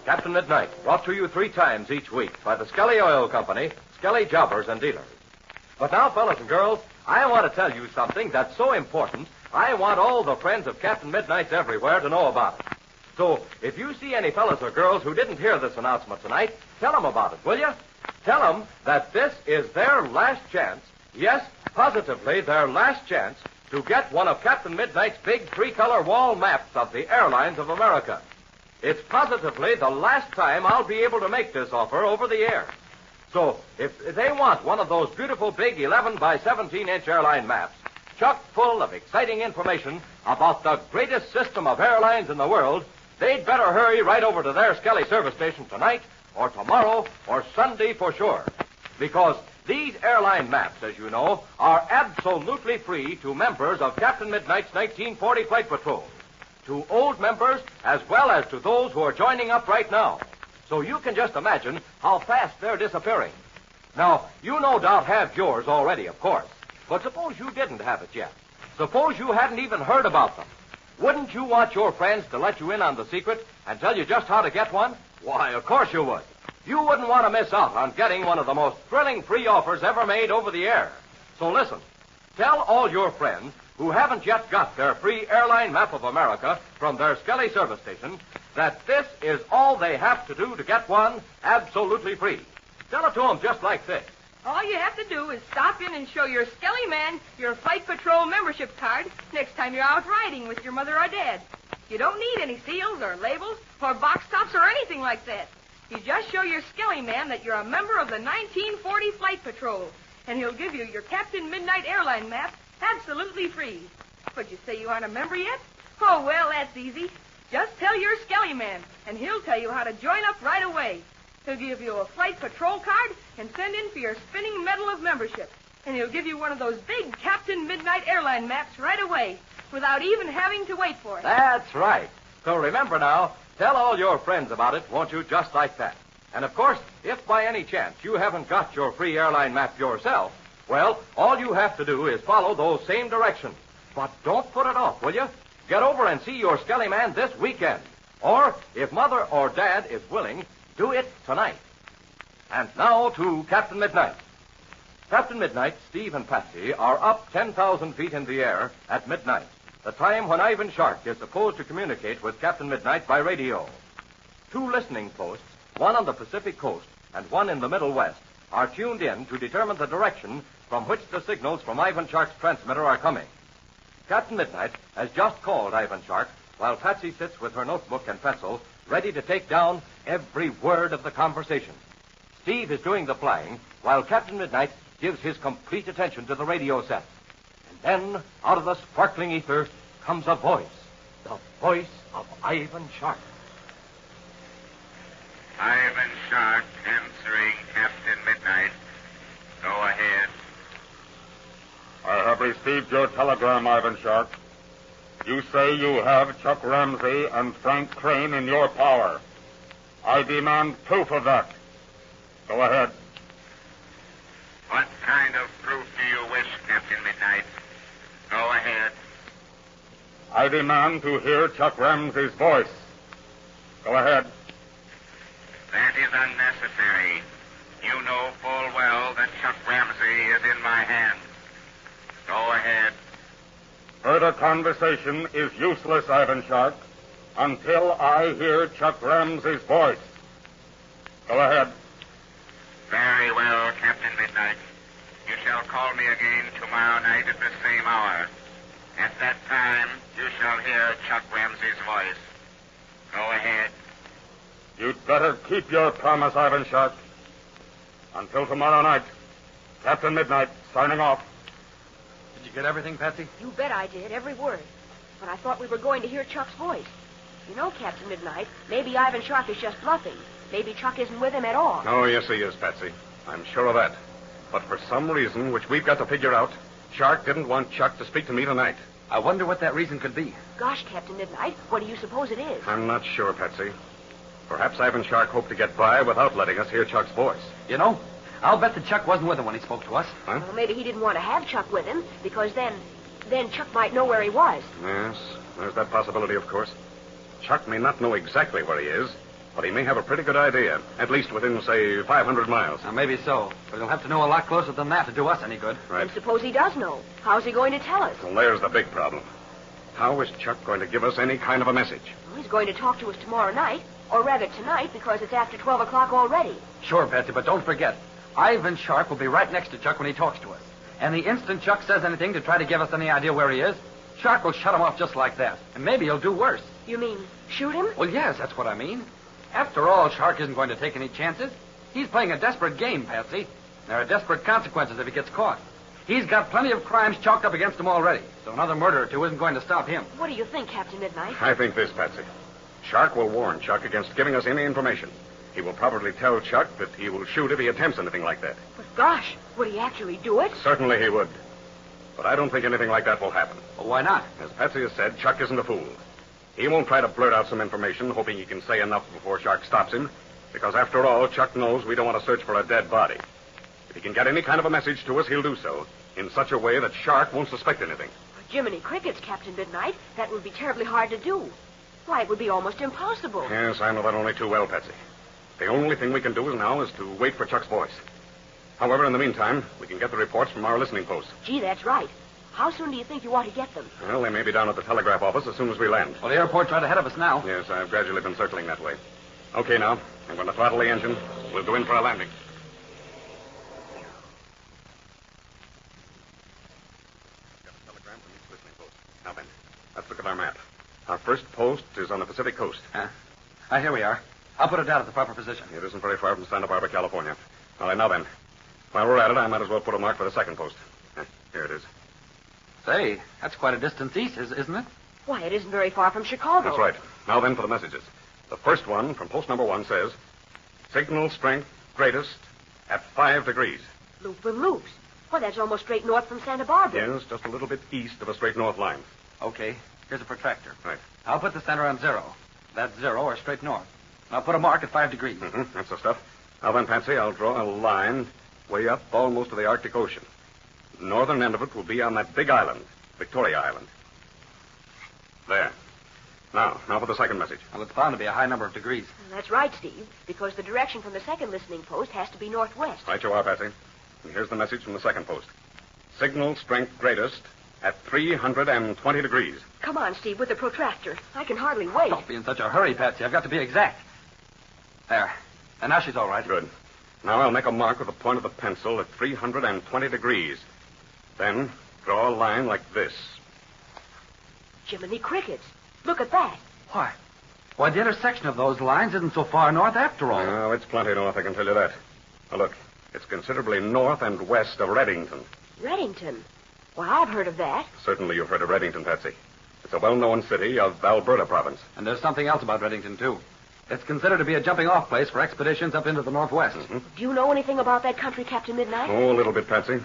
Captain Midnight, brought to you 3 times each week by the Skelly Oil Company, Skelly Jobbers and Dealers. But now, fellas and girls, I want to tell you something that's so important, I want all the friends of Captain Midnight everywhere to know about it. So, if you see any fellas or girls who didn't hear this announcement tonight, tell them about it, will you? Tell them that this is their last chance, yes, positively their last chance, to get one of Captain Midnight's big 3-color wall maps of the airlines of America. It's positively the last time I'll be able to make this offer over the air. So, if they want one of those beautiful big 11 by 17-inch airline maps, chock full of exciting information about the greatest system of airlines in the world, they'd better hurry right over to their Skelly service station tonight, or tomorrow, or Sunday for sure. Because these airline maps, as you know, are absolutely free to members of Captain Midnight's 1940 Flight Patrol. To old members, as well as to those who are joining up right now. So you can just imagine how fast they're disappearing. Now, you no doubt have yours already, of course. But suppose you didn't have it yet. Suppose you hadn't even heard about them. Wouldn't you want your friends to let you in on the secret and tell you just how to get one? Why, of course you would. You wouldn't want to miss out on getting one of the most thrilling free offers ever made over the air. So listen. Tell all your friends who haven't yet got their free airline map of America from their Skelly service station that this is all they have to do to get one absolutely free. Tell it to them just like this. All you have to do is stop in and show your Skelly man your Flight Patrol membership card next time you're out riding with your mother or dad. You don't need any seals or labels or box tops or anything like that. You just show your Skelly man that you're a member of the 1940 Flight Patrol, and he'll give you your Captain Midnight airline map absolutely free. But you say you aren't a member yet? Oh, well, that's easy. Just tell your Skelly man, and he'll tell you how to join up right away. He'll give you a Flight Patrol card and send in for your spinning medal of membership. And he'll give you one of those big Captain Midnight airline maps right away, without even having to wait for it. That's right. So remember now, tell all your friends about it, won't you, just like that. And of course, if by any chance you haven't got your free airline map yourself, well, all you have to do is follow those same directions. But don't put it off, will you? Get over and see your Skelly man this weekend. Or, if Mother or Dad is willing, do it tonight. And now to Captain Midnight. Captain Midnight, Steve, and Patsy are up 10,000 feet in the air at midnight, the time when Ivan Shark is supposed to communicate with Captain Midnight by radio. 2 listening posts, one on the Pacific coast and one in the Middle West, are tuned in to determine the direction from which the signals from Ivan Shark's transmitter are coming. Captain Midnight has just called Ivan Shark while Patsy sits with her notebook and pencil ready to take down every word of the conversation. Steve is doing the flying while Captain Midnight gives his complete attention to the radio set. And then, out of the sparkling ether, comes a voice. The voice of Ivan Shark. Ivan Shark answering Captain Midnight. Go ahead. I have received your telegram, Ivan Shark. You say you have Chuck Ramsey and Frank Crane in your power. I demand proof of that. Go ahead. What kind of proof do you wish, Captain Midnight? Go ahead. I demand to hear Chuck Ramsey's voice. Go ahead. That is unnecessary. You know full well that Chuck Ramsey is in my hands. Go ahead. Further conversation is useless, Ivan Shark, until I hear Chuck Ramsey's voice. Go ahead. Very well, Captain Midnight. You shall call me again tomorrow night at the same hour. At that time, you shall hear Chuck Ramsey's voice. Go ahead. You'd better keep your promise, Ivan Shark. Until tomorrow night, Captain Midnight signing off. Did you get everything, Patsy? You bet I did, every word. But I thought we were going to hear Chuck's voice. You know, Captain Midnight, maybe Ivan Shark is just bluffing. Maybe Chuck isn't with him at all. Oh, yes, he is, Patsy. I'm sure of that. But for some reason, which we've got to figure out, Shark didn't want Chuck to speak to me tonight. I wonder what that reason could be. Gosh, Captain Midnight, what do you suppose it is? I'm not sure, Patsy. Perhaps Ivan Shark hoped to get by without letting us hear Chuck's voice. You know, I'll bet that Chuck wasn't with him when he spoke to us. Huh? Well, maybe he didn't want to have Chuck with him, because then Chuck might know where he was. Yes, there's that possibility, of course. Chuck may not know exactly where he is, but he may have a pretty good idea, at least within, say, 500 miles. Now, maybe so, but he'll have to know a lot closer than that to do us any good. Right. And suppose he does know. How's he going to tell us? Well, there's the big problem. How is Chuck going to give us any kind of a message? Well, he's going to talk to us tomorrow night, or rather tonight, because it's after 12 o'clock already. Sure, Patsy, but don't forget, Ivan Shark will be right next to Chuck when he talks to us. And the instant Chuck says anything to try to give us any idea where he is, Shark will shut him off just like that. And maybe he'll do worse. You mean shoot him? Well, yes, that's what I mean. After all, Shark isn't going to take any chances. He's playing a desperate game, Patsy. There are desperate consequences if he gets caught. He's got plenty of crimes chalked up against him already, so another murder or two isn't going to stop him. What do you think, Captain Midnight? I think this, Patsy. Shark will warn Chuck against giving us any information. He will probably tell Chuck that he will shoot if he attempts anything like that. But gosh, would he actually do it? Certainly he would. But I don't think anything like that will happen. Well, why not? As Patsy has said, Chuck isn't a fool. He won't try to blurt out some information, hoping he can say enough before Shark stops him, because after all, Chuck knows we don't want to search for a dead body. If he can get any kind of a message to us, he'll do so, in such a way that Shark won't suspect anything. Jiminy Crickets, Captain Midnight, that would be terribly hard to do. Why, it would be almost impossible. Yes, I know that only too well, Patsy. The only thing we can do now is to wait for Chuck's voice. However, in the meantime, we can get the reports from our listening posts. Gee, that's right. How soon do you think you ought to get them? Well, they may be down at the telegraph office as soon as we land. Well, the airport's right ahead of us now. Yes, I've gradually been circling that way. Okay, now, I'm going to throttle the engine. We'll go in for a landing. Got a telegram from each listening post. Now then, let's look at our map. Our first post is on the Pacific coast. Here we are. I'll put it down at the proper position. It isn't very far from Santa Barbara, California. All right, now then. While we're at it, I might as well put a mark for the second post. Here it is. Say, that's quite a distance east, isn't it? Why, it isn't very far from Chicago. That's right. Now then for the messages. The first one from post number 1 says, signal strength greatest at 5 degrees. Loop and loops. Well, that's almost straight north from Santa Barbara. Yes, just a little bit east of a straight north line. Okay, here's a protractor. Right. I'll put the center on 0. That's 0 or straight north. I'll put a mark at 5 degrees. Mm-hmm. That's the stuff. Now then, Patsy, I'll draw a line way up almost to the Arctic Ocean. The northern end of it will be on that big island, Victoria Island. There. Now for the second message. Well, it's bound to be a high number of degrees. That's right, Steve, because the direction from the second listening post has to be northwest. Right you are, Patsy. And here's the message from the second post. Signal strength greatest at 320 degrees. Come on, Steve, with the protractor. I can hardly wait. Don't be in such a hurry, Patsy. I've got to be exact. There. And now she's all right. Good. Now I'll make a mark with the point of the pencil at 320 degrees. Then draw a line like this. Jiminy crickets. Look at that. Why, the intersection of those lines isn't so far north after all. No, it's plenty north, I can tell you that. Now, look, it's considerably north and west of Reddington. Reddington? Well, I've heard of that. Certainly you've heard of Reddington, Patsy. It's a well-known city of Alberta province. And there's something else about Reddington, too. It's considered to be a jumping-off place for expeditions up into the northwest. Mm-hmm. Do you know anything about that country, Captain Midnight? Oh, a little bit, Patsy.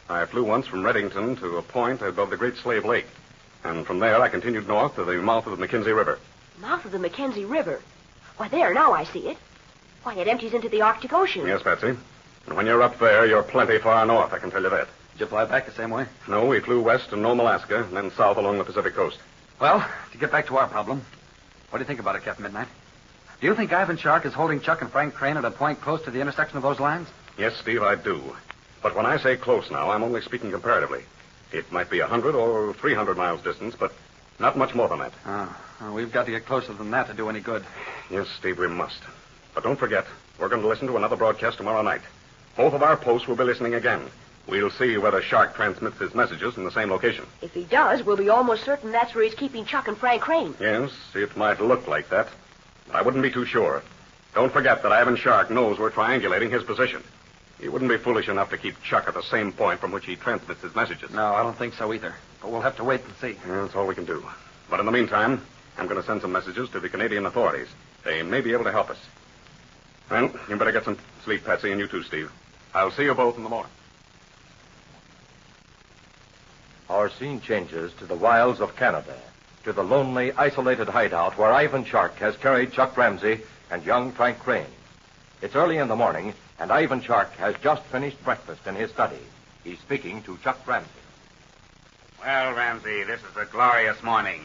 I flew once from Reddington to a point above the Great Slave Lake. And from there I continued north to the mouth of the Mackenzie River. Mouth of the Mackenzie River? Why, there, now I see it. Why, it empties into the Arctic Ocean. Yes, Patsy. And when you're up there, you're plenty far north, I can tell you that. Did you fly back the same way? No, we flew west to Nome, Alaska, and then south along the Pacific coast. Well, to get back to our problem, what do you think about it, Captain Midnight? Do you think Ivan Shark is holding Chuck and Frank Crane at a point close to the intersection of those lines? Yes, Steve, I do. But when I say close now, I'm only speaking comparatively. It might be 100 or 300 miles distance, but not much more than that. We've got to get closer than that to do any good. Yes, Steve, we must. But don't forget, we're going to listen to another broadcast tomorrow night. Both of our posts will be listening again. We'll see whether Shark transmits his messages from the same location. If he does, we'll be almost certain that's where he's keeping Chuck and Frank Crane. Yes, it might look like that. But I wouldn't be too sure. Don't forget that Ivan Shark knows we're triangulating his position. He wouldn't be foolish enough to keep Chuck at the same point from which he transmits his messages. No, I don't think so either. But we'll have to wait and see. Yeah, that's all we can do. But in the meantime, I'm going to send some messages to the Canadian authorities. They may be able to help us. Well, you better get some sleep, Patsy, and you too, Steve. I'll see you both in the morning. Our scene changes to the wilds of Canada, to the lonely, isolated hideout where Ivan Shark has carried Chuck Ramsey and young Frank Crane. It's early in the morning, and Ivan Shark has just finished breakfast in his study. He's speaking to Chuck Ramsey. Well, Ramsey, this is a glorious morning.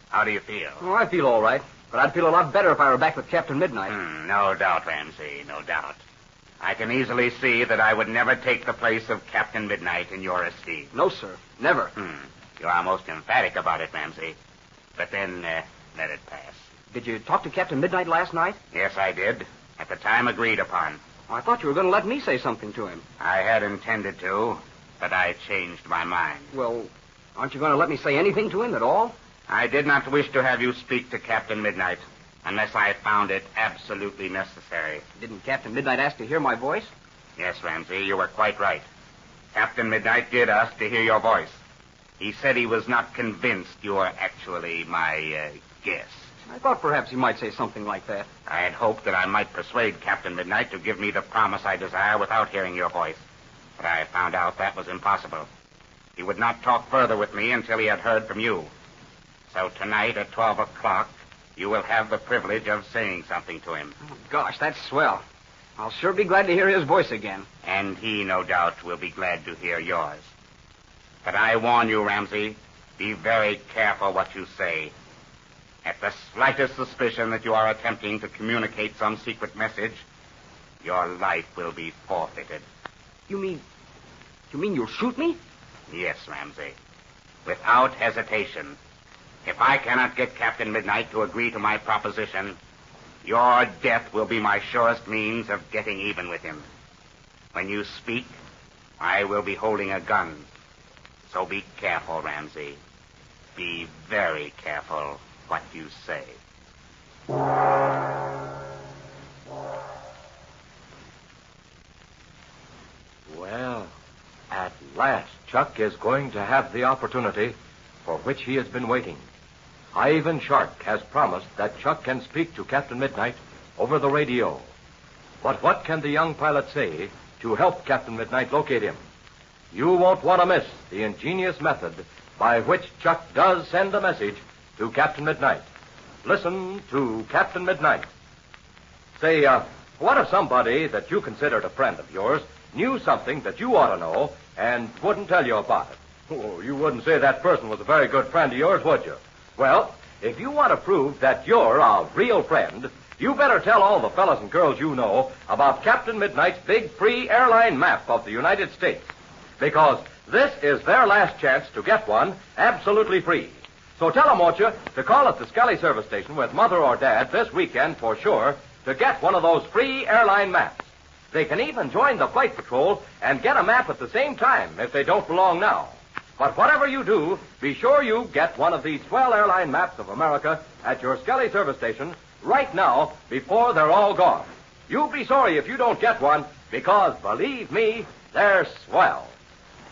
How do you feel? Oh, I feel all right. But I'd feel a lot better if I were back with Captain Midnight. No doubt, Ramsey, no doubt. I can easily see that I would never take the place of Captain Midnight in your esteem. No, sir. Never. You are most emphatic about it, Ramsey. But then, let it pass. Did you talk to Captain Midnight last night? Yes, I did. At the time agreed upon. I thought you were going to let me say something to him. I had intended to, but I changed my mind. Well, aren't you going to let me say anything to him at all? I did not wish to have you speak to Captain Midnight unless I found it absolutely necessary. Didn't Captain Midnight ask to hear my voice? Yes, Ramsey, you were quite right. Captain Midnight did ask to hear your voice. He said he was not convinced you were actually my guest. I thought perhaps he might say something like that. I had hoped that I might persuade Captain Midnight to give me the promise I desire without hearing your voice. But I found out that was impossible. He would not talk further with me until he had heard from you. So tonight at 12 o'clock, you will have the privilege of saying something to him. Oh, gosh, that's swell. I'll sure be glad to hear his voice again. And he, no doubt, will be glad to hear yours. But I warn you, Ramsey, be very careful what you say. At the slightest suspicion that you are attempting to communicate some secret message, your life will be forfeited. You mean you'll shoot me? Yes, Ramsey. Without hesitation. If I cannot get Captain Midnight to agree to my proposition, your death will be my surest means of getting even with him. When you speak, I will be holding a gun. So be careful, Ramsey. Be very careful what you say. Well, at last, Chuck is going to have the opportunity for which he has been waiting. Ivan Shark has promised that Chuck can speak to Captain Midnight over the radio. But what can the young pilot say to help Captain Midnight locate him? You won't want to miss the ingenious method by which Chuck does send a message to Captain Midnight. Listen to Captain Midnight. Say, what if somebody that you considered a friend of yours knew something that you ought to know and wouldn't tell you about it? Oh, you wouldn't say that person was a very good friend of yours, would you? Well, if you want to prove that you're a real friend, you better tell all the fellas and girls you know about Captain Midnight's big free airline map of the United States. Because this is their last chance to get one absolutely free. So tell them, won't you, to call at the Skelly service station with Mother or Dad this weekend for sure to get one of those free airline maps. They can even join the flight patrol and get a map at the same time if they don't belong now. But whatever you do, be sure you get one of these swell airline maps of America at your Skelly service station right now before they're all gone. You'll be sorry if you don't get one because, believe me, they're swell.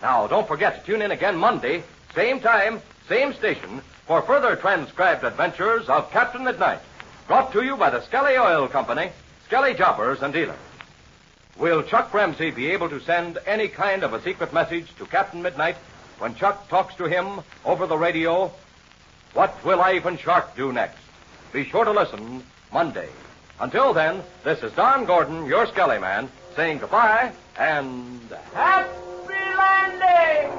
Now, don't forget to tune in again Monday, same time, same station, for further transcribed adventures of Captain Midnight, brought to you by the Skelly Oil Company, Skelly Jobbers and Dealers. Will Chuck Ramsey be able to send any kind of a secret message to Captain Midnight when Chuck talks to him over the radio? What will Ivan Shark do next? Be sure to listen Monday. Until then, this is Don Gordon, your Skelly man, saying goodbye and happy landing!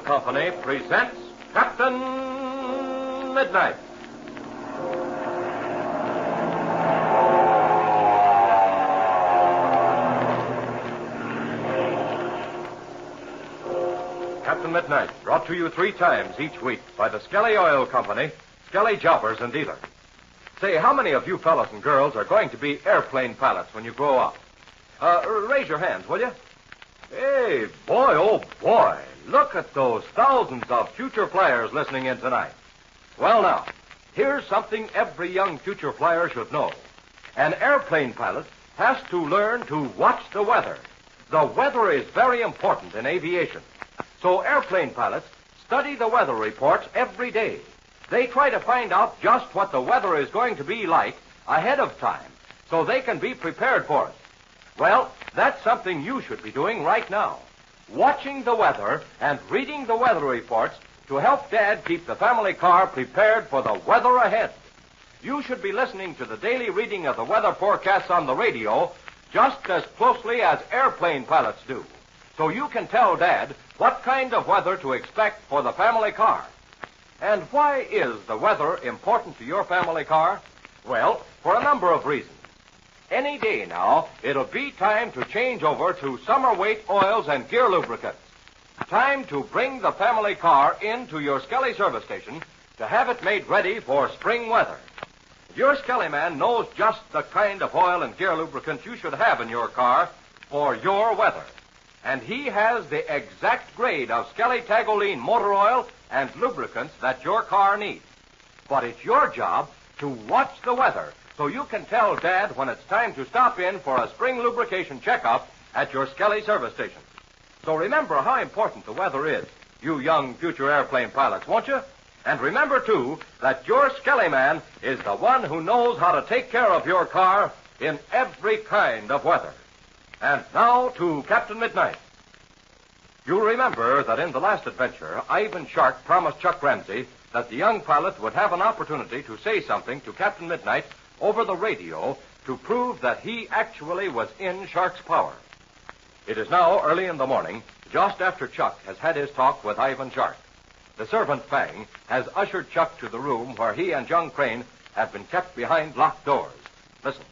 Company presents Captain Midnight. Captain Midnight, brought to you 3 times each week by the Skelly Oil Company, Skelly Jobbers and Dealers. Say, how many of you fellas and girls are going to be airplane pilots when you grow up? Raise your hands, will you? Hey, boy, oh boy. Look at those thousands of future flyers listening in tonight. Well, now, here's something every young future flyer should know. An airplane pilot has to learn to watch the weather. The weather is very important in aviation. So airplane pilots study the weather reports every day. They try to find out just what the weather is going to be like ahead of time so they can be prepared for it. Well, that's something you should be doing right now. Watching the weather and reading the weather reports to help Dad keep the family car prepared for the weather ahead. You should be listening to the daily reading of the weather forecasts on the radio just as closely as airplane pilots do, so you can tell Dad what kind of weather to expect for the family car. And why is the weather important to your family car? Well, for a number of reasons. Any day now, it'll be time to change over to summer weight oils and gear lubricants. Time to bring the family car into your Skelly service station to have it made ready for spring weather. Your Skelly man knows just the kind of oil and gear lubricants you should have in your car for your weather. And he has the exact grade of Skelly Tagoline motor oil and lubricants that your car needs. But it's your job to watch the weather so you can tell Dad when it's time to stop in for a spring lubrication checkup at your Skelly service station. So remember how important the weather is, you young future airplane pilots, won't you? And remember, too, that your Skelly man is the one who knows how to take care of your car in every kind of weather. And now to Captain Midnight. You'll remember that in the last adventure, Ivan Shark promised Chuck Ramsey that the young pilot would have an opportunity to say something to Captain Midnight over the radio to prove that he actually was in Shark's power. It is now early in the morning, just after Chuck has had his talk with Ivan Shark. The servant, Fang, has ushered Chuck to the room where he and young Crane have been kept behind locked doors. Listen.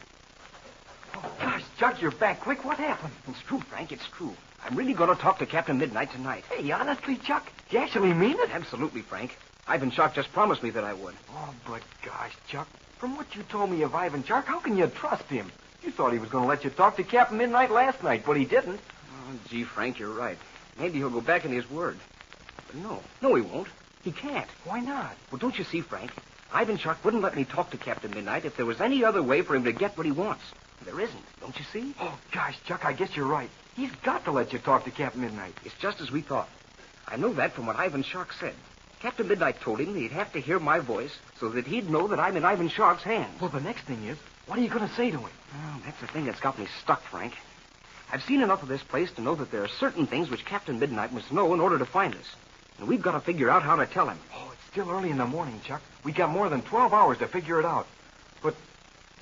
Oh, gosh, Chuck, you're back quick. What happened? It's true, Frank, it's true. I'm really going to talk to Captain Midnight tonight. Hey, honestly, Chuck? Do you actually mean it? Absolutely, Frank. Ivan Shark just promised me that I would. Oh, but gosh, Chuck, from what you told me of Ivan Shark, how can you trust him? You thought he was going to let you talk to Captain Midnight last night, but he didn't. Oh, gee, Frank, you're right. Maybe he'll go back on his word. But no, he won't. He can't. Why not? Well, don't you see, Frank? Ivan Shark wouldn't let me talk to Captain Midnight if there was any other way for him to get what he wants. There isn't, don't you see? Oh, gosh, Chuck, I guess you're right. He's got to let you talk to Captain Midnight. It's just as we thought. I know that from what Ivan Shark said. Captain Midnight told him that he'd have to hear my voice so that he'd know that I'm in Ivan Shark's hands. Well, the next thing is, what are you going to say to him? Oh, that's the thing that's got me stuck, Frank. I've seen enough of this place to know that there are certain things which Captain Midnight must know in order to find us. And we've got to figure out how to tell him. Oh, it's still early in the morning, Chuck. We got more than 12 hours to figure it out. But,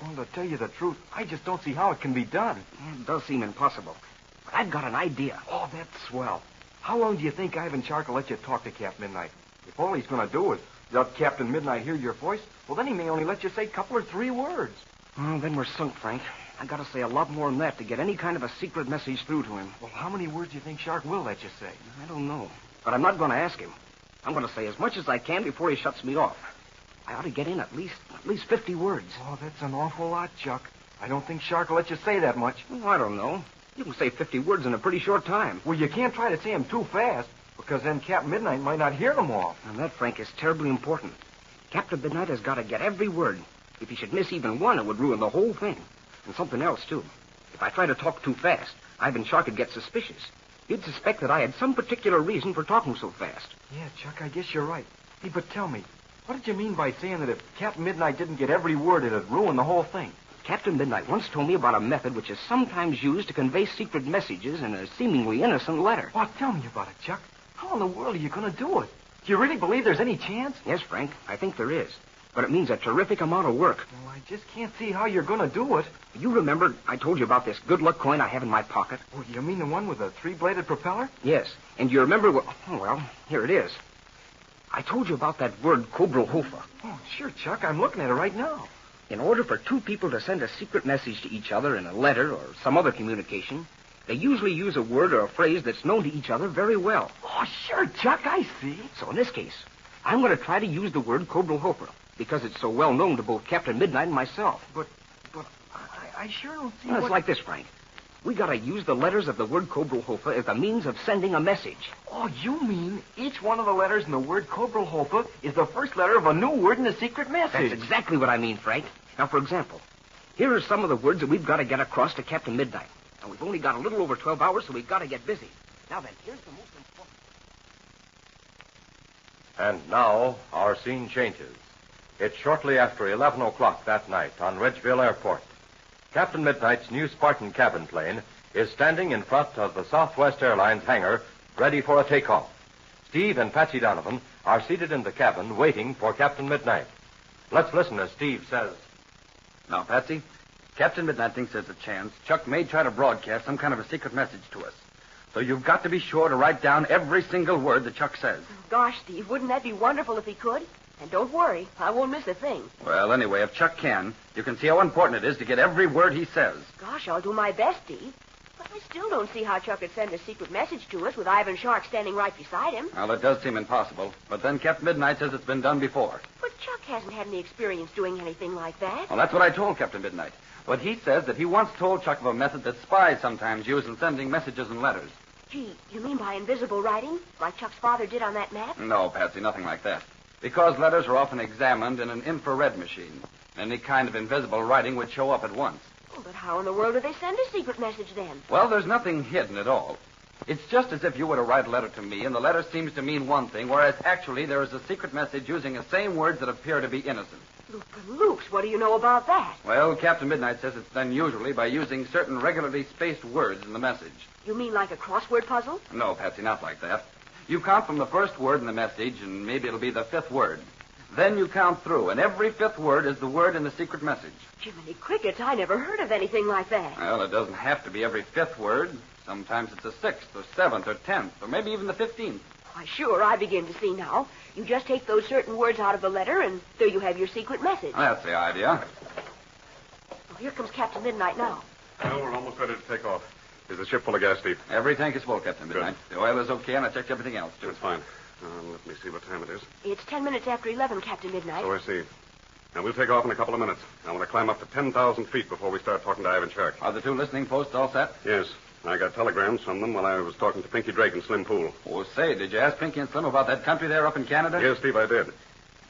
well, to tell you the truth, I just don't see how it can be done. It does seem impossible. But I've got an idea. Oh, that's swell. How long do you think Ivan Shark will let you talk to Captain Midnight? If all he's going to do is let Captain Midnight hear your voice, well, then he may only let you say a couple or 3 words. Oh, then we're sunk, Frank. I got to say a lot more than that to get any kind of a secret message through to him. Well, how many words do you think Shark will let you say? I don't know. But I'm not going to ask him. I'm going to say as much as I can before he shuts me off. I ought to get in at least 50 words. Oh, that's an awful lot, Chuck. I don't think Shark will let you say that much. Oh, I don't know. You can say 50 words in a pretty short time. Well, you can't try to say them too fast, because then Captain Midnight might not hear them all. And that, Frank, is terribly important. Captain Midnight has got to get every word. If he should miss even one, it would ruin the whole thing. And something else, too. If I try to talk too fast, Ivan Shark would get suspicious. He'd suspect that I had some particular reason for talking so fast. Yeah, Chuck, I guess you're right. Hey, but tell me, what did you mean by saying that if Captain Midnight didn't get every word, it'd ruin the whole thing? Captain Midnight once told me about a method which is sometimes used to convey secret messages in a seemingly innocent letter. Oh, tell me about it, Chuck. How in the world are you going to do it? Do you really believe there's any chance? Yes, Frank, I think there is. But it means a terrific amount of work. Well, I just can't see how you're going to do it. You remember I told you about this good luck coin I have in my pocket? Oh, you mean the one with the 3-bladed propeller? Yes. And you remember what... Oh, well, here it is. I told you about that word Kobrelhofer. Oh, sure, Chuck. I'm looking at it right now. In order for 2 people to send a secret message to each other in a letter or some other communication, they usually use a word or a phrase that's known to each other very well. Oh, sure, Chuck. I see. So in this case, I'm going to try to use the word Kobrelhofer, because it's so well known to both Captain Midnight and myself. But I sure don't see It's like this, Frank. We got to use the letters of the word Kobrelhofer as the means of sending a message. Oh, you mean each one of the letters in the word Kobrelhofer is the first letter of a new word in the secret message? That's exactly what I mean, Frank. Now, for example, here are some of the words that we've got to get across to Captain Midnight. Now, we've only got a little over 12 hours, so we've got to get busy. Now then, here's the most important. And now our scene changes. It's shortly after 11 o'clock that night on Ridgeville Airport. Captain Midnight's new Spartan cabin plane is standing in front of the Southwest Airlines hangar, ready for a takeoff. Steve and Patsy Donovan are seated in the cabin waiting for Captain Midnight. Let's listen as Steve says. Now, Patsy, Captain Midnight thinks there's a chance Chuck may try to broadcast some kind of a secret message to us. So you've got to be sure to write down every single word that Chuck says. Gosh, Steve, wouldn't that be wonderful if he could? And don't worry, I won't miss a thing. Well, anyway, if Chuck can, you can see how important it is to get every word he says. Gosh, I'll do my best, Steve. But I still don't see how Chuck could send a secret message to us with Ivan Shark standing right beside him. Well, it does seem impossible. But then Captain Midnight says it's been done before. But Chuck hasn't had any experience doing anything like that. Well, that's what I told Captain Midnight. But he says that he once told Chuck of a method that spies sometimes use in sending messages and letters. Gee, you mean by invisible writing, like Chuck's father did on that map? No, Patsy, nothing like that. Because letters are often examined in an infrared machine. Any kind of invisible writing would show up at once. Oh, but how in the world do they send a secret message then? Well, there's nothing hidden at all. It's just as if you were to write a letter to me, and the letter seems to mean one thing, whereas actually there is a secret message using the same words that appear to be innocent. Looks, what do you know about that? Well, Captain Midnight says it's done usually by using certain regularly spaced words in the message. You mean like a crossword puzzle? No, Patsy, not like that. You count from the first word in the message, and maybe it'll be the 5th word. Then you count through, and every 5th word is the word in the secret message. Jiminy crickets, I never heard of anything like that. Well, it doesn't have to be every 5th word. Sometimes it's the 6th, or 7th, or 10th, or maybe even the 15th. Why, sure, I begin to see now. You just take those certain words out of the letter, and there you have your secret message. That's the idea. Oh, here comes Captain Midnight now. Well, we're almost ready to take off. Is the ship full of gas, Steve? Every tank is full, Captain Midnight. The oil is okay, and I checked everything else, too. That's fine. Let me see what time it is. It's 10 minutes after 11, Captain Midnight. So I see. Now, we'll take off in a couple of minutes. I want to climb up to 10,000 feet before we start talking to Ivan Shark. Are the 2 listening posts all set? Yes. I got telegrams from them while I was talking to Pinky Drake and Slim Pool. Oh, say, did you ask Pinky and Slim about that country there up in Canada? Yes, Steve, I did.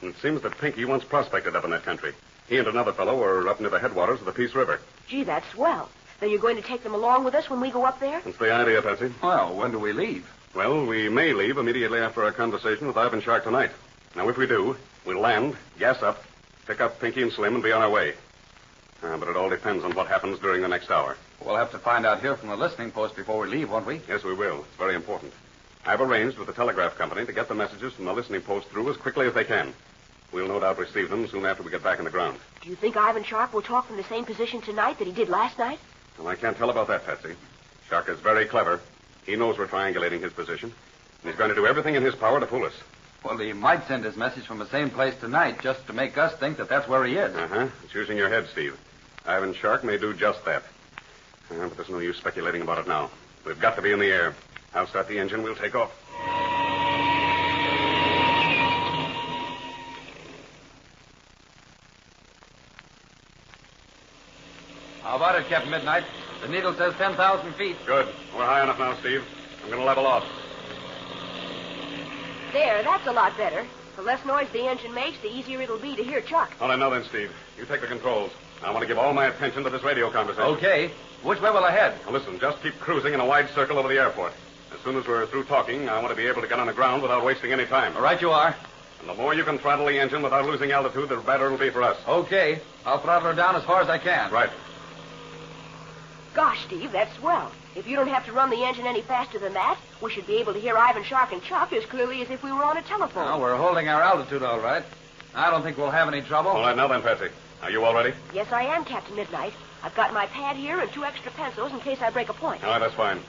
And it seems that Pinky once prospected up in that country. He and another fellow were up near the headwaters of the Peace River. Gee, that's swell. Then you're going to take them along with us when we go up there? That's the idea, Patsy. Well, when do we leave? Well, we may leave immediately after our conversation with Ivan Shark tonight. Now, if we do, we'll land, gas up, pick up Pinky and Slim, and be on our way. But it all depends on what happens during the next hour. We'll have to find out here from the listening post before we leave, won't we? Yes, we will. It's very important. I've arranged with the telegraph company to get the messages from the listening post through as quickly as they can. We'll no doubt receive them soon after we get back in the ground. Do you think Ivan Shark will talk from the same position tonight that he did last night? Well, I can't tell about that, Patsy. Shark is very clever. He knows we're triangulating his position, and he's going to do everything in his power to fool us. Well, he might send his message from the same place tonight just to make us think that that's where he is. Uh-huh. It's using your head, Steve. Ivan Shark may do just that. But there's no use speculating about it now. We've got to be in the air. I'll start the engine. We'll take off. How about it, Captain Midnight? The needle says 10,000 feet. Good. We're high enough now, Steve. I'm going to level off. There, that's a lot better. The less noise the engine makes, the easier it'll be to hear Chuck. All right, now then, Steve. You take the controls. I want to give all my attention to this radio conversation. Okay. Which way will I head? Now, listen, just keep cruising in a wide circle over the airport. As soon as we're through talking, I want to be able to get on the ground without wasting any time. All right, you are. And the more you can throttle the engine without losing altitude, the better it'll be for us. Okay. I'll throttle her down as far as I can. Right. Gosh, Steve, that's swell. If you don't have to run the engine any faster than that, we should be able to hear Ivan Shark and Chuck as clearly as if we were on a telephone. Well, we're holding our altitude all right. I don't think we'll have any trouble. All right, now then, Patsy. Are you all ready? Yes, I am, Captain Midnight. I've got my pad here and 2 extra pencils in case I break a point. All right, that's fine.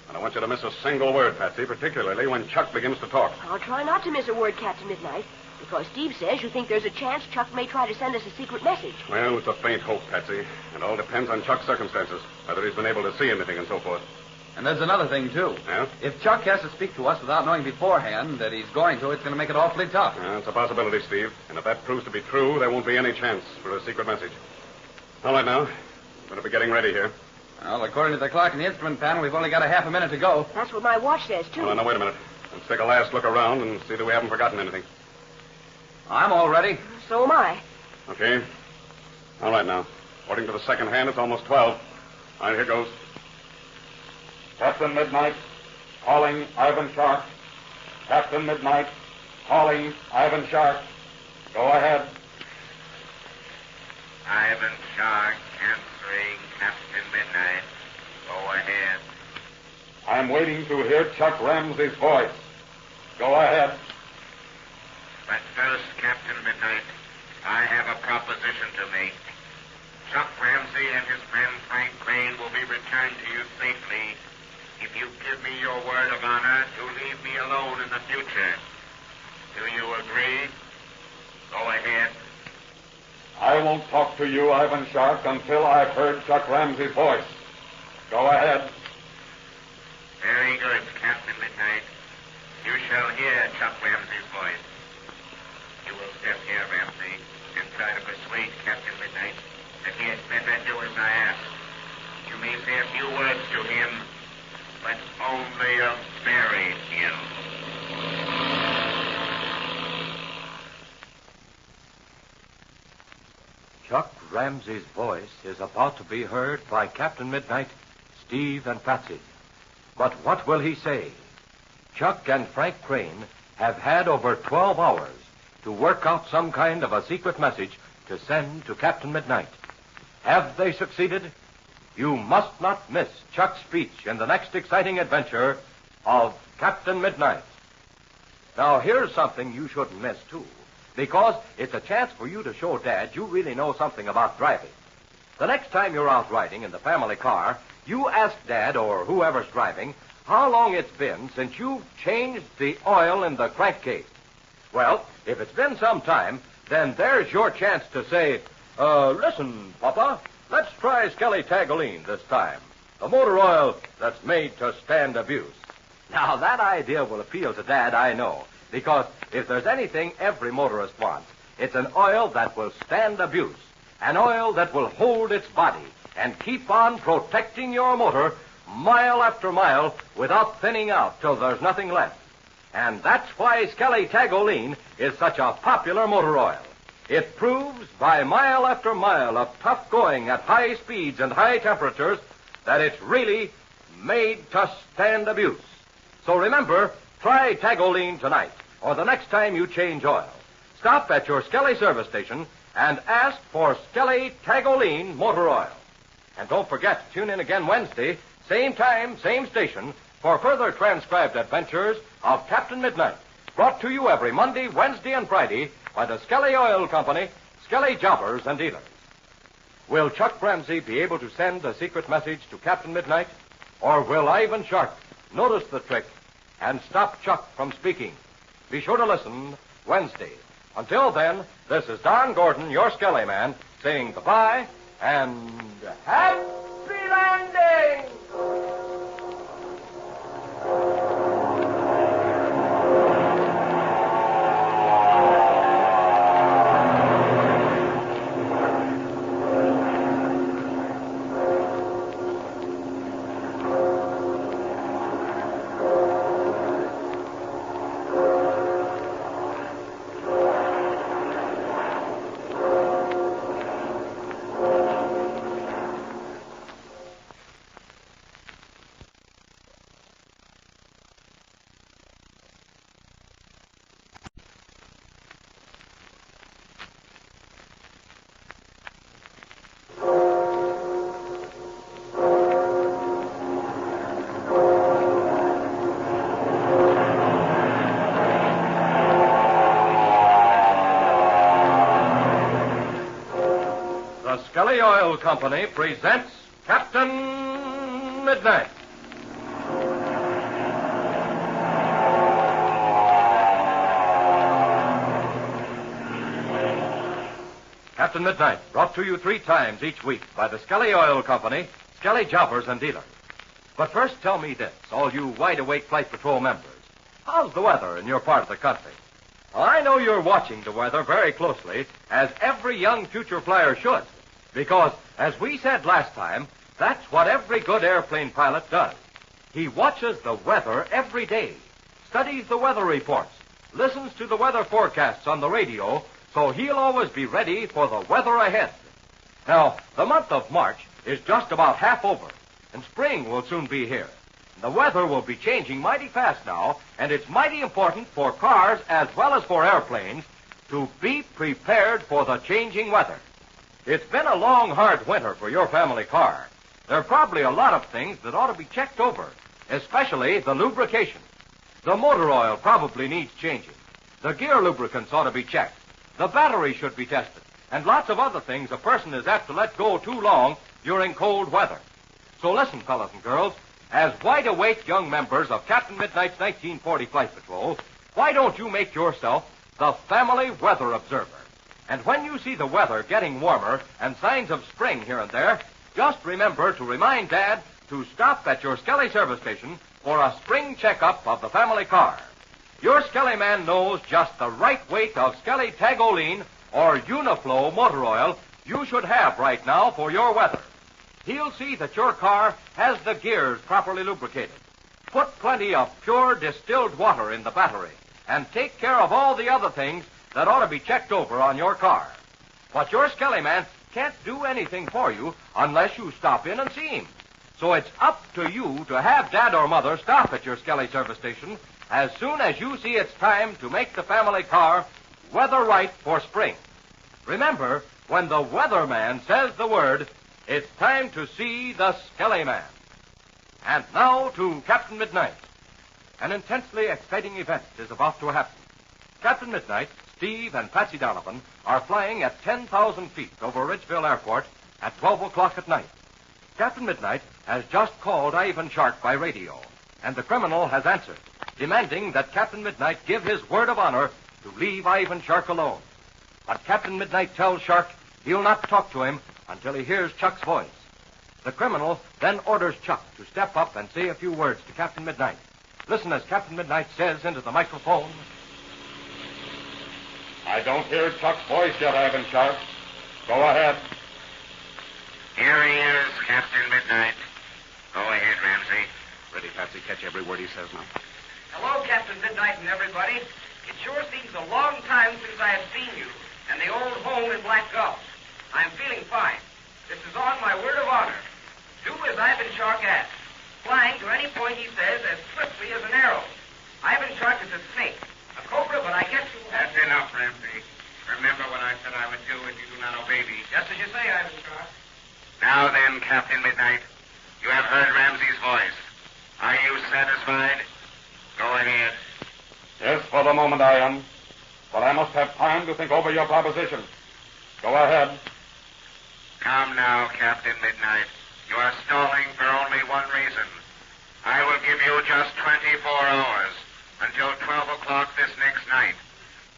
And I want you to miss a single word, Patsy, particularly when Chuck begins to talk. I'll try not to miss a word, Captain Midnight, because Steve says you think there's a chance Chuck may try to send us a secret message. Well, it's a faint hope, Patsy. It all depends on Chuck's circumstances, whether he's been able to see anything and so forth. And there's another thing, too. Yeah? If Chuck has to speak to us without knowing beforehand that he's going to, it's going to make it awfully tough. Yeah, it's a possibility, Steve. And if that proves to be true, there won't be any chance for a secret message. All right, now. Better be getting ready here. Well, according to the clock in the instrument panel, we've only got a half a minute to go. That's what my watch says, too. Well, now, wait a minute. Let's take a last look around and see that we haven't forgotten anything. I'm all ready. So am I. Okay. All right, now. According to the second hand, it's almost 12. All right, here goes. Captain Midnight, calling Ivan Shark. Captain Midnight, calling Ivan Shark. Go ahead. Ivan Shark answering Captain Midnight. Go ahead. I'm waiting to hear Chuck Ramsey's voice. Go ahead. But first, Captain Midnight, I have a proposition to make. Chuck Ramsey and his friend Frank Crane will be returned to you safely if you give me your word of honor to leave me alone in the future. Do you agree? Go ahead. I won't talk to you, Ivan Shark, until I've heard Chuck Ramsey's voice. Go ahead. Very good, Captain Midnight. You shall hear Chuck Ramsey's voice. You will step here, Ramsey, and try to persuade Captain Midnight that he had better do as I ask. You may say a few words to him, but only a very few. Chuck Ramsey's voice is about to be heard by Captain Midnight, Steve, and Patsy. But what will he say? Chuck and Frank Crane have had over 12 hours to work out some kind of a secret message to send to Captain Midnight. Have they succeeded? You must not miss Chuck's speech in the next exciting adventure of Captain Midnight. Now, here's something you shouldn't miss, too, because it's a chance for you to show Dad you really know something about driving. The next time you're out riding in the family car, you ask Dad or whoever's driving how long it's been since you've changed the oil in the crankcase. Well, if it's been some time, then there's your chance to say, listen, Papa, let's try Skelly Tagolene this time. The motor oil that's made to stand abuse. Now, that idea will appeal to Dad, I know, because if there's anything every motorist wants, it's an oil that will stand abuse, an oil that will hold its body and keep on protecting your motor mile after mile without thinning out till there's nothing left. And that's why Skelly Tagoline is such a popular motor oil. It proves by mile after mile of tough going at high speeds and high temperatures that it's really made to stand abuse. So remember, try Tagoline tonight or the next time you change oil. Stop at your Skelly service station and ask for Skelly Tagoline motor oil. And don't forget to tune in again Wednesday, same time, same station, for further transcribed adventures of Captain Midnight, brought to you every Monday, Wednesday, and Friday by the Skelly Oil Company, Skelly Jobbers and Dealers. Will Chuck Ramsey be able to send a secret message to Captain Midnight? Or will Ivan Shark notice the trick and stop Chuck from speaking? Be sure to listen Wednesday. Until then, this is Don Gordon, your Skelly man, saying goodbye and happy landing! Skelly Oil Company presents Captain Midnight. Captain Midnight, brought to you 3 times each week by the Skelly Oil Company, Skelly Jobbers and Dealers. But first tell me this, all you wide-awake Flight Patrol members. How's the weather in your part of the country? Well, I know you're watching the weather very closely, as every young future flyer should. Because, as we said last time, that's what every good airplane pilot does. He watches the weather every day, studies the weather reports, listens to the weather forecasts on the radio, so he'll always be ready for the weather ahead. Now, the month of March is just about half over, and spring will soon be here. The weather will be changing mighty fast now, and it's mighty important for cars as well as for airplanes to be prepared for the changing weather. It's been a long, hard winter for your family car. There are probably a lot of things that ought to be checked over, especially the lubrication. The motor oil probably needs changing. The gear lubricants ought to be checked. The battery should be tested. And lots of other things a person is apt to let go too long during cold weather. So listen, fellas and girls, as wide-awake young members of Captain Midnight's 1940 Flight Patrol, why don't you make yourself the family weather observer? And when you see the weather getting warmer and signs of spring here and there, just remember to remind Dad to stop at your Skelly service station for a spring checkup of the family car. Your Skelly man knows just the right weight of Skelly Tagoline or Uniflow motor oil you should have right now for your weather. He'll see that your car has the gears properly lubricated. Put plenty of pure distilled water in the battery and take care of all the other things that ought to be checked over on your car. But your Skelly man can't do anything for you unless you stop in and see him. So it's up to you to have Dad or Mother stop at your Skelly service station as soon as you see it's time to make the family car weather right for spring. Remember, when the weatherman says the word, it's time to see the Skelly man. And now to Captain Midnight. An intensely exciting event is about to happen. Captain Midnight, Steve, and Patsy Donovan are flying at 10,000 feet over Ridgeville Airport at 12 o'clock at night. Captain Midnight has just called Ivan Shark by radio, and the criminal has answered, demanding that Captain Midnight give his word of honor to leave Ivan Shark alone. But Captain Midnight tells Shark he'll not talk to him until he hears Chuck's voice. The criminal then orders Chuck to step up and say a few words to Captain Midnight. Listen as Captain Midnight says into the microphone. I don't hear Chuck's voice yet, Ivan Shark. Go ahead. Here he is, Captain Midnight. Go ahead, Ramsey. Ready, Patsy. Catch every word he says now. Hello, Captain Midnight and everybody. It sure seems a long time since I have seen you and the old home in Black Gulch. I'm feeling fine. This is on my word of honor. Do as Ivan Shark asks, flying to any point he says as swiftly as an arrow. Ivan Shark is a snake, a cobra, but I guess you... That's enough, Ramsey. Remember what I said I would do if you do not obey me. Just as you say, Ivan Shark. Now then, Captain Midnight, you have heard Ramsey's voice. Are you satisfied? Go ahead. Yes, for the moment I am. But I must have time to think over your proposition. Go ahead. Come now, Captain Midnight. You are stalling for only one reason. I will give you just 24 hours until 12 o'clock this next night.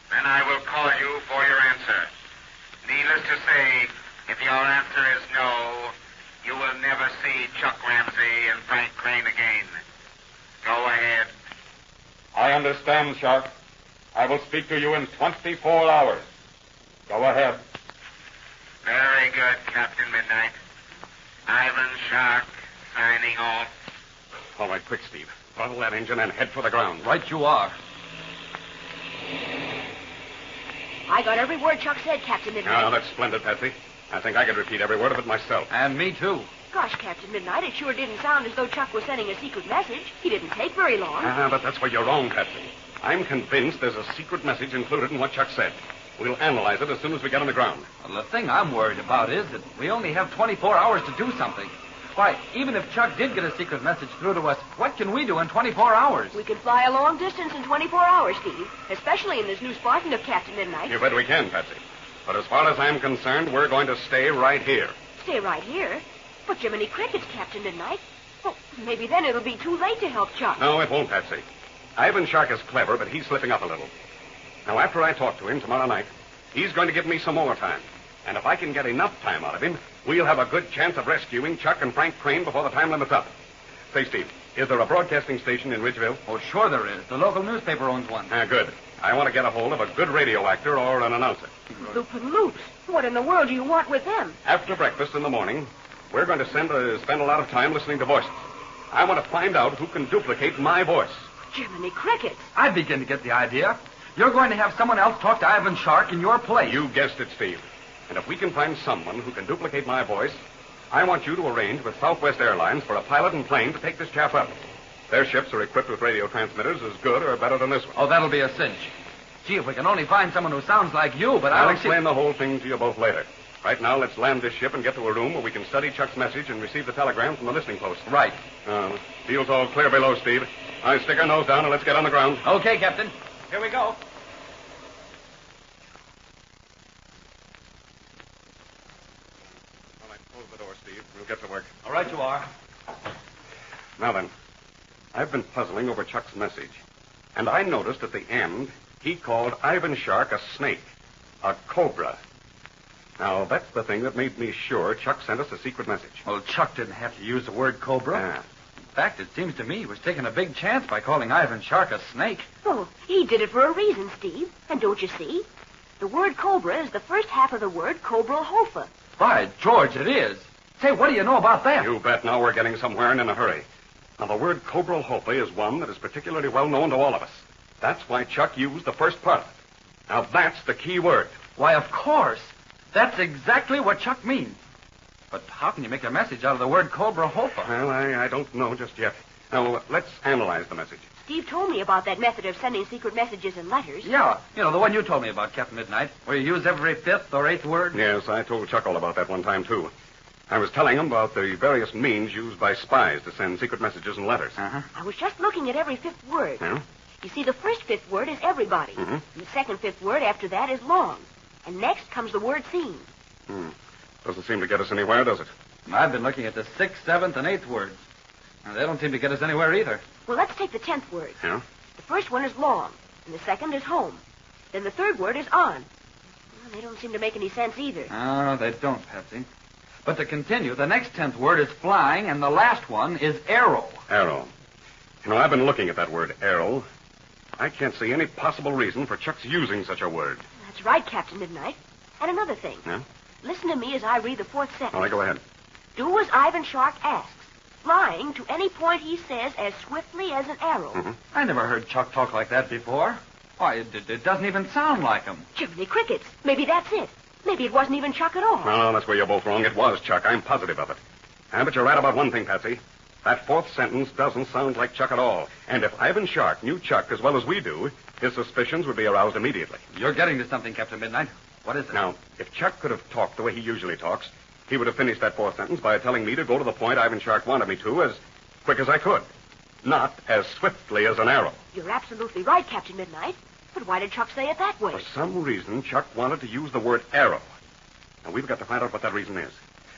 Then I will call you for your answer. Needless to say, if your answer is no, you will never see Chuck Ramsey and Frank Crane again. Go ahead. I understand, Shark. I will speak to you in 24 hours. Go ahead. Very good, Captain Midnight. Ivan Shark, signing off. All right, quick, Steve. Throttle that engine and head for the ground. Right you are. I got every word Chuck said, Captain Midnight. Now, that's splendid, Patsy. I think I could repeat every word of it myself. And me, too. Gosh, Captain Midnight, it sure didn't sound as though Chuck was sending a secret message. He didn't take very long. But that's where you're wrong, Patsy. I'm convinced there's a secret message included in what Chuck said. We'll analyze it as soon as we get on the ground. Well, the thing I'm worried about is that we only have 24 hours to do something. Why, even if Chuck did get a secret message through to us, what can we do in 24 hours? We can fly a long distance in 24 hours, Steve. Especially in this new Spartan of Captain Midnight. You bet we can, Patsy. But as far as I'm concerned, we're going to stay right here. Stay right here? But Jiminy Cricket's Captain Midnight. Well, maybe then it'll be too late to help Chuck. No, it won't, Patsy. Ivan Shark is clever, but he's slipping up a little. Now, after I talk to him tomorrow night, he's going to give me some more time. And if I can get enough time out of him, we'll have a good chance of rescuing Chuck and Frank Crane before the time limit's up. Say, Steve, is there a broadcasting station in Ridgeville? Oh, sure there is. The local newspaper owns one. Good. I want to get a hold of a good radio actor or an announcer. Lupin Loops. What in the world do you want with them? After breakfast in the morning, we're going to spend a lot of time listening to voices. I want to find out who can duplicate my voice. Jiminy Crickets. I begin to get the idea. You're going to have someone else talk to Ivan Shark in your place. You guessed it, Steve. And if we can find someone who can duplicate my voice, I want you to arrange with Southwest Airlines for a pilot and plane to take this chap up. Their ships are equipped with radio transmitters as good or better than this one. Oh, that'll be a cinch. Gee, if we can only find someone who sounds like you, but I'll explain the whole thing to you both later. Right now, let's land this ship and get to a room where we can study Chuck's message and receive the telegram from the listening post. Right. Field's all clear below, Steve. I stick our nose down and let's get on the ground. Okay, Captain. Here we go. All right, close the door, Steve. We'll get to work. All right, you are. Now then, I've been puzzling over Chuck's message, and I noticed at the end he called Ivan Shark a snake, a cobra. Now, that's the thing that made me sure Chuck sent us a secret message. Well, Chuck didn't have to use the word cobra. In fact, it seems to me he was taking a big chance by calling Ivan Shark a snake. Oh, he did it for a reason, Steve. And don't you see? The word cobra is the first half of the word cobra hofa. By George, it is. Say, what do you know about that? You bet. Now we're getting somewhere and in a hurry. Now, the word cobra hofa is one that is particularly well known to all of us. That's why Chuck used the first part of it. Now, that's the key word. Why, of course. That's exactly what Chuck means. But how can you make a message out of the word cobra hofa? Well, I don't know just yet. Now, let's analyze the message. Steve told me about that method of sending secret messages in letters. Yeah, the one you told me about, Captain Midnight, where you use every fifth or eighth word. Yes, I told Chuck all about that one time, too. I was telling him about the various means used by spies to send secret messages and letters. I was just looking at every fifth word. Yeah? You see, the first fifth word is everybody. Mm-hmm. And the second fifth word after that is long. And next comes the word seen. Doesn't seem to get us anywhere, does it? I've been looking at the sixth, seventh, and eighth words. Now, they don't seem to get us anywhere either. Well, let's take the 10th word. Yeah? The first one is long, and the second is home. Then the third word is on. Well, they don't seem to make any sense either. Oh, they don't, Patsy. But to continue, the next 10th word is flying, and the last one is arrow. Arrow. I've been looking at that word, arrow. I can't see any possible reason for Chuck's using such a word. That's right, Captain Midnight. And another thing. Yeah? Listen to me as I read the fourth sentence. All right, go ahead. Do as Ivan Shark asks. flying to any point he says as swiftly as an arrow. Mm-hmm. I never heard Chuck talk like that before. Why, it doesn't even sound like him. Jiminy crickets. Maybe that's it. Maybe it wasn't even Chuck at all. No, that's where you're both wrong. It was Chuck. I'm positive of it. But you're right about one thing, Patsy. That fourth sentence doesn't sound like Chuck at all. And if Ivan Shark knew Chuck as well as we do, his suspicions would be aroused immediately. You're getting to something, Captain Midnight. What is it? Now, if Chuck could have talked the way he usually talks, he would have finished that fourth sentence by telling me to go to the point Ivan Shark wanted me to as quick as I could. Not as swiftly as an arrow. You're absolutely right, Captain Midnight. But why did Chuck say it that way? For some reason, Chuck wanted to use the word arrow. Now, we've got to find out what that reason is.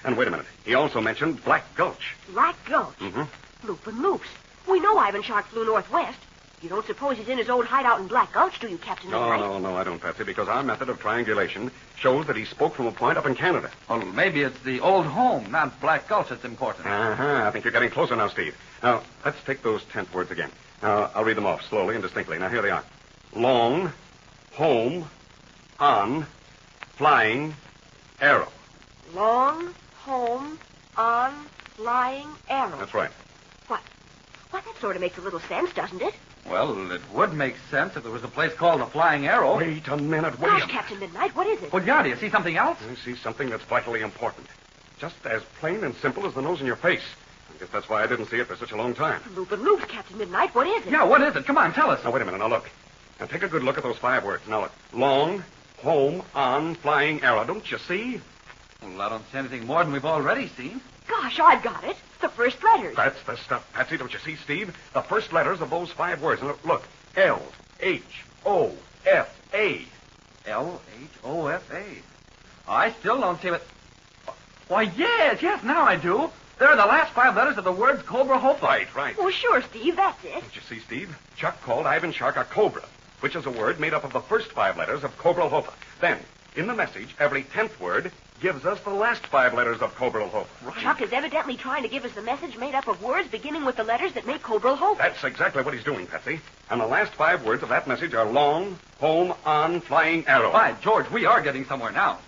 And wait a minute. He also mentioned Black Gulch. Black Gulch? Mm-hmm. Loop and loops. We know Ivan Shark flew northwest. You don't suppose he's in his old hideout in Black Gulch, do you, Captain Midnight? No, I don't, Patsy, because our method of triangulation shows that he spoke from a point up in Canada. Well, maybe it's the old home, not Black Gulch, that's important. I think you're getting closer now, Steve. Now, let's take those 10th words again. I'll read them off slowly and distinctly. Now, here they are. Long, home, on, flying, arrow. Long, home, on, flying, arrow. That's right. What? Why, that sort of makes a little sense, doesn't it? Well, it would make sense if there was a place called the Flying Arrow. Wait a minute, Gosh, Captain Midnight, what is it? Well, yeah, do you see something else? I see something that's vitally important. Just as plain and simple as the nose in your face. I guess that's why I didn't see it for such a long time. Loop and loops, Captain Midnight, what is it? Yeah, what is it? Come on, tell us. Now, wait a minute. Now, look. Now, take a good look at those 5 words. Now, look. Long, home, on, flying, arrow. Don't you see? Well, I don't see anything more than we've already seen. Gosh, I've got it. The first letters. That's the stuff, Patsy. Don't you see, Steve? The first letters of those 5 words. And look. L-H-O-F-A. L-H-O-F-A. I still don't see what... Why, yes, now I do. They're the last 5 letters of the words Cobra Hopa. Right. Well, sure, Steve, that's it. Don't you see, Steve? Chuck called Ivan Shark a cobra, which is a word made up of the first 5 letters of Cobra Hopa. Then, in the message, every 10th word gives us the last 5 letters of Cobra Hopa. Right. Chuck is evidently trying to give us a message made up of words beginning with the letters that make Cobra Hopa. That's exactly what he's doing, Patsy. And the last 5 words of that message are long, home, on, flying, arrow. By George, we are getting somewhere now.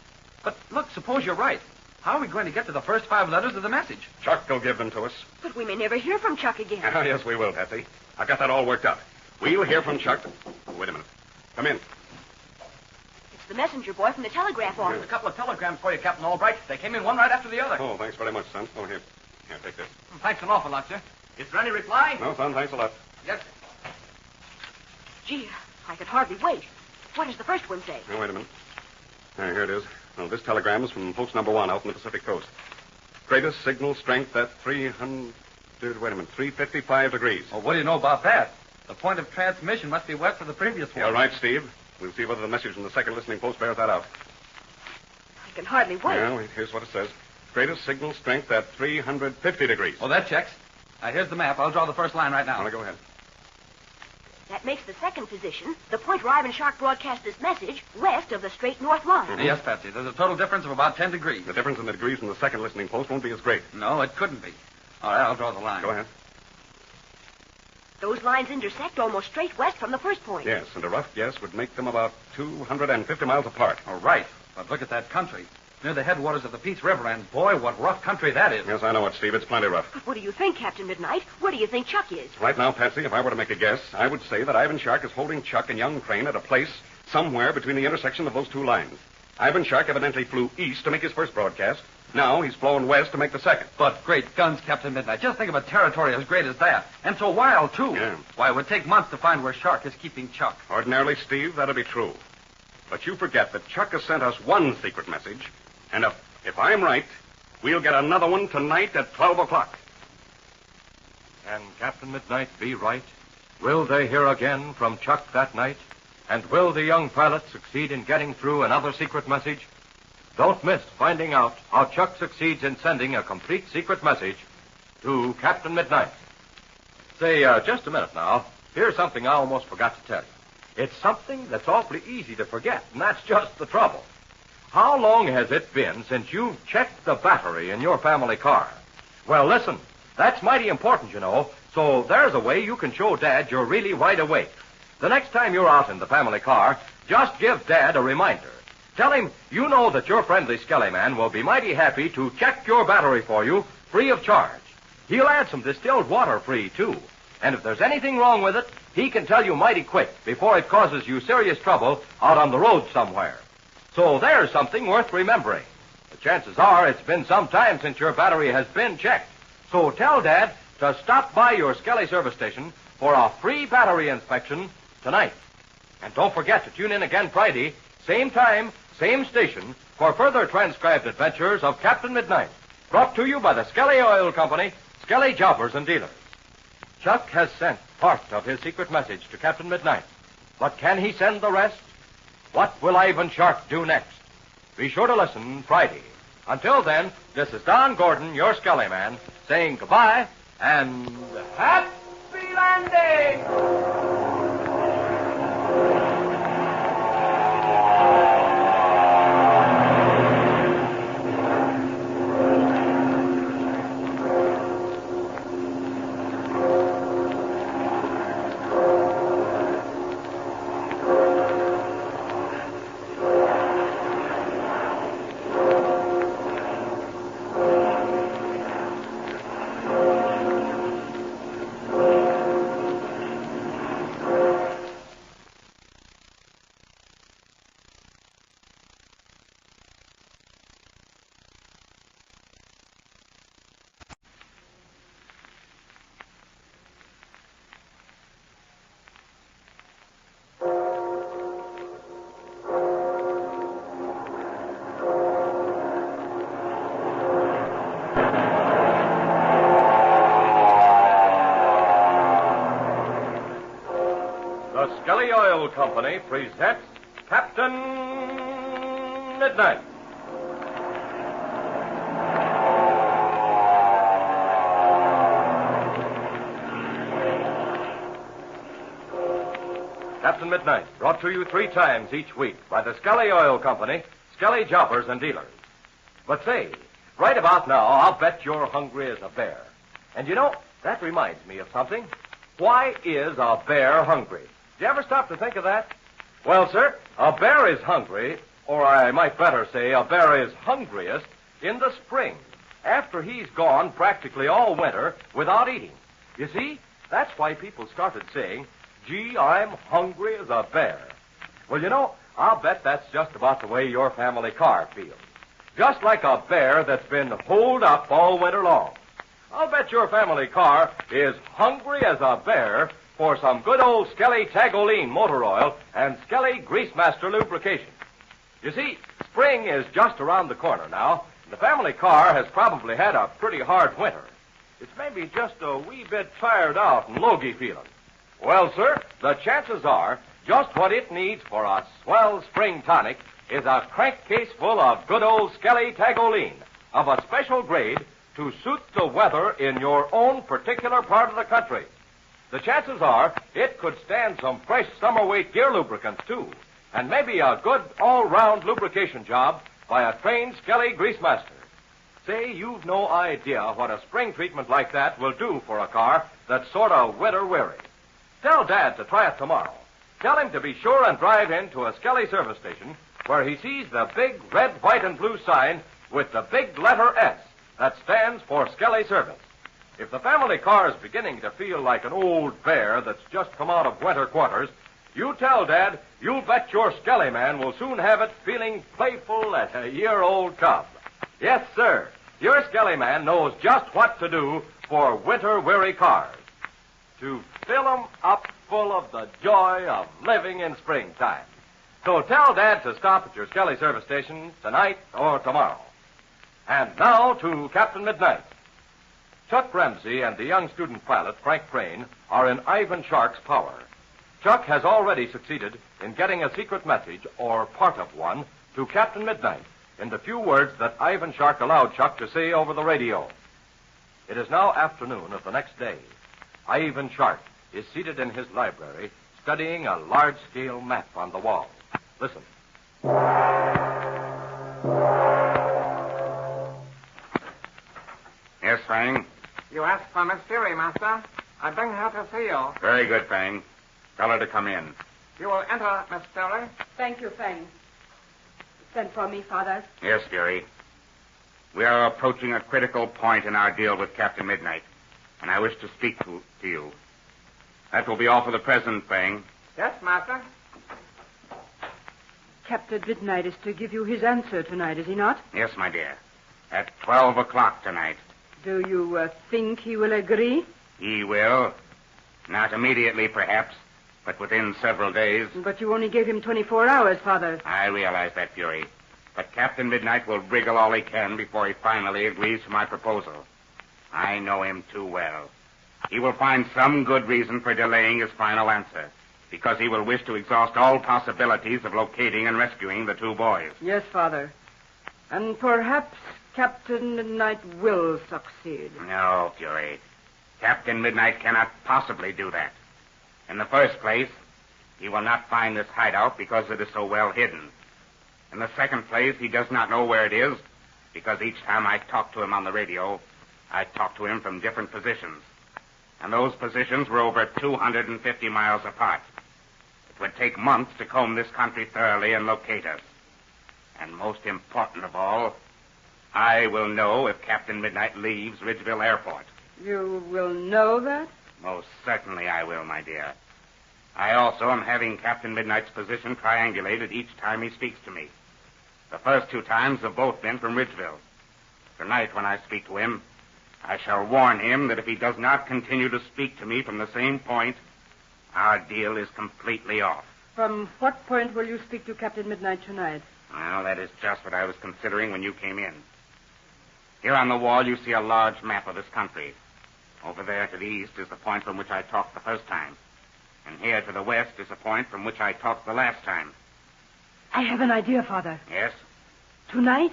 But look, suppose you're right. How are we going to get to the first 5 letters of the message? Chuck will give them to us. But we may never hear from Chuck again. Oh, yes, we will, Patsy. I've got that all worked out. We'll hear from Chuck. Wait a minute. Come in. It's the messenger boy from the telegraph office. There's a couple of telegrams for you, Captain Albright. They came in one right after the other. Oh, thanks very much, son. Oh, here. Here, take this. Thanks an awful lot, sir. Is there any reply? No, son, thanks a lot. Yes, sir. Gee, I could hardly wait. What does the first one say? Now, wait a minute. Here it is. Well, this telegram is from post number 1 out on the Pacific coast. Greatest signal strength at 355 degrees. Well, what do you know about that? The point of transmission must be west of the previous one. You're right, Steve. We'll see whether the message from the second listening post bears that out. I can hardly wait. Well, here's what it says. Greatest signal strength at 350 degrees. Oh, that checks. Here's the map. I'll draw the first line right now. Well, go ahead. That makes the second position, the point where Ivan Shark broadcast this message, west of the straight north line. Mm-hmm. Yes, Patsy. There's a total difference of about 10 degrees. The difference in the degrees from the second listening post won't be as great. No, it couldn't be. All right, I'll draw the line. Go ahead. Those lines intersect almost straight west from the first point. Yes, and a rough guess would make them about 250 miles apart. All right. But look at that country. Near the headwaters of the Peace River, and boy, what rough country that is. Yes, I know it, Steve. It's plenty rough. But what do you think, Captain Midnight? Where do you think Chuck is? Right now, Patsy, if I were to make a guess, I would say that Ivan Shark is holding Chuck and young Crane at a place somewhere between the intersection of those 2 lines. Ivan Shark evidently flew east to make his first broadcast. Now he's flown west to make the second. But great guns, Captain Midnight. Just think of a territory as great as that. And so wild, too. Yeah. Why, it would take months to find where Shark is keeping Chuck. Ordinarily, Steve, that'd be true. But you forget that Chuck has sent us one secret message, and if I'm right, we'll get another one tonight at 12 o'clock. Can Captain Midnight be right? Will they hear again from Chuck that night? And will the young pilot succeed in getting through another secret message? Don't miss finding out how Chuck succeeds in sending a complete secret message to Captain Midnight. Say, just a minute now. Here's something I almost forgot to tell you. It's something that's awfully easy to forget, and that's just the trouble. How long has it been since you've checked the battery in your family car? Well, listen, that's mighty important, you know, so there's a way you can show Dad you're really wide awake. The next time you're out in the family car, just give Dad a reminder. Tell him you know that your friendly Skelly Man will be mighty happy to check your battery for you free of charge. He'll add some distilled water free, too. And if there's anything wrong with it, he can tell you mighty quick before it causes you serious trouble out on the road somewhere. So there's something worth remembering. The chances are it's been some time since your battery has been checked. So tell Dad to stop by your Skelly service station for a free battery inspection tonight. And don't forget to tune in again Friday, same time, same station, for further transcribed adventures of Captain Midnight. Brought to you by the Skelly Oil Company, Skelly Jobbers and Dealers. Chuck has sent part of his secret message to Captain Midnight. But can he send the rest? What will Ivan Shark do next? Be sure to listen Friday. Until then, this is Don Gordon, your Skelly man, saying goodbye and happy landing! Skelly Oil Company presents Captain Midnight. Captain Midnight, brought to you 3 times each week by the Skelly Oil Company, Skelly Jobbers and Dealers. But say, right about now, I'll bet you're hungry as a bear. And you know, that reminds me of something. Why is a bear hungry? Did you ever stop to think of that? Well, sir, a bear is hungry, or I might better say a bear is hungriest in the spring, after he's gone practically all winter without eating. You see, that's why people started saying, gee, I'm hungry as a bear. Well, you know, I'll bet that's just about the way your family car feels. Just like a bear that's been holed up all winter long. I'll bet your family car is hungry as a bear for some good old Skelly Tagoline motor oil and Skelly Greasemaster lubrication. You see, spring is just around the corner now, and the family car has probably had a pretty hard winter. It's maybe just a wee bit tired out and logy feeling. Well, sir, the chances are just what it needs for a swell spring tonic is a crankcase full of good old Skelly Tagoline of a special grade to suit the weather in your own particular part of the country. The chances are it could stand some fresh summer weight gear lubricants, too, and maybe a good all-round lubrication job by a trained Skelly Greasemaster. Say, you've no idea what a spring treatment like that will do for a car that's sort of winter-weary. Tell Dad to try it tomorrow. Tell him to be sure and drive in to a Skelly service station where he sees the big red, white, and blue sign with the big letter S that stands for Skelly Service. If the family car is beginning to feel like an old bear that's just come out of winter quarters, you tell Dad you'll bet your Skelly man will soon have it feeling playful as a year-old cub. Yes, sir, your Skelly man knows just what to do for winter-weary cars. To fill them up full of the joy of living in springtime. So tell Dad to stop at your Skelly service station tonight or tomorrow. And now to Captain Midnight. Chuck Ramsey and the young student pilot, Frank Crane, are in Ivan Shark's power. Chuck has already succeeded in getting a secret message, or part of one, to Captain Midnight in the few words that Ivan Shark allowed Chuck to say over the radio. It is now afternoon of the next day. Ivan Shark is seated in his library studying a large-scale map on the wall. Listen. Yes, Fang? You asked for Miss Fury, Master. I bring her to see you. Very good, Fang. Tell her to come in. You will enter, Miss Fury. Thank you, Fang. Send for me, Father. Yes, Fury. We are approaching a critical point in our deal with Captain Midnight. and I wish to speak to you. That will be all for the present, Fang. Yes, master. Captain Midnight is to give you his answer tonight, is he not? Yes, my dear. At 12 o'clock tonight. Do you think he will agree? He will. Not immediately, perhaps, but within several days. But you only gave him 24 hours, Father. I realize that, Fury. But Captain Midnight will wriggle all he can before he finally agrees to my proposal. I know him too well. He will find some good reason for delaying his final answer, because he will wish to exhaust all possibilities of locating and rescuing the two boys. Yes, Father. And perhaps Captain Midnight will succeed. No, Fury. Captain Midnight cannot possibly do that. In the first place, he will not find this hideout because it is so well hidden. In the second place, he does not know where it is because each time I talk to him on the radio, I talk to him from different positions. And those positions were over 250 miles apart. It would take months to comb this country thoroughly and locate us. And most important of all, I will know if Captain Midnight leaves Ridgeville Airport. You will know that? Most certainly I will, my dear. I also am having Captain Midnight's position triangulated each time he speaks to me. The first two times have both been from Ridgeville. Tonight, when I speak to him, I shall warn him that if he does not continue to speak to me from the same point, our deal is completely off. From what point will you speak to Captain Midnight tonight? Well, that is just what I was considering when you came in. Here on the wall, you see a large map of this country. Over there to the east is the point from which I talked the first time. And here to the west is the point from which I talked the last time. I have an idea, Father. Yes? Tonight,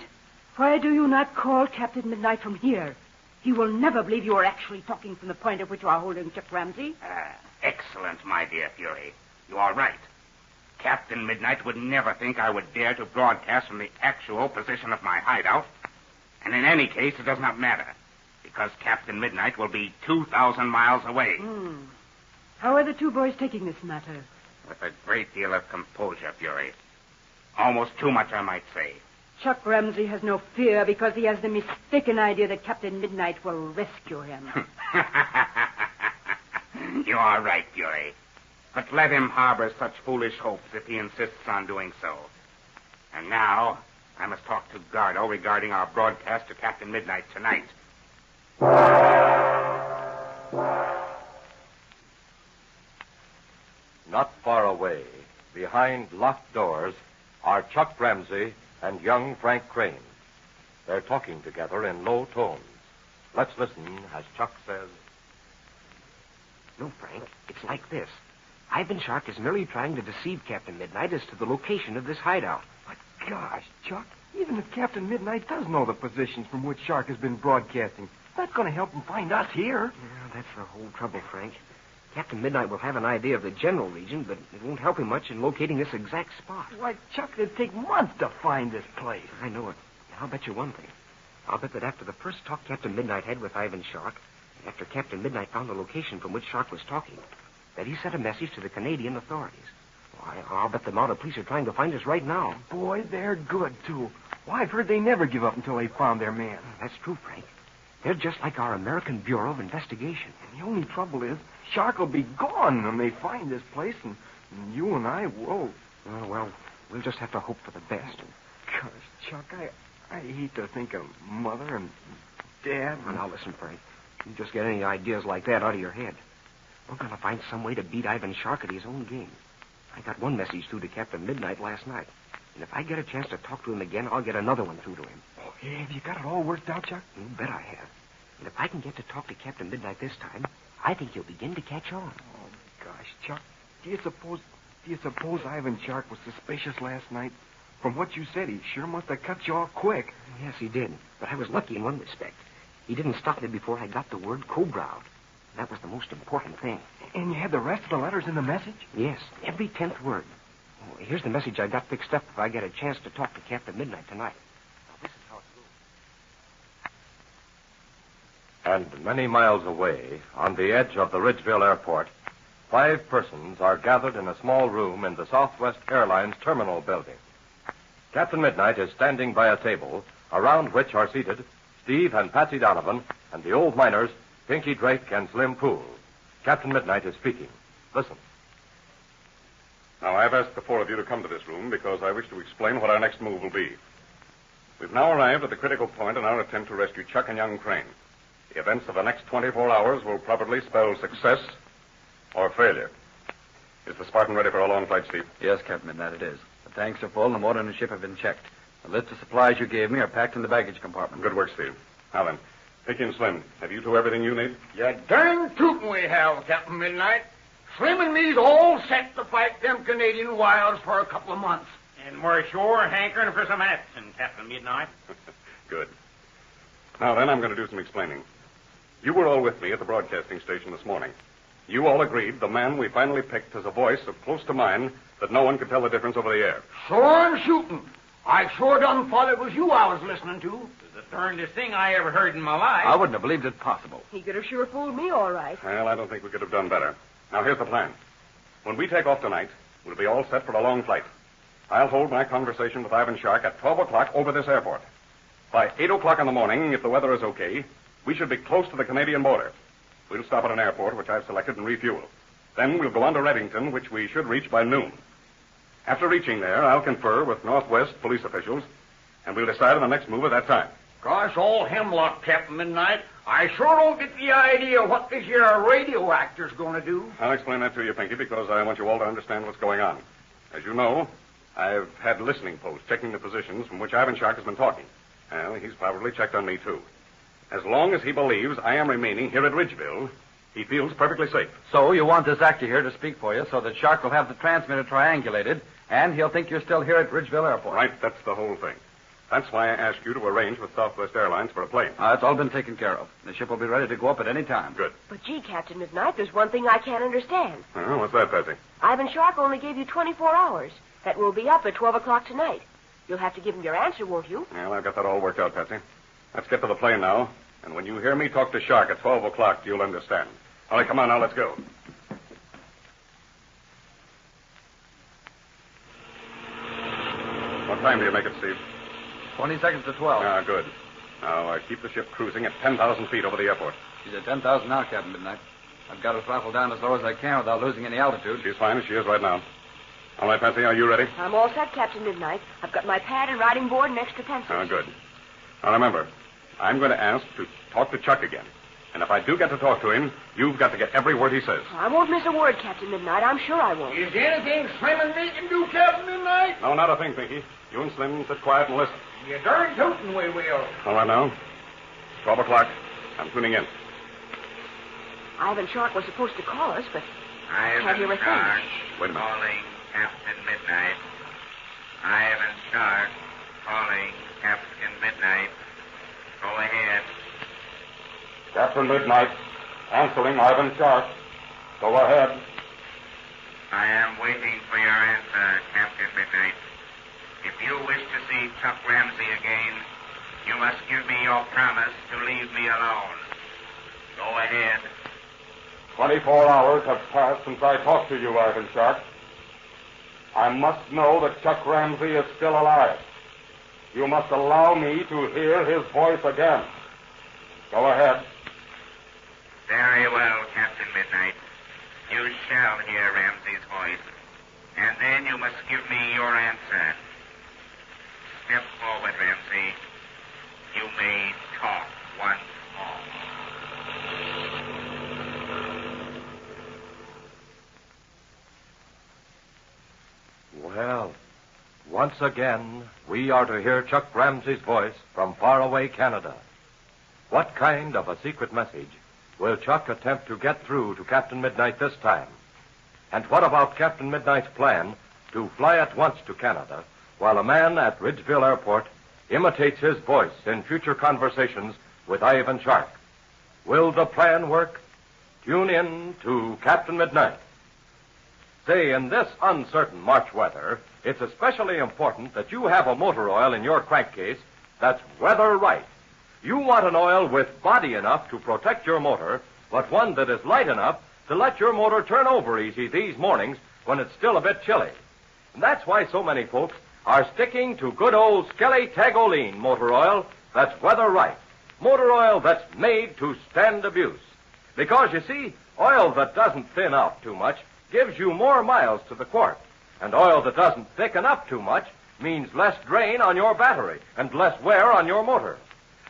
why do you not call Captain Midnight from here? He will never believe you are actually talking from the point at which you are holding Chip Ramsey. Excellent, my dear Fury. You are right. Captain Midnight would never think I would dare to broadcast from the actual position of my hideout. And in any case, it does not matter, because Captain Midnight will be 2,000 miles away. How are the two boys taking this matter? With a great deal of composure, Fury. Almost too much, I might say. Chuck Ramsey has no fear because he has the mistaken idea that Captain Midnight will rescue him. You are right, Fury. But let him harbor such foolish hopes if he insists on doing so. And now, I must talk to Gardo regarding our broadcast to Captain Midnight tonight. Not far away, behind locked doors, are Chuck Ramsey and young Frank Crane. They're talking together in low tones. Let's listen as Chuck says... No, Frank, it's like this. Ivan Shark is merely trying to deceive Captain Midnight as to the location of this hideout. But gosh, Chuck, even if Captain Midnight does know the positions from which Shark has been broadcasting, that's going to help him find us here. Yeah, that's the whole trouble, Frank. Captain Midnight will have an idea of the general region, but it won't help him much in locating this exact spot. Why, Chuck, it'd take months to find this place. I know it. And I'll bet you one thing. I'll bet that after the first talk Captain Midnight had with Ivan Shark, after Captain Midnight found the location from which Shark was talking, that he sent a message to the Canadian authorities. Why, I'll bet the mounted police are trying to find us right now. Boy, they're good, too. Why, I've heard they never give up until they found their man. That's true, Frank. They're just like our American Bureau of Investigation. And the only trouble is, Shark will be gone when they find this place, and you and I won't. Oh, well, we'll just have to hope for the best. Gosh, Chuck, I hate to think of Mother and Dad. Well, now, listen, Frank. You just get any ideas like that out of your head. We're going to find some way to beat Ivan Shark at his own game. I got one message through to Captain Midnight last night. And if I get a chance to talk to him again, I'll get another one through to him. Oh, yeah, have you got it all worked out, Chuck? You bet I have. And if I can get to talk to Captain Midnight this time, I think he'll begin to catch on. Oh, gosh, Chuck, do you suppose Ivan Shark was suspicious last night? From what you said, he sure must have cut you off quick. Yes, he did. But I was lucky in one respect. He didn't stop me before I got the word Cobra. That was the most important thing. And you had the rest of the letters in the message? Yes, every 10th word. Oh, here's the message I got fixed up if I get a chance to talk to Captain Midnight tonight. Now, this is how it goes. And many miles away, on the edge of the Ridgeville Airport, 5 persons are gathered in a small room in the Southwest Airlines terminal building. Captain Midnight is standing by a table, around which are seated Steve and Patsy Donovan and the old miners, Pinky Drake, and Slim Poole. Captain Midnight is speaking. Listen. Now, I've asked the four of you to come to this room because I wish to explain what our next move will be. We've now arrived at the critical point in our attempt to rescue Chuck and young Crane. The events of the next 24 hours will probably spell success or failure. Is the Spartan ready for a long flight, Steve? Yes, Captain Midnight, it is. The tanks are full and the water in the ship have been checked. The list of supplies you gave me are packed in the baggage compartment. Good work, Steve. Now then, Pinky and Slim, have you two everything you need? You're darn tootin' we have, Captain Midnight. Slim and me's all set to fight them Canadian wilds for a couple of months. And we're sure hankering for some action, Captain Midnight. Good. Now then, I'm going to do some explaining. You were all with me at the broadcasting station this morning. You all agreed the man we finally picked has a voice so close to mine that no one could tell the difference over the air. Sure and shooting. I sure done thought it was you I was listening to. It's the darndest thing I ever heard in my life. I wouldn't have believed it possible. He could have sure fooled me all right. Well, I don't think we could have done better. Now, here's the plan. When we take off tonight, we'll be all set for a long flight. I'll hold my conversation with Ivan Shark at 12 o'clock over this airport. By 8 o'clock in the morning, if the weather is okay, we should be close to the Canadian border. We'll stop at an airport, which I've selected, and refuel. Then we'll go on to Reddington, which we should reach by noon. After reaching there, I'll confer with Northwest police officials, and we'll decide on the next move at that time. Gosh, all hemlock, Captain Midnight. I sure don't get the idea what this here radio actor's going to do. I'll explain that to you, Pinky, because I want you all to understand what's going on. As you know, I've had listening posts checking the positions from which Ivan Shark has been talking. Well, he's probably checked on me, too. As long as he believes I am remaining here at Ridgeville, he feels perfectly safe. So you want this actor here to speak for you so that Shark will have the transmitter triangulated, and he'll think you're still here at Ridgeville Airport. Right, that's the whole thing. That's why I asked you to arrange with Southwest Airlines for a plane. It's all been taken care of. The ship will be ready to go up at any time. Good. But gee, Captain Midnight, there's one thing I can't understand. Oh, what's that, Patsy? Ivan Shark only gave you 24 hours. That will be up at 12 o'clock tonight. You'll have to give him your answer, won't you? Well, I've got that all worked out, Patsy. Let's get to the plane now. And when you hear me talk to Shark at 12 o'clock, you'll understand. All right, come on now, let's go. What time do you make it, Steve? 20 seconds to 12. Ah, good. Now, keep the ship cruising at 10,000 feet over the airport. She's at 10,000 now, Captain Midnight. I've got her throttled down as low as I can without losing any altitude. She's fine as she is right now. All right, Patsy, are you ready? I'm all set, Captain Midnight. I've got my pad and writing board and extra pencils. Ah, good. Now, remember, I'm going to ask to talk to Chuck again. And if I do get to talk to him, you've got to get every word he says. I won't miss a word, Captain Midnight. I'm sure I won't. Is there anything Slim and me can do, Captain Midnight? No, not a thing, Pinky. You and Slim sit quiet and listen. You darn tootin' we will. All right, now. 12 o'clock. I'm tuning in. Ivan Shark was supposed to call us, but Ivan can't hear a thing. Shark Wait a minute. calling Captain Midnight. Ivan Shark calling Captain Midnight. Go ahead. Captain Midnight, answering Ivan Shark. Go ahead. I am waiting for your answer, Captain Midnight. If you wish to see Chuck Ramsey again, you must give me your promise to leave me alone. Go ahead. 24 hours have passed since I talked to you, Ivan Shark. I must know that Chuck Ramsey is still alive. You must allow me to hear his voice again. Go ahead. Very well, Captain Midnight. You shall hear Ramsey's voice. And then you must give me your answer. Step forward, Ramsey. You may talk once more. Well, once again, we are to hear Chuck Ramsey's voice from faraway Canada. What kind of a secret message will Chuck attempt to get through to Captain Midnight this time? And what about Captain Midnight's plan to fly at once to Canada while a man at Ridgeville Airport imitates his voice in future conversations with Ivan Shark? Will the plan work? Tune in to Captain Midnight. Say, in this uncertain March weather, it's especially important that you have a motor oil in your crankcase that's weather right. You want an oil with body enough to protect your motor, but one that is light enough to let your motor turn over easy these mornings when it's still a bit chilly. And that's why so many folks are sticking to good old Skelly Tagoline motor oil that's weather right. Motor oil that's made to stand abuse. Because, you see, oil that doesn't thin out too much gives you more miles to the quart. And oil that doesn't thicken up too much means less drain on your battery and less wear on your motor.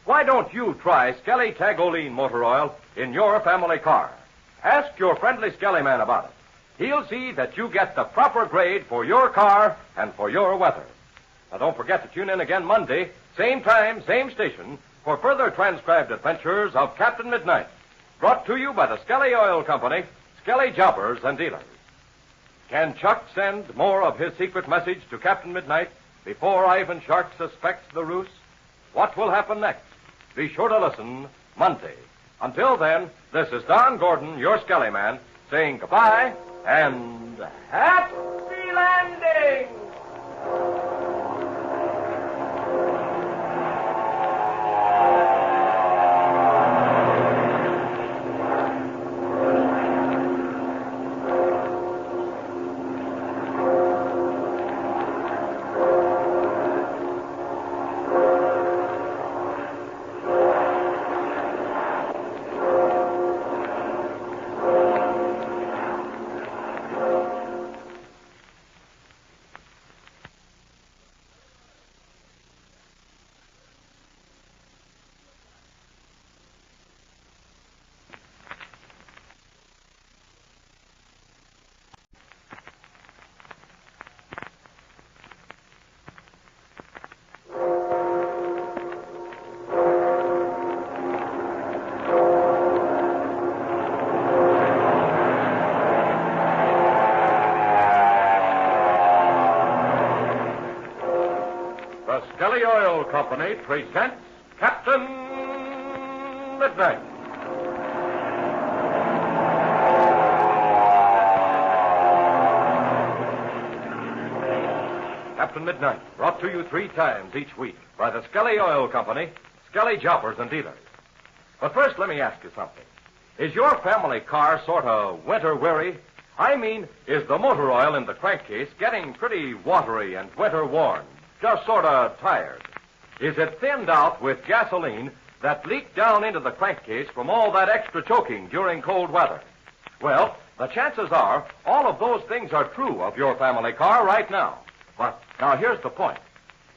Why don't you try Skelly Tagoline motor oil in your family car? Ask your friendly Skelly man about it. He'll see that you get the proper grade for your car and for your weather. Now, don't forget to tune in again Monday, same time, same station, for further transcribed adventures of Captain Midnight, brought to you by the Skelly Oil Company, Skelly Jobbers and Dealers. Can Chuck send more of his secret message to Captain Midnight before Ivan Shark suspects the ruse? What will happen next? Be sure to listen Monday. Until then, this is Don Gordon, your Skelly man, saying goodbye and happy landing! Skelly Oil Company presents Captain Midnight. Captain Midnight, brought to you 3 times each week by the Skelly Oil Company, Skelly Jobbers and Dealers. But first, let me ask you something. Is your family car sort of winter-weary? I mean, is the motor oil in the crankcase getting pretty watery and winter-worn? Just sort of tired? Is it thinned out with gasoline that leaked down into the crankcase from all that extra choking during cold weather? Well, the chances are all of those things are true of your family car right now. But now here's the point.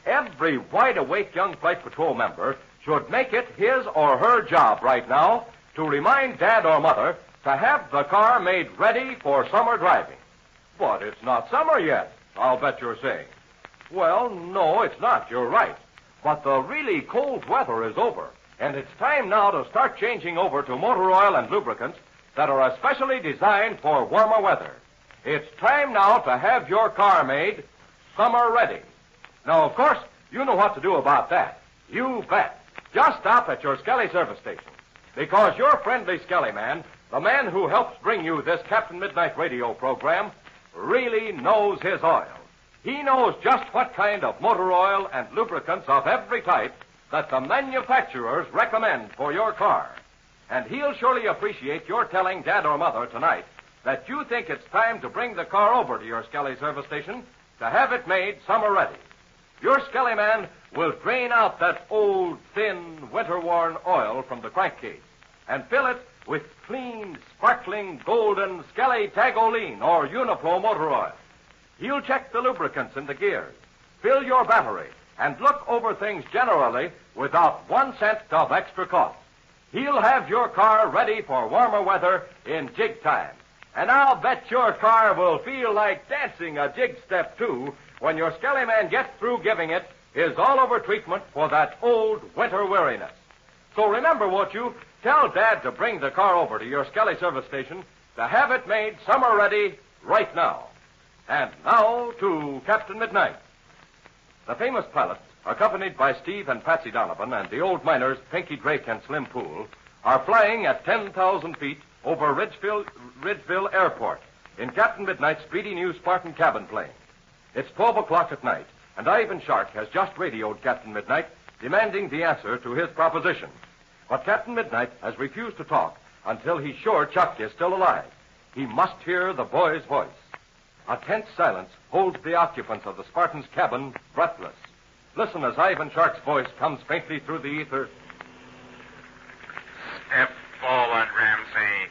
Every wide-awake young Flight Patrol member should make it his or her job right now to remind Dad or Mother to have the car made ready for summer driving. But it's not summer yet, I'll bet you're saying. Well, no, it's not. You're right. But the really cold weather is over, and it's time now to start changing over to motor oil and lubricants that are especially designed for warmer weather. It's time now to have your car made summer ready. Now, of course, you know what to do about that. You bet. Just stop at your Skelly service station, because your friendly Skelly man, the man who helps bring you this Captain Midnight radio program, really knows his oil. He knows just what kind of motor oil and lubricants of every type that the manufacturers recommend for your car. And he'll surely appreciate your telling Dad or Mother tonight that you think it's time to bring the car over to your Skelly service station to have it made summer ready. Your Skelly man will drain out that old, thin, winter-worn oil from the crankcase and fill it with clean, sparkling, golden Skelly Tagoline or Uniflow motor oil. He'll check the lubricants in the gears, fill your battery, and look over things generally without 1 cent of extra cost. He'll have your car ready for warmer weather in jig time. And I'll bet your car will feel like dancing a jig step, too, when your Skelly man gets through giving it his all-over treatment for that old winter weariness. So remember, won't you, tell Dad to bring the car over to your Skelly service station to have it made summer ready right now. And now to Captain Midnight. The famous pilots, accompanied by Steve and Patsy Donovan and the old miners Pinky Drake and Slim Poole, are flying at 10,000 feet over Ridgeville Airport in Captain Midnight's speedy new Spartan cabin plane. It's 12 o'clock at night, and Ivan Shark has just radioed Captain Midnight demanding the answer to his proposition. But Captain Midnight has refused to talk until he's sure Chuck is still alive. He must hear the boy's voice. A tense silence holds the occupants of the Spartan's cabin breathless. Listen as Ivan Shark's voice comes faintly through the ether. Step forward, Ramsey.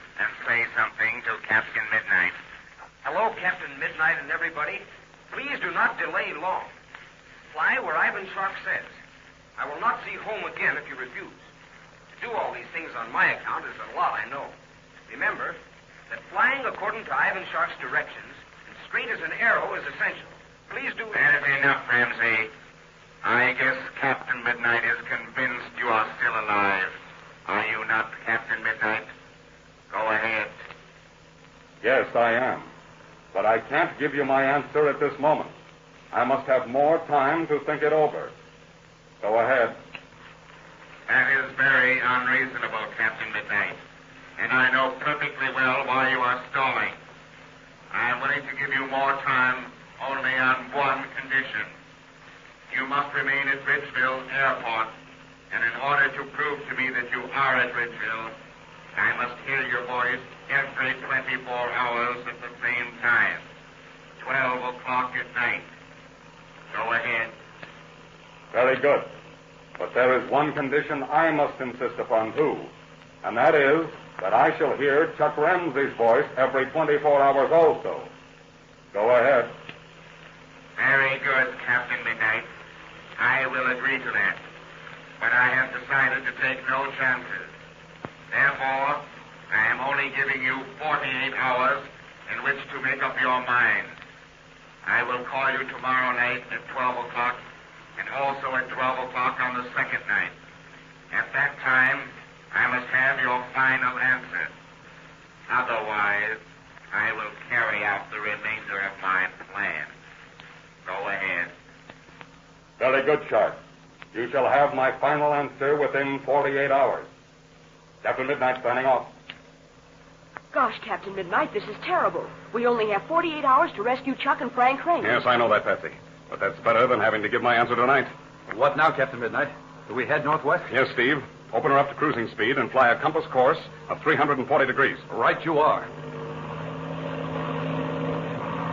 Captain Midnight and everybody, please do not delay long. Fly where Ivan Shark says. I will not see home again if you refuse. To do all these things on my account is a lot, I know. Remember that flying according to Ivan Shark's directions and straight as an arrow is essential. Please do... That is enough, Ramsey. I guess Captain Midnight is convinced you are still alive. Are you not, Captain Midnight? Go ahead. Yes, I am. But I can't give you my answer at this moment. I must have more time to think it over. Go ahead. That is very unreasonable, Captain Midnight. And I know perfectly well why you are stalling. I am willing to give you more time only on one condition. You must remain at Ridgeville Airport. And in order to prove to me that you are at Ridgeville, I must hear your voice every 24 hours at the same time. 12 o'clock at night. Go ahead. Very good. But there is one condition I must insist upon, too. And that is that I shall hear Chuck Ramsey's voice every 24 hours also. Go ahead. Very good, Captain Midnight. I will agree to that. But I have decided to take no chances. Therefore, I am only giving you 48 hours in which to make up your mind. I will call you tomorrow night at 12 o'clock and also at 12 o'clock on the second night. At that time, I must have your final answer. Otherwise, I will carry out the remainder of my plan. Go ahead. Very good, Shark. You shall have my final answer within 48 hours. Captain Midnight signing off. Gosh, Captain Midnight, this is terrible. We only have 48 hours to rescue Chuck and Frank Crane. Yes, I know that, Patsy. But that's better than having to give my answer tonight. What now, Captain Midnight? Do we head northwest? Yes, Steve. Open her up to cruising speed and fly a compass course of 340 degrees. Right you are.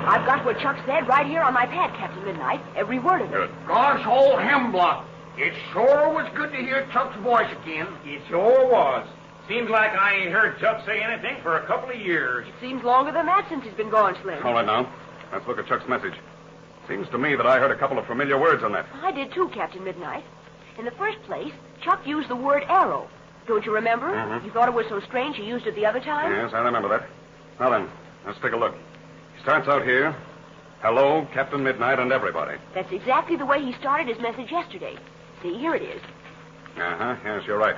I've got what Chuck said right here on my pad, Captain Midnight. Every word of it. Good. Gosh, old hemlock. It sure was good to hear Chuck's voice again. It sure was. Seems like I ain't heard Chuck say anything for a couple of years. It seems longer than that since he's been gone, Slim. All right, now. Let's look at Chuck's message. Seems to me that I heard a couple of familiar words on that. I did too, Captain Midnight. In the first place, Chuck used the word arrow. Don't you remember? Mm-hmm. You thought it was so strange you used it the other time? Yes, I remember that. Now then, let's take a look. He starts out here. Hello, Captain Midnight and everybody. That's exactly the way he started his message yesterday. See, here it is. Uh-huh, yes, you're right.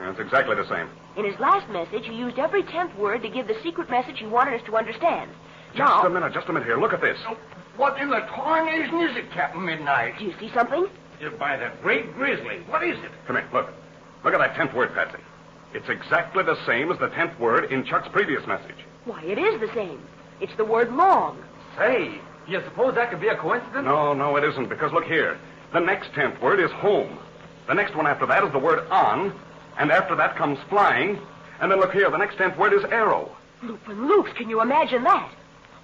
It's exactly the same. In his last message, he used every 10th word to give the secret message he wanted us to understand. Just a minute here. Look at this. What in the tarnation is it, Captain Midnight? Do you see something? By the great grizzly. What is it? Come here, look. Look at that 10th word, Patsy. It's exactly the same as the 10th word in Chuck's previous message. Why, it is the same. It's the word long. Say, you suppose that could be a coincidence? No, it isn't, because look here. The next 10th word is home. The next one after that is the word on, and after that comes flying, and then look here, the next 10th word is arrow. Loopin' loops, can you imagine that?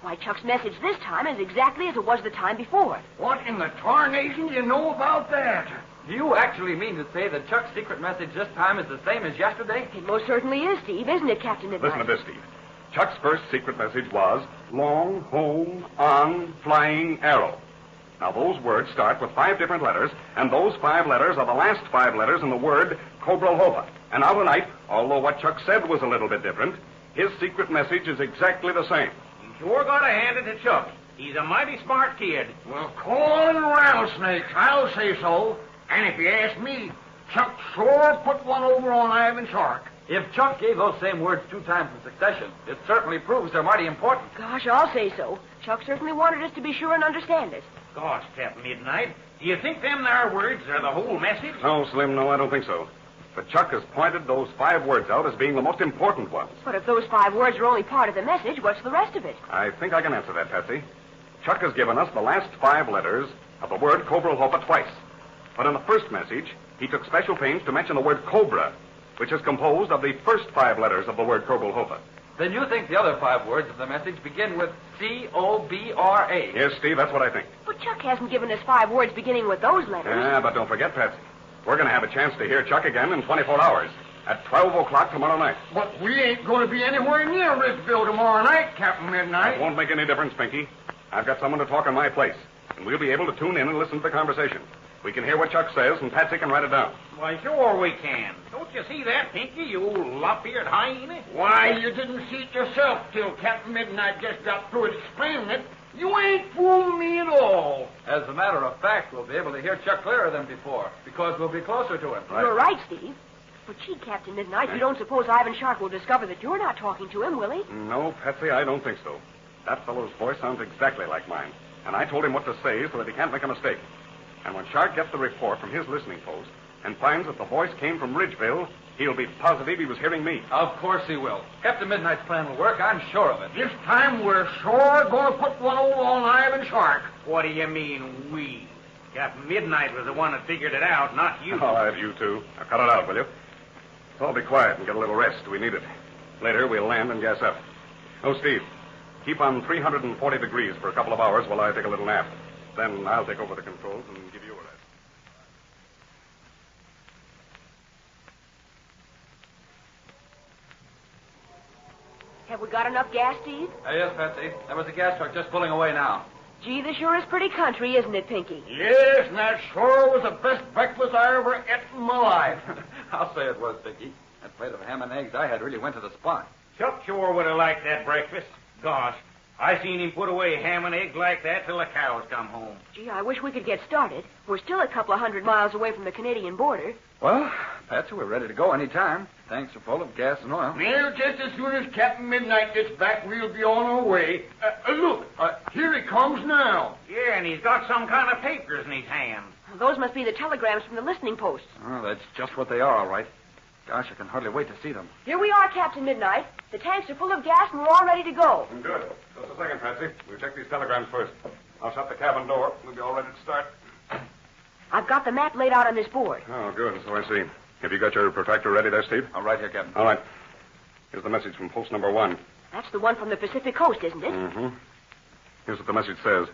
Why, Chuck's message this time is exactly as it was the time before. What in the tarnation do you know about that? Do you actually mean to say that Chuck's secret message this time is the same as yesterday? It most certainly is, Steve, isn't it, Captain Midnight? Listen to this, Steve. Chuck's first secret message was long, home, on, flying, arrow. Now, those words start with 5 different letters, and those 5 letters are the last 5 letters in the word Cobra-Lopa. And now tonight, although what Chuck said was a little bit different, his secret message is exactly the same. Sure got to hand it to Chuck. He's a mighty smart kid. Well, call in rattlesnakes, I'll say so. And if you ask me, Chuck sure put one over on Ivan Shark. If Chuck gave those same words 2 times in succession, it certainly proves they're mighty important. Gosh, I'll say so. Chuck certainly wanted us to be sure and understand it. Gosh, Captain Midnight, do you think them there words are the whole message? No, Slim, no, I don't think so. But Chuck has pointed those 5 words out as being the most important ones. But if those 5 words are only part of the message, what's the rest of it? I think I can answer that, Patsy. Chuck has given us the last 5 letters of the word Cobra-Lopa twice. But in the first message, he took special pains to mention the word Cobra, which is composed of the first 5 letters of the word Cobra-Lopa. Then you think the other 5 words of the message begin with C-O-B-R-A. Yes, Steve, that's what I think. But Chuck hasn't given us 5 words beginning with those letters. Yeah, but don't forget, Patsy. We're going to have a chance to hear Chuck again in 24 hours. at 12 o'clock tomorrow night. But we ain't going to be anywhere near Ridgeville tomorrow night, Captain Midnight. It won't make any difference, Pinky. I've got someone to talk in my place, and we'll be able to tune in and listen to the conversation. We can hear what Chuck says, and Patsy can write it down. Why, sure we can. Don't you see that, Pinky, you old lop-eared hyena? Why, you didn't see it yourself till Captain Midnight just got through explaining it. You ain't fooling me at all. As a matter of fact, we'll be able to hear Chuck clearer than before, because we'll be closer to him. You're right, Steve. But gee, Captain Midnight, you don't suppose Ivan Shark will discover that you're not talking to him, will he? No, Patsy, I don't think so. That fellow's voice sounds exactly like mine, and I told him what to say so that he can't make a mistake. And when Shark gets the report from his listening post and finds that the voice came from Ridgeville, he'll be positive he was hearing me. Of course he will. Captain Midnight's plan will work, I'm sure of it. This time we're sure going to put one over on Ivan Shark. What do you mean, we? Captain Midnight was the one that figured it out, not you. All right, you two. Now cut it out, will you? So I'll be quiet and get a little rest. We need it. Later, we'll land and gas up. Oh, Steve, keep on 340 degrees for a couple of hours while I take a little nap. Then I'll take over the controls and give you a rest. Have we got enough gas, Steve? Yes, Patsy. There was a gas truck just pulling away now. Gee, this sure is pretty country, isn't it, Pinky? Yes, and that sure was the best breakfast I ever ate in my life. I'll say it was, Dickie. That plate of ham and eggs I had really went to the spot. Chuck sure would have liked that breakfast. Gosh, I seen him put away ham and eggs like that till the cows come home. Gee, I wish we could get started. We're still a couple of 100 miles away from the Canadian border. Well, Patsy, we're ready to go any time. Tanks are full of gas and oil. Well, just as soon as Captain Midnight gets back, we'll be on our way. Look, here he comes now. Yeah, and he's got some kind of papers in his hand. Those must be the telegrams from the listening posts. Oh, that's just what they are, all right. Gosh, I can hardly wait to see them. Here we are, Captain Midnight. The tanks are full of gas and we're all ready to go. Good. Just a second, Patsy. We'll check these telegrams first. I'll shut the cabin door. We'll be all ready to start. I've got the map laid out on this board. Oh, good. So I see. Have you got your protractor ready there, Steve? All right here, Captain. All right. Here's the message from post number 1. That's the one from the Pacific coast, isn't it? Mm-hmm. Here's what the message says.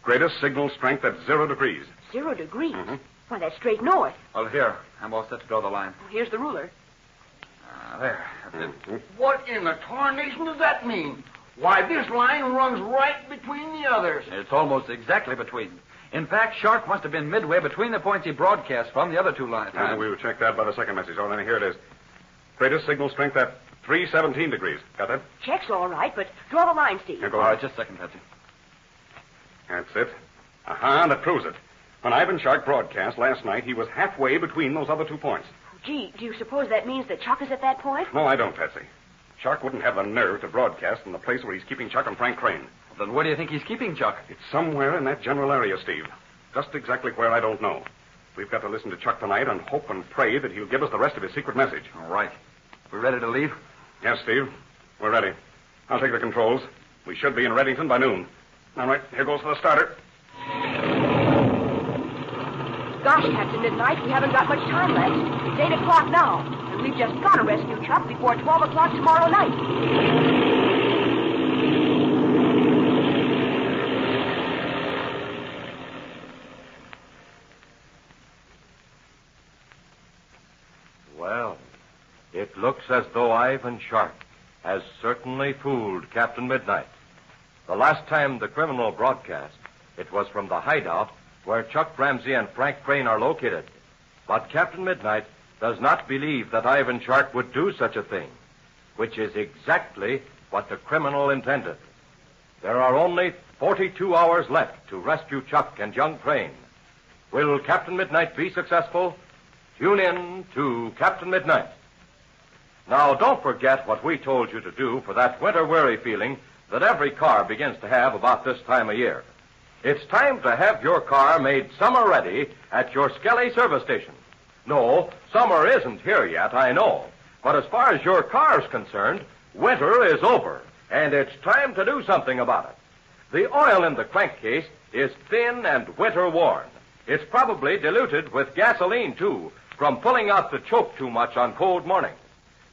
Greatest signal strength at 0 degrees. 0 degrees? Mm-hmm. Why, that's straight north. Well, here. I'm all set to draw the line. Here's the ruler. There. That's it. What in the tarnation does that mean? Why, this line runs right between the others. It's almost exactly between. In fact, Shark must have been midway between the points he broadcast from the other two lines. We'll check that by the second message. All right, here it is. Greatest signal strength at 317 degrees. Got that? Check's all right, but draw the line, Steve. Here, go All on. right, just a second, Patsy. That's it. Aha, that proves it. When Ivan Shark broadcast last night, he was halfway between those other 2 points. Gee, do you suppose that means that Chuck is at that point? No, I don't, Patsy. Shark wouldn't have the nerve to broadcast from the place where he's keeping Chuck and Frank Crane. Well, then where do you think he's keeping Chuck? It's somewhere in that general area, Steve. Just exactly where, I don't know. We've got to listen to Chuck tonight and hope and pray that he'll give us the rest of his secret message. All right. We ready to leave? Yes, Steve. We're ready. I'll take the controls. We should be in Reddington by noon. All right, here goes for the starter. Gosh, Captain Midnight, we haven't got much time left. It's 8 o'clock now, and we've just got to rescue Chuck before 12 o'clock tomorrow night. Well, it looks as though Ivan Shark has certainly fooled Captain Midnight. The last time the criminal broadcast, it was from the hideout where Chuck Ramsey and Frank Crane are located. But Captain Midnight does not believe that Ivan Shark would do such a thing, which is exactly what the criminal intended. There are only 42 hours left to rescue Chuck and young Crane. Will Captain Midnight be successful? Tune in to Captain Midnight. Now, don't forget what we told you to do for that winter-weary feeling that every car begins to have about this time of year. It's time to have your car made summer-ready at your Skelly service station. No, summer isn't here yet, I know. But as far as your car's concerned, winter is over, and it's time to do something about it. The oil in the crankcase is thin and winter-worn. It's probably diluted with gasoline, too, from pulling out the choke too much on cold mornings.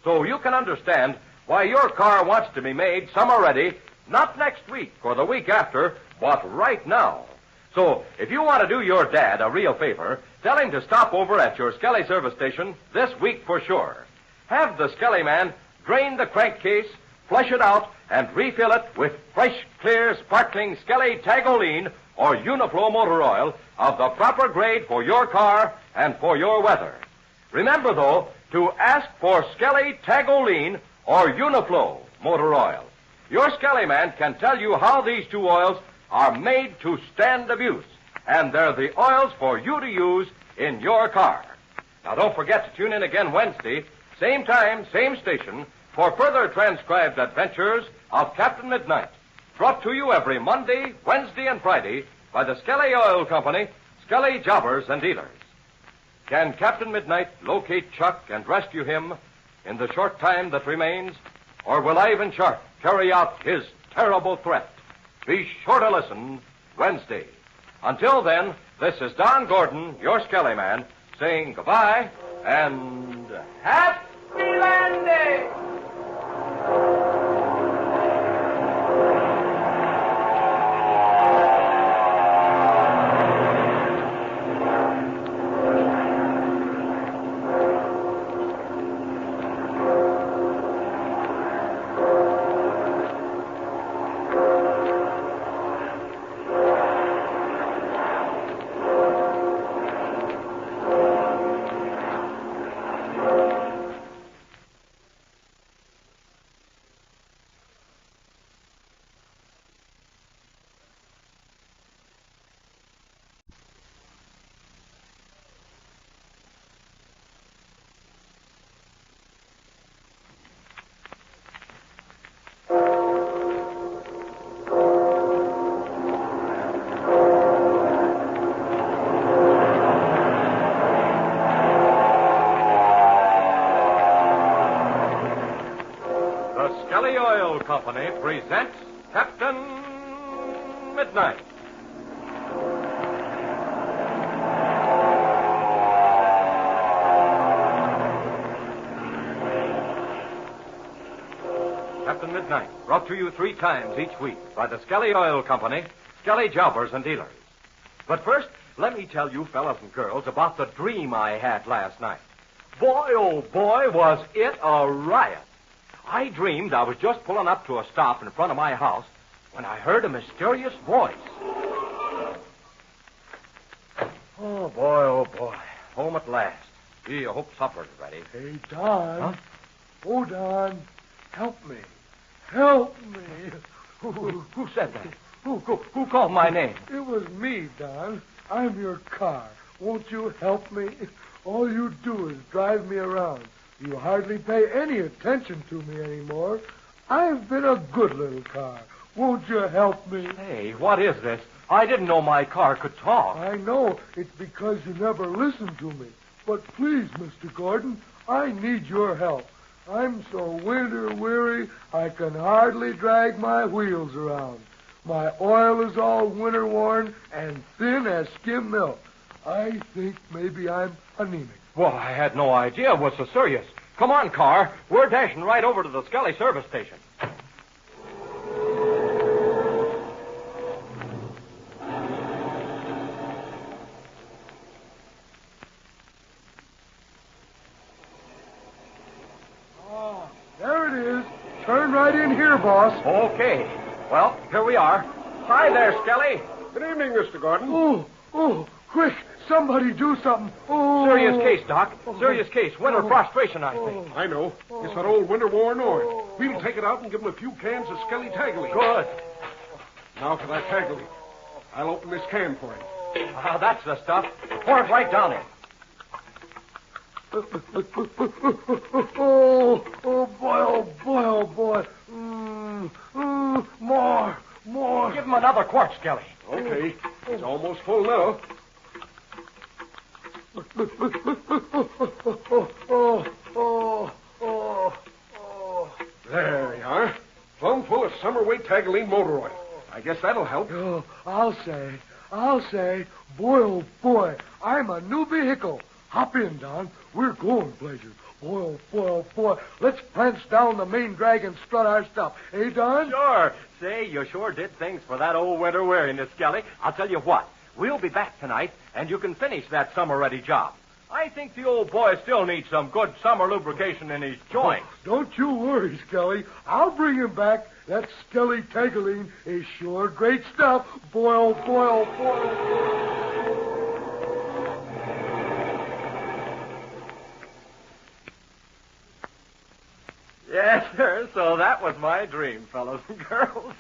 So you can understand why your car wants to be made summer-ready, not next week or the week after, but right now. So if you want to do your dad a real favor, tell him to stop over at your Skelly service station this week for sure. have the Skelly Man drain the crankcase, flush it out, and refill it with fresh, clear, sparkling Skelly Tagoline or Uniflow motor oil of the proper grade for your car and for your weather. Remember, though, to ask for Skelly Tagoline or Uniflow motor oil. Your Skelly Man can tell you how these two oils are made to stand abuse, and they're the oils for you to use in your car. Now, don't forget to tune in again Wednesday, same time, same station, for further transcribed adventures of Captain Midnight, brought to you every Monday, Wednesday, and Friday by the Skelly Oil Company, Skelly Jobbers and Dealers. Can Captain Midnight locate Chuck and rescue him in the short time that remains, or will Ivan Shark carry out his terrible threat? Be sure to listen Wednesday. Until then, this is Don Gordon, your Skelly Man, saying goodbye and happy landing! Company presents Captain Midnight. Captain Midnight, brought to you 3 times each week by the Skelly Oil Company, Skelly Jobbers and Dealers. But first, let me tell you fellas and girls about the dream I had last night. Boy, oh boy, was it a riot. I dreamed I was just pulling up to a stop in front of my house when I heard a mysterious voice. Oh, boy. Home at last. Gee, I hope supper's ready. Hey, Don. Huh? Oh, Don. Help me. Help me. Who said that? Who called my name? It was me, Don. I'm your car. Won't you help me? All you do is drive me around. You hardly pay any attention to me anymore. I've been a good little car. Won't you help me? Hey, what is this? I didn't know my car could talk. I know. It's because you never listen to me. But please, Mr. Gordon, I need your help. I'm so winter-weary, I can hardly drag my wheels around. My oil is all winter-worn and thin as skim milk. I think maybe I'm anemic. Well, I had no idea it was so serious. Come on, car. We're dashing right over to the Skelly service station. Oh, there it is. Turn right in here, boss. Okay. Well, here we are. Hi there, Skelly. Good evening, Mr. Gordon. Oh, quick. Somebody do something. Oh. Serious case, Doc. Serious case. Winter frustration, I think. I know. It's that old winter-worn oil. We'll take it out and give him a few cans of Skelly Tagoline. Good. Now for that Tagoline. I'll open this can for him. That's the stuff. Pour it right down in. Oh, boy. More. Give him another quart, Skelly. Okay. It's almost full now. There you are. Plumb full of summer weight Tagoline motor oil. I guess that'll help. Oh, I'll say, boy, oh boy, I'm a new vehicle. Hop in, Don. We're going places. Boy, oh boy. Let's prance down the main drag and strut our stuff. Eh, Don? Sure. Say, you sure did things for that old winter weariness, Skelly. I'll tell you what. We'll be back tonight, and you can finish that summer-ready job. I think the old boy still needs some good summer lubrication in his joints. Oh, don't you worry, Skelly. I'll bring him back. That Skelly Tegaline is sure great stuff. Boil, boil, boil. Yes, sir. So that was my dream, fellows and girls.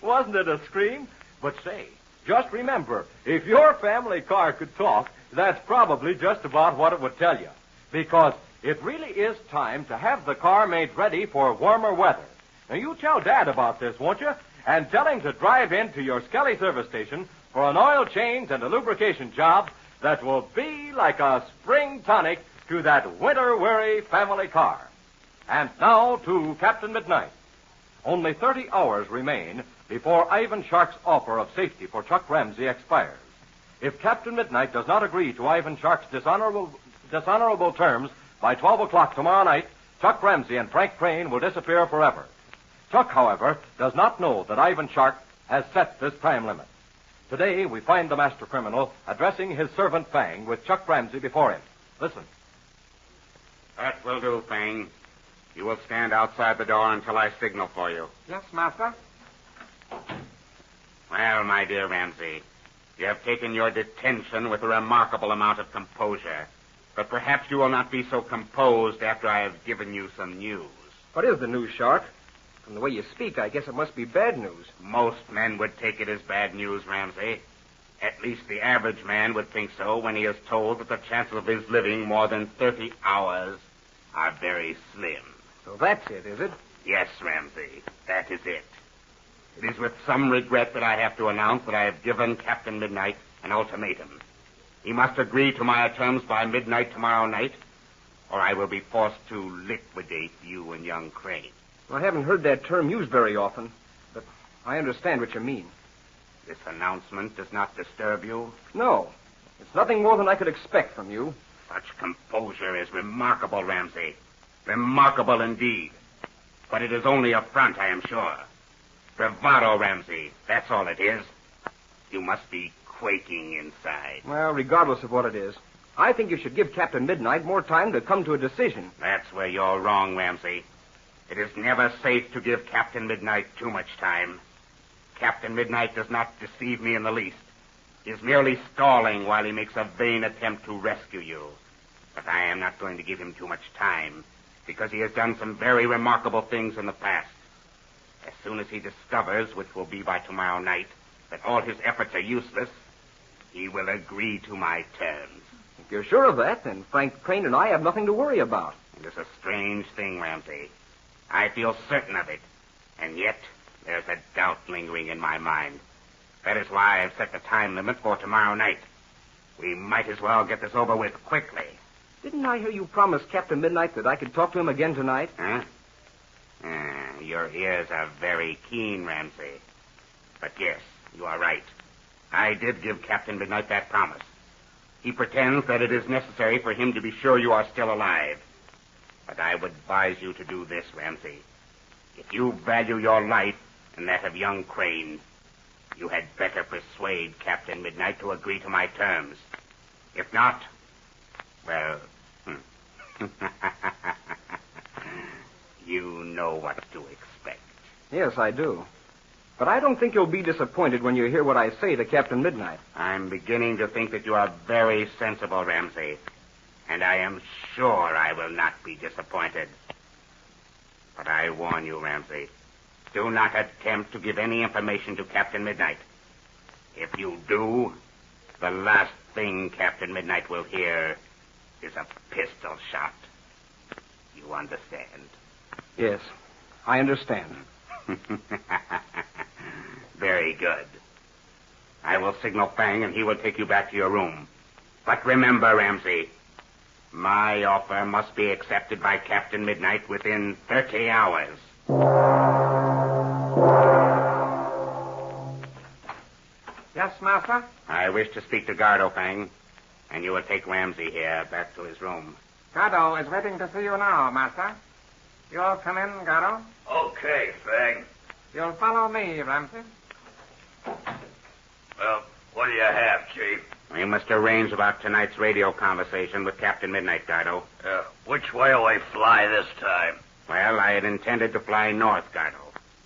Wasn't it a scream? But say, just remember, if your family car could talk, that's probably just about what it would tell you. Because it really is time to have the car made ready for warmer weather. Now, you tell Dad about this, won't you? And tell him to drive into your Skelly service station for an oil change and a lubrication job that will be like a spring tonic to that winter-weary family car. And now to Captain Midnight. Only 30 hours remain before Ivan Shark's offer of safety for Chuck Ramsey expires. If Captain Midnight does not agree to Ivan Shark's dishonorable terms by 12 o'clock tomorrow night, Chuck Ramsey and Frank Crane will disappear forever. Chuck, however, does not know that Ivan Shark has set this time limit. Today, we find the master criminal addressing his servant Fang with Chuck Ramsey before him. Listen. That will do, Fang. You will stand outside the door until I signal for you. Yes, Master. Well, my dear Ramsey, you have taken your detention with a remarkable amount of composure. But perhaps you will not be so composed after I have given you some news. What is the news, Shark? From the way you speak, I guess it must be bad news. Most men would take it as bad news, Ramsey. At least the average man would think so when he is told that the chances of his living more than 30 hours are very slim. So that's it, is it? Yes, Ramsey, that is it. It is with some regret that I have to announce that I have given Captain Midnight an ultimatum. He must agree to my terms by midnight tomorrow night, or I will be forced to liquidate you and young Crane. Well, I haven't heard that term used very often, but I understand what you mean. This announcement does not disturb you? No. It's nothing more than I could expect from you. Such composure is remarkable, Ramsey. Remarkable indeed. But it is only a front, I am sure. Bravado, Ramsey. That's all it is. You must be quaking inside. Well, regardless of what it is, I think you should give Captain Midnight more time to come to a decision. That's where you're wrong, Ramsey. It is never safe to give Captain Midnight too much time. Captain Midnight does not deceive me in the least. He is merely stalling while he makes a vain attempt to rescue you. But I am not going to give him too much time, because he has done some very remarkable things in the past. As soon as he discovers, which will be by tomorrow night, that all his efforts are useless, he will agree to my terms. If you're sure of that, then Frank Crane and I have nothing to worry about. It is a strange thing, Ramsey. I feel certain of it, and yet there's a doubt lingering in my mind. That is why I've set the time limit for tomorrow night. We might as well get this over with quickly. Didn't I hear you promise Captain Midnight that I could talk to him again tonight? Huh? Your ears are very keen, Ramsey. But yes, you are right. I did give Captain Midnight that promise. He pretends that it is necessary for him to be sure you are still alive. But I would advise you to do this, Ramsey. If you value your life and that of young Crane, you had better persuade Captain Midnight to agree to my terms. If not, well, you know what to expect. Yes, I do. But I don't think you'll be disappointed when you hear what I say to Captain Midnight. I'm beginning to think that you are very sensible, Ramsey. And I am sure I will not be disappointed. But I warn you, Ramsey, do not attempt to give any information to Captain Midnight. If you do, the last thing Captain Midnight will hear is a pistol shot. You understand? Yes, I understand. Very good. I will signal Fang, and he will take you back to your room. But remember, Ramsey, my offer must be accepted by Captain Midnight within 30 hours. Yes, Master? I wish to speak to Gardo, Fang, and you will take Ramsey here back to his room. Gardo is waiting to see you now, Master. You'll come in, Gardo. Okay, Fang. You'll follow me, Ramsey. Well, what do you have, Chief? We must arrange about tonight's radio conversation with Captain Midnight, Gardo. Which way will we fly this time? Well, I had intended to fly north, Gardo.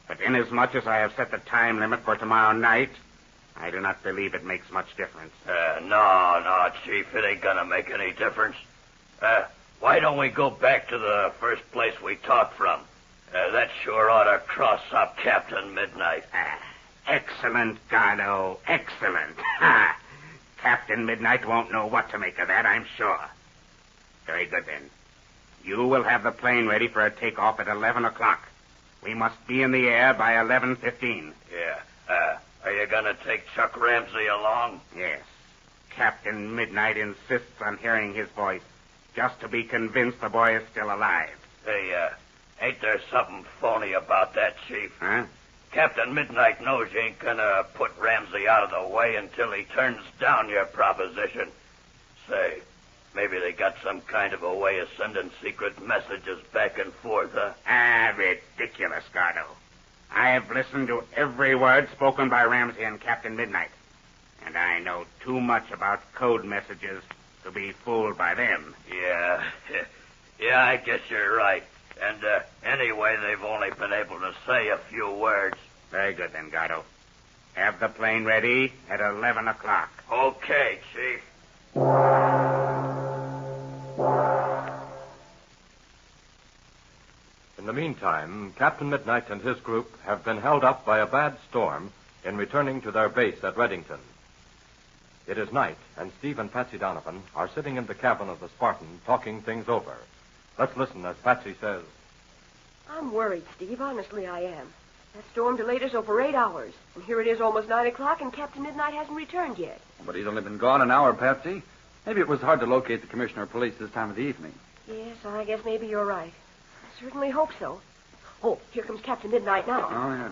But inasmuch as I have set the time limit for tomorrow night, I do not believe it makes much difference. No, Chief. It ain't gonna make any difference. Why don't we go back to the first place we talked from? That sure ought to cross up Captain Midnight. Excellent, Gardo. Excellent. Captain Midnight won't know what to make of that, I'm sure. Very good, then. You will have the plane ready for a takeoff at 11 o'clock. We must be in the air by 11:15. Yeah. Are you gonna take Chuck Ramsey along? Yes. Captain Midnight insists on hearing his voice, just to be convinced the boy is still alive. Hey, ain't there something phony about that, Chief? Huh? Captain Midnight knows you ain't gonna put Ramsey out of the way until he turns down your proposition. Say, maybe they got some kind of a way of sending secret messages back and forth, huh? Ridiculous, Gardo. I have listened to every word spoken by Ramsey and Captain Midnight, and I know too much about code messages to be fooled by them. Yeah, I guess you're right. And anyway, they've only been able to say a few words. Very good, then, Gardo. Have the plane ready at 11 o'clock. Okay, Chief. In the meantime, Captain Midnight and his group have been held up by a bad storm in returning to their base at Reddington. It is night, and Steve and Patsy Donovan are sitting in the cabin of the Spartan talking things over. Let's listen as Patsy says. I'm worried, Steve. Honestly, I am. That storm delayed us over 8 hours. And here it is almost 9 o'clock, and Captain Midnight hasn't returned yet. But he's only been gone an hour, Patsy. Maybe it was hard to locate the Commissioner of Police this time of the evening. Yes, I guess maybe you're right. I certainly hope so. Oh, here comes Captain Midnight now. Oh, yeah.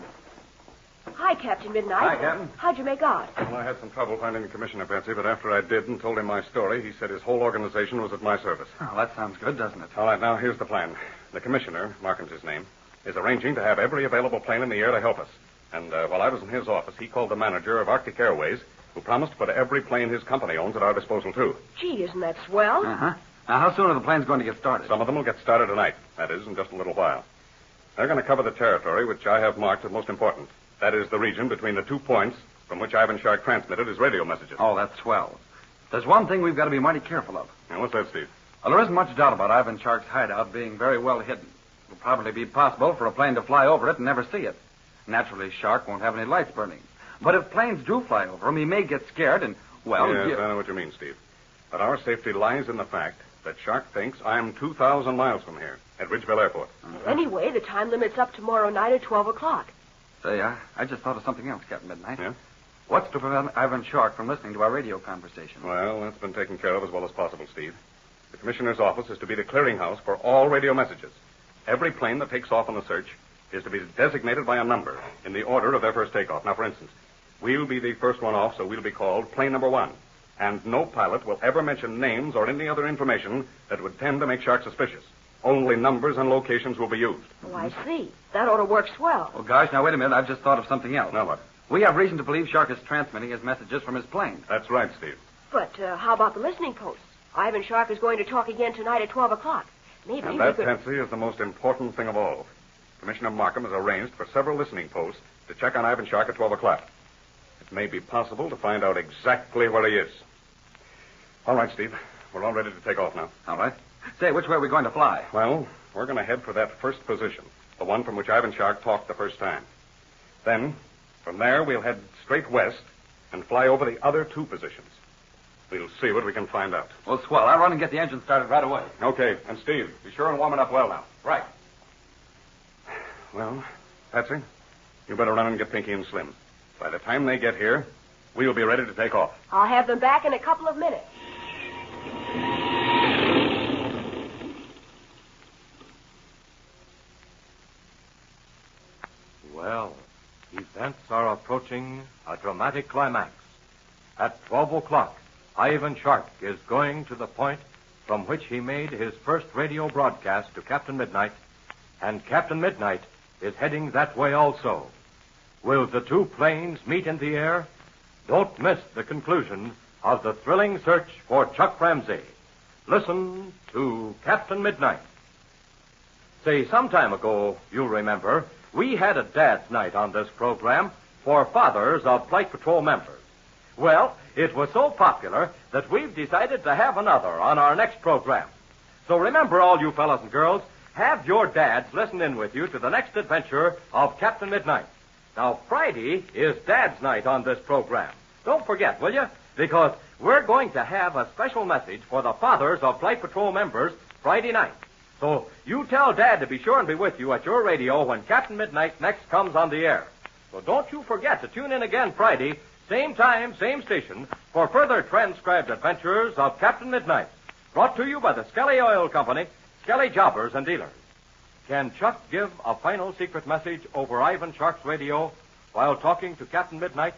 Hi, Captain Midnight. Hi, Captain. How'd you make out? Well, I had some trouble finding the commissioner, Patsy, but after I did and told him my story, he said his whole organization was at my service. Oh, that sounds good, doesn't it? All right, now, here's the plan. The commissioner, Markham's his name, is arranging to have every available plane in the air to help us. And while I was in his office, he called the manager of Arctic Airways, who promised to put every plane his company owns at our disposal, too. Gee, isn't that swell? Uh-huh. Now, how soon are the planes going to get started? Some of them will get started tonight. That is, in just a little while. They're going to cover the territory which I have marked as most important. That is the region between the 2 points from which Ivan Shark transmitted his radio messages. Oh, that's swell. There's one thing we've got to be mighty careful of. Now, what's that, Steve? Well, there isn't much doubt about Ivan Shark's hideout being very well hidden. It'll probably be possible for a plane to fly over it and never see it. Naturally, Shark won't have any lights burning. But if planes do fly over him, he may get scared and, well... Yes, I know what you mean, Steve. But our safety lies in the fact that Shark thinks I'm 2,000 miles from here, at Ridgeville Airport. Anyway, the time limit's up tomorrow night at 12 o'clock. Say, I just thought of something else, Captain Midnight. Yeah? What's to prevent Ivan Shark from listening to our radio conversation? Well, that's been taken care of as well as possible, Steve. The commissioner's office is to be the clearinghouse for all radio messages. Every plane that takes off on the search is to be designated by a number in the order of their first takeoff. Now, for instance, we'll be the first one off, so we'll be called plane number 1. And no pilot will ever mention names or any other information that would tend to make Shark suspicious. Only numbers and locations will be used. Oh, I see. That ought to work swell. Oh, gosh, now, wait a minute. I've just thought of something else. Now what? We have reason to believe Shark is transmitting his messages from his plane. That's right, Steve. But how about the listening posts? Ivan Shark is going to talk again tonight at 12 o'clock. Maybe And we that, could... Patsy, is the most important thing of all. Commissioner Markham has arranged for several listening posts to check on Ivan Shark at 12 o'clock. It may be possible to find out exactly where he is. All right, Steve. We're all ready to take off now. All right. Say, which way are we going to fly? Well, we're going to head for that first position, the one from which Ivan Shark talked the first time. Then, from there, we'll head straight west and fly over the other 2 positions. We'll see what we can find out. Well, swell. I'll run and get the engine started right away. Okay. And, Steve, be sure and warm it up well now. Right. Well, Patsy, you better run and get Pinky and Slim. By the time they get here, we'll be ready to take off. I'll have them back in a couple of minutes. Well, events are approaching a dramatic climax. At 12 o'clock, Ivan Shark is going to the point from which he made his first radio broadcast to Captain Midnight, and Captain Midnight is heading that way also. Will the 2 planes meet in the air? Don't miss the conclusion of the thrilling search for Chuck Ramsey. Listen to Captain Midnight. Say, some time ago, you'll remember, we had a dad's night on this program for fathers of Flight Patrol members. Well, it was so popular that we've decided to have another on our next program. So remember, all you fellas and girls, have your dads listen in with you to the next adventure of Captain Midnight. Now, Friday is Dad's night on this program. Don't forget, will you? Because we're going to have a special message for the fathers of Flight Patrol members Friday night. So you tell Dad to be sure and be with you at your radio when Captain Midnight next comes on the air. So don't you forget to tune in again Friday, same time, same station, for further transcribed adventures of Captain Midnight. Brought to you by the Skelly Oil Company, Skelly Jobbers and Dealers. Can Chuck give a final secret message over Ivan Shark's radio while talking to Captain Midnight?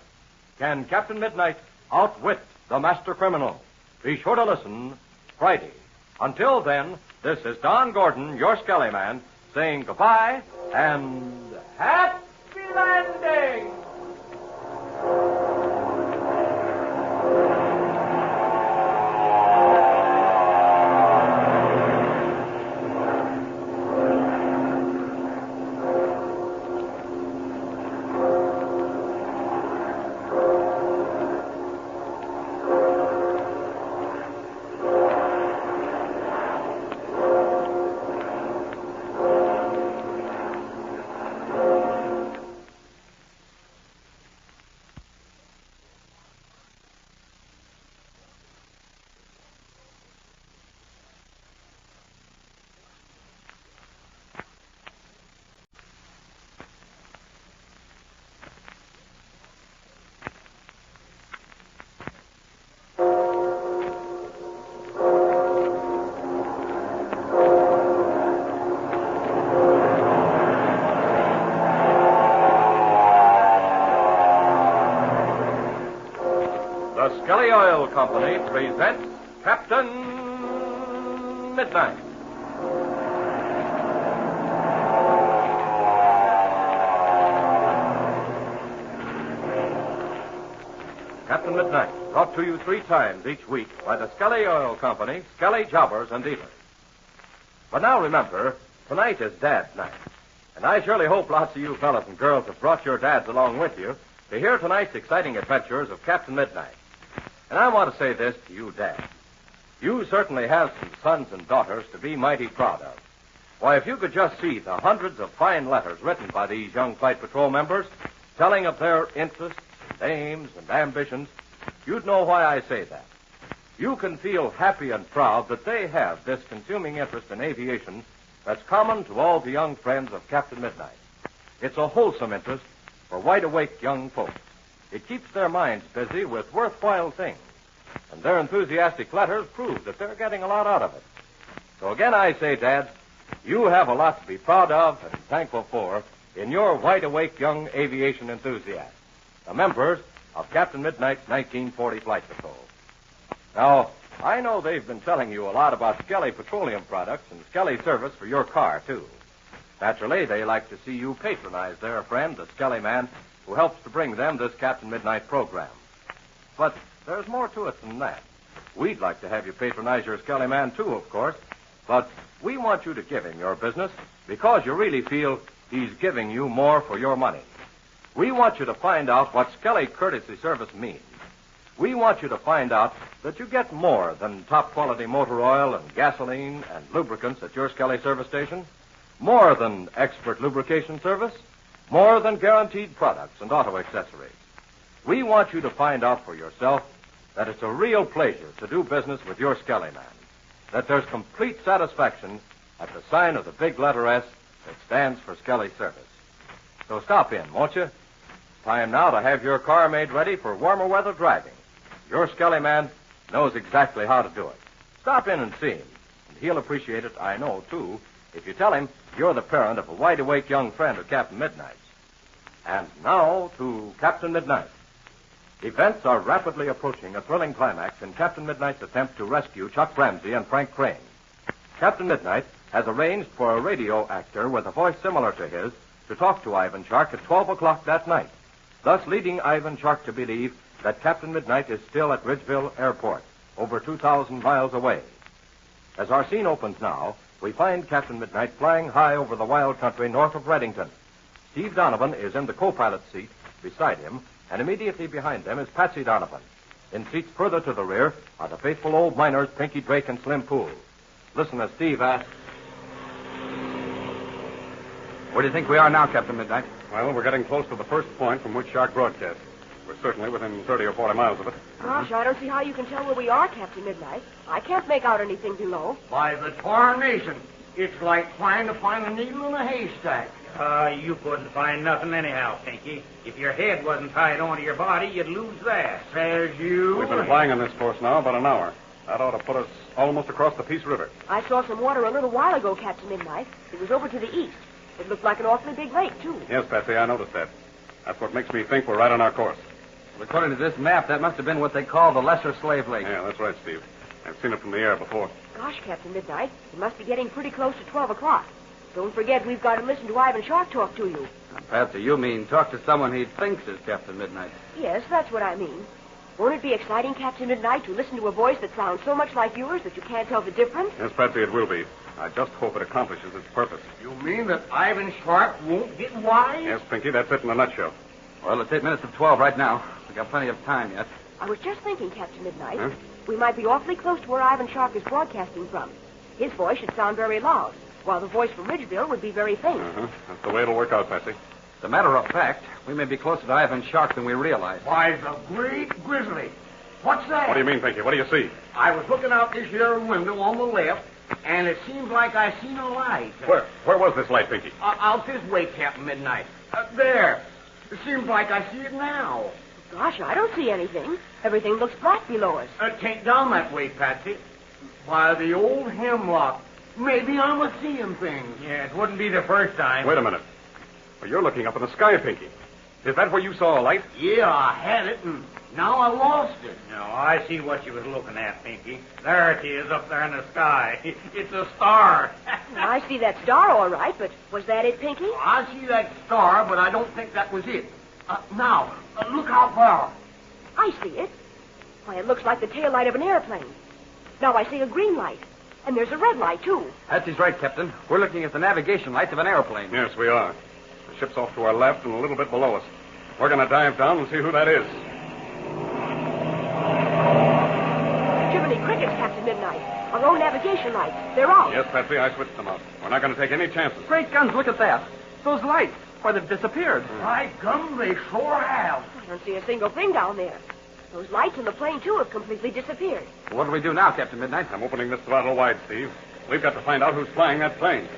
Can Captain Midnight outwit the master criminal? Be sure to listen Friday. Until then, this is Don Gordon, your Skelly Man, saying goodbye and happy landing! The Skelly Oil Company presents Captain Midnight. Captain Midnight, brought to you 3 times each week by the Skelly Oil Company, Skelly Jobbers and Dealers. But now remember, tonight is Dad's night. And I surely hope lots of you fellas and girls have brought your dads along with you to hear tonight's exciting adventures of Captain Midnight. And I want to say this to you, Dad. You certainly have some sons and daughters to be mighty proud of. Why, if you could just see the hundreds of fine letters written by these young Flight Patrol members telling of their interests and aims and ambitions, you'd know why I say that. You can feel happy and proud that they have this consuming interest in aviation that's common to all the young friends of Captain Midnight. It's a wholesome interest for wide-awake young folks. It keeps their minds busy with worthwhile things, and their enthusiastic letters prove that they're getting a lot out of it. So again I say, Dad, you have a lot to be proud of and thankful for in your wide-awake young aviation enthusiasts, the members of Captain Midnight's 1940 Flight Patrol. Now, I know they've been telling you a lot about Skelly petroleum products and Skelly service for your car, too. Naturally, they like to see you patronize their friend, the Skelly Man, who helps to bring them this Captain Midnight program. But there's more to it than that. We'd like to have you patronize your Skelly Man, too, of course, but we want you to give him your business because you really feel he's giving you more for your money. We want you to find out what Skelly courtesy service means. We want you to find out that you get more than top-quality motor oil and gasoline and lubricants at your Skelly service station, more than expert lubrication service, more than guaranteed products and auto accessories. We want you to find out for yourself that it's a real pleasure to do business with your Skelly Man, that there's complete satisfaction at the sign of the big letter S that stands for Skelly Service. So stop in, won't you? Time now to have your car made ready for warmer weather driving. Your Skelly Man knows exactly how to do it. Stop in and see him, and he'll appreciate it, I know, too, if you tell him you're the parent of a wide-awake young friend of Captain Midnight's. And now to Captain Midnight. Events are rapidly approaching a thrilling climax in Captain Midnight's attempt to rescue Chuck Ramsey and Frank Crane. Captain Midnight has arranged for a radio actor with a voice similar to his to talk to Ivan Shark at 12 o'clock that night, thus leading Ivan Shark to believe that Captain Midnight is still at Ridgeville Airport, over 2,000 miles away. As our scene opens now, we find Captain Midnight flying high over the wild country north of Reddington. Steve Donovan is in the co-pilot's seat beside him, and immediately behind them is Patsy Donovan. In seats further to the rear are the faithful old miners, Pinky Drake and Slim Poole. Listen as Steve asks, Where do you think we are now, Captain Midnight? Well, we're getting close to the first point from which Shark broadcast. We're certainly within 30 or 40 miles of it. Gosh, I don't see how you can tell where we are, Captain Midnight. I can't make out anything below. By the tarnation, it's like trying to find a needle in a haystack. You couldn't find nothing anyhow, Pinky. If your head wasn't tied onto your body, you'd lose that. Says you. We've been flying on this course now about an hour. That ought to put us almost across the Peace River. I saw some water a little while ago, Captain Midnight. It was over to the east. It looked like an awfully big lake, too. Yes, Patsy, I noticed that. That's what makes me think we're right on our course. Well, according to this map, that must have been what they call the Lesser Slave Lake. Yeah, that's right, Steve. I've seen it from the air before. Gosh, Captain Midnight, it must be getting pretty close to 12 o'clock. Don't forget we've got to listen to Ivan Shark talk to you. Now, Patsy, you mean talk to someone he thinks is Captain Midnight. Yes, that's what I mean. Won't it be exciting, Captain Midnight, to listen to a voice that sounds so much like yours that you can't tell the difference? Yes, Patsy, it will be. I just hope it accomplishes its purpose. You mean that Ivan Shark won't get wise? Yes, Pinky, that's it in a nutshell. Well, it's 8 minutes of 12 right now. We've got plenty of time yet. I was just thinking, Captain Midnight, we might be awfully close to where Ivan Shark is broadcasting from. His voice should sound very loud, while the voice from Ridgeville would be very faint. That's the way it'll work out, Patsy. As a matter of fact, we may be closer to Ivan Shark than we realize. Why, the great grizzly. What's that? What do you mean, Pinky? What do you see? I was looking out this here window on the left, and it seems like I seen a light. Where was this light, Pinky? Out this way, Captain Midnight. There. It seems like I see it now. Gosh, I don't see anything. Everything looks black below us. Take down that way, Patsy. By the old hemlock. Maybe I'm a seeing things. Yeah, it wouldn't be the first time. Wait a minute. Well, you're looking up in the sky, Pinky. Is that where you saw a light? Yeah, I had it, and now I lost it. No, I see what you was looking at, Pinky. There it is, up there in the sky. It's a star. I see that star, all right, but was that it, Pinky? I see that star, but I don't think that was it. Now, look out far. I see it. Why, it looks like the tail light of an airplane. Now I see a green light. And there's a red light, too. Patsy's right, Captain. We're looking at the navigation lights of an airplane. Yes, we are. The ship's off to our left and a little bit below us. We're going to dive down and see who that is. Jiminy Crickets, Captain Midnight. Our own navigation lights. They're out. Yes, Patsy, I switched them out. We're not going to take any chances. Great guns, look at that. Those lights. Why, they've disappeared. By gum, they sure have. I don't see a single thing down there. Those lights in the plane, too, have completely disappeared. Well, what do we do now, Captain Midnight? I'm opening this throttle wide, Steve. We've got to find out who's flying that plane.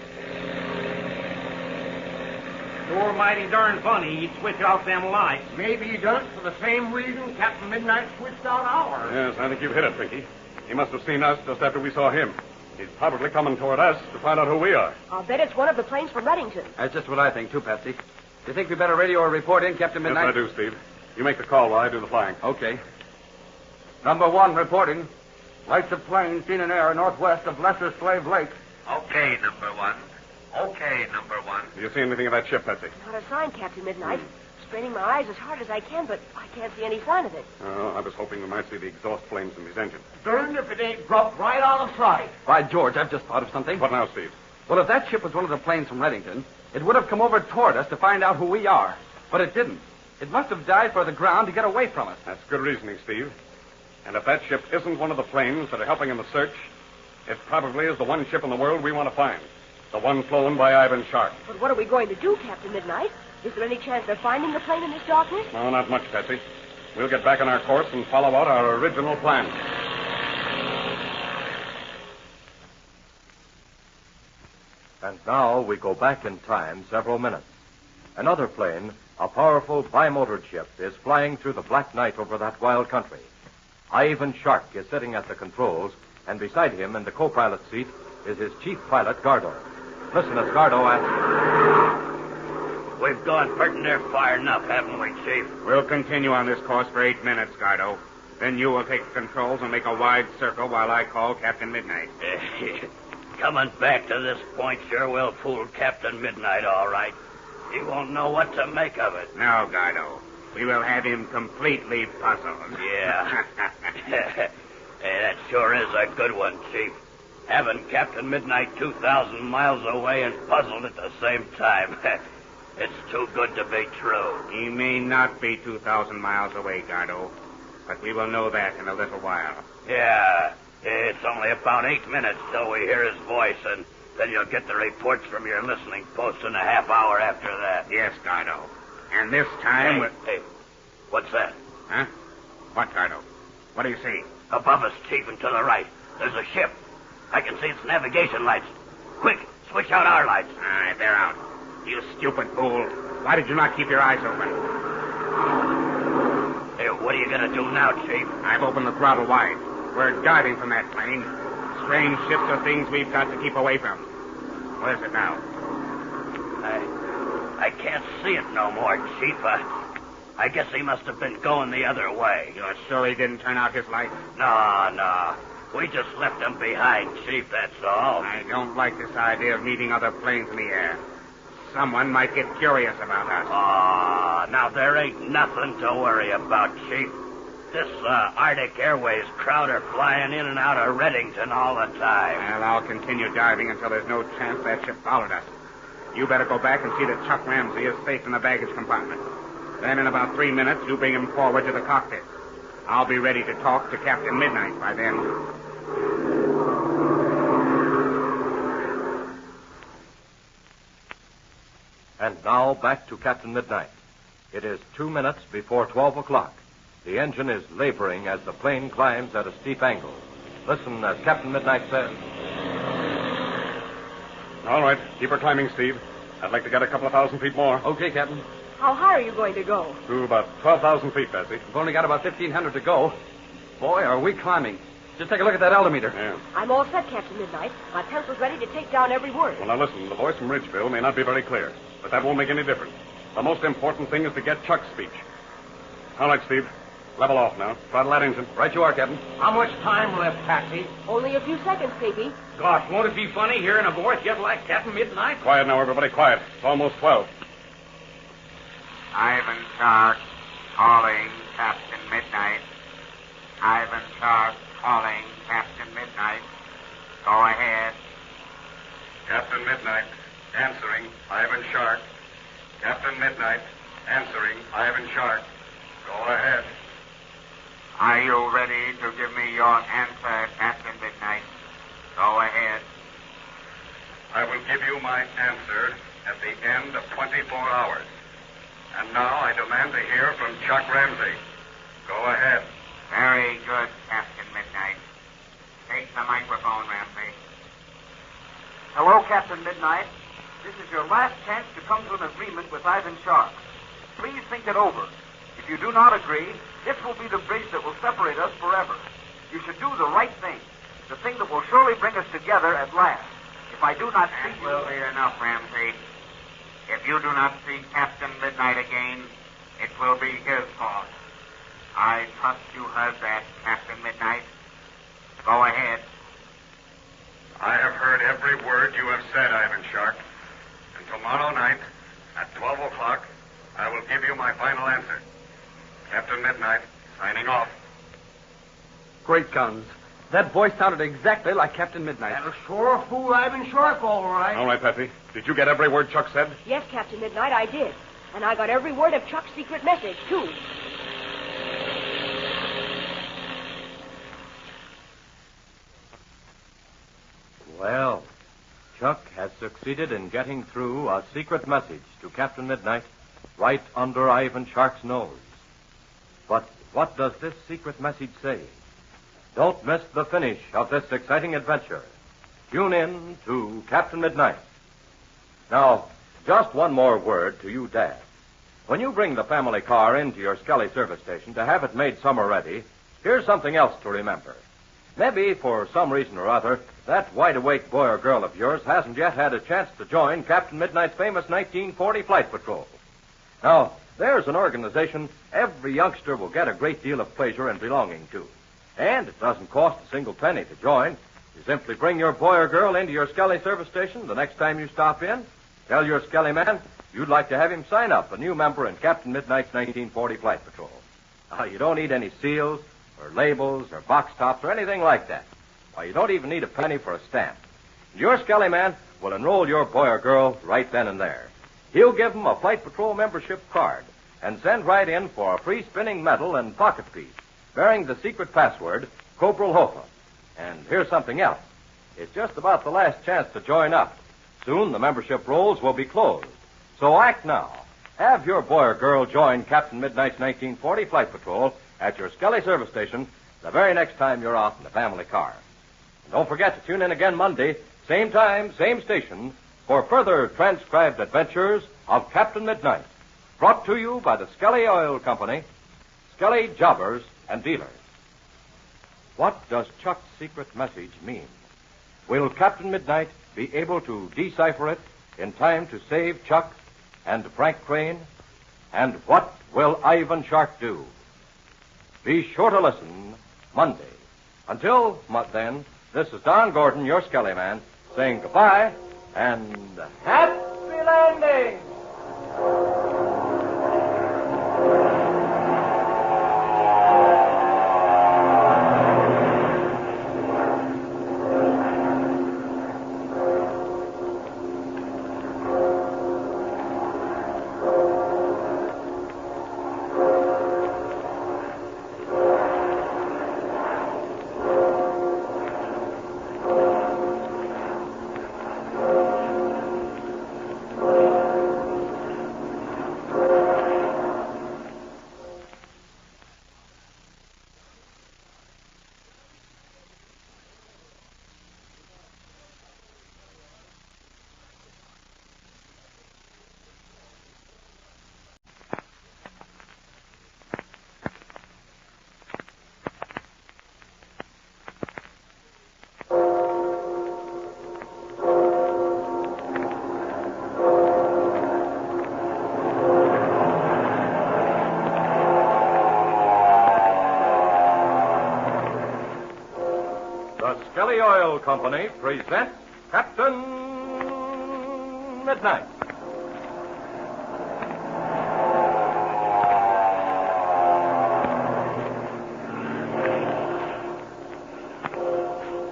Sure mighty darn funny he'd switch out them lights. Maybe he done it for the same reason Captain Midnight switched out ours. Yes, I think you've hit it, Pinky. He must have seen us just after we saw him. He's probably coming toward us to find out who we are. I'll bet it's one of the planes from Reddington. That's just what I think, too, Patsy. Do you think we better radio a report in, Captain Midnight? Yes, I do, Steve. You make the call while I do the flying. Okay. Number 1 reporting. Lights of plane seen in air northwest of Lesser Slave Lake. Okay, number 1. Okay, number 1. Do you see anything of that ship, Patsy? Not a sign, Captain Midnight. Straining my eyes as hard as I can, but I can't see any sign of it. Oh, I was hoping we might see the exhaust flames from his engine. Darned if it ain't dropped right out of sight. By George, I've just thought of something. What now, Steve? Well, if that ship was one of the planes from Reddington, it would have come over toward us to find out who we are. But it didn't. It must have dived for the ground to get away from us. That's good reasoning, Steve. And if that ship isn't one of the planes that are helping in the search, it probably is the one ship in the world we want to find. The one flown by Ivan Shark. But what are we going to do, Captain Midnight? Is there any chance of finding the plane in this darkness? No, not much, Patsy. We'll get back on our course and follow out our original plan. And now we go back in time several minutes. Another plane, a powerful bimotored ship, is flying through the black night over that wild country. Ivan Shark is sitting at the controls, and beside him in the co-pilot's seat is his chief pilot, Gardo. Listen as Gardo asks... We've gone pretty near far enough, haven't we, Chief? We'll continue on this course for 8 minutes, Gardo. Then you will take the controls and make a wide circle while I call Captain Midnight. Coming back to this point sure will fool Captain Midnight, all right. He won't know what to make of it. Now, Gardo, We will have him completely puzzled. Yeah. Hey, that sure is a good one, Chief. Having Captain Midnight 2,000 miles away and puzzled at the same time. It's too good to be true. He may not be 2,000 miles away, Gardo, but we will know that in a little while. Yeah, it's only about 8 minutes till we hear his voice, and then you'll get the reports from your listening post in a half hour after that. Yes, Gardo. And this time... Hey, what's that? Huh? What, Gardo? What do you see? Above us, Chief, and to the right. There's a ship. I can see its navigation lights. Quick, switch out our lights. All right, they're out. You stupid fool. Why did you not keep your eyes open? Hey, what are you going to do now, Chief? I've opened the throttle wide. We're diving from that plane. Strange ships are things we've got to keep away from. Where's it now? I can't see it no more, Chief. I guess he must have been going the other way. You're sure he didn't turn out his light? No. We just left him behind, Chief, that's all. I don't like this idea of meeting other planes in the air. Someone might get curious about us. Oh, now there ain't nothing to worry about, Chief. This Arctic Airways crowd are flying in and out of Reddington all the time. Well, I'll continue diving until there's no chance that ship followed us. You better go back and see that Chuck Ramsey is safe in the baggage compartment. Then in about 3 minutes, you bring him forward to the cockpit. I'll be ready to talk to Captain Midnight by then. And now back to Captain Midnight. It is 2 minutes before 12 o'clock. The engine is laboring as the plane climbs at a steep angle. Listen as Captain Midnight says. All right, keep her climbing, Steve. I'd like to get a couple of 1,000 feet more. Okay, Captain. How high are you going to go? To about 12,000 feet, Patsy. We've only got about 1,500 to go. Boy, are we climbing. Just take a look at that altimeter. Yeah. I'm all set, Captain Midnight. My pencil's ready to take down every word. Well, now listen, the voice from Ridgeville may not be very clear, but that won't make any difference. The most important thing is to get Chuck's speech. All right, Steve. Level off now. Throttle that engine. Right you are, Captain. How much time left, Patsy? Only a few seconds, Pinky. Gosh, won't it be funny hearing a voice just like Captain Midnight? Quiet now, everybody. Quiet. It's almost 12. Ivan Shark calling Captain Midnight. Ivan Shark calling Captain Midnight. Go ahead. Captain Midnight, answering, Ivan Shark. Captain Midnight, answering, Ivan Shark. Go ahead. Are you ready to give me your answer, Captain Midnight? Go ahead. I will give you my answer at the end of 24 hours. And now I demand to hear from Chuck Ramsey. Go ahead. Very good, Captain Midnight. Take the microphone, Ramsey. Hello, Captain Midnight. This is your last chance to come to an agreement with Ivan Shark. Please think it over. If you do not agree, this will be the bridge that will separate us forever. You should do the right thing, the thing that will surely bring us together at last. If I do not see you... That will be enough, Ramsey. If you do not see Captain Midnight again, it will be his fault. I trust you heard that, Captain Midnight. Go ahead. I have heard every word you have said, Ivan Shark. And tomorrow night, at 12 o'clock, I will give you my final answer. Captain Midnight, signing off. Great guns. That voice sounded exactly like Captain Midnight. That'll sure fool Ivan Shark, all right. All right, Patsy. Did you get every word Chuck said? Yes, Captain Midnight, I did. And I got every word of Chuck's secret message, too. Well, Chuck has succeeded in getting through a secret message to Captain Midnight right under Ivan Shark's nose. But what does this secret message say? Don't miss the finish of this exciting adventure. Tune in to Captain Midnight. Now, just one more word to you, Dad. When you bring the family car into your Skelly service station to have it made summer ready, here's something else to remember. Maybe, for some reason or other, that wide-awake boy or girl of yours hasn't yet had a chance to join Captain Midnight's famous 1940 Flight Patrol. Now, there's an organization every youngster will get a great deal of pleasure in belonging to. And it doesn't cost a single penny to join. You simply bring your boy or girl into your Skelly service station the next time you stop in, tell your Skelly man, you'd like to have him sign up, a new member in Captain Midnight's 1940 Flight Patrol. You don't need any seals or labels or box tops or anything like that. Why, you don't even need a penny for a stamp. Your Skelly man will enroll your boy or girl right then and there. He'll give them a Flight Patrol membership card and send right in for a free spinning medal and pocket piece bearing the secret password, Corporal Hofa. And here's something else. It's just about the last chance to join up. Soon the membership rolls will be closed. So act now. Have your boy or girl join Captain Midnight's 1940 Flight Patrol at your Skelly service station the very next time you're out in the family car. And don't forget to tune in again Monday, same time, same station, for further transcribed adventures of Captain Midnight. Brought to you by the Skelly Oil Company, Skelly Jobbers and Dealers. What does Chuck's secret message mean? Will Captain Midnight be able to decipher it in time to save Chuck and Frank Crane? And what will Ivan Shark do? Be sure to listen Monday. Until then, this is Don Gordon, your Skelly man, saying goodbye and happy landing! Skelly Oil Company presents Captain Midnight.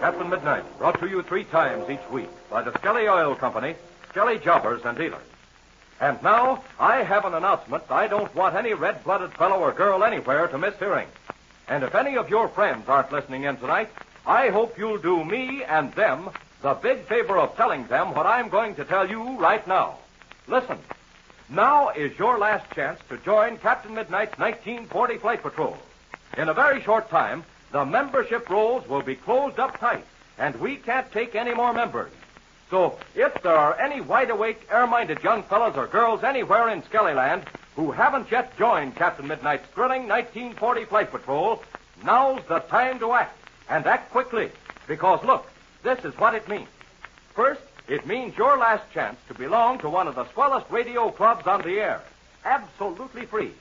Captain Midnight, brought to you 3 times each week by the Skelly Oil Company, Skelly Jobbers and Dealers. And now, I have an announcement I don't want any red-blooded fellow or girl anywhere to miss hearing. And if any of your friends aren't listening in tonight, I hope you'll do me and them the big favor of telling them what I'm going to tell you right now. Listen, now is your last chance to join Captain Midnight's 1940 Flight Patrol. In a very short time, the membership rolls will be closed up tight, and we can't take any more members. So if there are any wide-awake, air-minded young fellows or girls anywhere in Skellyland who haven't yet joined Captain Midnight's thrilling 1940 Flight Patrol, now's the time to act. And act quickly, because, look, this is what it means. First, it means your last chance to belong to one of the swellest radio clubs on the air, absolutely free.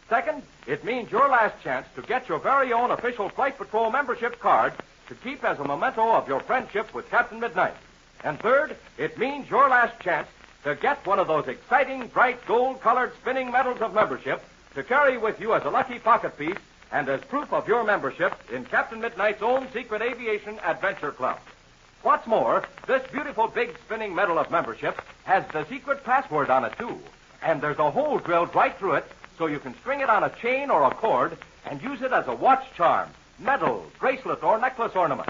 Second, it means your last chance to get your very own official Flight Patrol membership card to keep as a memento of your friendship with Captain Midnight. And third, it means your last chance to get one of those exciting, bright, gold-colored spinning medals of membership to carry with you as a lucky pocket piece and as proof of your membership in Captain Midnight's own secret aviation adventure club. What's more, this beautiful big spinning medal of membership has the secret password on it, too. And there's a hole drilled right through it so you can string it on a chain or a cord and use it as a watch charm, medal, bracelet, or necklace ornament.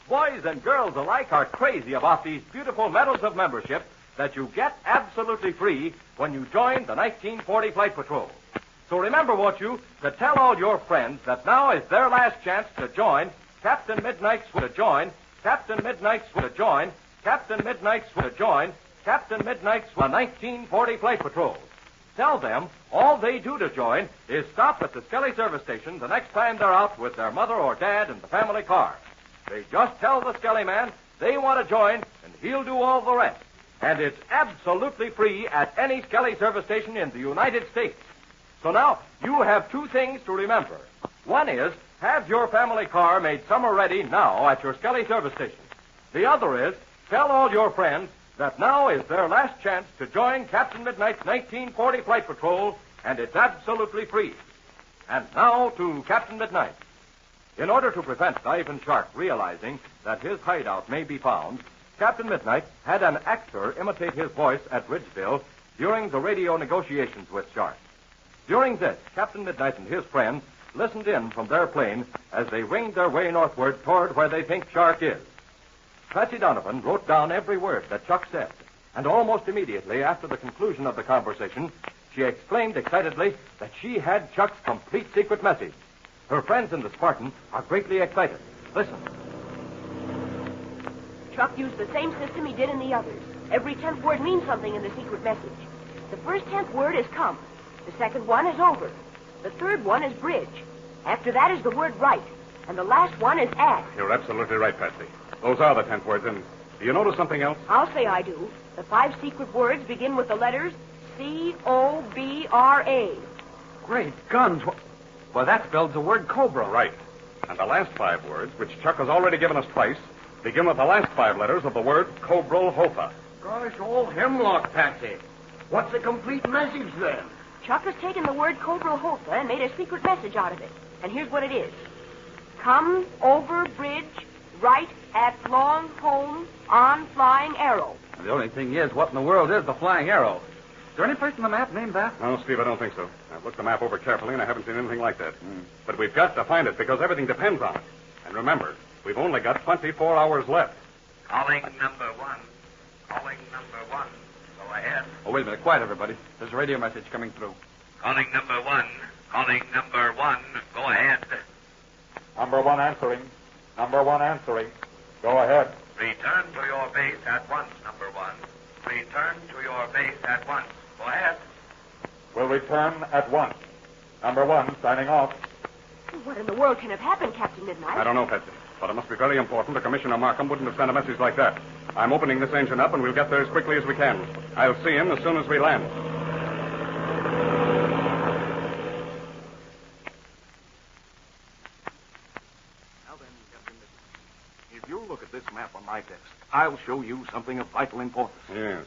Boys and girls alike are crazy about these beautiful medals of membership that you get absolutely free when you join the 1940 Flight Patrol. So remember, won't you, to tell all your friends that now is their last chance to join Captain Midnight's to join Captain Midnight's to join Captain Midnight's to join Captain Midnight's 1940 Flight Patrol. Tell them all they do to join is stop at the Skelly service station the next time they're out with their mother or dad in the family car. They just tell the Skelly man they want to join, and he'll do all the rest. And it's absolutely free at any Skelly service station in the United States. So now, you have 2 things to remember. One is, have your family car made summer ready now at your Skelly service station. The other is, tell all your friends that now is their last chance to join Captain Midnight's 1940 Flight Patrol, and it's absolutely free. And now to Captain Midnight. In order to prevent Ivan Shark realizing that his hideout may be found, Captain Midnight had an actor imitate his voice at Ridgeville during the radio negotiations with Shark. During this, Captain Midnight and his friends listened in from their plane as they winged their way northward toward where they think Shark is. Patsy Donovan wrote down every word that Chuck said, and almost immediately after the conclusion of the conversation, she exclaimed excitedly that she had Chuck's complete secret message. Her friends in the Spartan are greatly excited. Listen. Chuck used the same system he did in the others. Every 10th word means something in the secret message. The first 10th word is come. The second one is over. The third one is bridge. After that is the word right. And the last one is at. You're absolutely right, Patsy. Those are the 10th words, and do you notice something else? I'll say I do. The 5 secret words begin with the letters C-O-B-R-A. Great guns. Well, that spells the word cobra. Right. And the last 5 words, which Chuck has already given us twice, begin with the last 5 letters of the word Cobral Hofa. Gosh, all hemlock, Patsy. What's the complete message, then? Chuck has taken the word Cobral Hofa and made a secret message out of it. And here's what it is. Come over bridge, right at long home on Flying Arrow. The only thing is, what in the world is the Flying Arrow? Is there any place on the map named that? No, Steve, I don't think so. I've looked the map over carefully, and I haven't seen anything like that. But we've got to find it, because everything depends on it. And remember, we've only got 24 hours left. Calling number 1. Calling number 1. Go ahead. Oh, wait a minute. Quiet, everybody. There's a radio message coming through. Calling number 1. Calling number 1. Go ahead. Number 1 answering. Number 1 answering. Go ahead. Return to your base at once, number 1. Return to your base at once. Go ahead. Will return at once. Number 1 signing off. What in the world can have happened, Captain Midnight? I don't know, Patsy. But it must be very important, or Commissioner Markham wouldn't have sent a message like that. I'm opening this engine up, and we'll get there as quickly as we can. I'll see him as soon as we land. Now then, Captain Midnight, if you'll look at this map on my desk, I'll show you something of vital importance. Yes.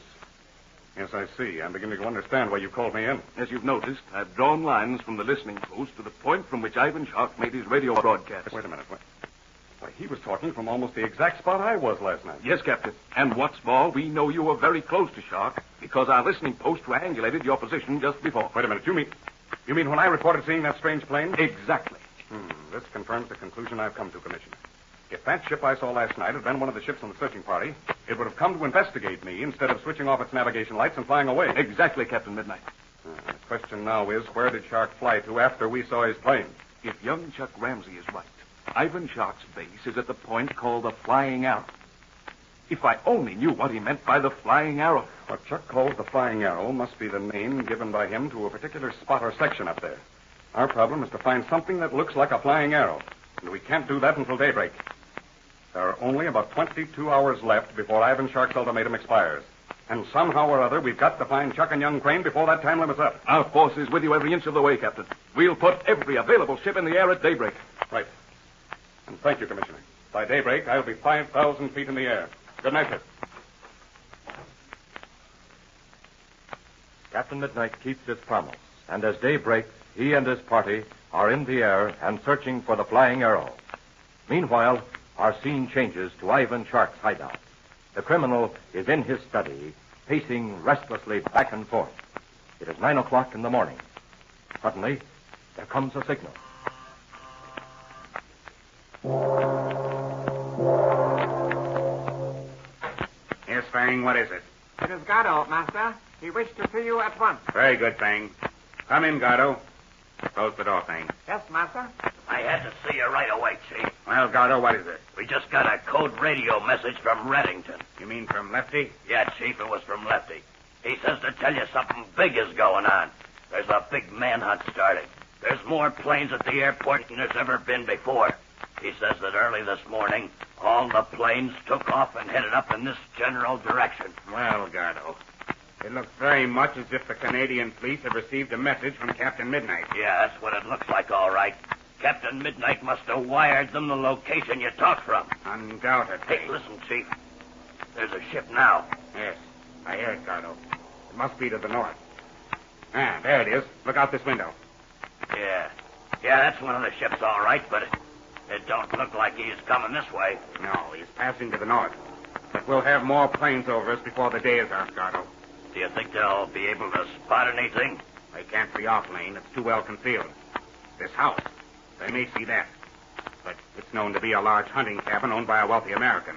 Yes, I see. I'm beginning to understand why you called me in. As you've noticed, I've drawn lines from the listening post to the point from which Ivan Shark made his radio broadcast. Wait a minute. Why, he was talking from almost the exact spot I was last night. Yes, Captain. And what's more, we know you were very close to Shark because our listening post triangulated your position just before. Wait a minute. You mean when I reported seeing that strange plane? Exactly. This confirms the conclusion I've come to, Commissioner. If that ship I saw last night had been one of the ships on the searching party, it would have come to investigate me instead of switching off its navigation lights and flying away. Exactly, Captain Midnight. The question now is, where did Shark fly to after we saw his plane? If young Chuck Ramsey is right, Ivan Shark's base is at the point called the Flying Arrow. If I only knew what he meant by the Flying Arrow. What Chuck calls the Flying Arrow must be the name given by him to a particular spot or section up there. Our problem is to find something that looks like a flying arrow, and we can't do that until daybreak. There are only about 22 hours left before Ivan Shark's ultimatum expires. And somehow or other, we've got to find Chuck and young Crane before that time limit's up. Our force is with you every inch of the way, Captain. We'll put every available ship in the air at daybreak. Right. And thank you, Commissioner. By daybreak, I'll be 5,000 feet in the air. Good night, sir. Captain Midnight keeps his promise, and as day breaks, he and his party are in the air and searching for the Flying Arrow. Meanwhile, our scene changes to Ivan Shark's hideout. The criminal is in his study, pacing restlessly back and forth. It is 9 o'clock in the morning. Suddenly, there comes a signal. Yes, Fang, what is it? It is Gardo, Master. He wished to see you at once. Very good, Fang. Come in, Gardo. Close the door, Fang. Yes, Master. I had to see you right away, Chief. Well, Gardo, what is it? We just got a code radio message from Reddington. You mean from Lefty? Yeah, Chief, it was from Lefty. He says to tell you something big is going on. There's a big manhunt starting. There's more planes at the airport than there's ever been before. He says that early this morning, all the planes took off and headed up in this general direction. Well, Gardo, it looks very much as if the Canadian police have received a message from Captain Midnight. Yeah, that's what it looks like, all right. Captain Midnight must have wired them the location you talked from. Undoubtedly. Hey, listen, Chief. There's a ship now. Yes, I hear it, Gardo. It must be to the north. Ah, there it is. Look out this window. Yeah. Yeah, that's one of the ships, all right, but it don't look like he's coming this way. No, he's passing to the north. But we'll have more planes over us before the day is out, Gardo. Do you think they'll be able to spot anything? They can't see our plane. It's too well concealed. This house, they may see that. But it's known to be a large hunting cabin owned by a wealthy American.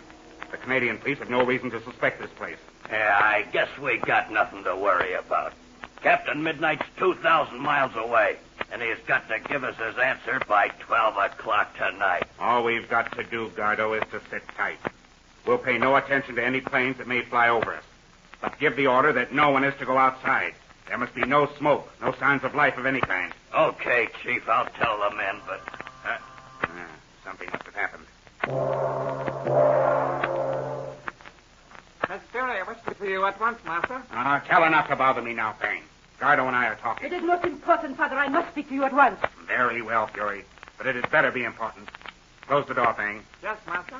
The Canadian police have no reason to suspect this place. Yeah, I guess we got nothing to worry about. Captain Midnight's 2,000 miles away, and he's got to give us his answer by 12 o'clock tonight. All we've got to do, Gardo, is to sit tight. We'll pay no attention to any planes that may fly over us. But give the order that no one is to go outside. There must be no smoke, no signs of life of any kind. Okay, Chief, I'll tell the men, but... Something must have happened. Miss Fury, I wish to see you at once, Master. Tell her not to bother me now, Payne. Gardo and I are talking. It is most important, Father. I must speak to you at once. Very well, Fury. But it had better be important. Close the door, Payne. Yes, Master.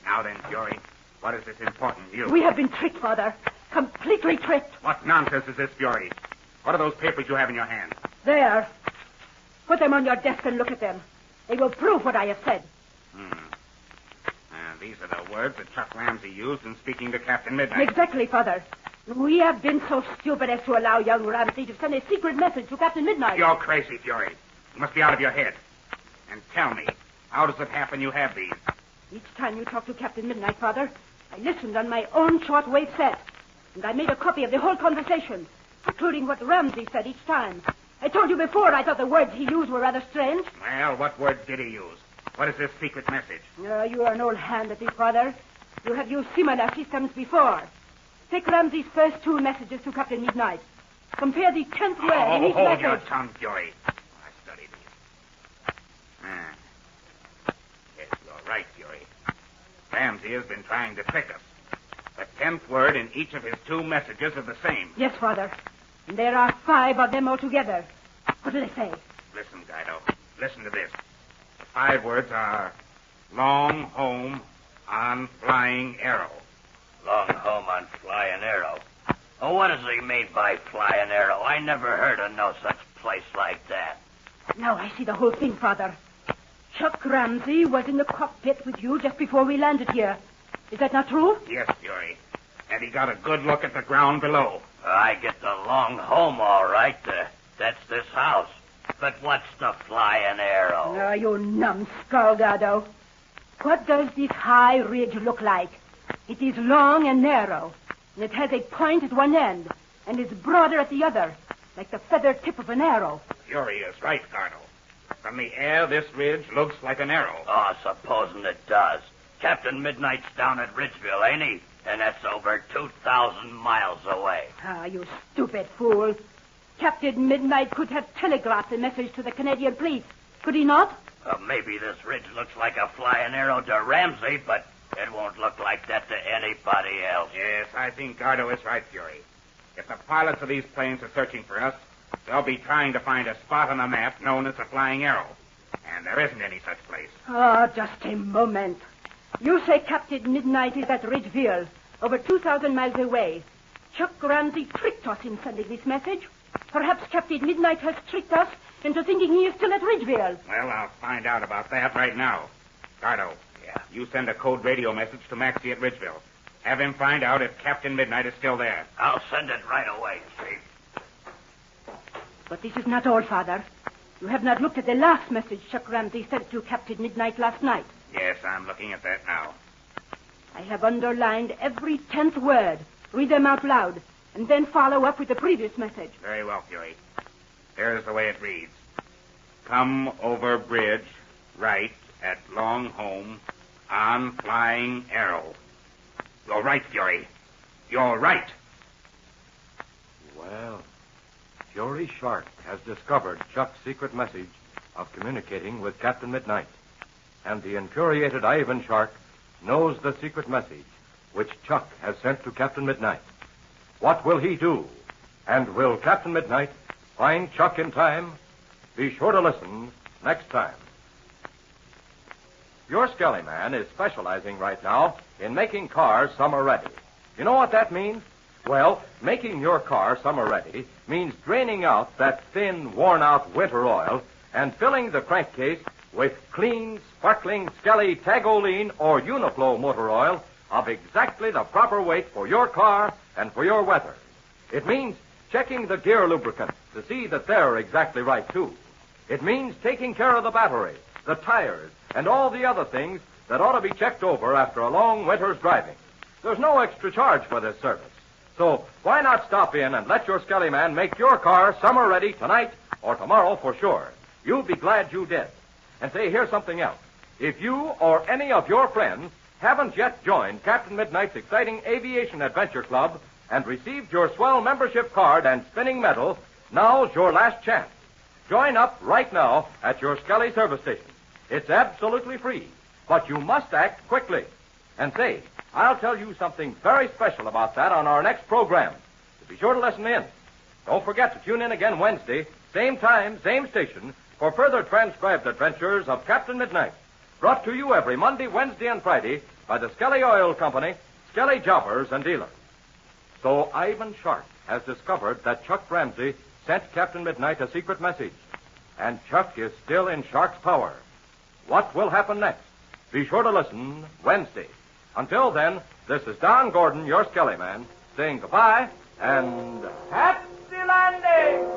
Now then, Fury, what is this important news? We have been tricked, Father. Completely tricked. What nonsense is this, Fury? What are those papers you have in your hand? There. Put them on your desk and look at them. They will prove what I have said. These are the words that Chuck Ramsey used in speaking to Captain Midnight. Exactly, Father. We have been so stupid as to allow young Ramsey to send a secret message to Captain Midnight. You're crazy, Fury. You must be out of your head. And tell me, how does it happen you have these? Each time you talk to Captain Midnight, Father, I listened on my own shortwave set. And I made a copy of the whole conversation, including what Ramsey said each time. I told you before I thought the words he used were rather strange. Well, what words did he use? What is this secret message? You are an old hand at this, Father. You have used similar systems before. Take Ramsey's first two messages to Captain Midnight. Compare the 10th word in each hold message. your tongue, Fury. I studied these. Yes, you're right, Fury. Ramsey has been trying to trick us. The 10th word in each of his two messages is the same. Yes, Father. And there are 5 of them altogether. What do they say? Listen, Guido. Listen to this. The 5 words are long home on flying arrow. Long home on flying arrow. Oh, what does he mean by flying arrow? I never heard of no such place like that. Now I see the whole thing, Father. Chuck Ramsey was in the cockpit with you just before we landed here. Is that not true? Yes, Fury. And he got a good look at the ground below. I get the long home, all right. That's this house. But what's the flying arrow? You numbskull, Gardo. What does this high ridge look like? It is long and narrow, and it has a point at one end, and is broader at the other, like the feather tip of an arrow. Fury is right, Gardo. From the air, this ridge looks like an arrow. Oh, supposing it does. Captain Midnight's down at Ridgeville, ain't he? And that's over 2,000 miles away. You stupid fool. Captain Midnight could have telegraphed a message to the Canadian police. Could he not? Maybe this ridge looks like a flying arrow to Ramsey, but it won't look like that to anybody else. Yes, I think Gardo is right, Fury. If the pilots of these planes are searching for us, they'll be trying to find a spot on the map known as the Flying Arrow. And there isn't any such place. Just a moment. You say Captain Midnight is at Ridgeville, over 2,000 miles away. Chuck Ramsey tricked us in sending this message. Perhaps Captain Midnight has tricked us into thinking he is still at Ridgeville. Well, I'll find out about that right now. Gardo. Yeah? You send a code radio message to Maxie at Ridgeville. Have him find out if Captain Midnight is still there. I'll send it right away, Chief. But this is not all, Father. You have not looked at the last message Chuck Ramsey sent to Captain Midnight last night. Yes, I'm looking at that now. I have underlined every 10th word. Read them out loud, and then follow up with the previous message. Very well, Fury. Here's the way it reads. Come over bridge, right, at Long Home, on Flying Arrow. You're right, Fury. You're right. Well, Fury Shark has discovered Chuck's secret message of communicating with Captain Midnight. And the infuriated Ivan Shark knows the secret message which Chuck has sent to Captain Midnight. What will he do? And will Captain Midnight find Chuck in time? Be sure to listen next time. Your Skelly Man is specializing right now in making cars summer ready. You know what that means? Well, making your car summer ready means draining out that thin, worn-out winter oil and filling the crankcase with clean, sparkling, Skelly Tagoline or Uniflow motor oil of exactly the proper weight for your car and for your weather. It means checking the gear lubricants to see that they're exactly right, too. It means taking care of the battery, the tires, and all the other things that ought to be checked over after a long winter's driving. There's no extra charge for this service. So why not stop in and let your Skelly man make your car summer ready tonight or tomorrow for sure. You'll be glad you did. And say, here's something else. If you or any of your friends haven't yet joined Captain Midnight's exciting aviation adventure club and received your swell membership card and spinning medal, now's your last chance. Join up right now at your Skelly service station. It's absolutely free, but you must act quickly. And say, I'll tell you something very special about that on our next program. So be sure to listen in. Don't forget to tune in again Wednesday, same time, same station, for further transcribed adventures of Captain Midnight. Brought to you every Monday, Wednesday, and Friday by the Skelly Oil Company, Skelly Jobbers and Dealers. So Ivan Shark has discovered that Chuck Ramsey sent Captain Midnight a secret message. And Chuck is still in Shark's power. What will happen next? Be sure to listen Wednesday. Until then, this is Don Gordon, your Skelly man, saying goodbye and happy landing!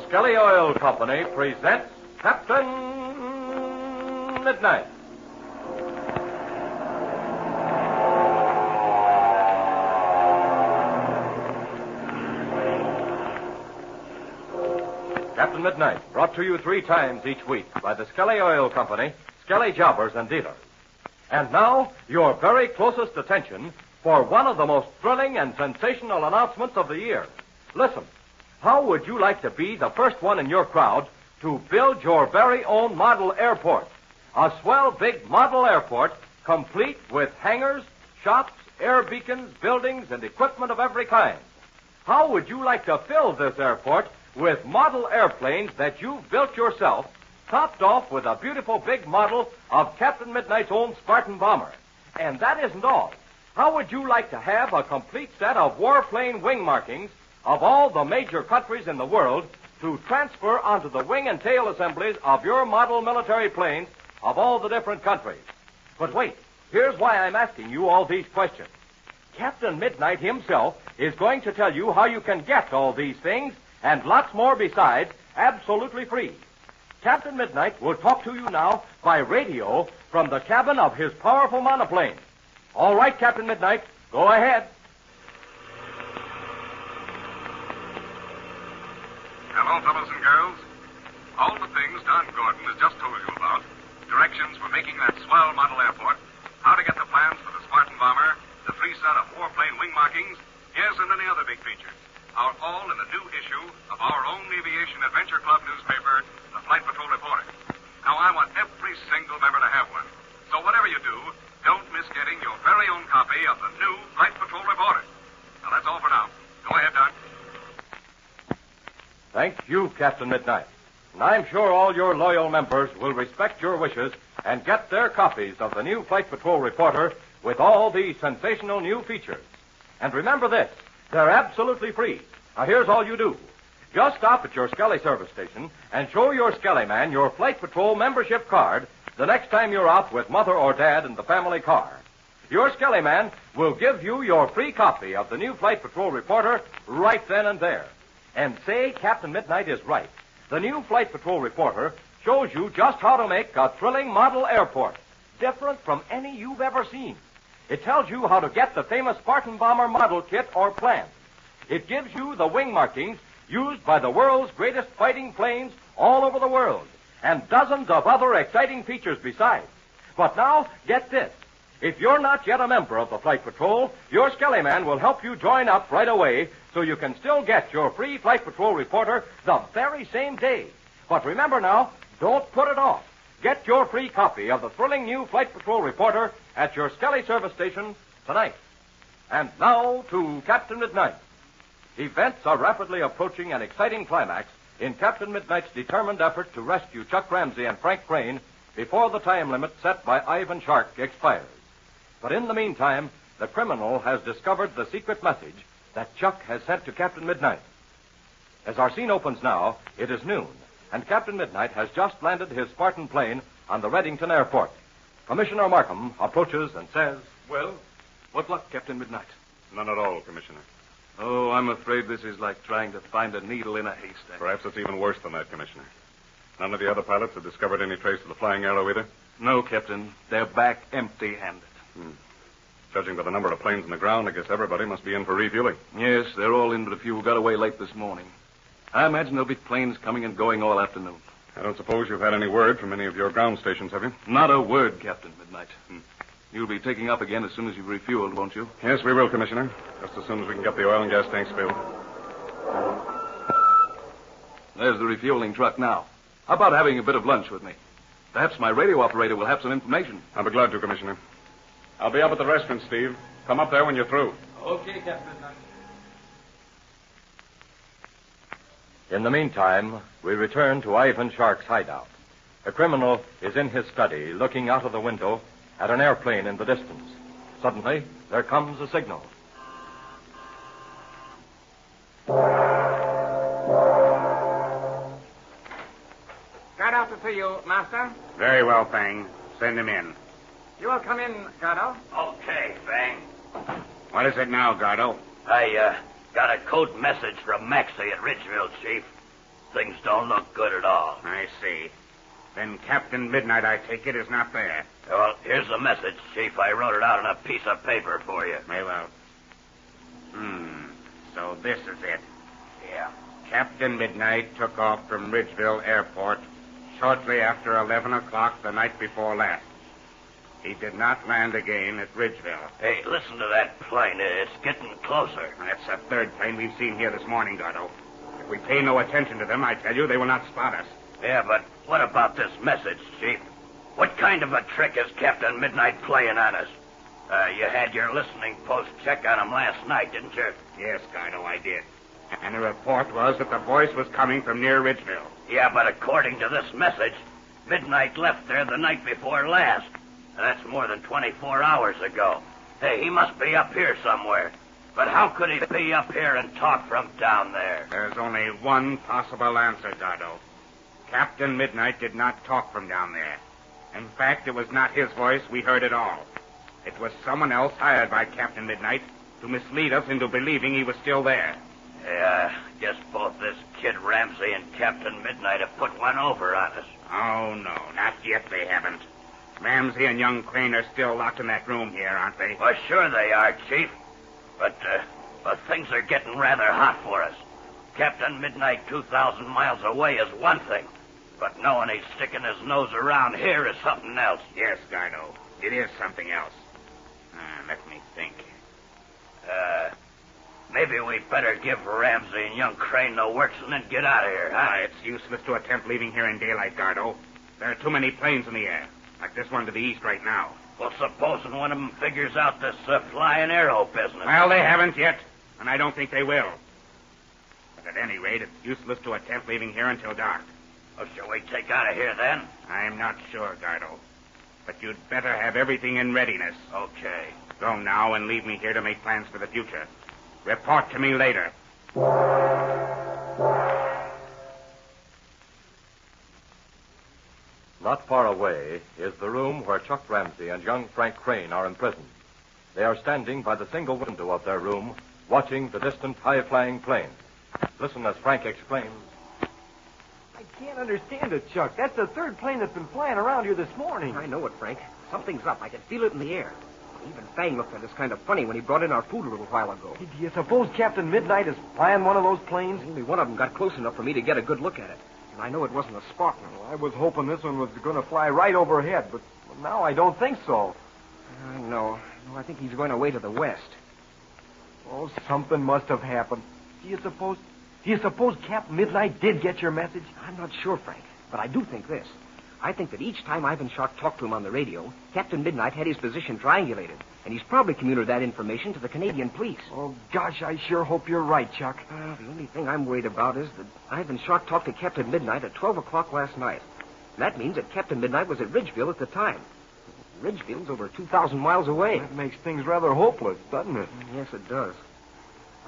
Skelly Oil Company presents Captain Midnight. Captain Midnight, brought to you 3 times each week by the Skelly Oil Company, Skelly Jobbers and Dealers. And now, your very closest attention for one of the most thrilling and sensational announcements of the year. Listen. How would you like to be the first one in your crowd to build your very own model airport? A swell big model airport complete with hangars, shops, air beacons, buildings, and equipment of every kind. How would you like to fill this airport with model airplanes that you've built yourself, topped off with a beautiful big model of Captain Midnight's own Spartan bomber? And that isn't all. How would you like to have a complete set of warplane wing markings of all the major countries in the world to transfer onto the wing and tail assemblies of your model military planes of all the different countries? But wait, here's why I'm asking you all these questions. Captain Midnight himself is going to tell you how you can get all these things and lots more besides, absolutely free. Captain Midnight will talk to you now by radio from the cabin of his powerful monoplane. All right, Captain Midnight, go ahead. Hello, fellows and girls. All the things Don Gordon has just told you about, directions for making that swell model airport, how to get the plans for the Spartan bomber, the free set of warplane wing markings, yes, and many other big features, are all in the new issue of our own Aviation Adventure Club newspaper, the Flight Patrol Reporter. Now, I want every single member to have one. So whatever you do, don't miss getting your very own copy of the new Flight Patrol Reporter. Now, that's all for now. Go ahead, Don. Thank you, Captain Midnight. And I'm sure all your loyal members will respect your wishes and get their copies of the new Flight Patrol Reporter with all these sensational new features. And remember this, they're absolutely free. Now, here's all you do. Just stop at your Skelly service station and show your Skelly man your Flight Patrol membership card the next time you're out with Mother or Dad in the family car. Your Skelly man will give you your free copy of the new Flight Patrol Reporter right then and there. And say, Captain Midnight is right. The new Flight Patrol reporter shows you just how to make a thrilling model airport, different from any you've ever seen. It tells you how to get the famous Spartan bomber model kit or plan. It gives you the wing markings used by the world's greatest fighting planes all over the world, and dozens of other exciting features besides. But now, get this. If you're not yet a member of the Flight Patrol, your Skelly Man will help you join up right away so you can still get your free Flight Patrol reporter the very same day. But remember now, don't put it off. Get your free copy of the thrilling new Flight Patrol reporter at your Skelly service station tonight. And now to Captain Midnight. Events are rapidly approaching an exciting climax in Captain Midnight's determined effort to rescue Chuck Ramsey and Frank Crane before the time limit set by Ivan Shark expires. But in the meantime, the criminal has discovered the secret message that Chuck has sent to Captain Midnight. As our scene opens now, it is noon, and Captain Midnight has just landed his Spartan plane on the Reddington Airport. Commissioner Markham approaches and says, Well, what luck, Captain Midnight? None at all, Commissioner. Oh, I'm afraid this is like trying to find a needle in a haystack. Perhaps it's even worse than that, Commissioner. None of the other pilots have discovered any trace of the flying arrow either? No, Captain. They're back empty-handed. Judging by the number of planes on the ground, I guess everybody must be in for refueling. Yes, they're all in, but a few got away late this morning. I imagine there'll be planes coming and going all afternoon. I don't suppose you've had any word from any of your ground stations, have you? Not a word, Captain Midnight. You'll be taking up again as soon as you've refueled, won't you? Yes, we will, Commissioner. Just as soon as we can get the oil and gas tanks filled. There's the refueling truck now. How about having a bit of lunch with me? Perhaps my radio operator will have some information. I'll be glad to, Commissioner. I'll be up at the restaurant, Steve. Come up there when you're through. Okay, Captain Midnight. In the meantime, we return to Ivan Shark's hideout. The criminal is in his study, looking out of the window at an airplane in the distance. Suddenly, there comes a signal. Got out to see you, Master. Very well, Fang. Send him in. You will come in, Gardo. Okay, Fang. What is it now, Gardo? I got a code message from Maxie at Ridgeville, Chief. Things don't look good at all. I see. Then Captain Midnight, I take it, is not there. Well, here's the message, Chief. I wrote it out on a piece of paper for you. Very well. So this is it. Yeah. Captain Midnight took off from Ridgeville Airport shortly after 11 o'clock the night before last. He did not land again at Ridgeville. Hey, listen to that plane. It's getting closer. That's the third plane we've seen here this morning, Gardo. If we pay no attention to them, I tell you, they will not spot us. Yeah, but what about this message, Chief? What kind of a trick is Captain Midnight playing on us? You had your listening post check on him last night, didn't you? Yes, Gardo, I did. And the report was that the voice was coming from near Ridgeville. Yeah, but according to this message, Midnight left there the night before last. And that's more than 24 hours ago. Hey, he must be up here somewhere. But how could he be up here and talk from down there? There's only one possible answer, Gardo. Captain Midnight did not talk from down there. In fact, it was not his voice we heard at all. It was someone else hired by Captain Midnight to mislead us into believing he was still there. Yeah, I guess both this kid Ramsey and Captain Midnight have put one over on us. Oh, no, not yet they haven't. Ramsey and young Crane are still locked in that room here, aren't they? Well, sure they are, Chief. But things are getting rather hot for us. Captain Midnight 2,000 miles away is one thing, but knowing he's sticking his nose around here is something else. Yes, Gardo, it is something else. Let me think. Maybe we better give Ramsey and young Crane the works and then get out of here, huh? It's useless to attempt leaving here in daylight, Gardo. There are too many planes in the air, like this one to the east right now. Well, supposing one of them figures out this flying arrow business. Well, they haven't yet, and I don't think they will. But at any rate, it's useless to attempt leaving here until dark. Well, shall we take out of here then? I'm not sure, Gardo. But you'd better have everything in readiness. Okay. Go now and leave me here to make plans for the future. Report to me later. Not far away is the room where Chuck Ramsey and young Frank Crane are imprisoned. They are standing by the single window of their room, watching the distant high-flying plane. Listen as Frank exclaims. I can't understand it, Chuck. That's the third plane that's been flying around here this morning. I know it, Frank. Something's up. I can feel it in the air. Even Fang looked at us kind of funny when he brought in our food a little while ago. Do you suppose Captain Midnight is flying one of those planes? Only one of them got close enough for me to get a good look at it. And I know it wasn't a Spartan. Well, I was hoping this one was going to fly right overhead, but now I don't think so. No, I think he's going away to the west. Oh, something must have happened. Do you suppose Captain Midnight did get your message? I'm not sure, Frank, but I do think this. I think that each time Ivan Shark talked to him on the radio, Captain Midnight had his position triangulated, and he's probably communicated that information to the Canadian police. Oh, gosh, I sure hope you're right, Chuck. The only thing I'm worried about is that Ivan Shark talked to Captain Midnight at 12 o'clock last night. And that means that Captain Midnight was at Ridgeville at the time. Ridgeville's over 2,000 miles away. That makes things rather hopeless, doesn't it? Yes, it does.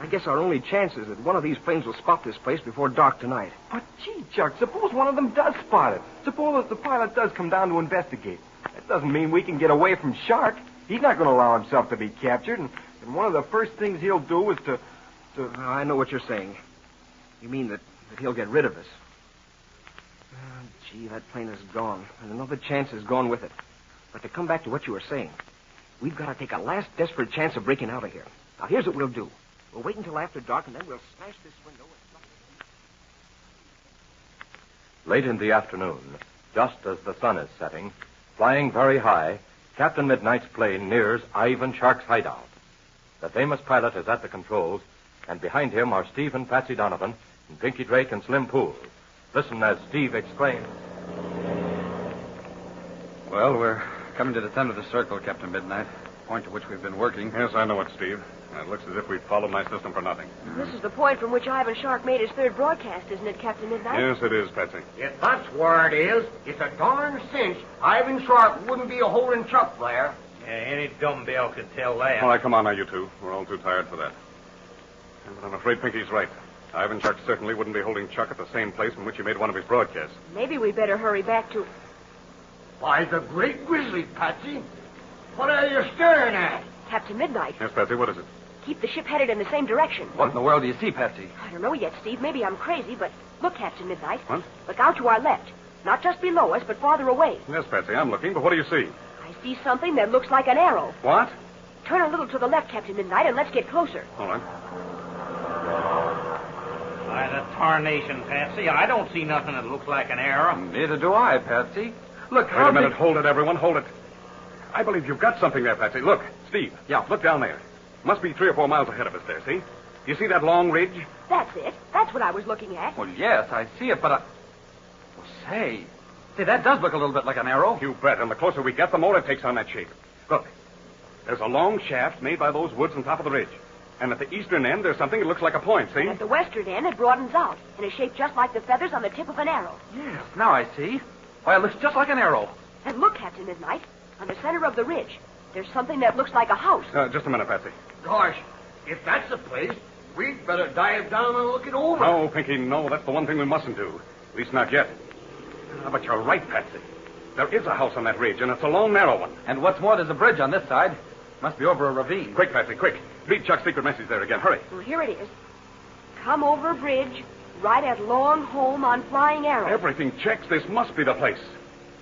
I guess our only chance is that one of these planes will spot this place before dark tonight. But, gee, Chuck, suppose one of them does spot it. Suppose the pilot does come down to investigate. That doesn't mean we can get away from Shark. He's not going to allow himself to be captured, and one of the first things he'll do is to... I know what you're saying. You mean that he'll get rid of us. Gee, that plane is gone, and another chance is gone with it. But to come back to what you were saying, we've got to take a last desperate chance of breaking out of here. Now, here's what we'll do. We'll wait until after dark, and then we'll smash this window and... Late in the afternoon, just as the sun is setting, flying very high, Captain Midnight's plane nears Ivan Shark's hideout. The famous pilot is at the controls, and behind him are Steve and Patsy Donovan, and Pinky Drake and Slim Poole. Listen as Steve exclaims. Well, we're coming to the center of the circle, Captain Midnight, point to which we've been working. Yes, I know it, Steve. It looks as if we've followed my system for nothing. This is the point from which Ivan Shark made his third broadcast, isn't it, Captain Midnight? Yes, it is, Patsy. If that's where it is, it's a darn cinch Ivan Shark wouldn't be holding Chuck there. Yeah, any dumbbell could tell that. All right, come on now, you two. We're all too tired for that. But I'm afraid Pinky's right. Ivan Shark certainly wouldn't be holding Chuck at the same place from which he made one of his broadcasts. Maybe we better hurry back to... By the great grizzly, Patsy. What are you staring at? Captain Midnight. Yes, Patsy, what is it? Keep the ship headed in the same direction. What in the world do you see, Patsy? I don't know yet, Steve. Maybe I'm crazy, but look, Captain Midnight. What? Look out to our left. Not just below us, but farther away. Yes, Patsy, I'm looking, but what do you see? I see something that looks like an arrow. What? Turn a little to the left, Captain Midnight, and let's get closer. All right. By the tarnation, Patsy, I don't see nothing that looks like an arrow. Neither do I, Patsy. Look, wait a minute. Hold it, everyone. Hold it. I believe you've got something there, Patsy. Look, Steve. Yeah. Look down there. Must be 3 or 4 miles ahead of us there, see? You see that long ridge? That's it. That's what I was looking at. Well, yes, I see it, but Well, say, that does look a little bit like an arrow. You bet, and the closer we get, the more it takes on that shape. Look, there's a long shaft made by those woods on top of the ridge. And at the eastern end, there's something that looks like a point, see? And at the western end, it broadens out in a shape just like the feathers on the tip of an arrow. Yes, now I see. Why, it looks just like an arrow. And look, Captain Midnight, on the center of the ridge, there's something that looks like a house. Just a minute, Patsy. Gosh, if that's the place, we'd better dive down and look it over. No, Pinky, no. That's the one thing we mustn't do. At least not yet. But you're right, Patsy. There is a house on that ridge, and it's a long, narrow one. And what's more, there's a bridge on this side. Must be over a ravine. Quick, Patsy, quick. Read Chuck's secret message there again. Hurry. Well, here it is. Come over bridge, right at long home on Flying Arrow. Everything checks. This must be the place.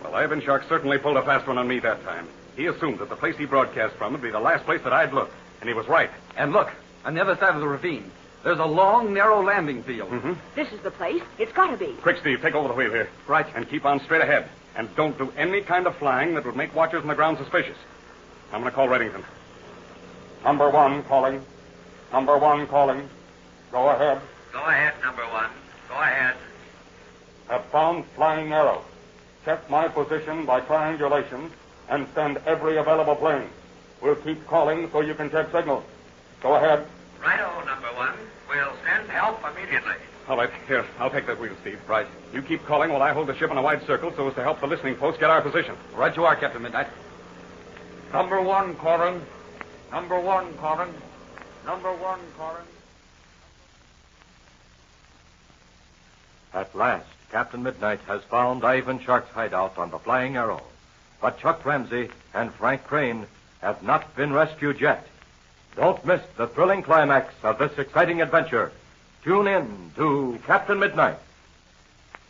Well, Ivan Shark certainly pulled a fast one on me that time. He assumed that the place he broadcast from would be the last place that I'd look. And he was right. And look, on the other side of the ravine, there's a long, narrow landing field. Mm-hmm. This is the place. It's got to be. Quick, Steve, take over the wheel here. Right. And keep on straight ahead. And don't do any kind of flying that would make watchers on the ground suspicious. I'm going to call Reddington. Number 1 calling. Number 1 calling. Go ahead. Go ahead, number 1. Go ahead. Have found Flying Arrow. Check my position by triangulation and send every available plane. We'll keep calling so you can check signals. Go ahead. Righto, number 1. We'll send help immediately. All right, here, I'll take that wheel, Steve. Right. You keep calling while I hold the ship in a wide circle so as to help the listening post get our position. Right you are, Captain Midnight. Number 1 calling. Number 1 calling. Number 1 calling. At last, Captain Midnight has found Ivan Shark's hideout on the Flying Arrow. But Chuck Ramsey and Frank Crane have not been rescued yet. Don't miss the thrilling climax of this exciting adventure. tune in to Captain Midnight.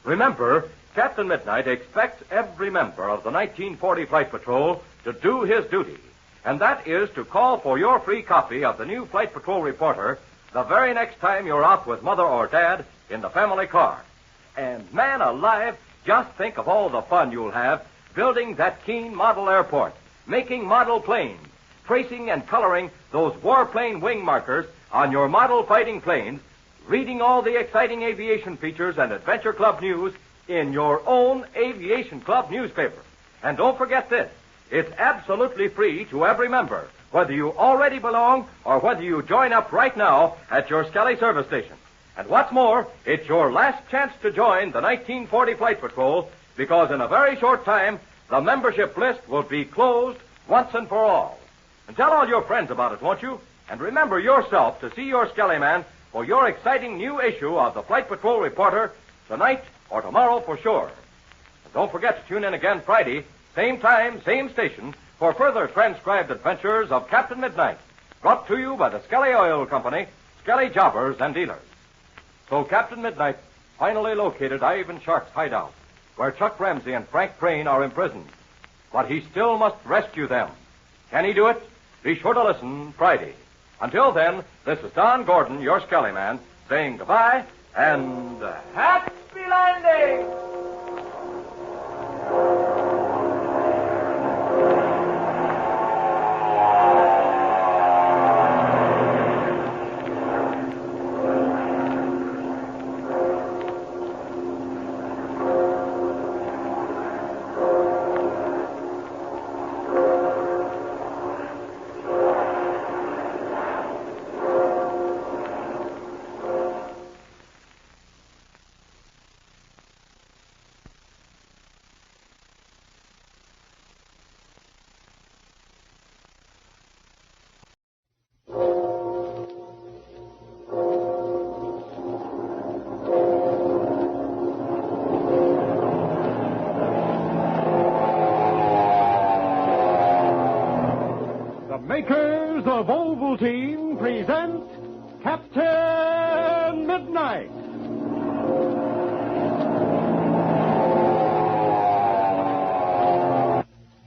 Remember, Captain Midnight expects every member of the 1940 Flight Patrol to do his duty, and that is to call for your free copy of the new Flight Patrol Reporter the very next time you're out with Mother or Dad in the family car. And man alive, just think of all the fun you'll have building that Keene model airport, making model planes, tracing and coloring those warplane wing markers on your model fighting planes, reading all the exciting aviation features and Adventure Club news in your own Aviation Club newspaper. And don't forget this, it's absolutely free to every member, whether you already belong or whether you join up right now at your Skelly service station. And what's more, it's your last chance to join the 1940 Flight Patrol, because in a very short time, the membership list will be closed once and for all. And tell all your friends about it, won't you? And remember yourself to see your Skelly Man for your exciting new issue of the Flight Patrol Reporter tonight or tomorrow for sure. And don't forget to tune in again Friday, same time, same station, for further transcribed adventures of Captain Midnight, brought to you by the Skelly Oil Company, Skelly Jobbers and Dealers. So Captain Midnight finally located Ivan Shark's hideout, where Chuck Ramsey and Frank Crane are imprisoned. But he still must rescue them. Can he do it? Be sure to listen Friday. Until then, this is Don Gordon, your Skelly Man, saying goodbye and happy landing! Makers of Ovaltine present Captain Midnight.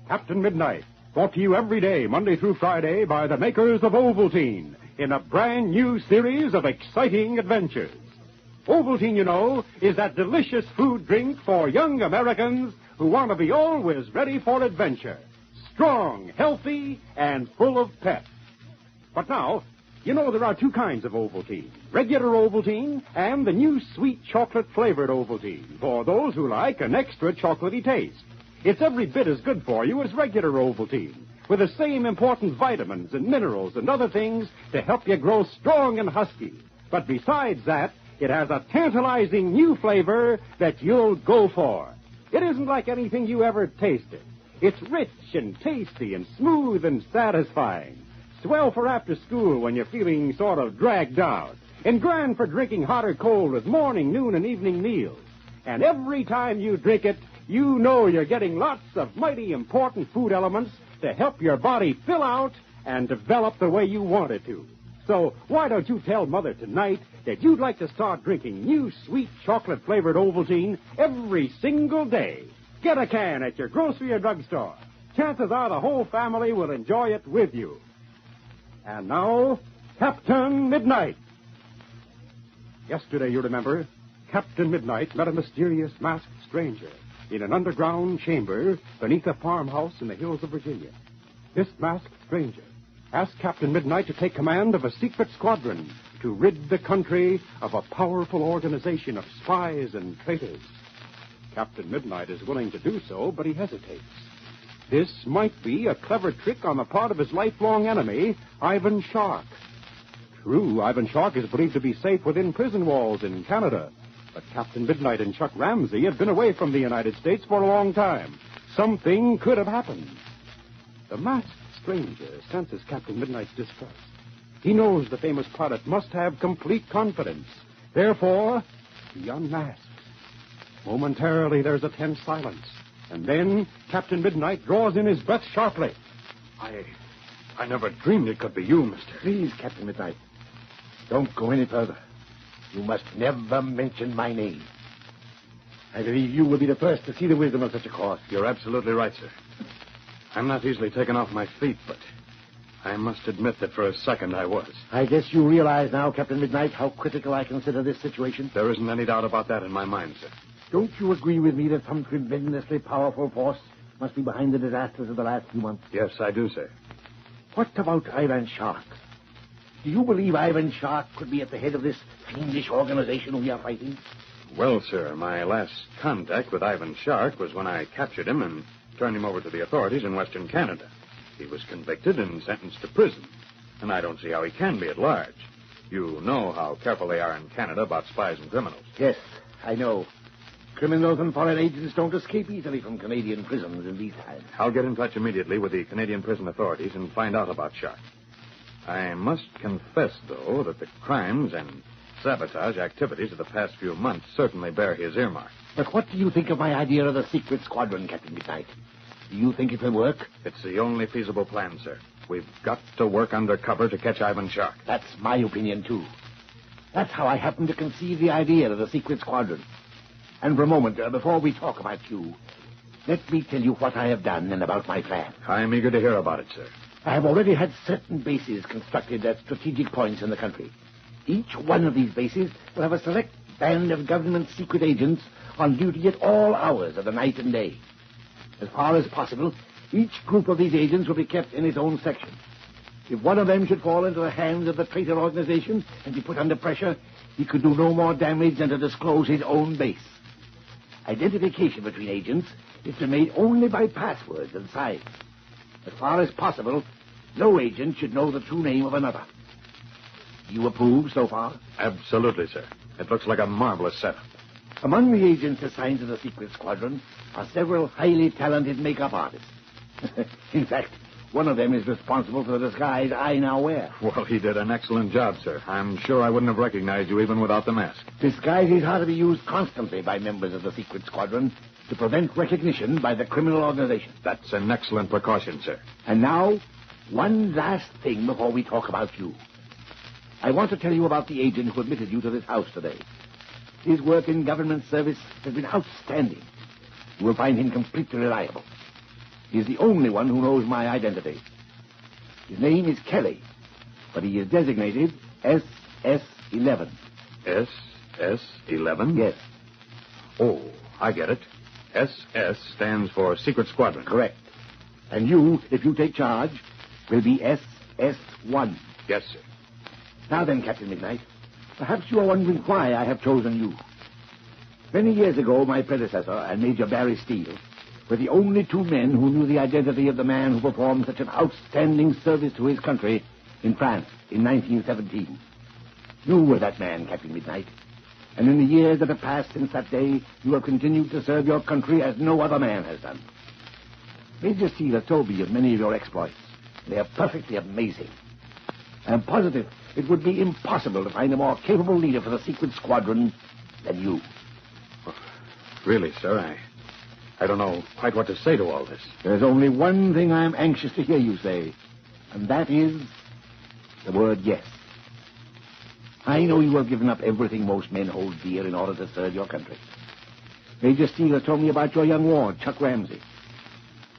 Captain Midnight, brought to you every day, Monday through Friday, by the makers of Ovaltine, in a brand new series of exciting adventures. Ovaltine, you know, is that delicious food drink for young Americans who want to be always ready for adventure. Strong, healthy, and full of pep. But now, you know there are two kinds of Ovaltine. Regular Ovaltine and the new sweet chocolate-flavored Ovaltine, for those who like an extra chocolatey taste. It's every bit as good for you as regular Ovaltine, with the same important vitamins and minerals and other things to help you grow strong and husky. But besides that, it has a tantalizing new flavor that you'll go for. It isn't like anything you ever tasted. It's rich and tasty and smooth and satisfying. Swell for after school when you're feeling sort of dragged out. And grand for drinking hot or cold with morning, noon, and evening meals. And every time you drink it, you know you're getting lots of mighty important food elements to help your body fill out and develop the way you want it to. So why don't you tell Mother tonight that you'd like to start drinking new sweet chocolate-flavored Ovaltine every single day? Get a can at your grocery or drugstore. Chances are the whole family will enjoy it with you. And now, Captain Midnight. Yesterday, you remember, Captain Midnight met a mysterious masked stranger in an underground chamber beneath a farmhouse in the hills of Virginia. This masked stranger asked Captain Midnight to take command of a secret squadron to rid the country of a powerful organization of spies and traitors. Captain Midnight is willing to do so, but he hesitates. This might be a clever trick on the part of his lifelong enemy, Ivan Shark. True, Ivan Shark is believed to be safe within prison walls in Canada, but Captain Midnight and Chuck Ramsey have been away from the United States for a long time. Something could have happened. The masked stranger senses Captain Midnight's distrust. He knows the famous pilot must have complete confidence. Therefore, he unmasks. Momentarily, there's a tense silence. And then Captain Midnight draws in his breath sharply. I never dreamed it could be you, mister. Please, Captain Midnight, don't go any further. You must never mention my name. I believe you will be the first to see the wisdom of such a course. You're absolutely right, sir. I'm not easily taken off my feet, but I must admit that for a second I was. I guess you realize now, Captain Midnight, how critical I consider this situation. There isn't any doubt about that in my mind, sir. Don't you agree with me that some tremendously powerful force must be behind the disasters of the last few months? Yes, I do, sir. What about Ivan Shark? Do you believe Ivan Shark could be at the head of this fiendish organization we are fighting? Well, sir, my last contact with Ivan Shark was when I captured him and turned him over to the authorities in Western Canada. He was convicted and sentenced to prison, and I don't see how he can be at large. You know how careful they are in Canada about spies and criminals. Yes, I know. Criminals and foreign agents don't escape easily from Canadian prisons in these times. I'll get in touch immediately with the Canadian prison authorities and find out about Shark. I must confess, though, that the crimes and sabotage activities of the past few months certainly bear his earmark. But what do you think of my idea of the secret squadron, Captain Midnight? Do you think it will work? It's the only feasible plan, sir. We've got to work undercover to catch Ivan Shark. That's my opinion, too. That's how I happened to conceive the idea of the secret squadron. And for a moment, before we talk about you, let me tell you what I have done and about my plan. I'm eager to hear about it, sir. I have already had certain bases constructed at strategic points in the country. Each one of these bases will have a select band of government secret agents on duty at all hours of the night and day. As far as possible, each group of these agents will be kept in its own section. If one of them should fall into the hands of the traitor organization and be put under pressure, he could do no more damage than to disclose his own base. Identification between agents is to be made only by passwords and signs. As far as possible, no agent should know the true name of another. Do you approve so far? Absolutely, sir. It looks like a marvelous setup. Among the agents assigned to the secret squadron are several highly talented makeup artists. In fact, one of them is responsible for the disguise I now wear. Well, he did an excellent job, sir. I'm sure I wouldn't have recognized you even without the mask. Disguises are to be used constantly by members of the secret squadron to prevent recognition by the criminal organization. That's an excellent precaution, sir. And now, one last thing before we talk about you. I want to tell you about the agent who admitted you to this house today. His work in government service has been outstanding. You will find him completely reliable. He is the only one who knows my identity. His name is Kelly, but he is designated SS-11. SS-11? Yes. Oh, I get it. SS stands for Secret Squadron. Correct. And you, if you take charge, will be SS-1. Yes, sir. Now then, Captain Midnight, perhaps you are wondering why I have chosen you. Many years ago, my predecessor and Major Barry Steele were the only two men who knew the identity of the man who performed such an outstanding service to his country in France in 1917. You were that man, Captain Midnight. And in the years that have passed since that day, you have continued to serve your country as no other man has done. Major Steele has told me of many of your exploits. They are perfectly amazing. I am positive it would be impossible to find a more capable leader for the secret squadron than you. Really, sir, I don't know quite what to say to all this. There's only one thing I'm anxious to hear you say, and that is the word yes. I know you have given up everything most men hold dear in order to serve your country. Major Steele has told me about your young ward, Chuck Ramsey.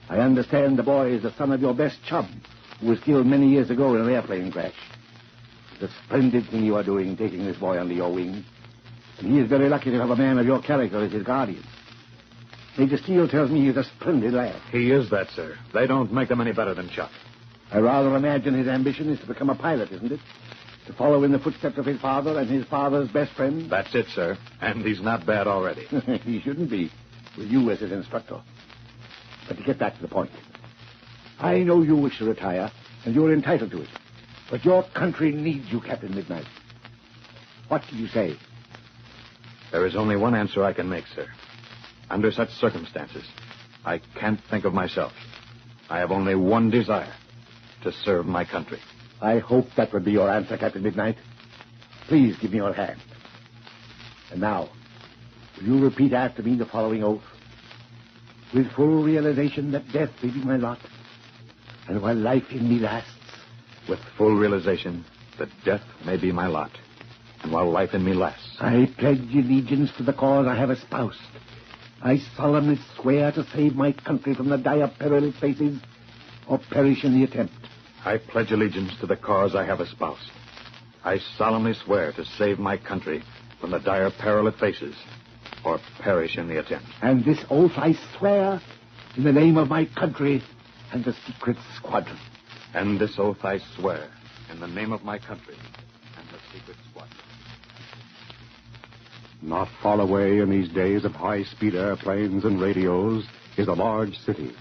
I understand the boy is the son of your best chum, who was killed many years ago in an airplane crash. It's a splendid thing you are doing, taking this boy under your wing. And he is very lucky to have a man of your character as his guardian. Major Steele tells me he's a splendid lad. He is that, sir. They don't make them any better than Chuck. I rather imagine his ambition is to become a pilot, isn't it? To follow in the footsteps of his father and his father's best friend? That's it, sir. And he's not bad already. He shouldn't be, with you as his instructor. But to get back to the point. I know you wish to retire, and you're entitled to it. But your country needs you, Captain Midnight. What do you say? There is only one answer I can make, sir. Under such circumstances, I can't think of myself. I have only one desire, to serve my country. I hope that would be your answer, Captain Midnight. Please give me your hand. And now, will you repeat after me the following oath? With full realization that death may be my lot, and while life in me lasts, with full realization that death may be my lot, and while life in me lasts. I pledge allegiance to the cause I have espoused. I solemnly swear to save my country from the dire peril it faces, or perish in the attempt. I pledge allegiance to the cause I have espoused. I solemnly swear to save my country from the dire peril it faces, or perish in the attempt. And this oath I swear in the name of my country and the secret squadron. And this oath I swear in the name of my country and the secret squadron. Not far away in these days of high-speed airplanes and radios is a large city.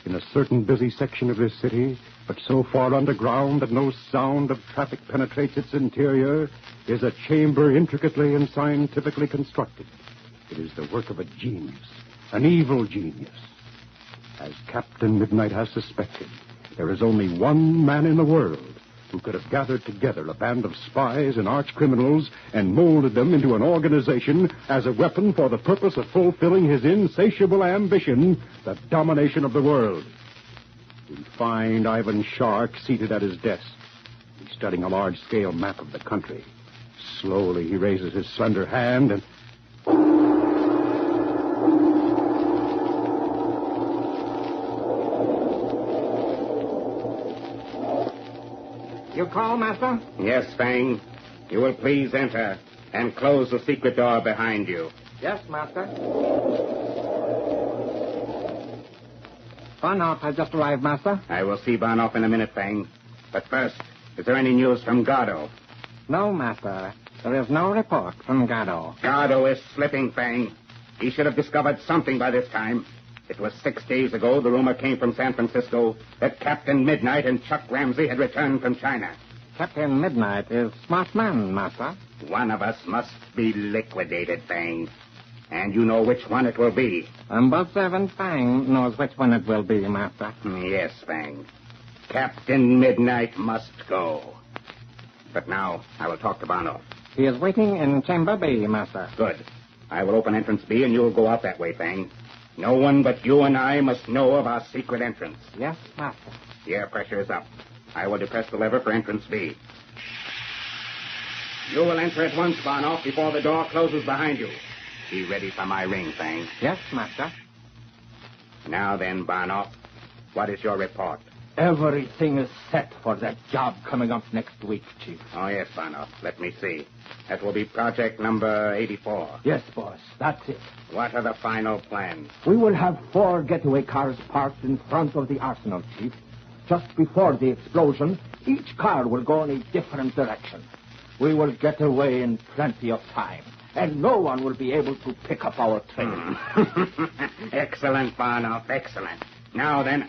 In a certain busy section of this city, but so far underground that no sound of traffic penetrates its interior, is a chamber intricately and scientifically constructed. It is the work of a genius, an evil genius. As Captain Midnight has suspected, there is only one man in the world who could have gathered together a band of spies and arch-criminals and molded them into an organization as a weapon for the purpose of fulfilling his insatiable ambition, the domination of the world. We find Ivan Shark seated at his desk. He's studying a large-scale map of the country. Slowly he raises his slender hand and... You call, Master? Yes, Fang. You will please enter and close the secret door behind you. Yes, Master. Barnoff has just arrived, Master. I will see Barnoff in a minute, Fang. But first, is there any news from Gardo? No, Master. There is no report from Gardo. Gardo is slipping, Fang. He should have discovered something by this time. It was 6 days ago the rumor came from San Francisco that Captain Midnight and Chuck Ramsey had returned from China. Captain Midnight is smart man, Master. One of us must be liquidated, Fang. And you know which one it will be. Both Servant Fang knows which one it will be, Master. Yes, Fang. Captain Midnight must go. But now I will talk to Barnoff. He is waiting in Chamber B, Master. Good. I will open entrance B and you'll go out that way, Fang. No one but you and I must know of our secret entrance. Yes, Master. The air pressure is up. I will depress the lever for entrance B. You will enter at once, Barnoff, before the door closes behind you. Be ready for my ring, Fang. Yes, Master. Now then, Barnoff, what is your report? Everything is set for that job coming up next week, Chief. Oh, yes, Barnoff. Let me see. That will be project number 84. Yes, boss. That's it. What are the final plans? We will have 4 getaway cars parked in front of the arsenal, Chief. Just before the explosion, each car will go in a different direction. We will get away in plenty of time, and no one will be able to pick up our train. Excellent, Barnoff, excellent. Now then,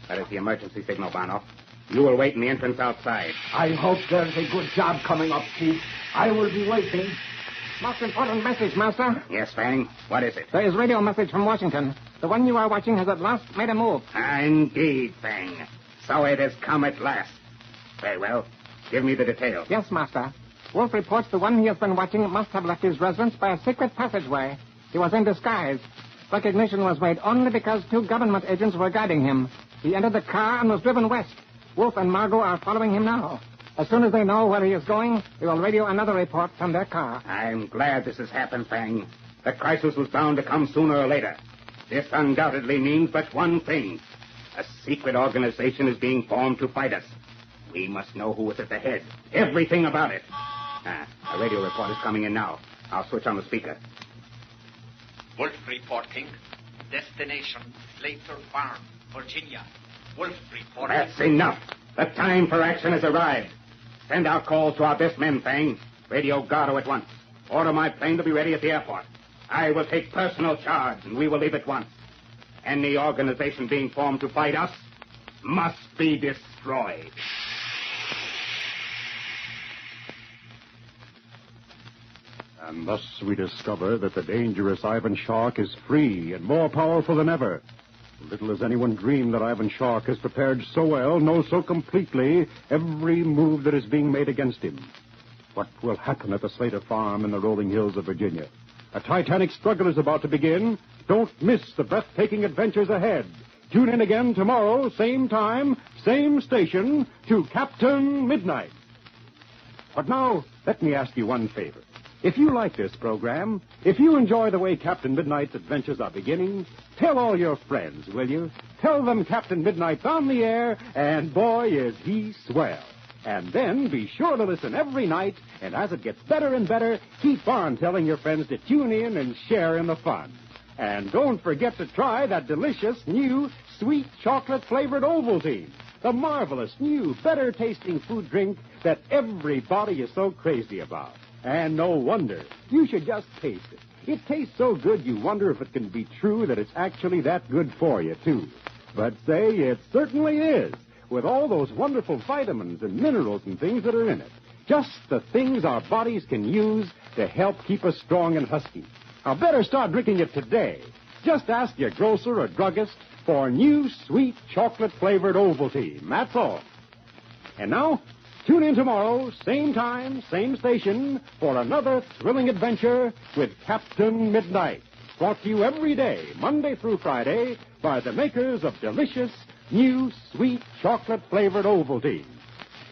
that is the emergency signal, Barnoff. You will wait in the entrance outside. I hope there's a good job coming up, Chief. I will be waiting. Most important message, Master. Yes, Fang. What is it? There is radio message from Washington. The one you are watching has at last made a move. Indeed, Fang. So it has come at last. Very well. Give me the details. Yes, Master. Wolf reports the one he has been watching must have left his residence by a secret passageway. He was in disguise. Recognition was made only because 2 government agents were guiding him. He entered the car and was driven west. Wolf and Margot are following him now. As soon as they know where he is going, they will radio another report from their car. I'm glad this has happened, Fang. The crisis was bound to come sooner or later. This undoubtedly means but one thing. A secret organization is being formed to fight us. We must know who is at the head. Everything about it. A radio report is coming in now. I'll switch on the speaker. Wolf reporting. Destination, Lutro Farm, Virginia. Wolf reporting. That's enough. The time for action has arrived. Send out calls to our best men, Fang. Radio Gardo at once. Order my plane to be ready at the airport. I will take personal charge, and we will leave at once. Any organization being formed to fight us must be destroyed. And thus we discover that the dangerous Ivan Shark is free and more powerful than ever. Little as anyone dreamed that Ivan Shark has prepared so well, knows so completely every move that is being made against him. What will happen at the Slater farm in the rolling hills of Virginia? A titanic struggle is about to begin. Don't miss the breathtaking adventures ahead. Tune in again tomorrow, same time, same station, to Captain Midnight. But now, let me ask you one favor. If you like this program, if you enjoy the way Captain Midnight's adventures are beginning, tell all your friends, will you? Tell them Captain Midnight's on the air, and boy, is he swell. And then be sure to listen every night, and as it gets better and better, keep on telling your friends to tune in and share in the fun. And don't forget to try that delicious, new, sweet chocolate-flavored Ovaltine, the marvelous, new, better-tasting food drink that everybody is so crazy about. And no wonder. You should just taste it. It tastes so good you wonder if it can be true that it's actually that good for you, too. But say, it certainly is, with all those wonderful vitamins and minerals and things that are in it. Just the things our bodies can use to help keep us strong and husky. Now, better start drinking it today. Just ask your grocer or druggist for new, sweet, chocolate-flavored Ovaltine. That's all. And now, tune in tomorrow, same time, same station, for another thrilling adventure with Captain Midnight. Brought to you every day, Monday through Friday, by the makers of delicious, new, sweet, chocolate-flavored Ovaltine.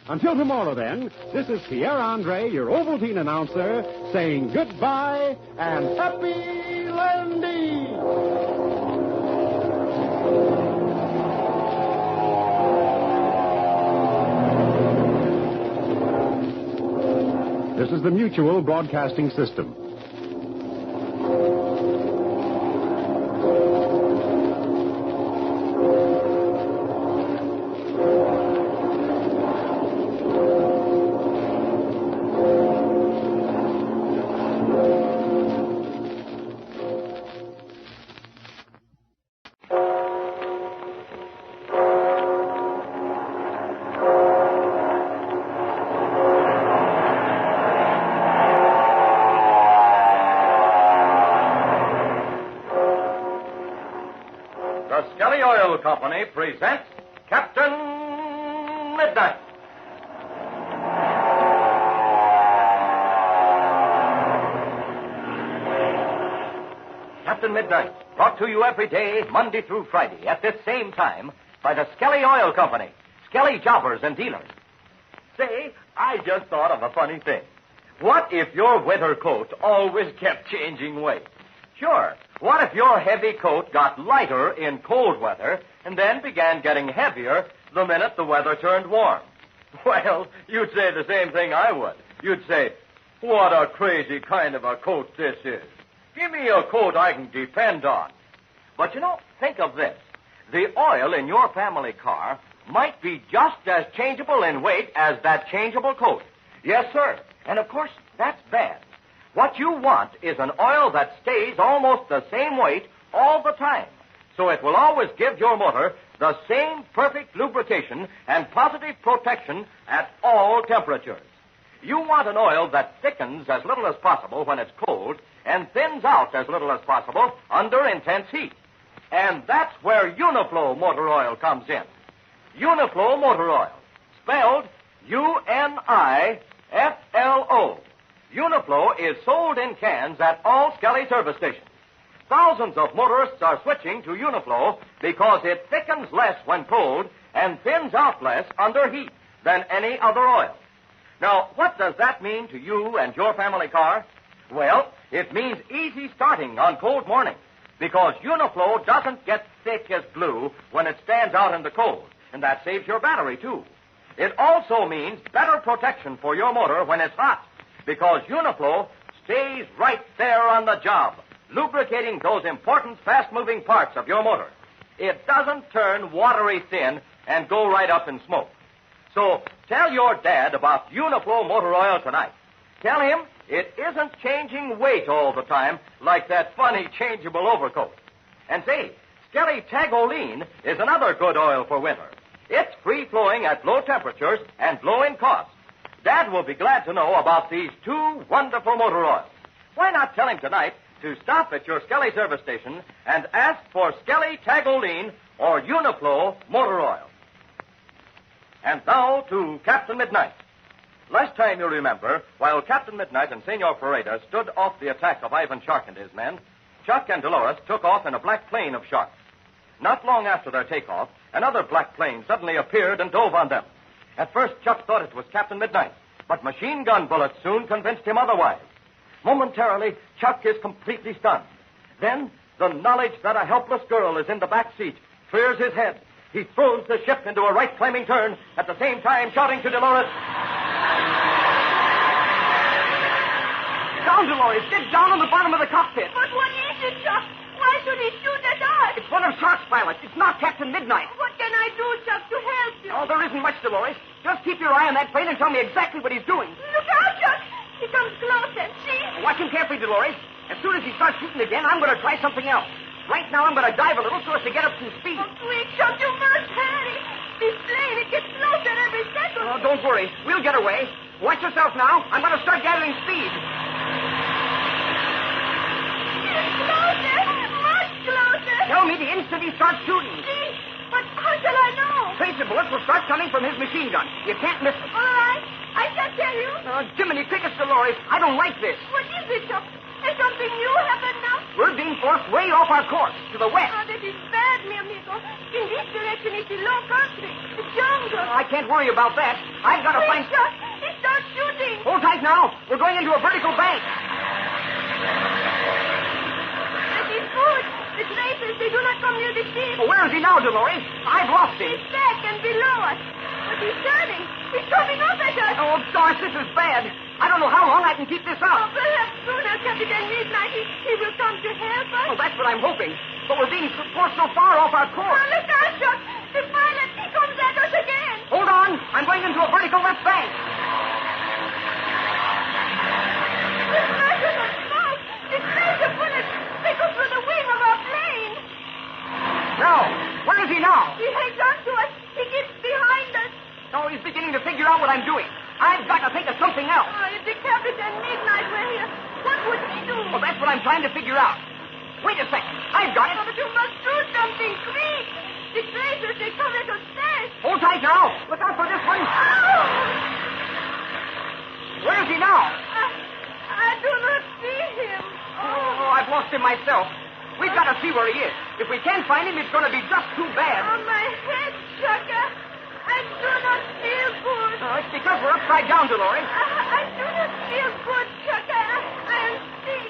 Until tomorrow, then, this is Pierre Andre, your Ovaltine announcer, saying goodbye and happy landing! This is the Mutual Broadcasting System. Company presents Captain Midnight. Captain Midnight, brought to you every day, Monday through Friday, at this same time, by the Skelly Oil Company, Skelly Jobbers and Dealers. Say, I just thought of a funny thing. What if your winter coat always kept changing weight? Sure. What if your heavy coat got lighter in cold weather and then began getting heavier the minute the weather turned warm? Well, you'd say the same thing I would. You'd say, what a crazy kind of a coat this is. Give me a coat I can depend on. But, think of this. The oil in your family car might be just as changeable in weight as that changeable coat. Yes, sir. And, of course, that's bad. What you want is an oil that stays almost the same weight all the time. So it will always give your motor the same perfect lubrication and positive protection at all temperatures. You want an oil that thickens as little as possible when it's cold and thins out as little as possible under intense heat. And that's where Uniflow motor oil comes in. Uniflow motor oil, spelled U-N-I-F-L-O. Uniflow is sold in cans at all Skelly service stations. Thousands of motorists are switching to Uniflow because it thickens less when cold and thins out less under heat than any other oil. Now, what does that mean to you and your family car? Well, it means easy starting on cold mornings because Uniflow doesn't get thick as glue when it stands out in the cold, and that saves your battery, too. It also means better protection for your motor when it's hot, because Uniflow stays right there on the job, lubricating those important fast-moving parts of your motor. It doesn't turn watery thin and go right up in smoke. So tell your dad about Uniflow motor oil tonight. Tell him it isn't changing weight all the time like that funny changeable overcoat. And say, Skelly Tagoline is another good oil for winter. It's free-flowing at low temperatures and low in cost. Dad will be glad to know about these two wonderful motor oils. Why not tell him tonight to stop at your Skelly service station and ask for Skelly Tagoline or Uniflow motor oil. And now to Captain Midnight. Last time you remember, while Captain Midnight and Senor Perada stood off the attack of Ivan Shark and his men, Chuck and Dolores took off in a black plane of sharks. Not long after their takeoff, another black plane suddenly appeared and dove on them. At first, Chuck thought it was Captain Midnight, But machine gun bullets soon convinced him otherwise. Momentarily, Chuck is completely stunned. Then, the knowledge that a helpless girl is in the back seat clears his head. He throws the ship into a right-climbing turn, at the same time shouting to Dolores, Down, Dolores. Get down on the bottom of the cockpit. But what is it, Chuck? Why should he shoot at us? It's one of Shark's pilots. It's not Captain Midnight. What can I do, Chuck, to help you? Oh, there isn't much, Dolores. Just keep your eye on that plane and tell me exactly what he's doing. Look out, Chuck. He comes closer. See? Watch him carefully, Dolores. As soon as he starts shooting again, I'm going to try something else. Right now, I'm going to dive a little so as to get up some speed. Oh, quick, Chuck, you must hurry. This plane, it gets closer every second. Oh, don't worry. We'll get away. Watch yourself now. I'm going to start gathering speed. It's closer. Much closer. Tell me the instant he starts shooting. See? But how shall I know? Tracer bullets will start coming from his machine gun. You can't miss them. All right. I shall tell you. Jiminy crickets, Dolores. I don't like this. What is it, Chuck? Has something new happened now? We're being forced way off our course, to the west. Oh, that is bad, mi amigo. In this direction is the low country, the jungle. I can't worry about that. I've got to find... Chuck, he starts shooting. Hold tight now. We're going into a vertical bank. That is good. The tracers, they do not come near the ship. Well, where is he now, Dolores? I've lost him. He's back and below us. But he's turning. He's coming up at us. Oh, gosh, this is bad. I don't know how long I can keep this Oh, up. perhaps sooner, Captain Midnight. He will come to help us. Oh, that's what I'm hoping. But we're being forced so far off our course. Oh, look out, Chuck. The pilot, he comes at us again. Hold on. I'm going into a vertical left bank. The flashes of smoke. The tracer bullets. They go through the wing of our plane. No. Where is he now? He hangs on to us. He gets behind us. Oh, he's beginning to figure out what I'm doing. I've got to think of something else. Oh, if the Captain Midnight were here, what would he do? Well, that's what I'm trying to figure out. Wait a second. I've got it. Oh, but you must do something quick. The tracers, they come at us fast. Hold tight now. Look out for this one. Oh! Where is he now? I do not see him. Oh, I've lost him myself. We've got to see where he is. If we can't find him, it's going to be just too bad. Oh, my head, Chucker. I do not feel good. Oh, it's because we're upside down, Dolores. I do not feel good, Chucker. I am sick.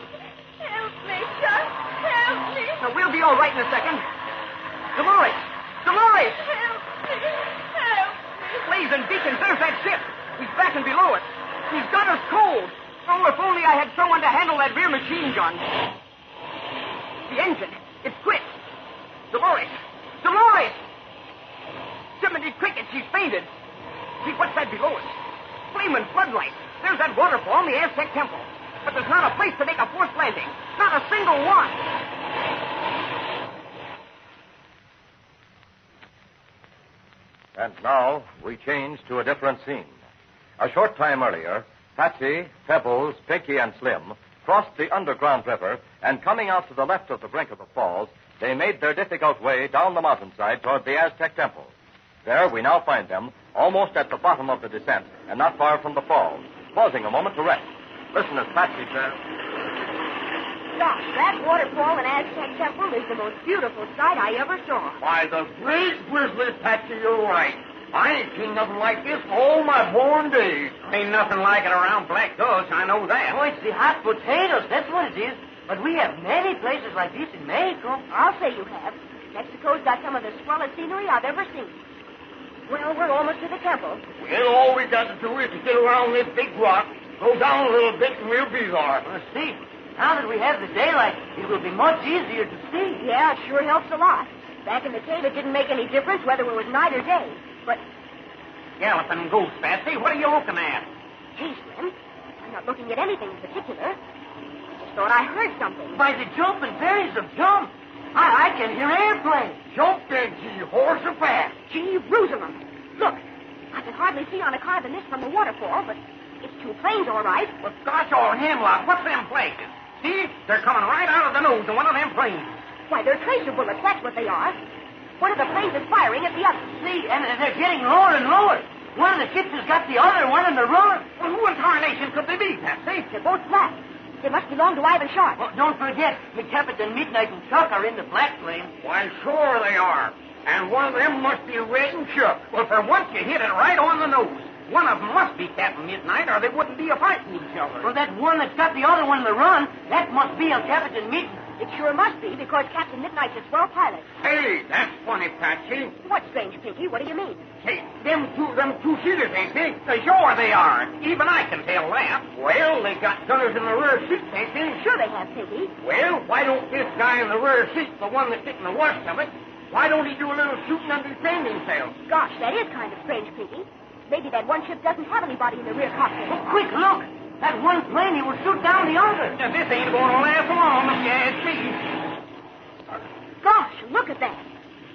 Help me, Chuck. Help me. We'll be all right in a second. Dolores! Dolores! Help me. Help me. Blaze and beacons, there's that ship. He's back and below us. He's got us cold. Oh, if only I had someone to handle that rear machine gun. The engine. It's quit. Dolores! Dolores! Jiminy crickets, she's fainted. See, what's that below us? Flaming floodlights. There's that waterfall in the Aztec temple. But there's not a place to make a forced landing. Not a single one. And now we change to a different scene. A short time earlier, Patsy, Pebbles, Pinky, and Slim crossed the underground river, and coming out to the left of the brink of the falls, they made their difficult way down the mountainside toward the Aztec temple. There we now find them, almost at the bottom of the descent, and not far from the falls, pausing a moment to rest. Listen as Patsy says. Doc, that waterfall in Aztec Temple is the most beautiful sight I ever saw. By the great grizzly, Patsy, you're right. I ain't seen nothing like this for all my born days. Ain't nothing like it around Black Gulch, I know that. Oh, it's the hot potatoes, that's what it is. But we have many places like this in Mexico. I'll say you have. Mexico's got some of the swellest scenery I've ever seen. Well, we're almost to the temple. Well, all we got to do is to get around this big rock, go down a little bit, and we'll be there. Well, see, now that we have the daylight, it will be much easier to see. Yeah, it sure helps a lot. Back in the cave, it didn't make any difference whether it was night or day. But, Galloping goose, Patsy, what are you looking at? gee, Slim, I'm not looking at anything in particular. I just thought I heard something. By the jumping berries of jump, I can hear airplanes. Jump then, gee, horse or fast. Gee, Jerusalem. Look, I can hardly see on account of the mist from the waterfall, but it's two planes, all right. Well, gosh, all hemlock, what's them places? See, they're coming right out of the nose of one of them planes. Why, they're tracer bullets, that's what they are. One of the planes is firing at the other. See, and they're getting lower and lower. One of the ships has got the other one in the rudder. Well, who in tarnation could they be, Patsy? They're both black. They must belong to Ivan Sharp. Well, don't forget, Captain Midnight and Chuck are in the black plane. Why, sure they are. And one of them must be red and shook. Well, for once you hit it right on the nose. One of them must be Captain Midnight, or they wouldn't be fighting each other. Well, that one that's got the other one in the run, that must be Captain Midnight. It sure must be, because Captain Midnight's a swell pilot. Hey, that's funny, Patsy. What's strange, Pinky? What do you mean? Hey, them two-seaters, ain't they? Sure they are. Even I can tell that. Well, they got gunners in the rear seats, ain't they? Sure they have, Pinky. Well, why don't this guy in the rear seat, the one that's getting the worst of it, why don't he do a little shooting and defend himself? Gosh, that is kind of strange, Pinky. Maybe that one ship doesn't have anybody in the rear cockpit. Oh, quick, look! That one plane, he will shoot down the other. Now, this ain't going to last long, if you ask me. Gosh, look at that.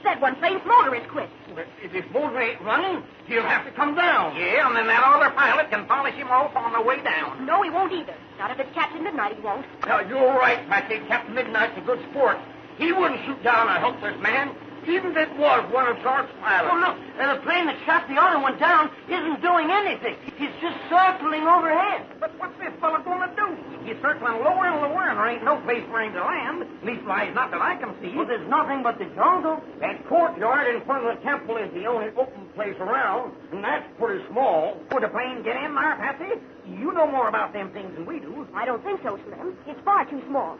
That one plane's motor is quit. But if his motor ain't running, he'll have to come down. Yeah, and then that other pilot can polish him off on the way down. No, he won't either. Not if it's Captain Midnight, he won't. Now, you're right, Patsy. Captain Midnight's a good sport. He wouldn't shoot down a helpless man, even if it was one of Shark's pilots. Oh, look, the plane that shot the other one down isn't doing anything. He's just circling overhead. But what's this fella going to do? He's circling lower and lower, and there ain't no place for him to land. Leastwise, not that I can see. Well, there's nothing but the jungle. That courtyard in front of the temple is the only open place around, and that's pretty small. Would a plane get in there, Patsy? You know more about them things than we do. I don't think so, Slim. It's far too small.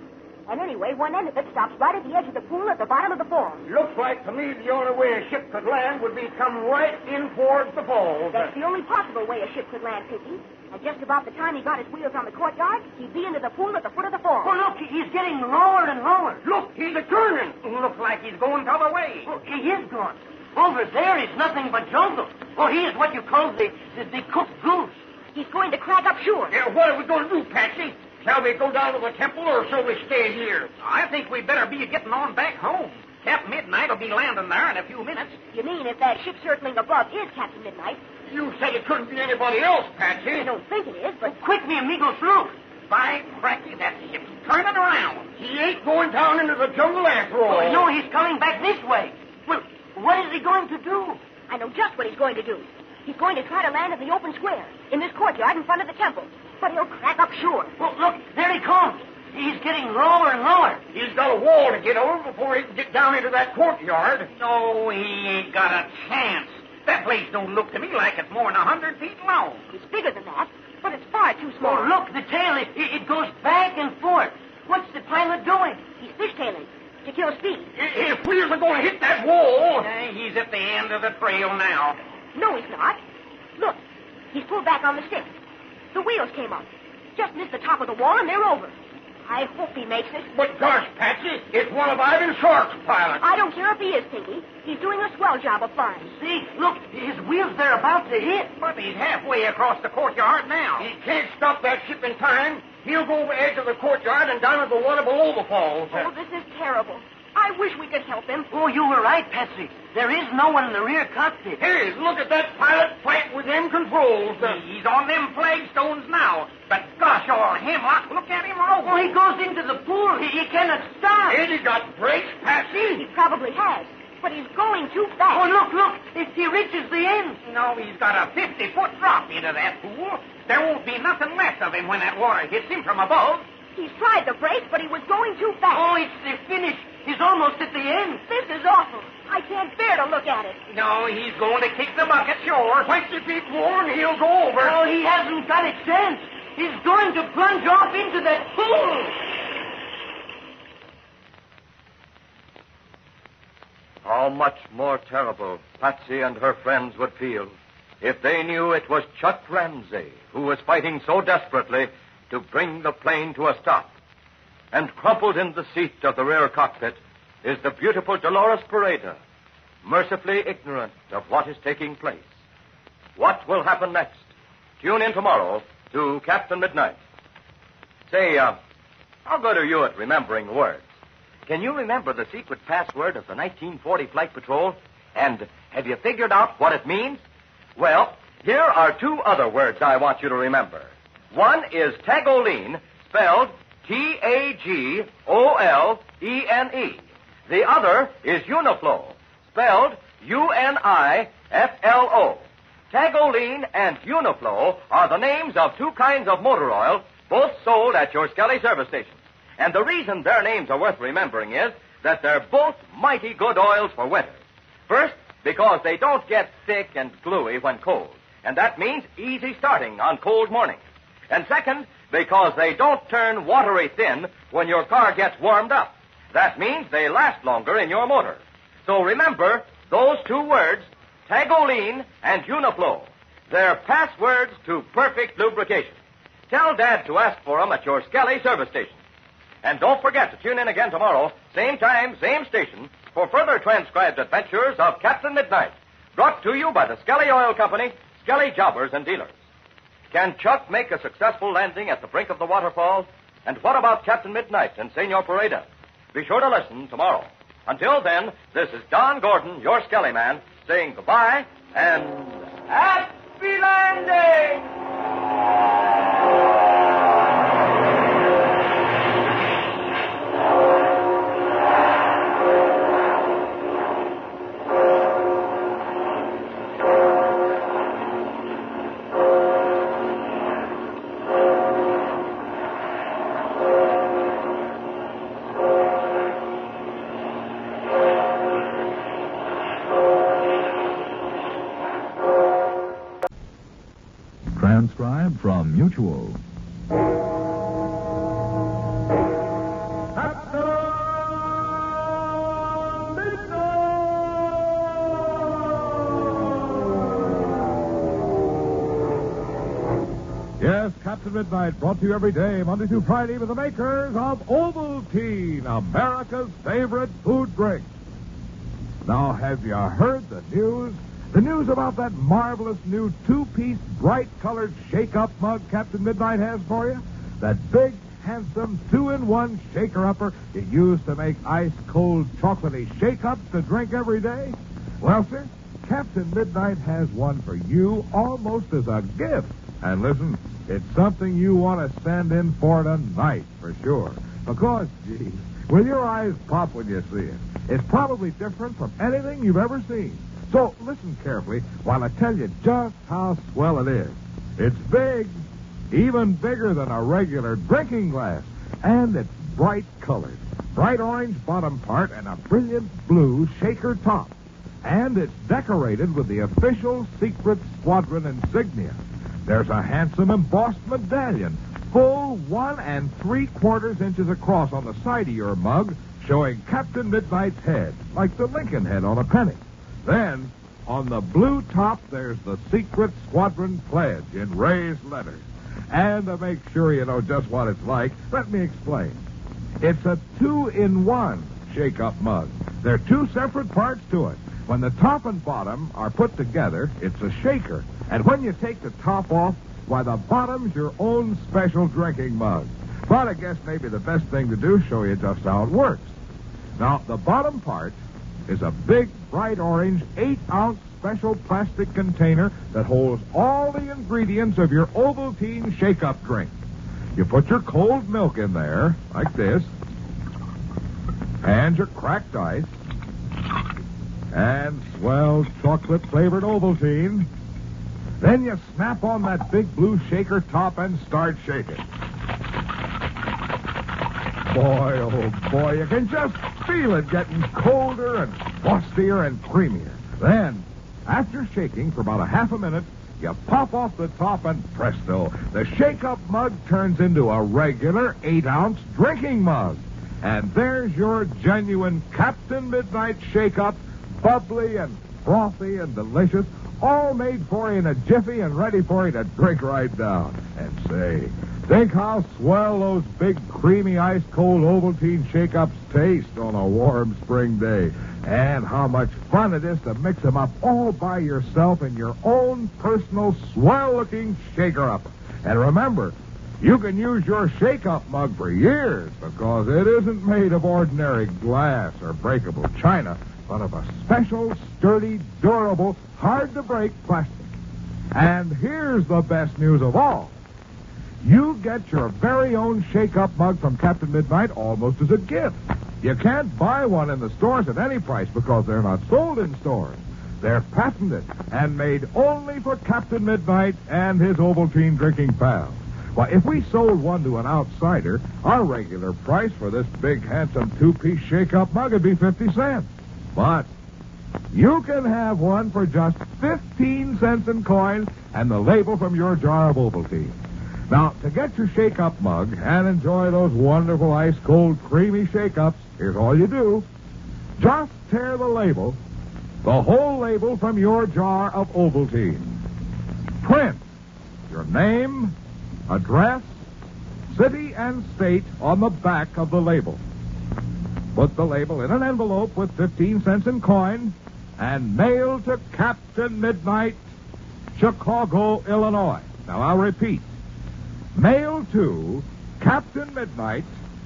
And anyway, one end of it stops right at the edge of the pool at the bottom of the fall. Looks like to me the only way a ship could land would be come right in towards the falls. That's the only possible way a ship could land, Pinky. And just about the time he got his wheels on the courtyard, he'd be into the pool at the foot of the fall. Oh, look, he's getting lower and lower. Look, he's a-turning. Looks like he's going the other way. Oh, he is going. Over there is nothing but jungle. Oh, he is what you call the cooked goose. He's going to crag up sure. Yeah, what are we going to do, Patsy? Shall we go down to the temple, or shall we stay here? I think we'd better be getting on back home. Captain Midnight will be landing there in a few minutes. You mean if that ship circling above is Captain Midnight? You said it couldn't be anybody else, Patsy. I don't think it is, but... Oh, quick, me amigos, look. By cracky, that ship's turning around. He ain't going down into the jungle after all. Oh, no, he's coming back this way. Well, what is he going to do? I know just what he's going to do. He's going to try to land in the open square, in this courtyard in front of the temple. But he'll crack up sure. Well, look, there he comes. He's getting lower and lower. He's got a wall to get over before he can get down into that courtyard. No, he ain't got a chance. That place don't look to me like it's more than 100 feet long. It's bigger than that, but it's far too small. Oh, look, the tail, it goes back and forth. What's the pilot doing? He's fishtailing to kill speed. His wheels are going to hit that wall. He's at the end of the trail now. No, he's not. Look, he's pulled back on the stick. The wheels came up. Just missed the top of the wall, and they're over. I hope he makes it. But gosh, Patsy, it's one of Ivan Shark's pilots. I don't care if he is, Pinky. He's doing a swell job of flying. See, look, his wheels, they're about to hit. But he's halfway across the courtyard now. He can't stop that ship in time. He'll go over the edge of the courtyard and down to the water below the falls. Oh, this is terrible. I wish we could help him. Oh, you were right, Patsy. There is no one in the rear cockpit. Hey, look at that pilot fight with them controls. He's on them flagstones now. But gosh, all hemlock, look at him roll. Oh, he goes into the pool. He cannot stop. Ain't he got brakes, Patsy? He probably has. But he's going too fast. Oh, look. If he reaches the end. No, he's got a 50-foot drop into that pool. There won't be nothing left of him when that water hits him from above. He's tried the brake, but he was going too fast. Oh, it's the finish. He's almost at the end. This is awful. I can't bear to look at it. No, he's going to kick the bucket shore. 20 feet more and he'll go over. Oh, he hasn't got a chance. He's going to plunge off into that pool. How much more terrible Patsy and her friends would feel if they knew it was Chuck Ramsey who was fighting so desperately to bring the plane to a stop. And crumpled in the seat of the rear cockpit is the beautiful Dolores Perada, mercifully ignorant of what is taking place. What will happen next? Tune in tomorrow to Captain Midnight. Say, how good are you at remembering words? Can you remember the secret password of the 1940 Flight Patrol? And have you figured out what it means? Well, here are two other words I want you to remember. One is Tagolene, spelled Tagolene. The other is Uniflow, spelled Uniflo. Tagolene and Uniflow are the names of two kinds of motor oil, both sold at your Skelly service stations. And the reason their names are worth remembering is that they're both mighty good oils for winter. First, because they don't get thick and gluey when cold. and that means easy starting on cold mornings. And second, because they don't turn watery thin when your car gets warmed up. That means they last longer in your motor. So remember those two words, Tagoline and Uniflow. They're passwords to perfect lubrication. Tell Dad to ask for them at your Skelly service station. And don't forget to tune in again tomorrow, same time, same station, for further transcribed adventures of Captain Midnight. Brought to you by the Skelly Oil Company, Skelly Jobbers and Dealers. Can Chuck make a successful landing at the brink of the waterfall? And what about Captain Midnight and Senor Perada? Be sure to listen tomorrow. Until then, this is Don Gordon, your Skelly man, saying goodbye and happy landing! Transcribed from Mutual. Yes, Captain Midnight, brought to you every day, Monday through Friday, with the makers of Ovaltine, America's favorite food drink. Now, have you heard the news? The news about that marvelous new two-piece, bright-colored shake-up mug Captain Midnight has for you? That big, handsome, two-in-one shaker-upper you use to make ice-cold, chocolatey shake-ups to drink every day? Well, sir, Captain Midnight has one for you almost as a gift. And listen, it's something you want to send in for tonight, for sure. Because, gee, will your eyes pop when you see it? It's probably different from anything you've ever seen. So listen carefully while I tell you just how swell it is. It's big, even bigger than a regular drinking glass, and it's bright colored. Bright orange bottom part and a brilliant blue shaker top. And it's decorated with the official Secret Squadron insignia. There's a handsome embossed medallion, full 1 3/4 inches across on the side of your mug, showing Captain Midnight's head, like the Lincoln head on a penny. Then, on the blue top, there's the Secret Squadron pledge in raised letters. And to make sure you know just what it's like, let me explain. It's a 2-in-1 shake-up mug. There are 2 separate parts to it. When the top and bottom are put together, it's a shaker. And when you take the top off, why, the bottom's your own special drinking mug. But I guess maybe the best thing to do is show you just how it works. Now, the bottom part is a big, bright orange, 8-ounce special plastic container that holds all the ingredients of your Ovaltine shake-up drink. You put your cold milk in there, like this, and your cracked ice, and swell chocolate-flavored Ovaltine. Then you snap on that big blue shaker top and start shaking. Boy, oh boy, you can just feel it getting colder and frostier and creamier. Then, after shaking for about a half a minute, you pop off the top and presto, the shake-up mug turns into a regular 8-ounce drinking mug. And there's your genuine Captain Midnight shake-up, bubbly and frothy and delicious, all made for you in a jiffy and ready for you to drink right down. And say, think how swell those big, creamy, ice-cold Ovaltine shake-ups taste on a warm spring day. And how much fun it is to mix them up all by yourself in your own personal, swell-looking shaker-up. And remember, you can use your shake-up mug for years because it isn't made of ordinary glass or breakable china, but of a special, sturdy, durable, hard-to-break plastic. And here's the best news of all. You get your very own shake-up mug from Captain Midnight almost as a gift. You can't buy one in the stores at any price because they're not sold in stores. They're patented and made only for Captain Midnight and his Ovaltine drinking pals. Why, if we sold one to an outsider, our regular price for this big, handsome 2-piece shake-up mug would be 50 cents. But you can have one for just 15 cents in coins and the label from your jar of Ovaltine. Now, to get your shake-up mug and enjoy those wonderful ice-cold, creamy shake-ups, here's all you do. Just tear the label, the whole label from your jar of Ovaltine. Print your name, address, city, and state on the back of the label. Put the label in an envelope with 15 cents in coin and mail to Captain Midnight, Chicago, Illinois. Now, I'll repeat. Mail to Captain Midnight,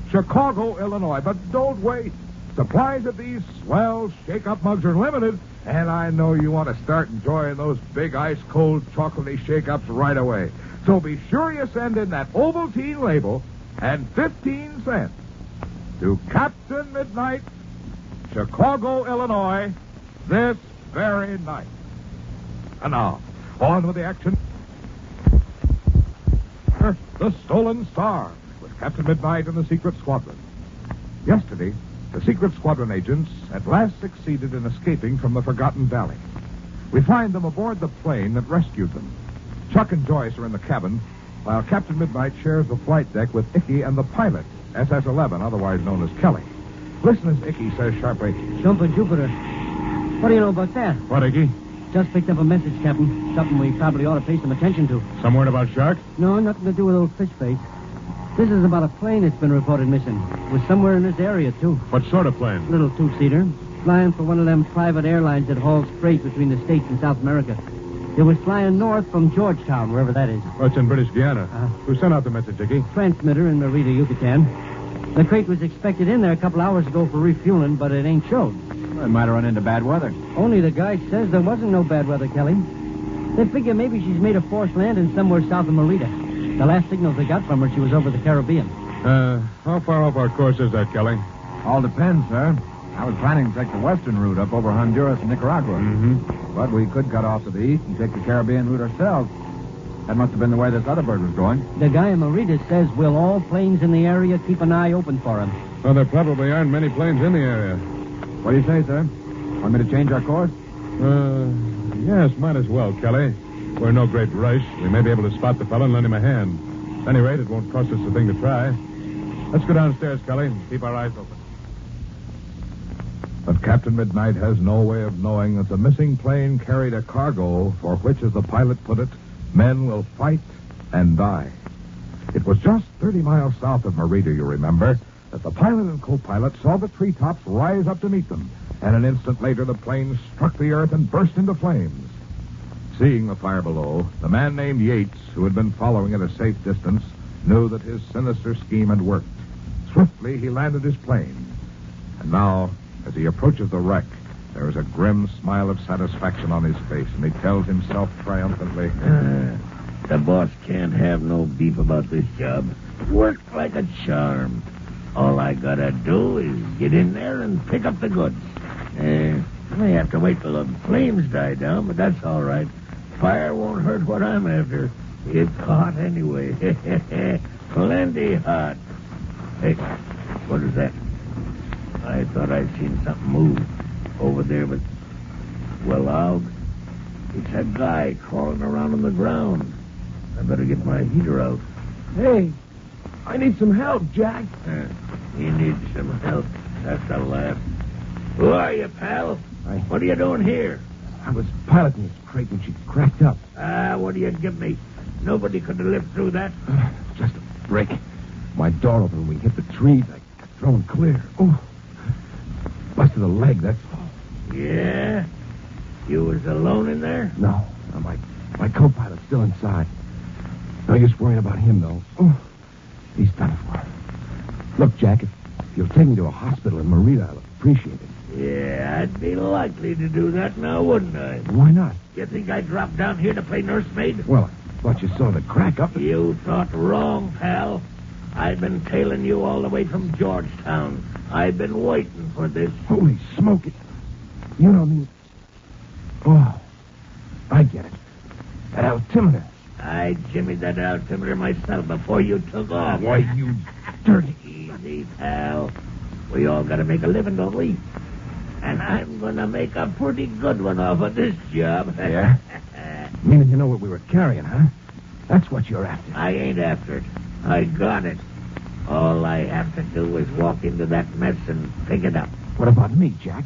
Chicago, Illinois. But don't wait. Supplies of these swell shake-up mugs are limited, and I know you want to start enjoying those big ice-cold chocolatey shake-ups right away. So be sure you send in that Ovaltine label and 15 cents to Captain Midnight, Chicago, Illinois, this very night. And now, on with the action. The Stolen Star with Captain Midnight and the Secret Squadron. Yesterday, the Secret Squadron agents at last succeeded in escaping from the Forgotten Valley. We find them aboard the plane that rescued them. Chuck and Joyce are in the cabin, while Captain Midnight shares the flight deck with Icky and the pilot, SS-11, otherwise known as Kelly. Listen as Icky says sharply, Jumper Jupiter. What do you know about that? What, Icky? Just picked up a message, Captain. Something we probably ought to pay some attention to. Some word about Shark? No, nothing to do with old fish face. This is about a plane that's been reported missing. It was somewhere in this area, too. What sort of plane? Little two-seater. Flying for one of them private airlines that hauls freight between the States and South America. It was flying north from Georgetown, wherever that is. Oh, it's in British Guiana. Who sent out the message, Icky? Transmitter in Merida, Yucatan. The crate was expected in there a couple hours ago for refueling, but it ain't showed. It might have run into bad weather. Only the guide says there wasn't no bad weather, Kelly. They figure maybe she's made a forced landing somewhere south of Merida. The last signals they got from her, she was over the Caribbean. How far off our course is that, Kelly? All depends, sir. I was planning to take the western route up over Honduras and Nicaragua. Mm-hmm. But we could cut off to the east and take the Caribbean route ourselves. That must have been the way this other bird was going. The guy in Merida says will all planes in the area keep an eye open for him. Well, there probably aren't many planes in the area. What do you say, sir? Want me to change our course? Yes, might as well, Kelly. We're in no great rush. We may be able to spot the fellow and lend him a hand. At any rate, it won't cost us a thing to try. Let's go downstairs, Kelly, and keep our eyes open. But Captain Midnight has no way of knowing that the missing plane carried a cargo for which, as the pilot put it, men will fight and die. It was just 30 miles south of Merida, you remember, that the pilot and co-pilot saw the treetops rise up to meet them, and an instant later the plane struck the earth and burst into flames. Seeing the fire below, the man named Yates, who had been following at a safe distance, knew that his sinister scheme had worked. Swiftly, he landed his plane. And now, as he approaches the wreck, there is a grim smile of satisfaction on his face, and he tells himself triumphantly, The boss can't have no beef about this job. Worked like a charm. All I gotta do is get in there and pick up the goods. I may have to wait till the flames die down, but that's all right. Fire won't hurt what I'm after. It's hot anyway. Plenty hot. Hey, what is that? I thought I'd seen something move over there, but... Well, it's a guy crawling around on the ground. I better get my heater out. Hey, I need some help, Jack. You need some help. That's a laugh. Who are you, pal? What are you doing here? I was piloting this crate when she cracked up. What do you give me? Nobody could have lived through that. Just a break. My door opened when we hit the trees. I got thrown clear. Oh, busted a leg, that's all. Yeah? You was alone in there? No, my co-pilot's still inside. No use worrying about him, though. Oh, he's done for. Look, Jack, if you'll take me to a hospital in Merida, I'll appreciate it. Yeah, I'd be likely to do that now, wouldn't I? Why not? You think I'd drop down here to play nursemaid? Well, I thought you saw the crack up. You thought wrong, pal. I've been tailing you all the way from Georgetown. I've been waiting for this. Holy smoke. You know me. Oh, I get it. That altimeter. I jimmied that altimeter myself before you took off. Why, you dirty... Easy, pal. We all got to make a living, don't we? And I'm going to make a pretty good one off of this job. Yeah? Meaning you know what we were carrying, huh? That's what you're after. I ain't after it. I got it. All I have to do is walk into that mess and pick it up. What about me, Jack?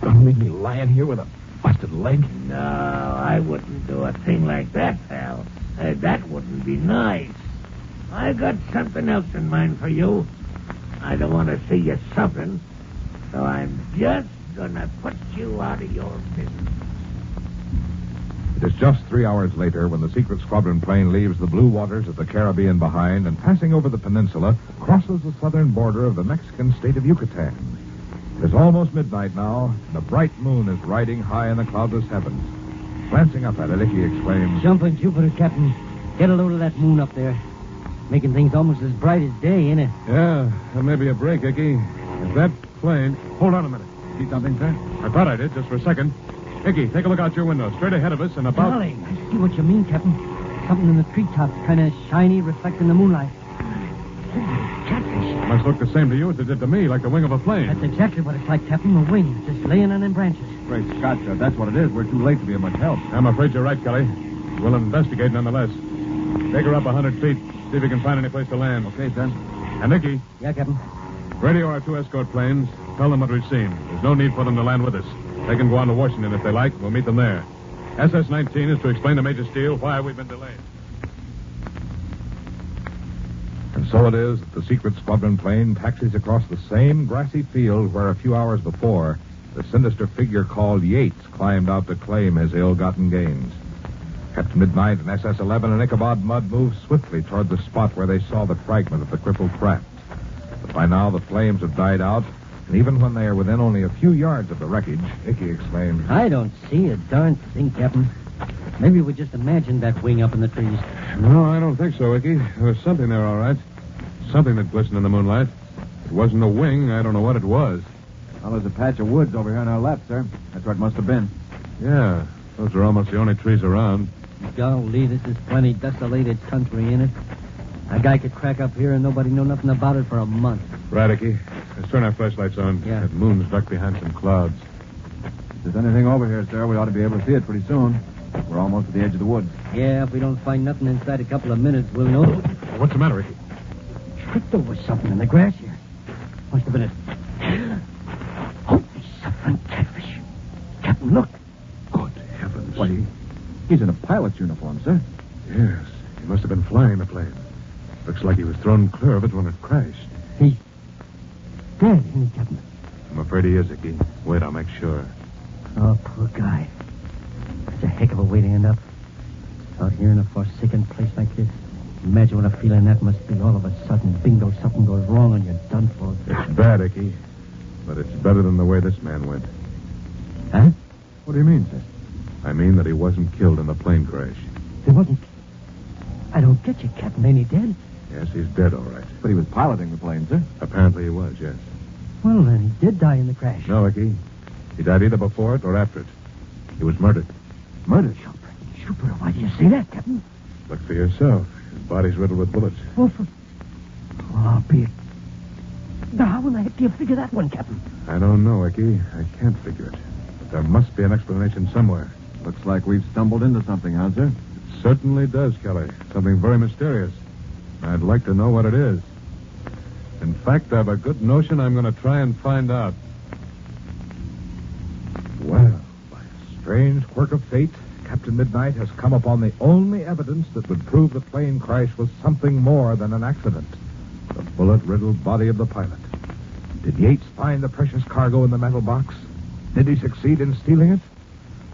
Gonna leave me lying here with a busted leg? No, I wouldn't do a thing like that, pal. That wouldn't be nice. I got something else in mind for you. I don't want to see you suffering, so I'm just gonna put you out of your business. It is just 3 hours later when the secret squadron plane leaves the blue waters of the Caribbean behind and, passing over the peninsula, crosses the southern border of the Mexican state of Yucatan. It is almost midnight now, and a bright moon is riding high in the cloudless heavens. Glancing up at it, Icky exclaims, Jumping Jupiter, Captain. Get a load of that moon up there. Making things almost as bright as day, ain't it? Yeah, that may be a break, Icky. If that plane... Hold on a minute. See something, sir? I thought I did, just for a second. Icky, take a look out your window. Straight ahead of us and about... Darling, I see what you mean, Captain. Something in the treetops, kind of shiny, reflecting the moonlight. It must look the same to you as it did to me, like the wing of a plane. That's exactly what it's like, Captain. A wing, just laying on them branches. Great Scott, sir. That's what it is. We're too late to be of much help. I'm afraid you're right, Kelly. We'll investigate nonetheless. Take her up 100 feet. See if you can find any place to land. Okay, sir. And Nicky. Yeah, Captain. Radio our 2 escort planes. Tell them what we've seen. There's no need for them to land with us. They can go on to Washington if they like. We'll meet them there. SS-19 is to explain to Major Steele why we've been delayed. And so it is that the secret squadron plane taxis across the same grassy field where a few hours before the sinister figure called Yates climbed out to claim his ill-gotten gains. Captain Midnight and SS-11 and Ichabod Mudd moved swiftly toward the spot where they saw the fragment of the crippled craft. But by now the flames have died out, and even when they are within only a few yards of the wreckage, Icky exclaimed, I don't see a darn thing, Captain. Maybe we just imagined that wing up in the trees. No, I don't think so, Icky. There was something there, all right. Something that glistened in the moonlight. If it wasn't a wing, I don't know what it was. Well, there's a patch of woods over here on our left, sir. That's where it must have been. Yeah, those are almost the only trees around. Golly, this is plenty desolated country, ain't it? A guy could crack up here and nobody know nothing about it for a month. Right, Icky. Let's turn our flashlights on. Yeah. That moon's ducked behind some clouds. If there's anything over here, sir, we ought to be able to see it pretty soon. We're almost at the edge of the woods. Yeah, if we don't find nothing inside a couple of minutes, we'll know. What's the matter, Icky? Tripped over something in the grass here. Must have been Holy suffering catfish. Captain, look. Good heavens. Why, he's in a pilot's uniform, sir. Yes, he must have been flying the plane. Looks like he was thrown clear of it when it crashed. He's dead, isn't he, Captain? I'm afraid he is, Icky. Wait, I'll make sure. Oh, poor guy. It's a heck of a way to end up. Out here in a forsaken place like this. Imagine what a feeling that must be. All of a sudden, bingo, something goes wrong and you're done for. It's bad, Icky. But it's better than the way this man went. Huh? What do you mean, sir? I mean that he wasn't killed in the plane crash. He wasn't... I don't get you, Captain. Ain't he dead? Yes, he's dead, all right. But he was piloting the plane, sir. Apparently he was, yes. Well, then, he did die in the crash. No, Icky. He died either before it or after it. He was murdered. Murdered? Jupiter, why do you say that, Captain? Look for yourself. His body's riddled with bullets. Oh, I'll be it. Now, how in the heck do you figure that one, Captain? I don't know, Icky. I can't figure it. But there must be an explanation somewhere. Looks like we've stumbled into something, huh, sir? It certainly does, Kelly. Something very mysterious. I'd like to know what it is. In fact, I've a good notion I'm going to try and find out. Well, by a strange quirk of fate, Captain Midnight has come upon the only evidence that would prove the plane crash was something more than an accident. The bullet-riddled body of the pilot. Did Yates find the precious cargo in the metal box? Did he succeed in stealing it?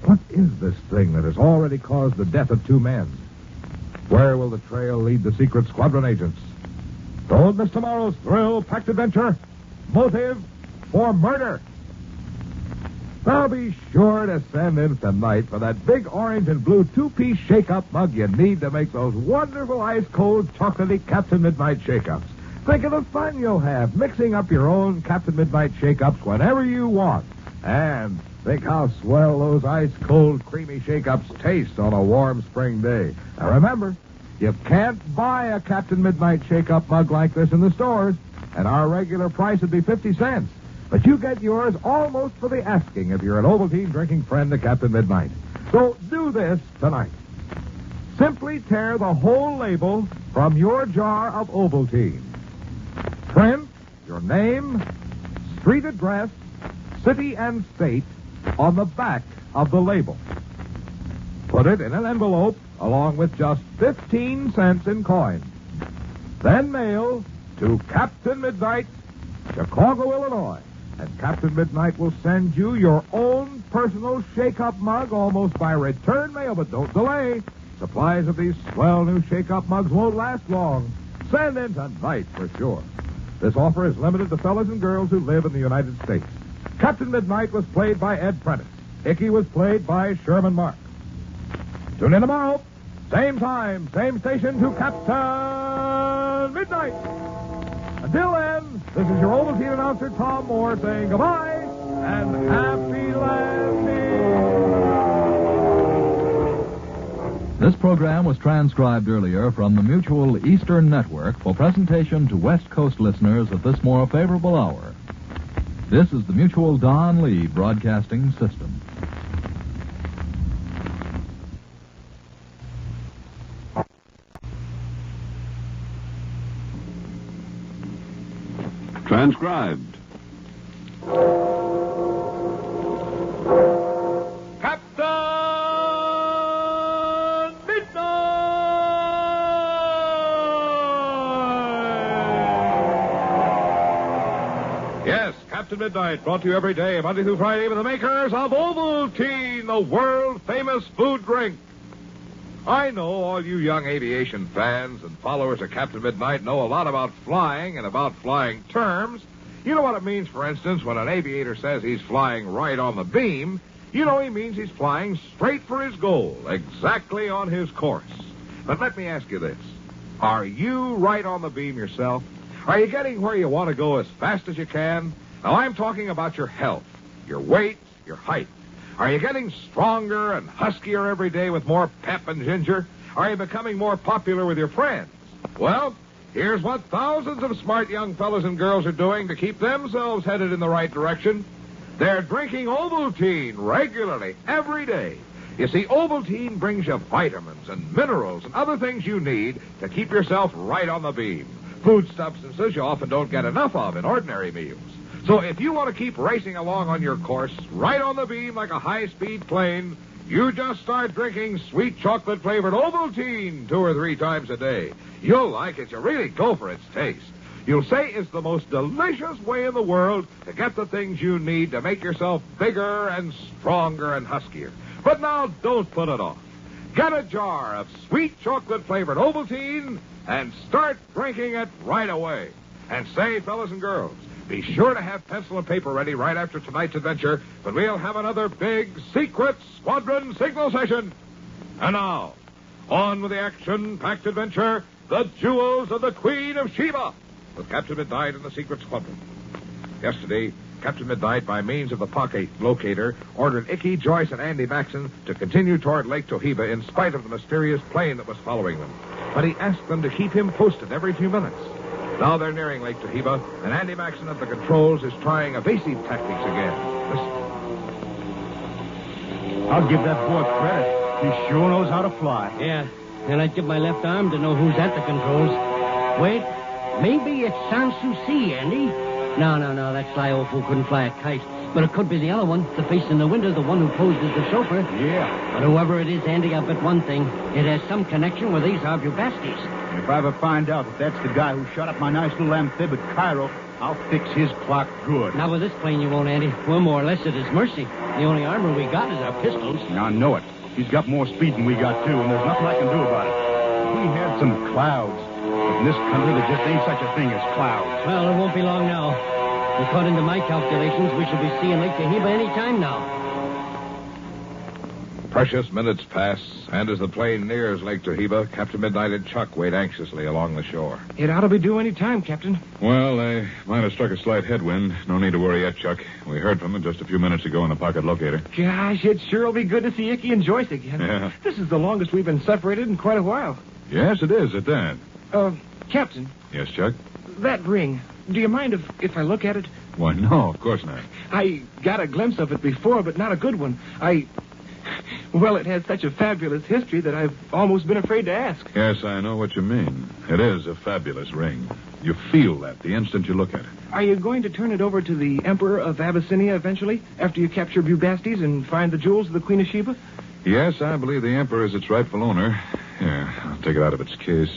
What is this thing that has already caused the death of 2 men? Where will the trail lead the secret squadron agents? Don't miss tomorrow's thrill-packed adventure. Motive for murder. Now be sure to send in tonight for that big orange and blue 2-piece shake-up mug you need to make those wonderful ice-cold chocolatey Captain Midnight shake-ups. Think of the fun you'll have mixing up your own Captain Midnight shake-ups whenever you want. And think how swell those ice-cold creamy shake-ups taste on a warm spring day. Now remember, you can't buy a Captain Midnight shake-up mug like this in the stores, and our regular price would be 50 cents. But you get yours almost for the asking if you're an Ovaltine drinking friend of Captain Midnight. So do this tonight. Simply tear the whole label from your jar of Ovaltine. Print your name, street address, city and state on the back of the label. Put it in an envelope along with just 15 cents in coin. Then mail to Captain Midnight, Chicago, Illinois. And Captain Midnight will send you your own personal shake-up mug almost by return mail. But don't delay. Supplies of these swell new shake-up mugs won't last long. Send in tonight for sure. This offer is limited to fellas and girls who live in the United States. Captain Midnight was played by Ed Prentice. Icky was played by Sherman Marks. Tune in tomorrow. Same time, same station to Captain Midnight. Until then, this is your Ovaltine announcer, Tom Moore, saying goodbye and happy landing. This program was transcribed earlier from the Mutual Eastern Network for presentation to West Coast listeners at this more favorable hour. This is the Mutual Don Lee Broadcasting System. Transcribed. Captain Midnight! Yes, Captain Midnight, brought to you every day, Monday through Friday, by the makers of Ovaltine, the world-famous food drink. I know all you young aviation fans and followers of Captain Midnight know a lot about flying and about flying terms. You know what it means, for instance, when an aviator says he's flying right on the beam. You know he means he's flying straight for his goal, exactly on his course. But let me ask you this. Are you right on the beam yourself? Are you getting where you want to go as fast as you can? Now, I'm talking about your health, your weight, your height. Are you getting stronger and huskier every day with more pep and ginger? Are you becoming more popular with your friends? Well, here's what thousands of smart young fellas and girls are doing to keep themselves headed in the right direction. They're drinking Ovaltine regularly, every day. You see, Ovaltine brings you vitamins and minerals and other things you need to keep yourself right on the beam. Food substances you often don't get enough of in ordinary meals. So if you want to keep racing along on your course, right on the beam like a high-speed plane, you just start drinking sweet chocolate-flavored Ovaltine 2 or 3 times a day. You'll like it. You'll really go for its taste. You'll say it's the most delicious way in the world to get the things you need to make yourself bigger and stronger and huskier. But now, don't put it off. Get a jar of sweet chocolate-flavored Ovaltine and start drinking it right away. And say, fellas and girls, be sure to have pencil and paper ready right after tonight's adventure, but we'll have another big secret squadron signal session. And now, on with the action-packed adventure, The Jewels of the Queen of Sheba, with Captain Midnight and the Secret Squadron. Yesterday, Captain Midnight, by means of the pocket locator, ordered Icky, Joyce, and Andy Maxon to continue toward Lake Tohiba in spite of the mysterious plane that was following them. But he asked them to keep him posted every few minutes. Now they're nearing Lake Tohiba, and Andy Maxon at the controls is trying evasive tactics again. Listen. I'll give that boy credit. He sure knows how to fly. Yeah, and I'd give my left arm to know who's at the controls. Wait, maybe it's Sanssouci, Andy. No, that sly old fool couldn't fly a kite. But it could be the other one, the face in the window, the one who posed as the chauffeur. Yeah. But whoever it is, Andy, I'll bet one thing. It has some connection with these Arbubastis. If I ever find out that that's the guy who shot up my nice little amphib at Cairo, I'll fix his clock good. Not with this plane, you won't, Andy. We're more or less at his mercy. The only armor we got is our pistols. I know it. He's got more speed than we got, too, and there's nothing I can do about it. We had some clouds. But in this country, there just ain't such a thing as clouds. Well, it won't be long now. According to my calculations, we should be seeing Lake Tohiba any time now. Precious minutes pass, and as the plane nears Lake Tohiba, Captain Midnight and Chuck wait anxiously along the shore. It ought to be due any time, Captain. Well, they might have struck a slight headwind. No need to worry yet, Chuck. We heard from them just a few minutes ago in the pocket locator. Gosh, it sure will be good to see Icky and Joyce again. Yeah. This is the longest we've been separated in quite a while. Yes, it is, at that. Captain. Yes, Chuck? That ring. Do you mind if I look at it? Why, no, of course not. I got a glimpse of it before, but not a good one. Well, it has such a fabulous history that I've almost been afraid to ask. Yes, I know what you mean. It is a fabulous ring. You feel that the instant you look at it. Are you going to turn it over to the Emperor of Abyssinia eventually, after you capture Bubastes and find the jewels of the Queen of Sheba? Yes, I believe the Emperor is its rightful owner. Here, I'll take it out of its case.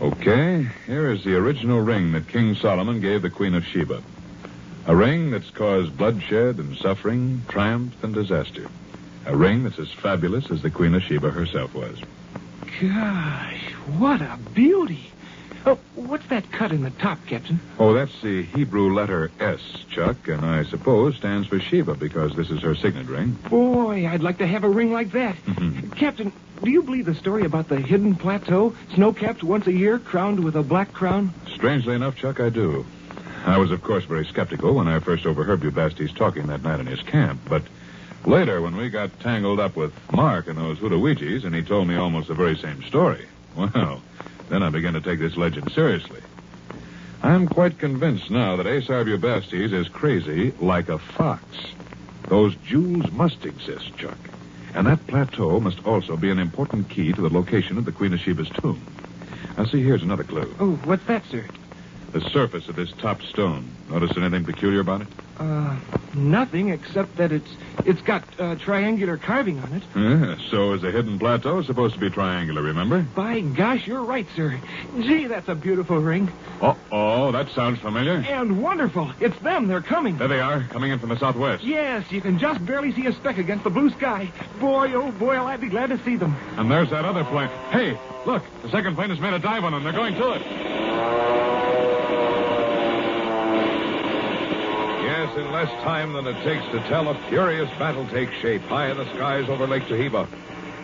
Okay, here is the original ring that King Solomon gave the Queen of Sheba. A ring that's caused bloodshed and suffering, triumph and disaster. A ring that's as fabulous as the Queen of Sheba herself was. Gosh, what a beauty. Oh, what's that cut in the top, Captain? Oh, that's the Hebrew letter S, Chuck, and I suppose stands for Sheba because this is her signet ring. Boy, I'd like to have a ring like that. Captain, do you believe the story about the hidden plateau, snow-capped once a year, crowned with a black crown? Strangely enough, Chuck, I do. I was, of course, very skeptical when I first overheard Bubastes talking that night in his camp, but later, when we got tangled up with Mark and those Hoodoo-Ouijies, and he told me almost the very same story, well, then I began to take this legend seriously. I'm quite convinced now that Asar Bubastes is crazy like a fox. Those jewels must exist, Chuck. And that plateau must also be an important key to the location of the Queen of Sheba's tomb. Now, see, here's another clue. Oh, what's that, sir? The surface of this top stone. Notice anything peculiar about it? Nothing except that it's got triangular carving on it. So is the hidden plateau supposed to be triangular, remember? By gosh, you're right, sir. Gee, that's a beautiful ring. Uh-oh, that sounds familiar. And wonderful. It's them. They're coming. There they are, coming in from the southwest. Yes, you can just barely see a speck against the blue sky. Boy, oh boy, I'd be glad to see them. And there's that other plane. Hey, look, the second plane has made a dive on them. They're going to it. Yes, in less time than it takes to tell, a furious battle takes shape high in the skies over Lake Taheba.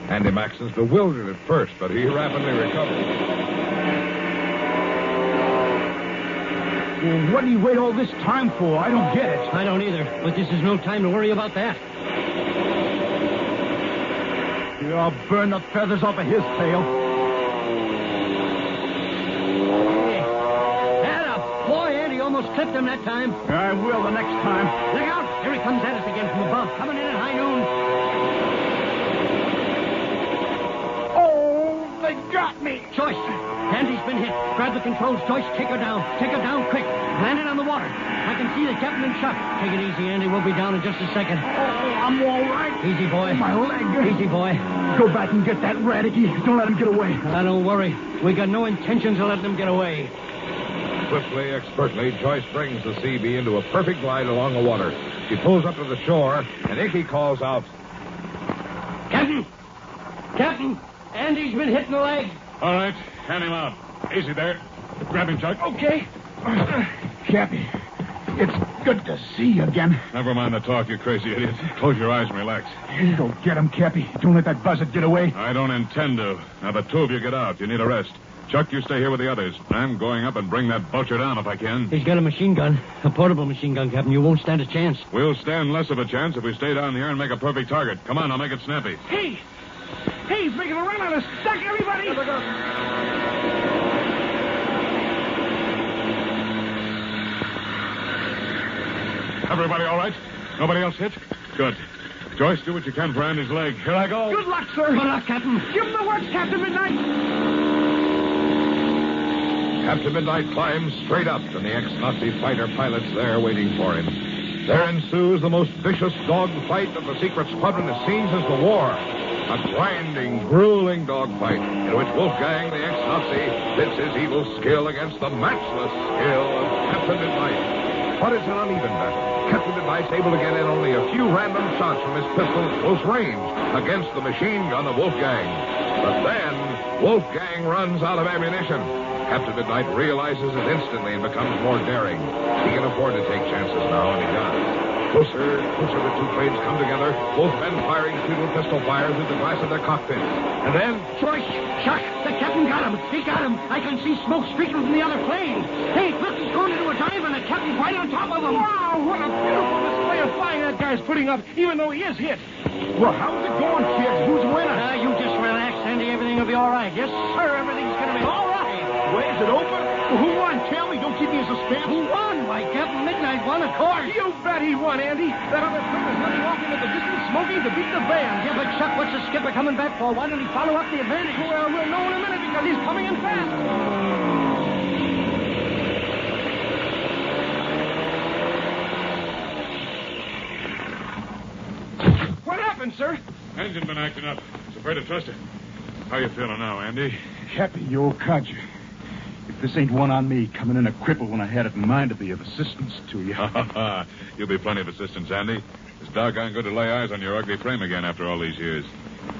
Andy Maxon's bewildered at first, but he rapidly recovered. Well, what do you wait all this time for? I don't get it. I don't either, but this is no time to worry about that. I'll burn the feathers off of his tail. Almost clipped him that time. I will the next time. Look out! Here he comes at us again from above, coming in at high noon. Oh, they got me! Joyce, Andy's been hit. Grab the controls, Joyce. Take her down. Take her down quick. Land it on the water. I can see the captain and Chuck. Take it easy, Andy. We'll be down in just a second. Oh, I'm all right. Easy, boy. My leg. Easy, boy. Go back and get that Radicky. Don't let him get away. Don't worry. We got no intentions of letting him get away. Swiftly, expertly, Joyce brings the CB into a perfect glide along the water. She pulls up to the shore, and Icky calls out, Captain! Captain! Andy's been hit in the leg. All right, hand him out. Easy there. Grab him, Chuck. Okay. Cappy, it's good to see you again. Never mind the talk, you crazy idiot. Close your eyes and relax. Go get him, Cappy. Don't let that buzzard get away. I don't intend to. Now, the two of you get out. You need a rest. Chuck, you stay here with the others. I'm going up and bring that vulture down if I can. He's got a machine gun. A portable machine gun, Captain. You won't stand a chance. We'll stand less of a chance if we stay down here and make a perfect target. Come on, I'll make it snappy. Hey! Hey, he's making a run on us. Duck, everybody! Everybody all right? Nobody else hit? Good. Joyce, do what you can for Andy's leg. Here I go. Good luck, sir. Good luck, Captain. Give him the works, Captain Midnight. Captain Midnight climbs straight up, and the ex-Nazi fighter pilot's there waiting for him. There ensues the most vicious dogfight that the secret squadron has seen since the war. A grinding, grueling dogfight in which Wolfgang, the ex-Nazi, pits his evil skill against the matchless skill of Captain Midnight. But it's an uneven battle. Captain Midnight's able to get in only a few random shots from his pistol at close range against the machine gun of Wolfgang. But then, Wolfgang runs out of ammunition. Captain Midnight realizes it instantly and becomes more daring. He can afford to take chances now, and he does. Closer the two planes come together, both men firing futile pistol fires through the glass of their cockpits. And then... Joyce! Chuck! The captain got him! He got him! I can see smoke streaking from the other plane! Hey, look, he's going into a dive and the captain's right on top of him! Wow, what a beautiful display of flying that guy's putting up, even though he is hit. Well, how's it going, kids? Who's winning? You just relax, Andy. Everything will be all right. Yes, sir, everything's going to be all right. Well, is it over? Well, who won? Tell me. Don't keep me a more suspense. Who won? Why, Captain Midnight won, of course. You bet he won, Andy. That other twin is running off into the distance, smoking to beat the band. Yeah, but Chuck, what's the skipper coming back for? Why don't he follow up the advantage? Well, we'll know in a minute because he's coming in fast. What happened, sir? Engine been acting up. It's afraid to trust it. How you feeling now, Andy? Cappy, you old codger. If this ain't one on me, coming in a cripple when I had it in mind to be of assistance to you. You'll be plenty of assistance, Andy. It's doggone good to lay eyes on your ugly frame again after all these years.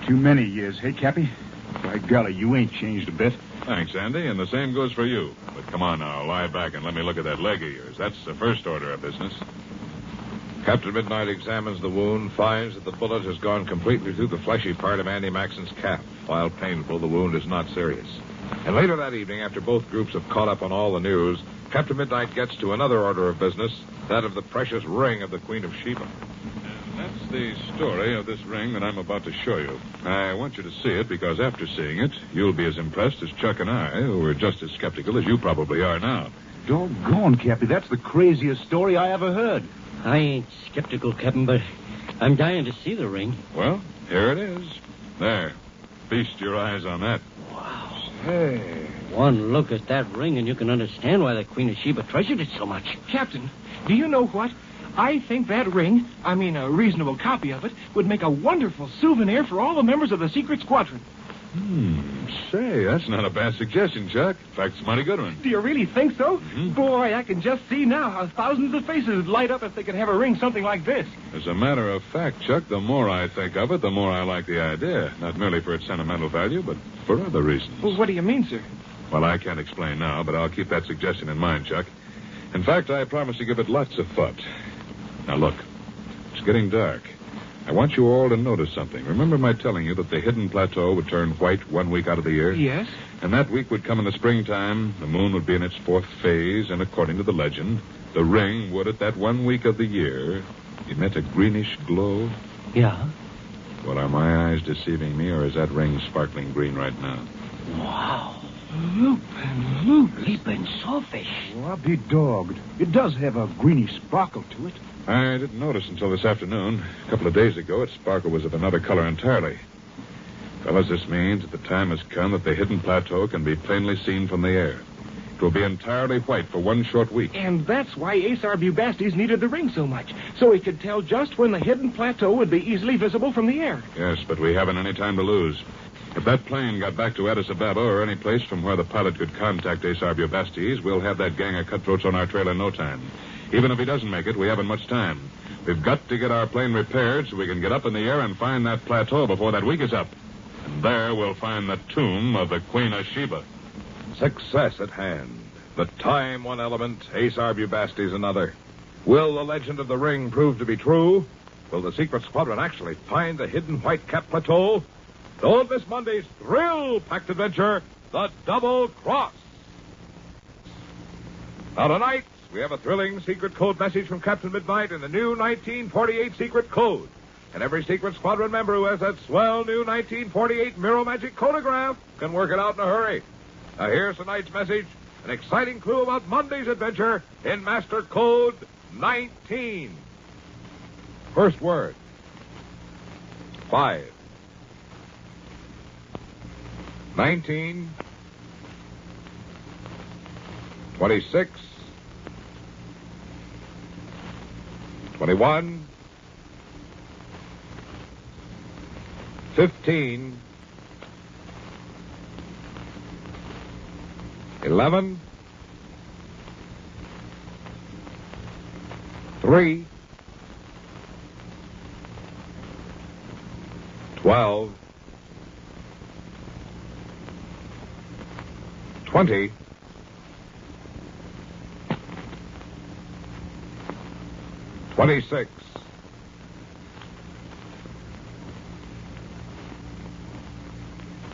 Too many years, hey, Cappy? By golly, you ain't changed a bit. Thanks, Andy, and the same goes for you. But come on now, lie back and let me look at that leg of yours. That's the first order of business. Captain Midnight examines the wound, finds that the bullet has gone completely through the fleshy part of Andy Maxon's cap. While painful, the wound is not serious. And later that evening, after both groups have caught up on all the news, Captain Midnight gets to another order of business, that of the precious ring of the Queen of Sheba. And that's the story of this ring that I'm about to show you. I want you to see it because after seeing it, you'll be as impressed as Chuck and I, who are just as skeptical as you probably are now. Doggone, Cappy, that's the craziest story I ever heard. I ain't skeptical, Captain, but I'm dying to see the ring. Well, here it is. There. Feast your eyes on that. Wow. Hey. One look at that ring and you can understand why the Queen of Sheba treasured it so much. Captain, do you know what? I think that ring, I mean a reasonable copy of it, would make a wonderful souvenir for all the members of the Secret Squadron. Say, that's not a bad suggestion, Chuck. In fact, it's a mighty good one. Do you really think so? Boy, I can just see now how thousands of faces would light up if they could have a ring something like this. As a matter of fact, Chuck, the more I think of it, the more I like the idea. Not merely for its sentimental value, but for other reasons. Well, what do you mean, sir? Well, I can't explain now, but I'll keep that suggestion in mind, Chuck. In fact, I promise to give it lots of thought. Now, look. It's getting dark. I want you all to notice something. Remember my telling you that the hidden plateau would turn white 1 week out of the year? Yes. And that week would come in the springtime. The moon would be in its 4th phase, and according to the legend, the ring would, at that 1 week of the year, emit a greenish glow. Yeah? Well, are my eyes deceiving me, or is that ring sparkling green right now? Wow. Leaping sawfish. Well, I'll be dogged. It does have a greeny sparkle to it. I didn't notice until this afternoon. A couple of days ago, its sparkle was of another color entirely. Fellas, this means that the time has come that the hidden plateau can be plainly seen from the air. It will be entirely white for 1 short week. And that's why Aesar Bubastes needed the ring so much, so he could tell just when the hidden plateau would be easily visible from the air. Yes, but we haven't any time to lose. If that plane got back to Addis Ababa or any place from where the pilot could contact Aesar Bubastes, we'll have that gang of cutthroats on our trail in no time. Even if he doesn't make it, we haven't much time. We've got to get our plane repaired so we can get up in the air and find that plateau before that week is up. And there we'll find the tomb of the Queen of Sheba. Success at hand. The time one element, Aesar Bubastes another. Will the legend of the ring prove to be true? Will the secret squadron actually find the hidden white cap plateau? Don't miss Monday's thrill-packed adventure, The Double Cross. Now tonight, we have a thrilling secret code message from Captain Midnight in the new 1948 secret code. And every secret squadron member who has that swell new 1948 Miro Magic codograph can work it out in a hurry. Now here's tonight's message, an exciting clue about Monday's adventure in Master Code 19. First word. 5. 19. 26. 21. 15. 11. 3. 12. 20. 26.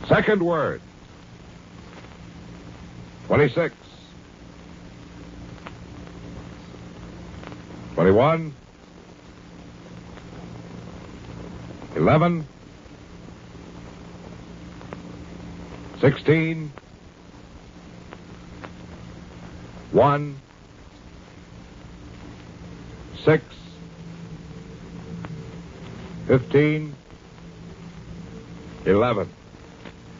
Second word. 26. 21. 11. 16. 1. 6, 15, 11.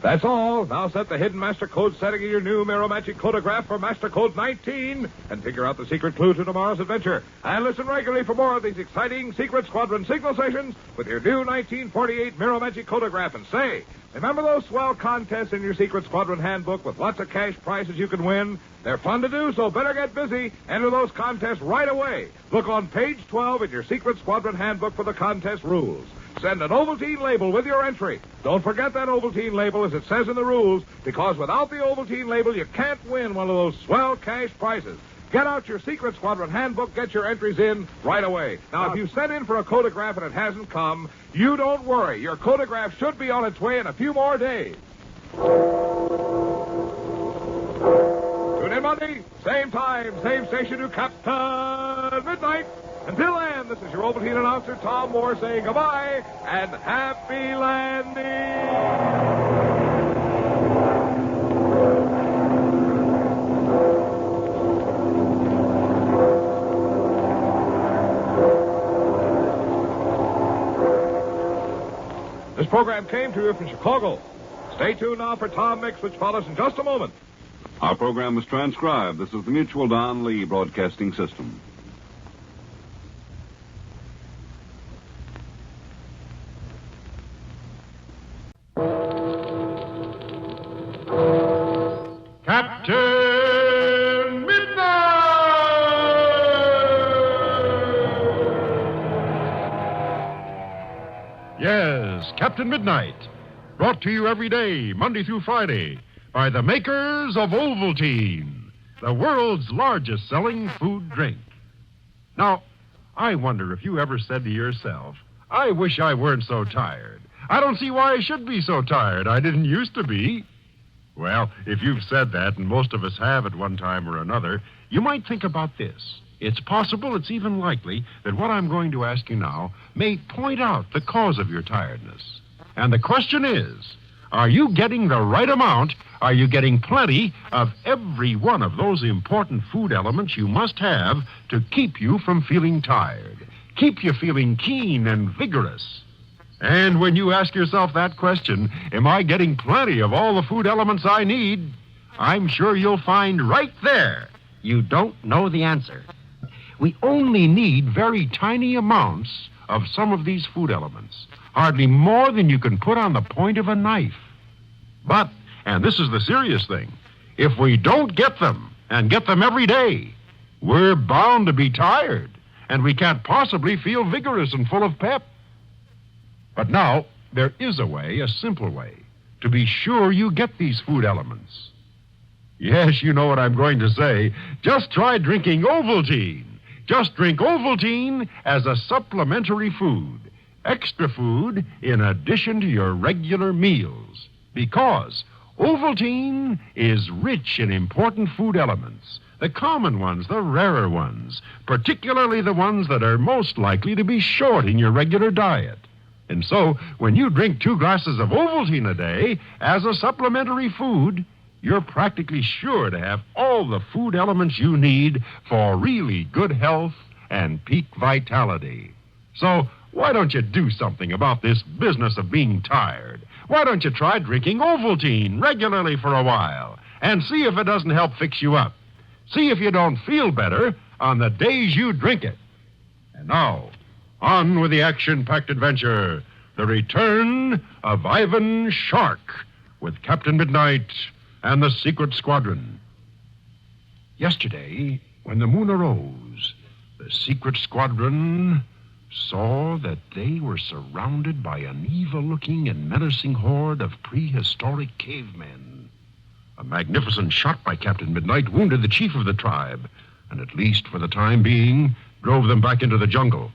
That's all. Now set the hidden master code setting in your new Mirror Magic Codograph for master code 19 and figure out the secret clue to tomorrow's adventure. And listen regularly for more of these exciting Secret Squadron signal sessions with your new 1948 Mirror Magic Codograph. And say, remember those swell contests in your Secret Squadron handbook with lots of cash prizes you can win? They're fun to do, so better get busy. Enter those contests right away. Look on page 12 in your Secret Squadron handbook for the contest rules. Send an Ovaltine label with your entry. Don't forget that Ovaltine label as it says in the rules, because without the Ovaltine label, you can't win one of those swell cash prizes. Get out your Secret Squadron handbook, get your entries in right away. Now, if you sent in for a Codograph and it hasn't come, you don't worry. Your Codograph should be on its way in a few more days. Tune in Monday, same time, same station to Captain Midnight. Until then, this is your Ovaltine announcer, Tom Moore, saying goodbye and happy landing. This program came to you from Chicago. Stay tuned now for Tom Mix, which follows in just a moment. Our program was transcribed. This is the Mutual Don Lee Broadcasting System. Captain Midnight! Yes, Captain Midnight. Brought to you every day, Monday through Friday, by the makers of Ovaltine, the world's largest selling food drink. Now, I wonder if you ever said to yourself, I wish I weren't so tired. I don't see why I should be so tired. I didn't used to be. Well, if you've said that, and most of us have at one time or another, you might think about this. It's possible, it's even likely, that what I'm going to ask you now may point out the cause of your tiredness. And the question is, are you getting the right amount? Are you getting plenty of every one of those important food elements you must have to keep you from feeling tired, keep you feeling keen and vigorous? And when you ask yourself that question, am I getting plenty of all the food elements I need? I'm sure you'll find right there you don't know the answer. We only need very tiny amounts of some of these food elements, hardly more than you can put on the point of a knife. But, and this is the serious thing, if we don't get them, and get them every day, we're bound to be tired, and we can't possibly feel vigorous and full of pep. But now, there is a way, a simple way, to be sure you get these food elements. Yes, you know what I'm going to say. Just try drinking Ovaltine. Just drink Ovaltine as a supplementary food. Extra food in addition to your regular meals. Because Ovaltine is rich in important food elements. The common ones, the rarer ones. Particularly the ones that are most likely to be short in your regular diet. And so, when you drink 2 glasses of Ovaltine a day as a supplementary food, you're practically sure to have all the food elements you need for really good health and peak vitality. So, why don't you do something about this business of being tired? Why don't you try drinking Ovaltine regularly for a while and see if it doesn't help fix you up? See if you don't feel better on the days you drink it. And now, on with the action-packed adventure, the return of Ivan Shark with Captain Midnight and the Secret Squadron. Yesterday, when the moon arose, the Secret Squadron saw that they were surrounded by an evil-looking and menacing horde of prehistoric cavemen. A magnificent shot by Captain Midnight wounded the chief of the tribe, and at least for the time being, drove them back into the jungle.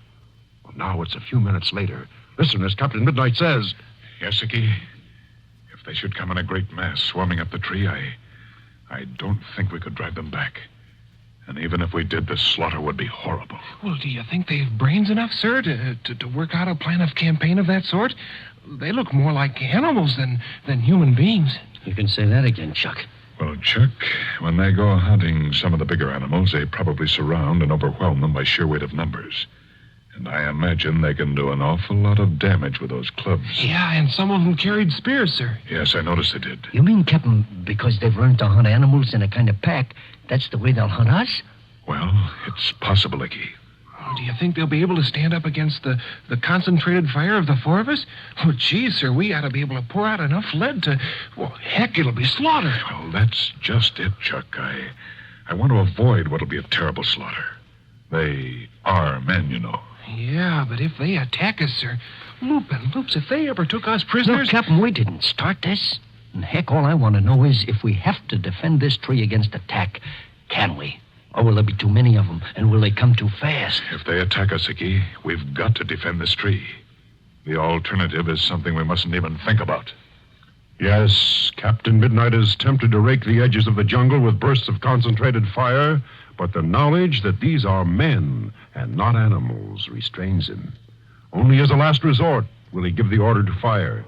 Well, now it's a few minutes later. Listen, as Captain Midnight says... Yes, Icky. If they should come in a great mass swarming up the tree, I don't think we could drive them back. And even if we did, the slaughter would be horrible. Well, do you think they have brains enough, sir, to work out a plan of campaign of that sort? They look more like animals than human beings. You can say that again, Chuck. Well, Chuck, when they go hunting some of the bigger animals, they probably surround and overwhelm them by sheer weight of numbers. And I imagine they can do an awful lot of damage with those clubs. Yeah, and some of them carried spears, sir. Yes, I noticed they did. You mean, Captain, because they've learned to hunt animals in a kind of pack, that's the way they'll hunt us? Well, it's possible, Icky. Oh, do you think they'll be able to stand up against the concentrated fire of the four of us? Oh, geez, sir, we ought to be able to pour out enough lead to... Well, heck, it'll be slaughter. Well, that's just it, Chuck. I want to avoid what'll be a terrible slaughter. They are men, you know. Yeah, but if they attack us, sir... Loop and loops, if they ever took us prisoners... Look, Captain, we didn't start this. And heck, all I want to know is if we have to defend this tree against attack, can we? Or will there be too many of them, and will they come too fast? If they attack us, Icky, we've got to defend this tree. The alternative is something we mustn't even think about. Yes, Captain Midnight is tempted to rake the edges of the jungle with bursts of concentrated fire, but the knowledge that these are men and not animals restrains him. Only as a last resort will he give the order to fire.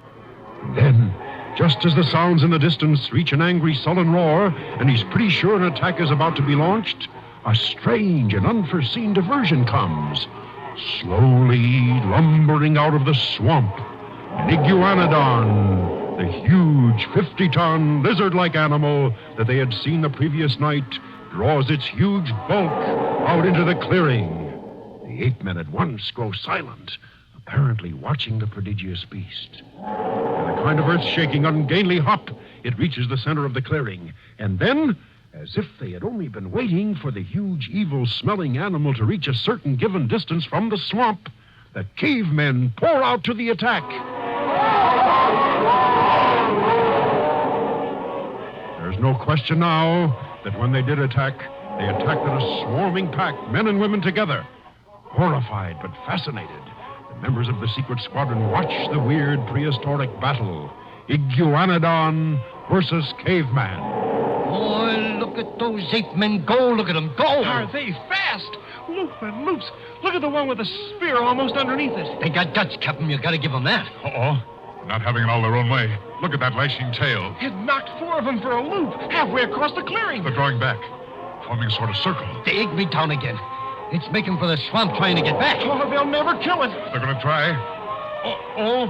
And then, just as the sounds in the distance reach an angry, sullen roar, and he's pretty sure an attack is about to be launched, a strange and unforeseen diversion comes. Slowly lumbering out of the swamp, an iguanodon, the huge 50-ton lizard-like animal that they had seen the previous night, draws its huge bulk out into the clearing. The ape men at once grow silent, apparently watching the prodigious beast. With a kind of earth-shaking, ungainly hop, it reaches the center of the clearing. And then, as if they had only been waiting for the huge, evil-smelling animal to reach a certain given distance from the swamp, the cavemen pour out to the attack. There's no question now that when they did attack, they attacked in a swarming pack, men and women together. Horrified but fascinated, members of the secret squadron watch the weird prehistoric battle. Iguanodon versus caveman. Boy, look at those ape men go. Look at them go. Are they fast? Loop and loops. Look at the one with the spear almost underneath it. They got guts, Captain. You got to give them that. Uh-oh. Not having it all their own way. Look at that lashing tail. It knocked four of them for a loop, halfway across the clearing. They're drawing back, forming a sort of circle. They egged me down again. It's making for the swamp trying to get back. Oh, they'll never kill it. They're going to try. Oh,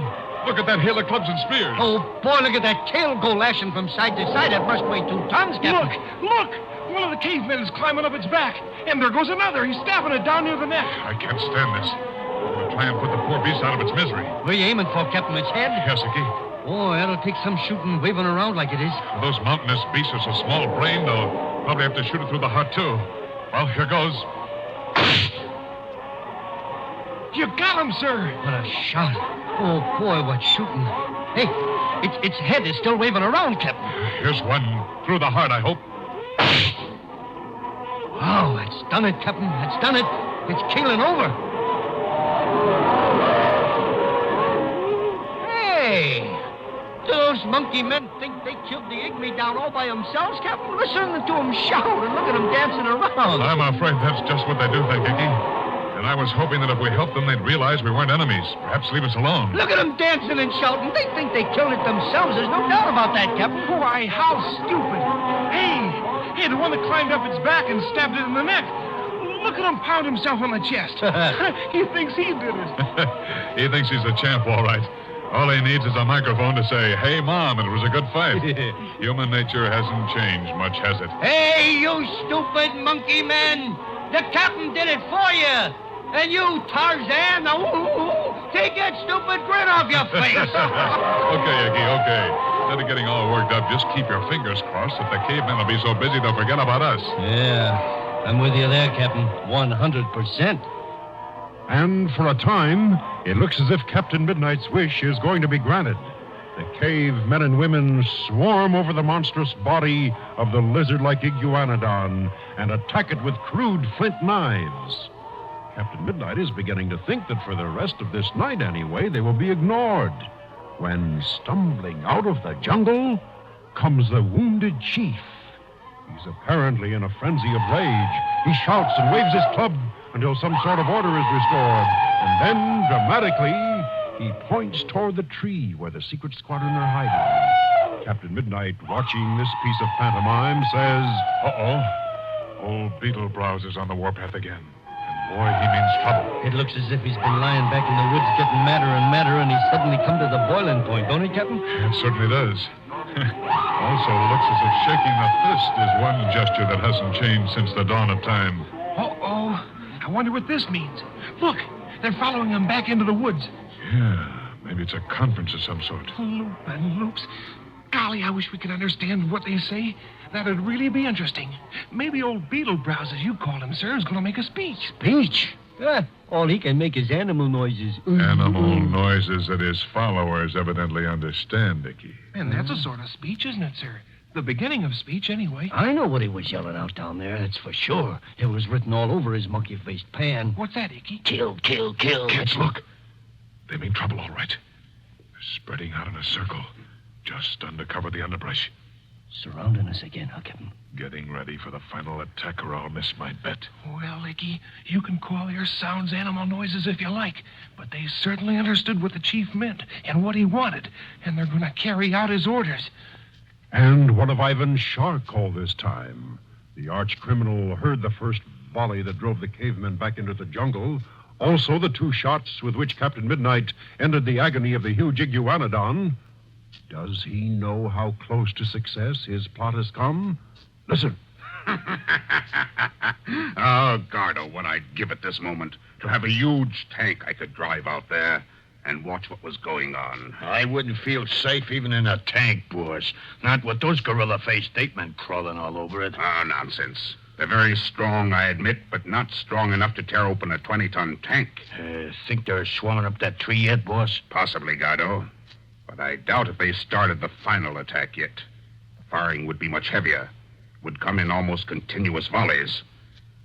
look at that hail of clubs and spears. Oh, boy, look at that tail go lashing from side to side. That must weigh 2 tons, Captain. Look! One of the cavemen is climbing up its back. And there goes another. He's stabbing it down near the neck. I can't stand this. I'm going to try and put the poor beast out of its misery. Where are you aiming for, Captain? Its head? Yes, Icky. Oh, that'll take some shooting, waving around like it is. Well, those mountainous beasts are so small-brained, they'll probably have to shoot it through the heart, too. Well, here goes. You got him, sir. What a shot. Oh, boy, what shooting. Hey, its head is still waving around, Captain. Here's one through the heart, I hope. Oh, that's done it, Captain. That's done it. It's keeling over. Hey! Do those monkey men think they killed the Igme down all by themselves, Captain? Listen to them shout and look at them dancing around. I'm afraid that's just what they do think, Icky. And I was hoping that if we helped them, they'd realize we weren't enemies. Perhaps leave us alone. Look at them dancing and shouting. They think they killed it themselves. There's no doubt about that, Captain. Why, how stupid. Hey, the one that climbed up its back and stabbed it in the neck. Look at him pound himself on the chest. He thinks he did it. He thinks he's a champ, all right. All he needs is a microphone to say, "Hey, Mom, it was a good fight." Human nature hasn't changed much, has it? Hey, you stupid monkey men. The captain did it for you. And you, Tarzan, take that stupid grin off your face. Okay, Icky, okay. Instead of getting all worked up, just keep your fingers crossed that the cavemen will be so busy they'll forget about us. Yeah, I'm with you there, Captain. 100%. And for a time, it looks as if Captain Midnight's wish is going to be granted. The cave men and women swarm over the monstrous body of the lizard-like iguanodon and attack it with crude flint knives. Captain Midnight is beginning to think that for the rest of this night anyway, they will be ignored. When, stumbling out of the jungle, comes the wounded chief. He's apparently in a frenzy of rage. He shouts and waves his club until some sort of order is restored. And then, dramatically, he points toward the tree where the secret squadron are hiding. Captain Midnight, watching this piece of pantomime, says, Uh-oh. Old Beetle Brows is on the warpath again. And boy, he means trouble. It looks as if he's been lying back in the woods getting madder and madder, and he's suddenly come to the boiling point, don't he, Captain? It certainly does. Also looks as if shaking the fist is one gesture that hasn't changed since the dawn of time. Uh-oh. I wonder what this means. Look, they're following him back into the woods. Yeah, maybe it's a conference of some sort. Loop and loops. Golly, I wish we could understand what they say. That'd really be interesting. Maybe old Beetle Brows, as you call him, sir, is going to make a speech. Speech? All he can make is animal noises. Animal noises that his followers evidently understand, Dickie. And that's a sort of speech, isn't it, sir? The beginning of speech, anyway. I know what he was yelling out down there, that's for sure. It was written all over his monkey-faced pan. What's that, Icky? Kill, kill, kill. Kids, look. They mean trouble, all right. They're spreading out in a circle, just under cover of the underbrush. Surrounding us again, huh, Captain? Getting ready for the final attack, or I'll miss my bet. Well, Icky, you can call their sounds animal noises if you like, but they certainly understood what the chief meant and what he wanted, and they're going to carry out his orders. And what of Ivan's shark all this time? The arch-criminal heard the first volley that drove the cavemen back into the jungle. Also, the 2 shots with which Captain Midnight ended the agony of the huge iguanodon. Does he know how close to success his plot has come? Listen. Oh, Gardo, what I'd give at this moment to have a huge tank I could drive out there and watch what was going on. I wouldn't feel safe even in a tank, boss. Not with those gorilla-faced ape men crawling all over it. Oh, nonsense. They're very strong, I admit, but not strong enough to tear open a 20-ton tank. Think they're swarming up that tree yet, boss? Possibly, Gardo. But I doubt if they started the final attack yet. The firing would be much heavier. Would come in almost continuous volleys.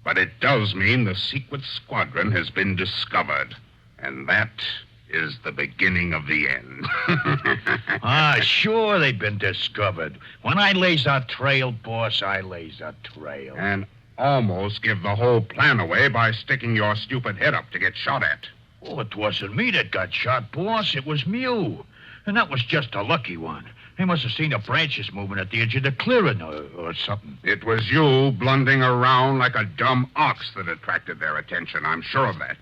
But it does mean the secret squadron has been discovered. And that is the beginning of the end. Sure they've been discovered. When I lays a trail, boss, I lays a trail. And almost give the whole plan away by sticking your stupid head up to get shot at. Oh, it wasn't me that got shot, boss. It was Mew. And that was just a lucky one. He must have seen the branches moving at the edge of the clearing or something. It was you blundering around like a dumb ox that attracted their attention. I'm sure of that.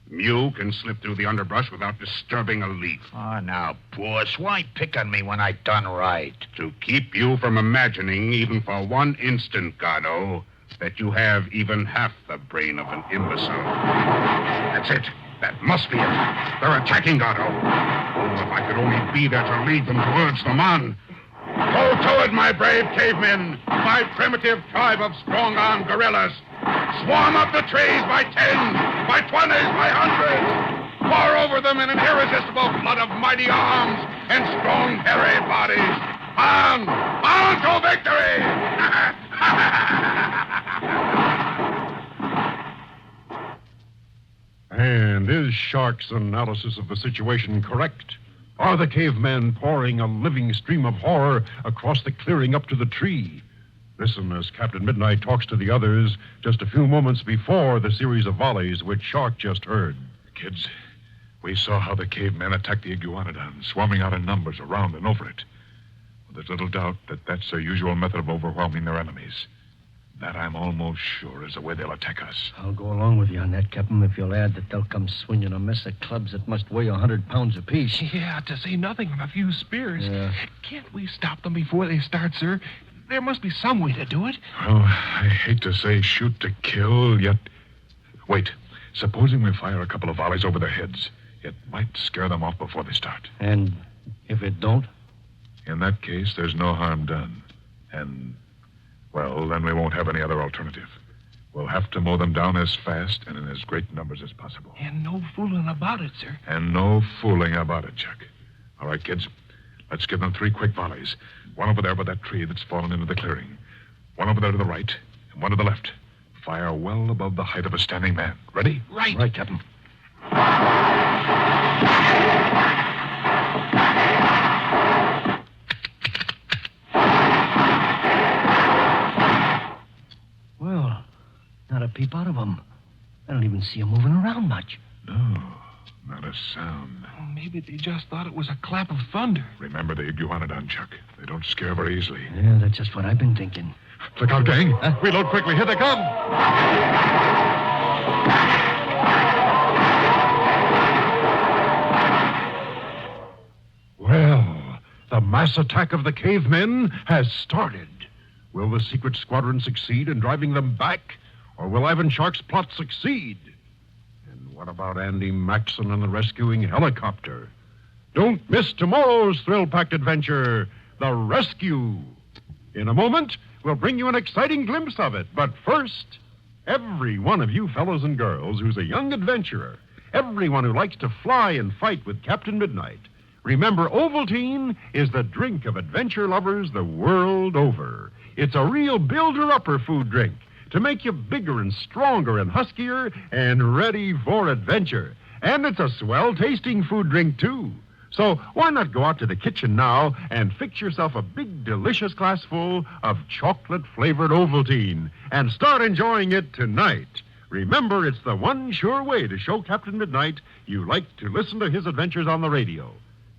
Mew can slip through the underbrush without disturbing a leaf. Oh, now, boss, why pick on me when I done right? To keep you from imagining, even for one instant, Gardo, that you have even half the brain of an imbecile. That's it. That must be it. They're attacking, Gardo. Oh, if I could only be there to lead them towards the man. Go to it, my brave cavemen, my primitive tribe of strong-armed gorillas. Swarm up the trees by 10s, by 20s, by 100s. Pour over them in an irresistible flood of mighty arms and strong, hairy bodies. On! On to victory! And is Shark's analysis of the situation correct? Are the cavemen pouring a living stream of horror across the clearing up to the tree? Listen as Captain Midnight talks to the others just a few moments before the series of volleys which Shark just heard. Kids, we saw how the cavemen attacked the iguanodon, swarming out in numbers around and over it. Well, there's little doubt that that's their usual method of overwhelming their enemies. That I'm almost sure is the way they'll attack us. I'll go along with you on that, Captain, if you'll add that they'll come swinging a mess of clubs that must weigh 100 pounds apiece. Yeah, to say nothing of a few spears. Yeah. Can't we stop them before they start, sir? There must be some way to do it. Well, I hate to say shoot to kill, yet... Wait. Supposing we fire a couple of volleys over their heads. It might scare them off before they start. And if it don't? In that case, there's no harm done. And... well, then we won't have any other alternative. We'll have to mow them down as fast and in as great numbers as possible. And no fooling about it, sir. And no fooling about it, Chuck. All right, kids. Let's give them 3 quick volleys. One over there by that tree that's fallen into the clearing. One over there to the right, and one to the left. Fire well above the height of a standing man. Ready? Right. Right, Captain. Well, not a peep out of them. I don't even see them moving around much. No. Not a sound. Well, maybe they just thought it was a clap of thunder. Remember the iguanodon, Chuck. They don't scare very easily. Yeah, that's just what I've been thinking. Look out, gang. Reload quickly. Here they come. Well, the mass attack of the cavemen has started. Will the secret squadron succeed in driving them back? Or will Ivan Shark's plot succeed? And what about Andy Maxson and the rescuing helicopter? Don't miss tomorrow's thrill-packed adventure, The Rescue. In a moment, we'll bring you an exciting glimpse of it. But first, every one of you fellows and girls who's a young adventurer, everyone who likes to fly and fight with Captain Midnight, remember Ovaltine is the drink of adventure lovers the world over. It's a real builder-upper food drink to make you bigger and stronger and huskier and ready for adventure. And it's a swell-tasting food drink, too. So why not go out to the kitchen now and fix yourself a big, delicious glassful of chocolate-flavored Ovaltine and start enjoying it tonight. Remember, it's the one sure way to show Captain Midnight you like to listen to his adventures on the radio.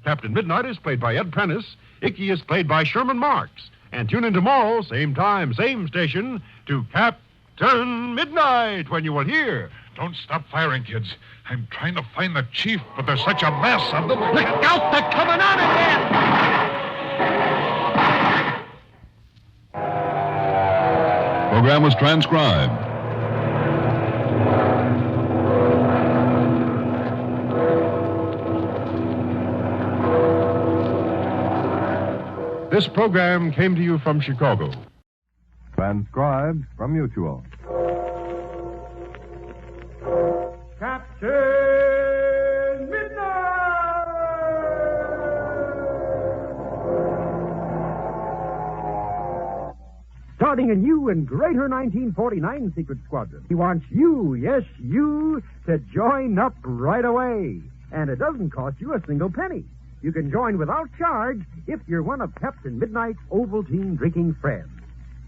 Captain Midnight is played by Ed Prentice. Icky is played by Sherman Marks. And tune in tomorrow, same time, same station, to Captain Midnight, when you will hear... Don't stop firing, kids. I'm trying to find the chief, but there's such a mess of them. Look out, they're coming on again! Program was transcribed. This program came to you from Chicago. Transcribed from Mutual. Captain Midnight! Starting a new and greater 1949 Secret Squadron. He wants you, yes, you, to join up right away. And it doesn't cost you a single penny. You can join without charge if you're one of Captain Midnight's Ovaltine drinking friends.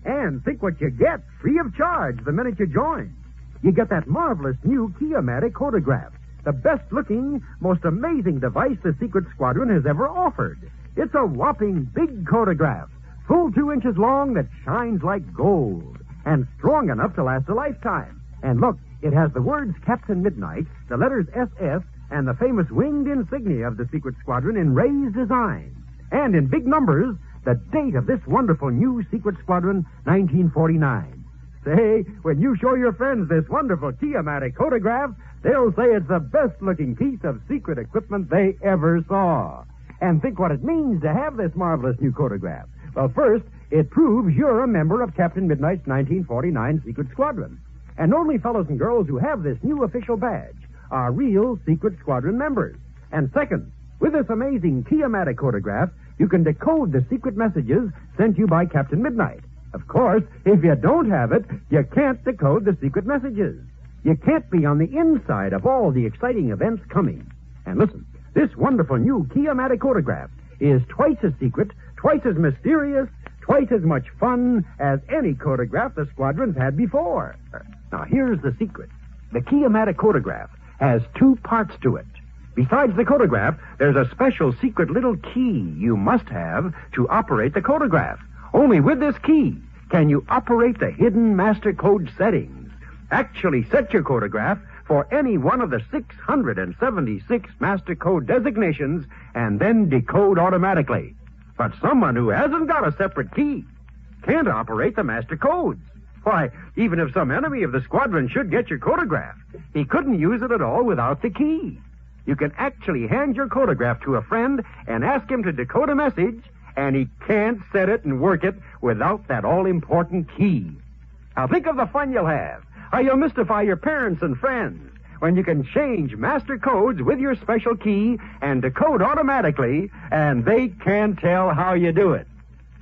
And think what you get free of charge the minute you join. You get that marvelous new Kia-matic Kodograph, the best-looking, most amazing device the Secret Squadron has ever offered. It's a whopping big Kodograph, full 2 inches long, that shines like gold, and strong enough to last a lifetime. And look, it has the words Captain Midnight, the letters SS, and the famous winged insignia of the Secret Squadron in raised design. And in big numbers, the date of this wonderful new Secret Squadron, 1949. Say, when you show your friends this wonderful Kia-matic Kodograph, they'll say it's the best-looking piece of secret equipment they ever saw. And think what it means to have this marvelous new Kodograph. Well, first, it proves you're a member of Captain Midnight's 1949 Secret Squadron. And only fellows and girls who have this new official badge are real Secret Squadron members. And second, with this amazing Kia-matic Kodograph, you can decode the secret messages sent you by Captain Midnight. Of course, if you don't have it, you can't decode the secret messages. You can't be on the inside of all the exciting events coming. And listen, this wonderful new Kia-matic Kodograph is twice as secret, twice as mysterious, twice as much fun as any Kodograph the Squadron's had before. Now, here's the secret. The Kia-matic Kodograph has 2 parts to it. Besides the Kodograph, there's a special secret little key you must have to operate the Kodograph. Only with this key can you operate the hidden master code settings. Actually set your Kodograph for any one of the 676 master code designations and then decode automatically. But someone who hasn't got a separate key can't operate the master codes. Why, even if some enemy of the Squadron should get your Kodograph, he couldn't use it at all without the key. You can actually hand your Kodograph to a friend and ask him to decode a message, and he can't set it and work it without that all-important key. Now think of the fun you'll have, how you'll mystify your parents and friends when you can change master codes with your special key and decode automatically, and they can't tell how you do it.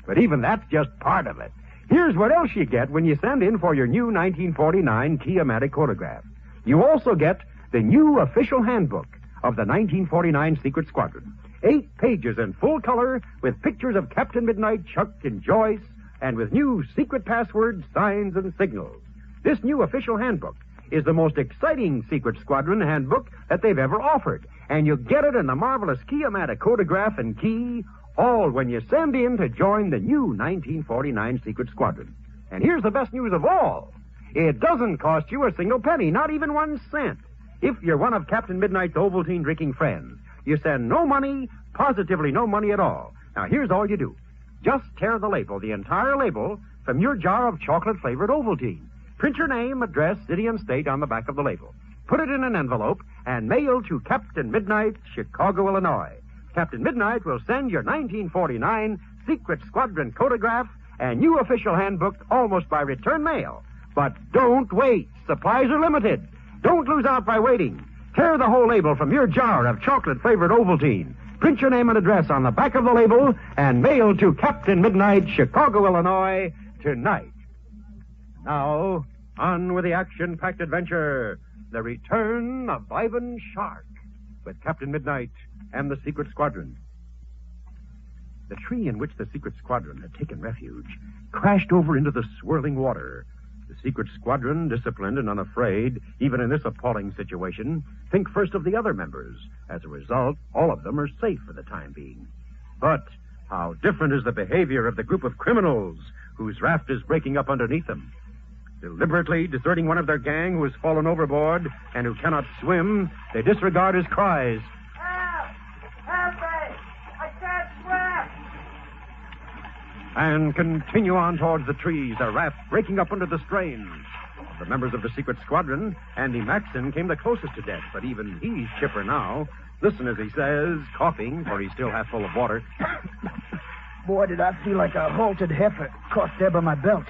But even that's just part of it. Here's what else you get when you send in for your new 1949 Kia-matic Kodograph. You also get the new official handbook of the 1949 Secret Squadron. 8 pages in full color with pictures of Captain Midnight, Chuck, and Joyce, and with new secret passwords, signs, and signals. This new official handbook is the most exciting Secret Squadron handbook that they've ever offered. And you get it in the marvelous Key-O-Matic Codograph and Key, all when you send in to join the new 1949 Secret Squadron. And here's the best news of all. It doesn't cost you a single penny, not even 1 cent. If you're one of Captain Midnight's Ovaltine drinking friends, you send no money, positively no money at all. Now, here's all you do. Just tear the label, the entire label, from your jar of chocolate-flavored Ovaltine. Print your name, address, city, and state on the back of the label. Put it in an envelope and mail to Captain Midnight, Chicago, Illinois. Captain Midnight will send your 1949 Secret Squadron Codograph and new official handbook almost by return mail. But don't wait. Supplies are limited. Don't lose out by waiting. Tear the whole label from your jar of chocolate-flavored Ovaltine. Print your name and address on the back of the label and mail to Captain Midnight, Chicago, Illinois, tonight. Now, on with the action-packed adventure. The Return of Ivan Shark with Captain Midnight and the Secret Squadron. The tree in which the Secret Squadron had taken refuge crashed over into the swirling water. The Secret Squadron, disciplined and unafraid, even in this appalling situation, think first of the other members. As a result, all of them are safe for the time being. But how different is the behavior of the group of criminals whose raft is breaking up underneath them. Deliberately deserting one of their gang who has fallen overboard and who cannot swim, they disregard his cries. Help! Help me! I can't swim! And continue on towards the trees, a raft breaking up under the strain. Of the members of the Secret Squadron, Andy Maxson came the closest to death, but even he's chipper now. Listen as he says, coughing, for he's still half full of water. Boy, did I feel like a halted heifer caught there by my belt.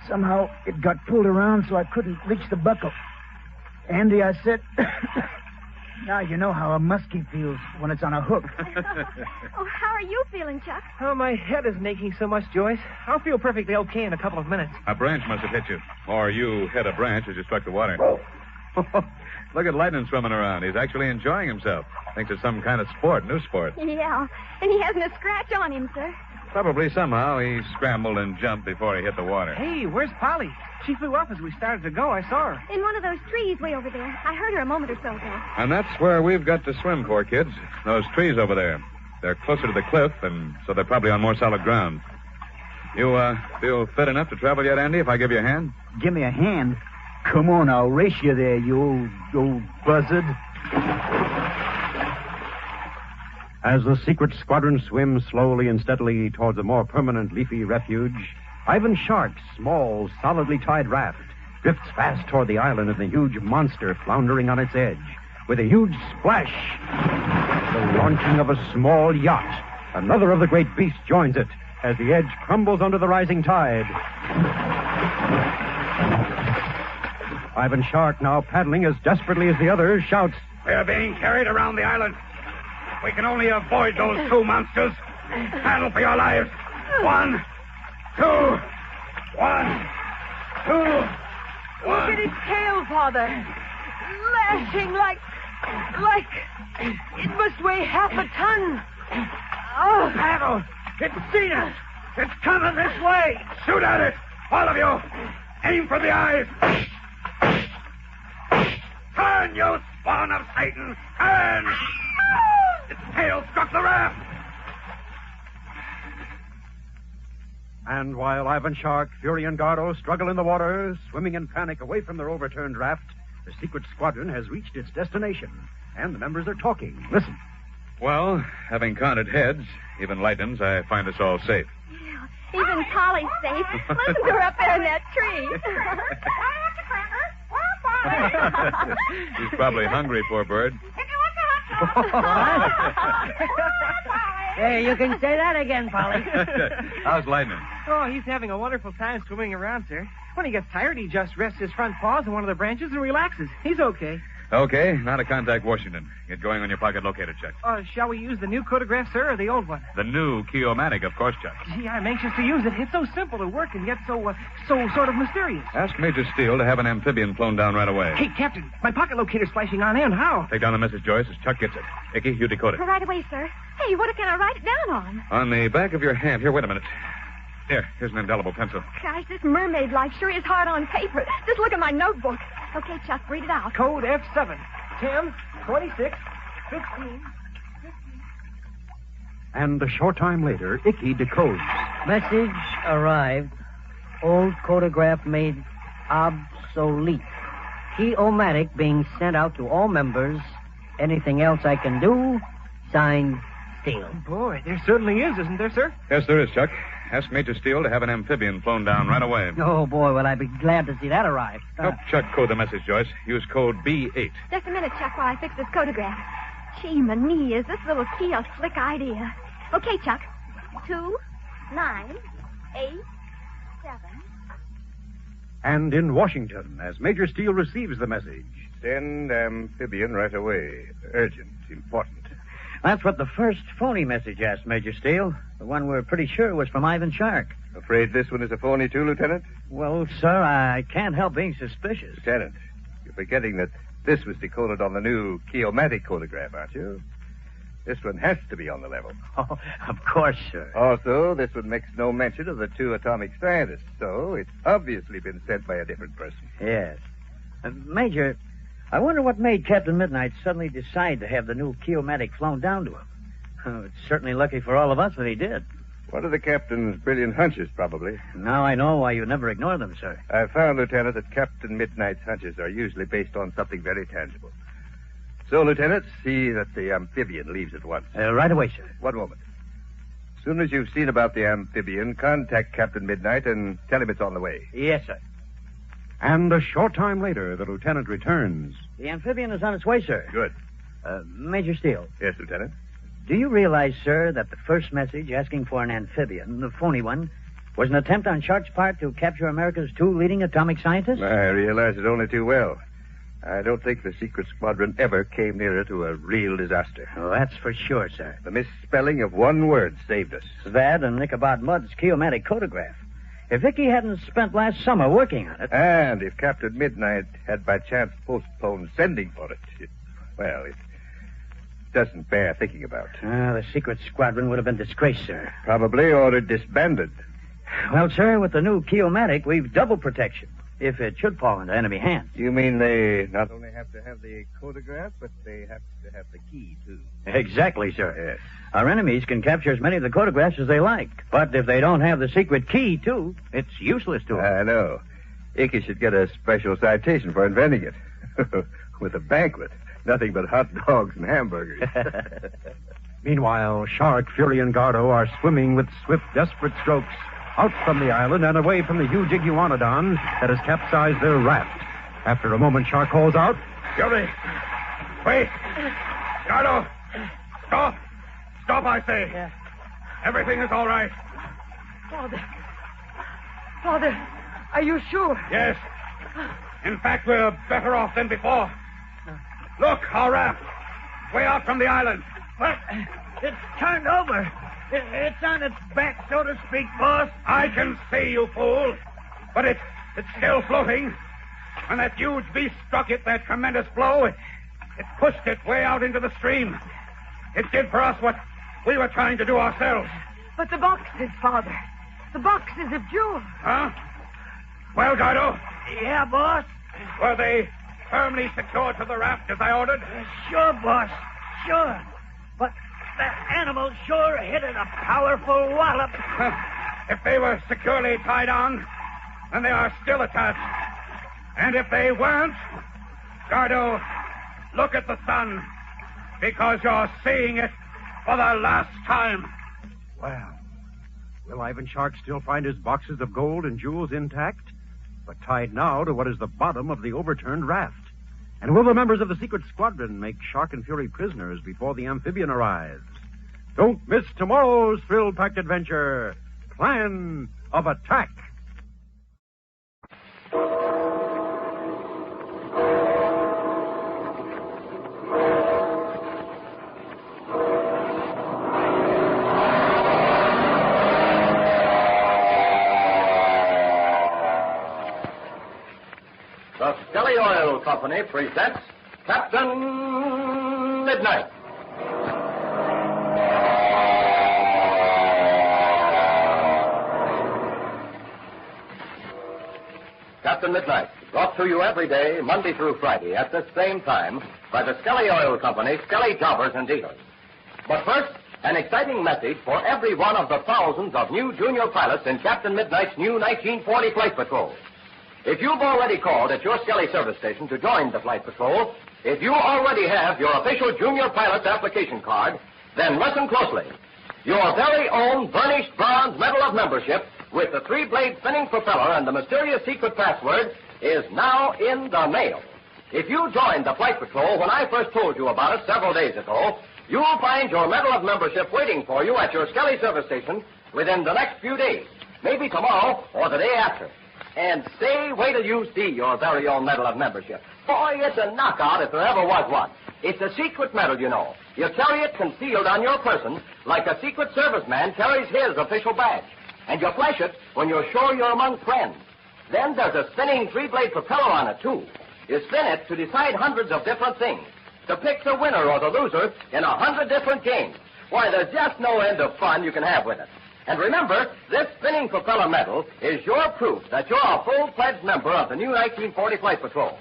Somehow it got pulled around so I couldn't reach the buckle. Andy, I said... Now you know how a muskie feels when it's on a hook. Oh, how are you feeling, Chuck? Oh, my head isn't aching so much, Joyce. I'll feel perfectly okay in a couple of minutes. A branch must have hit you. Or you hit a branch as you struck the water. Look at Lightning swimming around. He's actually enjoying himself. Thinks it's some kind of sport, new sport. Yeah, and he hasn't a scratch on him, sir. Probably somehow he scrambled and jumped before he hit the water. Hey, where's Polly? She flew up as we started to go. I saw her. In one of those trees way over there. I heard her a moment or so ago. And that's where we've got to swim for, kids. Those trees over there. They're closer to the cliff, and so they're probably on more solid ground. You, feel fit enough to travel yet, Andy, if I give you a hand? Give me a hand? Come on, I'll race you there, you old buzzard. As the Secret Squadron swims slowly and steadily towards a more permanent leafy refuge, Ivan Shark's small, solidly tied raft drifts fast toward the island of the huge monster floundering on its edge. With a huge splash, the launching of a small yacht. Another of the great beasts joins it as the edge crumbles under the rising tide. Ivan Shark, now paddling as desperately as the others, shouts, We're being carried around the island. We can only avoid those two monsters. Paddle for your lives. 1, 2, 1, 2, 1. Look at his tail, Father. Lashing like it must weigh half a ton. Oh. Paddle. It's seen us. It's coming this way. Shoot at it. All of you. Aim for the eyes. Turn, you spawn of Satan. Turn. Its tail struck the raft. And while Ivan Shark, Fury, and Gardo struggle in the water, swimming in panic away from their overturned raft, the Secret Squadron has reached its destination, and the members are talking. Listen. Well, having counted heads, even Lightning's, I find us all safe. Even Polly's safe. Listen to her up there in that tree. He's probably hungry, poor bird. Hey, you can say that again, Polly. How's Lightning? Oh, he's having a wonderful time swimming around, sir. When he gets tired, he just rests his front paws on one of the branches and relaxes. He's okay. Okay, now to contact Washington. Get going on your pocket locator check. Shall we use the new codograph, sir, or the old one? The new Key-O-Matic, of course, Chuck. Gee, I'm anxious to use it. It's so simple to work and yet so sort of mysterious. Ask Major Steele to have an amphibian flown down right away. Hey, Captain, my pocket locator's flashing on end. How? Take down the message, Joyce, as Chuck gets it. Icky, you decode it. Right away, sir. Hey, what can I write it down on? On the back of your hand. Here, wait a minute. Here's an indelible pencil. Gosh, this mermaid life sure is hard on paper. Just look at my notebook. Okay, Chuck, read it out. Code F7. 10, 26, 15. And a short time later, Icky decodes. Message arrived. Old codograph made obsolete. Key-o-matic being sent out to all members. Anything else I can do? Signed, Steele. Boy, there certainly is, isn't there, sir? Yes, there is, Chuck. Ask Major Steele to have an amphibian flown down right away. Oh, boy, will I be glad to see that arrive. Help Chuck code the message, Joyce. Use code B8. Just a minute, Chuck, while I fix this photograph. Gee, Manee, is this little key a slick idea? Okay, Chuck. 2, 9, 8, 7. And in Washington, as Major Steele receives the message. Send amphibian right away. Urgent. Important. That's what the first phony message asked, Major Steele. The one we're pretty sure was from Ivan Shark. Afraid this one is a phony, too, Lieutenant? Well, sir, I can't help being suspicious. Lieutenant, you're forgetting that this was decoded on the new Key-O-Matic codograph, aren't you? This one has to be on the level. Oh, of course, sir. Also, this one makes no mention of the two atomic scientists, so it's obviously been sent by a different person. Yes. Major, I wonder what made Captain Midnight suddenly decide to have the new Key-O-Matic flown down to him. Oh, it's certainly lucky for all of us that he did. One of the captain's brilliant hunches, probably. Now I know why you never ignore them, sir. I found, Lieutenant, that Captain Midnight's hunches are usually based on something very tangible. So, Lieutenant, see that the amphibian leaves at once. Right away, sir. One moment. As soon as you've seen about the amphibian, contact Captain Midnight and tell him it's on the way. Yes, sir. And a short time later, the lieutenant returns. The amphibian is on its way, sir. Good. Major Steele. Yes, Lieutenant? Do you realize, sir, that the first message asking for an amphibian, the phony one, was an attempt on Shark's part to capture America's two leading atomic scientists? I realize it only too well. I don't think the secret squadron ever came nearer to a real disaster. Oh, that's for sure, sir. The misspelling of one word saved us. That and Ichabod Mudd's Key-O-Matic codograph. If Vicky hadn't spent last summer working on it... And if Captain Midnight had by chance postponed sending for it, it doesn't bear thinking about. The secret squadron would have been disgraced, sir. Probably, or disbanded. Well, sir, with the new Key-O-Matic, we've double protection. If it should fall into enemy hands. You mean they not only have to have the codograph, but they have to have the key, too? Exactly, sir. Yes. Our enemies can capture as many of the photographs as they like. But if they don't have the secret key, too, it's useless to them. I know. Icky should get a special citation for inventing it. With a banquet. Nothing but hot dogs and hamburgers. Meanwhile, Shark, Fury, and Gardo are swimming with swift, desperate strokes out from the island and away from the huge iguanodon that has capsized their raft. After a moment, Shark calls out, Fury! Wait! Gardo! Stop! Stop, I say! Yeah. Everything is all right. Father, are you sure? Yes. In fact, we're better off than before. Look, our raft. Way out from the island. But it's turned over. It's on its back, so to speak, boss. I can see, you fool. But it's still floating. When that huge beast struck it, that tremendous blow, it pushed it way out into the stream. It did for us what we were trying to do ourselves. But the boxes, Father. The boxes of jewels. Huh? Well, Gardo? Yeah, boss? Were they firmly secured to the raft as I ordered? Sure, boss. Sure. But that animal sure hit it a powerful wallop. If they were securely tied on, then they are still attached. And if they weren't, Gardo, look at the sun, because you're seeing it for the last time. Well, will Ivan Shark still find his boxes of gold and jewels intact, but tied now to what is the bottom of the overturned raft? And will the members of the secret squadron make Shark and Fury prisoners before the amphibian arrives? Don't miss tomorrow's thrill-packed adventure, Plan of Attack. The Skelly Oil Company presents Captain Midnight. Captain Midnight, Brought to you every day, Monday through Friday, at the same time, by the Skelly Oil Company, Skelly Jobbers and Dealers. But first, an exciting message for every one of the thousands of new junior pilots in Captain Midnight's new 1940 Flight Patrol. If you've already called at your Skelly service station to join the Flight Patrol, if you already have your official junior pilot's application card, then listen closely. Your very own burnished bronze medal of membership with the three-blade spinning propeller and the mysterious secret password is now in the mail. If you joined the Flight Patrol when I first told you about it several days ago, you'll find your medal of membership waiting for you at your Skelly service station within the next few days, maybe tomorrow or the day after. And say, wait till you see your very own medal of membership. Boy, it's a knockout if there ever was one. It's a secret medal, you know. You carry it concealed on your person like a secret serviceman carries his official badge. And you flash it when you're sure you're among friends. Then there's a spinning three-blade propeller on it, too. You spin it to decide hundreds of different things, to pick the winner or the loser in 100 different games. Why, there's just no end of fun you can have with it. And remember, this spinning propeller medal is your proof that you're a full-fledged member of the new 1940 Flight Patrol.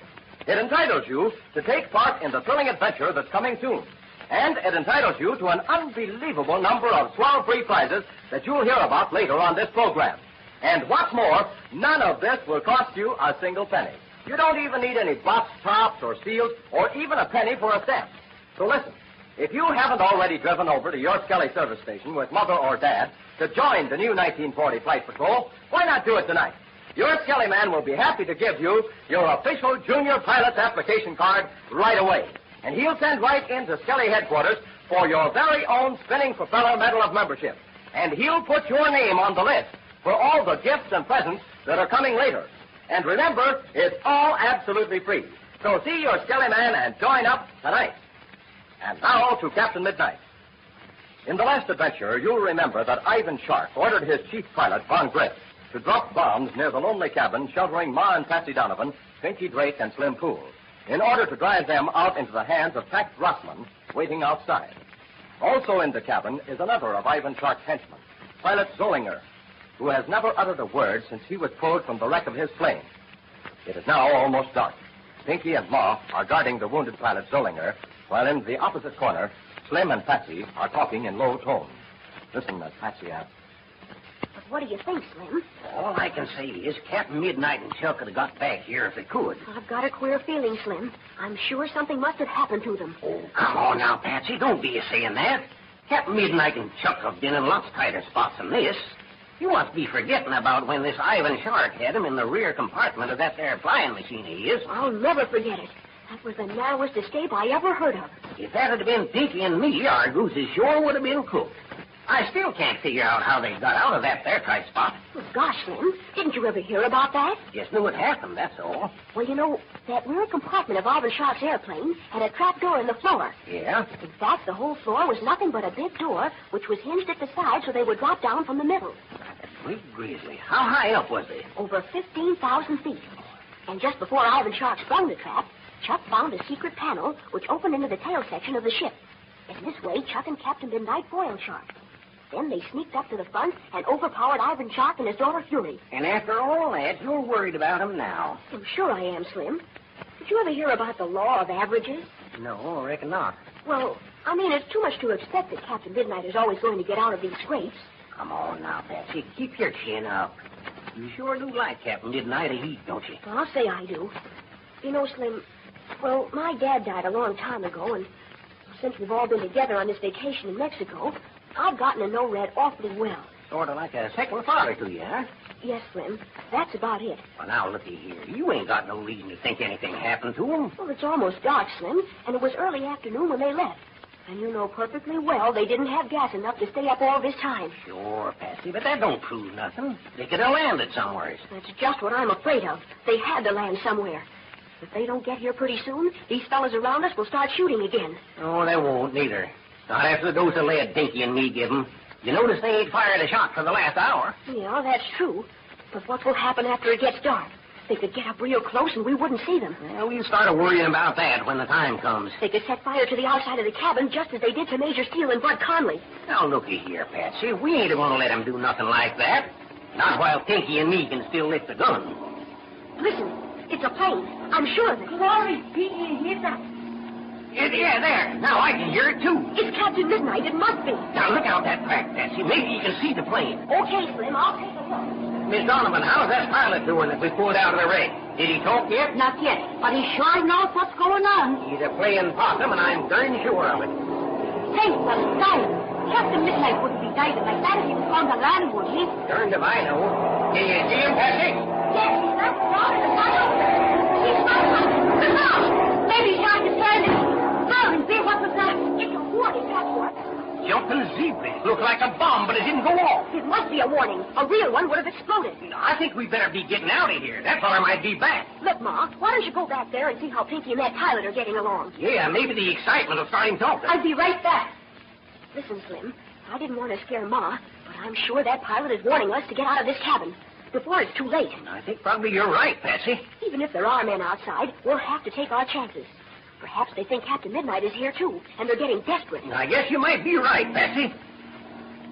It entitles you to take part in the thrilling adventure that's coming soon. And it entitles you to an unbelievable number of swell free prizes that you'll hear about later on this program. And what's more, none of this will cost you a single penny. You don't even need any box tops or seals or even a penny for a cent. So listen, if you haven't already driven over to your Skelly service station with Mother or Dad to join the new 1940 Flight Patrol, why not do it tonight? Your Skelly man will be happy to give you your official junior pilot's application card right away. And he'll send right into Skelly headquarters for your very own spinning propeller medal of membership. And he'll put your name on the list for all the gifts and presents that are coming later. And remember, it's all absolutely free. So see your Skelly man and join up tonight. And now to Captain Midnight. In the last adventure, you'll remember that Ivan Sharp ordered his chief pilot, Von Grif, to drop bombs near the lonely cabin sheltering Ma and Patsy Donovan, Pinky Drake, and Slim Poole, in order to drive them out into the hands of Pax Rossman, waiting outside. Also in the cabin is another of Ivan Sharp's henchmen, Pilot Zollinger, who has never uttered a word since he was pulled from the wreck of his plane. It is now almost dark. Pinky and Ma are guarding the wounded pilot Zollinger, while in the opposite corner, Slim and Patsy are talking in low tones. Listen as Patsy asks. But what do you think, Slim? All I can say is Captain Midnight and Chuck could have got back here if they could. I've got a queer feeling, Slim. I'm sure something must have happened to them. Oh, come on now, Patsy. Don't be saying that. Captain Midnight and Chuck have been in lots tighter spots than this. You must be forgetting about when this Ivan Shark had him in the rear compartment of that there flying machine of his. I'll never forget it. That was the narrowest escape I ever heard of. If that had been Pinky and me, our gooses sure would have been cooked. I still can't figure out how they got out of that there tight spot. Well, gosh, Slim, didn't you ever hear about that? Just knew it happened, that's all. Well, you know, that rear compartment of Ivan Shark's airplane had a trap door in the floor. Yeah? In fact, the whole floor was nothing but a big door, which was hinged at the side so they would drop down from the middle. Sweet grizzly. How high up was they? Over 15,000 feet. And just before Ivan Shark sprung the trap, Chuck found a secret panel which opened into the tail section of the ship. In this way, Chuck and Captain Midnight foiled Shark. Then they sneaked up to the front and overpowered Ivan Shark and his daughter Fury. And after all that, you're worried about him now. I'm sure I am, Slim. Did you ever hear about the law of averages? No, I reckon not. Well, I mean, it's too much to expect that Captain Midnight is always going to get out of these scrapes. Come on now, Patsy. Keep your chin up. You sure do like Captain Midnight a heap, don't you? Well, I'll say I do. You know, Slim, well, my dad died a long time ago, and since we've all been together on this vacation in Mexico, I've gotten to know Red awfully well. Sort of like a second father to you, huh? Yes, Slim. That's about it. Well, now, looky here. You ain't got no reason to think anything happened to him. Well, it's almost dark, Slim, and it was early afternoon when they left. And you know perfectly well they didn't have gas enough to stay up all this time. Sure, Patsy, but that don't prove nothing. They could have landed somewhere. That's just what I'm afraid of. They had to land somewhere. If they don't get here pretty soon, these fellas around us will start shooting again. Oh, they won't, neither. Not after the dose of lead Dinky and me give them. You notice they ain't fired a shot for the last hour. Yeah, that's true. But what will happen after it gets dark? They could get up real close and we wouldn't see them. Well, we'll start worrying about that when the time comes. They could set fire to the outside of the cabin just as they did to Major Steele and Bud Conley. Now, looky here, Patsy. We ain't going to let them do nothing like that. Not while Pinky and me can still lift the gun. Listen, It's a plane. I'm sure of it. Sorry, Pete, you hear that? Yeah, there. Now I can hear it, too. It's Captain Midnight. It must be. Now, look out that crack, Patsy. Maybe you can see the plane. Okay, Slim. I'll take a look. Miss Donovan, how's that pilot doing that we pulled out of the wreck? Did he talk yet? Not yet, but he sure knows what's going on. He's a playing possum, and I'm darn sure of it. Say, well, diving. Captain Midnight wouldn't be diving like that if he was on the land, would he? Darned if I know. Can you see him, Patsy? Yes, he's not strong as a fire. He's not. Maybe he's trying to turn it. Darling, dear, what was that? It's a warning, that's what. Jumping zebra. Looked like a bomb, but it didn't go off. It must be a warning. A real one would have exploded. I think we better be getting out of here. That fella might be back. Look, Ma, why don't you go back there and see how Pinky and that pilot are getting along? Yeah, maybe the excitement will start him talking. I'll be right back. Listen, Slim, I didn't want to scare Ma, but I'm sure that pilot is warning us to get out of this cabin before it's too late. I think probably you're right, Patsy. Even if there are men outside, we'll have to take our chances. Perhaps they think Captain Midnight is here, too, and they're getting desperate. I guess you might be right, Patsy.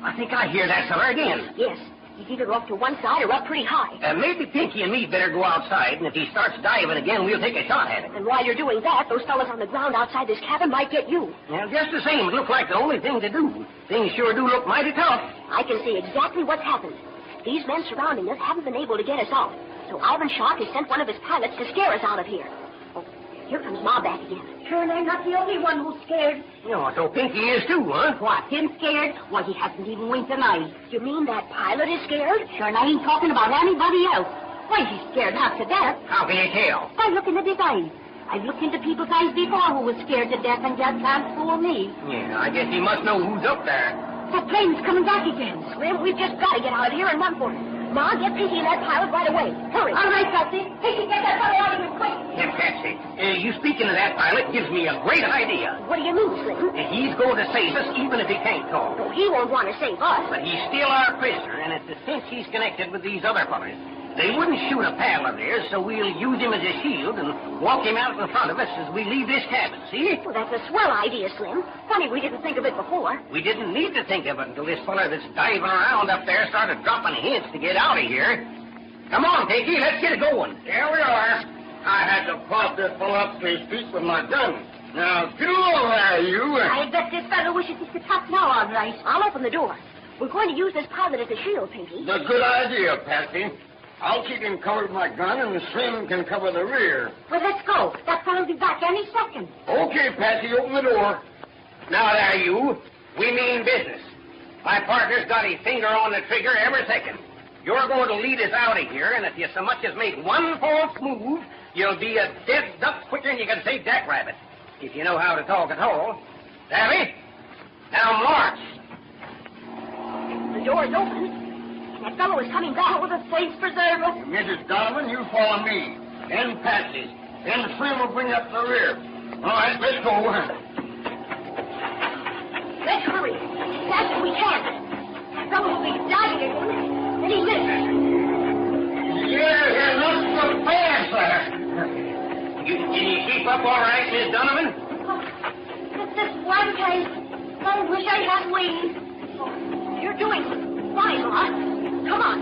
I think I hear that fella again. Yes. He's either off to one side or up pretty high. Maybe Pinky and me better go outside, and if he starts diving again, we'll take a shot at it. And while you're doing that, those fellas on the ground outside this cabin might get you. Well, just the same, it looks like the only thing to do. Things sure do look mighty tough. I can see exactly what's happened. These men surrounding us haven't been able to get us out. So Alvin Shark has sent one of his pilots to scare us out of here. Oh, here comes Ma back again. Sure, and I'm not the only one who's scared. No, so Pinky is too, huh? What, him scared? Why, he hasn't even winked an eye. You mean that pilot is scared? Sure, and I ain't talking about anybody else. Why, he's scared half to death. How can you tell? By looking at his eyes. I've looked into people's eyes before who was scared to death and just can't fool me. Yeah, I guess he must know who's up there. That plane's coming back again. Slim, we've just got to get out of here and run for it. Ma, get Pinky and that pilot right away. Hurry. All right, Patsy. Pinky, get that fellow out of here quick. Yeah, Patsy, you speaking of that pilot gives me a great idea. What do you mean, Slim? He's going to save us even if he can't talk. Oh, he won't want to save us. But he's still our prisoner, and it's a cinch he's connected with these other fellas. They wouldn't shoot a pal of theirs, so we'll use him as a shield and walk him out in front of us as we leave this cabin, see? Well, that's a swell idea, Slim. Funny we didn't think of it before. We didn't need to think of it until this fella that's diving around up there started dropping hints to get out of here. Come on, Pinky, let's get it going. Here we are. I had to prop this fellow up to his feet with my gun. Now, get over there, you. I bet this fellow wishes he could talk now, all right. I'll open the door. We're going to use this pilot as a shield, Pinky. That's a good idea, Patsy. I'll keep him covered with my gun, and Slim can cover the rear. Well, let's go. That fellow'll be back any second. Okay, Patsy, open the door. Now there, you. We mean business. My partner's got his finger on the trigger every second. You're going to lead us out of here, and if you so much as make one false move, you'll be a dead duck quicker than you can say jackrabbit. If you know how to talk at all. Savvy? Now march. The door's open. That fellow is coming back with a face preserver. Mrs. Donovan, you follow me. Then Patsy. Then Slim will bring up the rear. All right, let's go. Let's hurry. Fast as we can. That fellow will be diving again any minute. Yeah, not so fast, sir. Can you keep up all right, Miss Donovan? This one case. I wish I had wings. Oh, you're doing fine, Ma. Come on.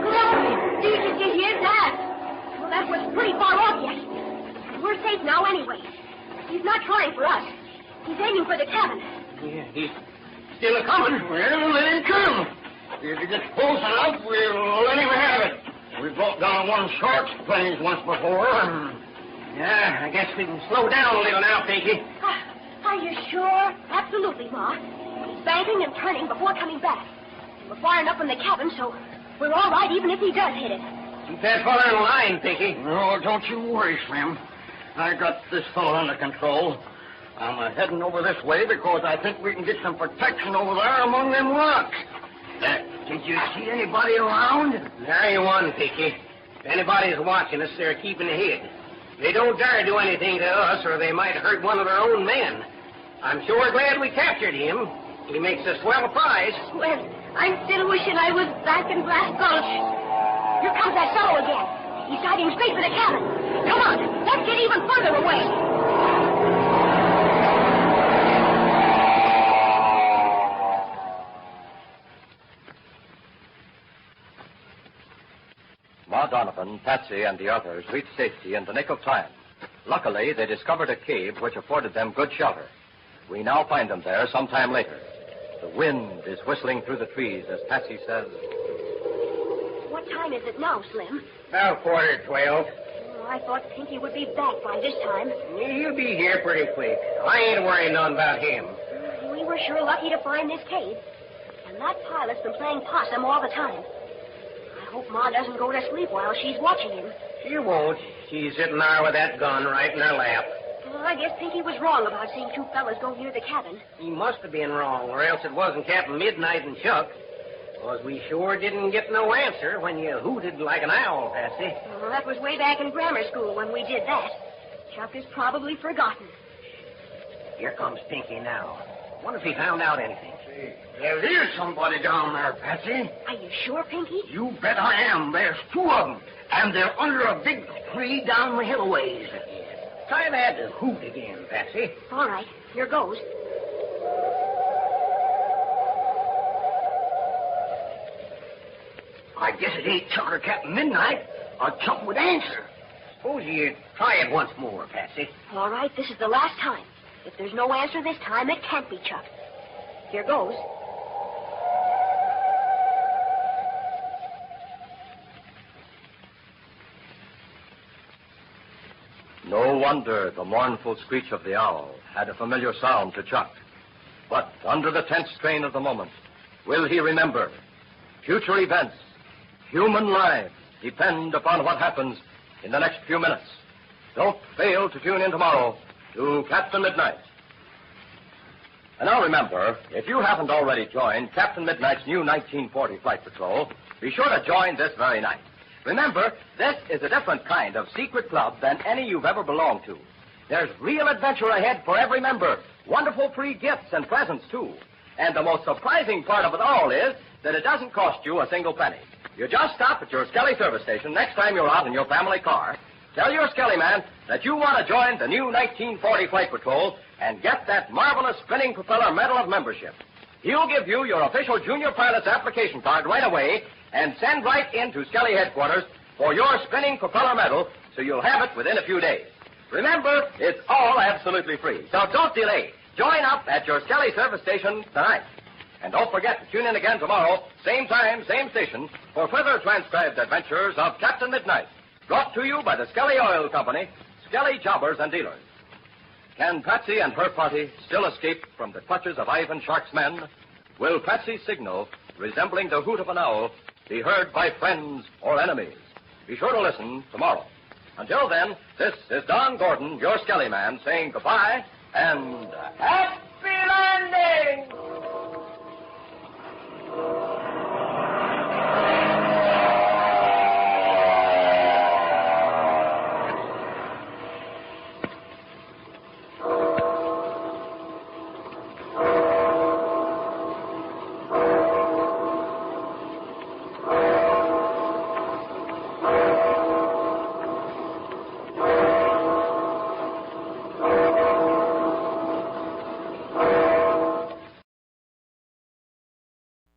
Glory! Did you hear that? Well, that was pretty far off yet. We're safe now anyway. He's not trying for us. He's aiming for the cabin. Yeah, he's still a-coming. Well, let him come. If he gets close enough, we'll let him have it. We brought down one of Shark's planes once before. Yeah, I guess we can slow down a little now, Pinky. Are you sure? Absolutely, Ma. He's banking and turning before coming back. We're far enough in the cabin, so we're all right even if he does hit it. Keep that fella in line, Pinky. No, don't you worry, Slim. I got this fellow under control. I'm heading over this way because I think we can get some protection over there among them rocks. Did you see anybody around? There you one, Pinky. If anybody's watching us, they're keeping ahead. They don't dare do anything to us, or they might hurt one of their own men. I'm sure glad we captured him. He makes a swell prize. Well, I'm still wishing I was back in Black Gulch. Here comes that fellow again. He's diving straight for the cabin. Come on, let's get even further away. But Donovan, Patsy, and the others reached safety in the nick of time. Luckily, they discovered a cave which afforded them good shelter. We now find them there sometime later. The wind is whistling through the trees as Patsy says... What time is it now, Slim? About 12:15. Oh, I thought Pinky would be back by this time. He'll be here pretty quick. I ain't worrying none about him. We were sure lucky to find this cave. And that pilot's been playing possum all the time. I hope Ma doesn't go to sleep while she's watching him. She won't. She's sitting there with that gun right in her lap. Well, I guess Pinky was wrong about seeing two fellas go near the cabin. He must have been wrong, or else it wasn't Captain Midnight and Chuck. Because we sure didn't get no answer when you hooted like an owl, Patsy. Well, that was way back in grammar school when we did that. Chuck has probably forgotten. Here comes Pinky now. Wonder if he found out anything. There is somebody down there, Patsy. Are you sure, Pinky? You bet I am. There's two of them. And they're under a big tree down the hill a ways. Try that hoot again, Patsy. All right, here goes. I guess it ain't Chuck or Captain Midnight, or Chuck would answer. Suppose you try it once more, Patsy. All right, this is the last time. If there's no answer this time, it can't be Chuck. Here goes. No wonder the mournful screech of the owl had a familiar sound to Chuck. But under the tense strain of the moment, will he remember? Future events, human lives, depend upon what happens in the next few minutes. Don't fail to tune in tomorrow to Captain Midnight. And now remember, if you haven't already joined Captain Midnight's new 1940 Flight Patrol, be sure to join this very night. Remember, this is a different kind of secret club than any you've ever belonged to. There's real adventure ahead for every member. Wonderful free gifts and presents, too. And the most surprising part of it all is that it doesn't cost you a single penny. You just stop at your Skelly service station next time you're out in your family car. Tell your Skelly man that you want to join the new 1940 Flight Patrol and get that marvelous spinning propeller medal of membership. He'll give you your official junior pilot's application card right away and send right into Skelly headquarters for your spinning propeller medal so you'll have it within a few days. Remember, it's all absolutely free, so don't delay. Join up at your Skelly service station tonight. And don't forget to tune in again tomorrow, same time, same station, for further transcribed adventures of Captain Midnight. Brought to you by the Skelly Oil Company, Skelly Jobbers and Dealers. Can Patsy and her party still escape from the clutches of Ivan Shark's men? Will Patsy's signal, resembling the hoot of an owl, be heard by friends or enemies? Be sure to listen tomorrow. Until then, this is Don Gordon, your Skelly man, saying goodbye and happy landing!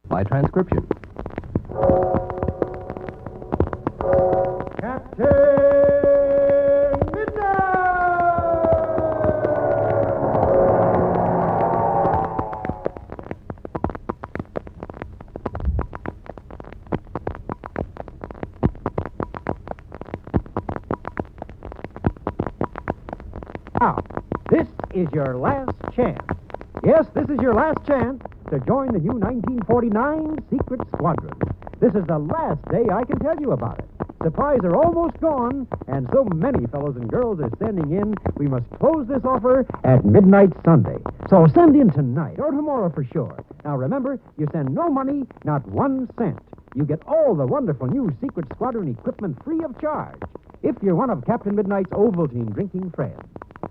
By transcription. Captain Midnight! Now, this is your last chance. Yes, this is your last chance to join the new 1949 Secret Squadron. This is the last day I can tell you about it. Supplies are almost gone, and so many fellows and girls are sending in, we must close this offer at midnight Sunday. So send in tonight or tomorrow for sure. Now remember, you send no money, not 1 cent. You get all the wonderful new Secret Squadron equipment free of charge if you're one of Captain Midnight's Ovaltine drinking friends.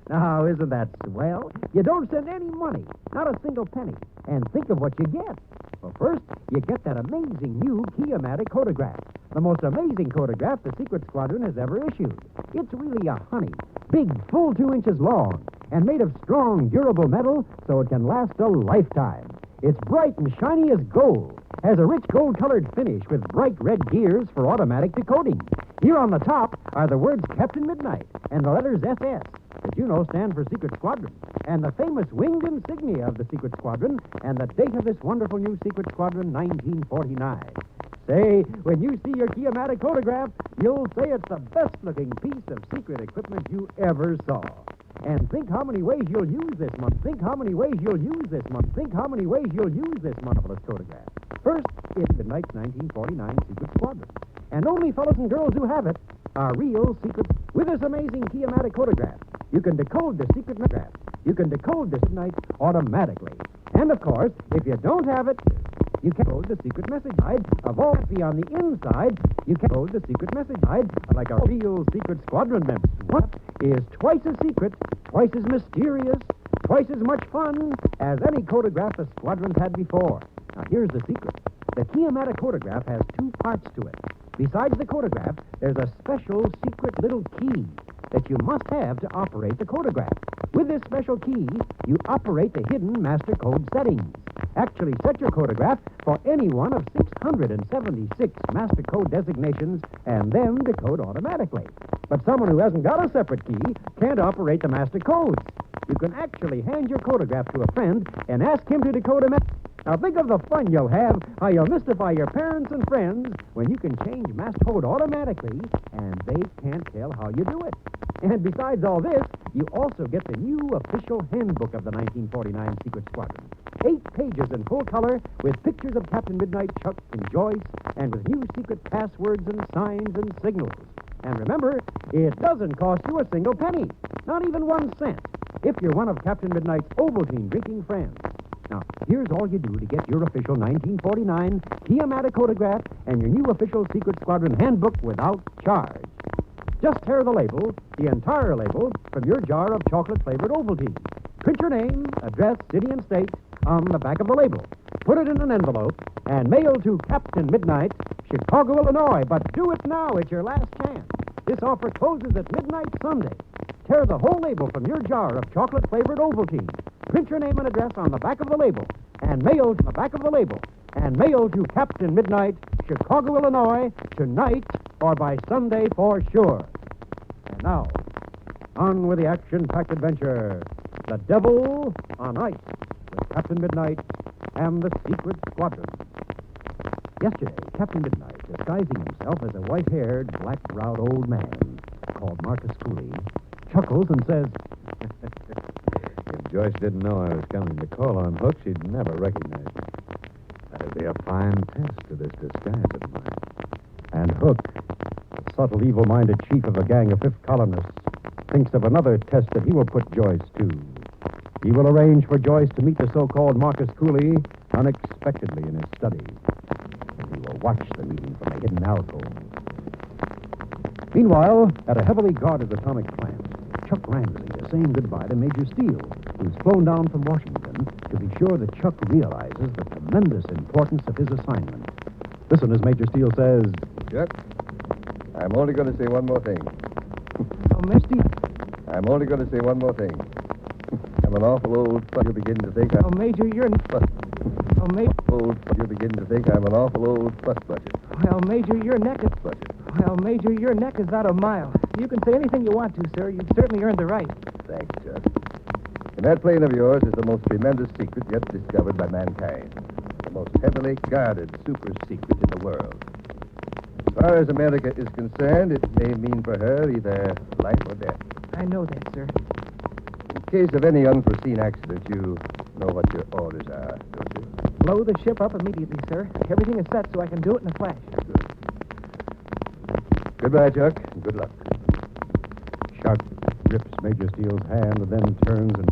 Now, isn't that swell? You don't send any money, not a single penny. And think of what you get. Well, first, you get that amazing new Kia-matic Kodograph, the most amazing Kodograph the Secret Squadron has ever issued. It's really a honey, big, full 2 inches long, and made of strong, durable metal so it can last a lifetime. It's bright and shiny as gold, has a rich gold-colored finish with bright red gears for automatic decoding. Here on the top are the words Captain Midnight and the letters SS, that you know stand for Secret Squadron, and the famous winged insignia of the Secret Squadron, and the date of this wonderful new Secret Squadron, 1949. Say, when you see your Kia-matic photograph, you'll say it's the best-looking piece of secret equipment you ever saw. And think how many ways you'll use this month. Think how many ways you'll use this month. Think how many ways you'll use this marvelous photograph. First, it's the Midnight 1949 Secret Squadron. And only fellows and girls who have it are real secret. With this amazing Kia-matic photograph, you can decode the secret photograph. You can decode this night automatically. And of course, if you don't have it, you can code the secret message side of all be on the inside. You can code the secret message side like a real Secret Squadron member. What is twice as secret, twice as mysterious, twice as much fun as any photograph the squadrons had before. Now here's the secret. The Kia-matic photograph has two parts to it. Besides the photograph, there's a special secret little key that you must have to operate the photograph. With this special key, you operate the hidden master code settings. Actually, set your photograph for any one of 676 master code designations and then decode automatically. But someone who hasn't got a separate key can't operate the master codes. You can actually hand your photograph to a friend and ask him to decode a message. Now think of the fun you'll have, how you'll mystify your parents and friends when you can change master code automatically and they can't tell how you do it. And besides all this, you also get the new official handbook of the 1949 Secret Squadron. 8 pages in full color with pictures of Captain Midnight, Chuck, and Joyce, and with new secret passwords and signs and signals. And remember, it doesn't cost you a single penny, not even 1 cent, if you're one of Captain Midnight's Ovaltine drinking friends. Now, here's all you do to get your official 1949 Kia-matic photograph and your new official Secret Squadron handbook without charge. Just tear the label, the entire label, from your jar of chocolate-flavored Ovaltine. Print your name, address, city, and state on the back of the label. Put it in an envelope and mail to Captain Midnight, Chicago, Illinois. But do it now. It's your last chance. This offer closes at midnight Sunday. Tear the whole label from your jar of chocolate-flavored Ovaltine. Print your name and address on the back of the label and mail to the back of the label and mail to Captain Midnight, Chicago, Illinois, tonight or by Sunday for sure. And now, on with the action-packed adventure, The Devil on Ice, with Captain Midnight and the Secret Squadron. Yesterday, Captain Midnight, disguising himself as a white-haired, black-browed old man called Marcus Cooley, chuckles and says, If Joyce didn't know I was coming to call on Hook, she'd never recognize me. That'd be a fine test to this disguise of mine. And Hook, the subtle, evil-minded chief of a gang of fifth columnists, thinks of another test that he will put Joyce to. He will arrange for Joyce to meet the so-called Marcus Cooley unexpectedly in his study. And he will watch the meeting from a hidden alcove. Meanwhile, at a heavily guarded atomic plant, Chuck Ramsey is saying goodbye to Major Steele, who's flown down from Washington to be sure that Chuck realizes the tremendous importance of his assignment. Listen as Major Steele says, Chuck, I'm only going to say one more thing. Oh, Misty? I'm only going to say one more thing. I'm an awful old fuck. You're beginning to think I'm... Oh, Major, you're... Oh, Major... Old fuck. You're beginning to think I'm an awful old fuss budget. Well, Major, your neck is... Budget. Well, Major, your neck is out a mile. You can say anything you want to, sir. You've certainly earned the right. Thanks, Chuck. And that plane of yours is the most tremendous secret yet discovered by mankind. The most heavily guarded super secret in the world. As far as America is concerned, it may mean for her either life or death. I know that, sir. In case of any unforeseen accident, you know what your orders are, don't you? Blow the ship up immediately, sir. Everything is set so I can do it in a flash. Good. Goodbye, Chuck, and good luck. Chuck grips Major Steele's hand and then turns and...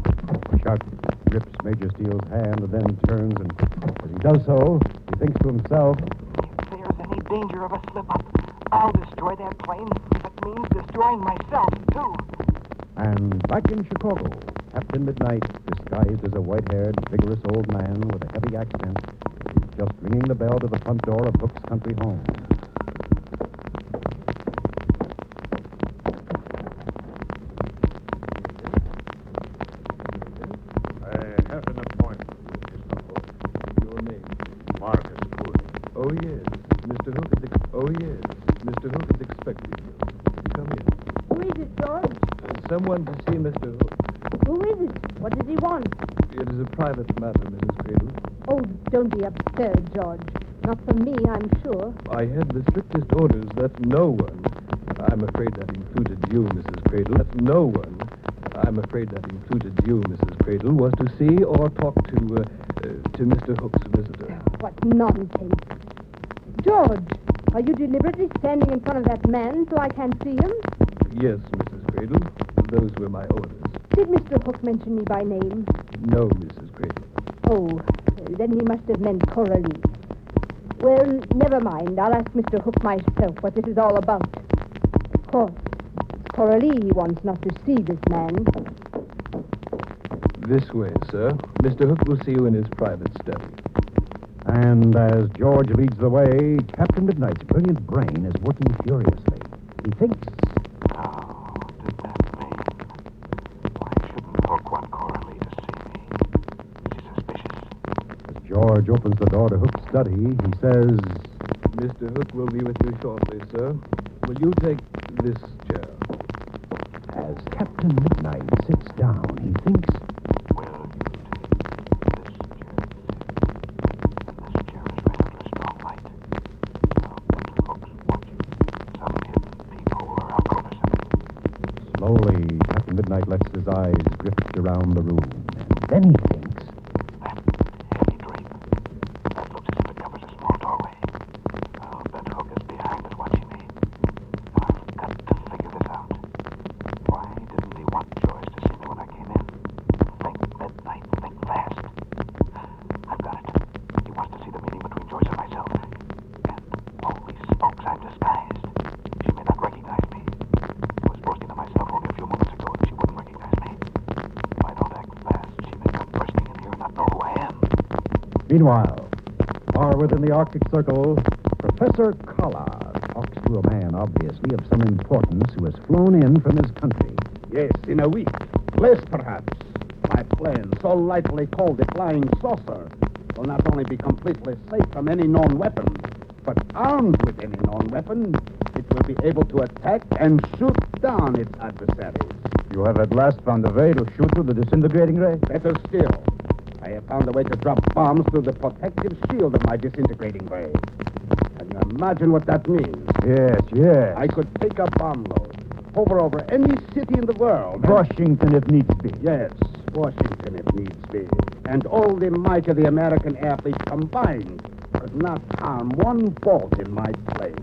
Chuck grips Major Steele's hand and then turns and... As he does so, he thinks to himself... If there's any danger of a slip-up, I'll destroy that plane. That means destroying myself, too. And back in Chicago, Captain Midnight, disguised as a white-haired, vigorous old man with a heavy accent, is just ringing the bell to the front door of Hook's country home. I have an appointment with Mr. Hook. Your name? Marcus Cooley. Oh, yes. Mr. Hook is expecting Someone to see Mr. Hook. Who is it? What does he want? It is a private matter, Mrs. Cradle. Oh, don't be absurd, George. Not from me, I'm sure. I had the strictest orders that no one, I'm afraid that included you, Mrs. Cradle, that no one, I'm afraid that included you, Mrs. Cradle, was to see or talk to Mr. Hook's visitor. What nonsense. George, are you deliberately standing in front of that man so I can't see him? Yes, Mrs. Cradle. Those were my orders. Did Mr. Hook mention me by name? No, Mrs. Cradle. Oh, then he must have meant Coralie. Well, never mind. I'll ask Mr. Hook myself what this is all about. Of course, it's Coralie he wants not to see this man. This way, sir. Mr. Hook will see you in his private study. And as George leads the way, Captain Midnight's brilliant brain is working furiously. He thinks... Oh, did that mean? Why shouldn't Hook want Coralie to see me? She's suspicious. As George opens the door to Hook's study, he says... Mr. Hook will be with you shortly, sir. Will you take this chair? As Captain Midnight sits down, he thinks... Slowly, Captain Midnight lets his eyes drift around the room. And then he thinks... Heavy drape. That looks as if it covers a small doorway. I'll bet Hook is behind it watching me. I've got to figure this out. Why didn't he want Joyce to see me when I came in? Think, Midnight, think fast. I've got it. He wants to see the meeting between Joyce and myself. And holy smokes, I'm disguised. She may not recognize me. I was boasting to myself only a few moments ago that she wouldn't recognize me. If I don't act fast, she may come bursting in here and not know who I am. Meanwhile, far within the Arctic Circle, Professor Collard talks to a man obviously of some importance who has flown in from his country. Yes, in a week. Less, perhaps. My plane, so lightly called a flying saucer, will not only be completely safe from any known weapon, but armed with any known weapon, it will be able to attack and shoot down its adversaries. You have at last found a way to shoot through the disintegrating ray? Better still, I have found a way to drop bombs through the protective shield of my disintegrating ray. Can you imagine what that means? Yes. I could take a bomb load, hover over any city in the world. Washington, if needs be. Yes, Washington, if needs be. And all the might of the American air fleet combined could not harm one bolt in my plane.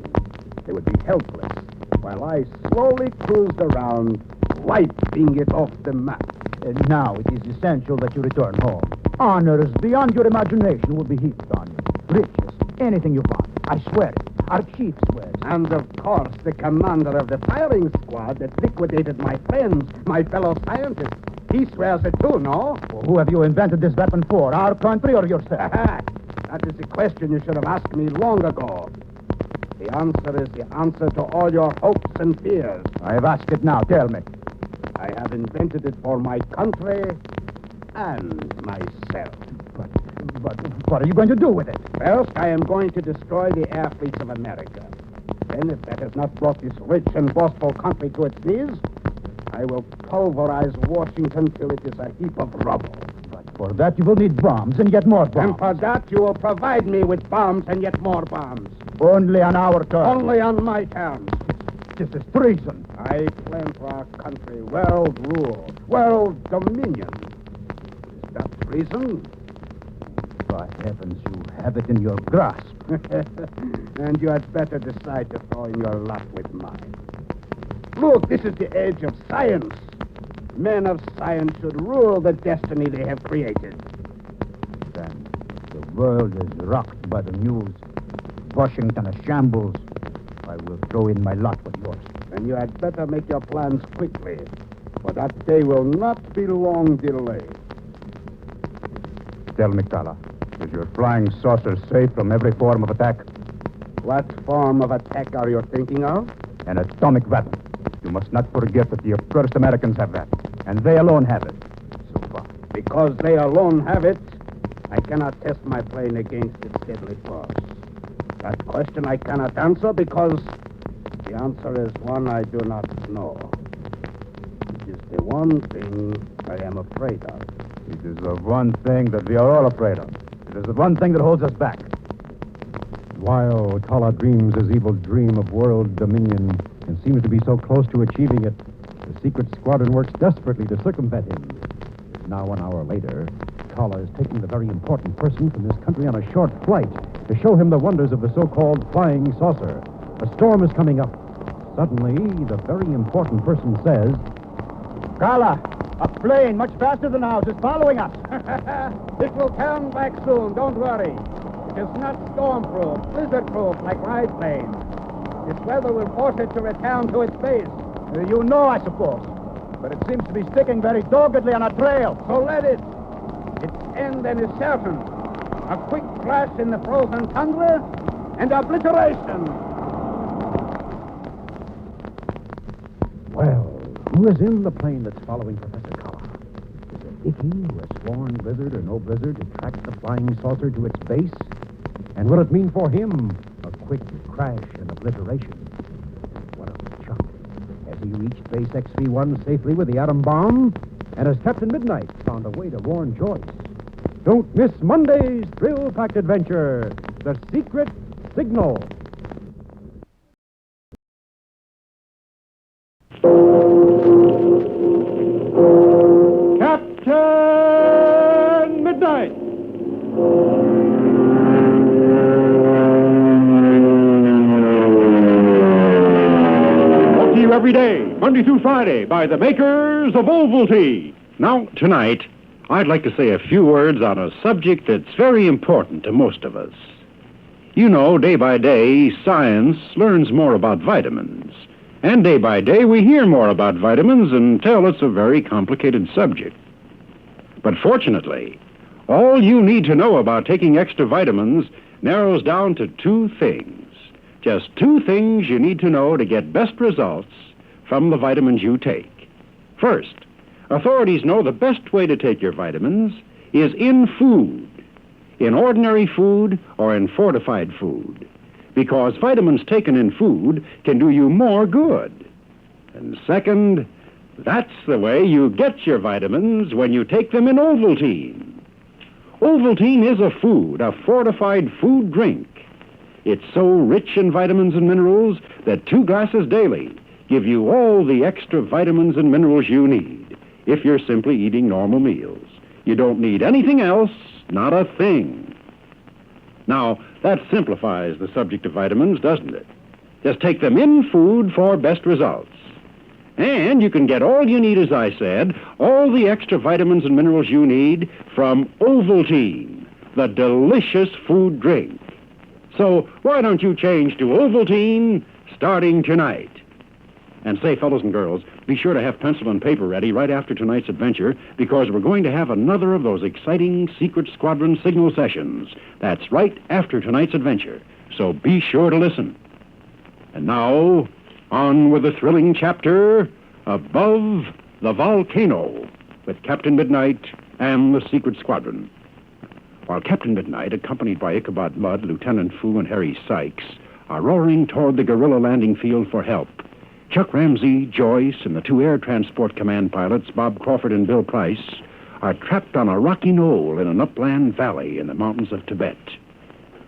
They would be helpless while I slowly cruised around, wiping it off the map. And now it is essential that you return home. Honors beyond your imagination will be heaped on you. Riches, anything you want. I swear it. Our chief swears. And, of course, the commander of the firing squad that liquidated my friends, my fellow scientists. He swears it too, no? Well, who have you invented this weapon for? Our country or yourself? That is the question you should have asked me long ago. The answer is the answer to all your hopes and fears. I have asked it now. Tell me. I have invented it for my country and myself. But what are you going to do with it? First, I am going to destroy the air fleets of America. Then, if that has not brought this rich and boastful country to its knees, I will pulverize Washington till it is a heap of rubble. But for that, you will need bombs and yet more bombs. And for that, you will provide me with bombs and yet more bombs. Only on our terms. Only on my terms. This is treason. I claim for our country world rule, world dominion. Is that treason? By heavens, you have it in your grasp. And you had better decide to throw in your lot with mine. Look, this is the age of science. Men of science should rule the destiny they have created. Then the world is rocked by the news. Washington a shambles. I will throw in my lot with yours. Then you had better make your plans quickly, for that day will not be long delayed. Tell me, Kala, is your flying saucer safe from every form of attack? What form of attack are you thinking of? An atomic weapon. You must not forget that the accursed Americans have that, and they alone have it. So far. Because they alone have it, I cannot test my plane against its deadly force. That question I cannot answer because the answer is one I do not know. is the one thing I am afraid of. It is the one thing that we are all afraid of. It is the one thing that holds us back. While Tala dreams his evil dream of world dominion and seems to be so close to achieving it, the secret squadron works desperately to circumvent him. Now, an hour later, Tala is taking the very important person from this country on a short flight to show him the wonders of the so-called flying saucer. A storm is coming up. Suddenly, the very important person says, Kala, a plane much faster than ours is following us. It will come back soon, don't worry. It is not storm-proof, blizzard-proof like my plane. Its weather will force it to return to its base. You know, I suppose. But it seems to be sticking very doggedly on a trail, so let it. Its end then is certain. A quick crash in the frozen tundra and obliteration. well, who is in the plane that's following Professor Kala? Is it Icky, who has sworn blizzard or no blizzard, to track the flying saucer to its base? And will it mean for him a quick crash and obliteration? What of Chuck? Has he reached base XV-1 safely with the atom bomb? And has Captain Midnight found a way to warn Joyce? Don't miss Monday's thrill-packed adventure, The Secret Signal. Captain Midnight! Brought to you every day, Monday through Friday, by the makers of Ovaltine. Now, tonight, I'd like to say a few words on a subject that's very important to most of us. You know, day by day, science learns more about vitamins. And day by day, we hear more about vitamins until it's a very complicated subject. But fortunately, all you need to know about taking extra vitamins narrows down to two things. Just two things you need to know to get best results from the vitamins you take. First, authorities know the best way to take your vitamins is in food, in ordinary food or in fortified food, because vitamins taken in food can do you more good. And second, that's the way you get your vitamins when you take them in Ovaltine. Ovaltine is a food, a fortified food drink. It's so rich in vitamins and minerals that 2 glasses daily give you all the extra vitamins and minerals you need if you're simply eating normal meals. You don't need anything else, not a thing. Now, that simplifies the subject of vitamins, doesn't it? Just take them in food for best results. And you can get all you need, as I said, all the extra vitamins and minerals you need from Ovaltine, the delicious food drink. So why don't you change to Ovaltine starting tonight? And say, fellows and girls, be sure to have pencil and paper ready right after tonight's adventure, because we're going to have another of those exciting Secret Squadron signal sessions. That's right after tonight's adventure. So be sure to listen. And now, on with the thrilling chapter, Above the Volcano, with Captain Midnight and the Secret Squadron. While Captain Midnight, accompanied by Ichabod Mudd, Lieutenant Fu, and Harry Sykes, are roaring toward the guerrilla landing field for help, Chuck Ramsey, Joyce, and the 2 air transport command pilots, Bob Crawford and Bill Price, are trapped on a rocky knoll in an upland valley in the mountains of Tibet.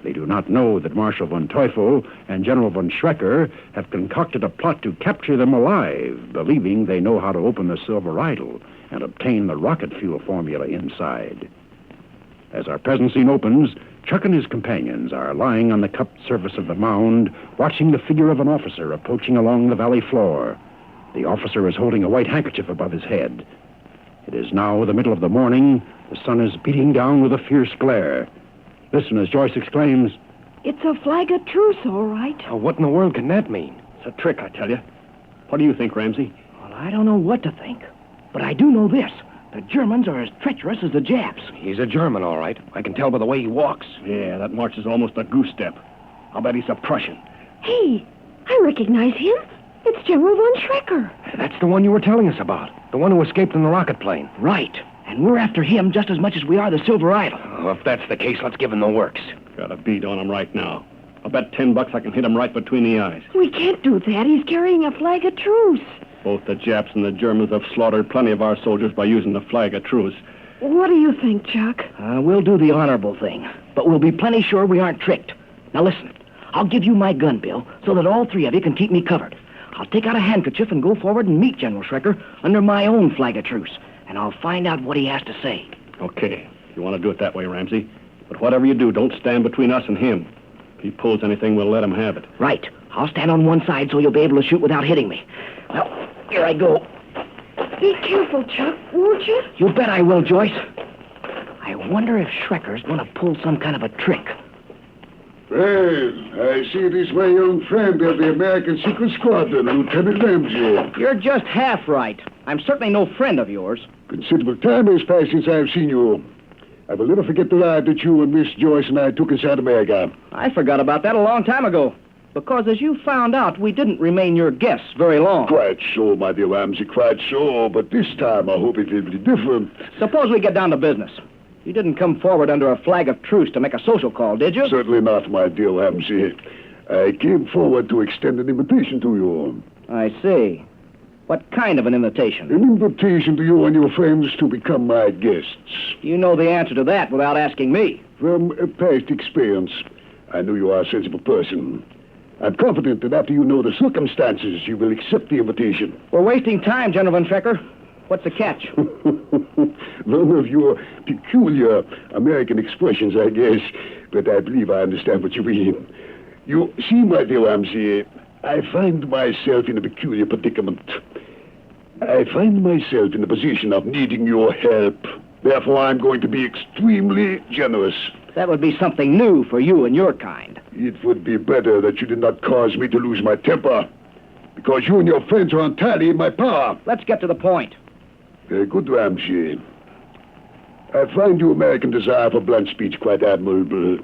They do not know that Marshal von Teufel and General von Schrecker have concocted a plot to capture them alive, believing they know how to open the silver idol and obtain the rocket fuel formula inside. As our present scene opens, Chuck and his companions are lying on the cupped surface of the mound, watching the figure of an officer approaching along the valley floor. The officer is holding a white handkerchief above his head. It is now the middle of the morning. The sun is beating down with a fierce glare. Listen as Joyce exclaims, "It's a flag of truce, all right." Oh, what in the world can that mean? It's a trick, I tell you. What do you think, Ramsey? Well, I don't know what to think. But I do know this. The Germans are as treacherous as the Japs. He's a German, all right. I can tell by the way he walks. Yeah, that march is almost a goose step. I'll bet he's a Prussian. Hey, I recognize him. It's General von Schrecker. That's the one you were telling us about. The one who escaped in the rocket plane. Right. And we're after him just as much as we are the Silver Idol. Oh, if that's the case, let's give him the works. Got a beat on him right now. I'll bet $10 I can hit him right between the eyes. We can't do that. He's carrying a flag of truce. Both the Japs and the Germans have slaughtered plenty of our soldiers by using the flag of truce. What do you think, Chuck? We'll do the honorable thing, but we'll be plenty sure we aren't tricked. Now listen, I'll give you my gun, Bill, so that all three of you can keep me covered. I'll take out a handkerchief and go forward and meet General Schrecker under my own flag of truce, and I'll find out what he has to say. Okay, you want to do it that way, Ramsey. But whatever you do, don't stand between us and him. If he pulls anything, we'll let him have it. Right. I'll stand on one side so you'll be able to shoot without hitting me. Well, here I go. Be careful, Chuck, won't you? You bet I will, Joyce. I wonder if Schrecker's going to pull some kind of a trick. Well, I see it is my young friend of the American Secret Squadron, Lieutenant Ramsey. You're just half right. I'm certainly no friend of yours. Considerable time has passed since I've seen you. I will never forget the ride that you and Miss Joyce and I took in South America. I forgot about that a long time ago. Because as you found out, we didn't remain your guests very long. Quite so, my dear Ramsey, quite so. But this time I hope it will be different. Suppose we get down to business. You didn't come forward under a flag of truce to make a social call, did you? Certainly not, my dear Ramsey. I came forward to extend an invitation to you. I see. What kind of an invitation? An invitation to you and your friends to become my guests. You know the answer to that without asking me. From a past experience, I know you are a sensible person. I'm confident that after you know the circumstances, you will accept the invitation. We're wasting time, General von Schrecker. What's the catch? None of your peculiar American expressions, I guess, but I believe I understand what you mean. You see, my dear Ramsey, I find myself in a peculiar predicament. I find myself in the position of needing your help. Therefore, I'm going to be extremely generous. That would be something new for you and your kind. It would be better that you did not cause me to lose my temper, because you and your friends are entirely in my power. Let's get to the point. Very good, Ramsey. I find your American desire for blunt speech quite admirable.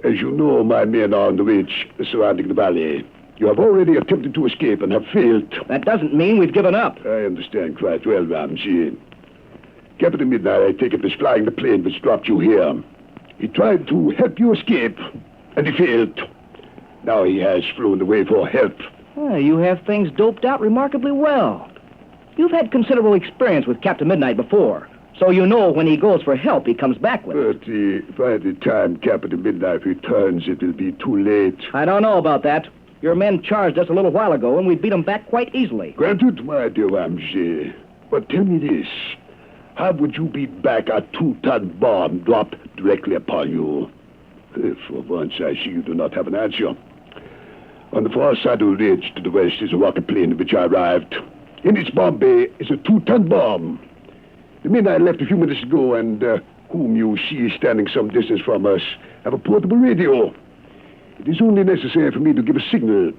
As you know, my men are on the ridge surrounding the valley. You have already attempted to escape and have failed. That doesn't mean we've given up. I understand quite well, Ramsey. Captain Midnight, I take it, was flying the plane which dropped you here. He tried to help you escape, and he failed. Now he has flown away for help. You have things doped out remarkably well. You've had considerable experience with Captain Midnight before, so you know when he goes for help, he comes back with it. But by the time Captain Midnight returns, it will be too late. I don't know about that. Your men charged us a little while ago, and we beat them back quite easily. Granted, my dear Ramsey. But tell me this. How would you beat back a 2-ton bomb dropped directly upon you? For once, I see you do not have an answer. On the far side of the ridge to the west is a rocket plane in which I arrived. In its bomb bay is a 2-ton bomb. The men I left a few minutes ago and whom you see standing some distance from us have a portable radio. It is only necessary for me to give a signal.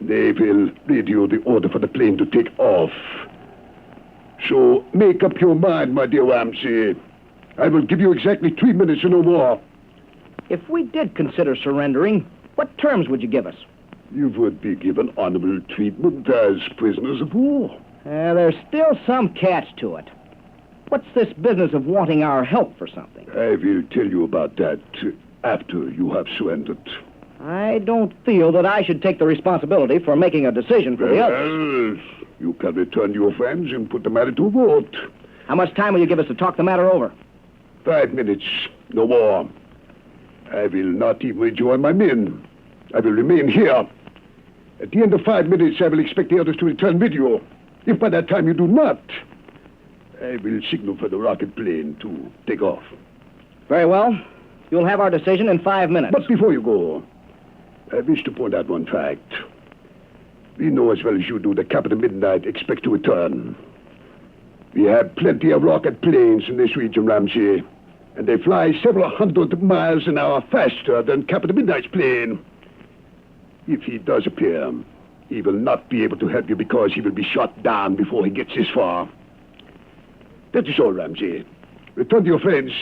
They will radio the order for the plane to take off. So make up your mind, my dear Ramsey. I will give you exactly 3 minutes or no more. If we did consider surrendering, what terms would you give us? You would be given honorable treatment as prisoners of war. There's still some catch to it. What's this business of wanting our help for something? I will tell you about that after you have surrendered. I don't feel that I should take the responsibility for making a decision for the others. You can return to your friends and put the matter to a vote. How much time will you give us to talk the matter over? 5 minutes, no more. I will not even rejoin my men. I will remain here. At the end of 5 minutes, I will expect the others to return with you. If by that time you do not, I will signal for the rocket plane to take off. Very well. You'll have our decision in 5 minutes. But before you go, I wish to point out one fact. We know as well as you do that Captain Midnight expects to return. We have plenty of rocket planes in this region, Ramsey, and they fly several hundred miles an hour faster than Captain Midnight's plane. If he does appear, he will not be able to help you because he will be shot down before he gets this far. That is all, Ramsey. Return to your friends.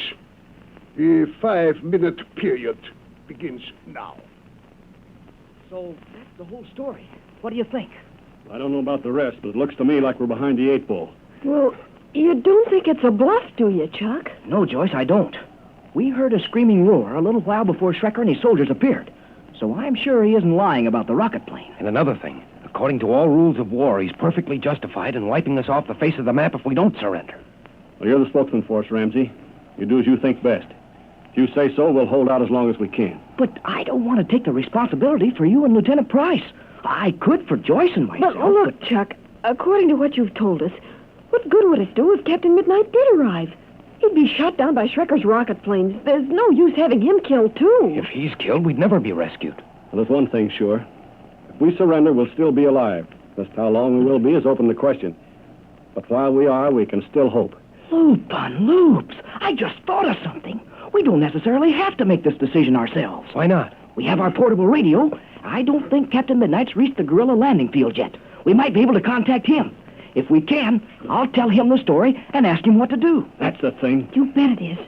The 5-minute period begins now. So that's the whole story. What do you think? I don't know about the rest, but it looks to me like we're behind the 8 ball. Well, you don't think it's a bluff, do you, Chuck? No, Joyce, I don't. We heard a screaming roar a little while before Schrecker and his soldiers appeared. So I'm sure he isn't lying about the rocket plane. And another thing, a According to all rules of war, he's perfectly justified in wiping us off the face of the map if we don't surrender. Well, you're the spokesman for us, Ramsey. You do as you think best. If you say so, we'll hold out as long as we can. But I don't want to take the responsibility for you and Lieutenant Price. I could for Joyce and myself. But look, Chuck, according to what you've told us, what good would it do if Captain Midnight did arrive? He'd be shot down by Schrecker's rocket planes. There's no use having him killed, too. If he's killed, we'd never be rescued. Well, there's one thing sure. If we surrender, we'll still be alive. Just how long we will be is open to question. But while we are, we can still hope. Loop on loops. I just thought of something. We don't necessarily have to make this decision ourselves. Why not? We have our portable radio. I don't think Captain Midnight's reached the guerrilla landing field yet. We might be able to contact him. If we can, I'll tell him the story and ask him what to do. That's the thing. You bet it is.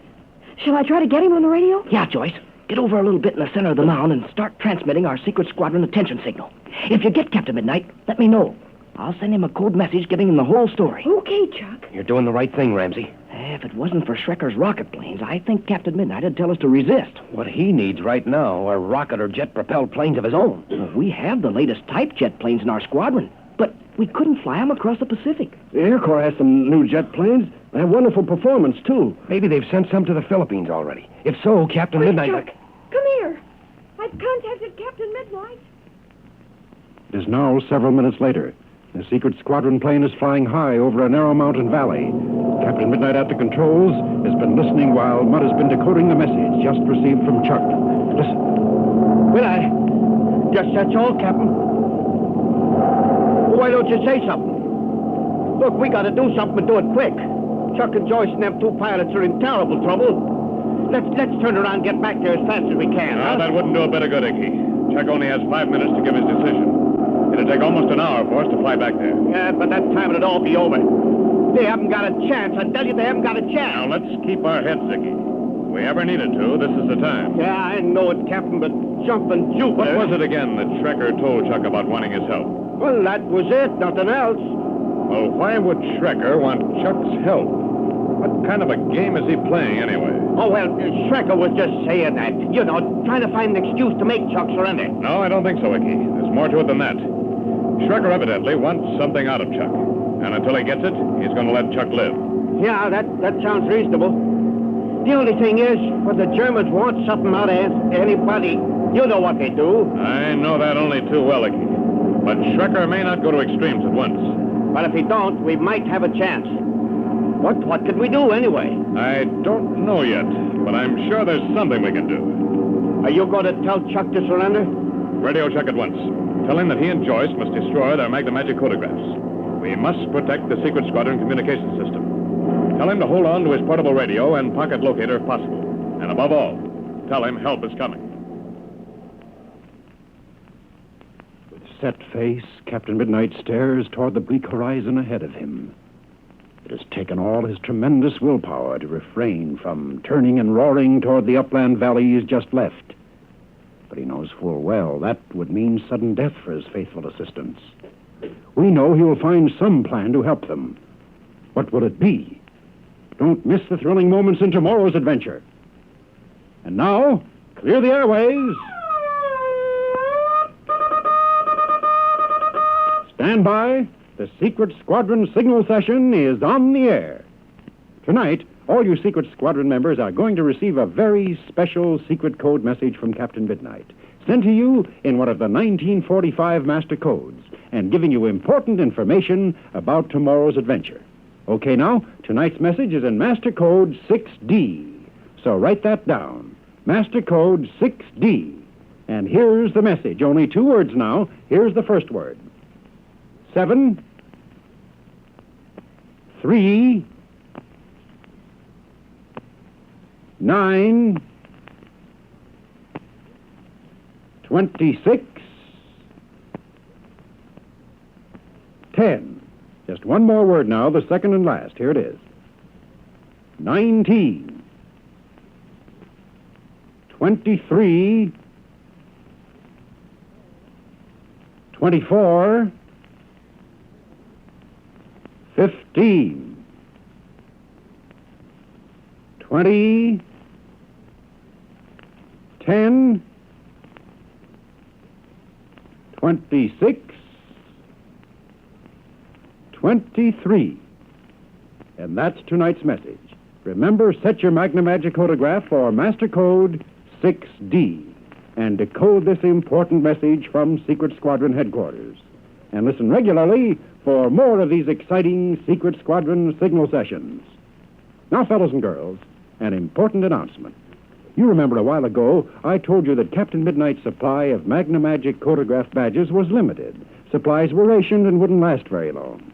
Shall I try to get him on the radio? Yeah, Joyce. Get over a little bit in the center of the mound and start transmitting our secret squadron attention signal. If you get Captain Midnight, let me know. I'll send him a code message giving him the whole story. Okay, Chuck. You're doing the right thing, Ramsey. If it wasn't for Schrecker's rocket planes, I think Captain Midnight would tell us to resist. What he needs right now are rocket or jet-propelled planes of his own. Well, we have the latest type jet planes in our squadron, but we couldn't fly them across the Pacific. The Air Corps has some new jet planes. They have wonderful performance, too. Maybe they've sent some to the Philippines already. If so, Captain Midnight... Chuck, come here. I've contacted Captain Midnight. It is now several minutes later. The secret squadron plane is flying high over a narrow mountain valley. Captain Midnight at the controls has been listening while Mudd has been decoding the message just received from Chuck. Listen. Will I? Just that's all, Captain. Why don't you say something? Look, we got to do something and do it quick. Chuck and Joyce and them two pilots are in terrible trouble. Let's turn around and get back there as fast as we can. No, that wouldn't do a bit of good, Icky. Chuck only has 5 minutes to give his decision. It'll take almost an hour for us to fly back there. Yeah, but that time it'll all be over. They haven't got a chance. I tell you, they haven't got a chance. Now, let's keep our heads, Icky. If we ever needed to, this is the time. Yeah, I know it, Captain, but jumping Jupiter... What was it again that Schrecker told Chuck about wanting his help? Well, that was it. Nothing else. Well, why would Schrecker want Chuck's help? What kind of a game is he playing, anyway? Oh, well, Schrecker was just saying that. You know, trying to find an excuse to make Chuck surrender. No, I don't think so, Icky. There's more to it than that. Schrecker evidently wants something out of Chuck. And until he gets it, he's going to let Chuck live. Yeah, that sounds reasonable. The only thing is, when the Germans want something out of anybody, you know what they do. I know that only too well, Icky. But Schrecker may not go to extremes at once. But if he don't, we might have a chance. What can we do, anyway? I don't know yet, but I'm sure there's something we can do. Are you going to tell Chuck to surrender? Radio Chuck at once. Tell him that he and Joyce must destroy their magnomagic photographs. We must protect the secret squadron communication system. Tell him to hold on to his portable radio and pocket locator if possible. And above all, tell him help is coming. With set face, Captain Midnight stares toward the bleak horizon ahead of him. It has taken all his tremendous willpower to refrain from turning and roaring toward the upland valley he's just left. But he knows full well that would mean sudden death for his faithful assistants. We know he will find some plan to help them. What will it be? Don't miss the thrilling moments in tomorrow's adventure. And now, clear the airways. Stand by. The Secret Squadron signal session is on the air. Tonight, all you Secret Squadron members are going to receive a very special secret code message from Captain Midnight, sent to you in one of the 1945 master codes, and giving you important information about tomorrow's adventure. Okay, now, tonight's message is in Master Code 6D. So write that down. Master Code 6D. And here's the message. Only 2 words now. Here's the first word. 7, 3, 9, 26, 10. Just one more word now, the second and last. Here it is. 19, 23, 24, 15, 20, 10, 26, 23. And that's tonight's message. Remember, set your Magna Magic photograph for Master Code 6D and decode this important message from Secret Squadron headquarters. And listen regularly for more of these exciting Secret Squadron signal sessions. Now, fellows and girls, an important announcement. You remember a while ago, I told you that Captain Midnight's supply of Magna Magic Codograph badges was limited. Supplies were rationed and wouldn't last very long.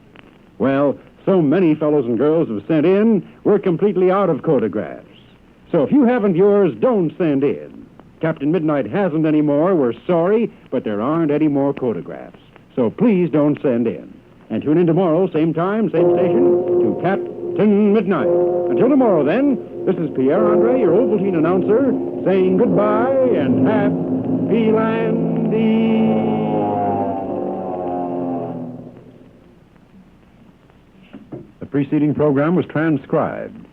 Well, so many fellows and girls have sent in, we're completely out of codographs. So if you haven't yours, don't send in. Captain Midnight hasn't any more, we're sorry, but there aren't any more codographs. So please don't send in. And tune in tomorrow, same time, same station, to Captain Midnight. Until tomorrow, then, this is Pierre Andre, your Ovaltine announcer, saying goodbye and happy landing. The preceding program was transcribed.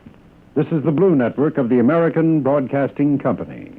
This is the Blue Network of the American Broadcasting Company.